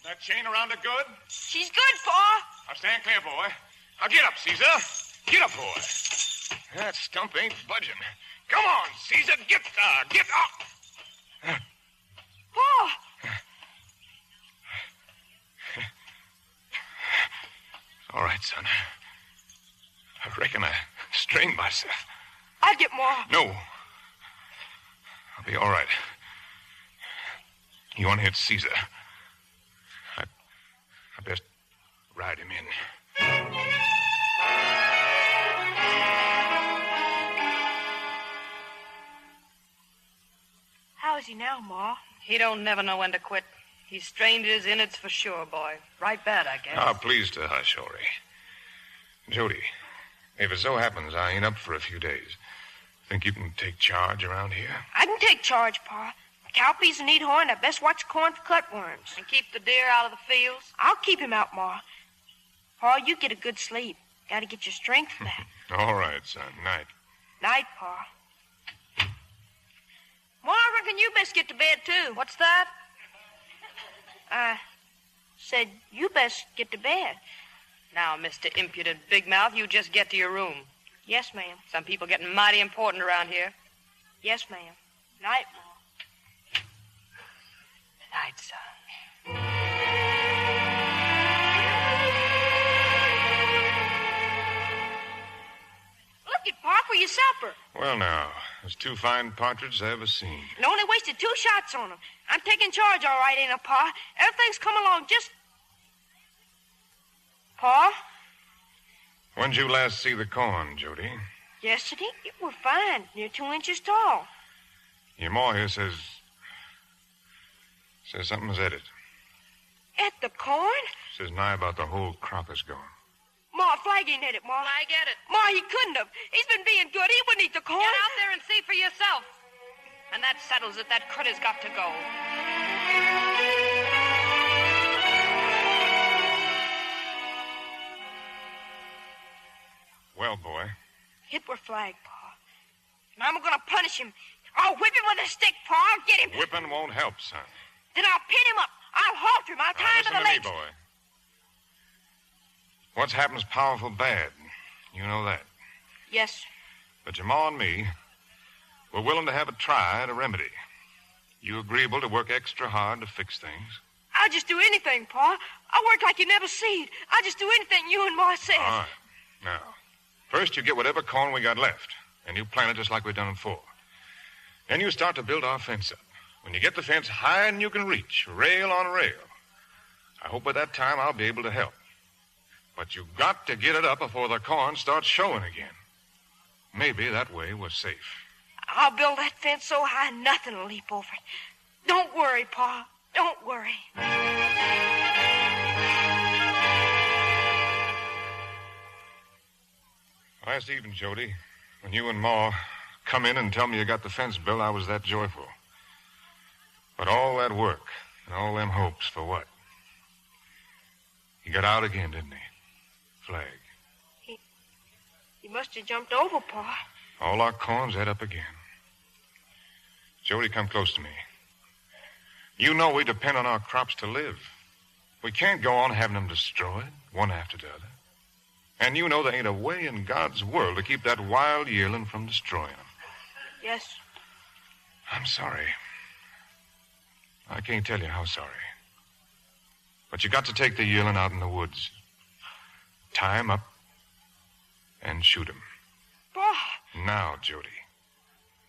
That chain around her good? She's good, Pa. Now stand clear, boy. Now get up, Caesar. Get up, boy. That stump ain't budging. Come on, Caesar. Get up. Pa! All right, son. I reckon I strained myself. I'll get more. No. I'll be all right. You want to hit Caesar? I best ride him in. How is he now, Ma? He don't never know when to quit. He's strained his innards for sure, boy. Right bad, I guess. Ah, please to hush, Ori. Jody, if it so happens I ain't up for a few days, think you can take charge around here? I can take charge, Pa. The cowpeas and Needhorn, I best watch corn for cutworms. And keep the deer out of the fields? I'll keep him out, Ma. Pa, you get a good sleep. Gotta get your strength back. All right, son. Night. Night, Pa. Ma, I reckon you best get to bed, too. What's that? I said you best get to bed. Now, Mr. Impudent Big Mouth, you just get to your room. Yes, ma'am. Some people getting mighty important around here. Yes, ma'am. Night, Ma. Night, son. Look at Pa for yourself. supper. Well, now, there's 2 fine partridges I ever seen. And only wasted 2 shots on them. I'm taking charge all right, ain't I, Pa? Everything's come along just... Pa? When'd you last see the corn, Jody? Yesterday, it were fine, near 2 inches tall. Your ma here says something's at it. At the corn? Says nigh about the whole crop is gone. Ma, Flag ain't at it, Ma. I get it. Ma, he couldn't have. He's been being good. He wouldn't eat the corn. Get out there and see for yourself. And that settles it. That critter's got to go. Well, boy. It were Flag, Pa. And I'm gonna punish him. I'll whip him with a stick, Pa. I'll get him. Whipping won't help, son. Then I'll pin him up. I'll halter him. I'll tie him to the Listen legs. to me, boy. What's happened's powerful bad. You know that. Yes, sir. But your ma and me, we're willing to have a try at a remedy. You agreeable to work extra hard to fix things? I'll just do anything, Pa. I work like you never seen. I'll just do anything you and Ma says. All right. Now, first you get whatever corn we got left, and you plant it just like we done before. Then you start to build our fence up. When you get the fence higher than you can reach, rail on rail, I hope by that time I'll be able to help. But you got to get it up before the corn starts showing again. Maybe that way we're safe. I'll build that fence so high nothing will leap over it. Don't worry, Pa. Don't worry. Last evening, Jody, when you and Ma come in and tell me you got the fence built, I was that joyful. But all that work and all them hopes for what? He got out again, didn't he? Flag. He must have jumped over, Pa. All our corn's ate up again. Jody, come close to me. You know we depend on our crops to live. We can't go on having them destroyed, one after the other. And you know there ain't a way in God's world to keep that wild yearling from destroying them. Yes. I'm sorry. I can't tell you how sorry. But you got to take the yearling out in the woods. Tie him up and shoot him. Pa. Now, Jody.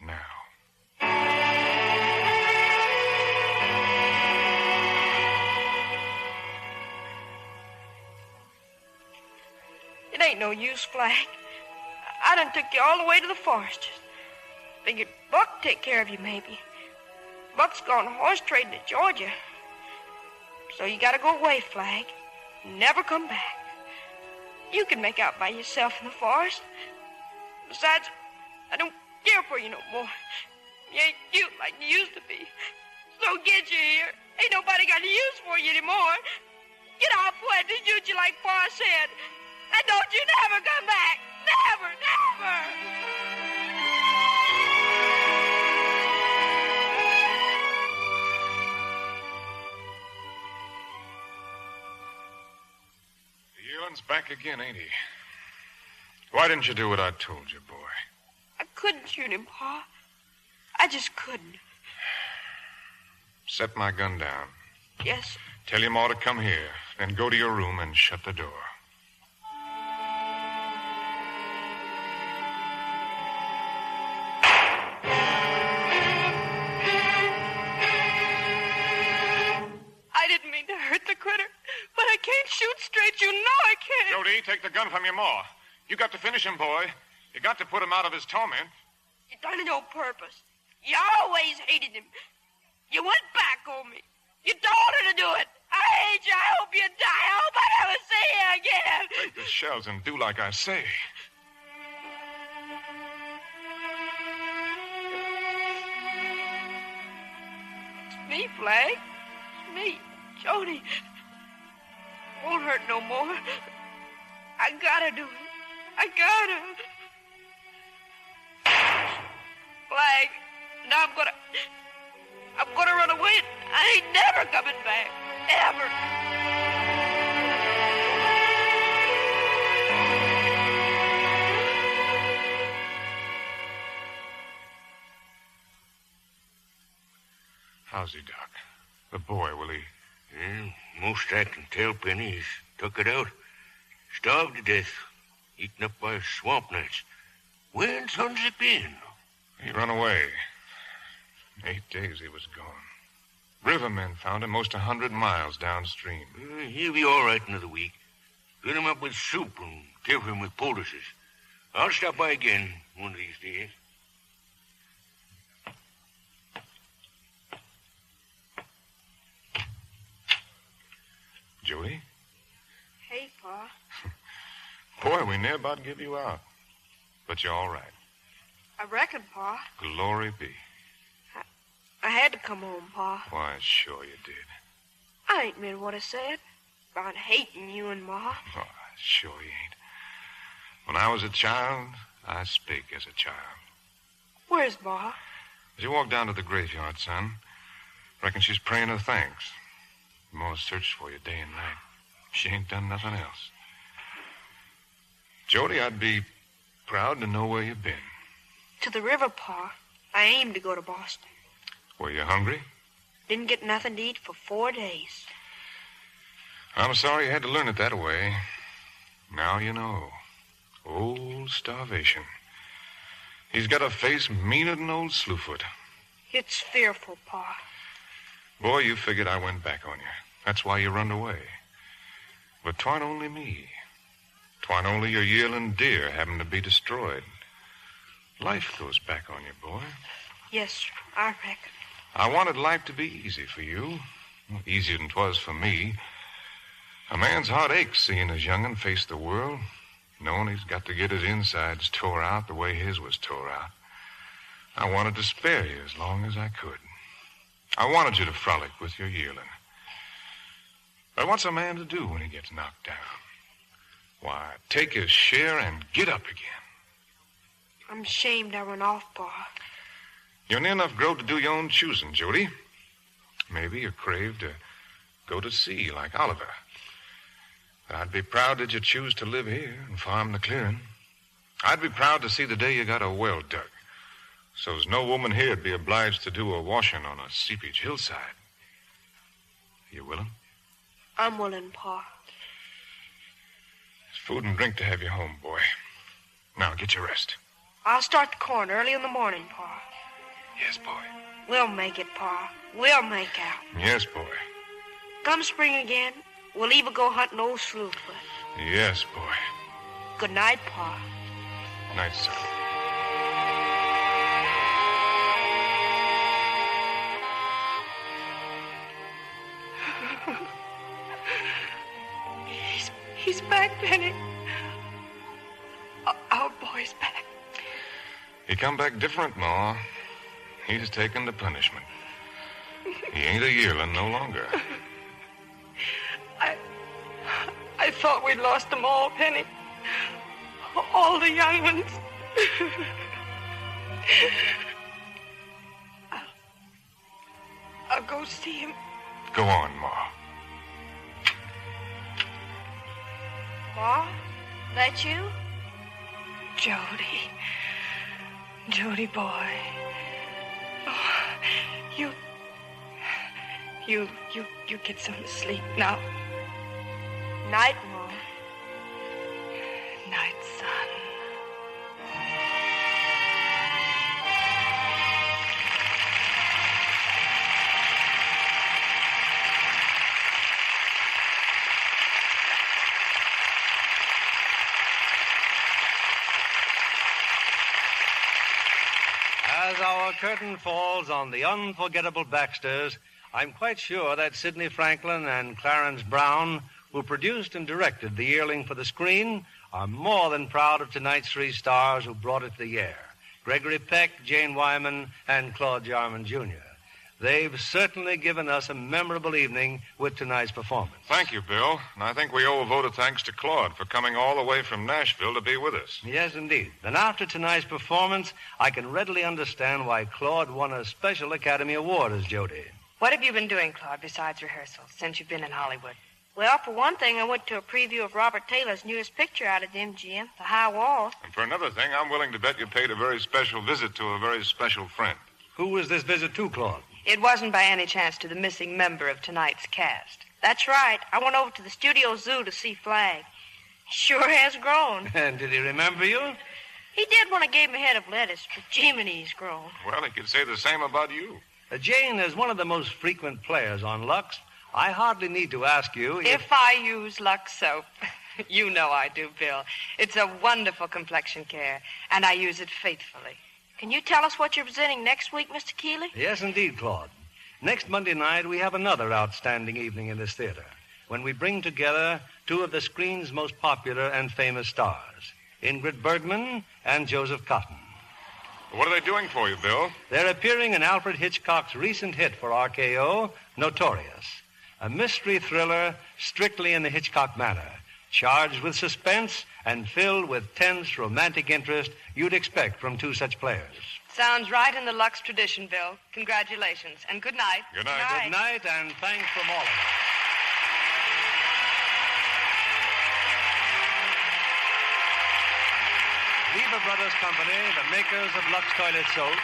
Now. It ain't no use, Flag. I done took you all the way to the forest. Figured Buck take care of you, maybe. Buck's gone horse trading to Georgia. So you gotta go away, Flag. Never come back. You can make out by yourself in the forest. Besides, I don't care for you no more. You ain't cute like you used to be. So get you here. Ain't nobody got any use for you anymore. Get off where to shoot you like Pa said. And don't you never come back. Never, never. Yearling's back again, ain't he? Why didn't you do what I told you, boy? I couldn't shoot him, Pa. I just couldn't. Set my gun down. Yes. Tell your ma to come here, then go to your room and shut the door. I didn't mean to hurt the critter, but I can't shoot straight. You know I can't. Jody, take the gun from your ma. You got to finish him, boy. You got to put him out of his torment. You done it on purpose. You always hated him. You went back on me. You told her to do it. I hate you. I hope you die. I hope I never see you again. Take the shells and do like I say. It's me, Flag. It's me, Jody. Won't hurt no more. I gotta do it. I gotta. Flag. Now I'm gonna run away. I ain't never coming back. Ever. How's he, Doc? The boy, will he? Yeah, most I can tell, Penny, he's took it out. Starved to death. Eaten up by swamp gnats. Where's Hunzy been? He run away. 8 days he was gone. Rivermen found him most 100 miles downstream. He'll be all right another week. Fill him up with soup and give him with poultices. I'll stop by again one of these days. Jody? Hey, Pa. Boy, we near about give you out. But you're all right. I reckon, Pa. Glory be. I had to come home, Pa. Why, sure you did. I ain't meant what I said about hating you and Ma. Oh, sure you ain't. When I was a child, I spake as a child. Where's Ma? As you walk down to the graveyard, son, reckon she's praying her thanks. Ma searched for you day and night. She ain't done nothing else. Jody, I'd be proud to know where you've been. To the river, Pa. I aimed to go to Boston. Were you hungry? Didn't get nothing to eat for 4 days. I'm sorry you had to learn it that way. Now you know. Old starvation. He's got a face meaner than old Slewfoot. It's fearful, Pa. Boy, you figured I went back on you. That's why you run away. But 'twarn't only me. 'Twarn't only your yearling deer having to be destroyed. Life goes back on you, boy. Yes, sir. I reckon. I wanted life to be easy for you. Easier than 'twas for me. A man's heart aches seeing his young'un face the world, knowing he's got to get his insides tore out the way his was tore out. I wanted to spare you as long as I could. I wanted you to frolic with your yearling. But what's a man to do when he gets knocked down? Why, take his share and get up again. I'm ashamed I went off, Pa. You're near enough growed to do your own choosing, Jody. Maybe you crave to go to sea like Oliver. But I'd be proud did you choose to live here and farm the clearing. I'd be proud to see the day you got a well dug, so's no woman here'd be obliged to do a washing on a seepage hillside. You willing? I'm willing, Pa. There's food and drink to have you home, boy. Now get your rest. I'll start the corn early in the morning, Pa. Yes, boy. We'll make it, Pa. We'll make out. Yes, boy. Come spring again, we'll even go hunting old Slewfoot. Yes, boy. Good night, Pa. Night, son. He's back, Penny. Our boy's back. He come back different, Ma. He's taken the punishment. He ain't a yearling no longer. I thought we'd lost them all, Penny. All the young ones. I'll go see him. Go on, Ma. Ma? That you? Jody. Jody boy. Oh, you get some sleep now. Night, Ma. Night, son. As our curtain falls on the unforgettable Baxters, I'm quite sure that Sidney Franklin and Clarence Brown, who produced and directed The Yearling for the screen, are more than proud of tonight's three stars who brought it to the air: Gregory Peck, Jane Wyman, and Claude Jarman, Jr. They've certainly given us a memorable evening with tonight's performance. Thank you, Bill. And I think we owe a vote of thanks to Claude for coming all the way from Nashville to be with us. Yes, indeed. And after tonight's performance, I can readily understand why Claude won a special Academy Award as Jody. What have you been doing, Claude, besides rehearsals, since you've been in Hollywood? Well, for one thing, I went to a preview of Robert Taylor's newest picture out at the MGM, The High Wall. And for another thing, I'm willing to bet you paid a very special visit to a very special friend. Who was this visit to, Claude? It wasn't by any chance to the missing member of tonight's cast. That's right. I went over to the Studio Zoo to see Flag. He sure has grown. And did he remember you? He did when I gave him a head of lettuce, but Jiminy, he's grown. Well, he could say the same about you. Jane, as one of the most frequent players on Lux, I hardly need to ask you If I use Lux soap. You know I do, Bill. It's a wonderful complexion care, and I use it faithfully. Can you tell us what you're presenting next week, Mr. Keeley? Yes, indeed, Claude. Next Monday night, we have another outstanding evening in this theater when we bring together two of the screen's most popular and famous stars, Ingrid Bergman and Joseph Cotton. What are they doing for you, Bill? They're appearing in Alfred Hitchcock's recent hit for RKO, Notorious, a mystery thriller strictly in the Hitchcock manner, charged with suspense and filled with tense romantic interest you'd expect from two such players. Sounds right in the Lux tradition, Bill. Congratulations, and good night. Good night. Good night, and thanks from all of us. Lever Brothers Company, the makers of Lux Toilet Soap,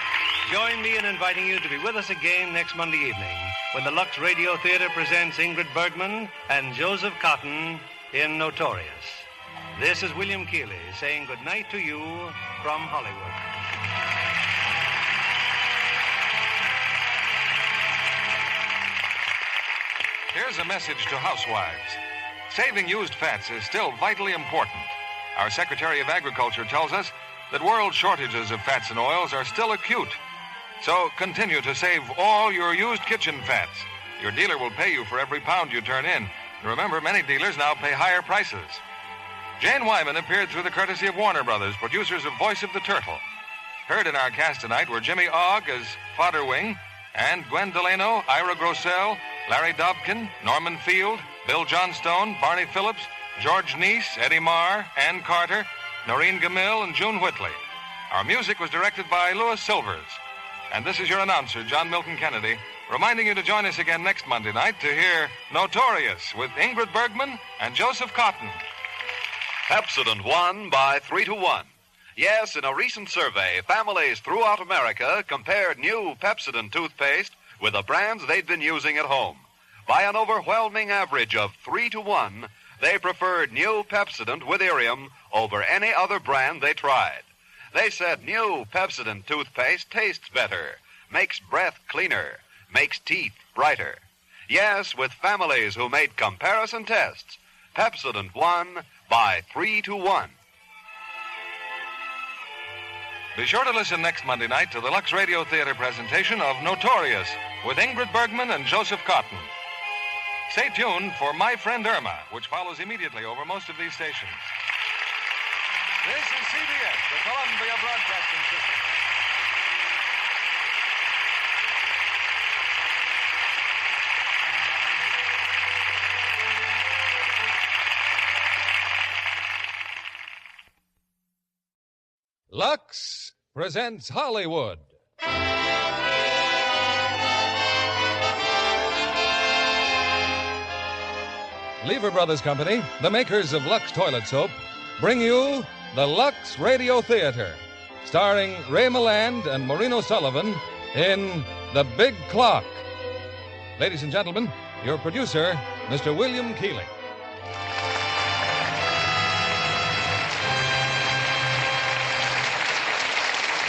join me in inviting you to be with us again next Monday evening when the Lux Radio Theater presents Ingrid Bergman and Joseph Cotton in Notorious. This is William Keeley saying good night to you from Hollywood. Here's a message to housewives. Saving used fats is still vitally important. Our Secretary of Agriculture tells us that world shortages of fats and oils are still acute. So continue to save all your used kitchen fats. Your dealer will pay you for every pound you turn in. And remember, many dealers now pay higher prices. Jane Wyman appeared through the courtesy of Warner Brothers, producers of Voice of the Turtle. Heard in our cast tonight were Jimmy Ogg as Fodderwing, and Gwen Delano, Ira Grossell, Larry Dobkin, Norman Field, Bill Johnstone, Barney Phillips, George Neese, Eddie Marr, Ann Carter, Noreen Gamil, and June Whitley. Our music was directed by Louis Silvers. And this is your announcer, John Milton Kennedy, reminding you to join us again next Monday night to hear Notorious with Ingrid Bergman and Joseph Cotton. Pepsodent won by 3-1. Yes, in a recent survey, families throughout America compared new Pepsodent toothpaste with the brands they'd been using at home. By an overwhelming average of 3-1, they preferred new Pepsodent with Irium over any other brand they tried. They said new Pepsodent toothpaste tastes better, makes breath cleaner, makes teeth brighter. Yes, with families who made comparison tests, Pepsodent won by 3-1. Be sure to listen next Monday night to the Lux Radio Theater presentation of Notorious with Ingrid Bergman and Joseph Cotton. Stay tuned for My Friend Irma, which follows immediately over most of these stations. This is CBS, the Columbia Broadcasting System. Lux presents Hollywood. Lever Brothers Company, the makers of Lux Toilet Soap, bring you the Lux Radio Theater, starring Ray Milland and Maureen O'Sullivan in The Big Clock. Ladies and gentlemen, your producer, Mr. William Keeley.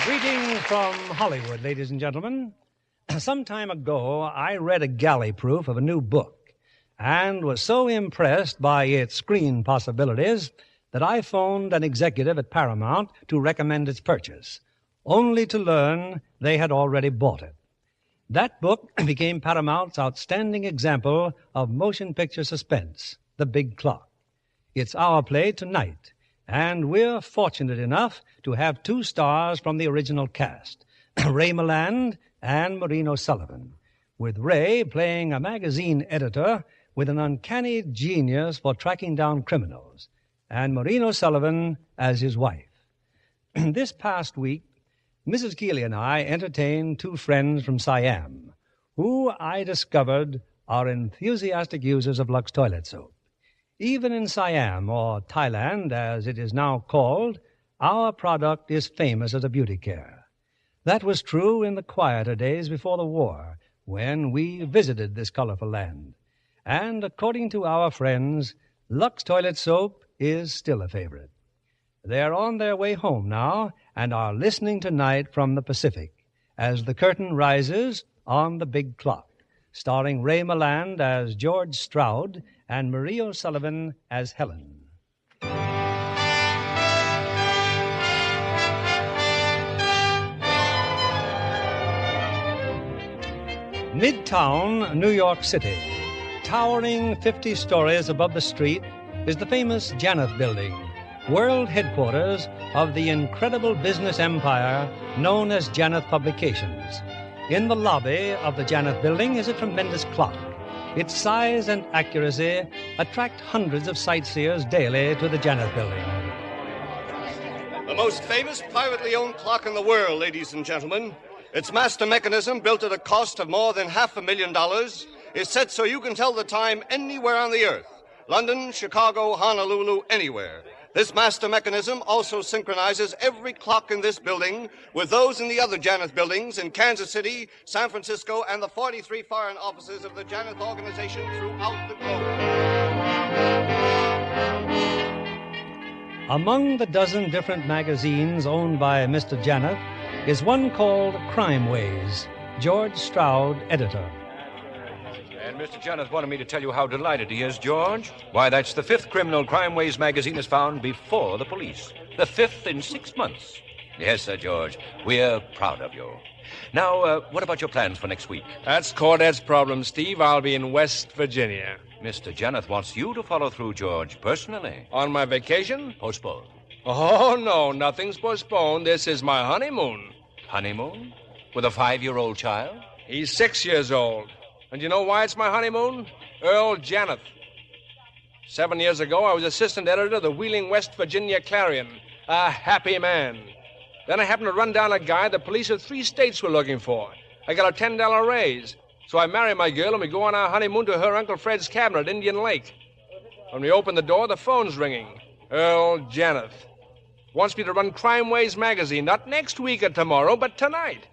Greetings from Hollywood, ladies and gentlemen. Some time ago, I read a galley proof of a new book and was so impressed by its screen possibilities that I phoned an executive at Paramount to recommend its purchase, only to learn they had already bought it. That book became Paramount's outstanding example of motion picture suspense, The Big Clock. It's our play tonight, and we're fortunate enough to have two stars from the original cast, Ray Milland and Maureen O'Sullivan, with Ray playing a magazine editor with an uncanny genius for tracking down criminals, and Maureen O'Sullivan as his wife. This past week, Mrs. Keeley and I entertained two friends from Siam, who I discovered are enthusiastic users of Lux Toilet Soap. Even in Siam, or Thailand as it is now called, our product is famous as a beauty care. That was true in the quieter days before the war, when we visited this colorful land. And according to our friends, Lux Toilet Soap is still a favorite. They're on their way home now and are listening tonight from the Pacific as the curtain rises on the big clock, starring Ray Milland as George Stroud and Marie O'Sullivan as Helen. Midtown, New York City, towering 50 stories above the street, is the famous Janeth Building, world headquarters of the incredible business empire known as Janeth Publications. In the lobby of the Janeth Building is a tremendous clock. Its size and accuracy attract hundreds of sightseers daily to the Janeth Building. The most famous privately owned clock in the world, ladies and gentlemen. Its master mechanism, built at a cost of more than $500,000, is set so you can tell the time anywhere on the earth. London, Chicago, Honolulu, anywhere. This master mechanism also synchronizes every clock in this building with those in the other Janeth buildings in Kansas City, San Francisco, and the 43 foreign offices of the Janeth organization throughout the globe. Among the dozen different magazines owned by Mr. Janeth is one called Crime Ways, George Stroud, editor. And Mr. Janeth wanted me to tell you how delighted he is, George. Why, that's the 5th criminal Crime Ways magazine is found before the police. The 5th in 6 months. Yes, Sir George. We're proud of you. Now, what about your plans for next week? That's Cordet's problem, Steve. I'll be in West Virginia. Mr. Janeth wants you to follow through, George, personally. On my vacation? Postponed. Oh, no, nothing's postponed. This is my honeymoon. Honeymoon? With a 5-year-old child? He's 6 years old. And you know why it's my honeymoon? Earl Janeth. 7 years ago, I was assistant editor of the Wheeling, West Virginia Clarion. A happy man. Then I happened to run down a guy the police of 3 states were looking for. I got a $10 raise. So I marry my girl and we go on our honeymoon to her Uncle Fred's cabin at Indian Lake. When we open the door, the phone's ringing. Earl Janeth wants me to run Crime Ways magazine, not next week or tomorrow, but tonight.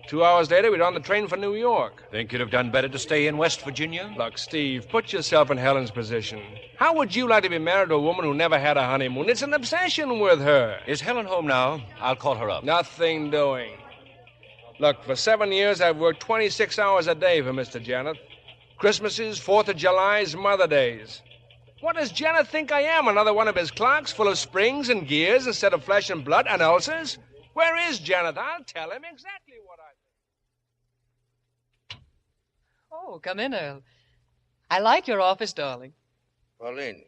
2 hours later, we're on the train for New York. Think you'd have done better to stay in West Virginia? Look, Steve, put yourself in Helen's position. How would you like to be married to a woman who never had a honeymoon? It's an obsession with her. Is Helen home now? I'll call her up. Nothing doing. Look, for 7 years, I've worked 26 hours a day for Mr. Janeth. Christmases, 4th of July's, Mother Days. What does Janeth think I am? Another one of his clocks full of springs and gears instead of flesh and blood and ulcers? Where is Janeth? I'll tell him exactly what I think. Oh, come in, Earl. I like your office, darling. Pauline,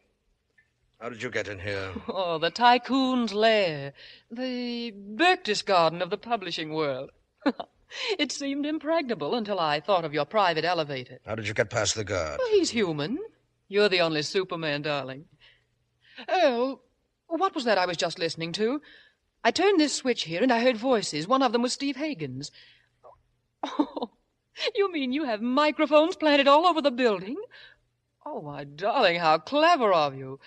how did you get in here? Oh, the tycoon's lair. The Berchtesgaden of the publishing world. It seemed impregnable until I thought of your private elevator. How did you get past the guard? Oh, he's human. You're the only Superman, darling. Earl, what was that I was just listening to? I turned this switch here and I heard voices. One of them was Steve Hagen's. Oh, you mean you have microphones planted all over the building? Oh, my darling, how clever of you.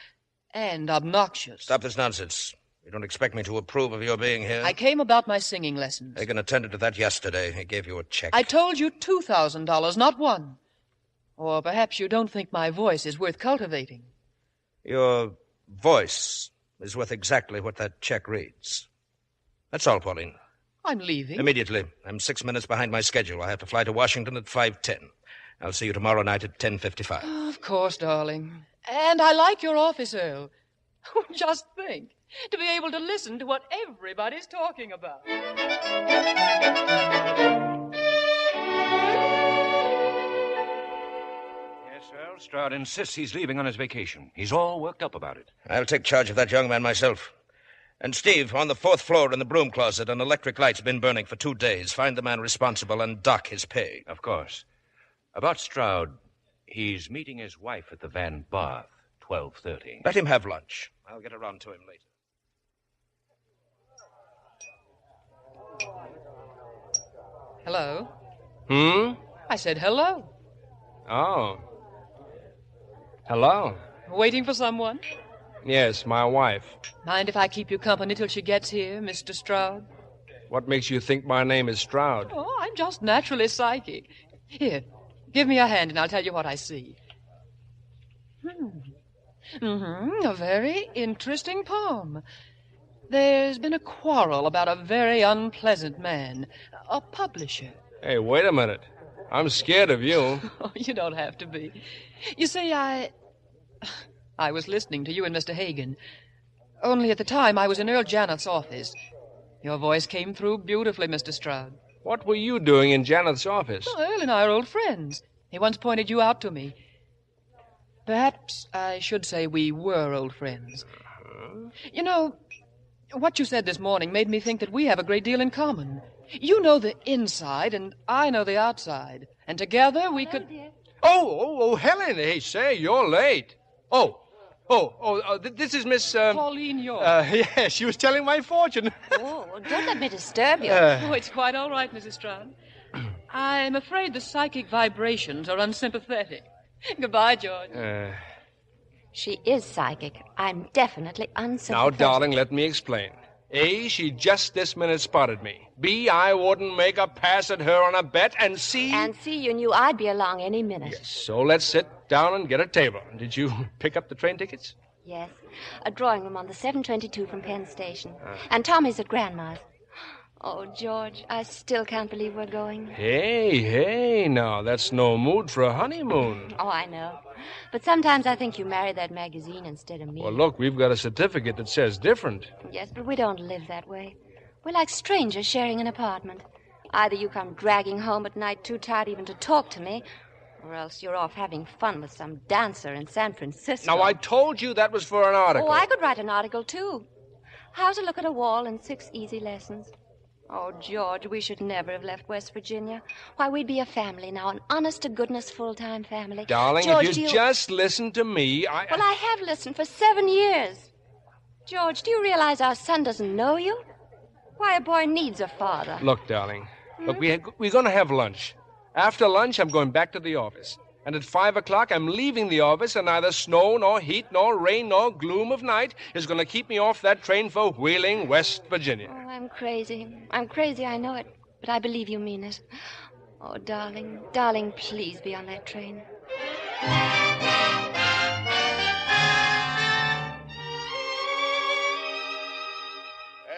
And obnoxious. Stop this nonsense. You don't expect me to approve of your being here? I came about my singing lessons. Hagen attended to that yesterday. He gave you a check. I told you $2,000, not one. Or perhaps you don't think my voice is worth cultivating. Your voice is worth exactly what that check reads. That's all, Pauline. I'm leaving. Immediately. I'm 6 minutes behind my schedule. I have to fly to Washington at 5:10. I'll see you tomorrow night at 10:55. Oh, of course, darling. And I like your office, Earl. Just think, to be able to listen to what everybody's talking about. Yes, Earl Stroud insists he's leaving on his vacation. He's all worked up about it. I'll take charge of that young man myself. And Steve, on the 4th floor in the broom closet, an electric light's been burning for 2 days. Find the man responsible and dock his pay. Of course. About Stroud, he's meeting his wife at the Van Bath, 12:30. Let him have lunch. I'll get around to him later. Hello? I said hello. Oh. Hello? Waiting for someone? Yes, my wife. Mind if I keep you company till she gets here, Mr. Stroud? What makes you think my name is Stroud? Oh, I'm just naturally psychic. Here, give me a hand and I'll tell you what I see. A very interesting poem. There's been a quarrel about a very unpleasant man, a publisher. Hey, wait a minute. I'm scared of you. Oh, you don't have to be. You see, I was listening to you and Mr. Hagen. Only at the time, I was in Earl Janeth's office. Your voice came through beautifully, Mr. Stroud. What were you doing in Janeth's office? Oh, Earl and I are old friends. He once pointed you out to me. Perhaps I should say we were old friends. You know, what you said this morning made me think that we have a great deal in common. You know the inside, and I know the outside. And together we could... Oh, Helen. Hey, say, you're late. This is Miss... Pauline York. Yes, she was telling my fortune. Oh, don't let me disturb you. Oh, it's quite all right, Mrs. Stroud. I'm afraid the psychic vibrations are unsympathetic. Goodbye, George. She is psychic. I'm definitely Now, unsympathetic. darling, let me explain. A, she just this minute spotted me. B, I wouldn't make a pass at her on a bet. And C... And C, you knew I'd be along any minute. Yes, so let's sit down and get a table. Did you pick up the train tickets? Yes. A drawing room on the 7:22 from Penn Station. And Tommy's at Grandma's. Oh, George, I still can't believe we're going. Hey, now, that's no mood for a honeymoon. Oh, I know. But sometimes I think you married that magazine instead of me. Well, look, we've got a certificate that says different. Yes, but we don't live that way. We're like strangers sharing an apartment. Either you come dragging home at night too tired even to talk to me, or else you're off having fun with some dancer in San Francisco. Now, I told you that was for an article. Oh, I could write an article, too. How to look at a wall in 6 easy lessons. Oh, George, we should never have left West Virginia. Why, we'd be a family now, an honest-to-goodness full-time family. Darling, George, if you just listen to me, Well, I have listened for 7 years. George, do you realize our son doesn't know you? Why, a boy needs a father. Look, darling. Look, we're going to have lunch. After lunch, I'm going back to the office. And at 5 o'clock, I'm leaving the office, and neither snow, nor heat, nor rain, nor gloom of night is going to keep me off that train for Wheeling, West Virginia. Oh, I'm crazy. I'm crazy, I know it. But I believe you mean it. Oh, darling, darling, please be on that train.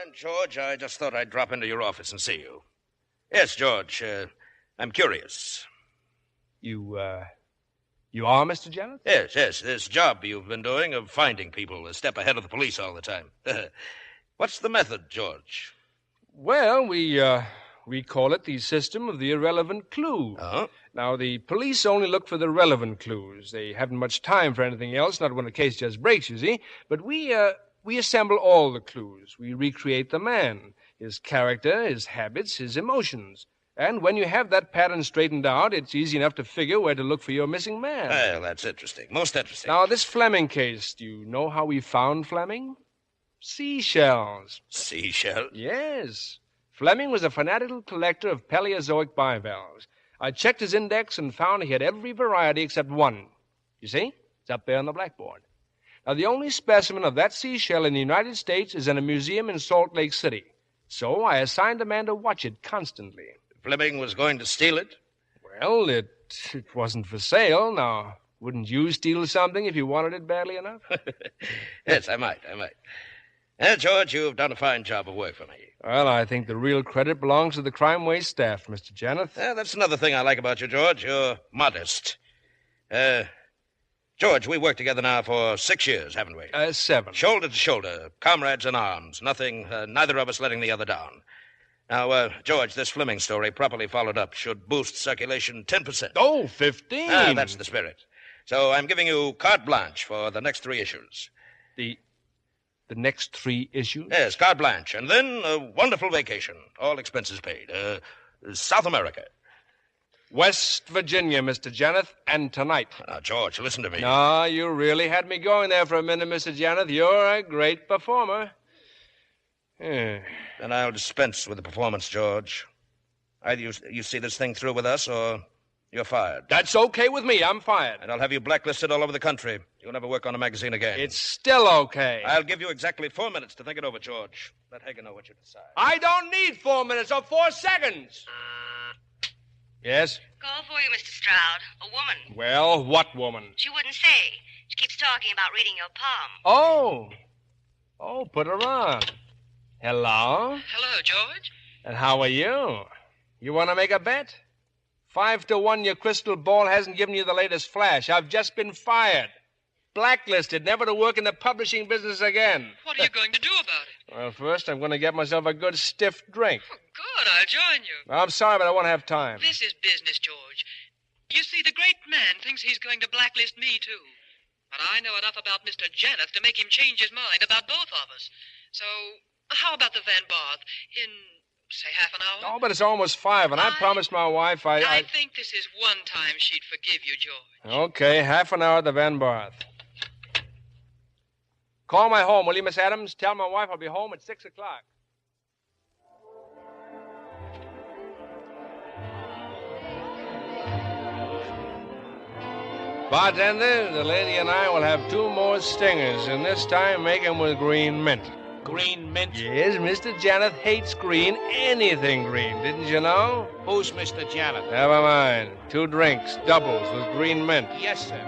And, George, I just thought I'd drop into your office and see you. Yes, George, I'm curious. You are Mr. Janeth? Yes, this job you've been doing of finding people a step ahead of the police all the time. What's the method, George? Well, we call it the system of the irrelevant clue. Now, the police only look for the relevant clues. They haven't much time for anything else, not when a case just breaks, you see. But we assemble all the clues. We recreate the man, his character, his habits, his emotions. And when you have that pattern straightened out, it's easy enough to figure where to look for your missing man. Well, that's interesting. Most interesting. Now, this Fleming case, do you know how we found Fleming? Seashells. Seashells? Yes. Fleming was a fanatical collector of Paleozoic bivalves. I checked his index and found he had every variety except one. You see? It's up there on the blackboard. Now, the only specimen of that seashell in the United States is in a museum in Salt Lake City. So I assigned a man to watch it constantly. Fleming was going to steal it? Well, it wasn't for sale. Now, wouldn't you steal something if you wanted it badly enough? Yes, I might. George, you've done a fine job of work for me. Well, I think the real credit belongs to the Crime Wave staff, Mr. Janeth. That's another thing I like about you, George. You're modest. George, we worked together now for 6 years, haven't we? 7. Shoulder to shoulder, comrades in arms. Neither of us letting the other down. Now, George, this Fleming story, properly followed up, should boost circulation 10%. Oh, 15. That's the spirit. So I'm giving you carte blanche for the next 3 issues. The next 3 issues? Yes, carte blanche. And then a wonderful vacation, all expenses paid. South America. West Virginia, Mr. Janeth, and tonight. Now, George, listen to me. No, you really had me going there for a minute, Mr. Janeth. You're a great performer. Then I'll dispense with the performance, George. Either you see this thing through with us, or you're fired. That's okay with me. I'm fired. And I'll have you blacklisted all over the country. You'll never work on a magazine again. It's still okay. I'll give you exactly 4 minutes to think it over, George. Let Hagen know what you decide. I don't need 4 minutes or 4 seconds. Yes? Call for you, Mr. Stroud. A woman. Well, what woman? She wouldn't say. She keeps talking about reading your palm. Oh, put her on. Hello? Hello, George. And how are you? You want to make a bet? 5-1, your crystal ball hasn't given you the latest flash. I've just been fired. Blacklisted, never to work in the publishing business again. What are you going to do about it? Well, first, I'm going to get myself a good stiff drink. Good, I'll join you. I'm sorry, but I won't have time. This is business, George. You see, the great man thinks he's going to blacklist me, too. But I know enough about Mr. Janeth to make him change his mind about both of us. So, how about the Van Barth in, say, half an hour? Oh, but it's almost 5, and I promised my wife I think this is one time she'd forgive you, George. Okay, half an hour at the Van Barth. Call my home, will you, Miss Adams? Tell my wife I'll be home at 6 o'clock. Bartender, the lady and I will have 2 more stingers, and this time make 'em with green mint. Green mint? Yes, Mr. Janeth hates green, anything green, didn't you know? Who's Mr. Janeth? Never mind. 2 drinks, doubles with green mint. Yes, sir.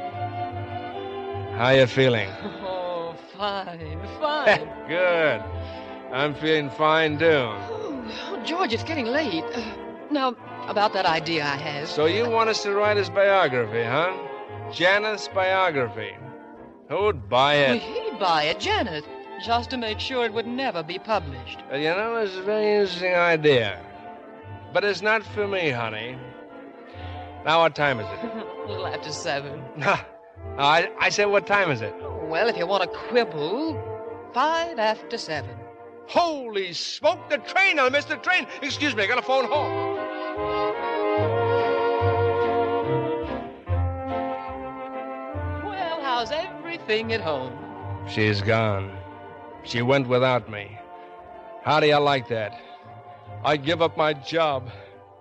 How you feeling? Oh, fine, fine. Good. I'm feeling fine, too. Oh, George, it's getting late. Now, about that idea I have. So you want us to write his biography, huh? Janeth's biography. Who'd buy it? Well, he'd buy it, Janet, just to make sure it would never be published. You know, it's a very interesting idea. But it's not for me, honey. Now, what time is it? A little after 7. I said, what time is it? Well, if you want to quibble, 5 after 7. Holy smoke, the train! I missed the train! Excuse me, I got a phone home. Well, how's everything at home? She's gone. She went without me. How do you like that? I give up my job,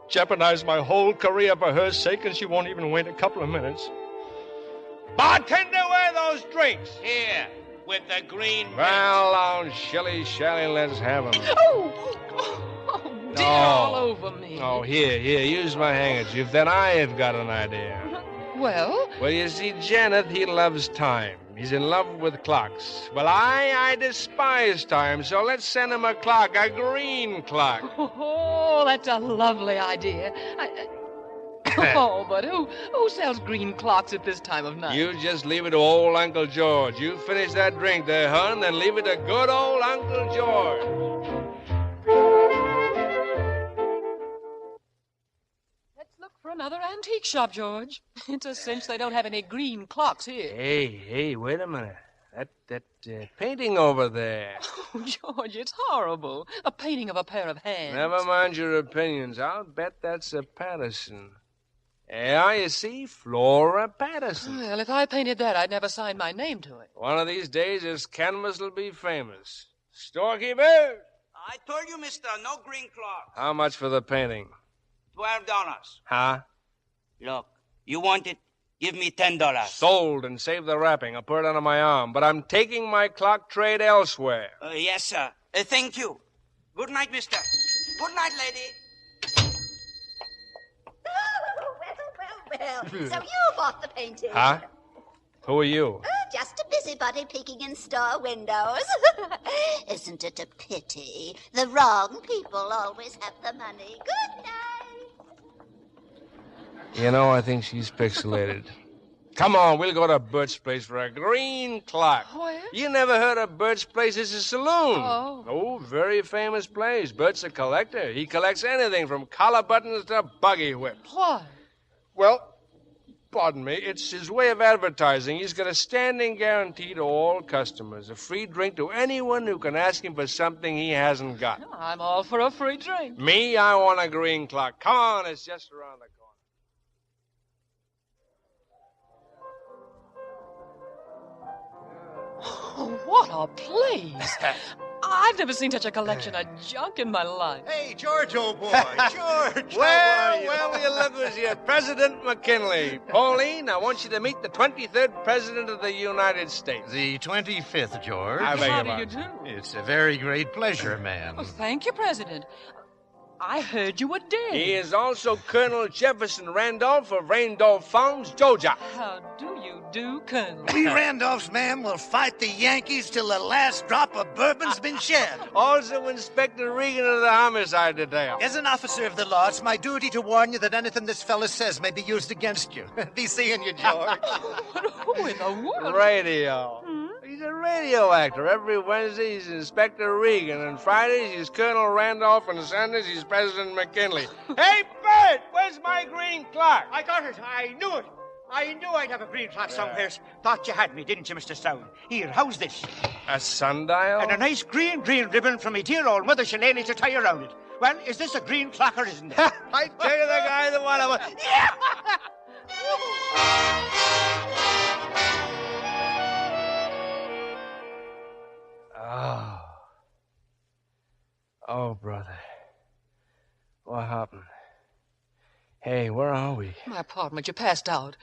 jeopardize my whole career for her sake, and she won't even wait a couple of minutes. Bartender, where are those drinks? Here, with the green mint. Well, now, shilly-shally, let's have 'em. Oh, dear, all over me. Oh, here, use my handkerchief. Then I've got an idea. Well? Well, you see, Janeth, he loves time. He's in love with clocks. Well, I despise time, so let's send him a clock, a green clock. Oh, that's a lovely idea. Oh, but who sells green clocks at this time of night? You just leave it to old Uncle George. You finish that drink there, hon, then leave it to good old Uncle George. Let's look for another antique shop, George. It's a cinch they don't have any green clocks here. Hey, wait a minute. That painting over there. Oh, George, it's horrible. A painting of a pair of hands. Never mind your opinions. I'll bet that's a Patterson. Yeah, you see, Flora Patterson. Well, if I painted that, I'd never sign my name to it. One of these days, this canvas will be famous. Storekeeper! I told you, mister, no green clock. How much for the painting? $12. Huh? Look, you want it? Give me $10. Sold, and save the wrapping. I'll put it under my arm. But I'm taking my clock trade elsewhere. Yes, sir. Thank you. Good night, mister. Good night, lady. Well, so you bought the painting. Huh? Who are you? Just a busybody peeking in store windows. Isn't it a pity? The wrong people always have the money. Good night. You know, I think she's pixelated. Come on, we'll go to Bert's place for a green clock. Where? You never heard of Bert's place? It's a saloon. Oh, very famous place. Bert's a collector. He collects anything from collar buttons to buggy whips. Why? Well, pardon me, it's his way of advertising. He's got a standing guarantee to all customers. A free drink to anyone who can ask him for something he hasn't got. I'm all for a free drink. Me, I want a green clock. Come on, it's just around the corner. Oh, what a place. I've never seen such a collection of junk in my life. Hey, George, old boy. George, Well, you look who's here. President McKinley. Pauline, I want you to meet the 23rd President of the United States. The 25th, George. How do you do? It's a very great pleasure, man. Oh, thank you, President. I heard you were dead. He is also Colonel Jefferson Randolph of Randolph Farms, Georgia. How do you do, Colonel. We Randolphs, ma'am, will fight the Yankees till the last drop of bourbon's been shed. Also, Inspector Regan of the homicide detail. As an officer of the law, it's my duty to warn you that anything this fella says may be used against you. Be seeing you, George. Who in the world? Radio. He's a radio actor. Every Wednesday, he's Inspector Regan, and Fridays, he's Colonel Randolph, and Sundays, he's President McKinley. Hey, Bert, where's my green clock? I got it. I knew it. I knew I'd have a green clock somewhere. Thought you had me, didn't you, Mr. Stone? Here, how's this? A sundial? And a nice green ribbon from my dear old mother Shillelagh to tie around it. Well, is this a green clock or isn't it? I tell you, the guy that won it. Yeah! Oh, brother. What happened? Hey, where are we? My apartment. You passed out.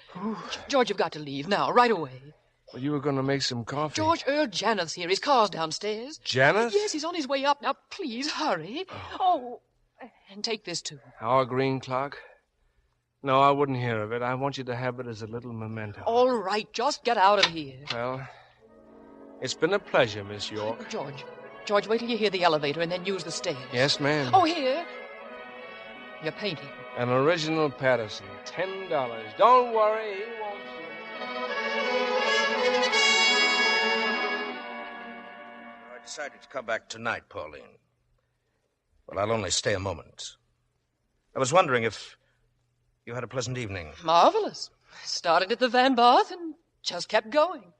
George, you've got to leave now, right away. Well, you were going to make some coffee. George, Earl Janeth's here. His car's downstairs. Janeth? Yes, he's on his way up. Now, please, hurry. Oh, and take this, too. Our green clock? No, I wouldn't hear of it. I want you to have it as a little memento. All right, just get out of here. Well, it's been a pleasure, Miss York. George, wait till you hear the elevator and then use the stairs. Yes, ma'am. Oh, here. You're painting. An original Patterson. $10. Don't worry, he won't see. I decided to come back tonight, Pauline. Well, I'll only stay a moment. I was wondering if you had a pleasant evening. Marvelous. Started at the Van Barth and just kept going.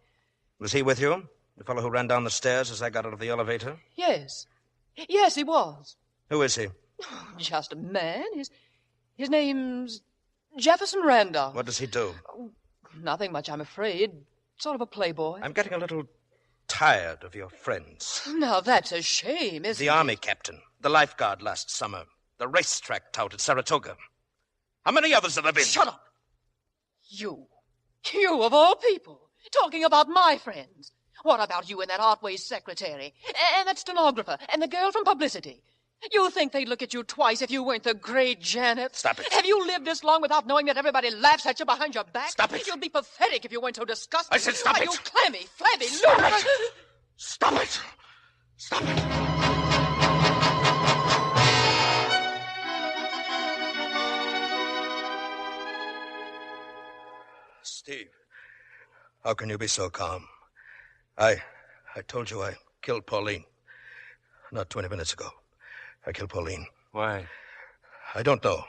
Was he with you? The fellow who ran down the stairs as I got out of the elevator? Yes. Yes, he was. Who is he? Just a man. His name's Jefferson Randolph. What does he do? Nothing much, I'm afraid. Sort of a playboy. I'm getting a little tired of your friends. Now, that's a shame, isn't it? The army captain, the lifeguard last summer, the racetrack tout at Saratoga. How many others have there been? Shut up! You of all people, talking about my friends. What about you and that Artway's secretary, and that stenographer, and the girl from publicity? You think they'd look at you twice if you weren't the great Janet? Stop it. Have you lived this long without knowing that everybody laughs at you behind your back? Stop it. You'd be pathetic if you weren't so disgusting. I said stop it. You clammy, flabby, Stop it. Stop it. Stop it. Steve, how can you be so calm? I told you I killed Pauline. Not 20 minutes ago. I killed Pauline. Why? I don't know.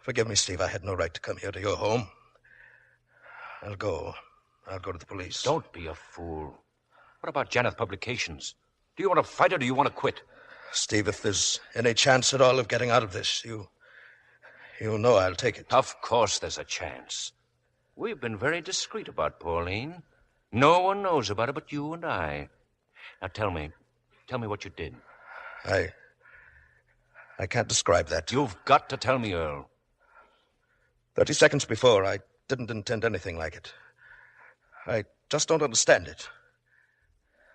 Forgive me, Steve. I had no right to come here to your home. I'll go to the police. Don't be a fool. What about Janeth Publications? Do you want to fight or do you want to quit? Steve, if there's any chance at all of getting out of this, you know I'll take it. Of course there's a chance. We've been very discreet about Pauline. No one knows about it but you and I. Now tell me what you did. I can't describe that. You've got to tell me, Earl. 30 seconds before, I didn't intend anything like it. I just don't understand it.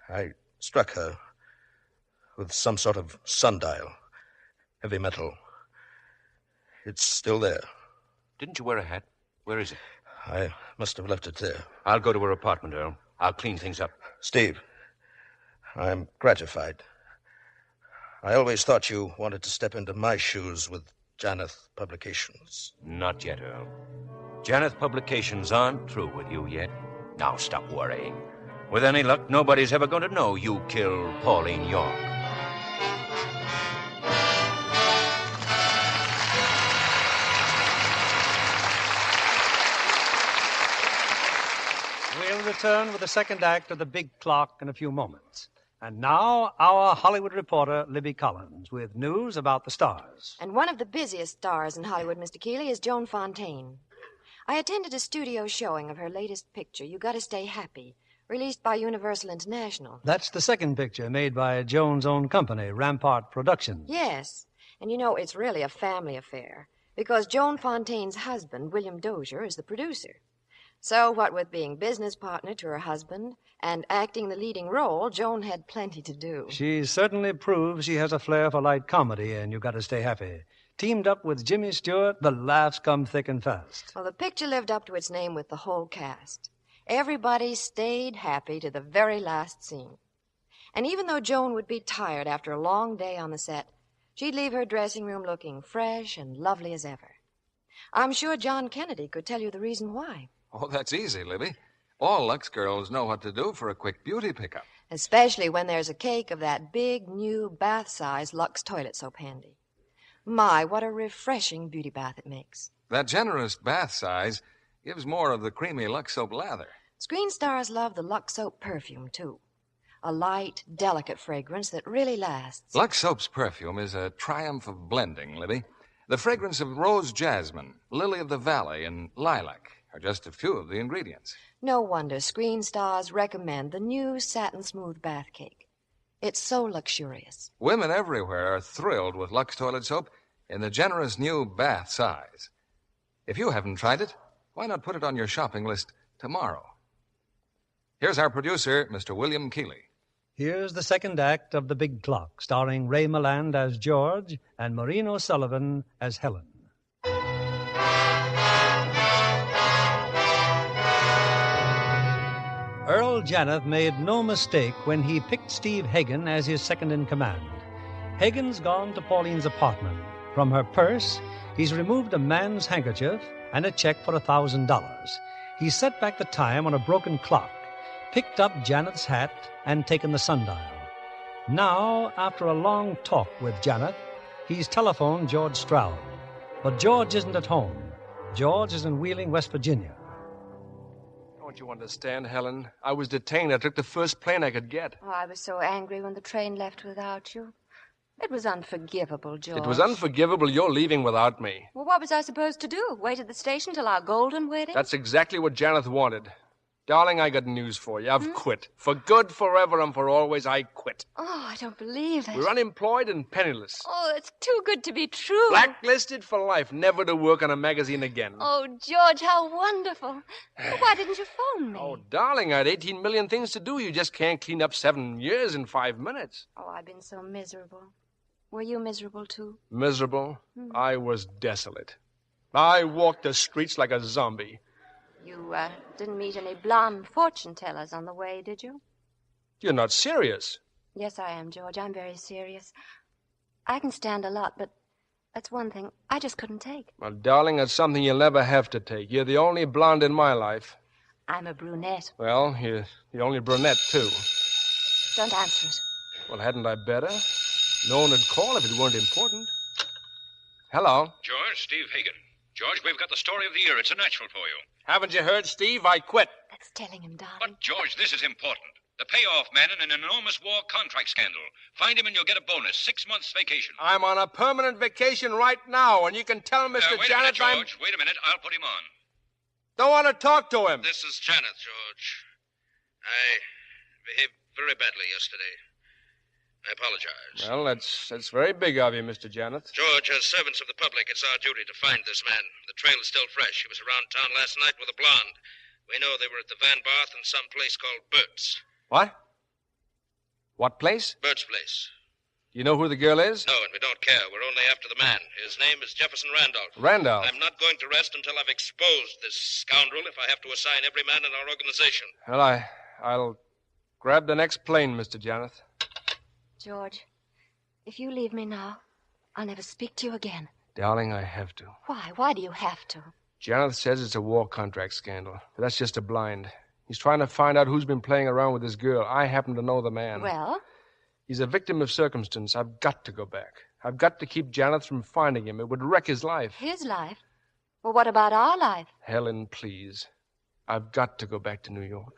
I struck her with some sort of sundial, heavy metal. It's still there. Didn't you wear a hat? Where is it? I must have left it there. I'll go to her apartment, Earl. I'll clean things up. Steve, I'm gratified. I always thought you wanted to step into my shoes with Janeth Publications. Not yet, Earl. Janeth Publications aren't through with you yet. Now stop worrying. With any luck, nobody's ever going to know you killed Pauline York. We'll return with the second act of The Big Clock in a few moments. And now, our Hollywood reporter, Libby Collins, with news about the stars. And one of the busiest stars in Hollywood, Mr. Keeley, is Joan Fontaine. I attended a studio showing of her latest picture, You Gotta Stay Happy, released by Universal International. That's the second picture made by Joan's own company, Rampart Productions. Yes. And you know, it's really a family affair, because Joan Fontaine's husband, William Dozier, is the producer. So, what with being business partner to her husband and acting the leading role, Joan had plenty to do. She certainly proves she has a flair for light comedy, and You Gotta Stay Happy. teamed up with Jimmy Stewart, the laughs come thick and fast. Well, the picture lived up to its name with the whole cast. Everybody stayed happy to the very last scene. And even though Joan would be tired after a long day on the set, she'd leave her dressing room looking fresh and lovely as ever. I'm sure John Kennedy could tell you the reason why. Oh, that's easy, Libby. All Lux girls know what to do for a quick beauty pickup. Especially when there's a cake of that big, new, bath-size Lux toilet soap handy. My, what a refreshing beauty bath it makes. That generous bath size gives more of the creamy Lux soap lather. Screen stars love the Lux soap perfume, too. A light, delicate fragrance that really lasts. Lux soap's perfume is a triumph of blending, Libby. The fragrance of rose jasmine, lily of the valley, and lilac are just a few of the ingredients. No wonder screen stars recommend the new satin smooth bath cake. It's so luxurious. Women everywhere are thrilled with Lux toilet soap in the generous new bath size. If you haven't tried it, why not put it on your shopping list tomorrow? Here's our producer, Mr. William Keeley. Here's the second act of The Big Clock, starring Ray Milland as George and Maureen O'Sullivan as Helen. Earl Janeth made no mistake when he picked Steve Hagen as his second-in-command. Hagen's gone to Pauline's apartment. From her purse, he's removed a man's handkerchief and a check for $1,000. He set back the time on a broken clock, picked up Janeth's hat, and taken the sundial. Now, after a long talk with Janeth, he's telephoned George Stroud. But George isn't at home. George is in Wheeling, West Virginia. Don't you understand, Helen? I was detained. I took the first plane I could get. Oh, I was so angry when the train left without you. It was unforgivable, George. It was unforgivable you're leaving without me. Well, what was I supposed to do? Wait at the station till our golden wedding? That's exactly what Janeth wanted. Darling, I got news for you. I've quit. For good, forever, and for always, I quit. Oh, I don't believe it. We're unemployed and penniless. Oh, it's too good to be true. Blacklisted for life, never to work on a magazine again. Oh, George, how wonderful. Well, why didn't you phone me? Oh, darling, I had 18 million things to do. You just can't clean up 7 years in 5 minutes. Oh, I've been so miserable. Were you miserable, too? Miserable? I was desolate. I walked the streets like a zombie. You didn't meet any blonde fortune tellers on the way, did you? You're not serious. Yes, I am, George. I'm very serious. I can stand a lot, but that's one thing I just couldn't take. Well, darling, that's something you'll never have to take. You're the only blonde in my life. I'm a brunette. Well, you're the only brunette, too. Don't answer it. Well, hadn't I better? No one would call if it weren't important. Hello. George, Steve Hagen. George, we've got the story of the year. It's a natural for you. Haven't you heard, Steve? I quit. That's telling him, darling. But, George, this is important. The payoff man in an enormous war contract scandal. Find him and you'll get a bonus. 6 months vacation. I'm on a permanent vacation right now, and you can tell Mr. Wait a Janeth minute, George. Wait a minute. I'll put him on. Don't want to talk to him. This is Janeth, George. I behaved very badly yesterday. I apologize. Well, that's very big of you, Mr. Janeth. George, as servants of the public, it's our duty to find this man. The trail is still fresh. He was around town last night with a blonde. We know they were at the Van Barth in some place called Bert's. What? What place? Bert's place. Do you know who the girl is? No, and we don't care. We're only after the man. His name is Jefferson Randolph. Randolph? I'm not going to rest until I've exposed this scoundrel if I have to assign every man in our organization. Well, I'll grab the next plane, Mr. Janeth. George, if you leave me now, I'll never speak to you again. Darling, I have to. Why? Why do you have to? Janeth says it's a war contract scandal. But that's just a blind. He's trying to find out who's been playing around with this girl. I happen to know the man. Well? He's a victim of circumstance. I've got to go back. I've got to keep Janeth from finding him. It would wreck his life. His life? Well, what about our life? Helen, please. I've got to go back to New York.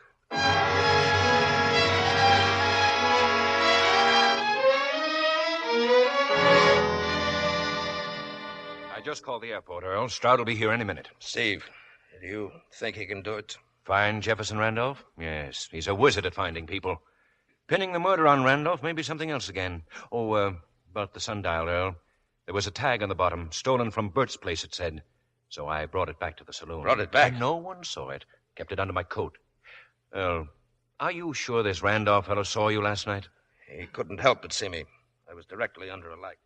I just called the airport, Earl. Stroud will be here any minute. Steve, do you think he can do it? Find Jefferson Randolph? Yes, he's a wizard at finding people. Pinning the murder on Randolph may be something else again. Oh, about the sundial, Earl. There was a tag on the bottom, stolen from Bert's place, it said. So I brought it back to the saloon. Brought it back? And no one saw it. Kept it under my coat. Earl, are you sure this Randolph fellow saw you last night? He couldn't help but see me. I was directly under a light.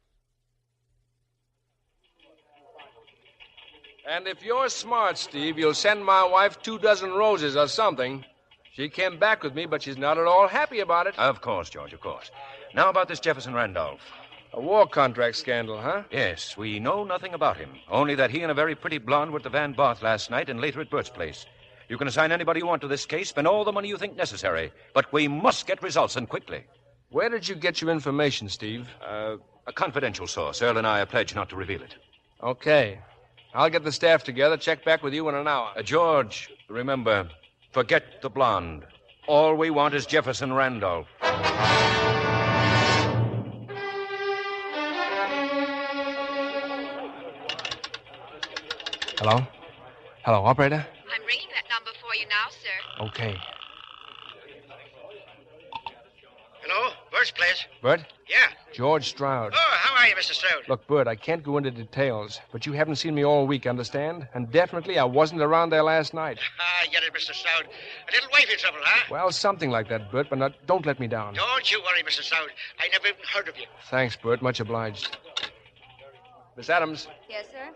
And if you're smart, Steve, you'll send my wife 24 roses or something. She came back with me, but she's not at all happy about it. Of course, George, of course. Now about this Jefferson Randolph. A war contract scandal, huh? Yes, we know nothing about him. Only that he and a very pretty blonde were at the Van Barth last night and later at Bert's place. You can assign anybody you want to this case, spend all the money you think necessary. But we must get results, and quickly. Where did you get your information, Steve? A confidential source. Earl and I are pledged not to reveal it. Okay. I'll get the staff together, check back with you in an hour. George, remember, forget the blonde. All we want is Jefferson Randolph. Hello? Hello, operator? I'm ringing that number for you now, sir. Okay. Hello? Bert's place? Bert? Yeah. George Stroud. Oh, how are you, Mr. Stroud? Look, Bert, I can't go into details, but you haven't seen me all week, understand? And definitely I wasn't around there last night. I get it, Mr. Stroud. A little wifey trouble, huh? Well, something like that, Bert, but don't let me down. Don't you worry, Mr. Stroud. I never even heard of you. Thanks, Bert. Much obliged. Miss Adams, Yes, sir?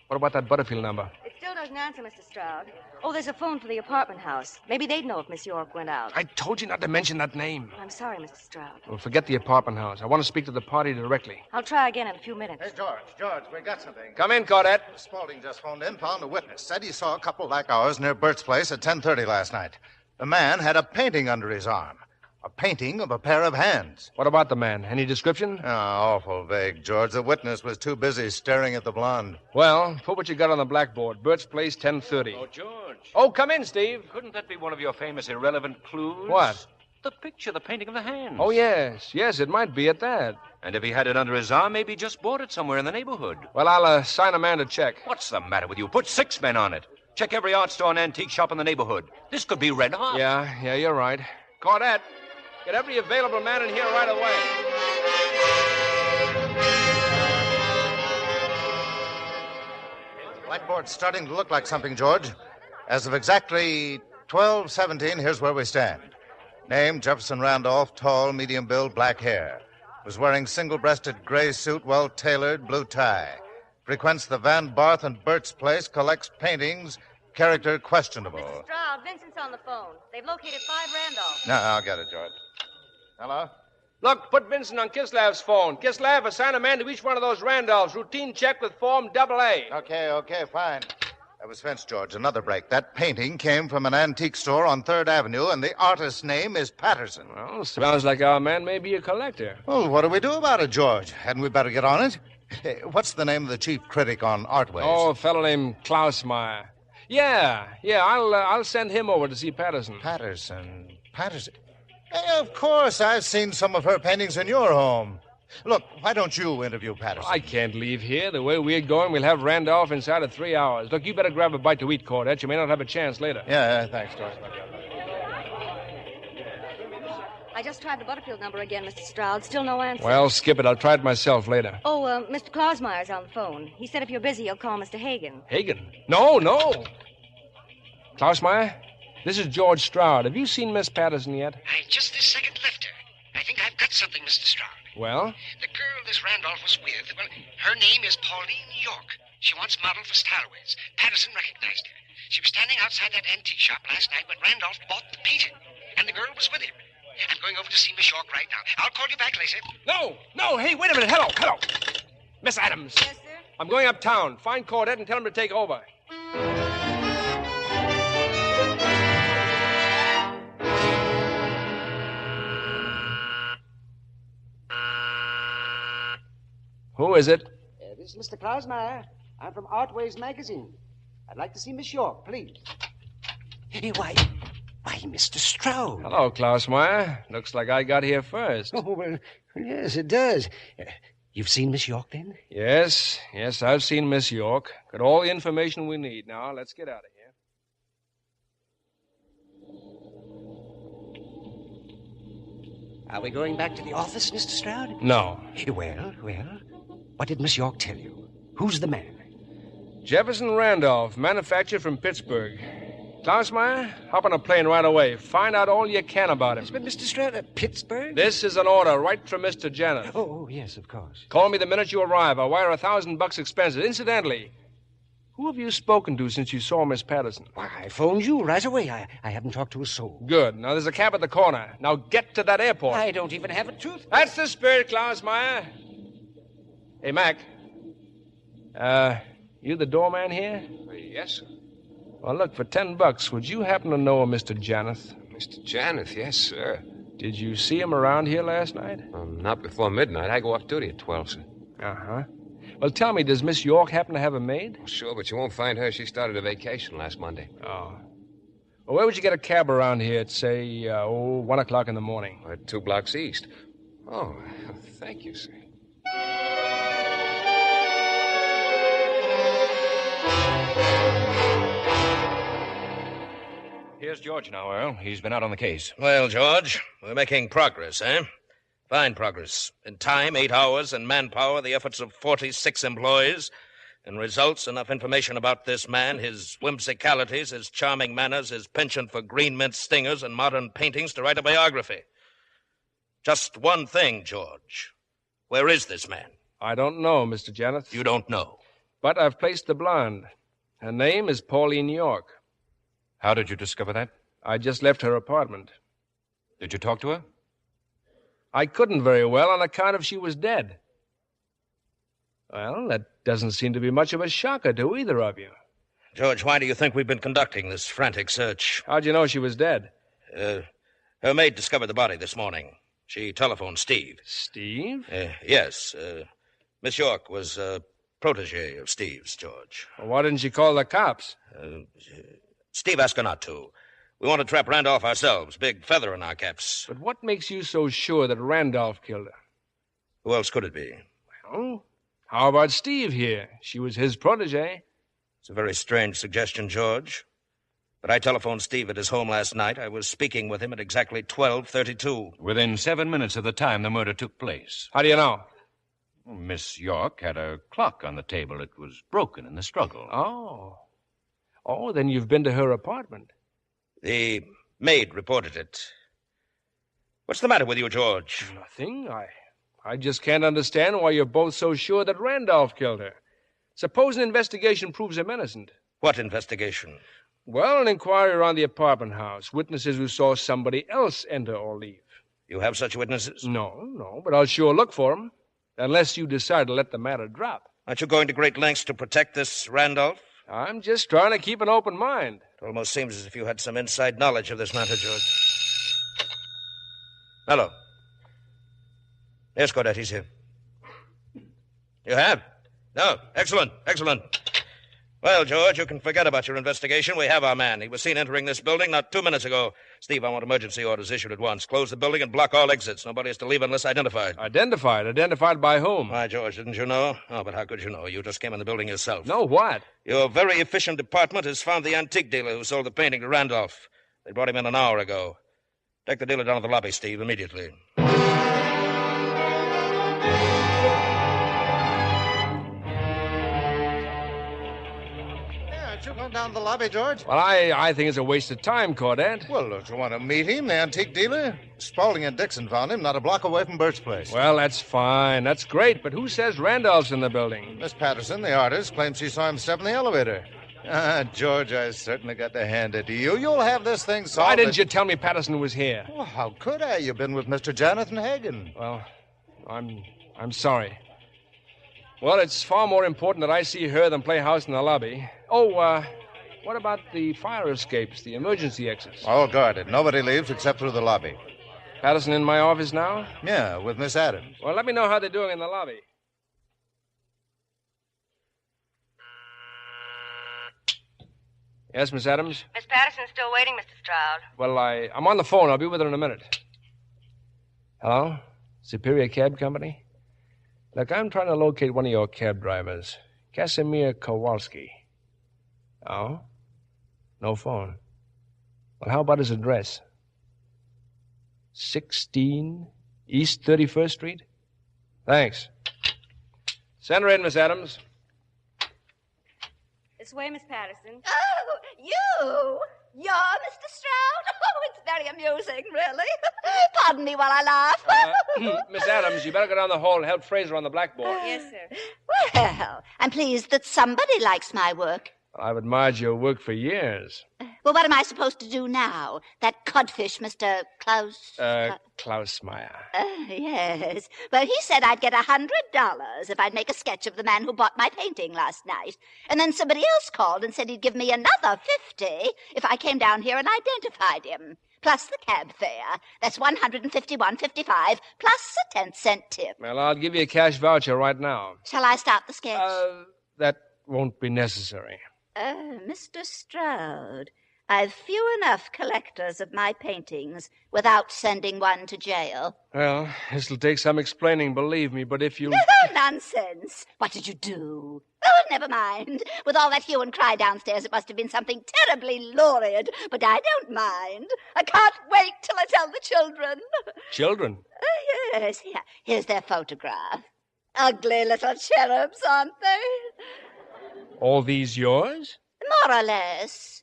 what about that Butterfield number? It still doesn't answer, Mr. Stroud. Oh, there's a phone for the apartment house. Maybe they'd know if Miss York went out. I told you not to mention that name. I'm sorry, Mr. Stroud. Well, forget the apartment house. I want to speak to the party directly. I'll try again in a few minutes. Hey, George, we got something. Come in, Caudette. Spaulding just phoned in, found a witness. Said he saw a couple like ours near Bert's place at 10:30 last night. The man had a painting under his arm. A painting of a pair of hands. What about the man? Any description? Oh, awful vague, George. The witness was too busy staring at the blonde. Well, put what you got on the blackboard. Bert's place, 10:30. Oh, George. Oh, come in, Steve. Couldn't that be one of your famous irrelevant clues? What? The picture, the painting of the hands. Oh, yes. Yes, it might be at that. And if he had it under his arm, maybe he just bought it somewhere in the neighborhood. Well, I'll assign a man to check. What's the matter with you? Put 6 men on it. Check every art store and antique shop in the neighborhood. This could be red hot. Yeah, you're right. Caudette, get every available man in here right away. Blackboard's starting to look like something, George. As of exactly 12:17, here's where we stand. Name, Jefferson Randolph, tall, medium build, black hair. Was wearing single-breasted gray suit, well-tailored, blue tie. Frequents the Van Barth and Bert's place, collects paintings, character questionable. Mr. Stroud, Vincent's on the phone. They've located 5 Randolph. No, I'll get it, George. Hello? Look, put Vincent on Kislav's phone. Kislav, assign a man to each one of those Randolphs. Routine check with form AA. Okay, fine. That was Vince, George. Another break. That painting came from an antique store on 3rd Avenue, and the artist's name is Patterson. Well, sounds like our man may be a collector. Well, what do we do about it, George? Hadn't we better get on it? Hey, what's the name of the chief critic on Artways? Oh, a fellow named Klausmeyer. Yeah, I'll send him over to see Patterson. Patterson. Hey, of course, I've seen some of her paintings in your home. Look, why don't you interview Patterson? I can't leave here. The way we're going, we'll have Randolph inside of 3 hours. Look, you better grab a bite to eat, Caudette. You may not have a chance later. Yeah, thanks, George. I just tried the Butterfield number again, Mr. Stroud. Still no answer. Well, skip it. I'll try it myself later. Oh, Mr. Klausmeyer's on the phone. He said if you're busy, he'll call Mr. Hagen. Hagen? No. Klausmeyer, this is George Stroud. Have you seen Miss Patterson yet? I just this second left her. I think I've got something, Mr. Stroud. Well? The girl this Randolph was with, well, her name is Pauline York. She wants model for Stallways. Patterson recognized her. She was standing outside that antique shop last night when Randolph bought the painting, and the girl was with him. I'm going over to see Miss York right now. I'll call you back later. No. Hey, wait a minute. Hello. Miss Adams. Yes, sir? I'm going uptown. Find Caudette and tell him to take over. Who is it? This is Mr. Klausmeyer. I'm from Artways magazine. I'd like to see Miss York, please. Why, Mr. Stroud. Hello, Klausmeyer. Looks like I got here first. Oh, well, yes, it does. You've seen Miss York, then? Yes, I've seen Miss York. Got all the information we need. Now, let's get out of here. Are we going back to the office, Mr. Stroud? No. Well, what did Miss York tell you? Who's the man? Jefferson Randolph, manufactured from Pittsburgh. Klausmeyer, hop on a plane right away. Find out all you can about him. But Mr. Stroud, Pittsburgh? This is an order right from Mr. Janet. Oh, yes, of course. Call me the minute you arrive. I'll wire $1,000 expenses. Incidentally, Who have you spoken to since you saw Miss Patterson? Why, I phoned you right away. I haven't talked to a soul. Good. Now, there's a cab at the corner. Now, get to that airport. I don't even have a tooth. That's the spirit, Klaus Meyer. Hey, Mac. You the doorman here? Yes, sir. Well, look, for $10, would you happen to know a Mr. Janeth? Mr. Janeth, yes, sir. Did you see him around here last night? Not before midnight. I go off duty at 12, sir. Uh-huh. Well, tell me, does Miss York happen to have a maid? Sure, but you won't find her. She started a vacation last Monday. Oh. Well, where would you get a cab around here at, say, 1 o'clock in the morning? 2 blocks east. Oh, thank you, sir. Here's George now, Earl. He's been out on the case. Well, George, we're making progress, eh? Fine progress. In time, 8 hours, and manpower, the efforts of 46 employees. In results, enough information about this man, his whimsicalities, his charming manners, his penchant for green mint stingers and modern paintings to write a biography. Just one thing, George. Where is this man? I don't know, Mr. Janeth. You don't know. But I've placed the blonde. Her name is Pauline York. How did you discover that? I just left her apartment. Did you talk to her? I couldn't very well on account of she was dead. Well, that doesn't seem to be much of a shocker to either of you. George, why do you think we've been conducting this frantic search? How'd you know she was dead? Her maid discovered the body this morning. She telephoned Steve. Steve? Yes. Miss York was a protege of Steve's, George. Well, why didn't she call the cops? Steve asked her not to. We want to trap Randolph ourselves. Big feather in our caps. But what makes you so sure that Randolph killed her? Who else could it be? Well, how about Steve here? She was his protege. It's a very strange suggestion, George. But I telephoned Steve at his home last night. I was speaking with him at exactly 12:32. Within 7 minutes of the time the murder took place. How do you know? Well, Miss York had a clock on the table. It was broken in the struggle. Oh, then you've been to her apartment. The maid reported it. What's the matter with you, George? Nothing. I just can't understand why you're both so sure that Randolph killed her. Suppose an investigation proves him innocent. What investigation? Well, an inquiry around the apartment house. Witnesses who saw somebody else enter or leave. You have such witnesses? No, but I'll sure look for them. Unless you decide to let the matter drop. Aren't you going to great lengths to protect this Randolph? I'm just trying to keep an open mind. It almost seems as if you had some inside knowledge of this matter, George. Hello. Yes, Caudette, he's here. You have? No. Excellent. Well, George, you can forget about your investigation. We have our man. He was seen entering this building not 2 minutes ago. Steve, I want emergency orders issued at once. Close the building and block all exits. Nobody is to leave unless identified. Identified? Identified by whom? Why, George, didn't you know? Oh, but how could you know? You just came in the building yourself. No, what? Your very efficient department has found the antique dealer who sold the painting to Randolph. They brought him in an hour ago. Take the dealer down to the lobby, Steve, immediately. You going down to the lobby, George? Well, I think it's a waste of time, Caudette. Well, don't you want to meet him, the antique dealer? Spaulding and Dixon found him not a block away from Bert's place. Well, that's fine. That's great. But who says Randolph's in the building? Miss Patterson, the artist, claims she saw him step in the elevator. George, I certainly got to hand it to you. You'll have this thing solved. Why didn't you tell me Patterson was here? Well, how could I? You've been with Mr. Jonathan Hagen. Well, I'm sorry. Well, it's far more important that I see her than play house in the lobby. What about the fire escapes, the emergency exits? All guarded. Nobody leaves except through the lobby. Patterson in my office now? Yeah, with Miss Adams. Well, let me know how they're doing in the lobby. Yes, Miss Adams? Miss Patterson's still waiting, Mr. Stroud. Well, I'm on the phone. I'll be with her in a minute. Hello? Superior Cab Company? Look, I'm trying to locate one of your cab drivers, Casimir Kowalski. Oh? No phone. Well, how about his address? 16 East 31st Street? Thanks. Send her in, Miss Adams. This way, Miss Patterson. Oh, you! You're Mr. Stroud? Oh, it's very amusing, really. Pardon me while I laugh. Miss Adams, you better go down the hall and help Fraser on the blackboard. Yes, sir. Well, I'm pleased that somebody likes my work. I've admired your work for years. Well, what am I supposed to do now? That codfish, Mr. Klaus... Klausmeier. Yes. Well, he said I'd get $100 if I'd make a sketch of the man who bought my painting last night. And then somebody else called and said he'd give me another $50 if I came down here and identified him. Plus the cab fare. That's $151.55, plus a 10-cent tip. Well, I'll give you a cash voucher right now. Shall I start the sketch? That won't be necessary. Mr. Stroud, I've few enough collectors of my paintings without sending one to jail. Well, this'll take some explaining, believe me, but if you... Oh, nonsense. What did you do? Oh, never mind. With all that hue and cry downstairs, it must have been something terribly lurid. But I don't mind. I can't wait till I tell the children. Children? Yes, here's their photograph. Ugly little cherubs, aren't they? All these yours? More or less.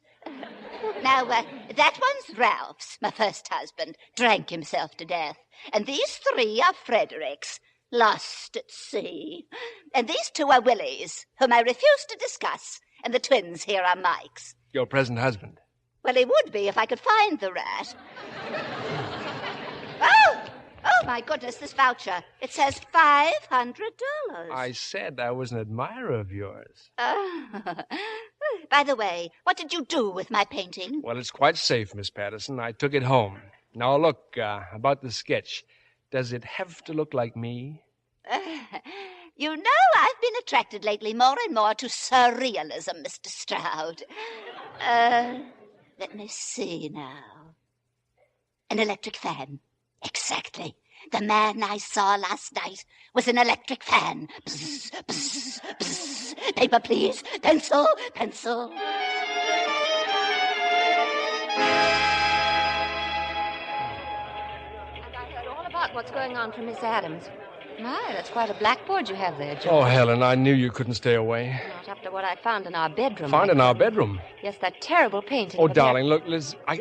Now, that one's Ralph's, my first husband. Drank himself to death. And these 3 are Frederick's, lost at sea. And these 2 are Willie's, whom I refuse to discuss. And the twins here are Mike's. Your present husband? Well, he would be if I could find the rat. Oh, my goodness, this voucher. It says $500. I said I was an admirer of yours. By the way, what did you do with my painting? Well, it's quite safe, Miss Patterson. I took it home. Now, look, about the sketch. Does it have to look like me? You know, I've been attracted lately more and more to surrealism, Mr. Stroud. Let me see now. An electric fan. Exactly. The man I saw last night was an electric fan. Bzz, bzz, bzz. Paper, please. Pencil, pencil. And I heard all about what's going on from Miss Adams. My, that's quite a blackboard you have there, George. Oh, Helen, I knew you couldn't stay away. Not after what I found in our bedroom. Found in our bedroom? Yes, that terrible painting. Oh, darling, look, Liz, I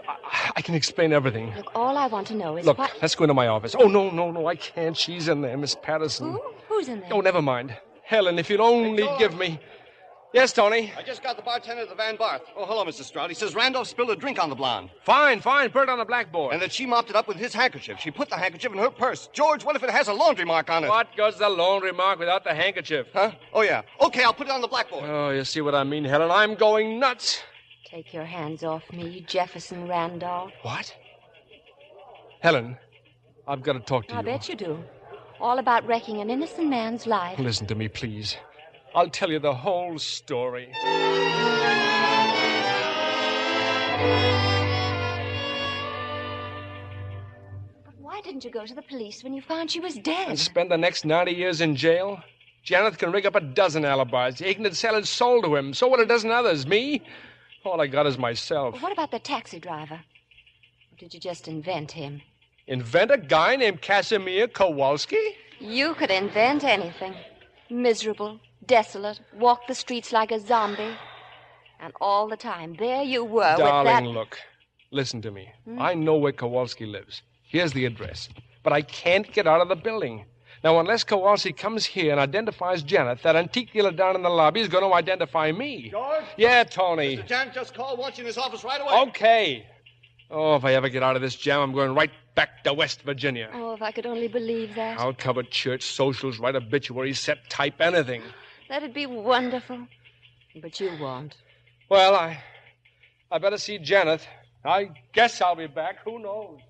can explain everything. Look, all I want to know is Look, what... let's go into my office. Oh, no, I can't. She's in there, Miss Patterson. Who's in there? Oh, never mind. Helen, if you'll only give me... Yes, Tony? I just got the bartender at the Van Barth. Oh, hello, Mr. Stroud. He says Randolph spilled a drink on the blonde. Fine. Put it on the blackboard. And that she mopped it up with his handkerchief. She put the handkerchief in her purse. George, what if it has a laundry mark on it? What goes the laundry mark without the handkerchief? Huh? Oh, yeah. Okay, I'll put it on the blackboard. Oh, you see what I mean, Helen? I'm going nuts. Take your hands off me, Jefferson Randolph. What? Helen, I've got to talk to you. I bet you do. All about wrecking an innocent man's life. Listen to me, please. I'll tell you the whole story. But why didn't you go to the police when you found she was dead? And spend the next 90 years in jail? Janet can rig up a dozen alibis. He can sell his soul to him. So will a dozen others. Me? All I got is myself. What about the taxi driver? Or did you just invent him? Invent a guy named Casimir Kowalski? You could invent anything. Miserable, desolate, walk the streets like a zombie. And all the time, there you were with that... Darling, look. Listen to me. I know where Kowalski lives. Here's the address. But I can't get out of the building. Now, unless Kowalski comes here and identifies Janet, that antique dealer down in the lobby is going to identify me. George? Yeah, Tony. Mr. Janet just called. Wants you in his office right away. Okay. Oh, if I ever get out of this jam, I'm going right back to West Virginia. Oh, if I could only believe that. I'll cover church, socials, write obituaries, set type, anything. That'd be wonderful. But you won't. Well, I better see Janet. I guess I'll be back. Who knows?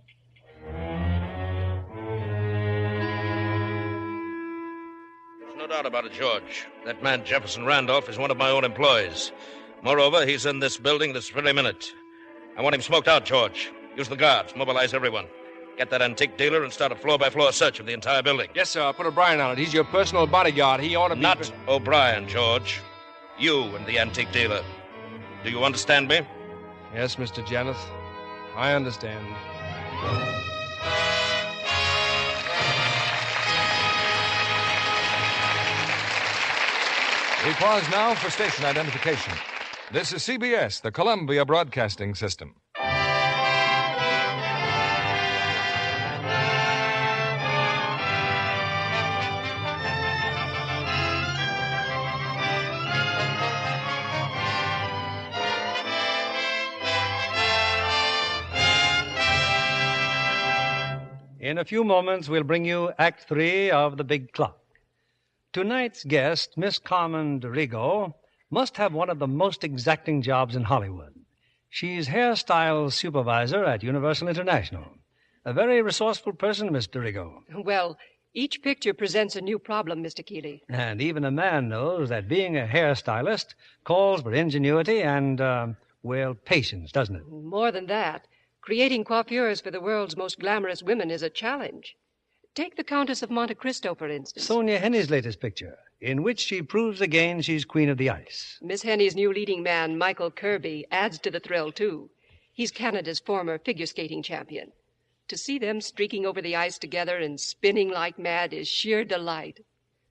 There's no doubt about it, George. That man, Jefferson Randolph, is one of my own employees. Moreover, he's in this building this very minute. I want him smoked out, George. Use the guards. Mobilize everyone. Get that antique dealer and start a floor-by-floor search of the entire building. Yes, sir. I'll put O'Brien on it. He's your personal bodyguard. He ought to be... Not O'Brien, George. You and the antique dealer. Do you understand me? Yes, Mr. Janeth. I understand. We pause now for station identification. This is CBS, the Columbia Broadcasting System. In a few moments, we'll bring you Act 3 of The Big Clock. Tonight's guest, Miss Carmen DeRigo, must have one of the most exacting jobs in Hollywood. She's hairstyle supervisor at Universal International. A very resourceful person, Miss DeRigo. Well, each picture presents a new problem, Mr. Keeley. And even a man knows that being a hairstylist calls for ingenuity and, patience, doesn't it? More than that, creating coiffures for the world's most glamorous women is a challenge. Take the Countess of Monte Cristo, for instance. Sonia Henny's latest picture, in which she proves again she's queen of the ice. Miss Henny's new leading man, Michael Kirby, adds to the thrill, too. He's Canada's former figure skating champion. To see them streaking over the ice together and spinning like mad is sheer delight.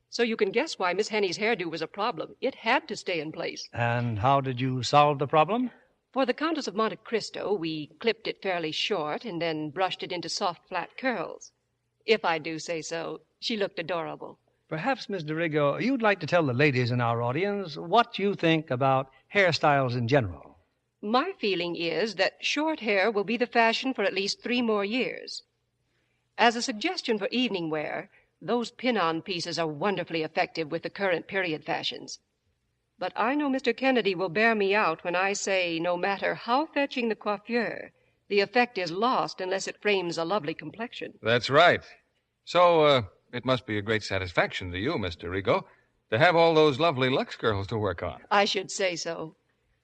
So you can guess why Miss Henny's hairdo was a problem. It had to stay in place. And how did you solve the problem? For the Countess of Monte Cristo, we clipped it fairly short and then brushed it into soft, flat curls. If I do say so, she looked adorable. Perhaps, Miss DeRigo, you'd like to tell the ladies in our audience what you think about hairstyles in general. My feeling is that short hair will be the fashion for at least 3 more years. As a suggestion for evening wear, those pin-on pieces are wonderfully effective with the current period fashions. But I know Mr. Kennedy will bear me out when I say no matter how fetching the coiffure, the effect is lost unless it frames a lovely complexion. That's right. So, it must be a great satisfaction to you, Mr. Rigo, to have all those lovely Lux girls to work on. I should say so.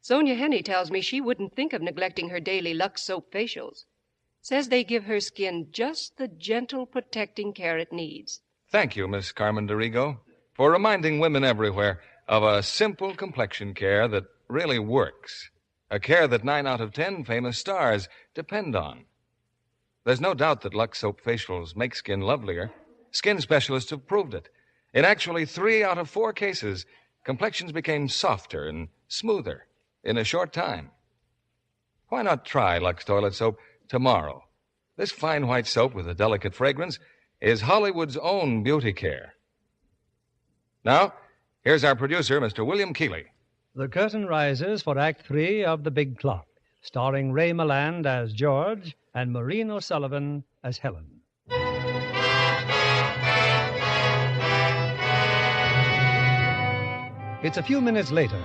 Sonia Henny tells me she wouldn't think of neglecting her daily Lux soap facials. Says they give her skin just the gentle, protecting care it needs. Thank you, Miss Carmen DeRigo, for reminding women everywhere of a simple complexion care that really works. A care that 9 out of 10 famous stars depend on. There's no doubt that Lux soap facials make skin lovelier. Skin specialists have proved it. In actually 3 out of 4 cases, complexions became softer and smoother in a short time. Why not try Lux toilet soap tomorrow? This fine white soap with a delicate fragrance is Hollywood's own beauty care. Now, here's our producer, Mr. William Keeley. The curtain rises for Act 3 of The Big Clock, starring Ray Milland as George and Maureen O'Sullivan as Helen. It's a few minutes later,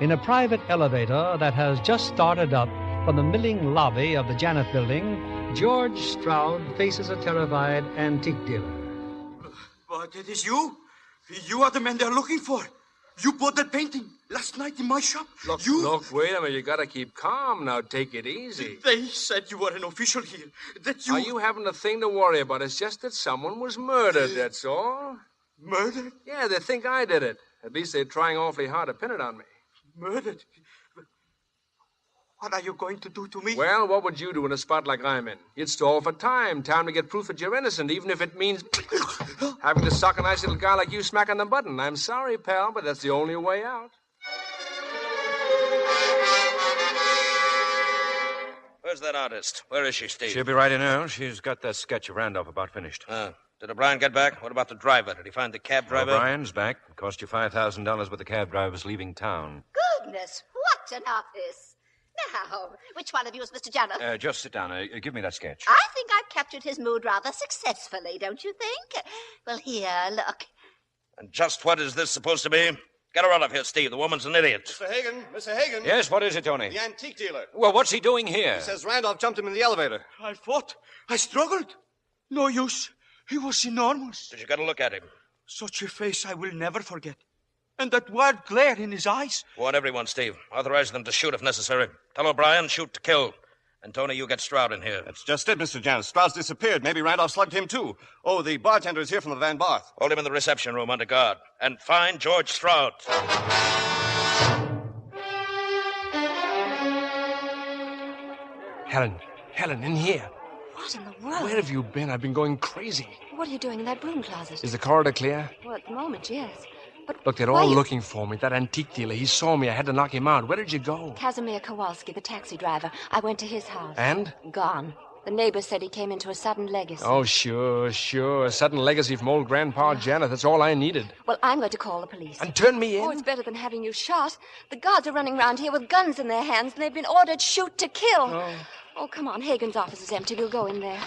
in a private elevator that has just started up from the milling lobby of the Janeth Building, George Stroud faces a terrified antique dealer. But it is you? You are the man they're looking for. You bought that painting last night in my shop. Look, wait a minute. You gotta keep calm now. Take it easy. They said you were an official here. That you... Are you having a thing to worry about? It's just that someone was murdered, that's all. Murdered? Yeah, they think I did it. At least they're trying awfully hard to pin it on me. Murdered? What are you going to do to me? Well, what would you do in a spot like I'm in? You'd stall for time to get proof that you're innocent, even if it means having to sock a nice little guy like you smacking the button. I'm sorry, pal, but that's the only way out. Where's that artist? Where is she, Steve? She'll be right in now. She's got that sketch of Randolph about finished. Did O'Brien get back? What about the driver? Did he find the cab driver? O'Brien's back. It cost you $5,000, but the cab driver's leaving town. Goodness, what an office. Now, which one of you is Mr. Janeth? Just sit down. Give me that sketch. I think I've captured his mood rather successfully, don't you think? Well, here, look. And just what is this supposed to be? Get her out of here, Steve. The woman's an idiot. Mr. Hagen. Yes, what is it, Tony? The antique dealer. Well, what's he doing here? He says Randolph jumped him in the elevator. I fought. I struggled. No use. He was enormous. Did you get a look at him? Such a face I will never forget. And that wild glare in his eyes. Warn everyone, Steve. Authorize them to shoot if necessary. Tell O'Brien, shoot to kill. And, Tony, you get Stroud in here. That's just it, Mr. Janeth. Stroud's disappeared. Maybe Randolph slugged him, too. Oh, the bartender is here from the Van Barth. Hold him in the reception room under guard. And find George Stroud. Helen, in here. What in the world? Where have you been? I've been going crazy. What are you doing in that broom closet? Is the corridor clear? Well, at the moment, yes. Look, they're all looking for me. That antique dealer, he saw me. I had to knock him out. Where did you go? Casimir Kowalski, the taxi driver. I went to his house. And? Gone. The neighbor said he came into a sudden legacy. Oh, sure. A sudden legacy from old Grandpa Janet. That's all I needed. Well, I'm going to call the police. And turn me in? Oh, it's better than having you shot. The guards are running around here with guns in their hands, and they've been ordered shoot to kill. Oh, come on. Hagen's office is empty. We'll go in there.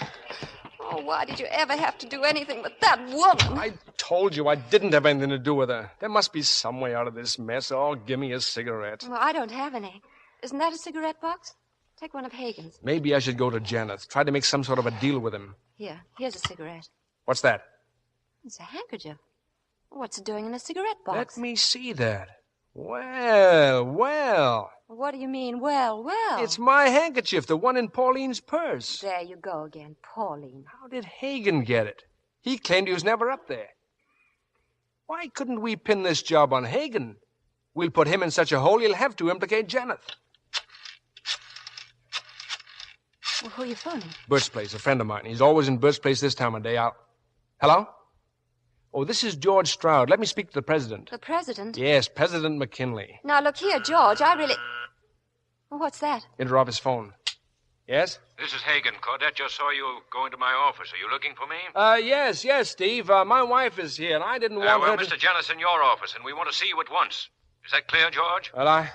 Oh, why did you ever have to do anything with that woman? I told you I didn't have anything to do with her. There must be some way out of this mess. Oh, give me a cigarette. Well, I don't have any. Isn't that a cigarette box? Take one of Hagen's. Maybe I should go to Janet. Try to make some sort of a deal with him. Here's a cigarette. What's that? It's a handkerchief. What's it doing in a cigarette box? Let me see that. Well. What do you mean, well? It's my handkerchief, the one in Pauline's purse. There you go again, Pauline. How did Hagen get it? He claimed he was never up there. Why couldn't we pin this job on Hagen? We'll put him in such a hole he'll have to implicate Janet. Well, who are you phoning? Bert's place, a friend of mine. He's always in Bert's place this time of day. Hello? Oh, this is George Stroud. Let me speak to the president. The president? Yes, President McKinley. Now, look here, George, I really... What's that? Interoffice phone. Yes? This is Hagen. Claudette just saw you go into my office. Are you looking for me? Yes, Steve. My wife is here, and I didn't want her to... Mr. Janet's in your office, and we want to see you at once. Is that clear, George? Well,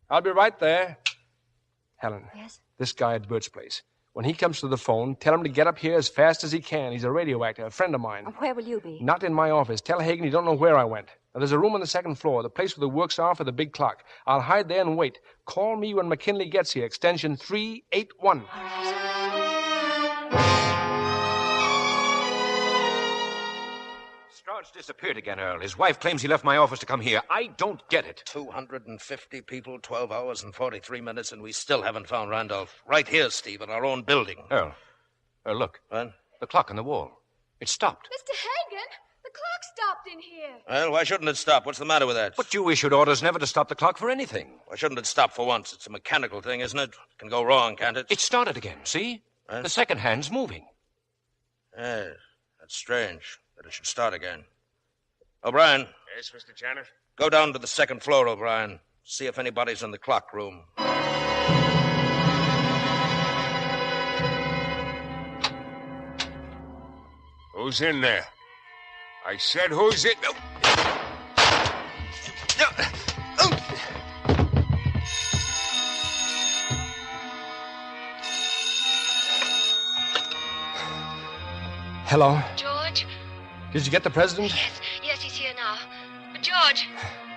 I'll be right there. Helen. Yes? This guy at Bert's place. When he comes to the phone, tell him to get up here as fast as he can. He's a radio actor, a friend of mine. Where will you be? Not in my office. Tell Hagen you don't know where I went. Now, there's a room on the second floor, the place where the works are for the big clock. I'll hide there and wait. Call me when McKinley gets here, extension 381. Stroud's disappeared again, Earl. His wife claims he left my office to come here. I don't get it. 250 people, 12 hours and 43 minutes, and we still haven't found Randolph. Right here, Steve, in our own building. Earl, look. What? The clock on the wall. It stopped. Mr. Hagen, the clock stopped in here. Well, why shouldn't it stop? What's the matter with that? But you issued orders never to stop the clock for anything. Why shouldn't it stop for once? It's a mechanical thing, isn't it? It can go wrong, can't it? It started again, see? Huh? The second hand's moving. Yes, that's strange that it should start again. O'Brien. Yes, Mr. Janet? Go down to the second floor, O'Brien. See if anybody's in the clock room. Who's in there? I said, who's in... Hello? George? Did you get the president? Yes, he's here now. But George,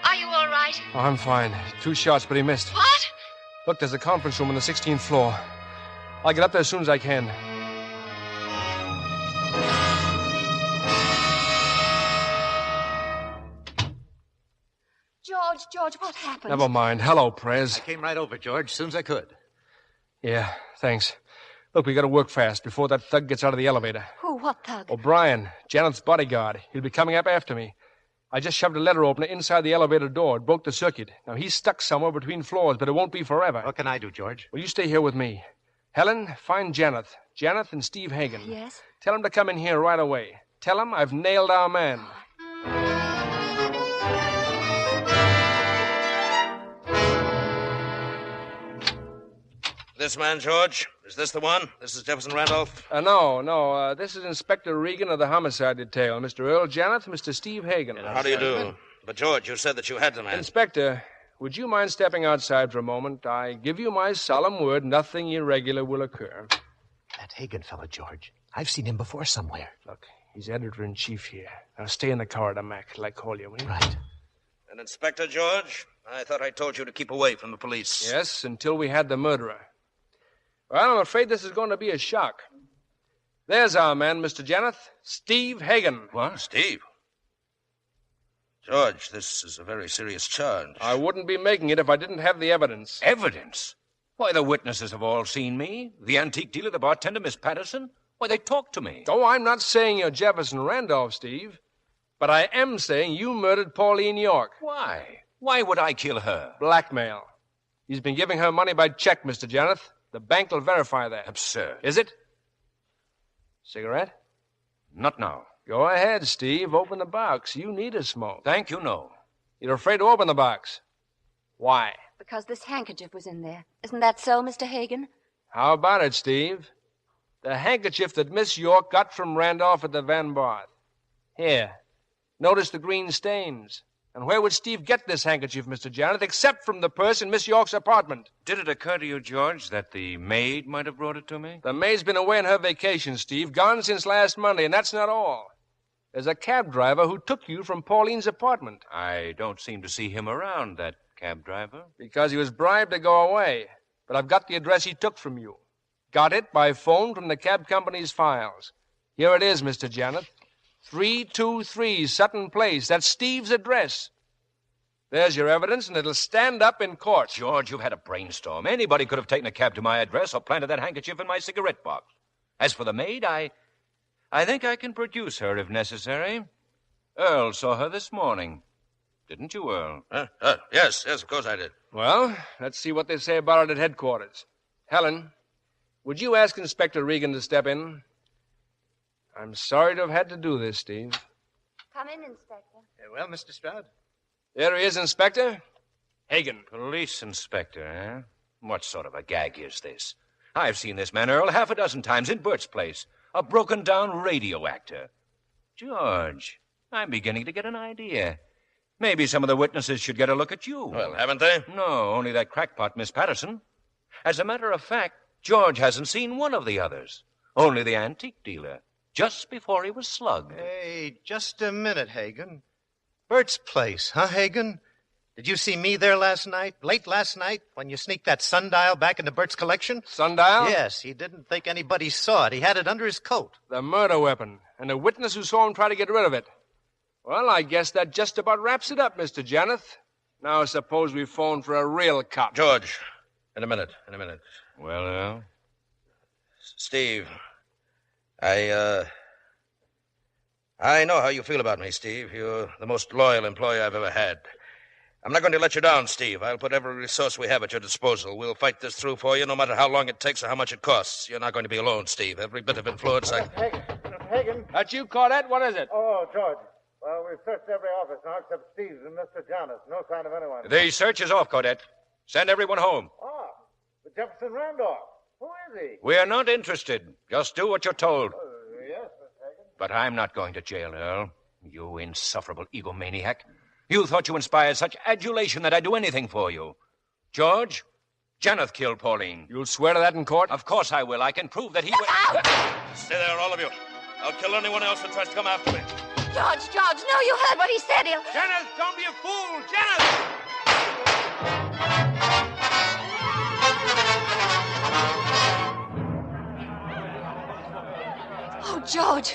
are you all right? Oh, I'm fine. 2 shots, but he missed. What? Look, there's a conference room on the 16th floor. I'll get up there as soon as I can. George, what happened? Never mind. Hello, Prez. I came right over, George, as soon as I could. Yeah, thanks. Look, we gotta work fast before that thug gets out of the elevator. Who? What thug? O'Brien, Janet's bodyguard. He'll be coming up after me. I just shoved a letter opener inside the elevator door. It broke the circuit. Now, he's stuck somewhere between floors, but it won't be forever. What can I do, George? Well, you stay here with me. Helen, find Janet. Janet and Steve Hagen. Yes? Tell him to come in here right away. Tell him I've nailed our man. This man, George? Is this the one? This is Jefferson Randolph? No. This is Inspector Regan of the Homicide Detail. Mr. Earl Janet, Mr. Steve Hagen. How do you do? But, George, you said that you had the man. Inspector, would you mind stepping outside for a moment? I give you my solemn word nothing irregular will occur. That Hagen fellow, George. I've seen him before somewhere. Look, he's editor-in-chief here. Now, stay in the corridor, Mac, till I call you, will you? Right. And, Inspector George, I thought I told you to keep away from the police. Yes, until we had the murderer. Well, I'm afraid this is going to be a shock. There's our man, Mr. Janet, Steve Hagen. What? Steve? George, this is a very serious charge. I wouldn't be making it if I didn't have the evidence. Evidence? Why, the witnesses have all seen me. The antique dealer, the bartender, Miss Patterson. Why, they talked to me. Oh, I'm not saying you're Jefferson Randolph, Steve. But I am saying you murdered Pauline York. Why? Why would I kill her? Blackmail. He's been giving her money by check, Mr. Janet. The bank will verify that. Absurd. Is it? Cigarette? Not now. Go ahead, Steve. Open the box. You need a smoke. Thank you, no. You're afraid to open the box. Why? Because this handkerchief was in there. Isn't that so, Mr. Hagen? How about it, Steve? The handkerchief that Miss York got from Randolph at the Van Barth. Here. Notice the green stains. And where would Steve get this handkerchief, Mr. Janet, except from the purse in Miss York's apartment? Did it occur to you, George, that the maid might have brought it to me? The maid's been away on her vacation, Steve. Gone since last Monday, and that's not all. There's a cab driver who took you from Pauline's apartment. I don't seem to see him around, that cab driver. Because he was bribed to go away. But I've got the address he took from you. Got it by phone from the cab company's files. Here it is, Mr. Janet. 323 Sutton Place. That's Steve's address. There's your evidence, and it'll stand up in court. George, you've had a brainstorm. Anybody could have taken a cab to my address or planted that handkerchief in my cigarette box. As for the maid, I think I can produce her if necessary. Earl saw her this morning. Didn't you, Earl? Yes, of course I did. Well, let's see what they say about it at headquarters. Helen, would you ask Inspector Regan to step in? I'm sorry to have had to do this, Steve. Come in, Inspector. Well, Mr. Stroud? There he is, Inspector. Hagen. Police inspector, eh? What sort of a gag is this? I've seen this man, Earl, half a dozen times in Bert's place. A broken-down radio actor. George, I'm beginning to get an idea. Maybe some of the witnesses should get a look at you. Well, haven't they? No, only that crackpot, Miss Patterson. As a matter of fact, George hasn't seen one of the others. Only the antique dealer, just before he was slugged. Hey, just a minute, Hagen. Bert's place, huh, Hagen? Did you see me there last night, late last night, when you sneaked that sundial back into Bert's collection? Sundial? Yes, he didn't think anybody saw it. He had it under his coat. The murder weapon, and a witness who saw him try to get rid of it. Well, I guess that just about wraps it up, Mr. Janeth. Now suppose we phone for a real cop. George, in a minute. Well, Earl? Steve, I know how you feel about me, Steve. You're the most loyal employee I've ever had. I'm not going to let you down, Steve. I'll put every resource we have at your disposal. We'll fight this through for you, no matter how long it takes or how much it costs. You're not going to be alone, Steve. Every bit of influence Hagen. That you, Claudette? What is it? Oh, George. Well, we've searched every office now except Steve's and Mr. Jonas. No sign of anyone. The search is off, Claudette. Send everyone home. Oh, but Jefferson Randolph. Who is he? We're not interested. Just do what you're told. Yes, Mr. Hagen. But I'm not going to jail, Earl. You insufferable egomaniac. You thought you inspired such adulation that I'd do anything for you. George, Janeth killed Pauline. You'll swear to that in court? Of course I will. I can prove that he... Stay there, all of you. I'll kill anyone else who tries to come after me. George, no, you heard what he said. Janeth, don't be a fool! Janeth! Oh, George.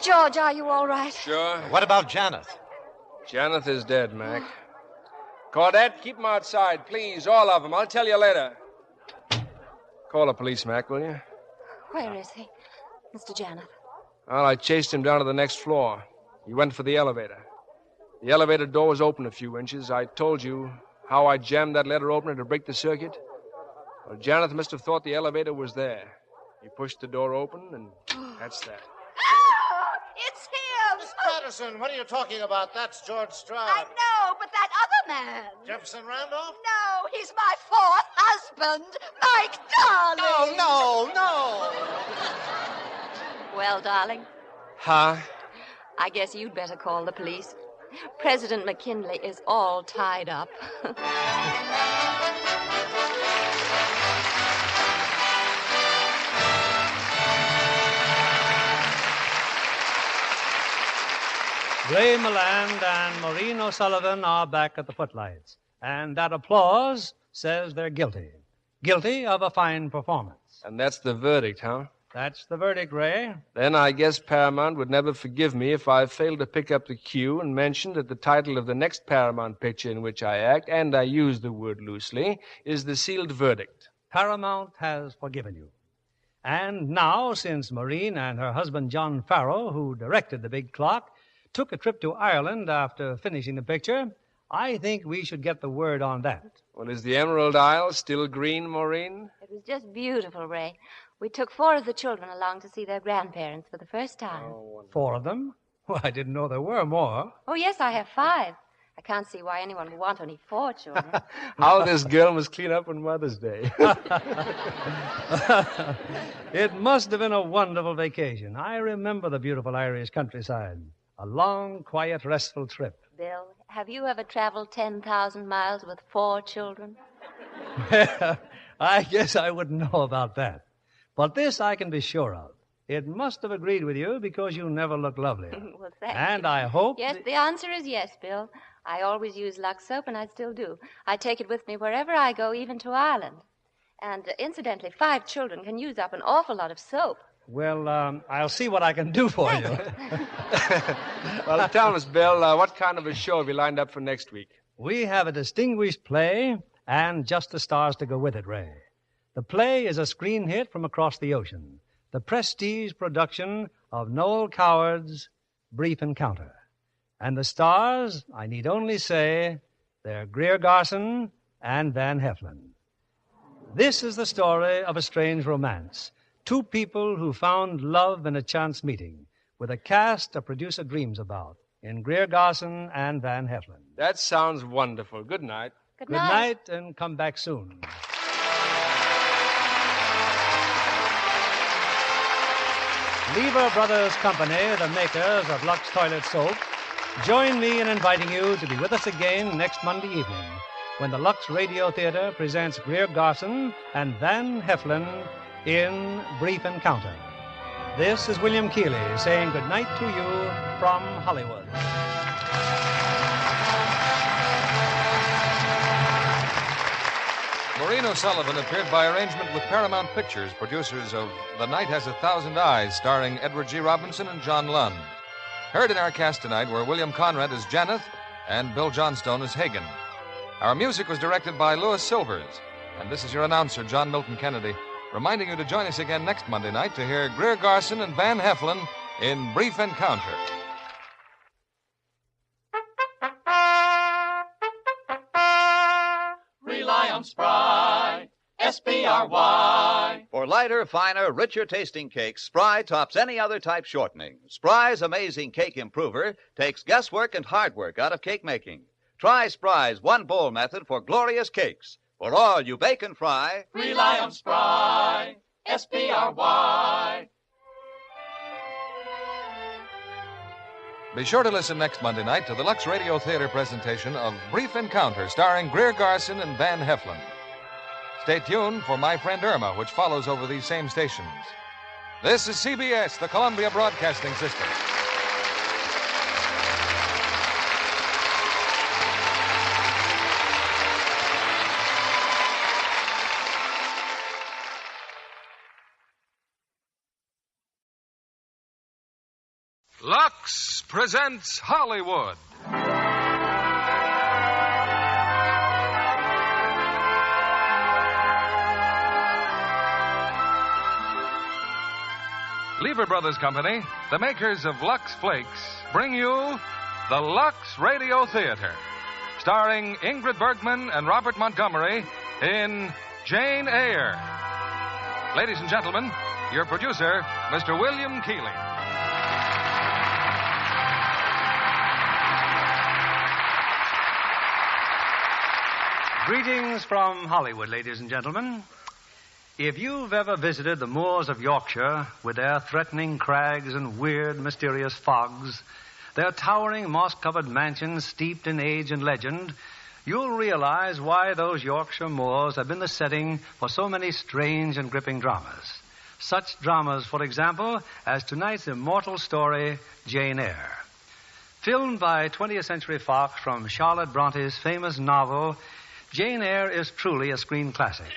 George, are you all right? Sure. What about Janeth? Janeth is dead, Mac. Claudette, keep him outside, please, all of them. I'll tell you later. Call the police, Mac, will you? Where is he, Mr. Janeth? Well, I chased him down to the next floor. He went for the elevator. The elevator door was open a few inches. I told you how I jammed that letter opener to break the circuit. Well, Janeth must have thought the elevator was there. He pushed the door open, and that's that. It's him! Miss Patterson, what are you talking about? That's George Stroud. I know, but that other man. Jefferson Randolph? No, he's my fourth husband, Mike Darling. No. Well, darling, Huh? I guess you'd better call the police. President McKinley is all tied up. Ray Milland and Maureen O'Sullivan are back at the footlights, and that applause says they're guilty. Guilty of a fine performance. And that's the verdict, huh? That's the verdict, Ray. Then I guess Paramount would never forgive me if I failed to pick up the cue and mention that the title of the next Paramount picture in which I act, and I use the word loosely, is The Sealed Verdict. Paramount has forgiven you. And now, since Maureen and her husband John Farrow, who directed The Big Clock, took a trip to Ireland after finishing the picture, I think we should get the word on that. Well, is the Emerald Isle still green, Maureen? It was just beautiful, Ray. We took 4 of the children along to see their grandparents for the first time. Oh, 4 of them? Well, I didn't know there were more. Oh, yes, I have 5. I can't see why anyone would want only 4 children. How this girl must clean up on Mother's Day. It must have been a wonderful vacation. I remember the beautiful Irish countryside. A long, quiet, restful trip. Bill, have you ever traveled 10,000 miles with 4 children? I guess I wouldn't know about that. But this I can be sure of. It must have agreed with you because you never look lovelier. Well, thank And you. I hope... Yes, the answer is yes, Bill. I always use Lux soap, and I still do. I take it with me wherever I go, even to Ireland. And incidentally, 5 children can use up an awful lot of soap. Well, I'll see what I can do for you. Well, tell us, Bill, what kind of a show have you lined up for next week? We have a distinguished play and just the stars to go with it, Ray. The play is a screen hit from across the ocean. The prestige production of Noel Coward's Brief Encounter. And the stars, I need only say, they're Greer Garson and Van Heflin. This is the story of a strange romance. 2 people who found love in a chance meeting, with a cast a producer dreams about, in Greer Garson and Van Heflin. That sounds wonderful. Good night. Good night, and come back soon. Lever Brothers Company, the makers of Lux Toilet Soap, join me in inviting you to be with us again next Monday evening when the Lux Radio Theater presents Greer Garson and Van Heflin in Brief Encounter. This is William Keeley saying good night to you from Hollywood. Maureen O'Sullivan appeared by arrangement with Paramount Pictures, producers of The Night Has 1,000 Eyes, starring Edward G. Robinson and John Lund. Heard in our cast tonight were William Conrad as Janeth and Bill Johnstone as Hagen. Our music was directed by Louis Silvers. And this is your announcer, John Milton Kennedy, reminding you to join us again next Monday night to hear Greer Garson and Van Heflin in Brief Encounter. Rely on Spry, S-P-R-Y. For lighter, finer, richer tasting cakes, Spry tops any other type shortening. Spry's amazing cake improver takes guesswork and hard work out of cake making. Try Spry's one bowl method for glorious cakes. For all you bake and fry, Rely on Spry, S-P-R-Y. Be sure to listen next Monday night to the Lux Radio Theater presentation of Brief Encounter, starring Greer Garson and Van Heflin. Stay tuned for My Friend Irma, which follows over these same stations. This is CBS, the Columbia Broadcasting System. Lux presents Hollywood. Lever Brothers Company, the makers of Lux Flakes, bring you the Lux Radio Theater, starring Ingrid Bergman and Robert Montgomery in Jane Eyre. Ladies and gentlemen, your producer, Mr. William Keeley. Greetings from Hollywood, ladies and gentlemen. If you've ever visited the moors of Yorkshire with their threatening crags and weird, mysterious fogs, their towering, moss-covered mansions steeped in age and legend, you'll realize why those Yorkshire moors have been the setting for so many strange and gripping dramas. Such dramas, for example, as tonight's immortal story, Jane Eyre. Filmed by 20th Century Fox from Charlotte Bronte's famous novel, Jane Eyre is truly a screen classic,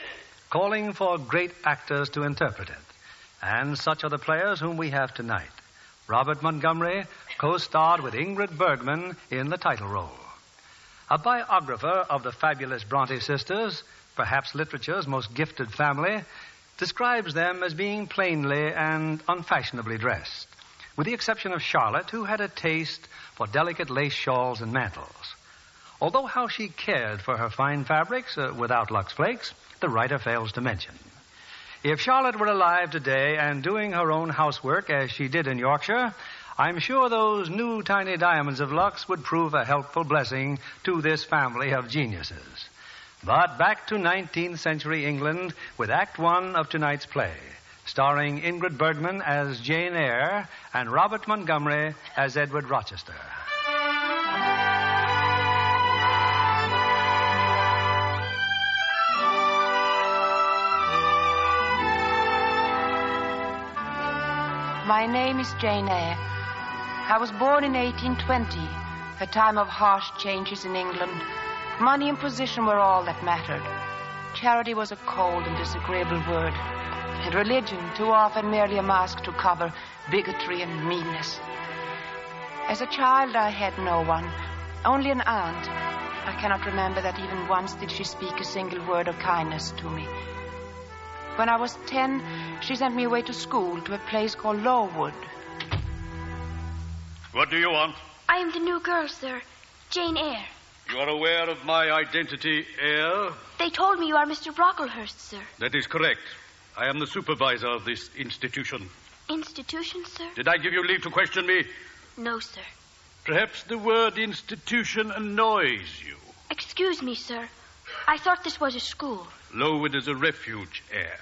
calling for great actors to interpret it. And such are the players whom we have tonight. Robert Montgomery co-starred with Ingrid Bergman in the title role. A biographer of the fabulous Bronte sisters, perhaps literature's most gifted family, describes them as being plainly and unfashionably dressed, with the exception of Charlotte, who had a taste for delicate lace shawls and mantles. Although how she cared for her fine fabrics without Lux Flakes, the writer fails to mention. If Charlotte were alive today and doing her own housework as she did in Yorkshire, I'm sure those new tiny diamonds of Lux would prove a helpful blessing to this family of geniuses. But back to 19th century England with Act One of tonight's play, starring Ingrid Bergman as Jane Eyre and Robert Montgomery as Edward Rochester. My name is Jane Eyre. I was born in 1820, a time of harsh changes in England. Money and position were all that mattered. Charity was a cold and disagreeable word, and religion too often merely a mask to cover bigotry and meanness. As a child, I had no one, only an aunt. I cannot remember that even once did she speak a single word of kindness to me. When I was 10, she sent me away to school to a place called Lowood. What do you want? I am the new girl, sir. Jane Eyre. You are aware of my identity, Eyre? They told me you are Mr. Brocklehurst, sir. That is correct. I am the supervisor of this institution. Institution, sir? Did I give you leave to question me? No, sir. Perhaps the word institution annoys you. Excuse me, sir. I thought this was a school. Lowood is a refuge, Eyre.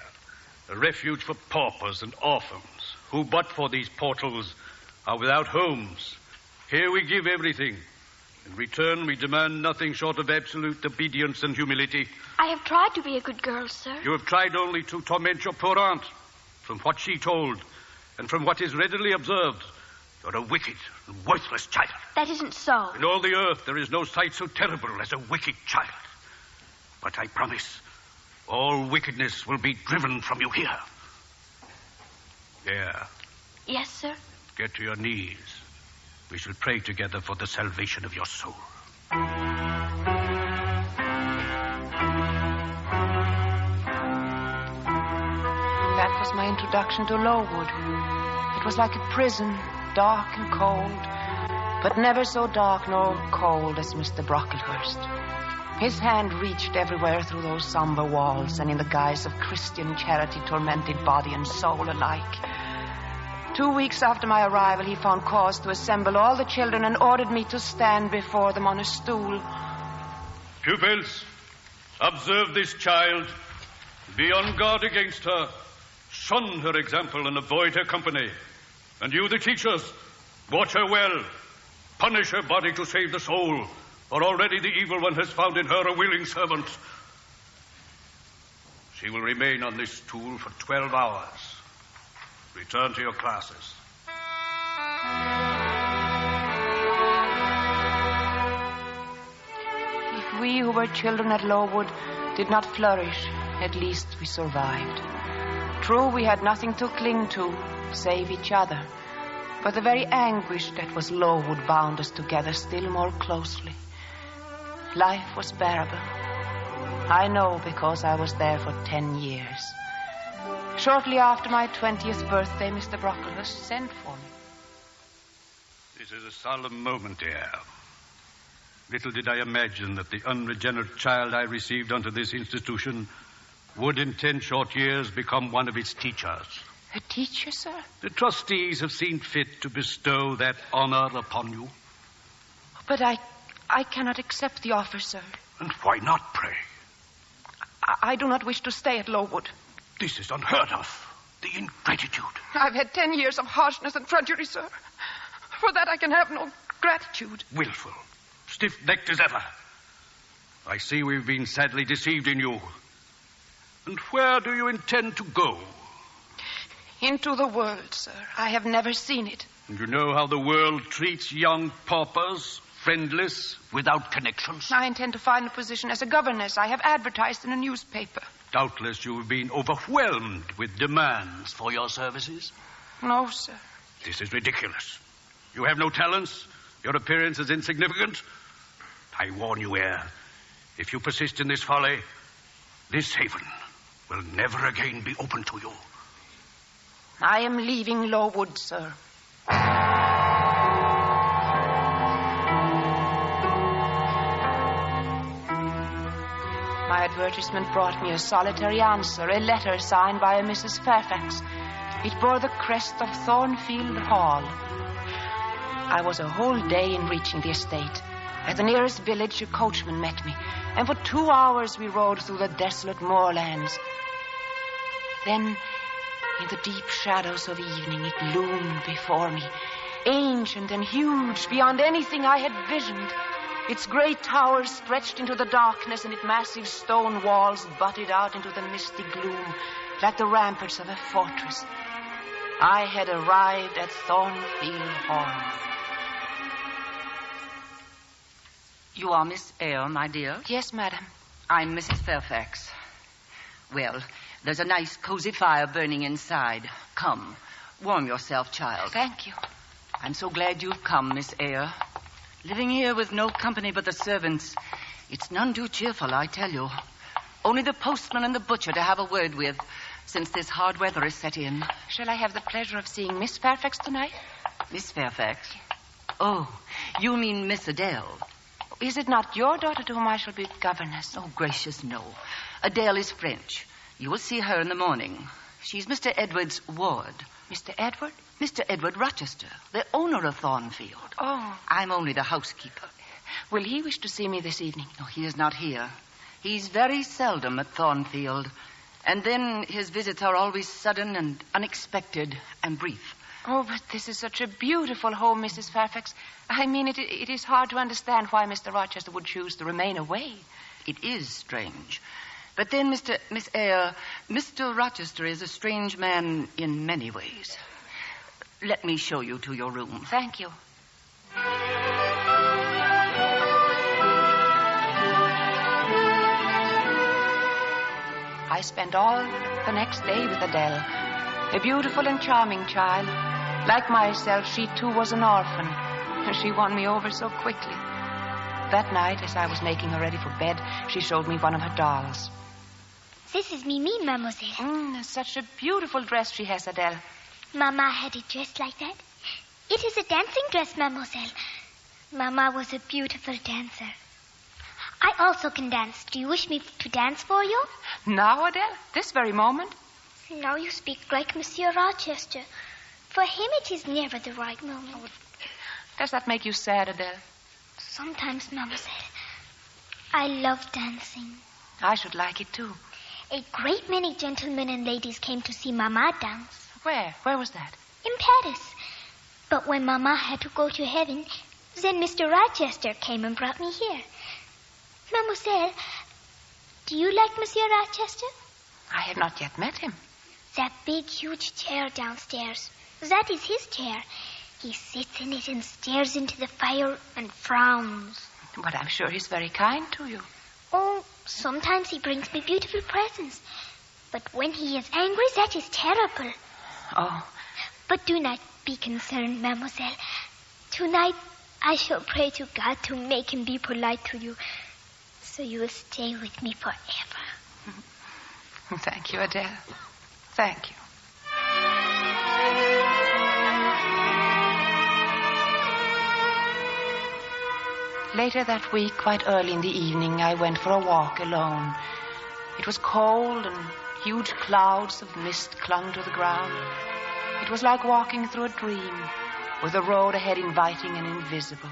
A refuge for paupers and orphans, who, but for these portals, are without homes. Here we give everything. In return, we demand nothing short of absolute obedience and humility. I have tried to be a good girl, sir. You have tried only to torment your poor aunt. From what she told, and from what is readily observed, you're a wicked and worthless child. That isn't so. In all the earth, there is no sight so terrible as a wicked child. But I promise, all wickedness will be driven from you here. There. Yes, sir. Get to your knees. We shall pray together for the salvation of your soul. That was my introduction to Lowood. It was like a prison, dark and cold, but never so dark nor cold as Mr. Brocklehurst. His hand reached everywhere through those somber walls, and in the guise of Christian charity tormented body and soul alike. 2 weeks after my arrival, he found cause to assemble all the children and ordered me to stand before them on a stool. Pupils, observe this child. Be on guard against her. Shun her example and avoid her company. And you, the teachers, watch her well. Punish her body to save the soul, for already the evil one has found in her a willing servant. She will remain on this stool for 12 hours. Return to your classes. If we who were children at Lowood did not flourish, at least we survived. True, we had nothing to cling to, save each other. But the very anguish that was Lowood bound us together still more closely. Life was bearable. I know because I was there for 10 years. Shortly after my 20th birthday, Mr. Brocklehurst sent for me. This is a solemn moment, dear. Little did I imagine that the unregenerate child I received unto this institution would in 10 short years become one of its teachers. A teacher, sir? The trustees have seen fit to bestow that honor upon you. But I cannot accept the offer, sir. And why not, pray? I do not wish to stay at Lowood. This is unheard of. The ingratitude. I've had 10 years of harshness and drudgery, sir. For that I can have no gratitude. Willful, stiff-necked as ever. I see we've been sadly deceived in you. And where do you intend to go? Into the world, sir. I have never seen it. And you know how the world treats young paupers, friendless, without connections? I intend to find a position as a governess. I have advertised in a newspaper. Doubtless you have been overwhelmed with demands for your services. No, sir. This is ridiculous. You have no talents. Your appearance is insignificant. I warn you, Eyre, if you persist in this folly, this haven will never again be open to you. I am leaving Lowood, sir. My advertisement brought me a solitary answer, a letter signed by a Mrs. Fairfax. It bore the crest of Thornfield Hall. I was a whole day in reaching the estate. At the nearest village, a coachman met me, and for 2 hours we rode through the desolate moorlands. Then, in the deep shadows of evening, it loomed before me, ancient and huge beyond anything I had visioned. Its great towers stretched into the darkness, and its massive stone walls butted out into the misty gloom like the ramparts of a fortress. I had arrived at Thornfield Hall. You are Miss Eyre, my dear? Yes, madam. I'm Mrs. Fairfax. Well, there's a nice cozy fire burning inside. Come, warm yourself, child. Thank you. I'm so glad you've come, Miss Eyre. Living here with no company but the servants, it's none too cheerful, I tell you. Only the postman and the butcher to have a word with, since this hard weather is set in. Shall I have the pleasure of seeing Miss Fairfax tonight? Miss Fairfax? Oh, you mean Miss Adele. Is it not your daughter to whom I shall be governess? Oh, gracious, no. Adele is French. You will see her in the morning. She's Mr. Edward's ward. Mr. Edward? Mr. Edward Rochester, the owner of Thornfield. Oh. I'm only the housekeeper. Will he wish to see me this evening? No, he is not here. He's very seldom at Thornfield. And then his visits are always sudden and unexpected and brief. Oh, but this is such a beautiful home, Mrs. Fairfax. I mean, it is hard to understand why Mr. Rochester would choose to remain away. It is strange. But then, Miss Eyre, Mr. Rochester is a strange man in many ways. Let me show you to your room. Thank you. I spent all the next day with Adele, a beautiful and charming child. Like myself, she too was an orphan. She won me over so quickly. That night, as I was making her ready for bed, she showed me one of her dolls. This is Mimi, mademoiselle. Such a beautiful dress she has, Adele. Mama had it dressed like that. It is a dancing dress, mademoiselle. Mama was a beautiful dancer. I also can dance. Do you wish me to dance for you? Now, Adele? This very moment? Now you speak like Monsieur Rochester. For him, it is never the right moment. Does that make you sad, Adele? Sometimes, mademoiselle. I love dancing. I should like it, too. A great many gentlemen and ladies came to see Mama dance. Where? Where was that? In Paris. But when Mama had to go to heaven, then Mr. Rochester came and brought me here. Mademoiselle, do you like Monsieur Rochester? I have not yet met him. That big, huge chair downstairs. That is his chair. He sits in it and stares into the fire and frowns. But I'm sure he's very kind to you. Oh, sometimes he brings me beautiful presents. But when he is angry, that is terrible. Oh. But do not be concerned, mademoiselle. Tonight, I shall pray to God to make him be polite to you, so you will stay with me forever. Thank you, Adele. Thank you. Later that week, quite early in the evening, I went for a walk alone. It was cold and huge clouds of mist clung to the ground. It was like walking through a dream, with the road ahead inviting and invisible.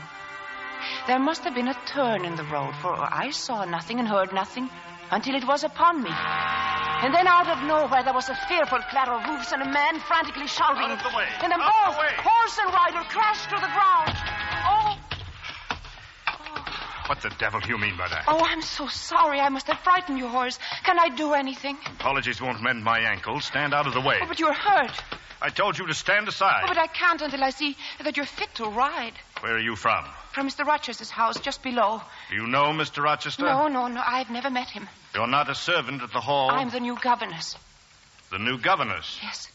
There must have been a turn in the road, for I saw nothing and heard nothing until it was upon me. And then out of nowhere there was a fearful clatter of hoofs and a man frantically shouting. Out of the way! And then Out both, of the way! horse and rider, crashed to the ground. Oh! What the devil do you mean by that? Oh, I'm so sorry. I must have frightened you, Horace. Can I do anything? Apologies won't mend my ankle. Stand out of the way. Oh, but you're hurt. I told you to stand aside. Oh, but I can't until I see that you're fit to ride. Where are you from? From Mr. Rochester's house, just below. Do you know Mr. Rochester? No. I've never met him. You're not a servant at the hall? I'm the new governess. The new governess? Yes.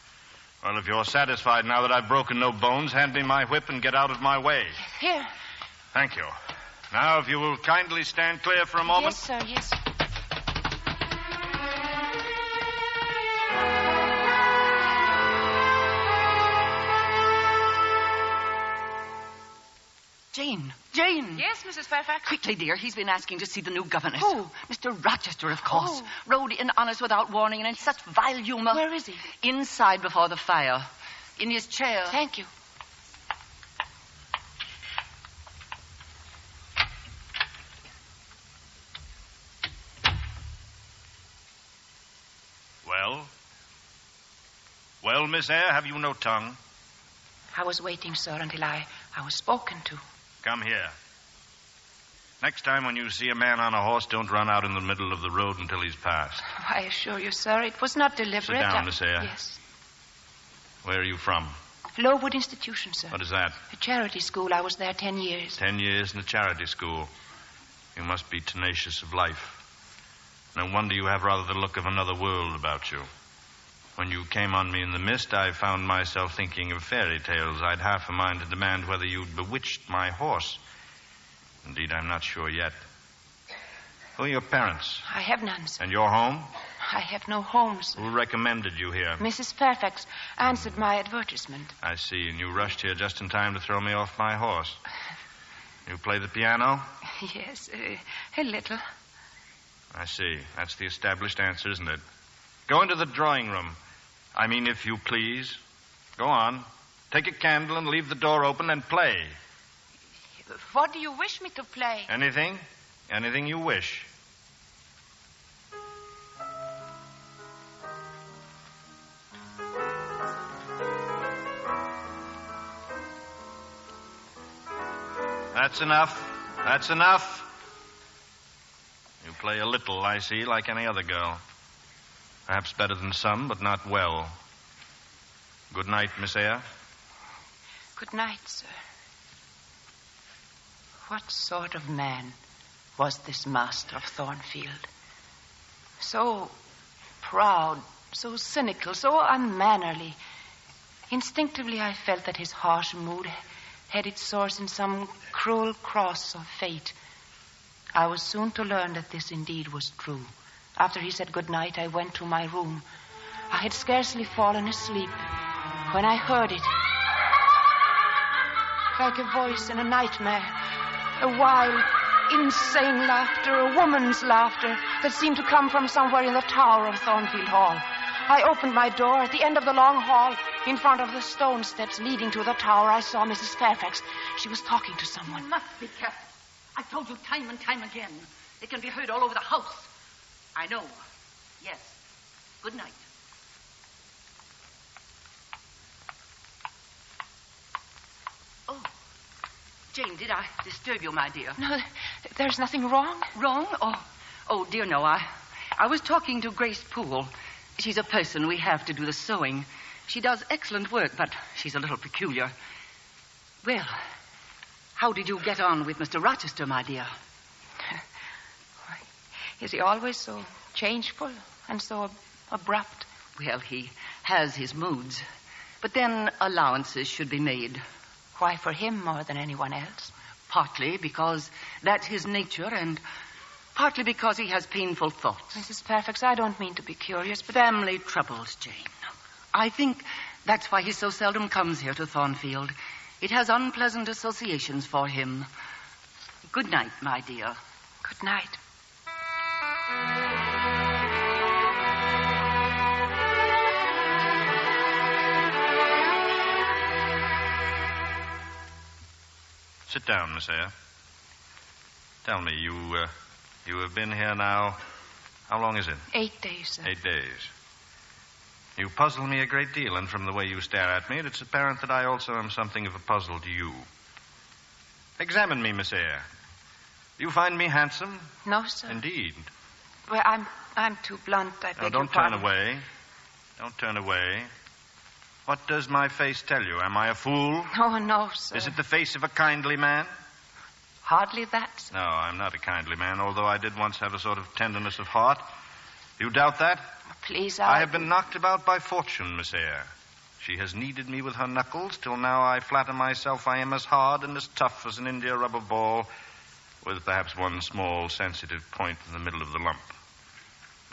Well, if you're satisfied now that I've broken no bones, hand me my whip and get out of my way. Here. Thank you. Now, if you will kindly stand clear for a moment. Yes, sir, yes. Jane. Yes, Mrs. Fairfax? Quickly, dear. He's been asking to see the new governess. Who? Mr. Rochester, of course. Oh. Rode in on us without warning and in such vile humor. Where is he? Inside before the fire. In his chair. Thank you. Well, Miss Eyre, have you no tongue? I was waiting, sir, until I was spoken to. Come here. Next time when you see a man on a horse, don't run out in the middle of the road until he's passed. I assure you, sir, it was not deliberate. Sit down, Miss Eyre. Yes. Where are you from? Lowood Institution, sir. What is that? A charity school. I was there 10 years. 10 years in a charity school. You must be tenacious of life. No wonder you have rather the look of another world about you. When you came on me in the mist, I found myself thinking of fairy tales. I'd half a mind to demand whether you'd bewitched my horse. Indeed, I'm not sure yet. Who are your parents? I have none, sir. And your home? I have no home, sir. Who recommended you here? Mrs. Fairfax answered my advertisement. I see, and you rushed here just in time to throw me off my horse. You play the piano? Yes, a little. I see. That's the established answer, isn't it? Go into the drawing room. I mean, if you please. Go on. Take a candle and leave the door open and play. What do you wish me to play? Anything? Anything you wish. That's enough. That's enough. You play a little, I see, like any other girl. Perhaps better than some, but not well. Good night, Miss Eyre. Good night, sir. What sort of man was this master of Thornfield? So proud, so cynical, so unmannerly. Instinctively, I felt that his harsh mood had its source in some cruel cross of fate. I was soon to learn that this indeed was true. After he said good night, I went to my room. I had scarcely fallen asleep when I heard it. Like a voice in a nightmare. A wild, insane laughter, a woman's laughter that seemed to come from somewhere in the tower of Thornfield Hall. I opened my door. At the end of the long hall, in front of the stone steps leading to the tower, I saw Mrs. Fairfax. She was talking to someone. You must be careful. I've told you time and time again. It can be heard all over the house. I know. Yes. Good night. Oh, Jane, did I disturb you, my dear? No, there's nothing wrong. Wrong? Oh, dear, no. I was talking to Grace Poole. She's a person we have to do the sewing. She does excellent work, but she's a little peculiar. Well, how did you get on with Mr. Rochester, my dear? Is he always so changeful and so abrupt? Well, he has his moods. But then allowances should be made. Why, for him more than anyone else? Partly because that's his nature, and partly because he has painful thoughts. Mrs. Fairfax, I don't mean to be curious, but... Family troubles, Jane. I think that's why he so seldom comes here to Thornfield. It has unpleasant associations for him. Good night, my dear. Good night. Sit down, Miss Eyre. Tell me, you have been here now... How long is it? 8 days, sir. 8 days. You puzzle me a great deal, and from the way you stare at me, it's apparent that I also am something of a puzzle to you. Examine me, Miss Eyre. Do you find me handsome? No, sir. Indeed. Well, I'm too blunt, I beg your Don't pardon. turn away. Don't turn away. What does my face tell you? Am I a fool? Oh, no, sir. Is it the face of a kindly man? Hardly that, sir. No, I'm not a kindly man, although I did once have a sort of tenderness of heart. You doubt that? Please, I have been knocked about by fortune, Miss Eyre. She has kneaded me with her knuckles, till now I flatter myself I am as hard and as tough as an India rubber ball, with perhaps one small sensitive point in the middle of the lump.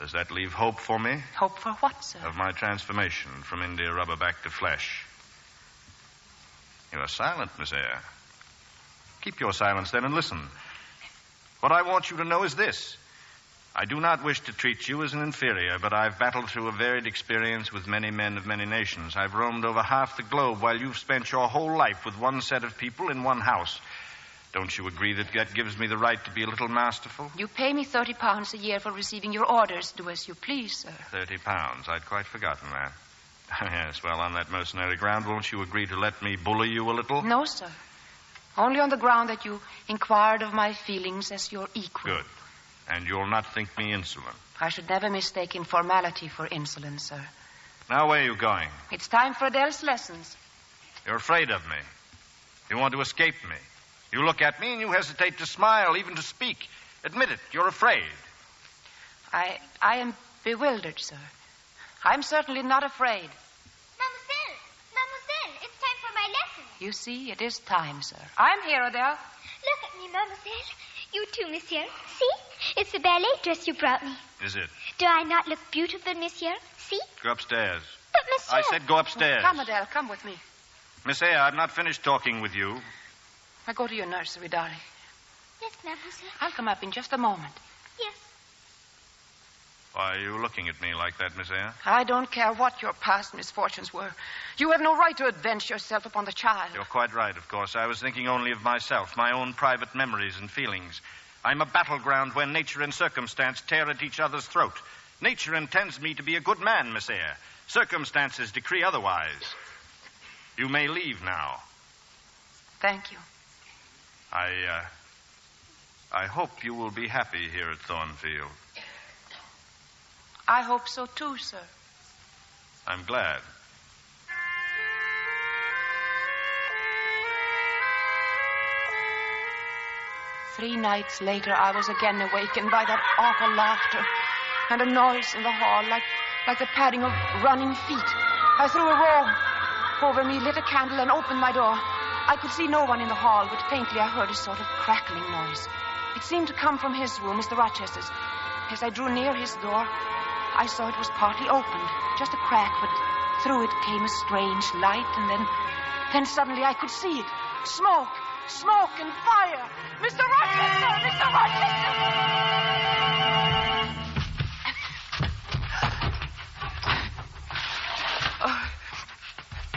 Does that leave hope for me? Hope for what, sir? Of my transformation from India rubber back to flesh. You are silent, Miss Eyre. Keep your silence, then, and listen. What I want you to know is this. I do not wish to treat you as an inferior, but I've battled through a varied experience with many men of many nations. I've roamed over half the globe while you've spent your whole life with one set of people in one house. Don't you agree that that gives me the right to be a little masterful? You pay me £30 a year for receiving your orders. Do as you please, sir. £30. I'd quite forgotten that. Yes, well, on that mercenary ground, won't you agree to let me bully you a little? No, sir. Only on the ground that you inquired of my feelings as your equal. Good. And you'll not think me insolent. I should never mistake informality for insolence, sir. Now, where are you going? It's time for Adele's lessons. You're afraid of me. You want to escape me. You look at me and you hesitate to smile, even to speak. Admit it, you're afraid. I am bewildered, sir. I'm certainly not afraid. Mademoiselle, it's time for my lesson. You see, it is time, sir. I'm here, Adele. Look at me, Mademoiselle. You too, monsieur. See? It's the ballet dress you brought me. Is it? Do I not look beautiful, monsieur? See? Go upstairs. But, monsieur... I said go upstairs. Come, Adele, come with me. Miss Eyre, I've not finished talking with you. Now go to your nursery, darling. Yes, mademoiselle. I'll come up in just a moment. Yes. Why are you looking at me like that, Miss Eyre? I don't care what your past misfortunes were. You have no right to avenge yourself upon the child. You're quite right, of course. I was thinking only of myself, my own private memories and feelings. I'm a battleground where nature and circumstance tear at each other's throat. Nature intends me to be a good man, Miss Eyre. Circumstances decree otherwise. You may leave now. Thank you. I hope you will be happy here at Thornfield. I hope so, too, sir. I'm glad. Three nights later, I was again awakened by that awful laughter and a noise in the hall like the padding of running feet. I threw a robe over me, lit a candle, and opened my door. I could see no one in the hall, but faintly I heard a sort of crackling noise. It seemed to come from his room, Mr. Rochester's. As I drew near his door, I saw it was partly opened, just a crack, but through it came a strange light, and then suddenly I could see it. Smoke and fire. Mr. Rochester! Mr. Rochester!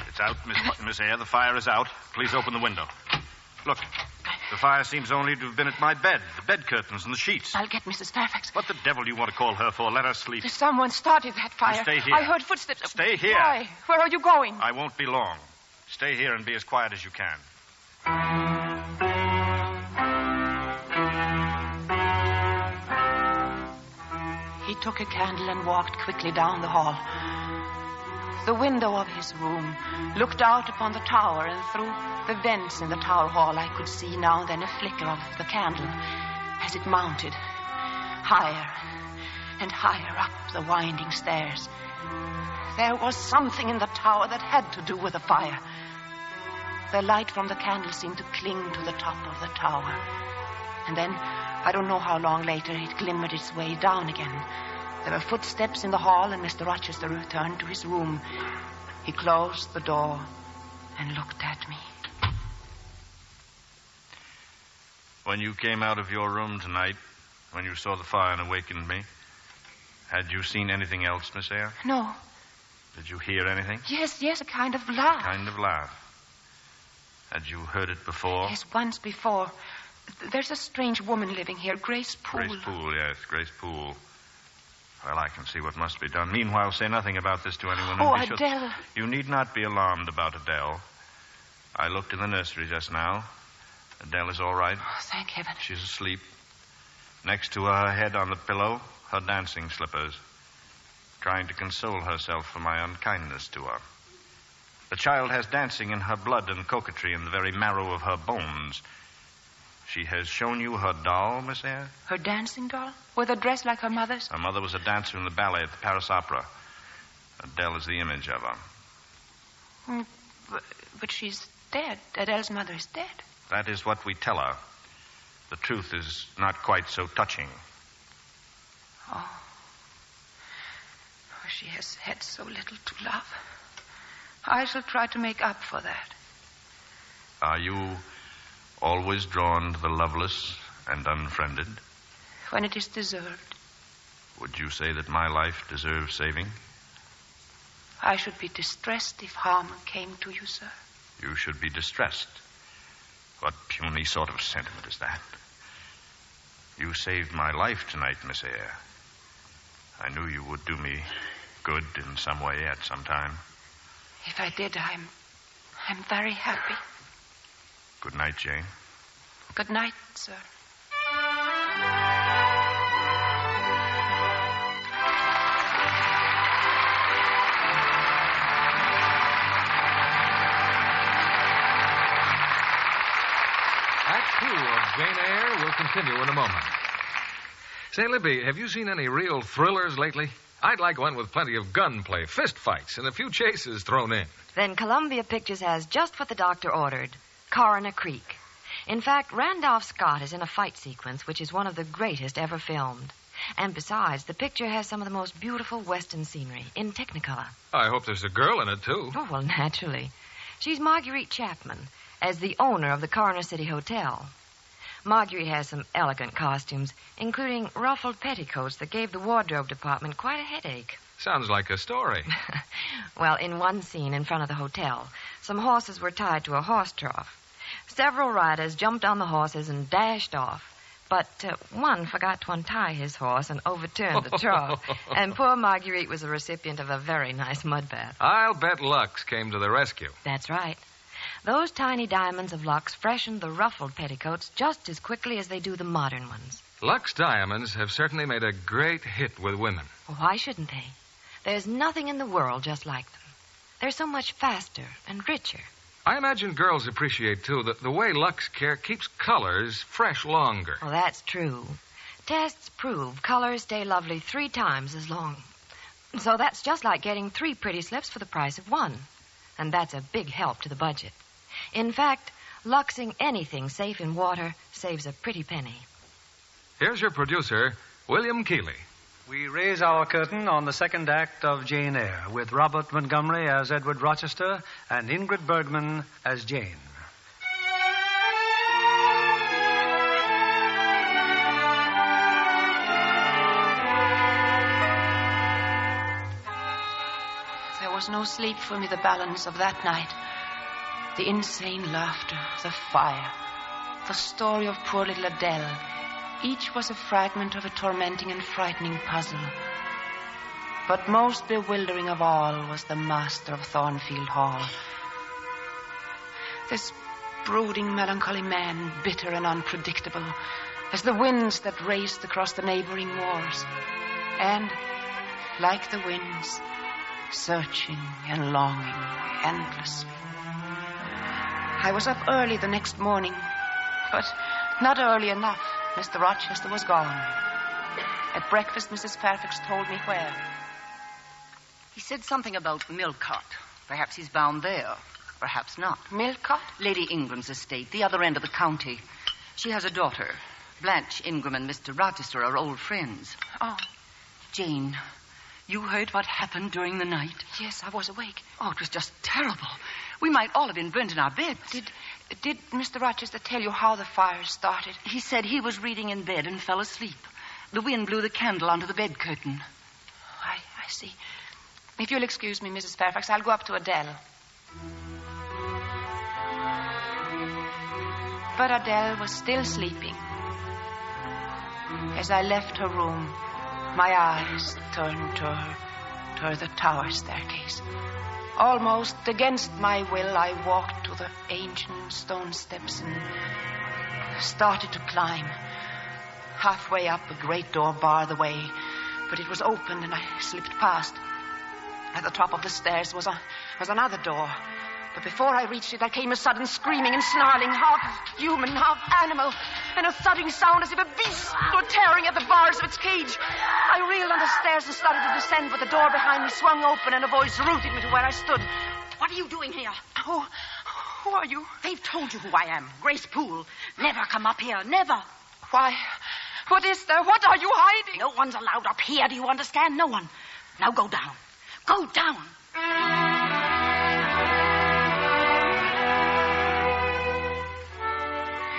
It's out, Miss Eyre. The fire is out. Please open the window. Look, the fire seems only to have been at my bed, the bed curtains and the sheets. I'll get Mrs. Fairfax. What the devil do you want to call her for? Let her sleep. Someone started that fire. You stay here. I heard footsteps. Stay here. Why? Where are you going? I won't be long. Stay here and be as quiet as you can. He took a candle and walked quickly down the hall. The window of his room looked out upon the tower, and through the vents in the tower hall I could see now and then a flicker of the candle as it mounted higher and higher up the winding stairs. There was something in the tower that had to do with the fire. The light from the candle seemed to cling to the top of the tower. And then, I don't know how long later, it glimmered its way down again. There were footsteps in the hall, and Mr. Rochester returned to his room. He closed the door and looked at me. When you came out of your room tonight, when you saw the fire and awakened me, had you seen anything else, Miss Eyre? No. Did you hear anything? Yes, a kind of laugh. Kind of laugh. Had you heard it before? Yes, once before. There's a strange woman living here, Grace Poole. Grace Poole, yes, Grace Poole. Well, I can see what must be done. Meanwhile, say nothing about this to anyone. Oh, Adele. You need not be alarmed about Adele. I looked in the nursery just now. Adele is all right. Oh, thank heaven. She's asleep. Next to her head on the pillow, her dancing slippers, trying to console herself for my unkindness to her. The child has dancing in her blood and coquetry in the very marrow of her bones. She has shown you her doll, Miss Eyre? Her dancing doll? With a dress like her mother's? Her mother was a dancer in the ballet at the Paris Opera. Adele is the image of her. But she's dead. Adele's mother is dead. That is what we tell her. The truth is not quite so touching. Oh. She has had so little to love. I shall try to make up for that. Are you always drawn to the loveless and unfriended? When it is deserved. Would you say that my life deserves saving? I should be distressed if harm came to you, sir. You should be distressed. What puny sort of sentiment is that? You saved my life tonight, Miss Eyre. I knew you would do me good in some way at some time. If I did, I'm very happy. Good night, Jane. Good night, sir. Act 2 of Jane Eyre will continue in a moment. Say, Libby, have you seen any real thrillers lately? I'd like one with plenty of gunplay, fist fights, and a few chases thrown in. Then Columbia Pictures has just what the doctor ordered, Coroner Creek. In fact, Randolph Scott is in a fight sequence which is one of the greatest ever filmed. And besides, the picture has some of the most beautiful Western scenery in Technicolor. I hope there's a girl in it, too. Oh, well, naturally. She's Marguerite Chapman, as the owner of the Coroner City Hotel. Marguerite has some elegant costumes, including ruffled petticoats that gave the wardrobe department quite a headache. Sounds like a story. Well, in one scene in front of the hotel, some horses were tied to a horse trough. Several riders jumped on the horses and dashed off. But one forgot to untie his horse and overturned the trough. And poor Marguerite was the recipient of a very nice mud bath. I'll bet Lux came to the rescue. That's right. Those tiny diamonds of Lux freshened the ruffled petticoats just as quickly as they do the modern ones. Lux diamonds have certainly made a great hit with women. Well, why shouldn't they? There's nothing in the world just like them. They're so much faster and richer. I imagine girls appreciate, too, that the way Lux Care keeps colors fresh longer. Well, that's true. Tests prove colors stay lovely 3 times as long. So that's just like getting 3 pretty slips for the price of 1. And that's a big help to the budget. In fact, Luxing anything safe in water saves a pretty penny. Here's your producer, William Keeley. We raise our curtain on the second act of Jane Eyre, with Robert Montgomery as Edward Rochester and Ingrid Bergman as Jane. There was no sleep for me the balance of that night. The insane laughter, the fire, the story of poor little Adele. Each was a fragment of a tormenting and frightening puzzle. But most bewildering of all was the master of Thornfield Hall. This brooding, melancholy man, bitter and unpredictable, as the winds that raced across the neighboring moors. And, like the winds, searching and longing endlessly. I was up early the next morning, but not early enough. Mr. Rochester was gone. At breakfast, Mrs. Fairfax told me where. He said something about Millcott. Perhaps he's bound there. Perhaps not. Millcott? Lady Ingram's estate, the other end of the county. She has a daughter. Blanche Ingram and Mr. Rochester are old friends. Oh. Jane, you heard what happened during the night? Yes, I was awake. Oh, it was just terrible. We might all have been burnt in our beds. Did Mr. Rochester tell you how the fire started? He said he was reading in bed and fell asleep. The wind blew the candle onto the bed curtain. I see. If you'll excuse me, Mrs. Fairfax, I'll go up to Adele. But Adele was still sleeping. As I left her room, my eyes turned to the tower staircase. Almost against my will, I walked to the ancient stone steps and started to climb. Halfway up, a great door barred the way, but it was open and I slipped past. At the top of the stairs was another door. But before I reached it, there came a sudden screaming and snarling, half human, half animal, and a thudding sound as if a beast were tearing at the bars of its cage. I reeled on the stairs and started to descend, but the door behind me swung open and a voice rooted me to where I stood. What are you doing here? Who are you? They've told you who I am. Grace Poole. Never come up here. Never. Why? What is there? What are you hiding? No one's allowed up here. Do you understand? No one. Now go down. Go down.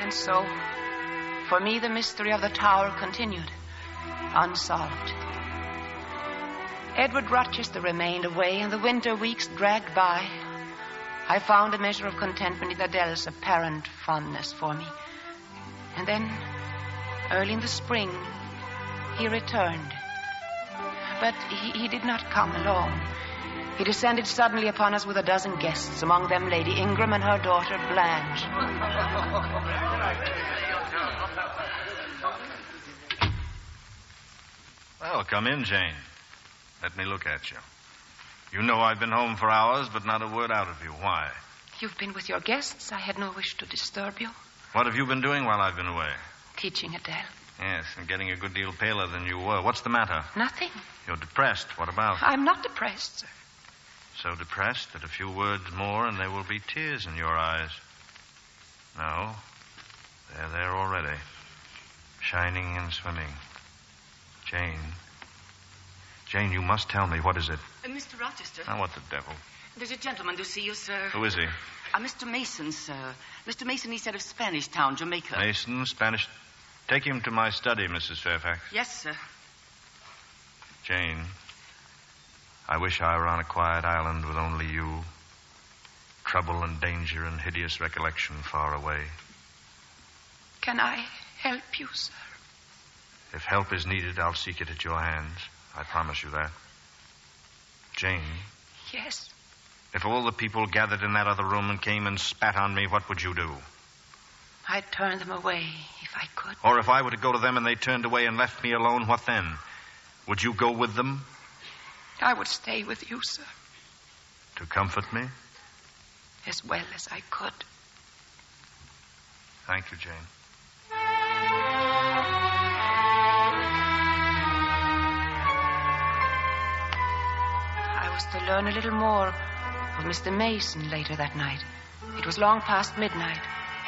And so, for me, the mystery of the tower continued, unsolved. Edward Rochester remained away, and the winter weeks dragged by. I found a measure of contentment in Adele's apparent fondness for me. And then, early in the spring, he returned. But he did not come alone. He descended suddenly upon us with a dozen guests, among them Lady Ingram and her daughter Blanche. Well, come in, Jane. Let me look at you. You know I've been home for hours, but not a word out of you. Why? You've been with your guests. I had no wish to disturb you. What have you been doing while I've been away? Teaching Adele. Yes, and getting a good deal paler than you were. What's the matter? Nothing. You're depressed. What about? I'm not depressed, sir. So depressed that a few words more and there will be tears in your eyes. No, they're there already. Shining and swimming. Jane, you must tell me. What is it? Mr. Rochester. Now, what the devil? There's a gentleman to see you, sir. Who is he? Mr. Mason, sir. Mr. Mason, he said of Spanish Town, Jamaica. Mason, Spanish. Take him to my study, Mrs. Fairfax. Yes, sir. Jane, I wish I were on a quiet island with only you. Trouble and danger and hideous recollection far away. Can I help you, sir? If help is needed, I'll seek it at your hands. I promise you that. Jane. Yes? If all the people gathered in that other room and came and spat on me, what would you do? I'd turn them away if I could. Or if I were to go to them and they turned away and left me alone, what then? Would you go with them? I would stay with you, sir. To comfort me? As well as I could. Thank you, Jane. I was to learn a little more of Mr. Mason later that night. It was long past midnight.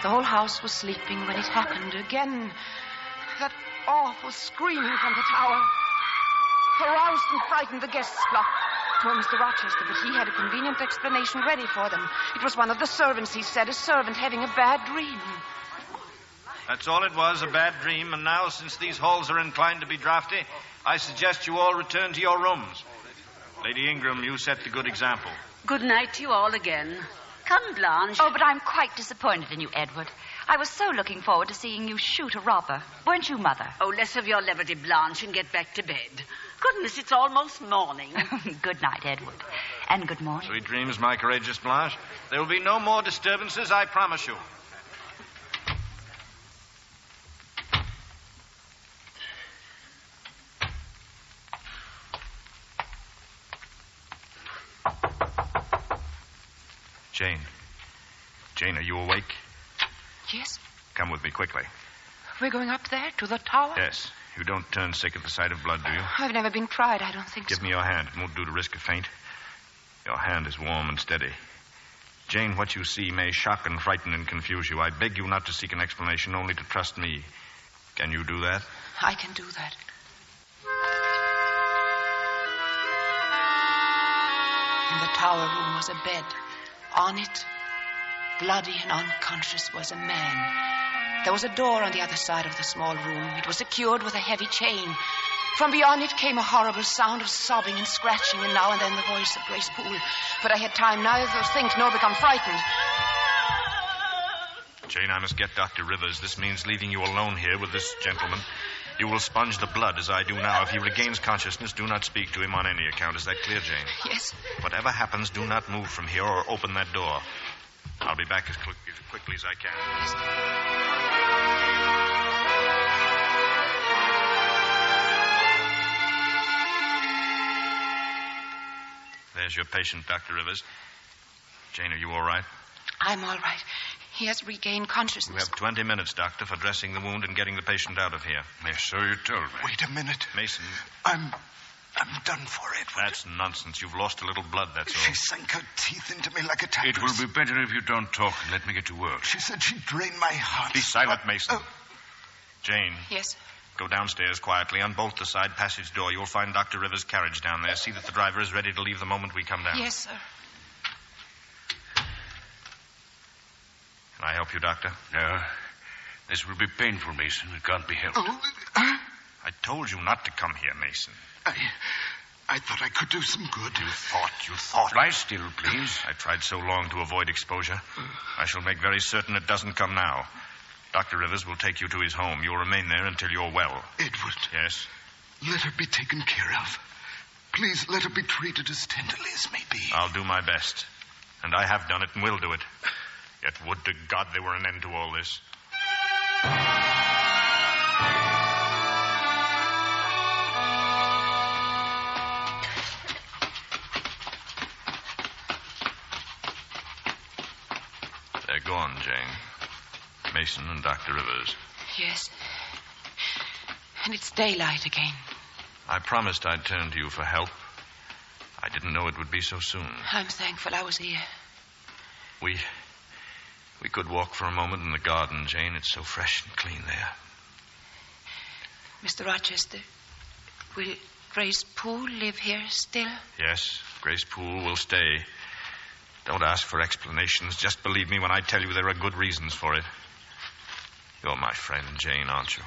The whole house was sleeping when it happened again. That awful screaming from the tower aroused and frightened the guests' flock. Told Mr. Rochester that he had a convenient explanation ready for them. It was one of the servants, he said, a servant having a bad dream. That's all it was, a bad dream. And now, since these halls are inclined to be draughty, I suggest you all return to your rooms. Lady Ingram, you set the good example. Good night to you all again. Come, Blanche. Oh, but I'm quite disappointed in you, Edward. I was so looking forward to seeing you shoot a robber. Weren't you, Mother? Oh, less of your levity, Blanche, and get back to bed. Goodness, it's almost morning. Good night, Edward. And good morning. Sweet dreams, my courageous Blanche. There will be no more disturbances, I promise you. Jane, are you awake? Yes. Come with me quickly. We're going up there to the tower? Yes. You don't turn sick at the sight of blood, do you? I've never been tried. I don't think so. Give me your hand. It won't do to risk a faint. Your hand is warm and steady. Jane, what you see may shock and frighten and confuse you. I beg you not to seek an explanation, only to trust me. Can you do that? I can do that. In the tower room was a bed. On it, bloody and unconscious, was a man. There was a door on the other side of the small room. It was secured with a heavy chain. From beyond it came a horrible sound of sobbing and scratching, and now and then the voice of Grace Poole. But I had time neither of those things nor become frightened. Jane, I must get Dr. Rivers. This means leaving you alone here with this gentleman. You will sponge the blood as I do now. If he regains consciousness, do not speak to him on any account. Is that clear, Jane? Yes. Whatever happens, do not move from here or open that door. I'll be back as quickly as I can. There's your patient, Dr. Rivers. Jane, are you all right? I'm all right. He has regained consciousness. You have 20 minutes, Doctor, for dressing the wound and getting the patient out of here. Yes, so you told me. Wait a minute. Mason. I'm done for, Edward. That's nonsense. You've lost a little blood, that's all. She sank her teeth into me like a tigress. It will be better if you don't talk and let me get to work. She said she'd drain my heart. Be silent, Mason. Jane. Yes? Go downstairs quietly. Unbolt the side passage door. You'll find Dr. Rivers' carriage down there. See that the driver is ready to leave the moment we come down. Yes, sir. Can I help you, Doctor? No. This will be painful, Mason. It can't be helped. I told you not to come here, Mason. I thought I could do some good. You thought. Lie still, please. I tried so long to avoid exposure. I shall make very certain it doesn't come now. Dr. Rivers will take you to his home. You'll remain there until you're well. Edward. Yes? Let her be taken care of. Please let her be treated as tenderly as may be. I'll do my best. And I have done it and will do it. Yet would to God there were an end to all this. They're gone, Jane. Mason and Dr. Rivers. Yes. And it's daylight again. I promised I'd turn to you for help. I didn't know it would be so soon. I'm thankful I was here. We could walk for a moment in the garden, Jane. It's so fresh and clean there. Mr. Rochester, will Grace Poole live here still? Yes, Grace Poole will stay. Don't ask for explanations. Just believe me when I tell you there are good reasons for it. You're my friend, Jane, aren't you?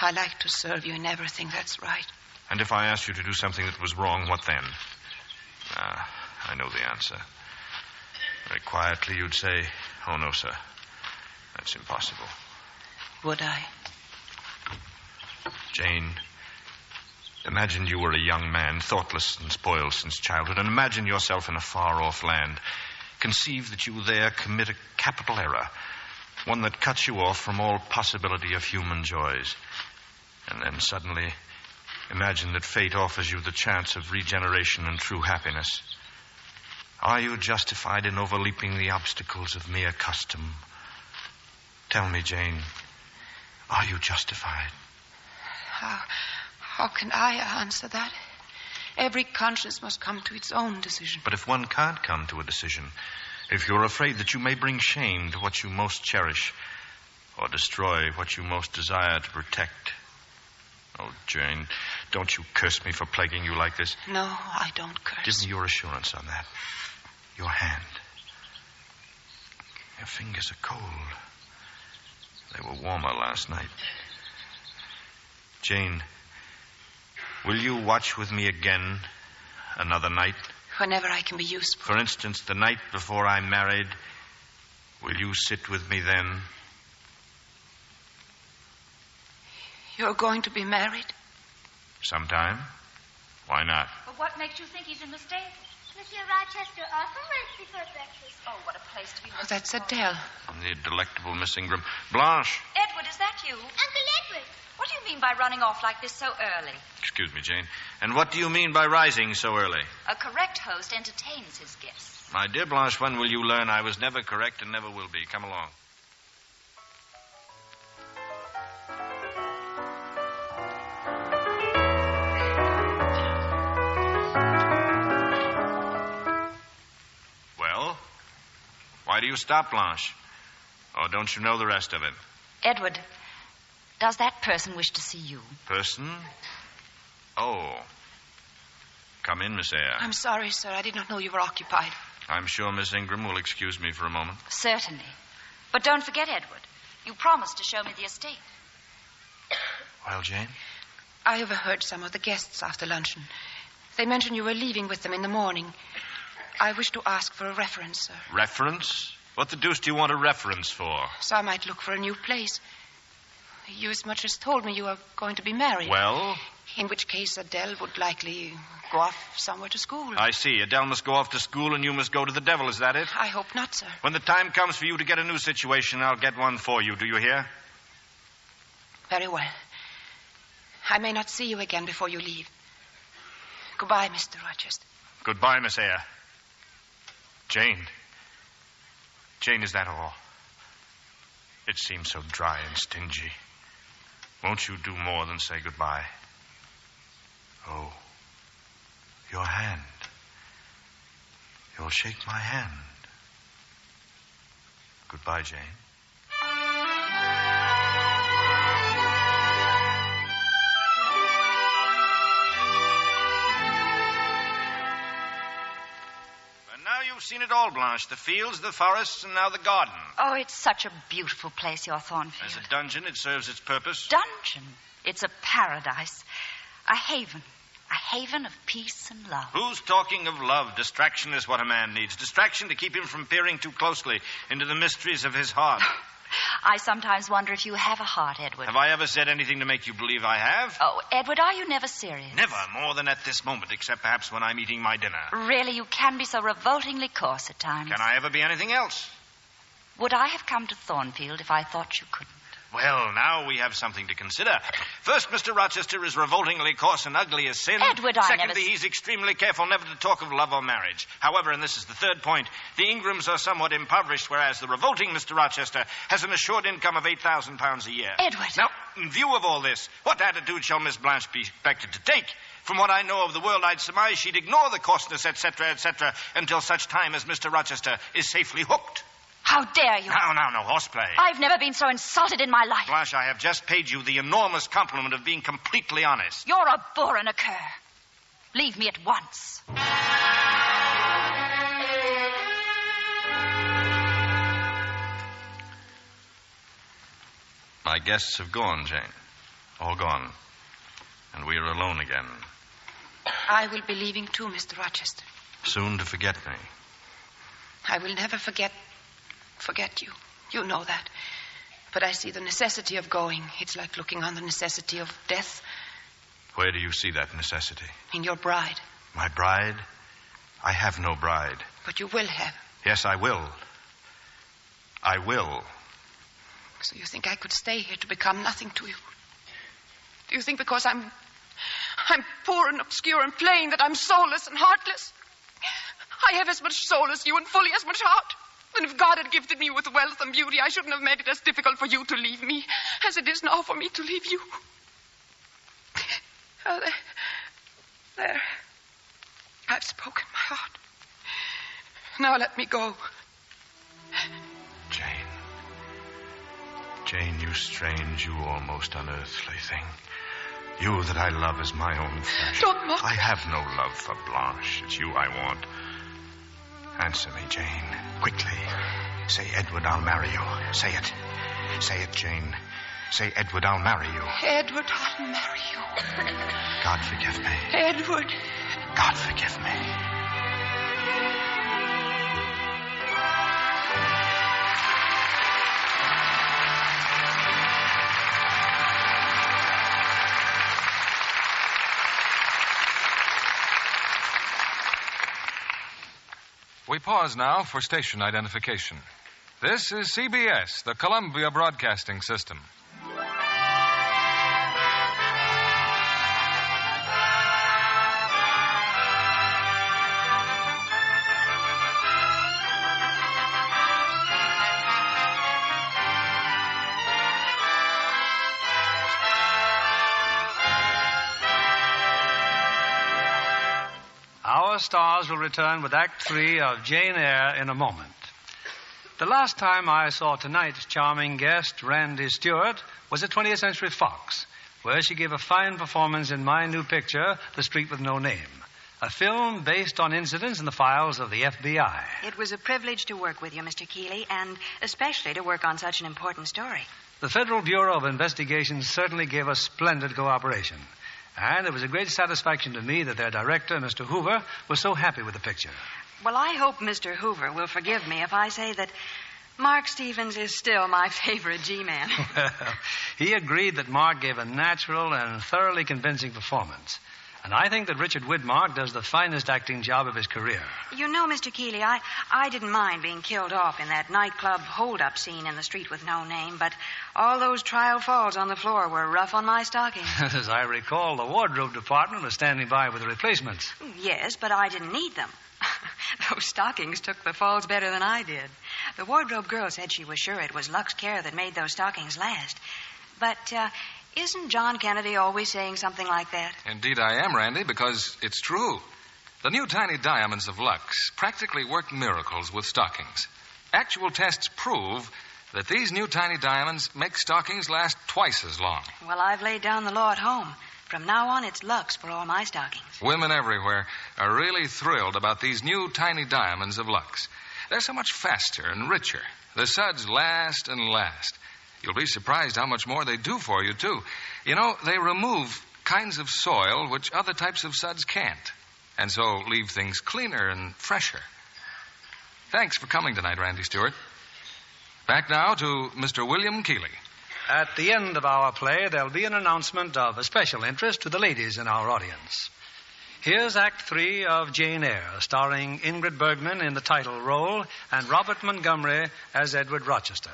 I like to serve you in everything that's right. And if I asked you to do something that was wrong, what then? I know the answer. Very quietly, you'd say, "Oh, no, sir. That's impossible." Would I? Jane, imagine you were a young man, thoughtless and spoiled since childhood, and imagine yourself in a far-off land. Conceive that you there commit a capital error, one that cuts you off from all possibility of human joys. And then suddenly, imagine that fate offers you the chance of regeneration and true happiness. Are you justified in overleaping the obstacles of mere custom? Tell me, Jane, are you justified? How can I answer that? Every conscience must come to its own decision. But if one can't come to a decision, if you're afraid that you may bring shame to what you most cherish or destroy what you most desire to protect... Oh, Jane, don't you curse me for plaguing you like this. No, I don't curse. Give me your assurance on that. Your hand. Your fingers are cold. They were warmer last night. Jane, will you watch with me again another night? Whenever I can be useful. For instance, the night before I'm married, will you sit with me then? You're going to be married? Sometime. Why not? But what makes you think he's in the stable? Monsieur Rochester often went before breakfast. Oh, what a place to be looking That's for. Adele. The delectable Miss Ingram. Blanche. Edward, is that you? Uncle Edward. What do you mean by running off like this so early? Excuse me, Jane. And what do you mean by rising so early? A correct host entertains his guests. My dear Blanche, when will you learn I was never correct and never will be? Come along. Well, why do you stop, Blanche? Or don't you know the rest of it? Edward, does that person wish to see you? Person? Oh. Come in, Miss Eyre. I'm sorry, sir. I did not know you were occupied. I'm sure Miss Ingram will excuse me for a moment. Certainly. But don't forget, Edward, you promised to show me the estate. Well, Jane? I overheard some of the guests after luncheon. They mentioned you were leaving with them in the morning. I wish to ask for a reference, sir. Reference? What the deuce do you want a reference for? So I might look for a new place. You as much as told me you are going to be married. Well? In which case Adele would likely go off somewhere to school. I see. Adele must go off to school and you must go to the devil. Is that it? I hope not, sir. When the time comes for you to get a new situation, I'll get one for you. Do you hear? Very well. I may not see you again before you leave. Goodbye, Mr. Rochester. Goodbye, Miss Eyre. Jane. Jane, is that all? It seems so dry and stingy. Won't you do more than say goodbye? Oh, your hand. You'll shake my hand. Goodbye, Jane. You've seen it all, Blanche. The fields, the forests, and now the garden. Oh, it's such a beautiful place, your Thornfield. As a dungeon, it serves its purpose. Dungeon? It's a paradise. A haven. A haven of peace and love. Who's talking of love? Distraction is what a man needs. Distraction to keep him from peering too closely into the mysteries of his heart. I sometimes wonder if you have a heart, Edward. Have I ever said anything to make you believe I have? Oh, Edward, are you never serious? Never, more than at this moment, except perhaps when I'm eating my dinner. Really, you can be so revoltingly coarse at times. Can I ever be anything else? Would I have come to Thornfield if I thought you couldn't? Well, now we have something to consider. First, Mr. Rochester is revoltingly coarse and ugly as sin. Edward, I Secondly, he's extremely careful never to talk of love or marriage. However, and this is the third point, the Ingrams are somewhat impoverished, whereas the revolting Mr. Rochester has an assured income of £8,000 a year. Edward! Now, in view of all this, what attitude shall Miss Blanche be expected to take? From what I know of the world, I'd surmise she'd ignore the coarseness, etc., until such time as Mr. Rochester is safely hooked. How dare you? No horseplay. I've never been so insulted in my life. Blanche, I have just paid you the enormous compliment of being completely honest. You're a bore and a cur. Leave me at once. My guests have gone, Jane. All gone. And we are alone again. I will be leaving too, Mr. Rochester. Soon to forget me. I will never forget you. You know that. But I see the necessity of going. It's like looking on the necessity of death. Where do you see that necessity? In your bride. My bride? I have no bride. But you will have. Yes, I will. I will. So you think I could stay here to become nothing to you? Do you think because I'm poor and obscure and plain that I'm soulless and heartless? I have as much soul as you and fully as much heart. And if God had gifted me with wealth and beauty, I shouldn't have made it as difficult for you to leave me as it is now for me to leave you. Oh, there. I've spoken my heart. Now let me go. Jane, you strange, you almost unearthly thing. You that I love as my own flesh. Don't mock. I have no love for Blanche. It's you I want. Answer me, Jane, quickly. Say, Edward, I'll marry you. Say it. Say it, Jane. Say, Edward, I'll marry you. Edward, I'll marry you. God forgive me. Edward. God forgive me. We pause now for station identification. This is CBS, the Columbia Broadcasting System. Our stars will return with Act 3 of Jane Eyre in a moment. The last time I saw tonight's charming guest, Randy Stewart, was at 20th Century Fox, where she gave a fine performance in my new picture, The Street with No Name, a film based on incidents in the files of the FBI. It was a privilege to work with you, Mr. Keeley, and especially to work on such an important story. The Federal Bureau of Investigation certainly gave us splendid cooperation. And it was a great satisfaction to me that their director, Mr. Hoover, was so happy with the picture. Well, I hope Mr. Hoover will forgive me if I say that Mark Stevens is still my favorite G-man. Well, he agreed that Mark gave a natural and thoroughly convincing performance. And I think that Richard Widmark does the finest acting job of his career. You know, Mr. Keeley, I didn't mind being killed off in that nightclub hold-up scene in The Street with No Name, but all those trial falls on the floor were rough on my stockings. As I recall, the wardrobe department was standing by with the replacements. Yes, but I didn't need them. Those stockings took the falls better than I did. The wardrobe girl said she was sure it was Lux Care that made those stockings last. But, isn't John Kennedy always saying something like that? Indeed I am, Randy, because it's true. The new tiny diamonds of Lux practically work miracles with stockings. Actual tests prove that these new tiny diamonds make stockings last twice as long. Well, I've laid down the law at home. From now on, it's Lux for all my stockings. Women everywhere are really thrilled about these new tiny diamonds of Lux. They're so much faster and richer. The suds last and last. You'll be surprised how much more they do for you, too. You know, they remove kinds of soil which other types of suds can't, and so leave things cleaner and fresher. Thanks for coming tonight, Randy Stewart. Back now to Mr. William Keeley. At the end of our play, there'll be an announcement of a special interest to the ladies in our audience. Here's Act 3 of Jane Eyre, starring Ingrid Bergman in the title role and Robert Montgomery as Edward Rochester.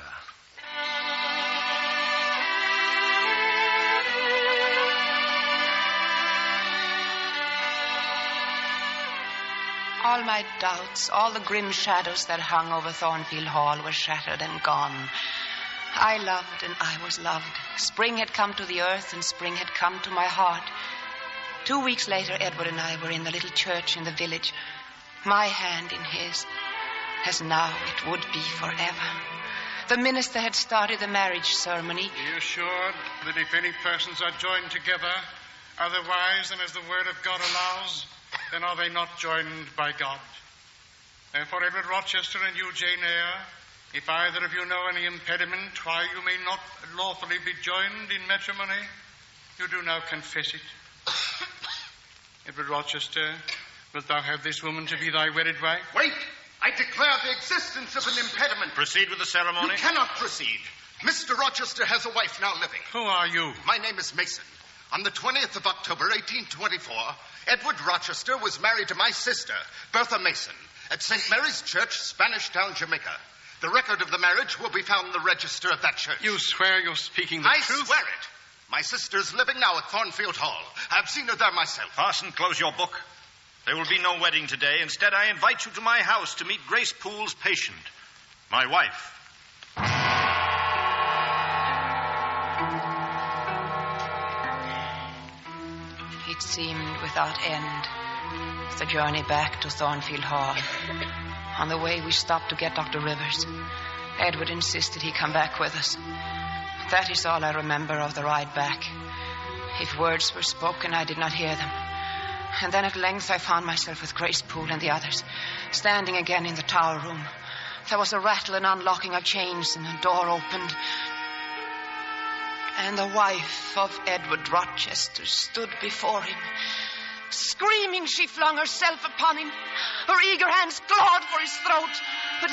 All my doubts, all the grim shadows that hung over Thornfield Hall were shattered and gone. I loved and I was loved. Spring had come to the earth and spring had come to my heart. 2 weeks later, Edward and I were in the little church in the village, my hand in his, as now it would be forever. The minister had started the marriage ceremony. Be assured that if any persons are joined together otherwise than as the word of God allows, then are they not joined by God. Therefore, Edward Rochester and you, Jane Eyre, if either of you know any impediment why you may not lawfully be joined in matrimony, you do now confess it. Edward Rochester, wilt thou have this woman to be thy wedded wife? Wait! I declare the existence of an impediment. Proceed with the ceremony. You cannot proceed. Mr. Rochester has a wife now living. Who are you? My name is Mason. On the 20th of October, 1824, Edward Rochester was married to my sister, Bertha Mason, at St. Mary's Church, Spanish Town, Jamaica. The record of the marriage will be found in the register of that church. You swear you're speaking the truth? I swear it. My sister's living now at Thornfield Hall. I've seen her there myself. Parson, close your book. There will be no wedding today. Instead, I invite you to my house to meet Grace Poole's patient, my wife. It seemed without end, the journey back to Thornfield Hall. On the way, we stopped to get Dr. Rivers. Edward insisted he come back with us. That is all I remember of the ride back. If words were spoken, I did not hear them. And then at length I found myself with Grace Poole and the others, standing again in the tower room. There was a rattle and unlocking of chains, and the door opened. And the wife of Edward Rochester stood before him. Screaming, she flung herself upon him. Her eager hands clawed for his throat. But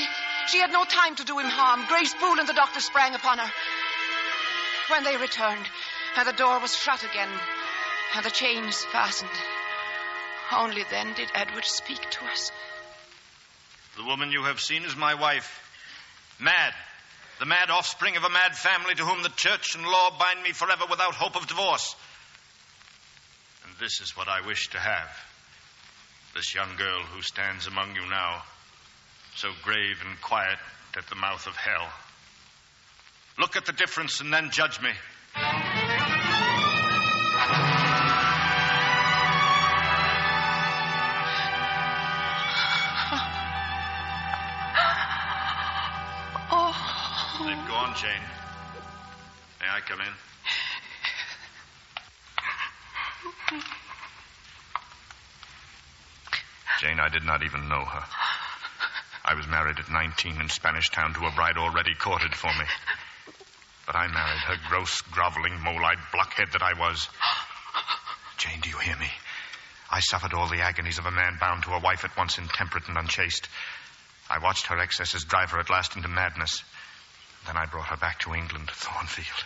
she had no time to do him harm. Grace Poole and the doctor sprang upon her. When they returned, and the door was shut again, and the chains fastened, only then did Edward speak to us. The woman you have seen is my wife. Mad. The mad offspring of a mad family to whom the church and law bind me forever without hope of divorce. And this is what I wish to have. This young girl who stands among you now, so grave and quiet at the mouth of hell. Look at the difference and then judge me. Go on, Jane. May I come in? Jane, I did not even know her. I was married at 19 in Spanish Town to a bride already courted for me. But I married her gross, groveling, mole-eyed blockhead that I was. Jane, do you hear me? I suffered all the agonies of a man bound to a wife at once intemperate and unchaste. I watched her excesses drive her at last into madness. Then I brought her back to England, Thornfield.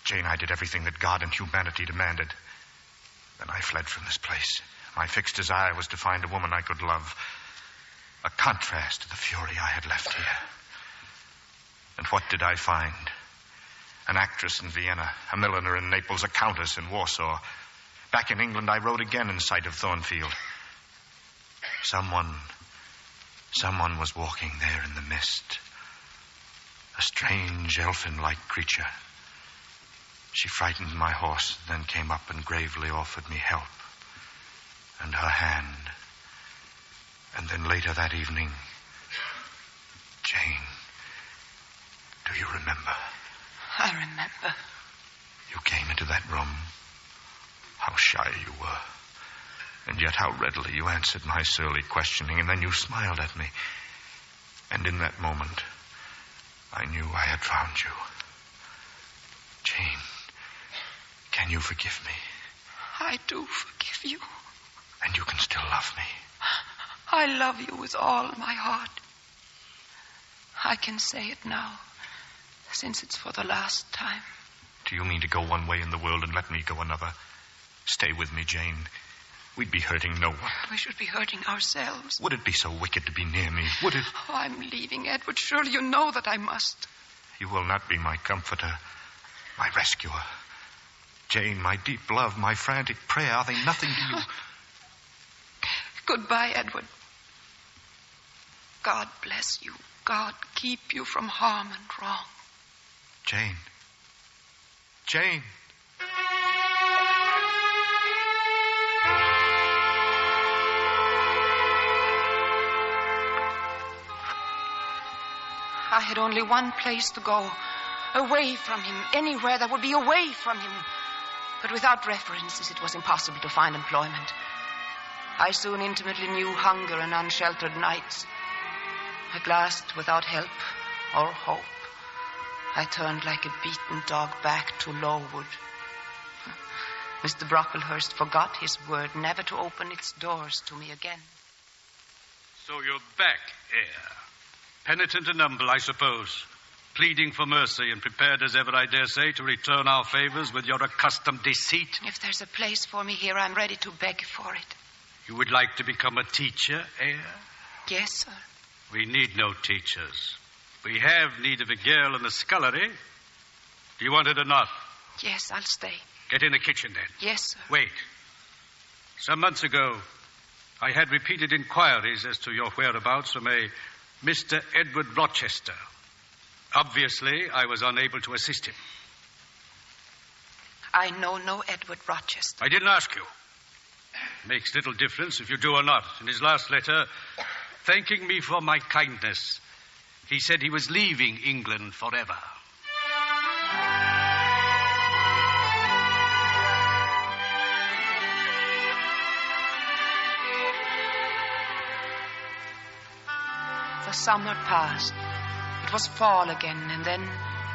Jane, I did everything that God and humanity demanded. Then I fled from this place. My fixed desire was to find a woman I could love. A contrast to the fury I had left here. And what did I find? An actress in Vienna, a milliner in Naples, a countess in Warsaw. Back in England, I rode again in sight of Thornfield. Someone was walking there in the mist. A strange, elfin-like creature. She frightened my horse, then came up and gravely offered me help. And her hand. And then later that evening, Jane, do you remember? I remember. You came into that room. How shy you were. And yet how readily you answered my surly questioning, and then you smiled at me. And in that moment, I knew I had found you. Jane, can you forgive me? I do forgive you. And you can still love me. I love you with all my heart. I can say it now, since it's for the last time. Do you mean to go one way in the world and let me go another? Stay with me, Jane. We'd be hurting no one. We should be hurting ourselves. Would it be so wicked to be near me? Would it? Oh, I'm leaving, Edward. Surely you know that I must. You will not be my comforter, my rescuer. Jane, my deep love, my frantic prayer, are they nothing to you? Goodbye, Edward. God bless you. God keep you from harm and wrong. Jane. Jane. I had only one place to go. Away from him. Anywhere that would be away from him. But without references, it was impossible to find employment. I soon intimately knew hunger and unsheltered nights. At last, without help or hope, I turned like a beaten dog back to Lowood. Mr. Brocklehurst forgot his word never to open its doors to me again. So you're back, Eyre. Penitent and humble, I suppose. Pleading for mercy and prepared as ever, I dare say, to return our favors with your accustomed deceit. If there's a place for me here, I'm ready to beg for it. You would like to become a teacher, Eyre? Yes, sir. We need no teachers. We have need of a girl in the scullery. Do you want it or not? Yes, I'll stay. Get in the kitchen, then. Yes, sir. Wait. Some months ago, I had repeated inquiries as to your whereabouts from a Mr. Edward Rochester. Obviously, I was unable to assist him. I know no Edward Rochester. I didn't ask you. Makes little difference if you do or not. In his last letter, thanking me for my kindness, he said he was leaving England forever. The summer passed. It was fall again, and then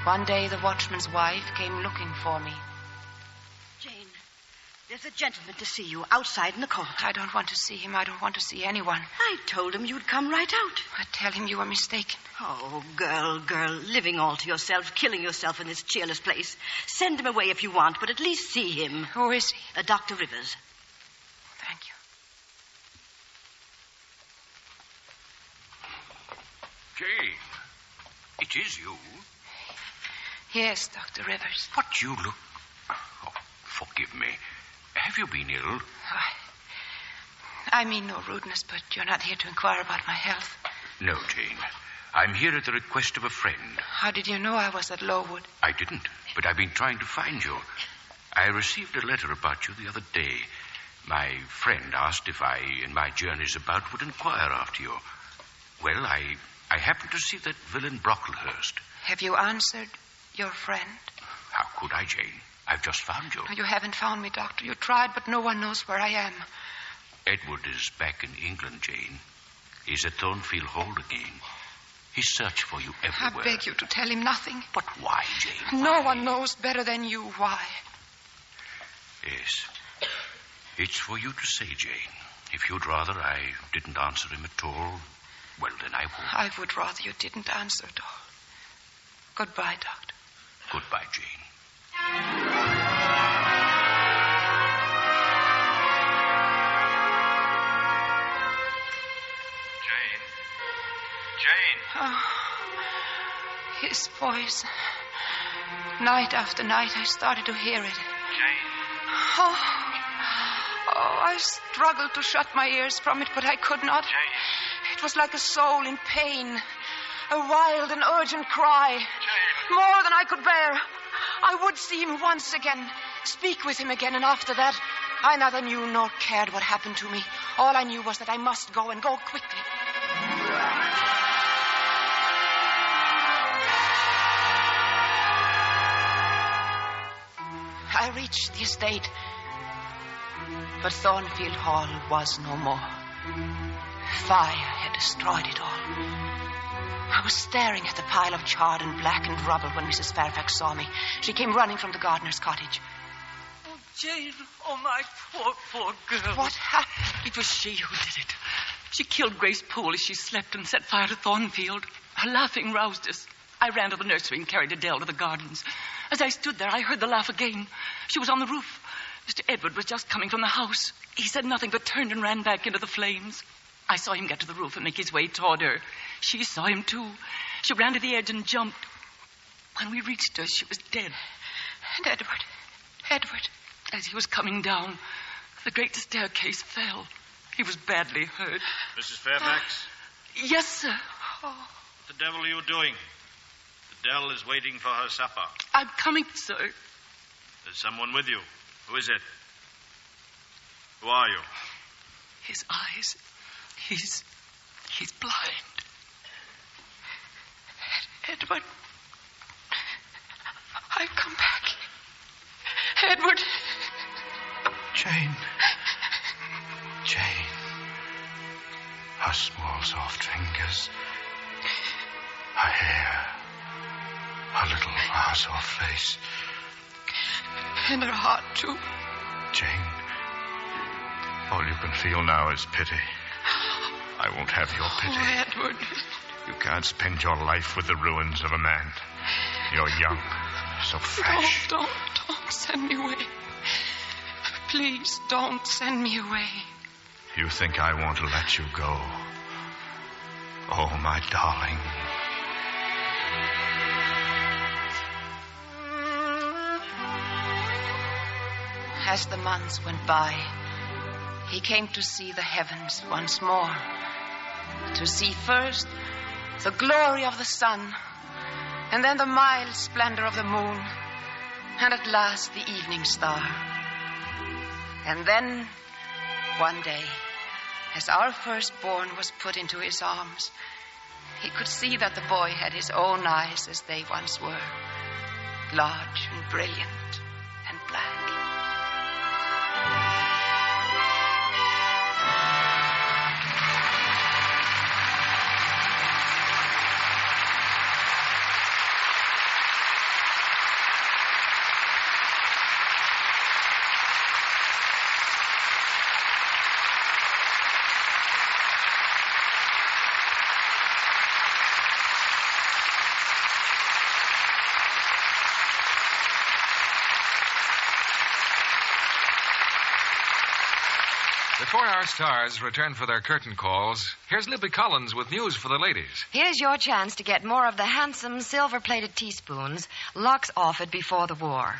one day the watchman's wife came looking for me. Jane, there's a gentleman to see you outside in the court. I don't want to see him. I don't want to see anyone. I told him you'd come right out. I tell him you were mistaken. Oh, girl, living all to yourself, killing yourself in this cheerless place. Send him away if you want, but at least see him. Who is he? Dr. Rivers. Thank you. Jane, it is you. Yes, Dr. Rivers. What you look... Oh, forgive me. Have you been ill? I mean no rudeness, but you're not here to inquire about my health. No, Jane. I'm here at the request of a friend. How did you know I was at Lowood? I didn't, but I've been trying to find you. I received a letter about you the other day. My friend asked if I, in my journeys about, would inquire after you. Well, I happened to see that villain Brocklehurst. Have you answered your friend? How could I, Jane? I've just found you. No, you haven't found me, Doctor. You tried, but no one knows where I am. Edward is back in England, Jane. He's at Thornfield Hall again. He searched for you everywhere. I beg you to tell him nothing. But why, Jane? No one knows better than you why. Yes. It's for you to say, Jane. If you'd rather I didn't answer him at all, well, then I won't. I would rather you didn't answer at all. Goodbye, Doctor. Goodbye, Jane. Jane. Oh, his voice. Night after night, I started to hear it. Jane. Oh, I struggled to shut my ears from it, but I could not. Jane. It was like a soul in pain. A wild and urgent cry. Jane. More than I could bear. I would see him once again, speak with him again, and after that, I neither knew nor cared what happened to me. All I knew was that I must go, and go quickly. I reached the estate, but Thornfield Hall was no more. Fire had destroyed it all. I was staring at the pile of charred and blackened rubble when Mrs. Fairfax saw me. She came running from the gardener's cottage. Oh, Jane. Oh, my poor girl. What happened? It was she who did it. She killed Grace Poole as she slept and set fire to Thornfield. Her laughing roused us. I ran to the nursery and carried Adele to the gardens. As I stood there, I heard the laugh again. She was on the roof. Mr. Edward was just coming from the house. He said nothing but turned and ran back into the flames. I saw him get to the roof and make his way toward her. She saw him, too. She ran to the edge and jumped. When we reached her, she was dead. And Edward, as he was coming down, the great staircase fell. He was badly hurt. Mrs. Fairfax? Yes, sir. What the devil are you doing? Adele is waiting for her supper. I'm coming, sir. There's someone with you. Who is it? Who are you? His eyes. He's blind. Edward. I've come back. Edward. Jane. Her small, soft fingers. Her hair. Her little flower-soft face. And her heart, too. Jane, all you can feel now is pity. I won't have your pity. Oh, Edward. You can't spend your life with the ruins of a man. You're young, so fresh. Don't send me away. Please, don't send me away. You think I want to let you go? Oh, my darling. As the months went by, he came to see the heavens once more. To see first the glory of the sun, and then the mild splendor of the moon, and at last the evening star. And then, one day, as our firstborn was put into his arms, he could see that the boy had his own eyes as they once were, large and brilliant and black. Before our stars return for their curtain calls, here's Libby Collins with news for the ladies. Here's your chance to get more of the handsome silver-plated teaspoons Lux offered before the war.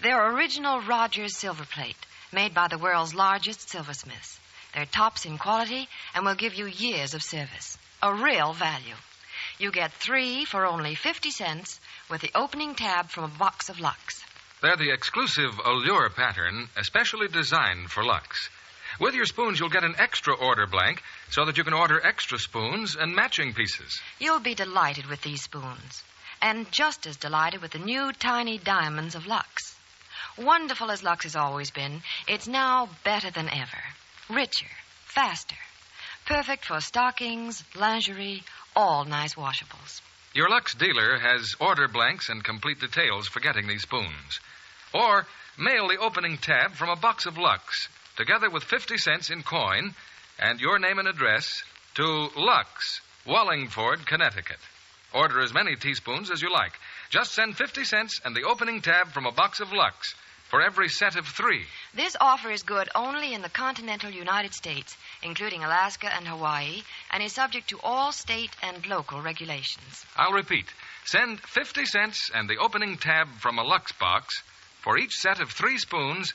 They're original Rogers silver plate, made by the world's largest silversmiths. They're tops in quality and will give you years of service. A real value. You get 3 for only 50 cents with the opening tab from a box of Lux. They're the exclusive Allure pattern, especially designed for Lux. With your spoons, you'll get an extra order blank so that you can order extra spoons and matching pieces. You'll be delighted with these spoons, and just as delighted with the new tiny diamonds of Lux. Wonderful as Lux has always been, it's now better than ever. Richer, faster, perfect for stockings, lingerie, all nice washables. Your Lux dealer has order blanks and complete details for getting these spoons. Or mail the opening tab from a box of Lux, together with 50 cents in coin and your name and address to Lux, Wallingford, Connecticut. Order as many teaspoons as you like. Just send 50 cents and the opening tab from a box of Lux for every set of 3. This offer is good only in the continental United States, including Alaska and Hawaii, and is subject to all state and local regulations. I'll repeat. Send 50 cents and the opening tab from a Lux box for each set of 3 spoons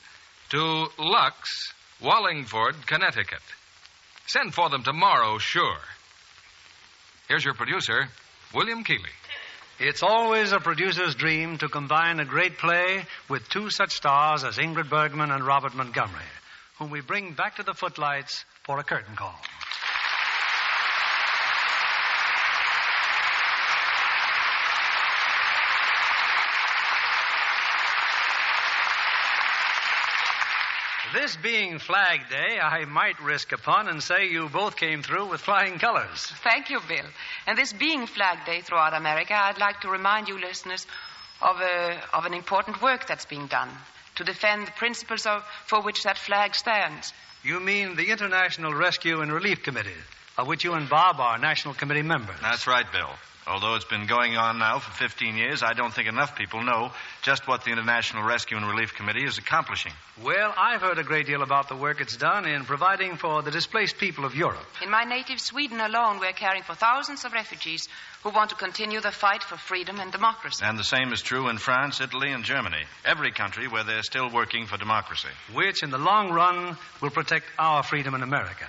to Lux, Wallingford, Connecticut. Send for them tomorrow, sure. Here's your producer, William Keeley. It's always a producer's dream to combine a great play with 2 such stars as Ingrid Bergman and Robert Montgomery, whom we bring back to the footlights for a curtain call. This being Flag Day, I might risk a pun and say you both came through with flying colors. Thank you, Bill. And this being Flag Day throughout America, I'd like to remind you listeners of an important work that's being done to defend the principles for which that flag stands. You mean the International Rescue and Relief Committee, of which you and Bob are National Committee members? That's right, Bill. Although it's been going on now for 15 years, I don't think enough people know just what the International Rescue and Relief Committee is accomplishing. Well, I've heard a great deal about the work it's done in providing for the displaced people of Europe. In my native Sweden alone, we're caring for thousands of refugees who want to continue the fight for freedom and democracy. And the same is true in France, Italy, and Germany. Every country where they're still working for democracy. Which, in the long run, will protect our freedom in America.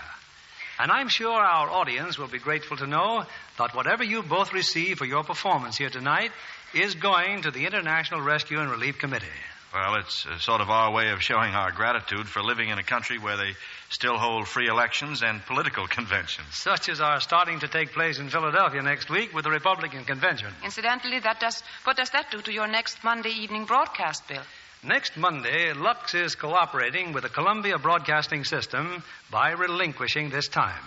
And I'm sure our audience will be grateful to know that whatever you both receive for your performance here tonight is going to the International Rescue and Relief Committee. Well, it's sort of our way of showing our gratitude for living in a country where they still hold free elections and political conventions. Such as are starting to take place in Philadelphia next week with the Republican convention. Incidentally, what does that do to your next Monday evening broadcast, Bill? Next Monday, Lux is cooperating with the Columbia Broadcasting System by relinquishing this time.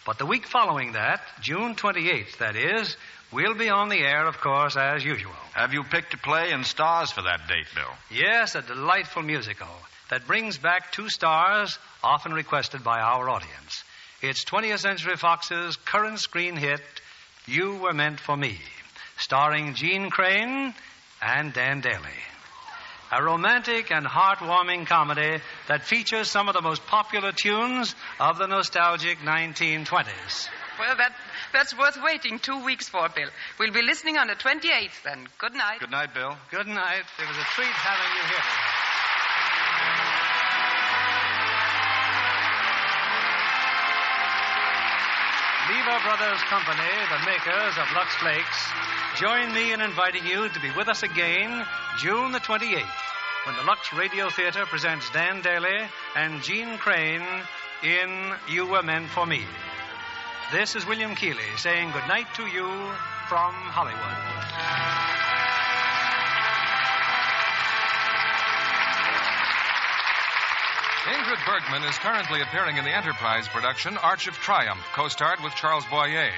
But the week following that, June 28th, that is, we'll be on the air, of course, as usual. Have you picked a play and stars for that date, Bill? Yes, a delightful musical that brings back two stars often requested by our audience. It's 20th Century Fox's current screen hit, You Were Meant for Me, starring Gene Crane and Dan Daly. A romantic and heartwarming comedy that features some of the most popular tunes of the nostalgic 1920s. Well, that's worth waiting 2 weeks for, Bill. We'll be listening on the 28th, then. Good night. Good night, Bill. Good night. It was a treat having you here tonight. Lever Brothers Company, the makers of Lux Flakes, join me in inviting you to be with us again June the 28th, when the Lux Radio Theater presents Dan Daly and Gene Crane in You Were Meant for Me. This is William Keeley saying good night to you from Hollywood. Ingrid Bergman is currently appearing in the Enterprise production Arch of Triumph, co-starred with Charles Boyer.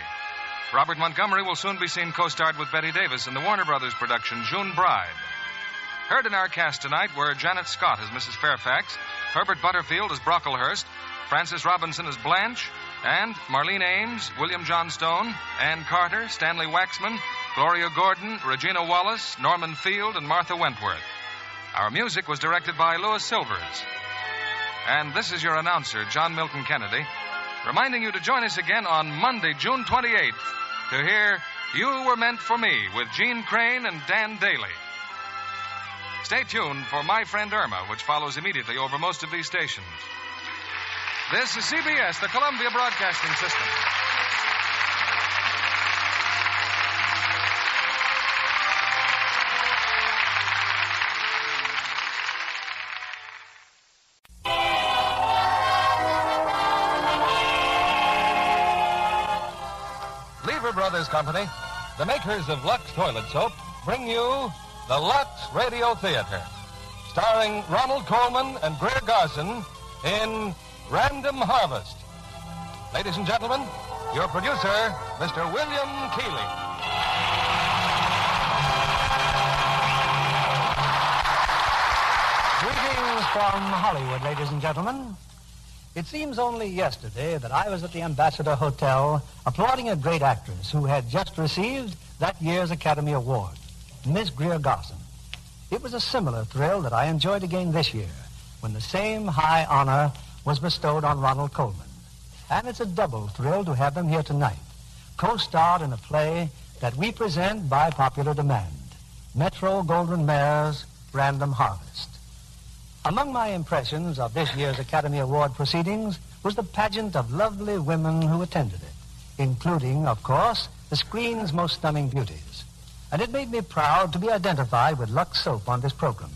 Robert Montgomery will soon be seen co-starred with Betty Davis in the Warner Brothers production June Bride. Heard in our cast tonight were Janet Scott as Mrs. Fairfax, Herbert Butterfield as Brocklehurst, Frances Robinson as Blanche, and Marlene Ames, William Johnstone, Ann Carter, Stanley Waxman, Gloria Gordon, Regina Wallace, Norman Field, and Martha Wentworth. Our music was directed by Louis Silvers. And this is your announcer, John Milton Kennedy, reminding you to join us again on Monday, June 28th, to hear You Were Meant for Me with Gene Crane and Dan Daly. Stay tuned for My Friend Irma, which follows immediately over most of these stations. This is CBS, the Columbia Broadcasting System. Lever Brothers Company, the makers of Lux Toilet Soap, bring you the Lux Radio Theater, starring Ronald Colman and Greer Garson in Random Harvest. Ladies and gentlemen, your producer, Mr. William Keeley. Greetings from Hollywood, ladies and gentlemen. It seems only yesterday that I was at the Ambassador Hotel applauding a great actress who had just received that year's Academy Award, Miss Greer Garson. It was a similar thrill that I enjoyed again this year when the same high honor was bestowed on Ronald Colman. And it's a double thrill to have them here tonight, co-starred in a play that we present by popular demand, Metro-Goldwyn-Mayer's Random Harvest. Among my impressions of this year's Academy Award proceedings was the pageant of lovely women who attended it, including, of course, the screen's most stunning beauties. And it made me proud to be identified with Lux Soap on this program,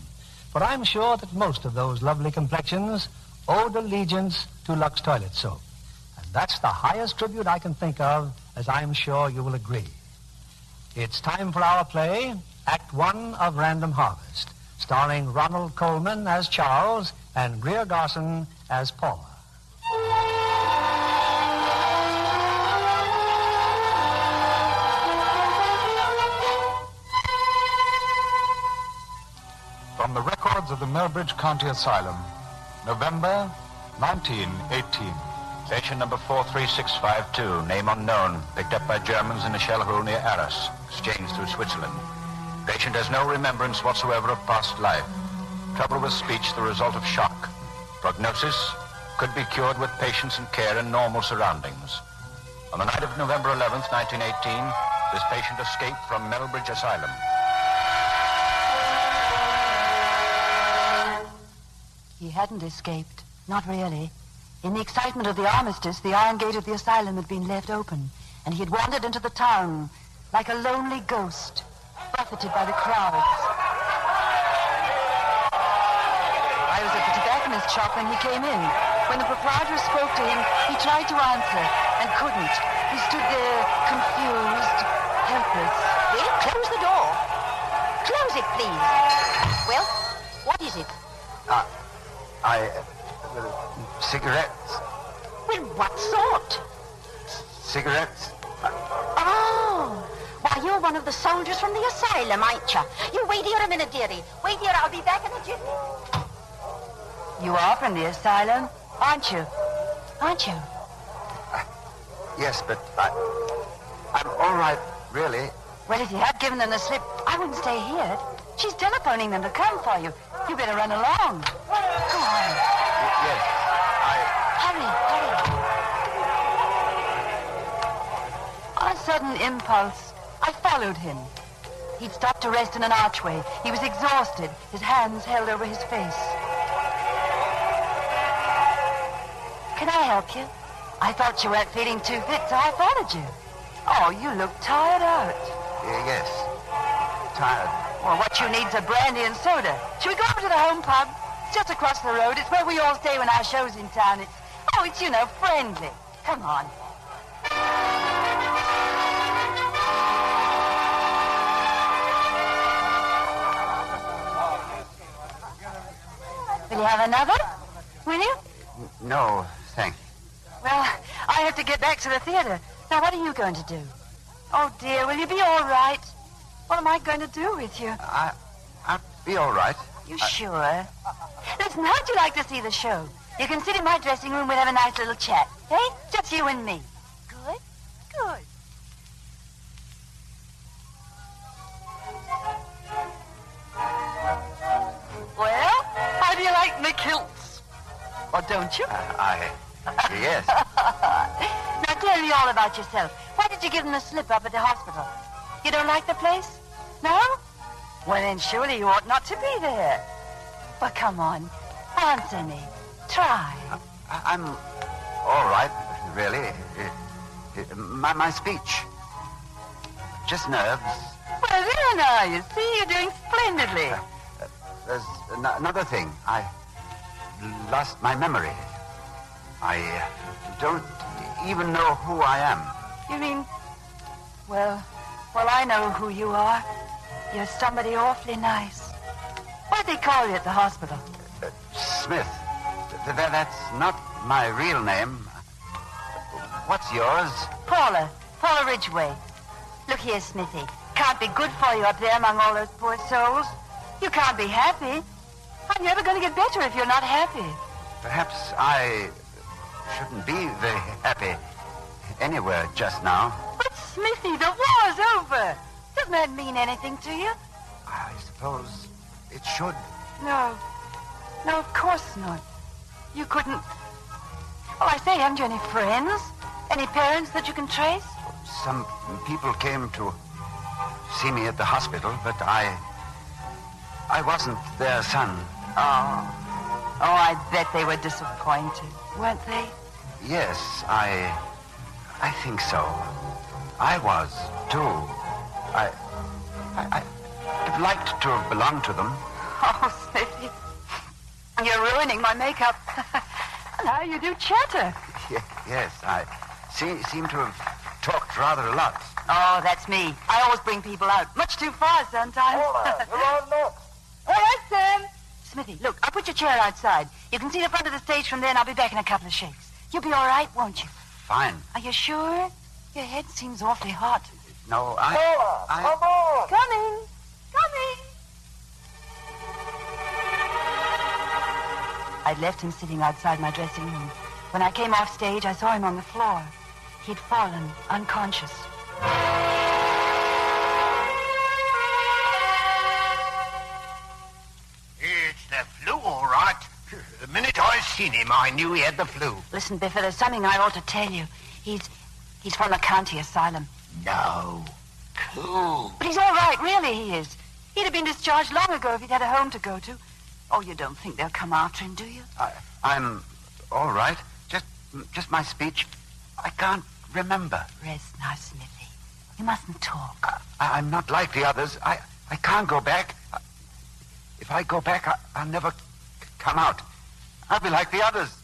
for I'm sure that most of those lovely complexions owed allegiance to Lux Toilet Soap. And that's the highest tribute I can think of, as I'm sure you will agree. It's time for our play, Act One of Random Harvest, starring Ronald Colman as Charles and Greer Garson as Paula. From the records of the Millbridge County Asylum, November 1918. Patient number 43652, name unknown, picked up by Germans in a shell hole near Arras, exchanged through Switzerland. Patient has no remembrance whatsoever of past life. Trouble with speech, the result of shock. Prognosis could be cured with patience and care in normal surroundings. On the night of November 11th, 1918, this patient escaped from Millbridge Asylum. He hadn't escaped. Not really. In the excitement of the armistice, the iron gate of the asylum had been left open, and he had wandered into the town like a lonely ghost, buffeted by the crowds. I was at the tobacconist shop when he came in. When the proprietor spoke to him, he tried to answer and couldn't. He stood there, confused, helpless. Well, close the door. Close it, please. Well, what is it? Cigarettes. Well, what sort? Cigarettes? Oh. Why, you're one of the soldiers from the asylum, ain't you? You wait here a minute, dearie. Wait here, I'll be back in a jiffy. You are from the asylum, aren't you? Aren't you? Yes, but I'm all right, really. Well, if you had given them the slip, I wouldn't stay here. She's telephoning them to come for you. You better run along. Go on. Yes, Hurry. On a sudden impulse, I followed him. He'd stopped to rest in an archway. He was exhausted, his hands held over his face. Can I help you? I thought you weren't feeling too fit, so I followed you. Oh, you look tired out. Yes, tired. Well, what you need's a brandy and soda. Should we go over to the home pub? It's just across the road. It's where we all stay when our show's in town. It's friendly. Come on. Will you have another? Will you? No, thank you. Well, I have to get back to the theater. Now, what are you going to do? Oh, dear, will you be all right? What am I going to do with you? I'll be all right. You sure? Listen, how'd you like to see the show? You can sit in my dressing room. We'll have a nice little chat. Hey? Just you and me. Good? Good. Well, how do you like my kilts? Or don't you? Yes. Now tell me all about yourself. Why did you give them the slip up at the hospital? You don't like the place? No? Well, then surely you ought not to be there. Well, come on. Answer me. Try. I'm all right, really. My speech. Just nerves. Well, there now, you see, you're doing splendidly. There's another thing. I lost my memory. I don't even know who I am. You mean... Well, I know who you are. You're somebody awfully nice. What'd they call you at the hospital? Smith. That's not my real name. What's yours? Paula Ridgway. Look here, Smithy. Can't be good for you up there among all those poor souls. You can't be happy. How are you ever going to get better if you're not happy? Perhaps I shouldn't be very happy anywhere just now. But, Smithy, the war's over. Doesn't that mean anything to you? I suppose it should. No, of course not. You couldn't... Oh, I say, haven't you any friends? Any parents that you can trace? Some people came to see me at the hospital, but I wasn't their son. Oh, I bet they were disappointed, weren't they? Yes, I think so. I was, too. I'd liked to have belonged to them. Oh, Smithy, you're ruining my makeup. Now you do chatter. Yes, I seem to have talked rather a lot. Oh, that's me. I always bring people out. Much too far sometimes. All right, Sam. Smithy, look, I'll put your chair outside. You can see the front of the stage from there, and I'll be back in a couple of shakes. You'll be all right, won't you? Fine. Are you sure? Your head seems awfully hot. No, Come on. Coming. I'd left him sitting outside my dressing room. When I came off stage, I saw him on the floor. He'd fallen, unconscious. It's the flu, all right. The minute I seen him, I knew he had the flu. Listen, Biffa, there's something I ought to tell you. He's from the county asylum. No. Cool. But he's all right, really he is. He'd have been discharged long ago if he'd had a home to go to. Oh, you don't think they'll come after him, do you? I'm all right. Just my speech. I can't remember. Rest now, Smithy. You mustn't talk. I'm not like the others. I can't go back. If I go back, I'll never come out. I'll be like the others.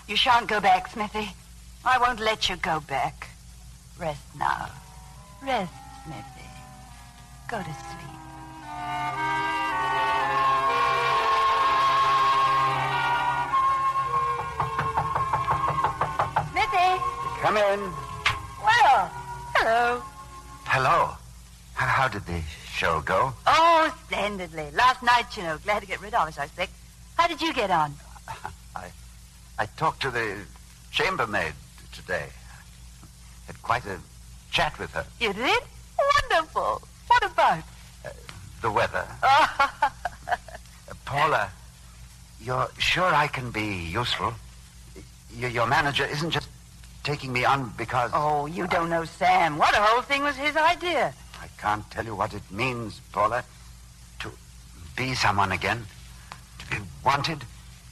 You shan't go back, Smithy. I won't let you go back. Rest now. Rest, Smithy. Go to sleep. Smithy! Come in. Well, hello. Hello. How did the show go? Oh, splendidly. Last night, you know. Glad to get rid of us, I expect. How did you get on? I talked to the chambermaid today. Had quite a chat with her. You did? Wonderful. What about? The weather. Paula, you're sure I can be useful? Your manager isn't just taking me on because... Oh, you don't know Sam. What, the whole thing was his idea. I can't tell you what it means, Paula, to be someone again, to be wanted.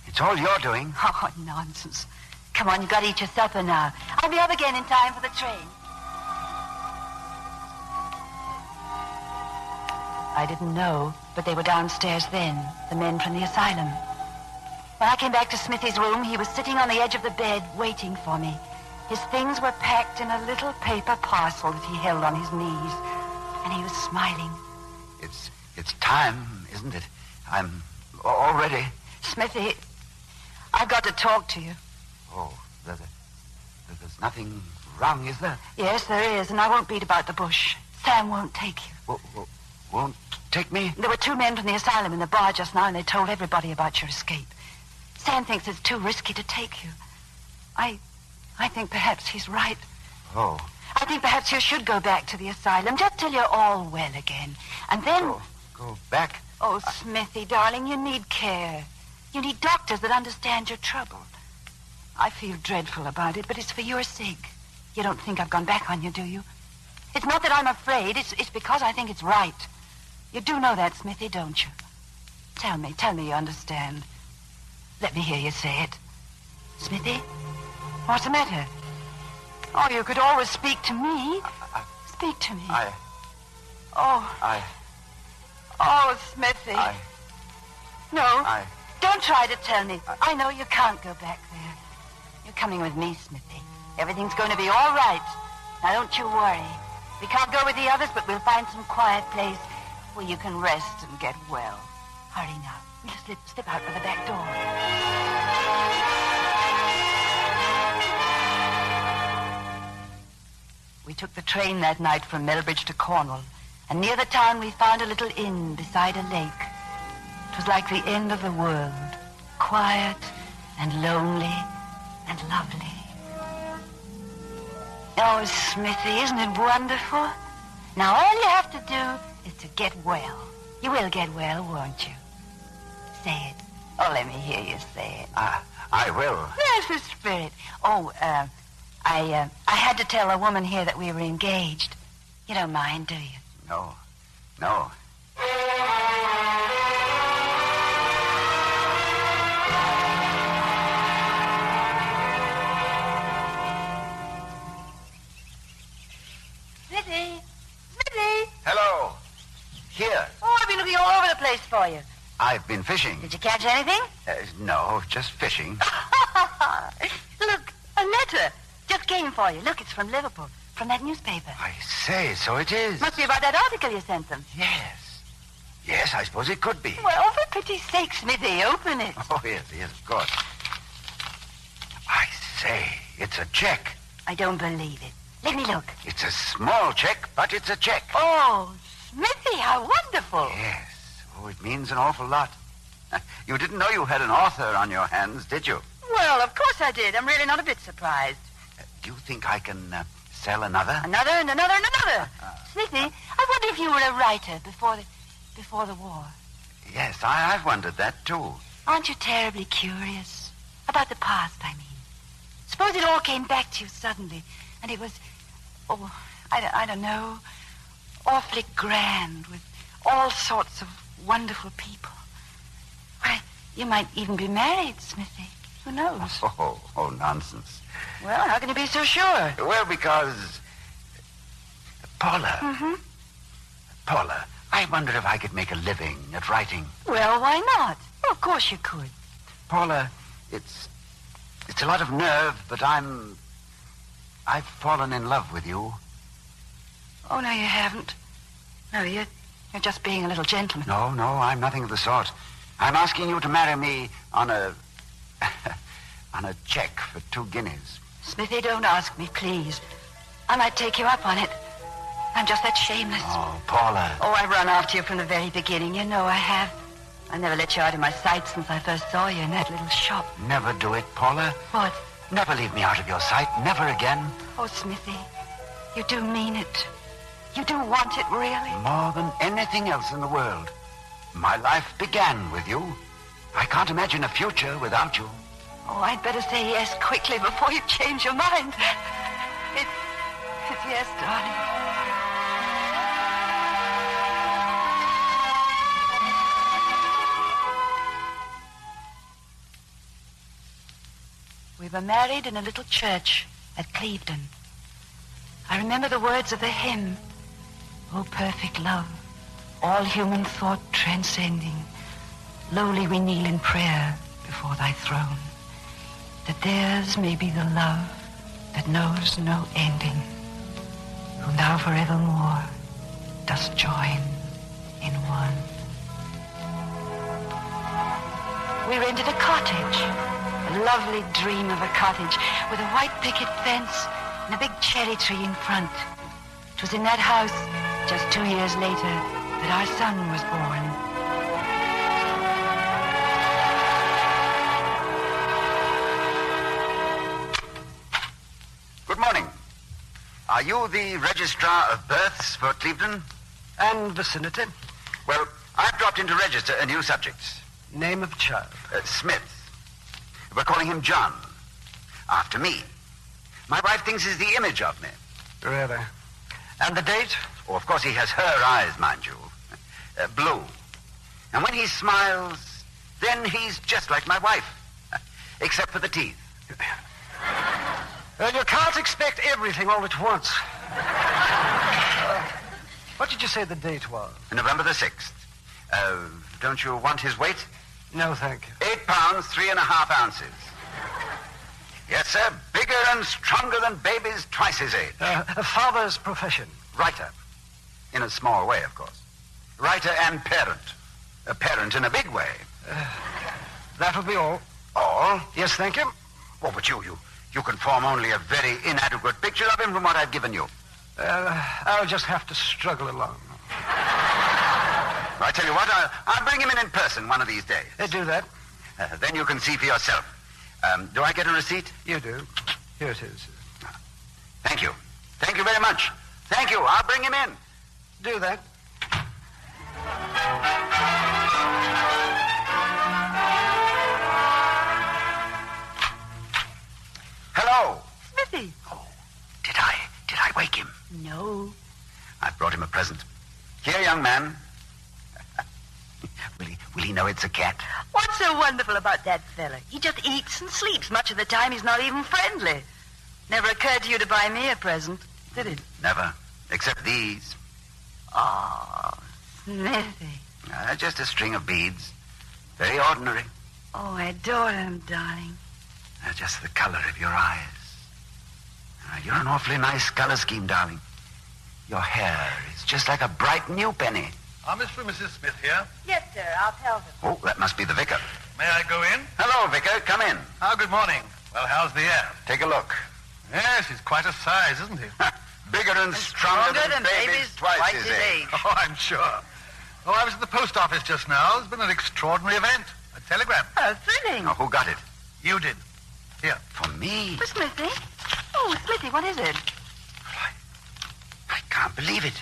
It's all you're doing. Oh, nonsense. Come on, you've got to eat your supper now. I'll be up again in time for the train. I didn't know, but they were downstairs then, the men from the asylum. When I came back to Smithy's room, he was sitting on the edge of the bed, waiting for me. His things were packed in a little paper parcel that he held on his knees, and he was smiling. It's time, isn't it? I'm all ready. Smithy, I've got to talk to you. Oh, there's nothing wrong, is there? Yes, there is, and I won't beat about the bush. Sam won't take you. Won't take me? There were 2 men from the asylum in the bar just now, and they told everybody about your escape. Sam thinks it's too risky to take you. I think perhaps he's right. Oh. I think perhaps you should go back to the asylum, just till you're all well again. And then... Go back? Oh, Smithy, darling, you need care. You need doctors that understand your trouble. I feel dreadful about it, but it's for your sake. You don't think I've gone back on you, do you? It's not that I'm afraid. It's because I think it's right. You do know that, Smithy, don't you? Tell me you understand. Let me hear you say it. Smithy? What's the matter? Oh, you could always speak to me. Speak to me. Oh, Smithy. No. Don't try to tell me. I know you can't go back there. You're coming with me, Smithy. Everything's going to be all right. Now, don't you worry. We can't go with the others, but we'll find some quiet place where you can rest and get well. Hurry now. We'll slip out by the back door. We took the train that night from Melbridge to Cornwall, and near the town we found a little inn beside a lake. It was like the end of the world, quiet and lonely and lovely. Oh, Smithy, isn't it wonderful? Now all you have to do is to get well. You will get well, won't you? Say it. Oh, let me hear you say it. I will. There's the spirit. Oh, I had to tell a woman here that we were engaged. You don't mind, do you? No. Smithy! Hello. Here. Oh, I've been looking all over the place for you. I've been fishing. Did you catch anything? No, just fishing. Look, a letter. Just came for you. Look, it's from Liverpool. From that newspaper. I say, so it is. Must be about that article you sent them. Yes, I suppose it could be. Well, for pity's sake, Smithy, open it. Oh, yes, of course. I say, it's a check. I don't believe it. Let me look. It's a small check, but it's a check. Oh, Smithy, how wonderful. Yes. Oh, it means an awful lot. You didn't know you had an author on your hands, did you? Well, of course I did. I'm really not a bit surprised. Do you think I can sell another? Another and another and another. Smithy, I wonder if you were a writer before the war. Yes, I've wondered that, too. Aren't you terribly curious? About the past, I mean. Suppose it all came back to you suddenly, and it was, I don't know, awfully grand with all sorts of wonderful people. Why, you might even be married, Smithy. Who knows? Oh, nonsense. Well, how can you be so sure? Well, because... Paula. Mm-hmm. Paula, I wonder if I could make a living at writing. Well, why not? Well, of course you could. Paula, it's a lot of nerve, but I've fallen in love with you. Oh, no, you haven't. No, you're just being a little gentleman. No, I'm nothing of the sort. I'm asking you to marry me on a check for 2 guineas. Smithy, don't ask me, please. I might take you up on it. I'm just that shameless. Oh, Paula. Oh, I've run after you from the very beginning. You know I have. I never let you out of my sight since I first saw you in that little shop. Never do it, Paula. What? Never leave me out of your sight. Never again. Oh, Smithy, you do mean it. You do want it, really? More than anything else in the world. My life began with you. I can't imagine a future without you. Oh, I'd better say yes quickly before you change your mind. It's yes, darling. We were married in a little church at Clevedon. I remember the words of the hymn, "O perfect love, all human thought transcending, lowly we kneel in prayer before thy throne, that theirs may be the love that knows no ending, whom thou forevermore dost join in one." We rented a cottage, a lovely dream of a cottage with a white picket fence and a big cherry tree in front. It was in that house, just 2 years later, that our son was born. Good morning. Are you the registrar of births for Clevedon? And vicinity? Well, I've dropped in to register a new subject. Name of child? Smith. We're calling him John. After me. My wife thinks he's the image of me. Really? And the date? Oh, of course he has her eyes, mind you. Blue. And when he smiles, then he's just like my wife. Except for the teeth. Well, you can't expect everything all at once. What did you say the date was? November the 6th. Don't you want his weight? No, thank you. 8 pounds, 3.5 ounces. Yes, sir. Bigger and stronger than babies twice his age. A father's profession? Writer. In a small way, of course. Writer and parent. A parent in a big way. That'll be all. All? Yes, thank you. Oh, but you can form only a very inadequate picture of him from what I've given you. I'll just have to struggle along. I tell you what, I'll bring him in person one of these days. Do that. Then you can see for yourself. Do I get a receipt? You do. Here it is. Thank you. Thank you very much. Thank you. I'll bring him in. Do that. Hello. Smithy. Oh, did I wake him? No. I've brought him a present. Here, young man. Will he know it's a cat? What's so wonderful about that fella? He just eats and sleeps. Much of the time he's not even friendly. Never occurred to you to buy me a present, did it? Never. Except these. Oh, Smithy. Just a string of beads. Very ordinary. Oh, I adore them, darling. Just the color of your eyes. You're an awfully nice color scheme, darling. Your hair is just like a bright new penny. Are Mr. and Mrs. Smith here? Yes, sir. I'll tell them. Oh, that must be the vicar. May I go in? Hello, vicar. Come in. Oh, good morning. Well, how's the air? Take a look. Yes, he's quite a size, isn't he? Bigger and stronger than babies twice his age. Oh, I'm sure. Oh, I was at the post office just now. There's been an extraordinary event. telegram. Oh, thrilling. Now, who got it? You did. Here. For me? For Smithy? Oh, Smithy, what is it? I can't believe it.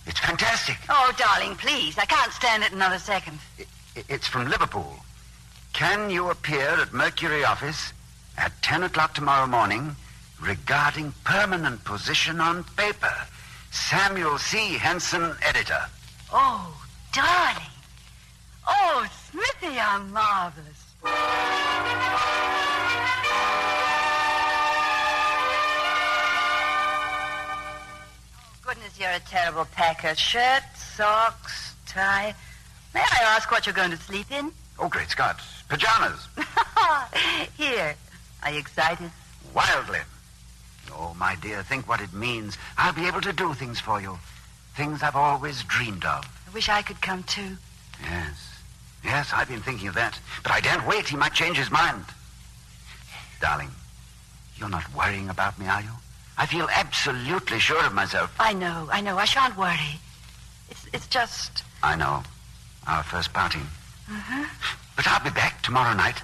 It's fantastic. Oh, darling, please. I can't stand it another second. It's from Liverpool. Can you appear at Mercury office at 10 o'clock tomorrow morning regarding permanent position on paper? Samuel C. Henson, editor. Oh, darling. Oh, Smithy, you're marvelous. Goodness, you're a terrible packer. Shirt, socks, tie. May I ask what you're going to sleep in? Oh, great Scott. Pajamas. Here. Are you excited? Wildly. Oh, my dear, think what it means. I'll be able to do things for you. Things I've always dreamed of. I wish I could come too. Yes, I've been thinking of that. But I daren't wait. He might change his mind. Darling, you're not worrying about me, are you? I feel absolutely sure of myself. I know. I shan't worry. It's just... I know. Our first parting. Mm-hmm. But I'll be back tomorrow night.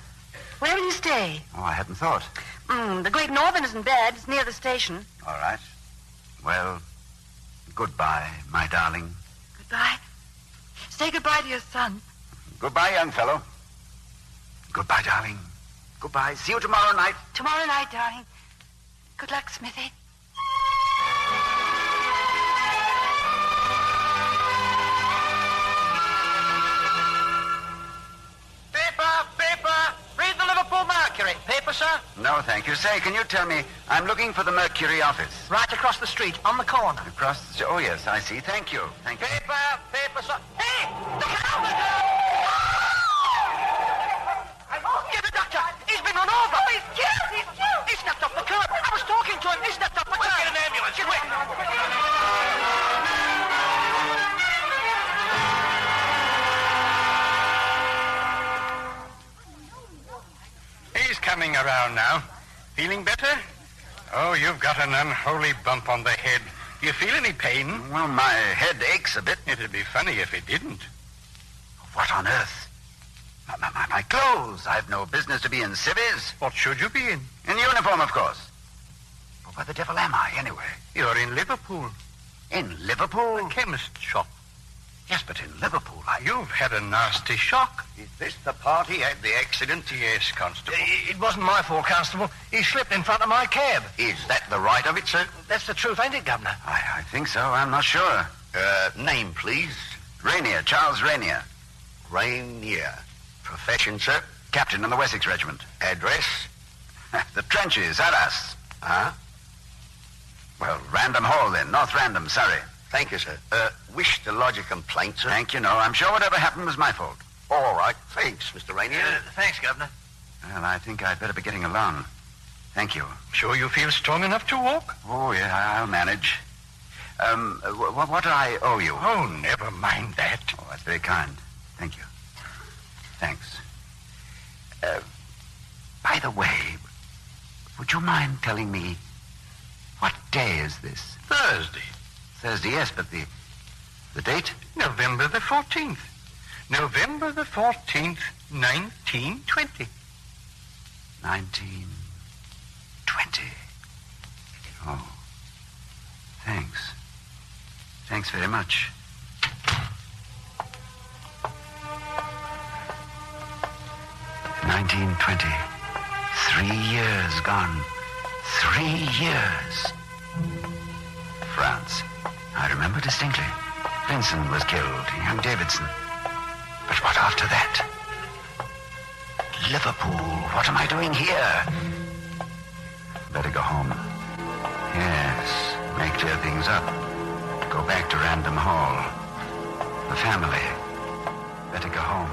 Where will you stay? Oh, I hadn't thought. The Great Northern isn't bad. It's near the station. All right. Well, goodbye, my darling. Goodbye. Say goodbye to your son. Goodbye, young fellow. Goodbye, darling. Goodbye. See you tomorrow night. Tomorrow night, darling. Good luck, Smithy. Paper! Read the Liverpool Mercury. Paper, sir? No, thank you. Say, can you tell me, I'm looking for the Mercury office. Right across the street, on the corner. Across the street? Oh, yes, I see. Thank you. Thank you. Paper, sir. Hey! Look out! Get the doctor! He's been run over! Oh, he's killed! He snapped off the curb! I was talking to him! He snapped off the curb! Get an ambulance! Get away! He's coming around now. Feeling better? Oh, you've got an unholy bump on the head. Do you feel any pain? Well, my head aches a bit. It'd be funny if it didn't. What on earth? My clothes. I've no business to be in civvies. What should you be in? In uniform, of course. Well, where the devil am I, anyway? You're in Liverpool. In Liverpool? A chemist's shop. Yes, but in Liverpool, You've had a nasty shock. Is this the party had the accident? Yes, Constable. It wasn't my fault, Constable. He slipped in front of my cab. Is that the right of it, sir? That's the truth, ain't it, Governor? I think so. I'm not sure. Name, please. Rainier, Charles Rainier. Rainier. Profession, sir? Captain in the Wessex Regiment. Address? The trenches, Arras. Huh? Well, Random Hall, then. North Random, Surrey. Thank you, sir. Wish to lodge a complaint, sir? Thank you, no. I'm sure whatever happened was my fault. All right. Thanks, Mr. Rainier. Thanks, Governor. Well, I think I'd better be getting along. Thank you. Sure you feel strong enough to walk? Oh, yeah, I'll manage. What do I owe you? Oh, never mind that. Oh, that's very kind. Thank you. Thanks. By the way, would you mind telling me what day is this? Thursday. Thursday, yes, but the date? November the 14th. November the 14th, 1920. 1920. Oh. Thanks. Thanks very much. $1920. 3 years gone. 3 years. France. I remember distinctly. Vincent was killed, young Davidson. But what after that? Liverpool. What am I doing here? Better go home. Yes, make clear things up. Go back to Random Hall. The family. Better go home.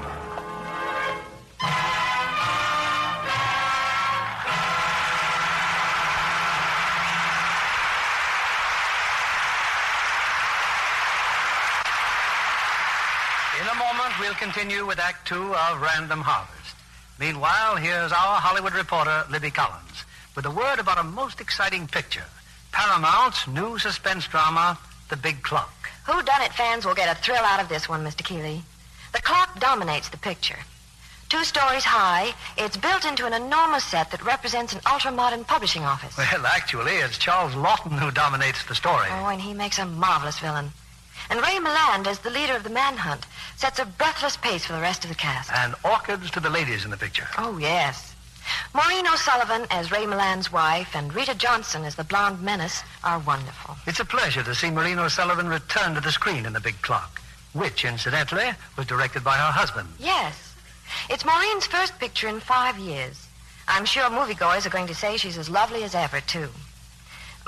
In a moment, we'll continue with Act Two of Random Harvest. Meanwhile, here's our Hollywood reporter, Libby Collins, with a word about a most exciting picture. Paramount's new suspense drama, The Big Clock. Whodunit fans will get a thrill out of this one, Mr. Keeley. The clock dominates the picture. 2 stories high. It's built into an enormous set that represents an ultra-modern publishing office. Well, actually, it's Charles Lawton who dominates the story. Oh, and he makes a marvelous villain. And Ray Milland, as the leader of the manhunt, sets a breathless pace for the rest of the cast. And orchids to the ladies in the picture. Oh, yes. Maureen O'Sullivan as Ray Milland's wife and Rita Johnson as the blonde menace are wonderful. It's a pleasure to see Maureen O'Sullivan return to the screen in The Big Clock, which, incidentally, was directed by her husband. Yes. It's Maureen's first picture in 5 years. I'm sure moviegoers are going to say she's as lovely as ever, too.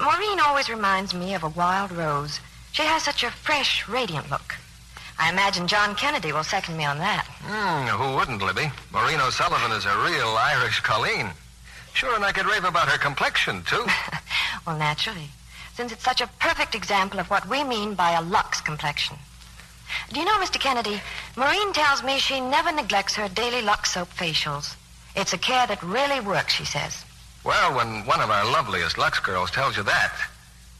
Maureen always reminds me of a wild rose. She has such a fresh, radiant look. I imagine John Kennedy will second me on that. Who wouldn't, Libby? Maureen O'Sullivan is a real Irish colleen. Sure, and I could rave about her complexion, too. Well, naturally, since it's such a perfect example of what we mean by a Lux complexion. Do you know, Mr. Kennedy, Maureen tells me she never neglects her daily Lux soap facials. It's a care that really works, she says. Well, when one of our loveliest Lux girls tells you that,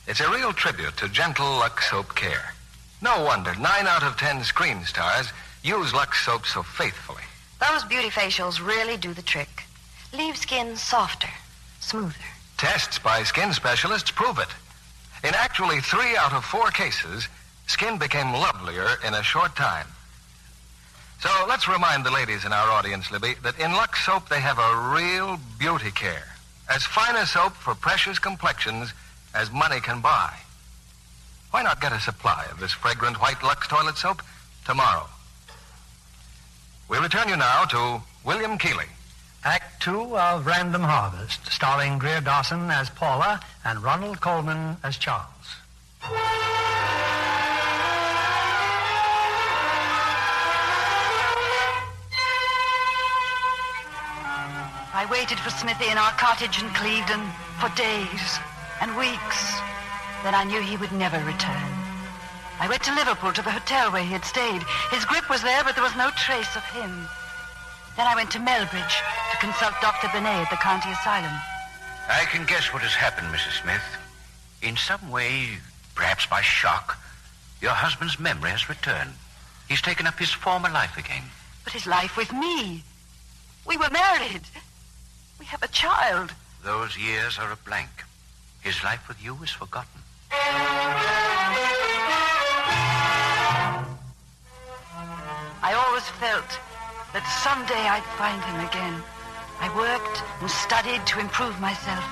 it's a real tribute to gentle Lux soap care. No wonder 9 out of 10 screen stars use Lux soap so faithfully. Those beauty facials really do the trick. Leave skin softer, smoother. Tests by skin specialists prove it. In actually 3 out of 4 cases, skin became lovelier in a short time. So let's remind the ladies in our audience, Libby, that in Lux soap they have a real beauty care. As fine a soap for precious complexions as money can buy. Why not get a supply of this fragrant white Lux toilet soap tomorrow? We return you now to William Keighley. Act 2 of Random Harvest, starring Greer Dawson as Paula and Ronald Colman as Charles. I waited for Smithy in our cottage in Clevedon for days and weeks. Then I knew he would never return. I went to Liverpool to the hotel where he had stayed. His grip was there, but there was no trace of him. Then I went to Melbridge to consult Dr. Benet at the county asylum. I can guess what has happened, Mrs. Smith. In some way, perhaps by shock, your husband's memory has returned. He's taken up his former life again. But his life with me. We were married. We have a child. Those years are a blank. His life with you is forgotten. I always felt that someday I'd find him again. I worked and studied to improve myself.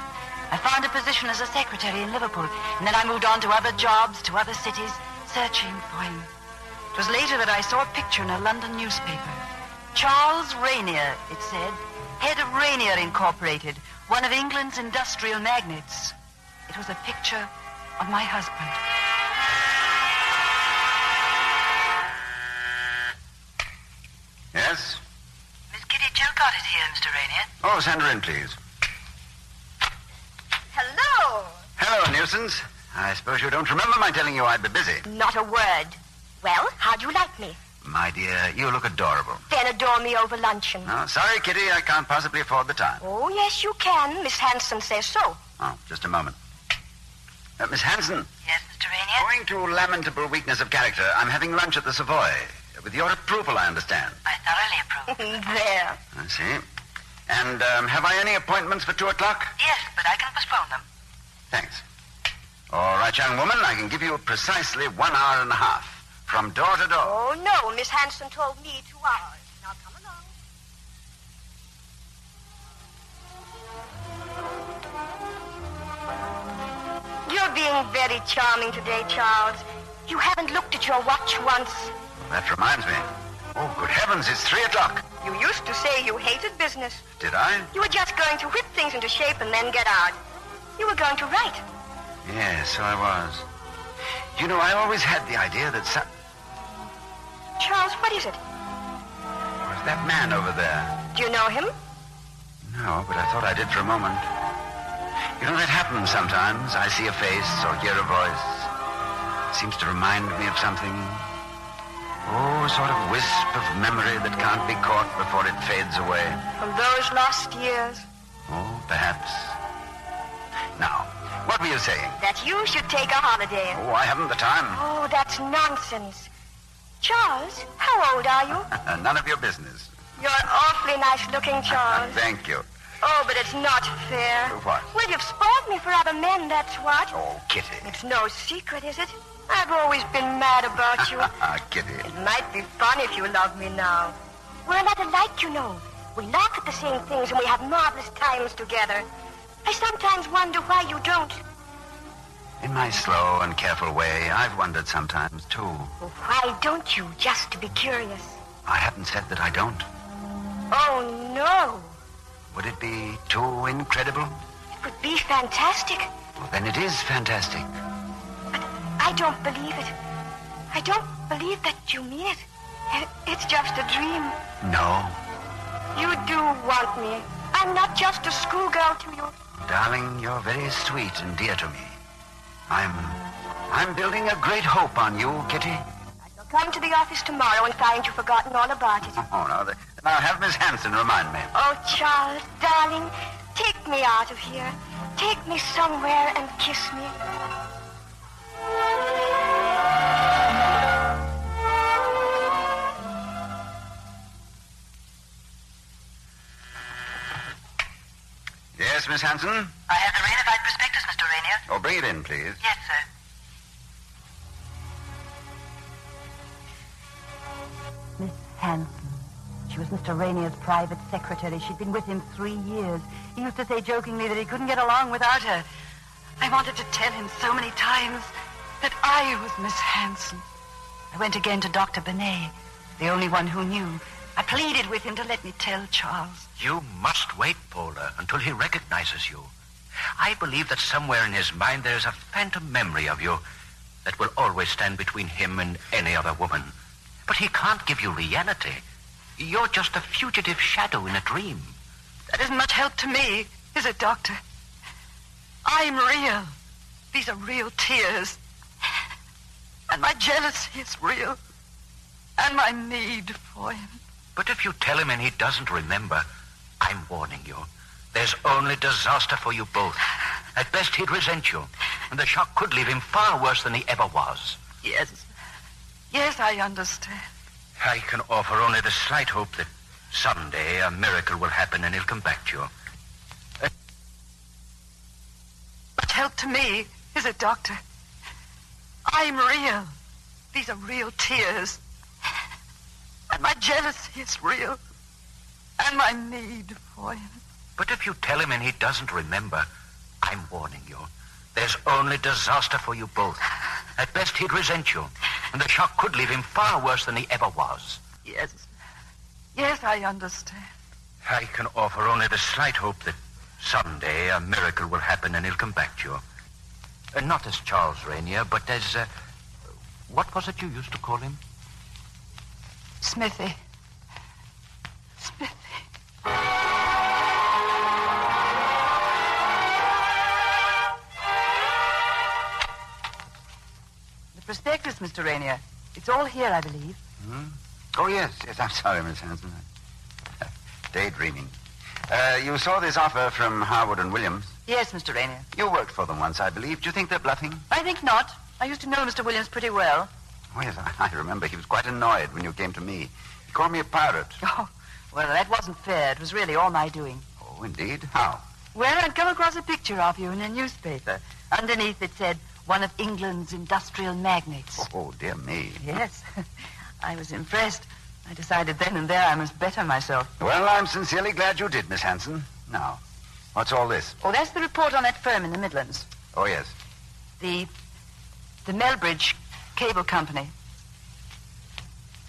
I found a position as a secretary in Liverpool, and then I moved on to other jobs, to other cities, searching for him. It was later that I saw a picture in a London newspaper. Charles Rainier, it said, head of Rainier Incorporated, one of England's industrial magnates. It was a picture of my husband. Yes? Miss Kitty Chilcott is here, Mr. Rainier. Oh, send her in, please. Hello. Hello, nuisance. I suppose you don't remember my telling you I'd be busy. Not a word. Well, how'd you like me? My dear, you look adorable. Then adore me over luncheon. Oh, sorry, Kitty, I can't possibly afford the time. Oh, yes, you can. Miss Hanson says so. Oh, just a moment. Miss Hanson. Yes, Mr. Rainier? Owing to lamentable weakness of character, I'm having lunch at the Savoy. With your approval, I understand. I thoroughly approve. There. I see. And have I any appointments for 2 o'clock? Yes, but I can postpone them. Thanks. All right, young woman, I can give you precisely 1 hour and a half. From door to door. Oh, no. Miss Hanson told me 2 hours. Now come along. You're being very charming today, Charles. You haven't looked at your watch once. That reminds me. Oh, good heavens, it's 3 o'clock. You used to say you hated business. Did I? You were just going to whip things into shape and then get out. You were going to write. Yes, so I was. You know, I always had the idea that Charles, what is it? Was that man over there? Do you know him? No, but I thought I did for a moment. You know, that happens sometimes. I see a face or hear a voice. It seems to remind me of something. Oh, a sort of wisp of memory that can't be caught before it fades away. From those lost years? Oh, perhaps. Now, what were you saying? That you should take a holiday. Oh, I haven't the time. Oh, that's nonsense. Charles, how old are you? None of your business. You're awfully nice looking, Charles. Thank you. Oh, but it's not fair. What? Well, you've spoiled me for other men, that's what. Oh, Kitty. It's no secret, is it? I've always been mad about you. Kitty. It might be fun if you love me now. We're a lot alike, you know. We laugh at the same things and we have marvelous times together. I sometimes wonder why you don't. In my slow and careful way, I've wondered sometimes, too. Well, why don't you, just to be curious? I haven't said that I don't. Oh, no. Would it be too incredible? It would be fantastic. Well, then it is fantastic. But I don't believe it. I don't believe that you mean it. It's just a dream. No. You do want me. I'm not just a schoolgirl to you. Darling, you're very sweet and dear to me. I'm building a great hope on you, Kitty. I'll come to the office tomorrow and find you've forgotten all about it. Oh, no. Then I'll have Miss Hanson remind me. Oh, Charles, darling, take me out of here. Take me somewhere and kiss me. Yes, Miss Hanson? I have the Rainified prospectus, Mr. Rainier. Oh, bring it in, please. Yes, sir. Miss Hanson. She was Mr. Rainier's private secretary. She'd been with him 3 years. He used to say jokingly that he couldn't get along without her. I wanted to tell him so many times that I was Miss Hanson. I went again to Dr. Benet, the only one who knew. I pleaded with him to let me tell Charles. You must wait, Paula, until he recognizes you. I believe that somewhere in his mind there's a phantom memory of you that will always stand between him and any other woman. But he can't give you reality. You're just a fugitive shadow in a dream. That isn't much help to me, is it, Doctor? I'm real. These are real tears. And my jealousy is real. And my need for him. But if you tell him and he doesn't remember, I'm warning you. There's only disaster for you both. At best, he'd resent you. And the shock could leave him far worse than he ever was. Yes. Yes, I understand. I can offer only the slight hope that someday a miracle will happen and he'll come back to you. Much help to me, is it, Doctor? I'm real. These are real tears. And my jealousy is real. And my need for him. But if you tell him and he doesn't remember, I'm warning you. There's only disaster for you both. At best, he'd resent you. And the shock could leave him far worse than he ever was. Yes. Yes, I understand. I can offer only the slight hope that someday a miracle will happen and he'll come back to you. Not as Charles Rainier, but as, what was it you used to call him? Smithy. Smithy. The prospectus, Mr. Rainier. It's all here, I believe. Hmm? Oh, yes. I'm sorry, Miss Hanson. Daydreaming. You saw this offer from Harwood and Williams? Yes, Mr. Rainier. You worked for them once, I believe. Do you think they're bluffing? I think not. I used to know Mr. Williams pretty well. Oh, yes, I remember. He was quite annoyed when you came to me. He called me a pirate. Oh, well, that wasn't fair. It was really all my doing. Oh, indeed? How? Well, I'd come across a picture of you in a newspaper. Underneath it said, one of England's industrial magnates. Oh, dear me. Yes. I was impressed. I decided then and there I must better myself. Well, I'm sincerely glad you did, Miss Hanson. Now, what's all this? Oh, that's the report on that firm in the Midlands. Oh, yes. The Melbridge Cable Company.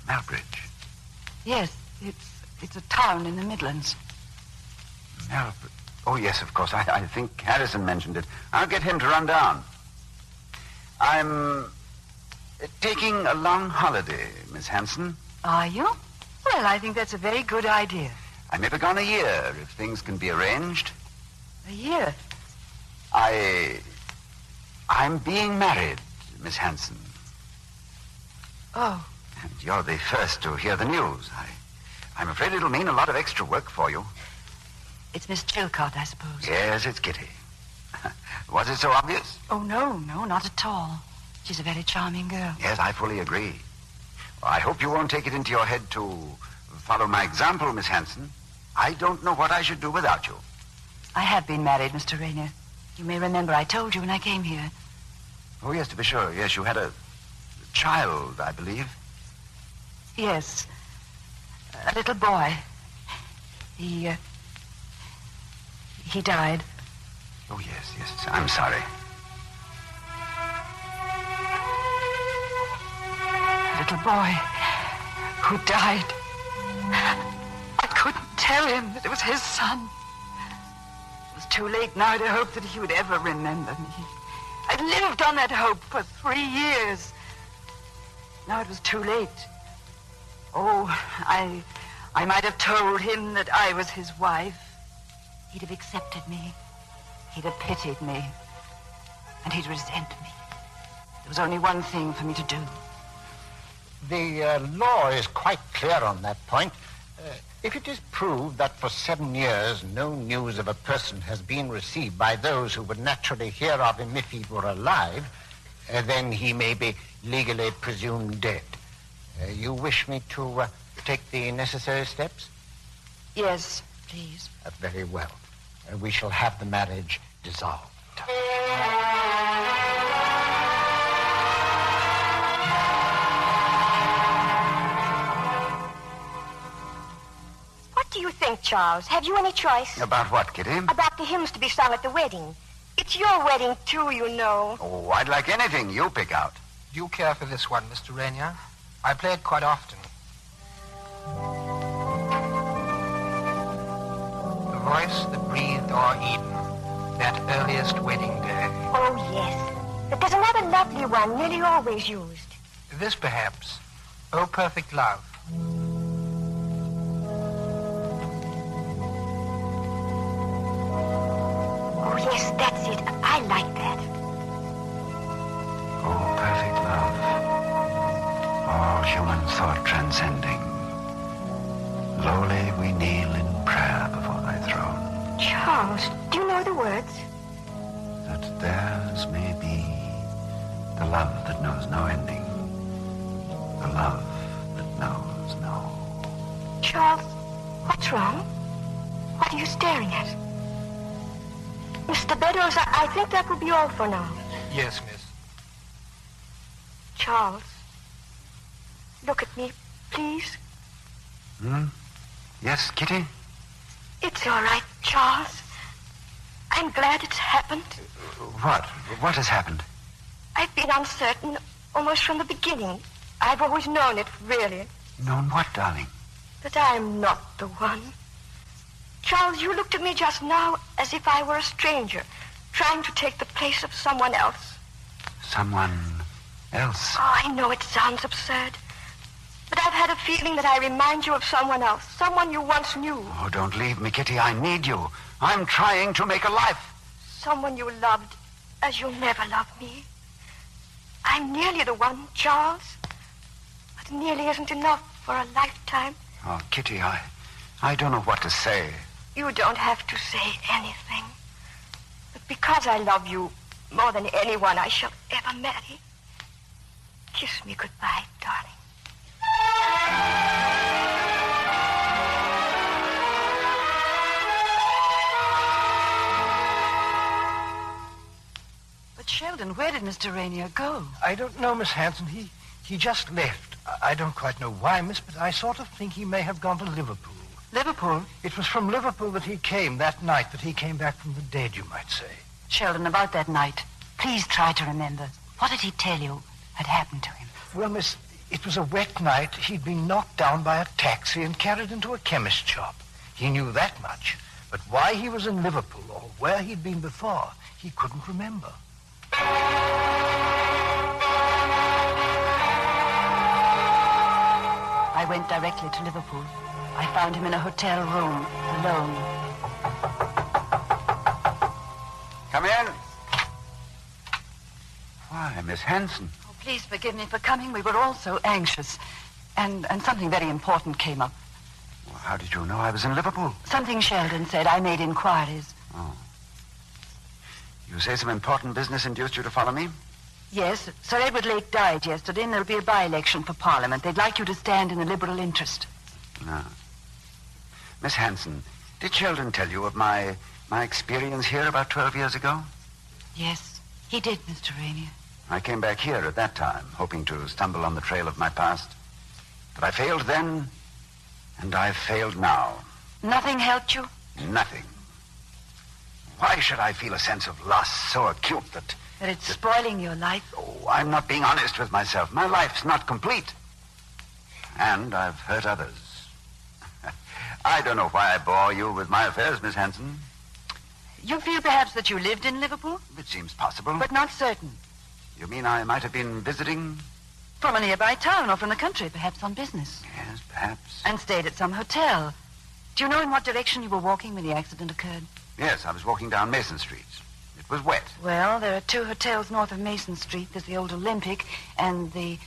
Melbridge? Yes, it's a town in the Midlands. Melbridge? Oh, yes, of course. I think Harrison mentioned it. I'll get him to run down. I'm taking a long holiday, Miss Hanson. Are you? Well, I think that's a very good idea. I may be gone a year, if things can be arranged. A year? I'm being married, Miss Hanson. Oh. And you're the first to hear the news. I'm afraid it'll mean a lot of extra work for you. It's Miss Chilcott, I suppose. Yes, it's Kitty. Was it so obvious? Oh, no, not at all. She's a very charming girl. Yes, I fully agree. Well, I hope you won't take it into your head to follow my example, Miss Hanson. I don't know what I should do without you. I have been married, Mr. Rainier. You may remember I told you when I came here. Oh, yes, to be sure. Yes, you had a child, I believe. Yes. A little boy. He died. Oh, yes, yes. I'm sorry. A little boy who died. I couldn't tell him that it was his son. It was too late now to hope that he would ever remember me. I'd lived on that hope for 3 years. Now it was too late. Oh, I might have told him that I was his wife. He'd have accepted me. He'd have pitied me. And he'd resent me. There was only one thing for me to do. The law is quite clear on that point. If it is proved that for 7 years no news of a person has been received by those who would naturally hear of him if he were alive, then he may be legally presumed dead. You wish me to take the necessary steps? Yes, please. Very well. We shall have the marriage dissolved. What do you think, Charles? Have you any choice? About what, Kitty? About the hymns to be sung at the wedding. It's your wedding, too, you know. Oh, I'd like anything you pick out. Do you care for this one, Mr. Rainier? I play it quite often. The voice that breathed o'er Eden, that earliest wedding day. Oh, yes. But there's another lovely one, nearly always used. This, perhaps. Oh, perfect love. Oh, yes, that's it. I like that. Oh, perfect love. All human thought transcending. Lowly we kneel in prayer before thy throne. Charles, do you know the words? That theirs may be the love that knows no ending. The love that knows no... Charles, what's wrong? What are you staring at? Mr. Beddoes, I think that will be all for now. Yes, miss. Charles, look at me, please. Yes, Kitty? It's all right, Charles. I'm glad it's happened. What? What has happened? I've been uncertain almost from the beginning. I've always known it, really. Known what, darling? That I'm not the one. Charles, you looked at me just now as if I were a stranger, trying to take the place of someone else. Someone else? Oh, I know it sounds absurd. But I've had a feeling that I remind you of someone else, someone you once knew. Oh, don't leave me, Kitty. I need you. I'm trying to make a life. Someone you loved as you'll never love me. I'm nearly the one, Charles. But nearly isn't enough for a lifetime. Oh, Kitty, I don't know what to say. You don't have to say anything. But because I love you more than anyone I shall ever marry, kiss me goodbye, darling. But Sheldon, where did Mr. Rainier go? I don't know, Miss Hanson. He just left. I don't quite know why, miss, but I sort of think he may have gone to Liverpool. Liverpool? It was from Liverpool that he came, that night that he came back from the dead, you might say. Sheldon, about that night, please try to remember. What did he tell you had happened to him? Well, miss, it was a wet night. He'd been knocked down by a taxi and carried into a chemist shop. He knew that much. But why he was in Liverpool or where he'd been before, he couldn't remember. I went directly to Liverpool. I found him in a hotel room, alone. Come in. Why, Miss Hanson. Oh, please forgive me for coming. We were all so anxious. And something very important came up. Well, how did you know I was in Liverpool? Something Sheldon said. I made inquiries. Oh. You say some important business induced you to follow me? Yes. Sir Edward Lake died yesterday, and there'll be a by-election for Parliament. They'd like you to stand in the Liberal interest. No. Miss Hanson, did Sheldon tell you of my experience here about 12 years ago? Yes, he did, Mr. Rainier. I came back here at that time, hoping to stumble on the trail of my past. But I failed then, and I've failed now. Nothing helped you? Nothing. Why should I feel a sense of loss so acute that... That it's spoiling your life? Oh, I'm not being honest with myself. My life's not complete. And I've hurt others. I don't know why I bore you with my affairs, Miss Hanson. You feel perhaps that you lived in Liverpool? It seems possible. But not certain. You mean I might have been visiting? From a nearby town or from the country, perhaps on business. Yes, perhaps. And stayed at some hotel. Do you know in what direction you were walking when the accident occurred? Yes, I was walking down Mason Street. It was wet. Well, there are two hotels north of Mason Street. There's the Old Olympic and the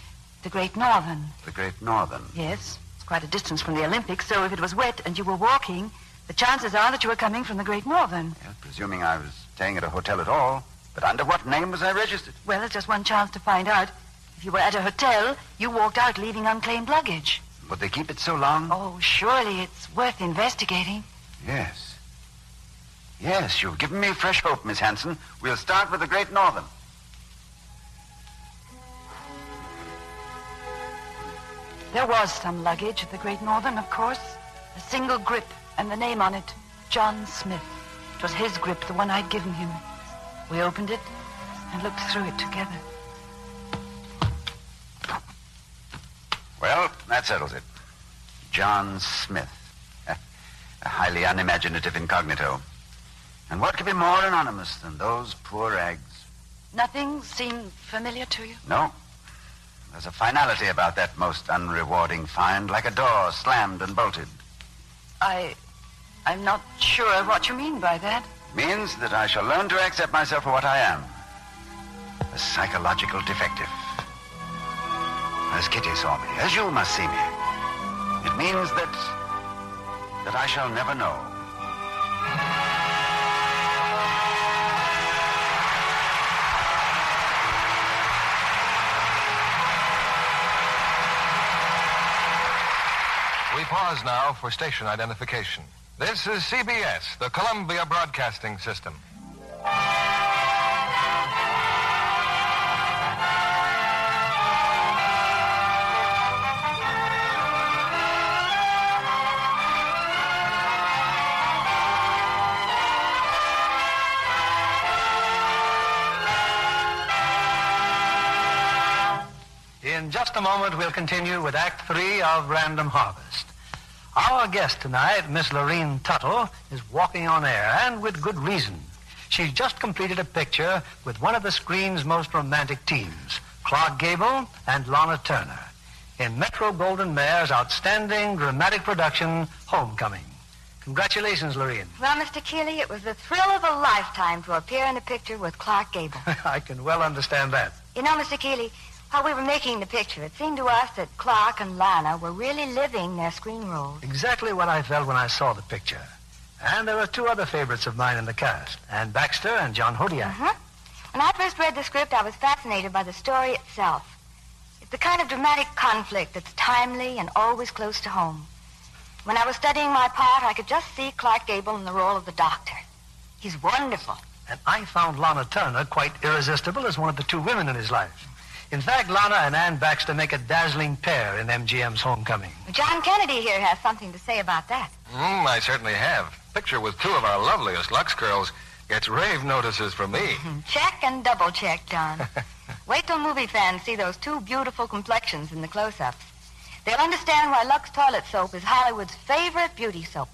Great Northern. The Great Northern? Yes. It's quite a distance from the Olympic, so if it was wet and you were walking, the chances are that you were coming from the Great Northern. Yes, presuming I was staying at a hotel at all. But under what name was I registered? Well, there's just one chance to find out. If you were at a hotel, you walked out leaving unclaimed luggage. Would they keep it so long? Oh, surely it's worth investigating. Yes. Yes, you've given me fresh hope, Miss Hanson. We'll start with the Great Northern. There was some luggage at the Great Northern, of course. A single grip and the name on it, John Smith. It was his grip, the one I'd given him. We opened it and looked through it together. Well, that settles it. John Smith. A highly unimaginative incognito. And what could be more anonymous than those poor eggs? Nothing seemed familiar to you? No. There's a finality about that most unrewarding find, like a door slammed and bolted. I'm not sure what you mean by that. Means that I shall learn to accept myself for what I am. A psychological defective. As Kitty saw me, as you must see me. It means that I shall never know. We pause now for station identification. This is CBS, the Columbia Broadcasting System. In just a moment, we'll continue with Act 3 of Random Harvest. Our guest tonight, Miss Lorene Tuttle, is walking on air, and with good reason. She's just completed a picture with one of the screen's most romantic teams, Clark Gable and Lana Turner, in Metro-Goldwyn-Mayer's outstanding dramatic production, Homecoming. Congratulations, Lorene. Well, Mr. Keeley, it was the thrill of a lifetime to appear in a picture with Clark Gable. I can well understand that. You know, Mr. Keeley, while we were making the picture, it seemed to us that Clark and Lana were really living their screen roles. Exactly what I felt when I saw the picture. And there were two other favorites of mine in the cast, Anne Baxter and John Hodiak. When I first read the script, I was fascinated by the story itself. It's the kind of dramatic conflict that's timely and always close to home. When I was studying my part, I could just see Clark Gable in the role of the doctor. He's wonderful. And I found Lana Turner quite irresistible as one of the two women in his life. In fact, Lana and Anne Baxter make a dazzling pair in MGM's Homecoming. John Kennedy here has something to say about that. I certainly have. Picture with two of our loveliest Lux girls gets rave notices from me. Check and double check, John. Wait till movie fans see those two beautiful complexions in the close-ups. They'll understand why Lux Toilet Soap is Hollywood's favorite beauty soap.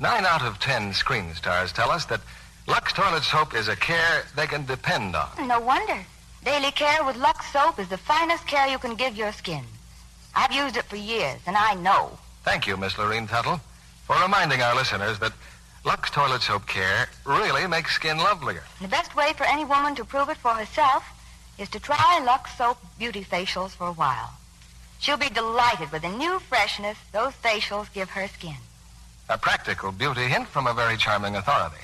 9 out of 10 screen stars tell us that Lux Toilet Soap is a care they can depend on. No wonder. Daily care with Lux Soap is the finest care you can give your skin. I've used it for years, and I know. Thank you, Miss Lorene Tuttle, for reminding our listeners that Lux Toilet Soap care really makes skin lovelier. The best way for any woman to prove it for herself is to try Lux Soap beauty facials for a while. She'll be delighted with the new freshness those facials give her skin. A practical beauty hint from a very charming authority.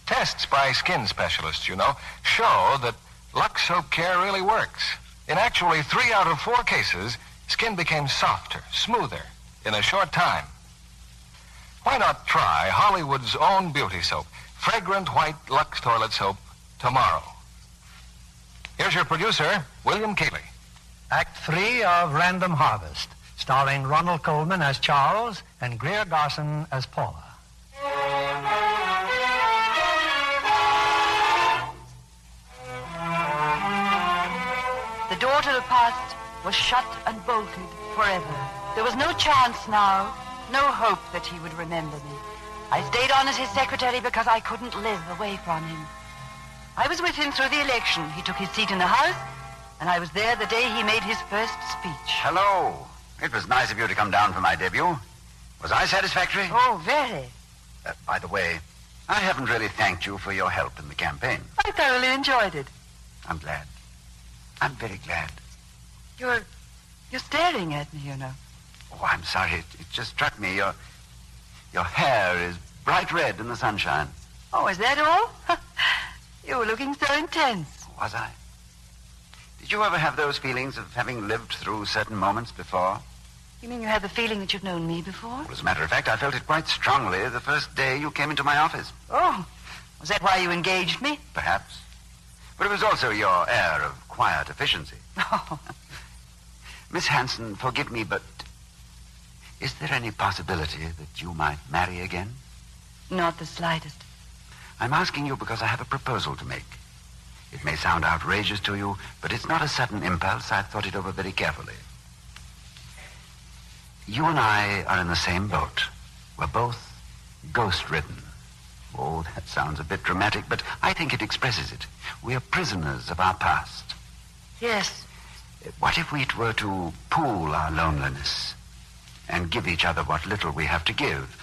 Tests by skin specialists, you know, show that Lux Soap care really works. In actually 3 out of 4 cases, skin became softer, smoother, in a short time. Why not try Hollywood's own beauty soap, fragrant white Lux toilet soap, tomorrow? Here's your producer, William Keighley. Act 3 of Random Harvest, starring Ronald Colman as Charles and Greer Garson as Paula. The door to the past was shut and bolted forever. There was no chance now, no hope that he would remember me. I stayed on as his secretary because I couldn't live away from him. I was with him through the election. He took his seat in the House, and I was there the day he made his first speech. Hello. It was nice of you to come down for my debut. Was I satisfactory? Oh, very. By the way, I haven't really thanked you for your help in the campaign. I thoroughly enjoyed it. I'm glad. I'm very glad. You're staring at me, you know. Oh, I'm sorry. It just struck me. Your hair is bright red in the sunshine. Oh, is that all? You were looking so intense. Was I? Did you ever have those feelings of having lived through certain moments before? You mean you had the feeling that you've known me before? Well, as a matter of fact, I felt it quite strongly the first day you came into my office. Oh, was that why you engaged me? Perhaps. But it was also your air of quiet efficiency. Oh. Miss Hanson, forgive me, but is there any possibility that you might marry again? Not the slightest. I'm asking you because I have a proposal to make. It may sound outrageous to you, but it's not a sudden impulse. I've thought it over very carefully. You and I are in the same boat. We're both ghost-ridden. Oh, that sounds a bit dramatic, but I think it expresses it. We are prisoners of our past. Yes. What if we were to pool our loneliness and give each other what little we have to give?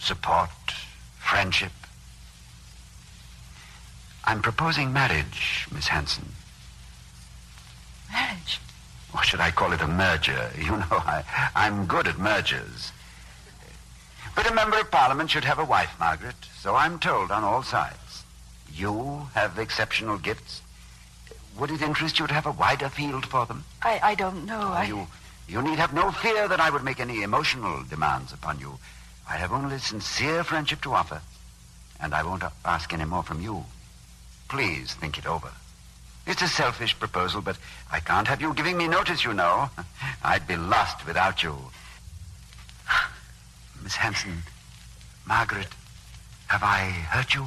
Support, friendship. I'm proposing marriage, Miss Hanson. Marriage? Or should I call it a merger? You know, I'm good at mergers. But a member of Parliament should have a wife, Margaret, so I'm told on all sides. You have exceptional gifts. Would it interest you to have a wider field for them? I don't know. You need have no fear that I would make any emotional demands upon you. I have only sincere friendship to offer, and I won't ask any more from you. Please think it over. It's a selfish proposal, but I can't have you giving me notice, you know. I'd be lost without you. Miss Hanson, Margaret, have I hurt you?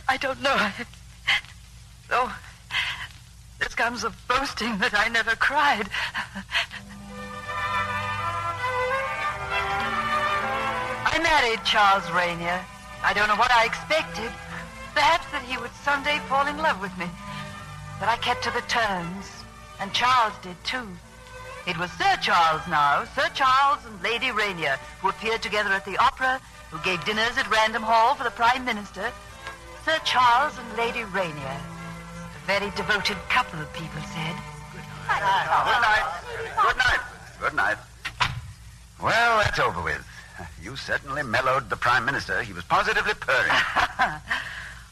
I don't know. Oh, this comes of boasting that I never cried. I married Charles Rainier. I don't know what I expected. Perhaps that he would someday fall in love with me. But I kept to the terms, and Charles did too. It was Sir Charles now, Sir Charles and Lady Rainier, who appeared together at the opera, who gave dinners at Random Hall for the Prime Minister. Sir Charles and Lady Rainier. A very devoted couple, people said. Good night. Good night. Good night. Well, that's over with. You certainly mellowed the Prime Minister. He was positively purring.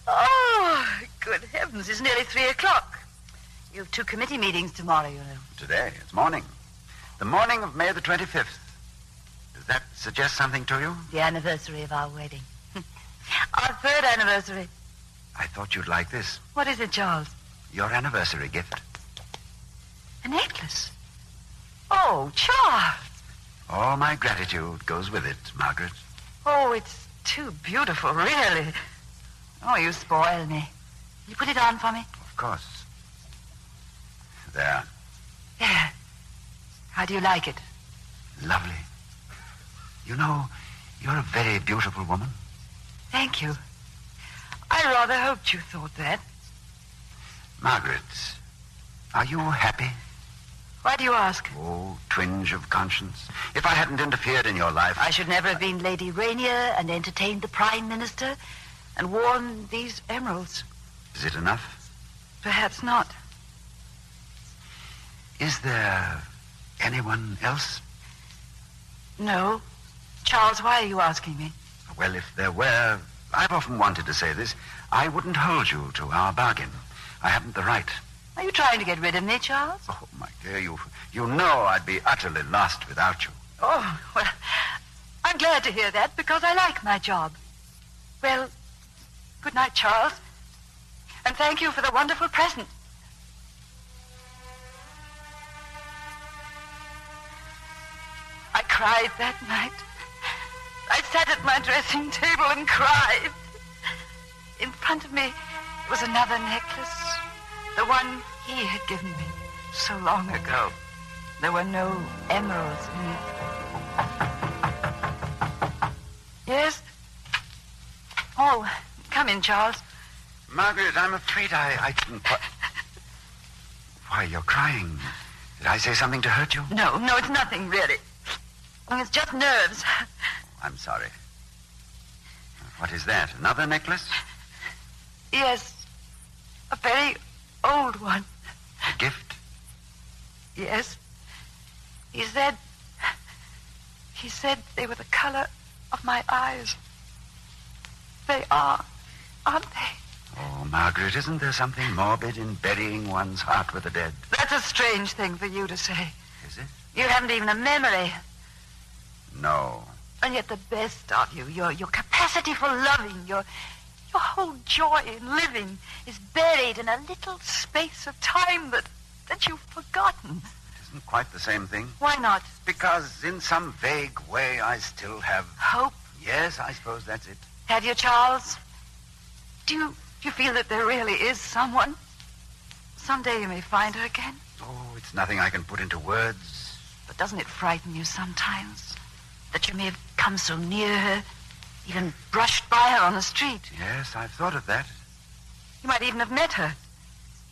Oh, good heavens, it's nearly 3:00. You have 2 committee meetings tomorrow, you know. Today, it's morning. The morning of May the 25th. Does that suggest something to you? The anniversary of our wedding. Our 3rd anniversary. I thought you'd like this. What is it, Charles? Your anniversary gift. A necklace? Oh, Charles. All my gratitude goes with it, Margaret. Oh, it's too beautiful, really. Oh, you spoil me. You put it on for me? Of course. There. Yeah. How do you like it? Lovely. You know, you're a very beautiful woman. Thank you. I rather hoped you thought that. Margaret, are you happy? Why do you ask? Oh, twinge of conscience. If I hadn't interfered in your life... I should never have been Lady Rainier and entertained the Prime Minister and worn these emeralds. Is it enough? Perhaps not. Is there anyone else? No. Charles, why are you asking me? Well, if there were, I've often wanted to say this, I wouldn't hold you to our bargain. I haven't the right. Are you trying to get rid of me, Charles? Oh, my dear, you know I'd be utterly lost without you. Oh, well, I'm glad to hear that because I like my job. Well, good night, Charles. And thank you for the wonderful present. I cried that night. I sat at my dressing table and cried. In front of me was another necklace, the one he had given me so long ago. There were no emeralds in it. Yes? Oh, come in, Charles. Margaret, I'm afraid I didn't quite... Why, you're crying. Did I say something to hurt you? No, it's nothing, really. It's just nerves. I'm sorry. What is that? Another necklace? Yes, a very old one. A gift? Yes. He said they were the color of my eyes. They are, aren't they? Oh, Margaret, isn't there something morbid in burying one's heart with the dead? That's a strange thing for you to say. Is it? You haven't even a memory. No. And yet the best of you, your capacity for loving, your whole joy in living is buried in a little space of time that you've forgotten. It isn't quite the same thing. Why not? Because in some vague way I still have... Hope? Yes, I suppose that's it. Have you, Charles? Do you feel that there really is someone? Someday you may find her again. Oh, it's nothing I can put into words. But doesn't it frighten you sometimes? That you may have come so near her, even brushed by her on the street. Yes, I've thought of that. You might even have met her.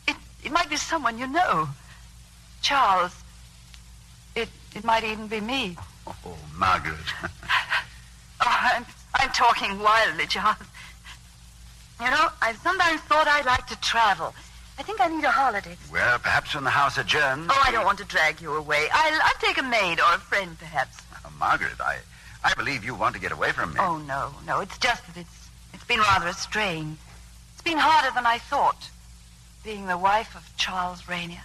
It might be someone you know. Charles, it might even be me. Oh, Margaret. I'm talking wildly, Charles. You know, I've sometimes thought I'd like to travel. I think I need a holiday. Well, perhaps when the house adjourns... Oh, I don't want to drag you away. I'll take a maid or a friend, perhaps. Margaret, I believe you want to get away from me. Oh, no. It's just that it's been rather a strain. It's been harder than I thought, being the wife of Charles Rainier.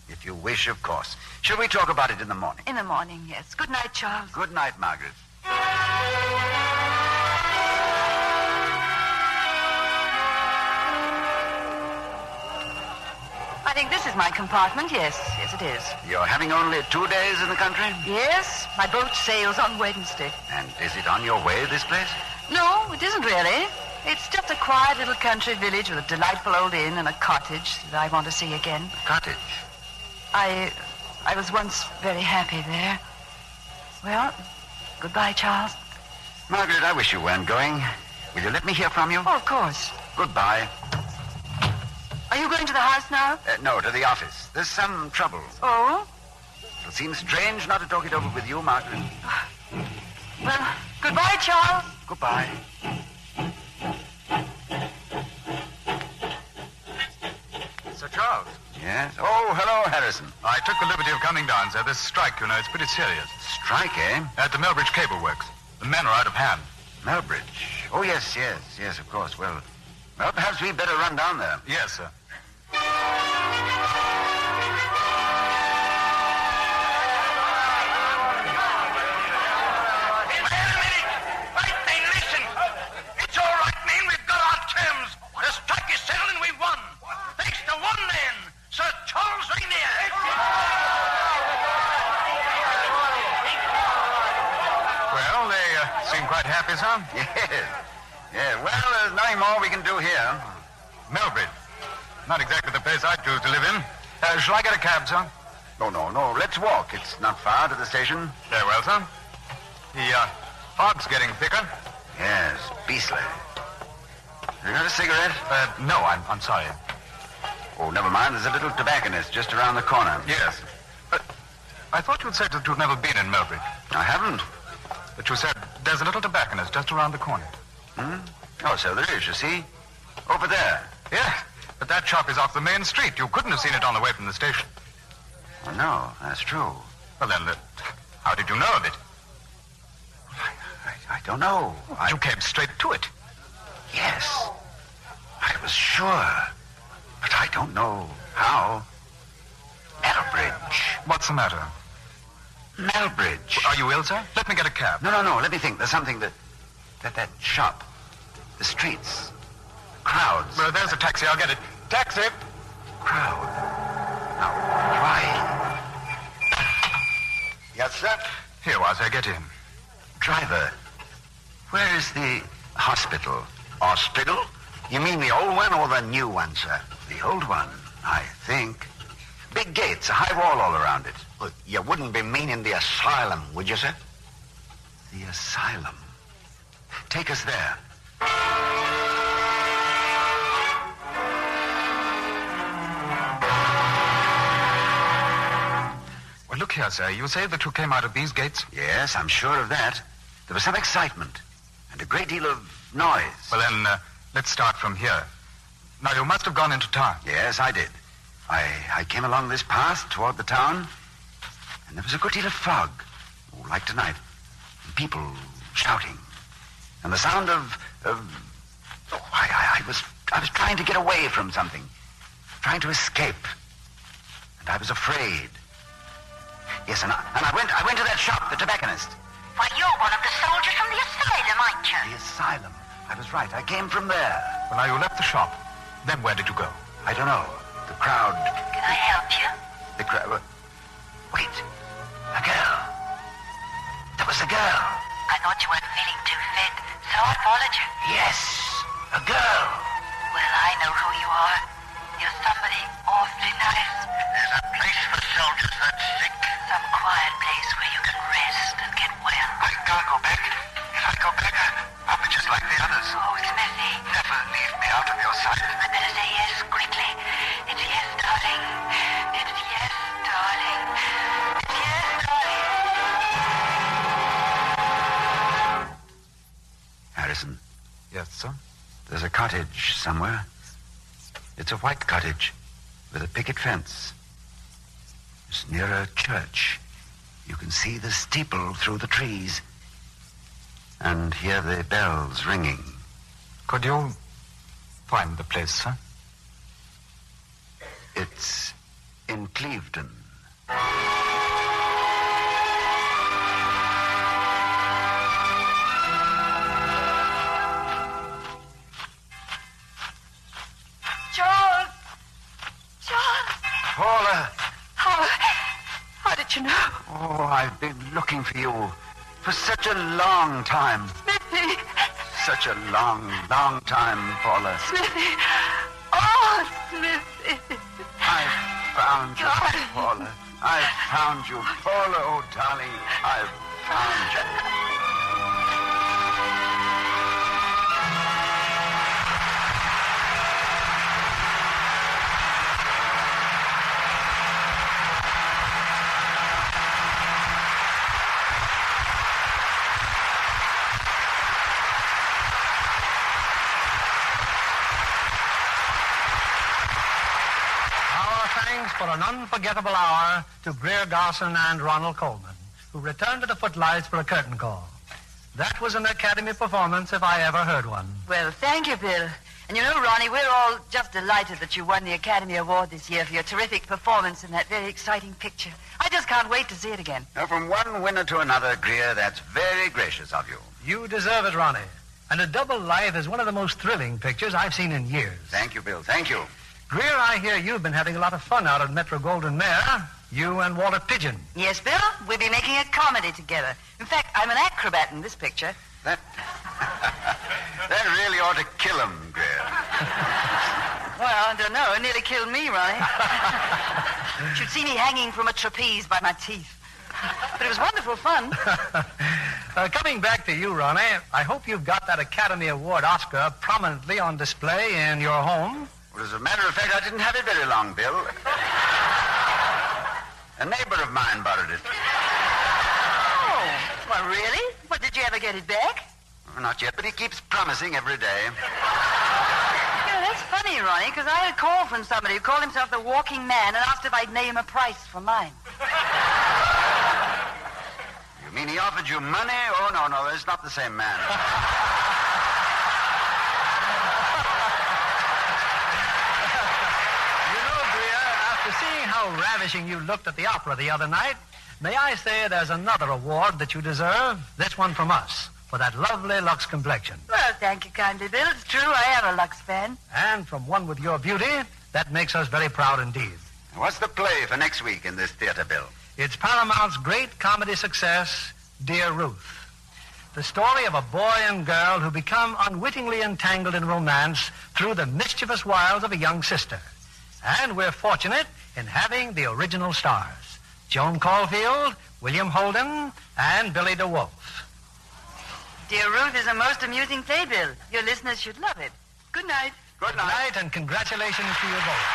If you wish, of course. Shall we talk about it in the morning? In the morning, yes. Good night, Charles. Good night, Margaret. I think this is my compartment. Yes, it is. You're having only 2 days in the country? Yes, my boat sails on Wednesday. And is it on your way, this place? No, it isn't really. It's just a quiet little country village with a delightful old inn and a cottage that I want to see again. A cottage? I was once very happy there. Well, goodbye, Charles. Margaret, I wish you weren't going. Will you let me hear from you? Oh, of course. Goodbye. Are you going to the house now? No, to the office. There's some trouble. Oh? It'll seem strange not to talk it over with you, Margaret. Well, goodbye, Charles. Goodbye. Sir Charles. Yes? Oh, hello, Harrison. I took the liberty of coming down, sir. This strike, you know, it's pretty serious. Strike, eh? At the Melbridge Cable Works. The men are out of hand. Melbridge? Oh, yes, of course. Well, perhaps we'd better run down there. Yes, sir. Happy, sir? Yes. Well, there's nothing more we can do here. Melbridge. Not exactly the place I'd choose to live in. Shall I get a cab, sir? Oh, no. Let's walk. It's not far to the station. Very well, sir. The fog's getting thicker. Yes, beastly. You got a cigarette? No, I'm sorry. Oh, never mind. There's a little tobacconist just around the corner. Yes. I thought you'd said that you'd never been in Melbridge. I haven't. But you said there's a little tobacconist just around the corner. Oh, so there is, you see. Over there. Yes, but that shop is off the main street. You couldn't have seen it on the way from the station. Oh, no, that's true. Well, then, how did you know of it? I don't know. You came straight to it. Yes. I was sure. But I don't know how. Melbridge. What's the matter? Melbridge. Are you ill, sir? Let me get a cab. No. Let me think. There's something that shop. The streets. Crowds. Well, there's a taxi. I'll get it. Taxi! Crowd. Now, why? Yes, sir? Here, Wazir, get in. Driver, where is the hospital? Hospital? You mean the old one or the new one, sir? The old one, I think. Big gates, a high wall all around it. Well, you wouldn't be meaning the asylum, would you, sir? The asylum. Take us there. Well, look here, sir. You say that you came out of these gates? Yes, I'm sure of that. There was some excitement and a great deal of noise. Well, then, let's start from here. Now, you must have gone into town. Yes, I did. I came along this path toward the town, and there was a good deal of fog, like tonight, and people shouting, and the sound I was trying to get away from something, trying to escape, and I was afraid. Yes, and I went to that shop, the tobacconist. Why, you're one of the soldiers from the asylum, aren't you? The asylum. I was right. I came from there. Well, now, you left the shop. Then where did you go? I don't know. The crowd... Can I help you? The crowd... Wait. A girl. There was a girl. I thought you weren't feeling too fit, so I followed you. Yes, a girl. Well, I know who you are. You're somebody awfully nice. There's a place for soldiers that's sick. Some quiet place where you can rest and get well. I can't go back. If I go back, I'll be just like the others. Oh, Smithy. Never leave me out of your sight. I better say yes quickly. It's yes, darling. It's yes, darling. It's yes, darling. Harrison. Yes, sir? There's a cottage somewhere. It's a white cottage with a picket fence. It's near a church. You can see the steeple through the trees and hear the bells ringing. Could you find the place, sir? It's in Clevedon. Charles! Paula! How did you know? Oh, I've been looking for you for such a long time. Smithy! Such a long, long time, Paula. Smithy! Oh, Smithy! I've found you, Paula. I've found you. Paula, oh, darling, I've found you. For an unforgettable hour to Greer Garson and Ronald Coleman, who returned to the footlights for a curtain call. That was an Academy performance if I ever heard one. Well, thank you, Bill. And you know, Ronnie, we're all just delighted that you won the Academy Award this year for your terrific performance in that very exciting picture. I just can't wait to see it again. Now, from one winner to another, Greer, that's very gracious of you. You deserve it, Ronnie. And A Double Life is one of the most thrilling pictures I've seen in years. Thank you, Bill. Thank you. Greer, I hear you've been having a lot of fun out at Metro Golden Mare. You and Walter Pigeon. Yes, Bill. We'll be making a comedy together. In fact, I'm an acrobat in this picture. That really ought to kill him, Greer. Well, I don't know. It nearly killed me, Ronnie. You should see me hanging from a trapeze by my teeth. But it was wonderful fun. Coming back to you, Ronnie, I hope you've got that Academy Award Oscar prominently on display in your home. Well, as a matter of fact, I didn't have it very long, Bill. A neighbor of mine borrowed it. Oh, well, really? What, did you ever get it back? Well, not yet, but he keeps promising every day. Yeah, that's funny, Ronnie, because I had a call from somebody who called himself the Walking Man and asked if I'd name a price for mine. You mean he offered you money? Oh, no, it's not the same man. Seeing how ravishing you looked at the opera the other night, May I say there's another award that you deserve? This one from us, for that lovely Lux complexion. Well, thank you kindly, Bill. It's true, I am a Lux fan. And from one with your beauty, that makes us very proud indeed. What's the play for next week in this theater, Bill? It's Paramount's great comedy success, Dear Ruth. The story of a boy and girl who become unwittingly entangled in romance through the mischievous wiles of a young sister. And we're fortunate in having the original stars, Joan Caulfield, William Holden, and Billy DeWolf. Dear Ruth is a most amusing play, Bill. Your listeners should love it. Good night. Good night, and congratulations to you both.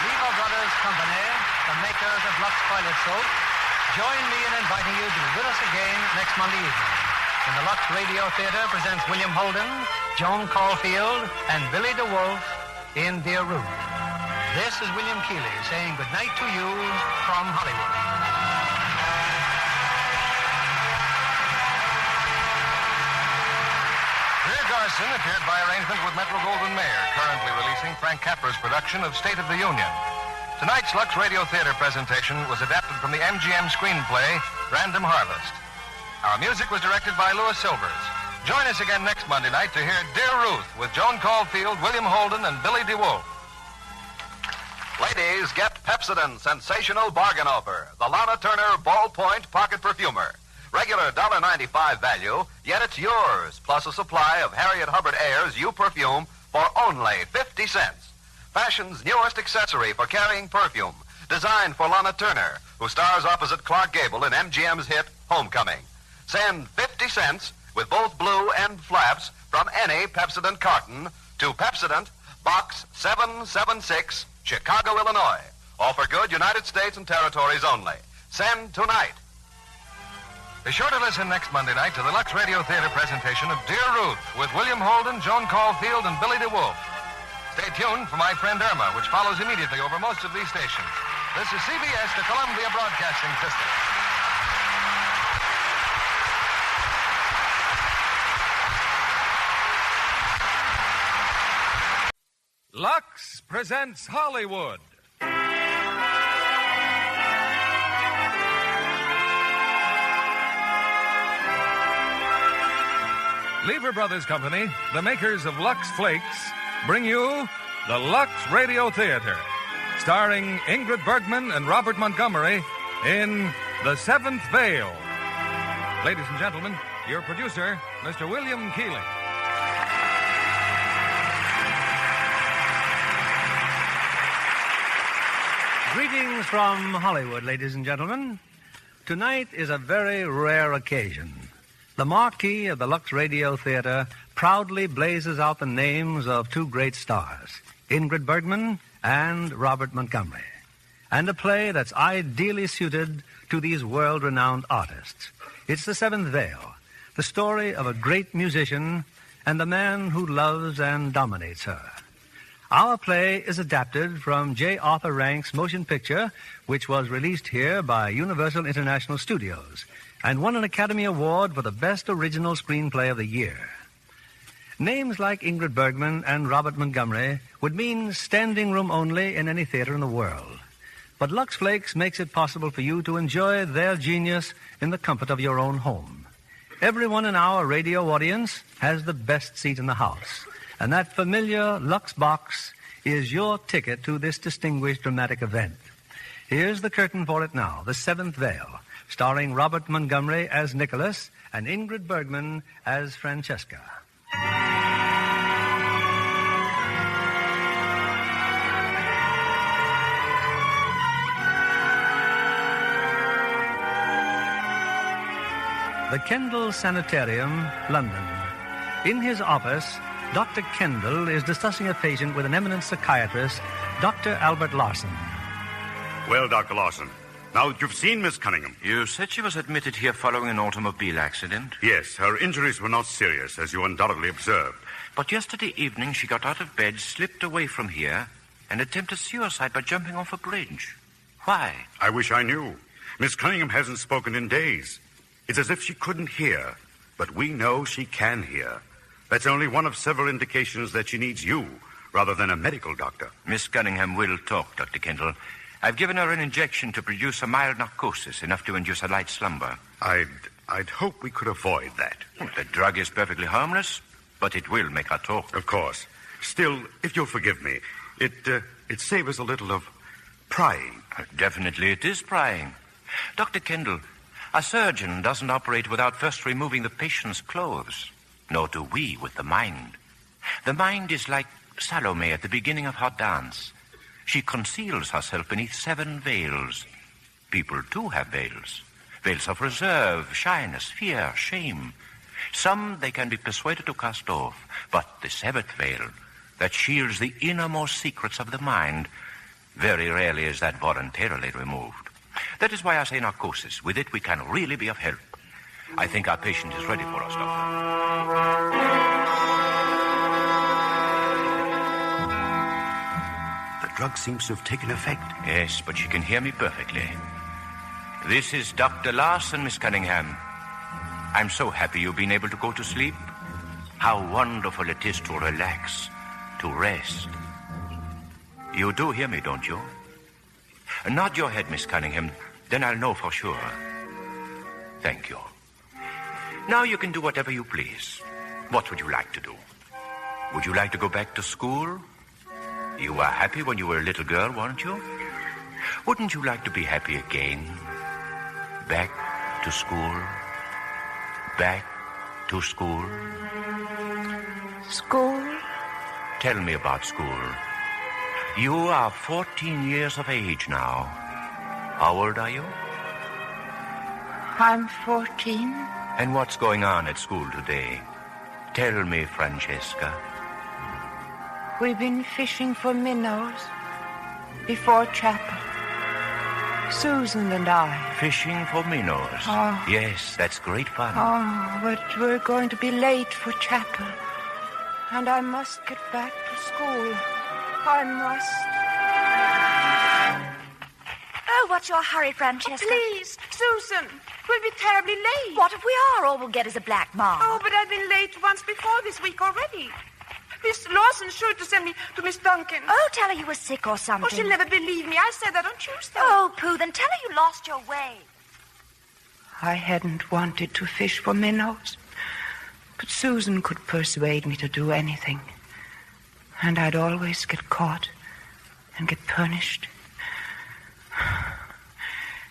Lever Brothers Company, the makers of Lux Toilet Soap, join me in inviting you to be with us again next Monday evening. When the Lux Radio Theater presents William Holden, Joan Caulfield, and Billy DeWolf in Dear Ruth. This is William Keighley saying good night to you from Hollywood. Greer Garson appeared by arrangement with Metro-Goldwyn-Mayer, currently releasing Frank Capra's production of State of the Union. Tonight's Lux Radio Theater presentation was adapted from the MGM screenplay, Random Harvest. Our music was directed by Louis Silvers. Join us again next Monday night to hear Dear Ruth with Joan Caulfield, William Holden, and Billy DeWolf. Ladies, get Pepsodent Sensational Bargain Offer, the Lana Turner Ballpoint Pocket Perfumer. Regular $1.95 value, yet it's yours, plus a supply of Harriet Hubbard Ayers U Perfume for only 50 cents. Fashion's newest accessory for carrying perfume, designed for Lana Turner, who stars opposite Clark Gable in MGM's hit Homecoming. Send 50 cents with both blue and flaps from any Pepsodent carton to Pepsodent, Box 776, Chicago, Illinois. Offer good United States and Territories only. Send tonight. Be sure to listen next Monday night to the Lux Radio Theater presentation of Dear Ruth with William Holden, Joan Caulfield, and Billy DeWolf. Stay tuned for My Friend Irma, which follows immediately over most of these stations. This is CBS, the Columbia Broadcasting System. Lux presents Hollywood. Lever Brothers Company, the makers of Lux Flakes, bring you the Lux Radio Theater, starring Ingrid Bergman and Robert Montgomery in The Seventh Veil. Ladies and gentlemen, your producer, Mr. William Keighley. Greetings from Hollywood, ladies and gentlemen. Tonight is a very rare occasion. The marquee of the Lux Radio Theater proudly blazes out the names of two great stars, Ingrid Bergman and Robert Montgomery, and a play that's ideally suited to these world-renowned artists. It's The Seventh Veil, the story of a great musician and the man who loves and dominates her. Our play is adapted from J. Arthur Rank's motion picture, which was released here by Universal International Studios and won an Academy Award for the Best Original Screenplay of the Year. Names like Ingrid Bergman and Robert Montgomery would mean standing room only in any theater in the world. But Lux Flakes makes it possible for you to enjoy their genius in the comfort of your own home. Everyone in our radio audience has the best seat in the house, and that familiar Lux box is your ticket to this distinguished dramatic event. Here's the curtain for it now, The Seventh Veil, starring Robert Montgomery as Nicholas and Ingrid Bergman as Francesca. The Kendall Sanitarium, London. In his office, Dr. Kendall is discussing a patient with an eminent psychiatrist, Dr. Albert Larson. Well, Dr. Larson, now that you've seen Miss Cunningham. You said she was admitted here following an automobile accident? Yes, her injuries were not serious, as you undoubtedly observed. But yesterday evening she got out of bed, slipped away from here, and attempted suicide by jumping off a bridge. Why? I wish I knew. Miss Cunningham hasn't spoken in days. It's as if she couldn't hear, but we know she can hear. That's only one of several indications that she needs you, rather than a medical doctor. Miss Cunningham will talk, Dr. Kendall. I've given her an injection to produce a mild narcosis, enough to induce a light slumber. I'd hope we could avoid that. Well, the drug is perfectly harmless, but it will make her talk. Of course. Still, if you'll forgive me, it savors a little of prying. Definitely it is prying. Dr. Kendall, a surgeon doesn't operate without first removing the patient's clothes. Nor do we with the mind. The mind is like Salome at the beginning of her dance. She conceals herself beneath 7 veils. People, too, have veils. Veils of reserve, shyness, fear, shame. Some they can be persuaded to cast off. But the 7th veil, that shields the innermost secrets of the mind, very rarely is that voluntarily removed. That is why I say narcosis. With it, we can really be of help. I think our patient is ready for us, Doctor. The drug seems to have taken effect. Yes, but she can hear me perfectly. This is Dr. Larson, Miss Cunningham. I'm so happy you've been able to go to sleep. How wonderful it is to relax, to rest. You do hear me, don't you? Nod your head, Miss Cunningham. Then I'll know for sure. Thank you. Now you can do whatever you please. What would you like to do? Would you like to go back to school? You were happy when you were a little girl, weren't you? Wouldn't you like to be happy again? Back to school? Back to school? School? Tell me about school. You are 14 years of age now. How old are you? I'm 14. And what's going on at school today? Tell me, Francesca. We've been fishing for minnows before chapel. Susan and I. Fishing for minnows? Oh. Yes, that's great fun. Oh, but we're going to be late for chapel. And I must get back to school. I must. Oh, what's your hurry, Francesca? Oh, please, Susan. We'll be terribly late. What if we are? All we'll get is a black mark. Oh, but I've been late once before this week already. Miss Lawson's sure to send me to Miss Duncan. Oh, tell her you were sick or something. Oh, she'll never believe me. I said that on Tuesday. Oh, Pooh, then tell her you lost your way. I hadn't wanted to fish for minnows, but Susan could persuade me to do anything. And I'd always get caught and get punished.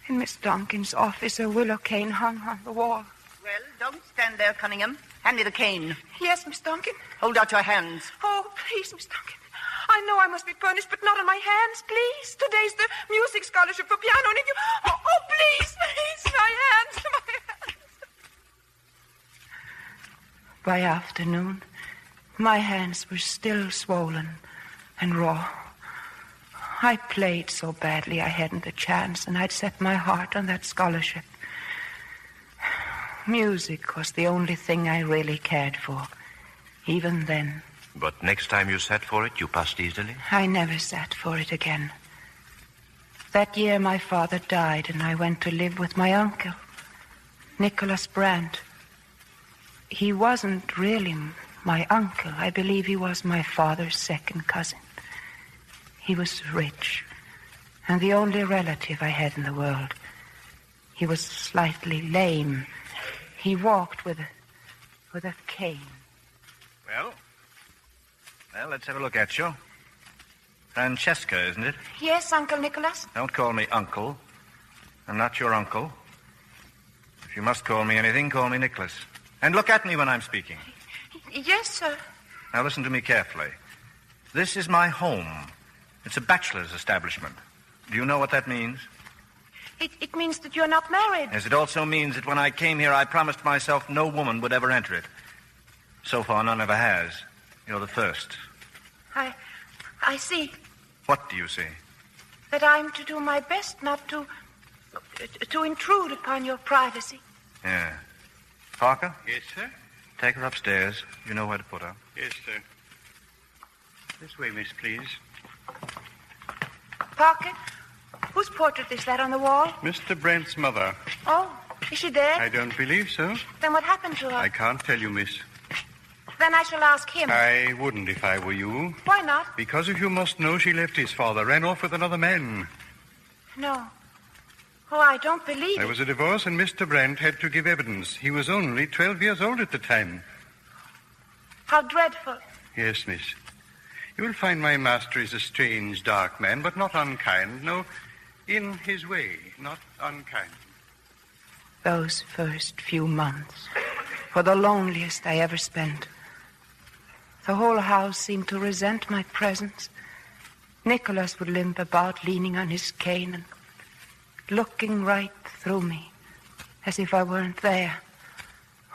In Miss Duncan's office, a willow cane hung on the wall. Well, don't stand there, Cunningham. Hand me the cane. Yes, Miss Duncan. Hold out your hands. Oh, please, Miss Duncan. I know I must be punished, but not on my hands, please. Today's the music scholarship for piano, and if you... Oh, please, my hands, my hands. By afternoon, my hands were still swollen and raw. I played so badly I hadn't a chance, and I'd set my heart on that scholarship. Music was the only thing I really cared for, even then. But next time you sat for it, you passed easily? I never sat for it again. That year my father died, and I went to live with my uncle, Nicholas Brandt. He wasn't really my uncle. I believe he was my father's second cousin. He was rich, and the only relative I had in the world. He was slightly lame. He walked with a cane. Well, let's have a look at you. Francesca, isn't it? Yes, Uncle Nicholas. Don't call me uncle. I'm not your uncle. If you must call me anything, call me Nicholas. And look at me when I'm speaking. Yes, sir. Now listen to me carefully. This is my home. It's a bachelor's establishment. Do you know what that means? It means that you're not married. Yes, it also means that when I came here, I promised myself no woman would ever enter it. So far, none ever has. You're the first. I see. What do you see? That I'm to do my best not to intrude upon your privacy. Yeah. Parker? Yes, sir? Take her upstairs. You know where to put her. Yes, sir. This way, miss, please. Parker, whose portrait is that on the wall? Mr. Brent's mother. Oh, is she there? I don't believe so. Then what happened to her? I can't tell you, miss. Then I shall ask him. I wouldn't if I were you. Why not? Because if you must know, she left his father, ran off with another man. No. Oh, I don't believe There it. was a divorce and Mr. Brandt had to give evidence. He was only 12 years old at the time. How dreadful. Yes, miss. You will find my master is a strange, dark man, but not unkind. No, in his way, not unkind. Those first few months were the loneliest I ever spent. The whole house seemed to resent my presence. Nicholas would limp about, leaning on his cane and looking right through me, as if I weren't there.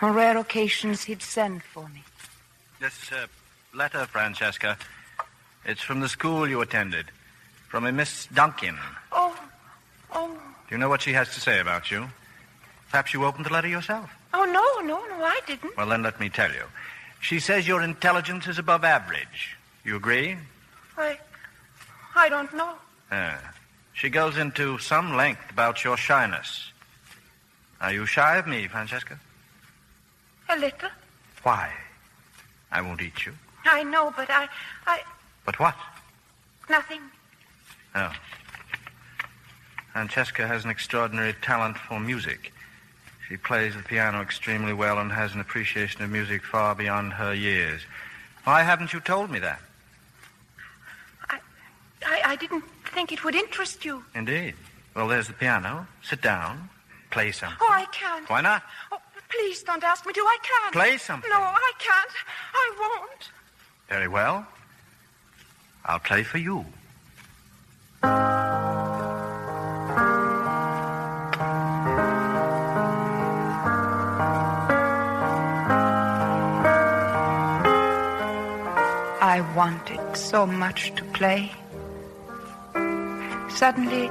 On rare occasions, he'd send for me. This letter, Francesca, it's from the school you attended, from a Miss Duncan. Oh. Do you know what she has to say about you? Perhaps you opened the letter yourself. Oh, no, I didn't. Well, then let me tell you. She says your intelligence is above average. You agree? I don't know. She goes into some length about your shyness. Are you shy of me, Francesca? A little. Why? I won't eat you. I know, but I... But what? Nothing. Oh. Francesca has an extraordinary talent for music. She plays the piano extremely well and has an appreciation of music far beyond her years. Why haven't you told me that? I didn't think it would interest you. Indeed. Well, there's the piano. Sit down. Play something. Oh, I can't. Why not? Oh, please don't ask me to. I can't. Play something. No, I can't. I won't. Very well. I'll play for you. I wanted so much to play. Suddenly,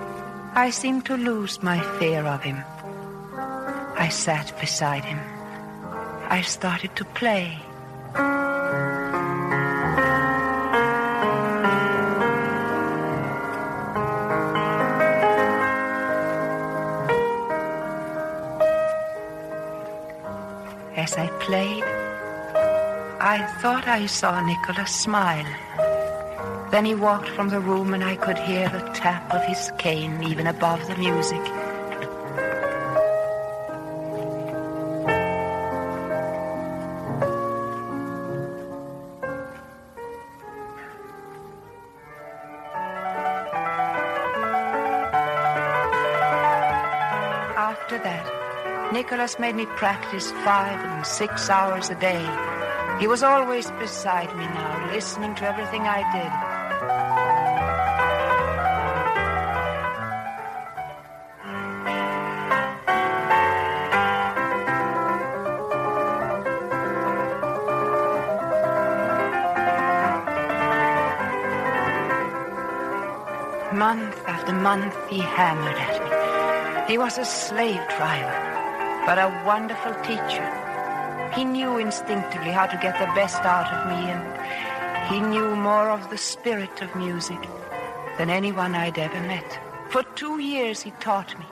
I seemed to lose my fear of him. I sat beside him. I started to play. As I played, I thought I saw Nicholas smile. Then he walked from the room and I could hear the tap of his cane even above the music. After that, Nicholas made me practice 5 and 6 hours a day. He was always beside me now, listening to everything I did. Month after month, he hammered at me. He was a slave driver, but a wonderful teacher. He knew instinctively how to get the best out of me, and he knew more of the spirit of music than anyone I'd ever met. For 2 years, he taught me.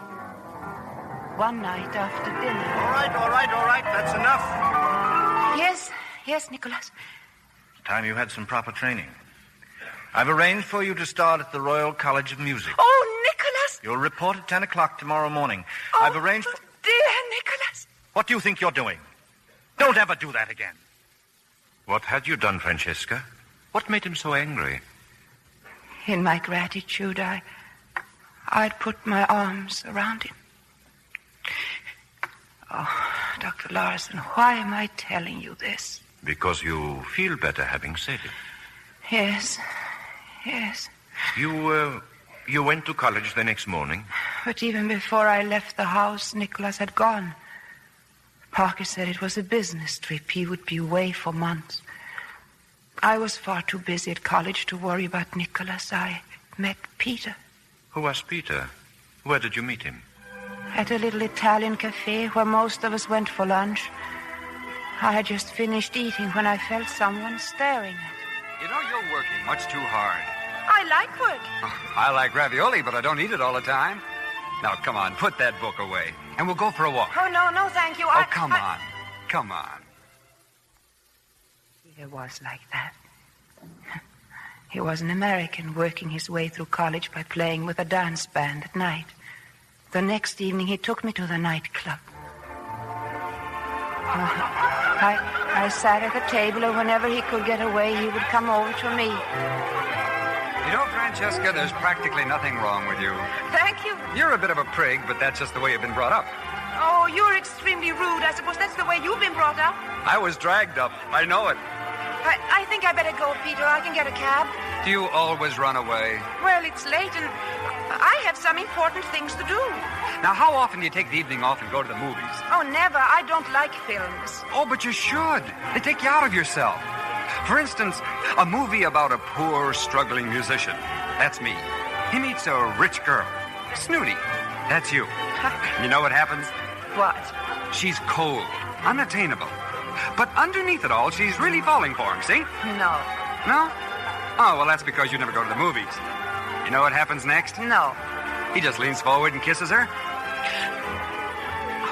One night after dinner... All right. That's enough. Yes, Nicholas. It's time you had some proper training. I've arranged for you to start at the Royal College of Music. Oh, Nicholas! You'll report at 10 o'clock tomorrow morning. Oh, I've arranged for... Dear Nicholas! What do you think you're doing? Don't ever do that again. What had you done, Francesca? What made him so angry? In my gratitude, I'd put my arms around him. Oh, Dr. Larson, why am I telling you this? Because you feel better having said it. Yes. You went to college the next morning? But even before I left the house, Nicholas had gone. Parker said it was a business trip. He would be away for months. I was far too busy at college to worry about Nicholas. I met Peter. Who was Peter? Where did you meet him? At a little Italian cafe where most of us went for lunch. I had just finished eating when I felt someone staring at me. You know, you're working much too hard. I like work. I like ravioli, but I don't eat it all the time. Now, come on, put that book away, and we'll go for a walk. Oh, no, thank you. Come on. Peter was like that. He was an American working his way through college by playing with a dance band at night. The next evening, he took me to the nightclub. I sat at the table, and whenever he could get away, he would come over to me. You know, Francesca, there's practically nothing wrong with you. Thank you. You're a bit of a prig, but that's just the way you've been brought up. Oh, you're extremely rude. I suppose that's the way you've been brought up. I was dragged up. I know it. I think I better go, Peter. I can get a cab. Do you always run away? Well, it's late, and I have some important things to do. Now, how often do you take the evening off and go to the movies? Oh, never. I don't like films. Oh, but you should. They take you out of yourself. For instance, a movie about a poor, struggling musician. That's me. He meets a rich girl. Snooty. That's you. You know what happens? What? She's cold, unattainable. But underneath it all, she's really falling for him, see? No. No? Oh, well, that's because you never go to the movies. You know what happens next? No. He just leans forward and kisses her.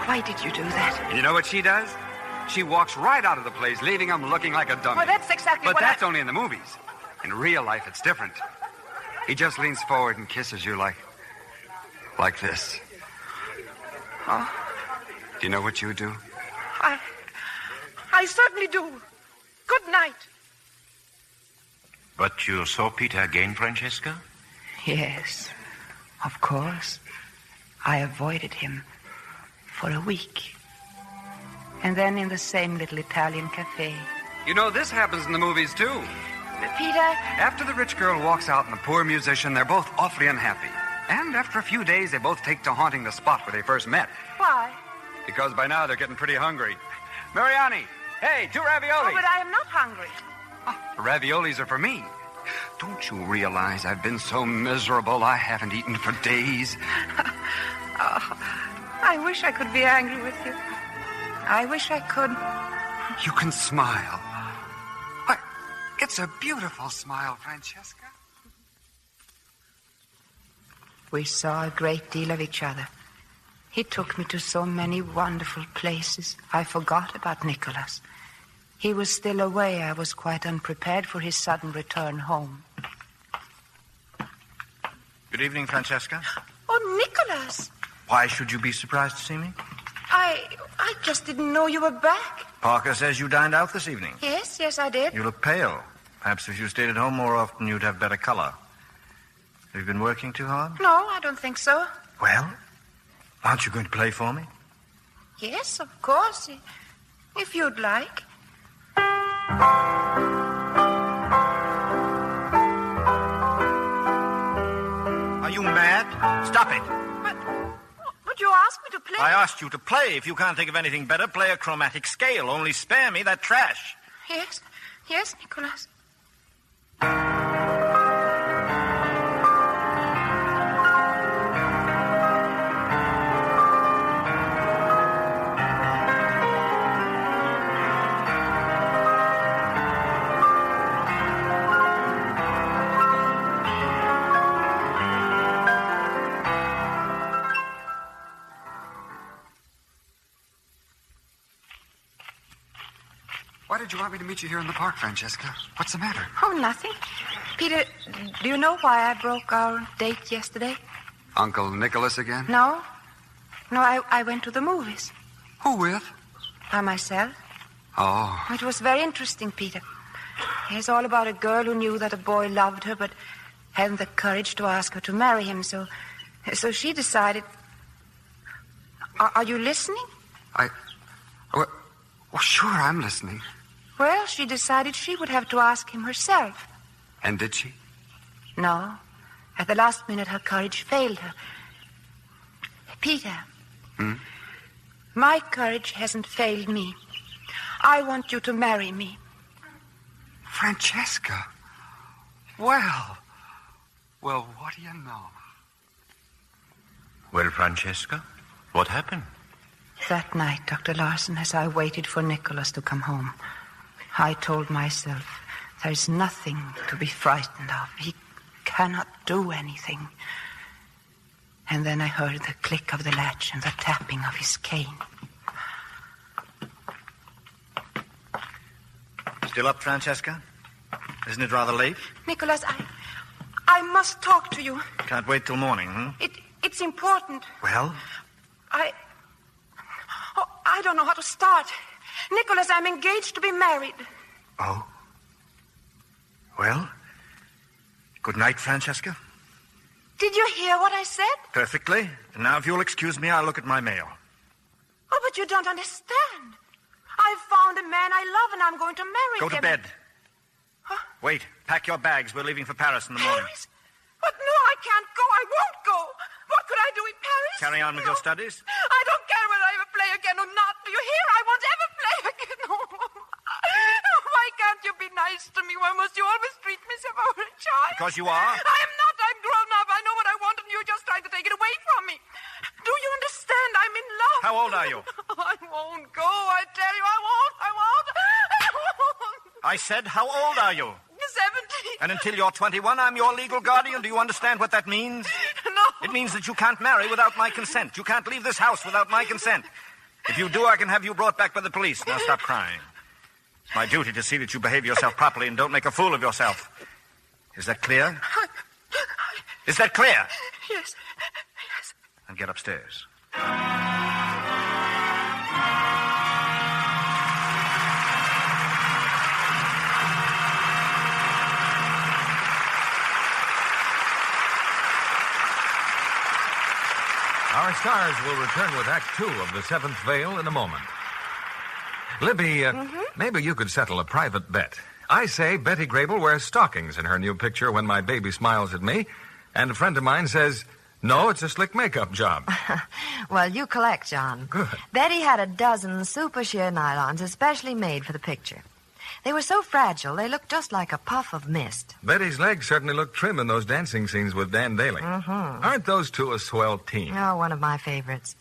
Why did you do that? You know what she does? She walks right out of the place, leaving him looking like a dummy. Well, that's exactly but what that's only in the movies. In real life, it's different. He just leans forward and kisses you like this. Oh. Do you know what you do? I certainly do. Good night. But you saw Peter again, Francesca? Yes, of course. I avoided him for a week. And then in the same little Italian cafe. You know, this happens in the movies, too. Peter? After the rich girl walks out and the poor musician, they're both awfully unhappy. And after a few days, they both take to haunting the spot where they first met. Why? Because by now they're getting pretty hungry. Mariani, hey, 2 ravioli. Oh, but I am not hungry. The raviolis are for me. Don't you realize I've been so miserable I haven't eaten for days? Oh, I wish I could be angry with you. I wish I could. You can smile. Why, it's a beautiful smile, Francesca. We saw a great deal of each other. He took me to so many wonderful places. I forgot about Nicholas. He was still away. I was quite unprepared for his sudden return home. Good evening, Francesca. Oh, Nicholas. Why should you be surprised to see me? I just didn't know you were back. Parker says you dined out this evening. Yes, I did. You look pale. Perhaps if you stayed at home more often, you'd have better color. Have you been working too hard? No, I don't think so. Well, aren't you going to play for me? Yes, of course. If you'd like. Are you mad? Stop it. But you asked me to play. I asked you to play. If you can't think of anything better, play a chromatic scale. Only spare me that trash. Yes, Nicholas. Why did you want me to meet you here in the park, Francesca? What's the matter? Oh, nothing. Peter, do you know why I broke our date yesterday? Uncle Nicholas again? No, I went to the movies. Who with? By myself. Oh. It was very interesting, Peter. It's all about a girl who knew that a boy loved her, but hadn't the courage to ask her to marry him, so she decided... Are you listening? Well, sure, I'm listening. Well, she decided she would have to ask him herself. And did she? No. At the last minute, her courage failed her. Peter. My courage hasn't failed me. I want you to marry me. Francesca. Well, what do you know? Well, Francesca, what happened? That night, Dr. Larson, as I waited for Nicholas to come home, I told myself there's nothing to be frightened of. He cannot do anything. And then I heard the click of the latch and the tapping of his cane. Mr. Still up, Francesca? Isn't it rather late? Nicholas, I must talk to you. Can't wait till morning, hmm? It's important. Well? I don't know how to start. Nicholas, I'm engaged to be married. Oh? Well? Good night, Francesca. Did you hear what I said? Perfectly. And now, if you'll excuse me, I'll look at my mail. Oh, but you don't understand. I've found a man I love, and I'm going to marry him. Go to bed. Huh? Wait. Pack your bags. We're leaving for Paris in the morning. Paris? But no, I can't go. I won't go. What could I do in Paris? Carry on with your studies? I don't care whether I ever play again or not. Do you hear? I won't ever play again. Why can't you be nice to me? Why must you always treat me as if I were a child? Because you are. I am not. I'm grown up. I know what I want, and you're just trying to take it away from me. Do you understand? I'm in love. How old are you? I won't go. I tell you, I won't. I won't. I said, how old are you? 70. And until you're 21, I'm your legal guardian. Do you understand what that means? No. It means that you can't marry without my consent. You can't leave this house without my consent. If you do, I can have you brought back by the police. Now stop crying. It's my duty to see that you behave yourself properly and don't make a fool of yourself. Is that clear? Is that clear? Yes. Yes. And get upstairs. Our stars will return with Act 2 of The Seventh Veil in a moment. Libby, maybe you could settle a private bet. I say Betty Grable wears stockings in her new picture When My Baby Smiles at Me, and a friend of mine says, no, it's a slick makeup job. Well, you collect, John. Good. Betty had a dozen super sheer nylons especially made for the picture. They were so fragile, they looked just like a puff of mist. Betty's legs certainly look trim in those dancing scenes with Dan Daly. Aren't those two a swell team? Oh, one of my favorites.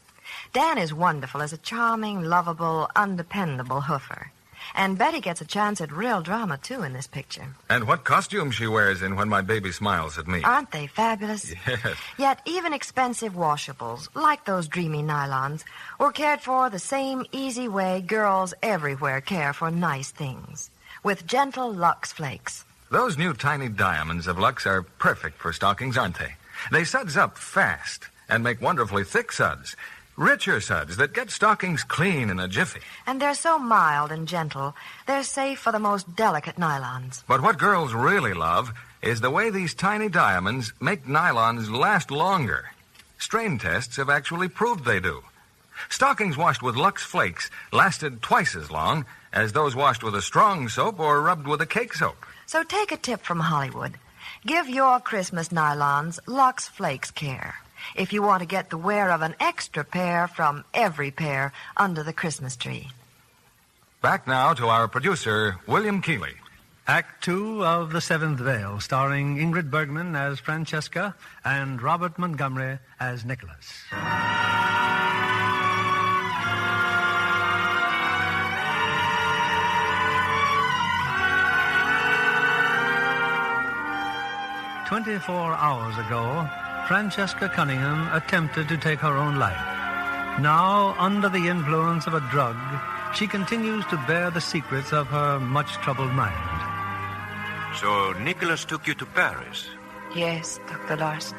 Dan is wonderful as a charming, lovable, undependable hoofer. And Betty gets a chance at real drama, too, in this picture. And what costume she wears in When My Baby Smiles at Me. Aren't they fabulous? Yes. Yet even expensive washables, like those dreamy nylons, were cared for the same easy way girls everywhere care for nice things, with gentle Lux flakes. Those new tiny diamonds of Lux are perfect for stockings, aren't they? They suds up fast and make wonderfully thick suds. Richer suds that get stockings clean in a jiffy. And they're so mild and gentle, they're safe for the most delicate nylons. But what girls really love is the way these tiny diamonds make nylons last longer. Strain tests have actually proved they do. Stockings washed with Lux Flakes lasted twice as long as those washed with a strong soap or rubbed with a cake soap. So take a tip from Hollywood. Give your Christmas nylons Lux Flakes care, if you want to get the wear of an extra pair from every pair under the Christmas tree. Back now to our producer, William Keeley. Act 2 of The Seventh Veil, starring Ingrid Bergman as Francesca and Robert Montgomery as Nicholas. "24 hours ago, Francesca Cunningham attempted to take her own life. Now, under the influence of a drug, she continues to bear the secrets of her much-troubled mind." So Nicholas took you to Paris? Yes, Dr. Larson.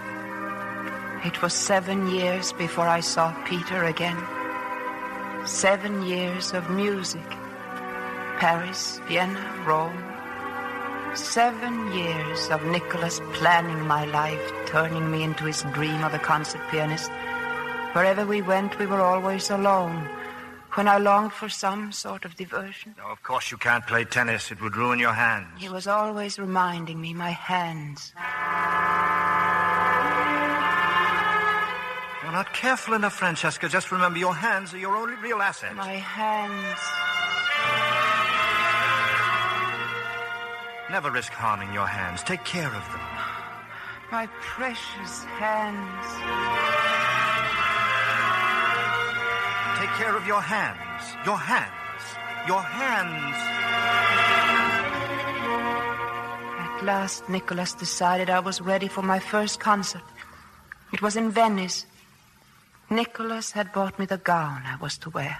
It was 7 years before I saw Peter again. 7 years of music. Paris, Vienna, Rome. 7 years of Nicholas planning my life, turning me into his dream of a concert pianist. Wherever we went, we were always alone. When I longed for some sort of diversion, No, of course you can't play tennis. It would ruin your hands. he was always reminding me, my hands. You're not careful enough, Francesca. Just remember, your hands are your only real asset. My hands. Never risk harming your hands. Take care of them. My precious hands. Take care of your hands. Your hands. Your hands. At last, Nicholas decided I was ready for my first concert. It was in Venice. Nicholas had bought me the gown I was to wear.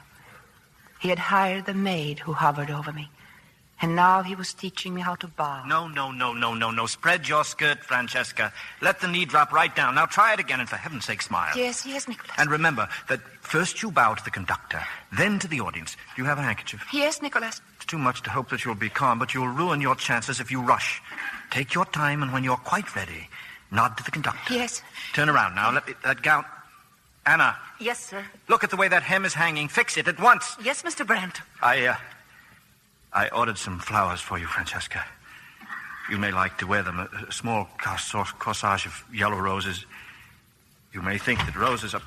He had hired the maid who hovered over me. And now he was teaching me how to bow. No. Spread your skirt, Francesca. Let the knee drop right down. Now try it again, and for heaven's sake, smile. Yes, Nicholas. And remember that first you bow to the conductor, then to the audience. Do you have a handkerchief? Yes, Nicholas. It's too much to hope that you'll be calm, but you'll ruin your chances if you rush. Take your time, and when you're quite ready, nod to the conductor. Yes. Turn around now. Let me... That gown... Anna. Yes, sir. Look at the way that hem is hanging. Fix it at once. Yes, Mr. Brandt. I ordered some flowers for you, Francesca. You may like to wear them. A small corsage of yellow roses. You may think that roses are...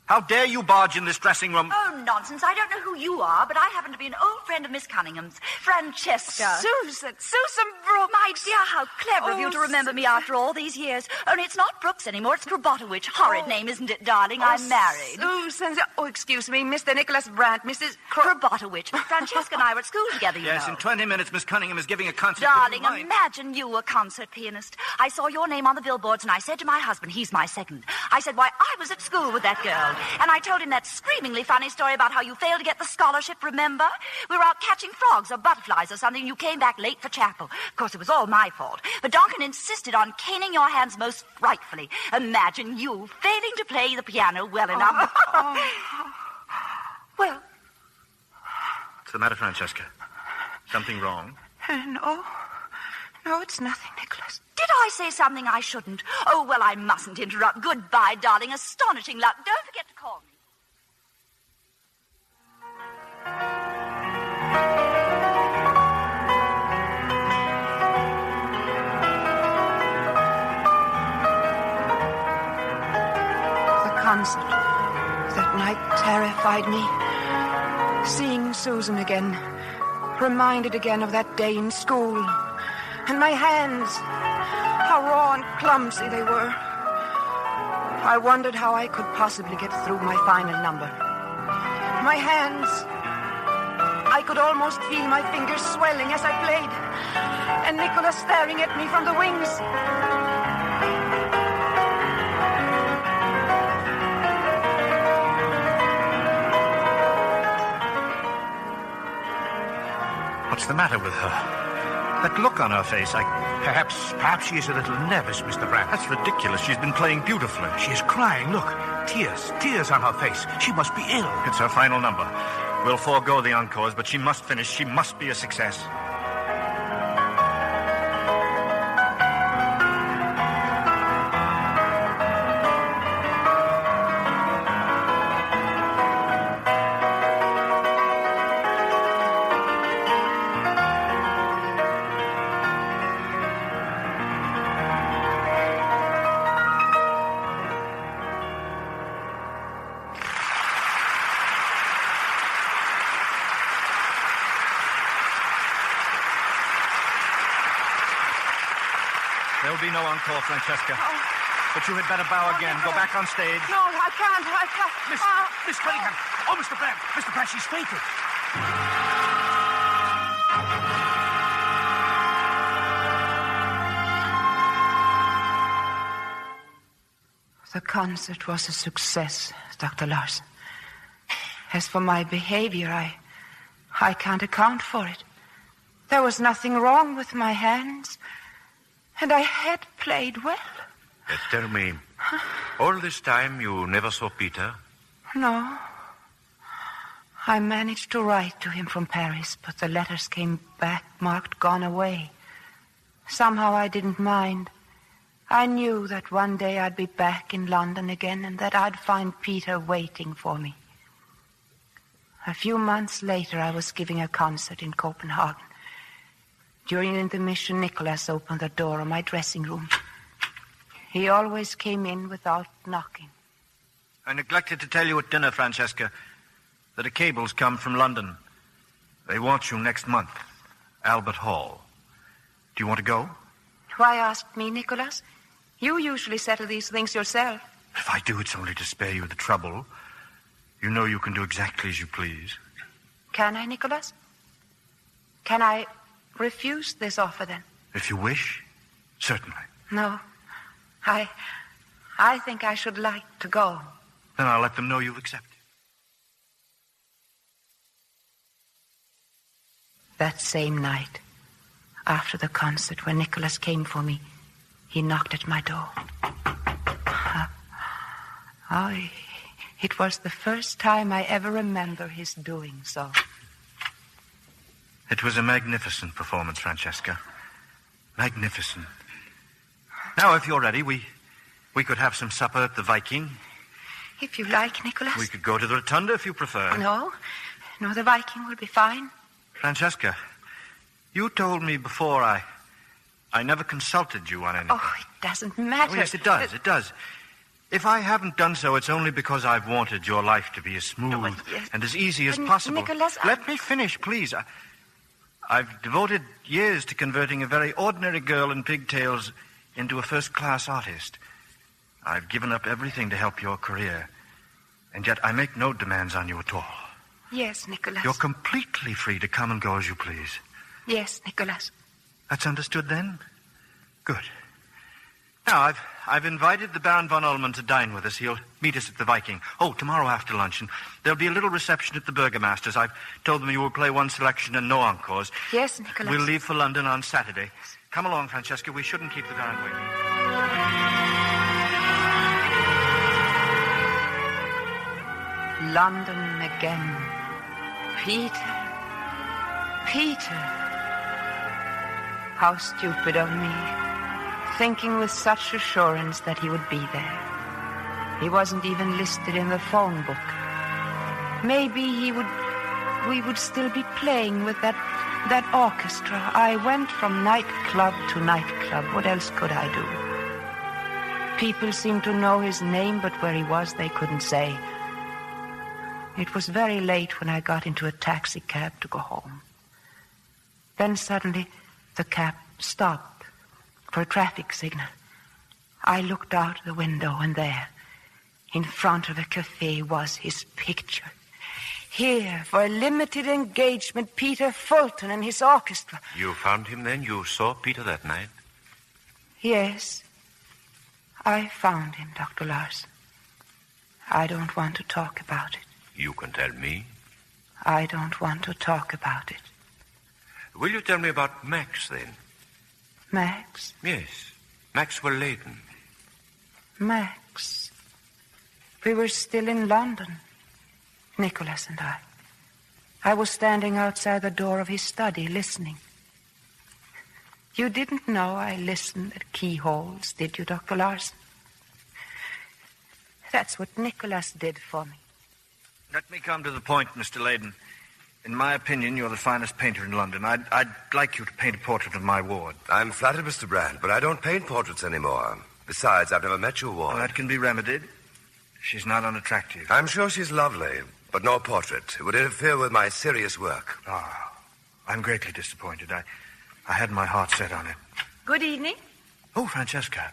How dare you barge in this dressing room? Oh, nonsense. I don't know who you are, but I happen to be an old friend of Miss Cunningham's, Francesca. Susan Brooks. My dear, how clever of you to remember me after all these years. Only it's not Brooks anymore, it's Krabotowicz. Horrid name, isn't it, darling? I'm married. Susan. Oh, excuse me, Mr. Nicholas Brandt, Mrs. Krabotowicz. Francesca and I were at school together, you Yes, know. in 20 minutes, Miss Cunningham is giving a concert. Darling, imagine you a concert pianist. I saw your name on the billboards, and I said to my husband, he's my second. I said, why, I was at school with that girl. And I told him that screamingly funny story about how you failed to get the scholarship, remember? We were out catching frogs or butterflies or something, and you came back late for chapel. Of course, it was all my fault. But Donkin insisted on caning your hands most frightfully. Imagine you failing to play the piano well enough. Well... What's the matter, Francesca? Something wrong? No, it's nothing, Nicholas. Did I say something I shouldn't? Oh, well, I mustn't interrupt. Goodbye, darling. Astonishing luck. Don't forget to call me. The concert that night terrified me. Seeing Susan again, reminded again of that day in school. And my hands, how raw and clumsy they were. I wondered how I could possibly get through my final number. My hands, I could almost feel my fingers swelling as I played, and Nicholas staring at me from the wings. What's the matter with her? That look on her face, Perhaps she is a little nervous, Mr. Brandt. That's ridiculous. She's been playing beautifully. She is crying. Look, tears on her face. She must be ill. It's her final number. We'll forego the encores, but she must finish. She must be a success. There'll be no encore, Francesca. But you had better bow again. Go back on stage. No, I can't. Miss Cunningham. Oh, Mr. Brandt, she's fainted. The concert was a success, Dr. Larson. As for my behavior, I can't account for it. There was nothing wrong with my hands, and I had played well. Tell me, all this time you never saw Peter? No. I managed to write to him from Paris, but the letters came back marked gone away. Somehow I didn't mind. I knew that one day I'd be back in London again and that I'd find Peter waiting for me. A few months later, I was giving a concert in Copenhagen. During the intermission, Nicholas opened the door of my dressing room. He always came in without knocking. I neglected to tell you at dinner, Francesca, that a cable's come from London. They want you next month. Albert Hall. Do you want to go? Why ask me, Nicholas? You usually settle these things yourself. If I do, it's only to spare you the trouble. You know you can do exactly as you please. Can I, Nicholas? Can I refuse this offer, then? If you wish, certainly. No. I think I should like to go. Then I'll let them know you've accepted. That same night, after the concert, when Nicholas came for me, he knocked at my door. It was the first time I ever remember his doing so. It was a magnificent performance, Francesca. Magnificent. Now, if you're ready, we could have some supper at the Viking. If you like, Nicholas. We could go to the Rotunda if you prefer. No, the Viking will be fine. Francesca, you told me before I never consulted you on anything. Oh, it doesn't matter. Oh, yes, it does. It does. If I haven't done so, it's only because I've wanted your life to be as smooth and as easy as possible. Nicholas, Let me finish, please. I've devoted years to converting a very ordinary girl in pigtails into a first-class artist. I've given up everything to help your career, and yet I make no demands on you at all. Yes, Nicholas. You're completely free to come and go as you please. Yes, Nicholas. That's understood, then? Good. Now, I've invited the Baron von Ullman to dine with us. He'll meet us at the Viking. Oh, tomorrow after luncheon. There'll be a little reception at the Burgomaster's. I've told them you will play one selection and no encores. Yes, Nicholas. We'll leave for London on Saturday. Come along, Francesca. We shouldn't keep the Baron waiting. London again. Peter. How stupid of me. Thinking with such assurance that he would be there. He wasn't even listed in the phone book. Maybe we would still be playing with that orchestra. I went from nightclub to nightclub. What else could I do? People seemed to know his name, but where he was, they couldn't say. It was very late when I got into a taxi cab to go home. Then suddenly the cab stopped for a traffic signal. I looked out the window, and there, in front of a cafe, was his picture. Here, for a limited engagement, Peter Fulton and his orchestra. You found him then? You saw Peter that night? Yes, I found him, Dr. Larson. I don't want to talk about it. You can tell me. I don't want to talk about it. Will you tell me about Max, then? Max? Yes, Maxwell Leighton. Max. We were still in London, Nicholas and I. I was standing outside the door of his study, listening. You didn't know I listened at keyholes, did you, Dr. Larson? That's what Nicholas did for me. Let me come to the point, Mr. Leighton. In my opinion, you're the finest painter in London. I'd like you to paint a portrait of my ward. I'm flattered, Mr. Brand, but I don't paint portraits anymore. Besides, I've never met your ward. Well, that can be remedied. She's not unattractive. I'm sure she's lovely, but no portrait. It would interfere with my serious work. I'm greatly disappointed. I had my heart set on it. Good evening. Oh, Francesca.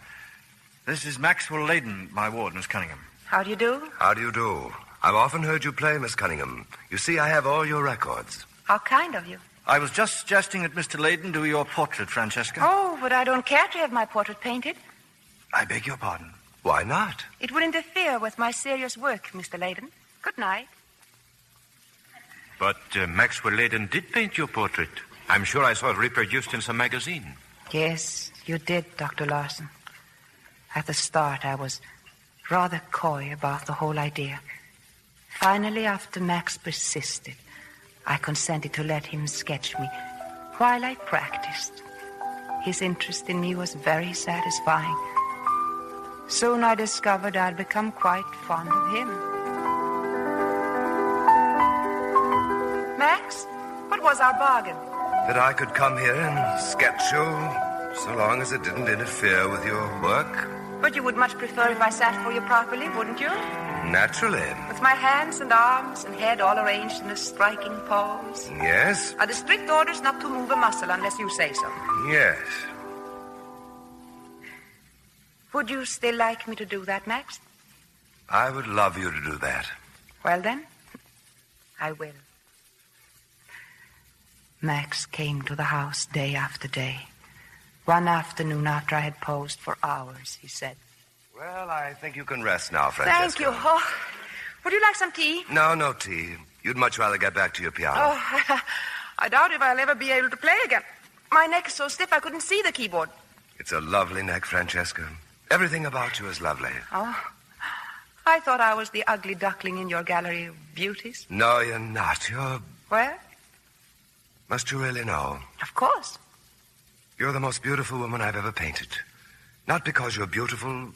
This is Maxwell Leighton, my ward, Miss Cunningham. How do you do? How do you do? I've often heard you play, Miss Cunningham. You see, I have all your records. How kind of you. I was just suggesting that Mr. Leighton do your portrait, Francesca. Oh, but I don't care to have my portrait painted. I beg your pardon. Why not? It would interfere with my serious work, Mr. Leighton. Good night. But Maxwell Leighton did paint your portrait. I'm sure I saw it reproduced in some magazine. Yes, you did, Dr. Larson. At the start, I was rather coy about the whole idea. Finally, after Max persisted, I consented to let him sketch me while I practiced. His interest in me was very satisfying. Soon I discovered I'd become quite fond of him. Max, what was our bargain? That I could come here and sketch you, so long as it didn't interfere with your work. But you would much prefer if I sat for you properly, wouldn't you? Naturally. With my hands and arms and head all arranged in a striking pose. Yes? Are the strict orders not to move a muscle unless you say so? Yes. Would you still like me to do that, Max? I would love you to do that. Well, then, I will. Max came to the house day after day. One afternoon after I had posed for hours, he said. Well, I think you can rest now, Francesca. Thank you. Oh, would you like some tea? No tea. You'd much rather get back to your piano. Oh, I doubt if I'll ever be able to play again. My neck's so stiff I couldn't see the keyboard. It's a lovely neck, Francesca. Everything about you is lovely. Oh, I thought I was the ugly duckling in your gallery of beauties. No, you're not. You're... Where? Must you really know? Of course. You're the most beautiful woman I've ever painted. Not because you're beautiful,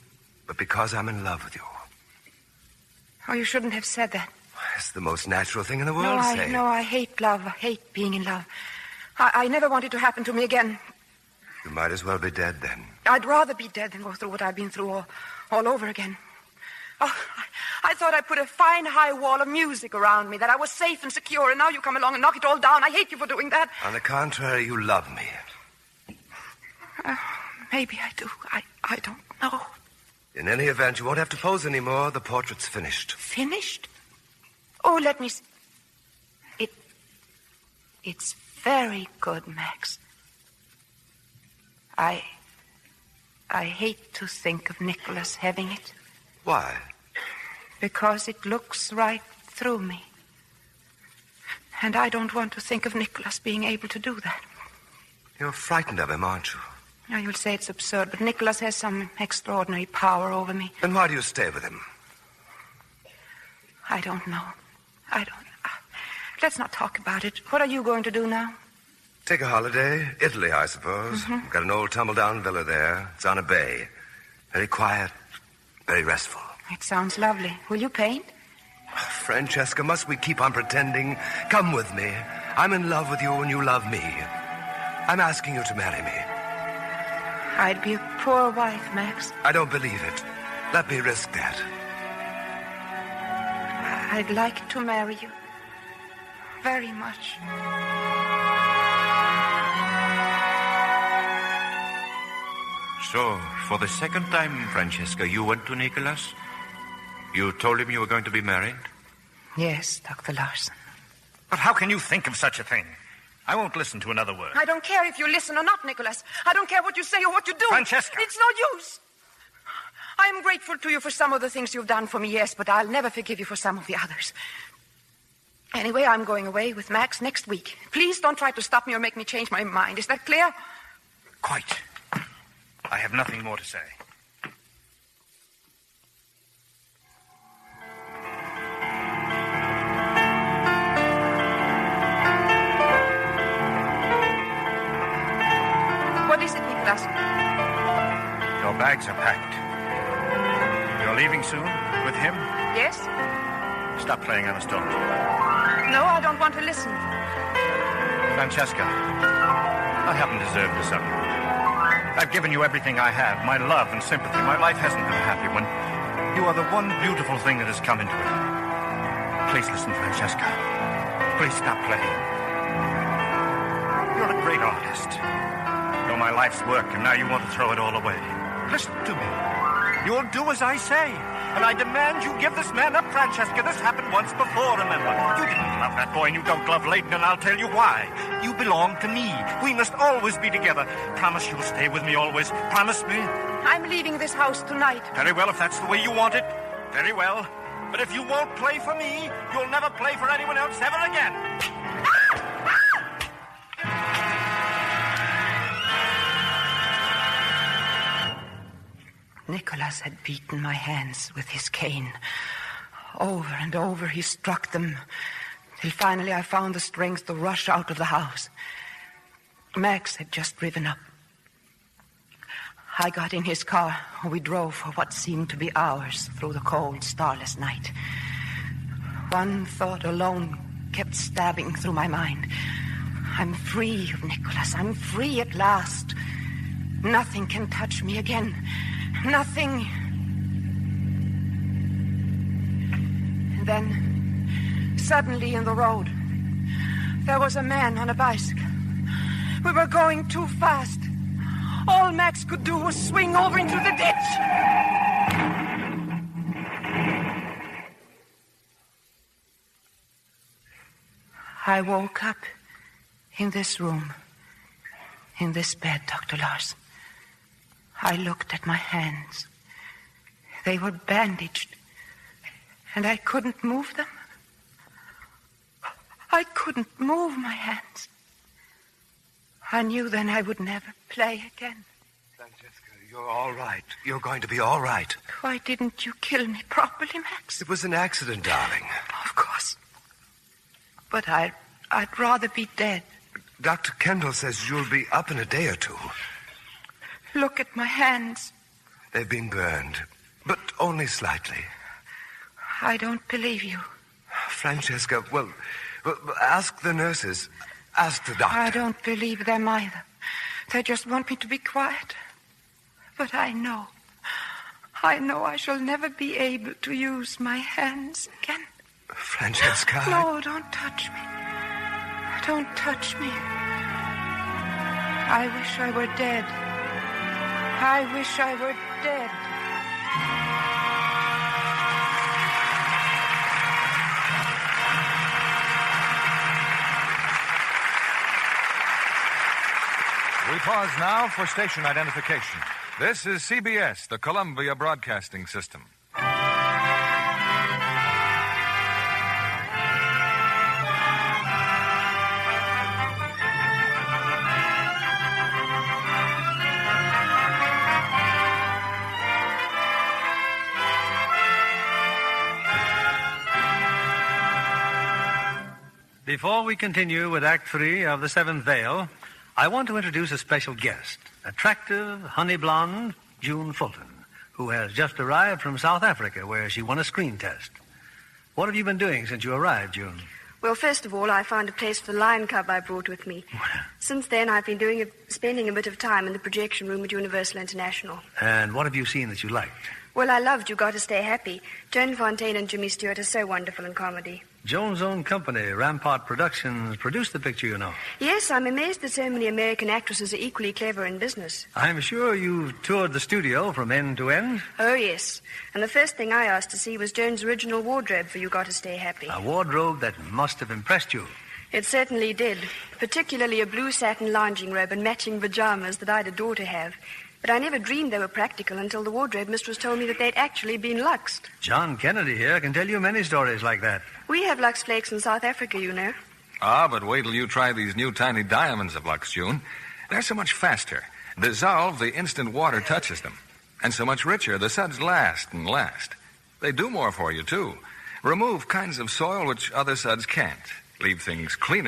but because I'm in love with you. Oh, you shouldn't have said that. It's the most natural thing in the world to say. No, I hate love. I hate being in love. I never want it to happen to me again. You might as well be dead then. I'd rather be dead than go through what I've been through all over again. Oh, I thought I put a fine high wall of music around me, that I was safe and secure, and now you come along and knock it all down. I hate you for doing that. On the contrary, you love me. Maybe I do. I don't know. In any event, you won't have to pose anymore. The portrait's finished. Finished? Oh, let me see. It's very good, Max. I hate to think of Nicholas having it. Why? Because it looks right through me. And I don't want to think of Nicholas being able to do that. You're frightened of him, aren't you? Now, you'll say it's absurd, but Nicholas has some extraordinary power over me. Then why do you stay with him? I don't know. Let's not talk about it. What are you going to do now? Take a holiday. Italy, I suppose. Mm-hmm. We've got an old tumble-down villa there. It's on a bay. Very quiet, very restful. It sounds lovely. Will you paint? Francesca, must we keep on pretending? Come with me. I'm in love with you and you love me. I'm asking you to marry me. I'd be a poor wife, Max. I don't believe it. Let me risk that. I'd like to marry you. Very much. So, for the second time, Francesca, you went to Nicholas? You told him you were going to be married? Yes, Dr. Larson. But how can you think of such a thing? I won't listen to another word. I don't care if you listen or not, Nicholas. I don't care what you say or what you do. Francesca! It's no use. I am grateful to you for some of the things you've done for me, yes, but I'll never forgive you for some of the others. Anyway, I'm going away with Max next week. Please don't try to stop me or make me change my mind. Is that clear? Quite. I have nothing more to say. What is it, Nicholas? Your bags are packed. You're leaving soon? With him? Yes? Stop playing honest, don't. No, I don't want to listen. Francesca, I haven't deserved this of you. I've given you everything I have, my love and sympathy. My life hasn't been a happy one. You are the one beautiful thing that has come into it. Please listen, Francesca. Please stop playing. You're a great artist. You're my life's work, and now you want to throw it all away. Listen to me. You'll do as I say. And I demand you give this man up, Francesca. This happened once before, remember. You didn't love that boy, and you don't love Leighton, and I'll tell you why. You belong to me. We must always be together. Promise you'll stay with me always. Promise me. I'm leaving this house tonight. Very well, if that's the way you want it. Very well. But if you won't play for me, you'll never play for anyone else ever again. Nicholas had beaten my hands with his cane. Over and over he struck them, till finally I found the strength to rush out of the house. Max had just driven up. I got in his car. We drove for what seemed to be hours through the cold, starless night. One thought alone kept stabbing through my mind. I'm free of Nicholas. I'm free at last. Nothing can touch me again. Nothing. And then, suddenly in the road, there was a man on a bicycle. We were going too fast. All Max could do was swing over into the ditch. I woke up in this room, in this bed, Dr. Larson. I looked at my hands. They were bandaged, and I couldn't move them. I couldn't move my hands. I knew then I would never play again. Francesca, you're all right. You're going to be all right. Why didn't you kill me properly, Max? It was an accident, darling. Of course. But I'd rather be dead. Dr. Kendall says you'll be up in a day or two. Look at my hands. They've been burned, but only slightly. I don't believe you. Francesca, well, ask the nurses. Ask the doctor. I don't believe them either. They just want me to be quiet. But I know I shall never be able to use my hands again. Francesca. No, don't touch me. Don't touch me. I wish I were dead. I wish I were dead. We pause now for station identification. This is CBS, the Columbia Broadcasting System. Before we continue with Act 3 of The Seventh Veil, I want to introduce a special guest, attractive, honey blonde June Fulton, who has just arrived from South Africa, where she won a screen test. What have you been doing since you arrived, June? Well, first of all, I found a place for the lion cub I brought with me. Since then, I've been spending a bit of time in the projection room at Universal International. And what have you seen that you liked? Well, I loved You Gotta Stay Happy. Joan Fontaine and Jimmy Stewart are so wonderful in comedy. Joan's own company, Rampart Productions, produced the picture, you know. Yes, I'm amazed that so many American actresses are equally clever in business. I'm sure you've toured the studio from end to end. Oh, yes. And the first thing I asked to see was Joan's original wardrobe for You Gotta Stay Happy. A wardrobe that must have impressed you. It certainly did. Particularly a blue satin lounging robe and matching pajamas that I'd adore to have. But I never dreamed they were practical until the wardrobe mistress told me that they'd actually been luxed. John Kennedy here can tell you many stories like that. We have Lux Flakes in South Africa, you know. Ah, but wait till you try these new tiny diamonds of Lux, June. They're so much faster. Dissolve the instant water touches them. And so much richer, the suds last and last. They do more for you, too. Remove kinds of soil which other suds can't. Leave things cleaner.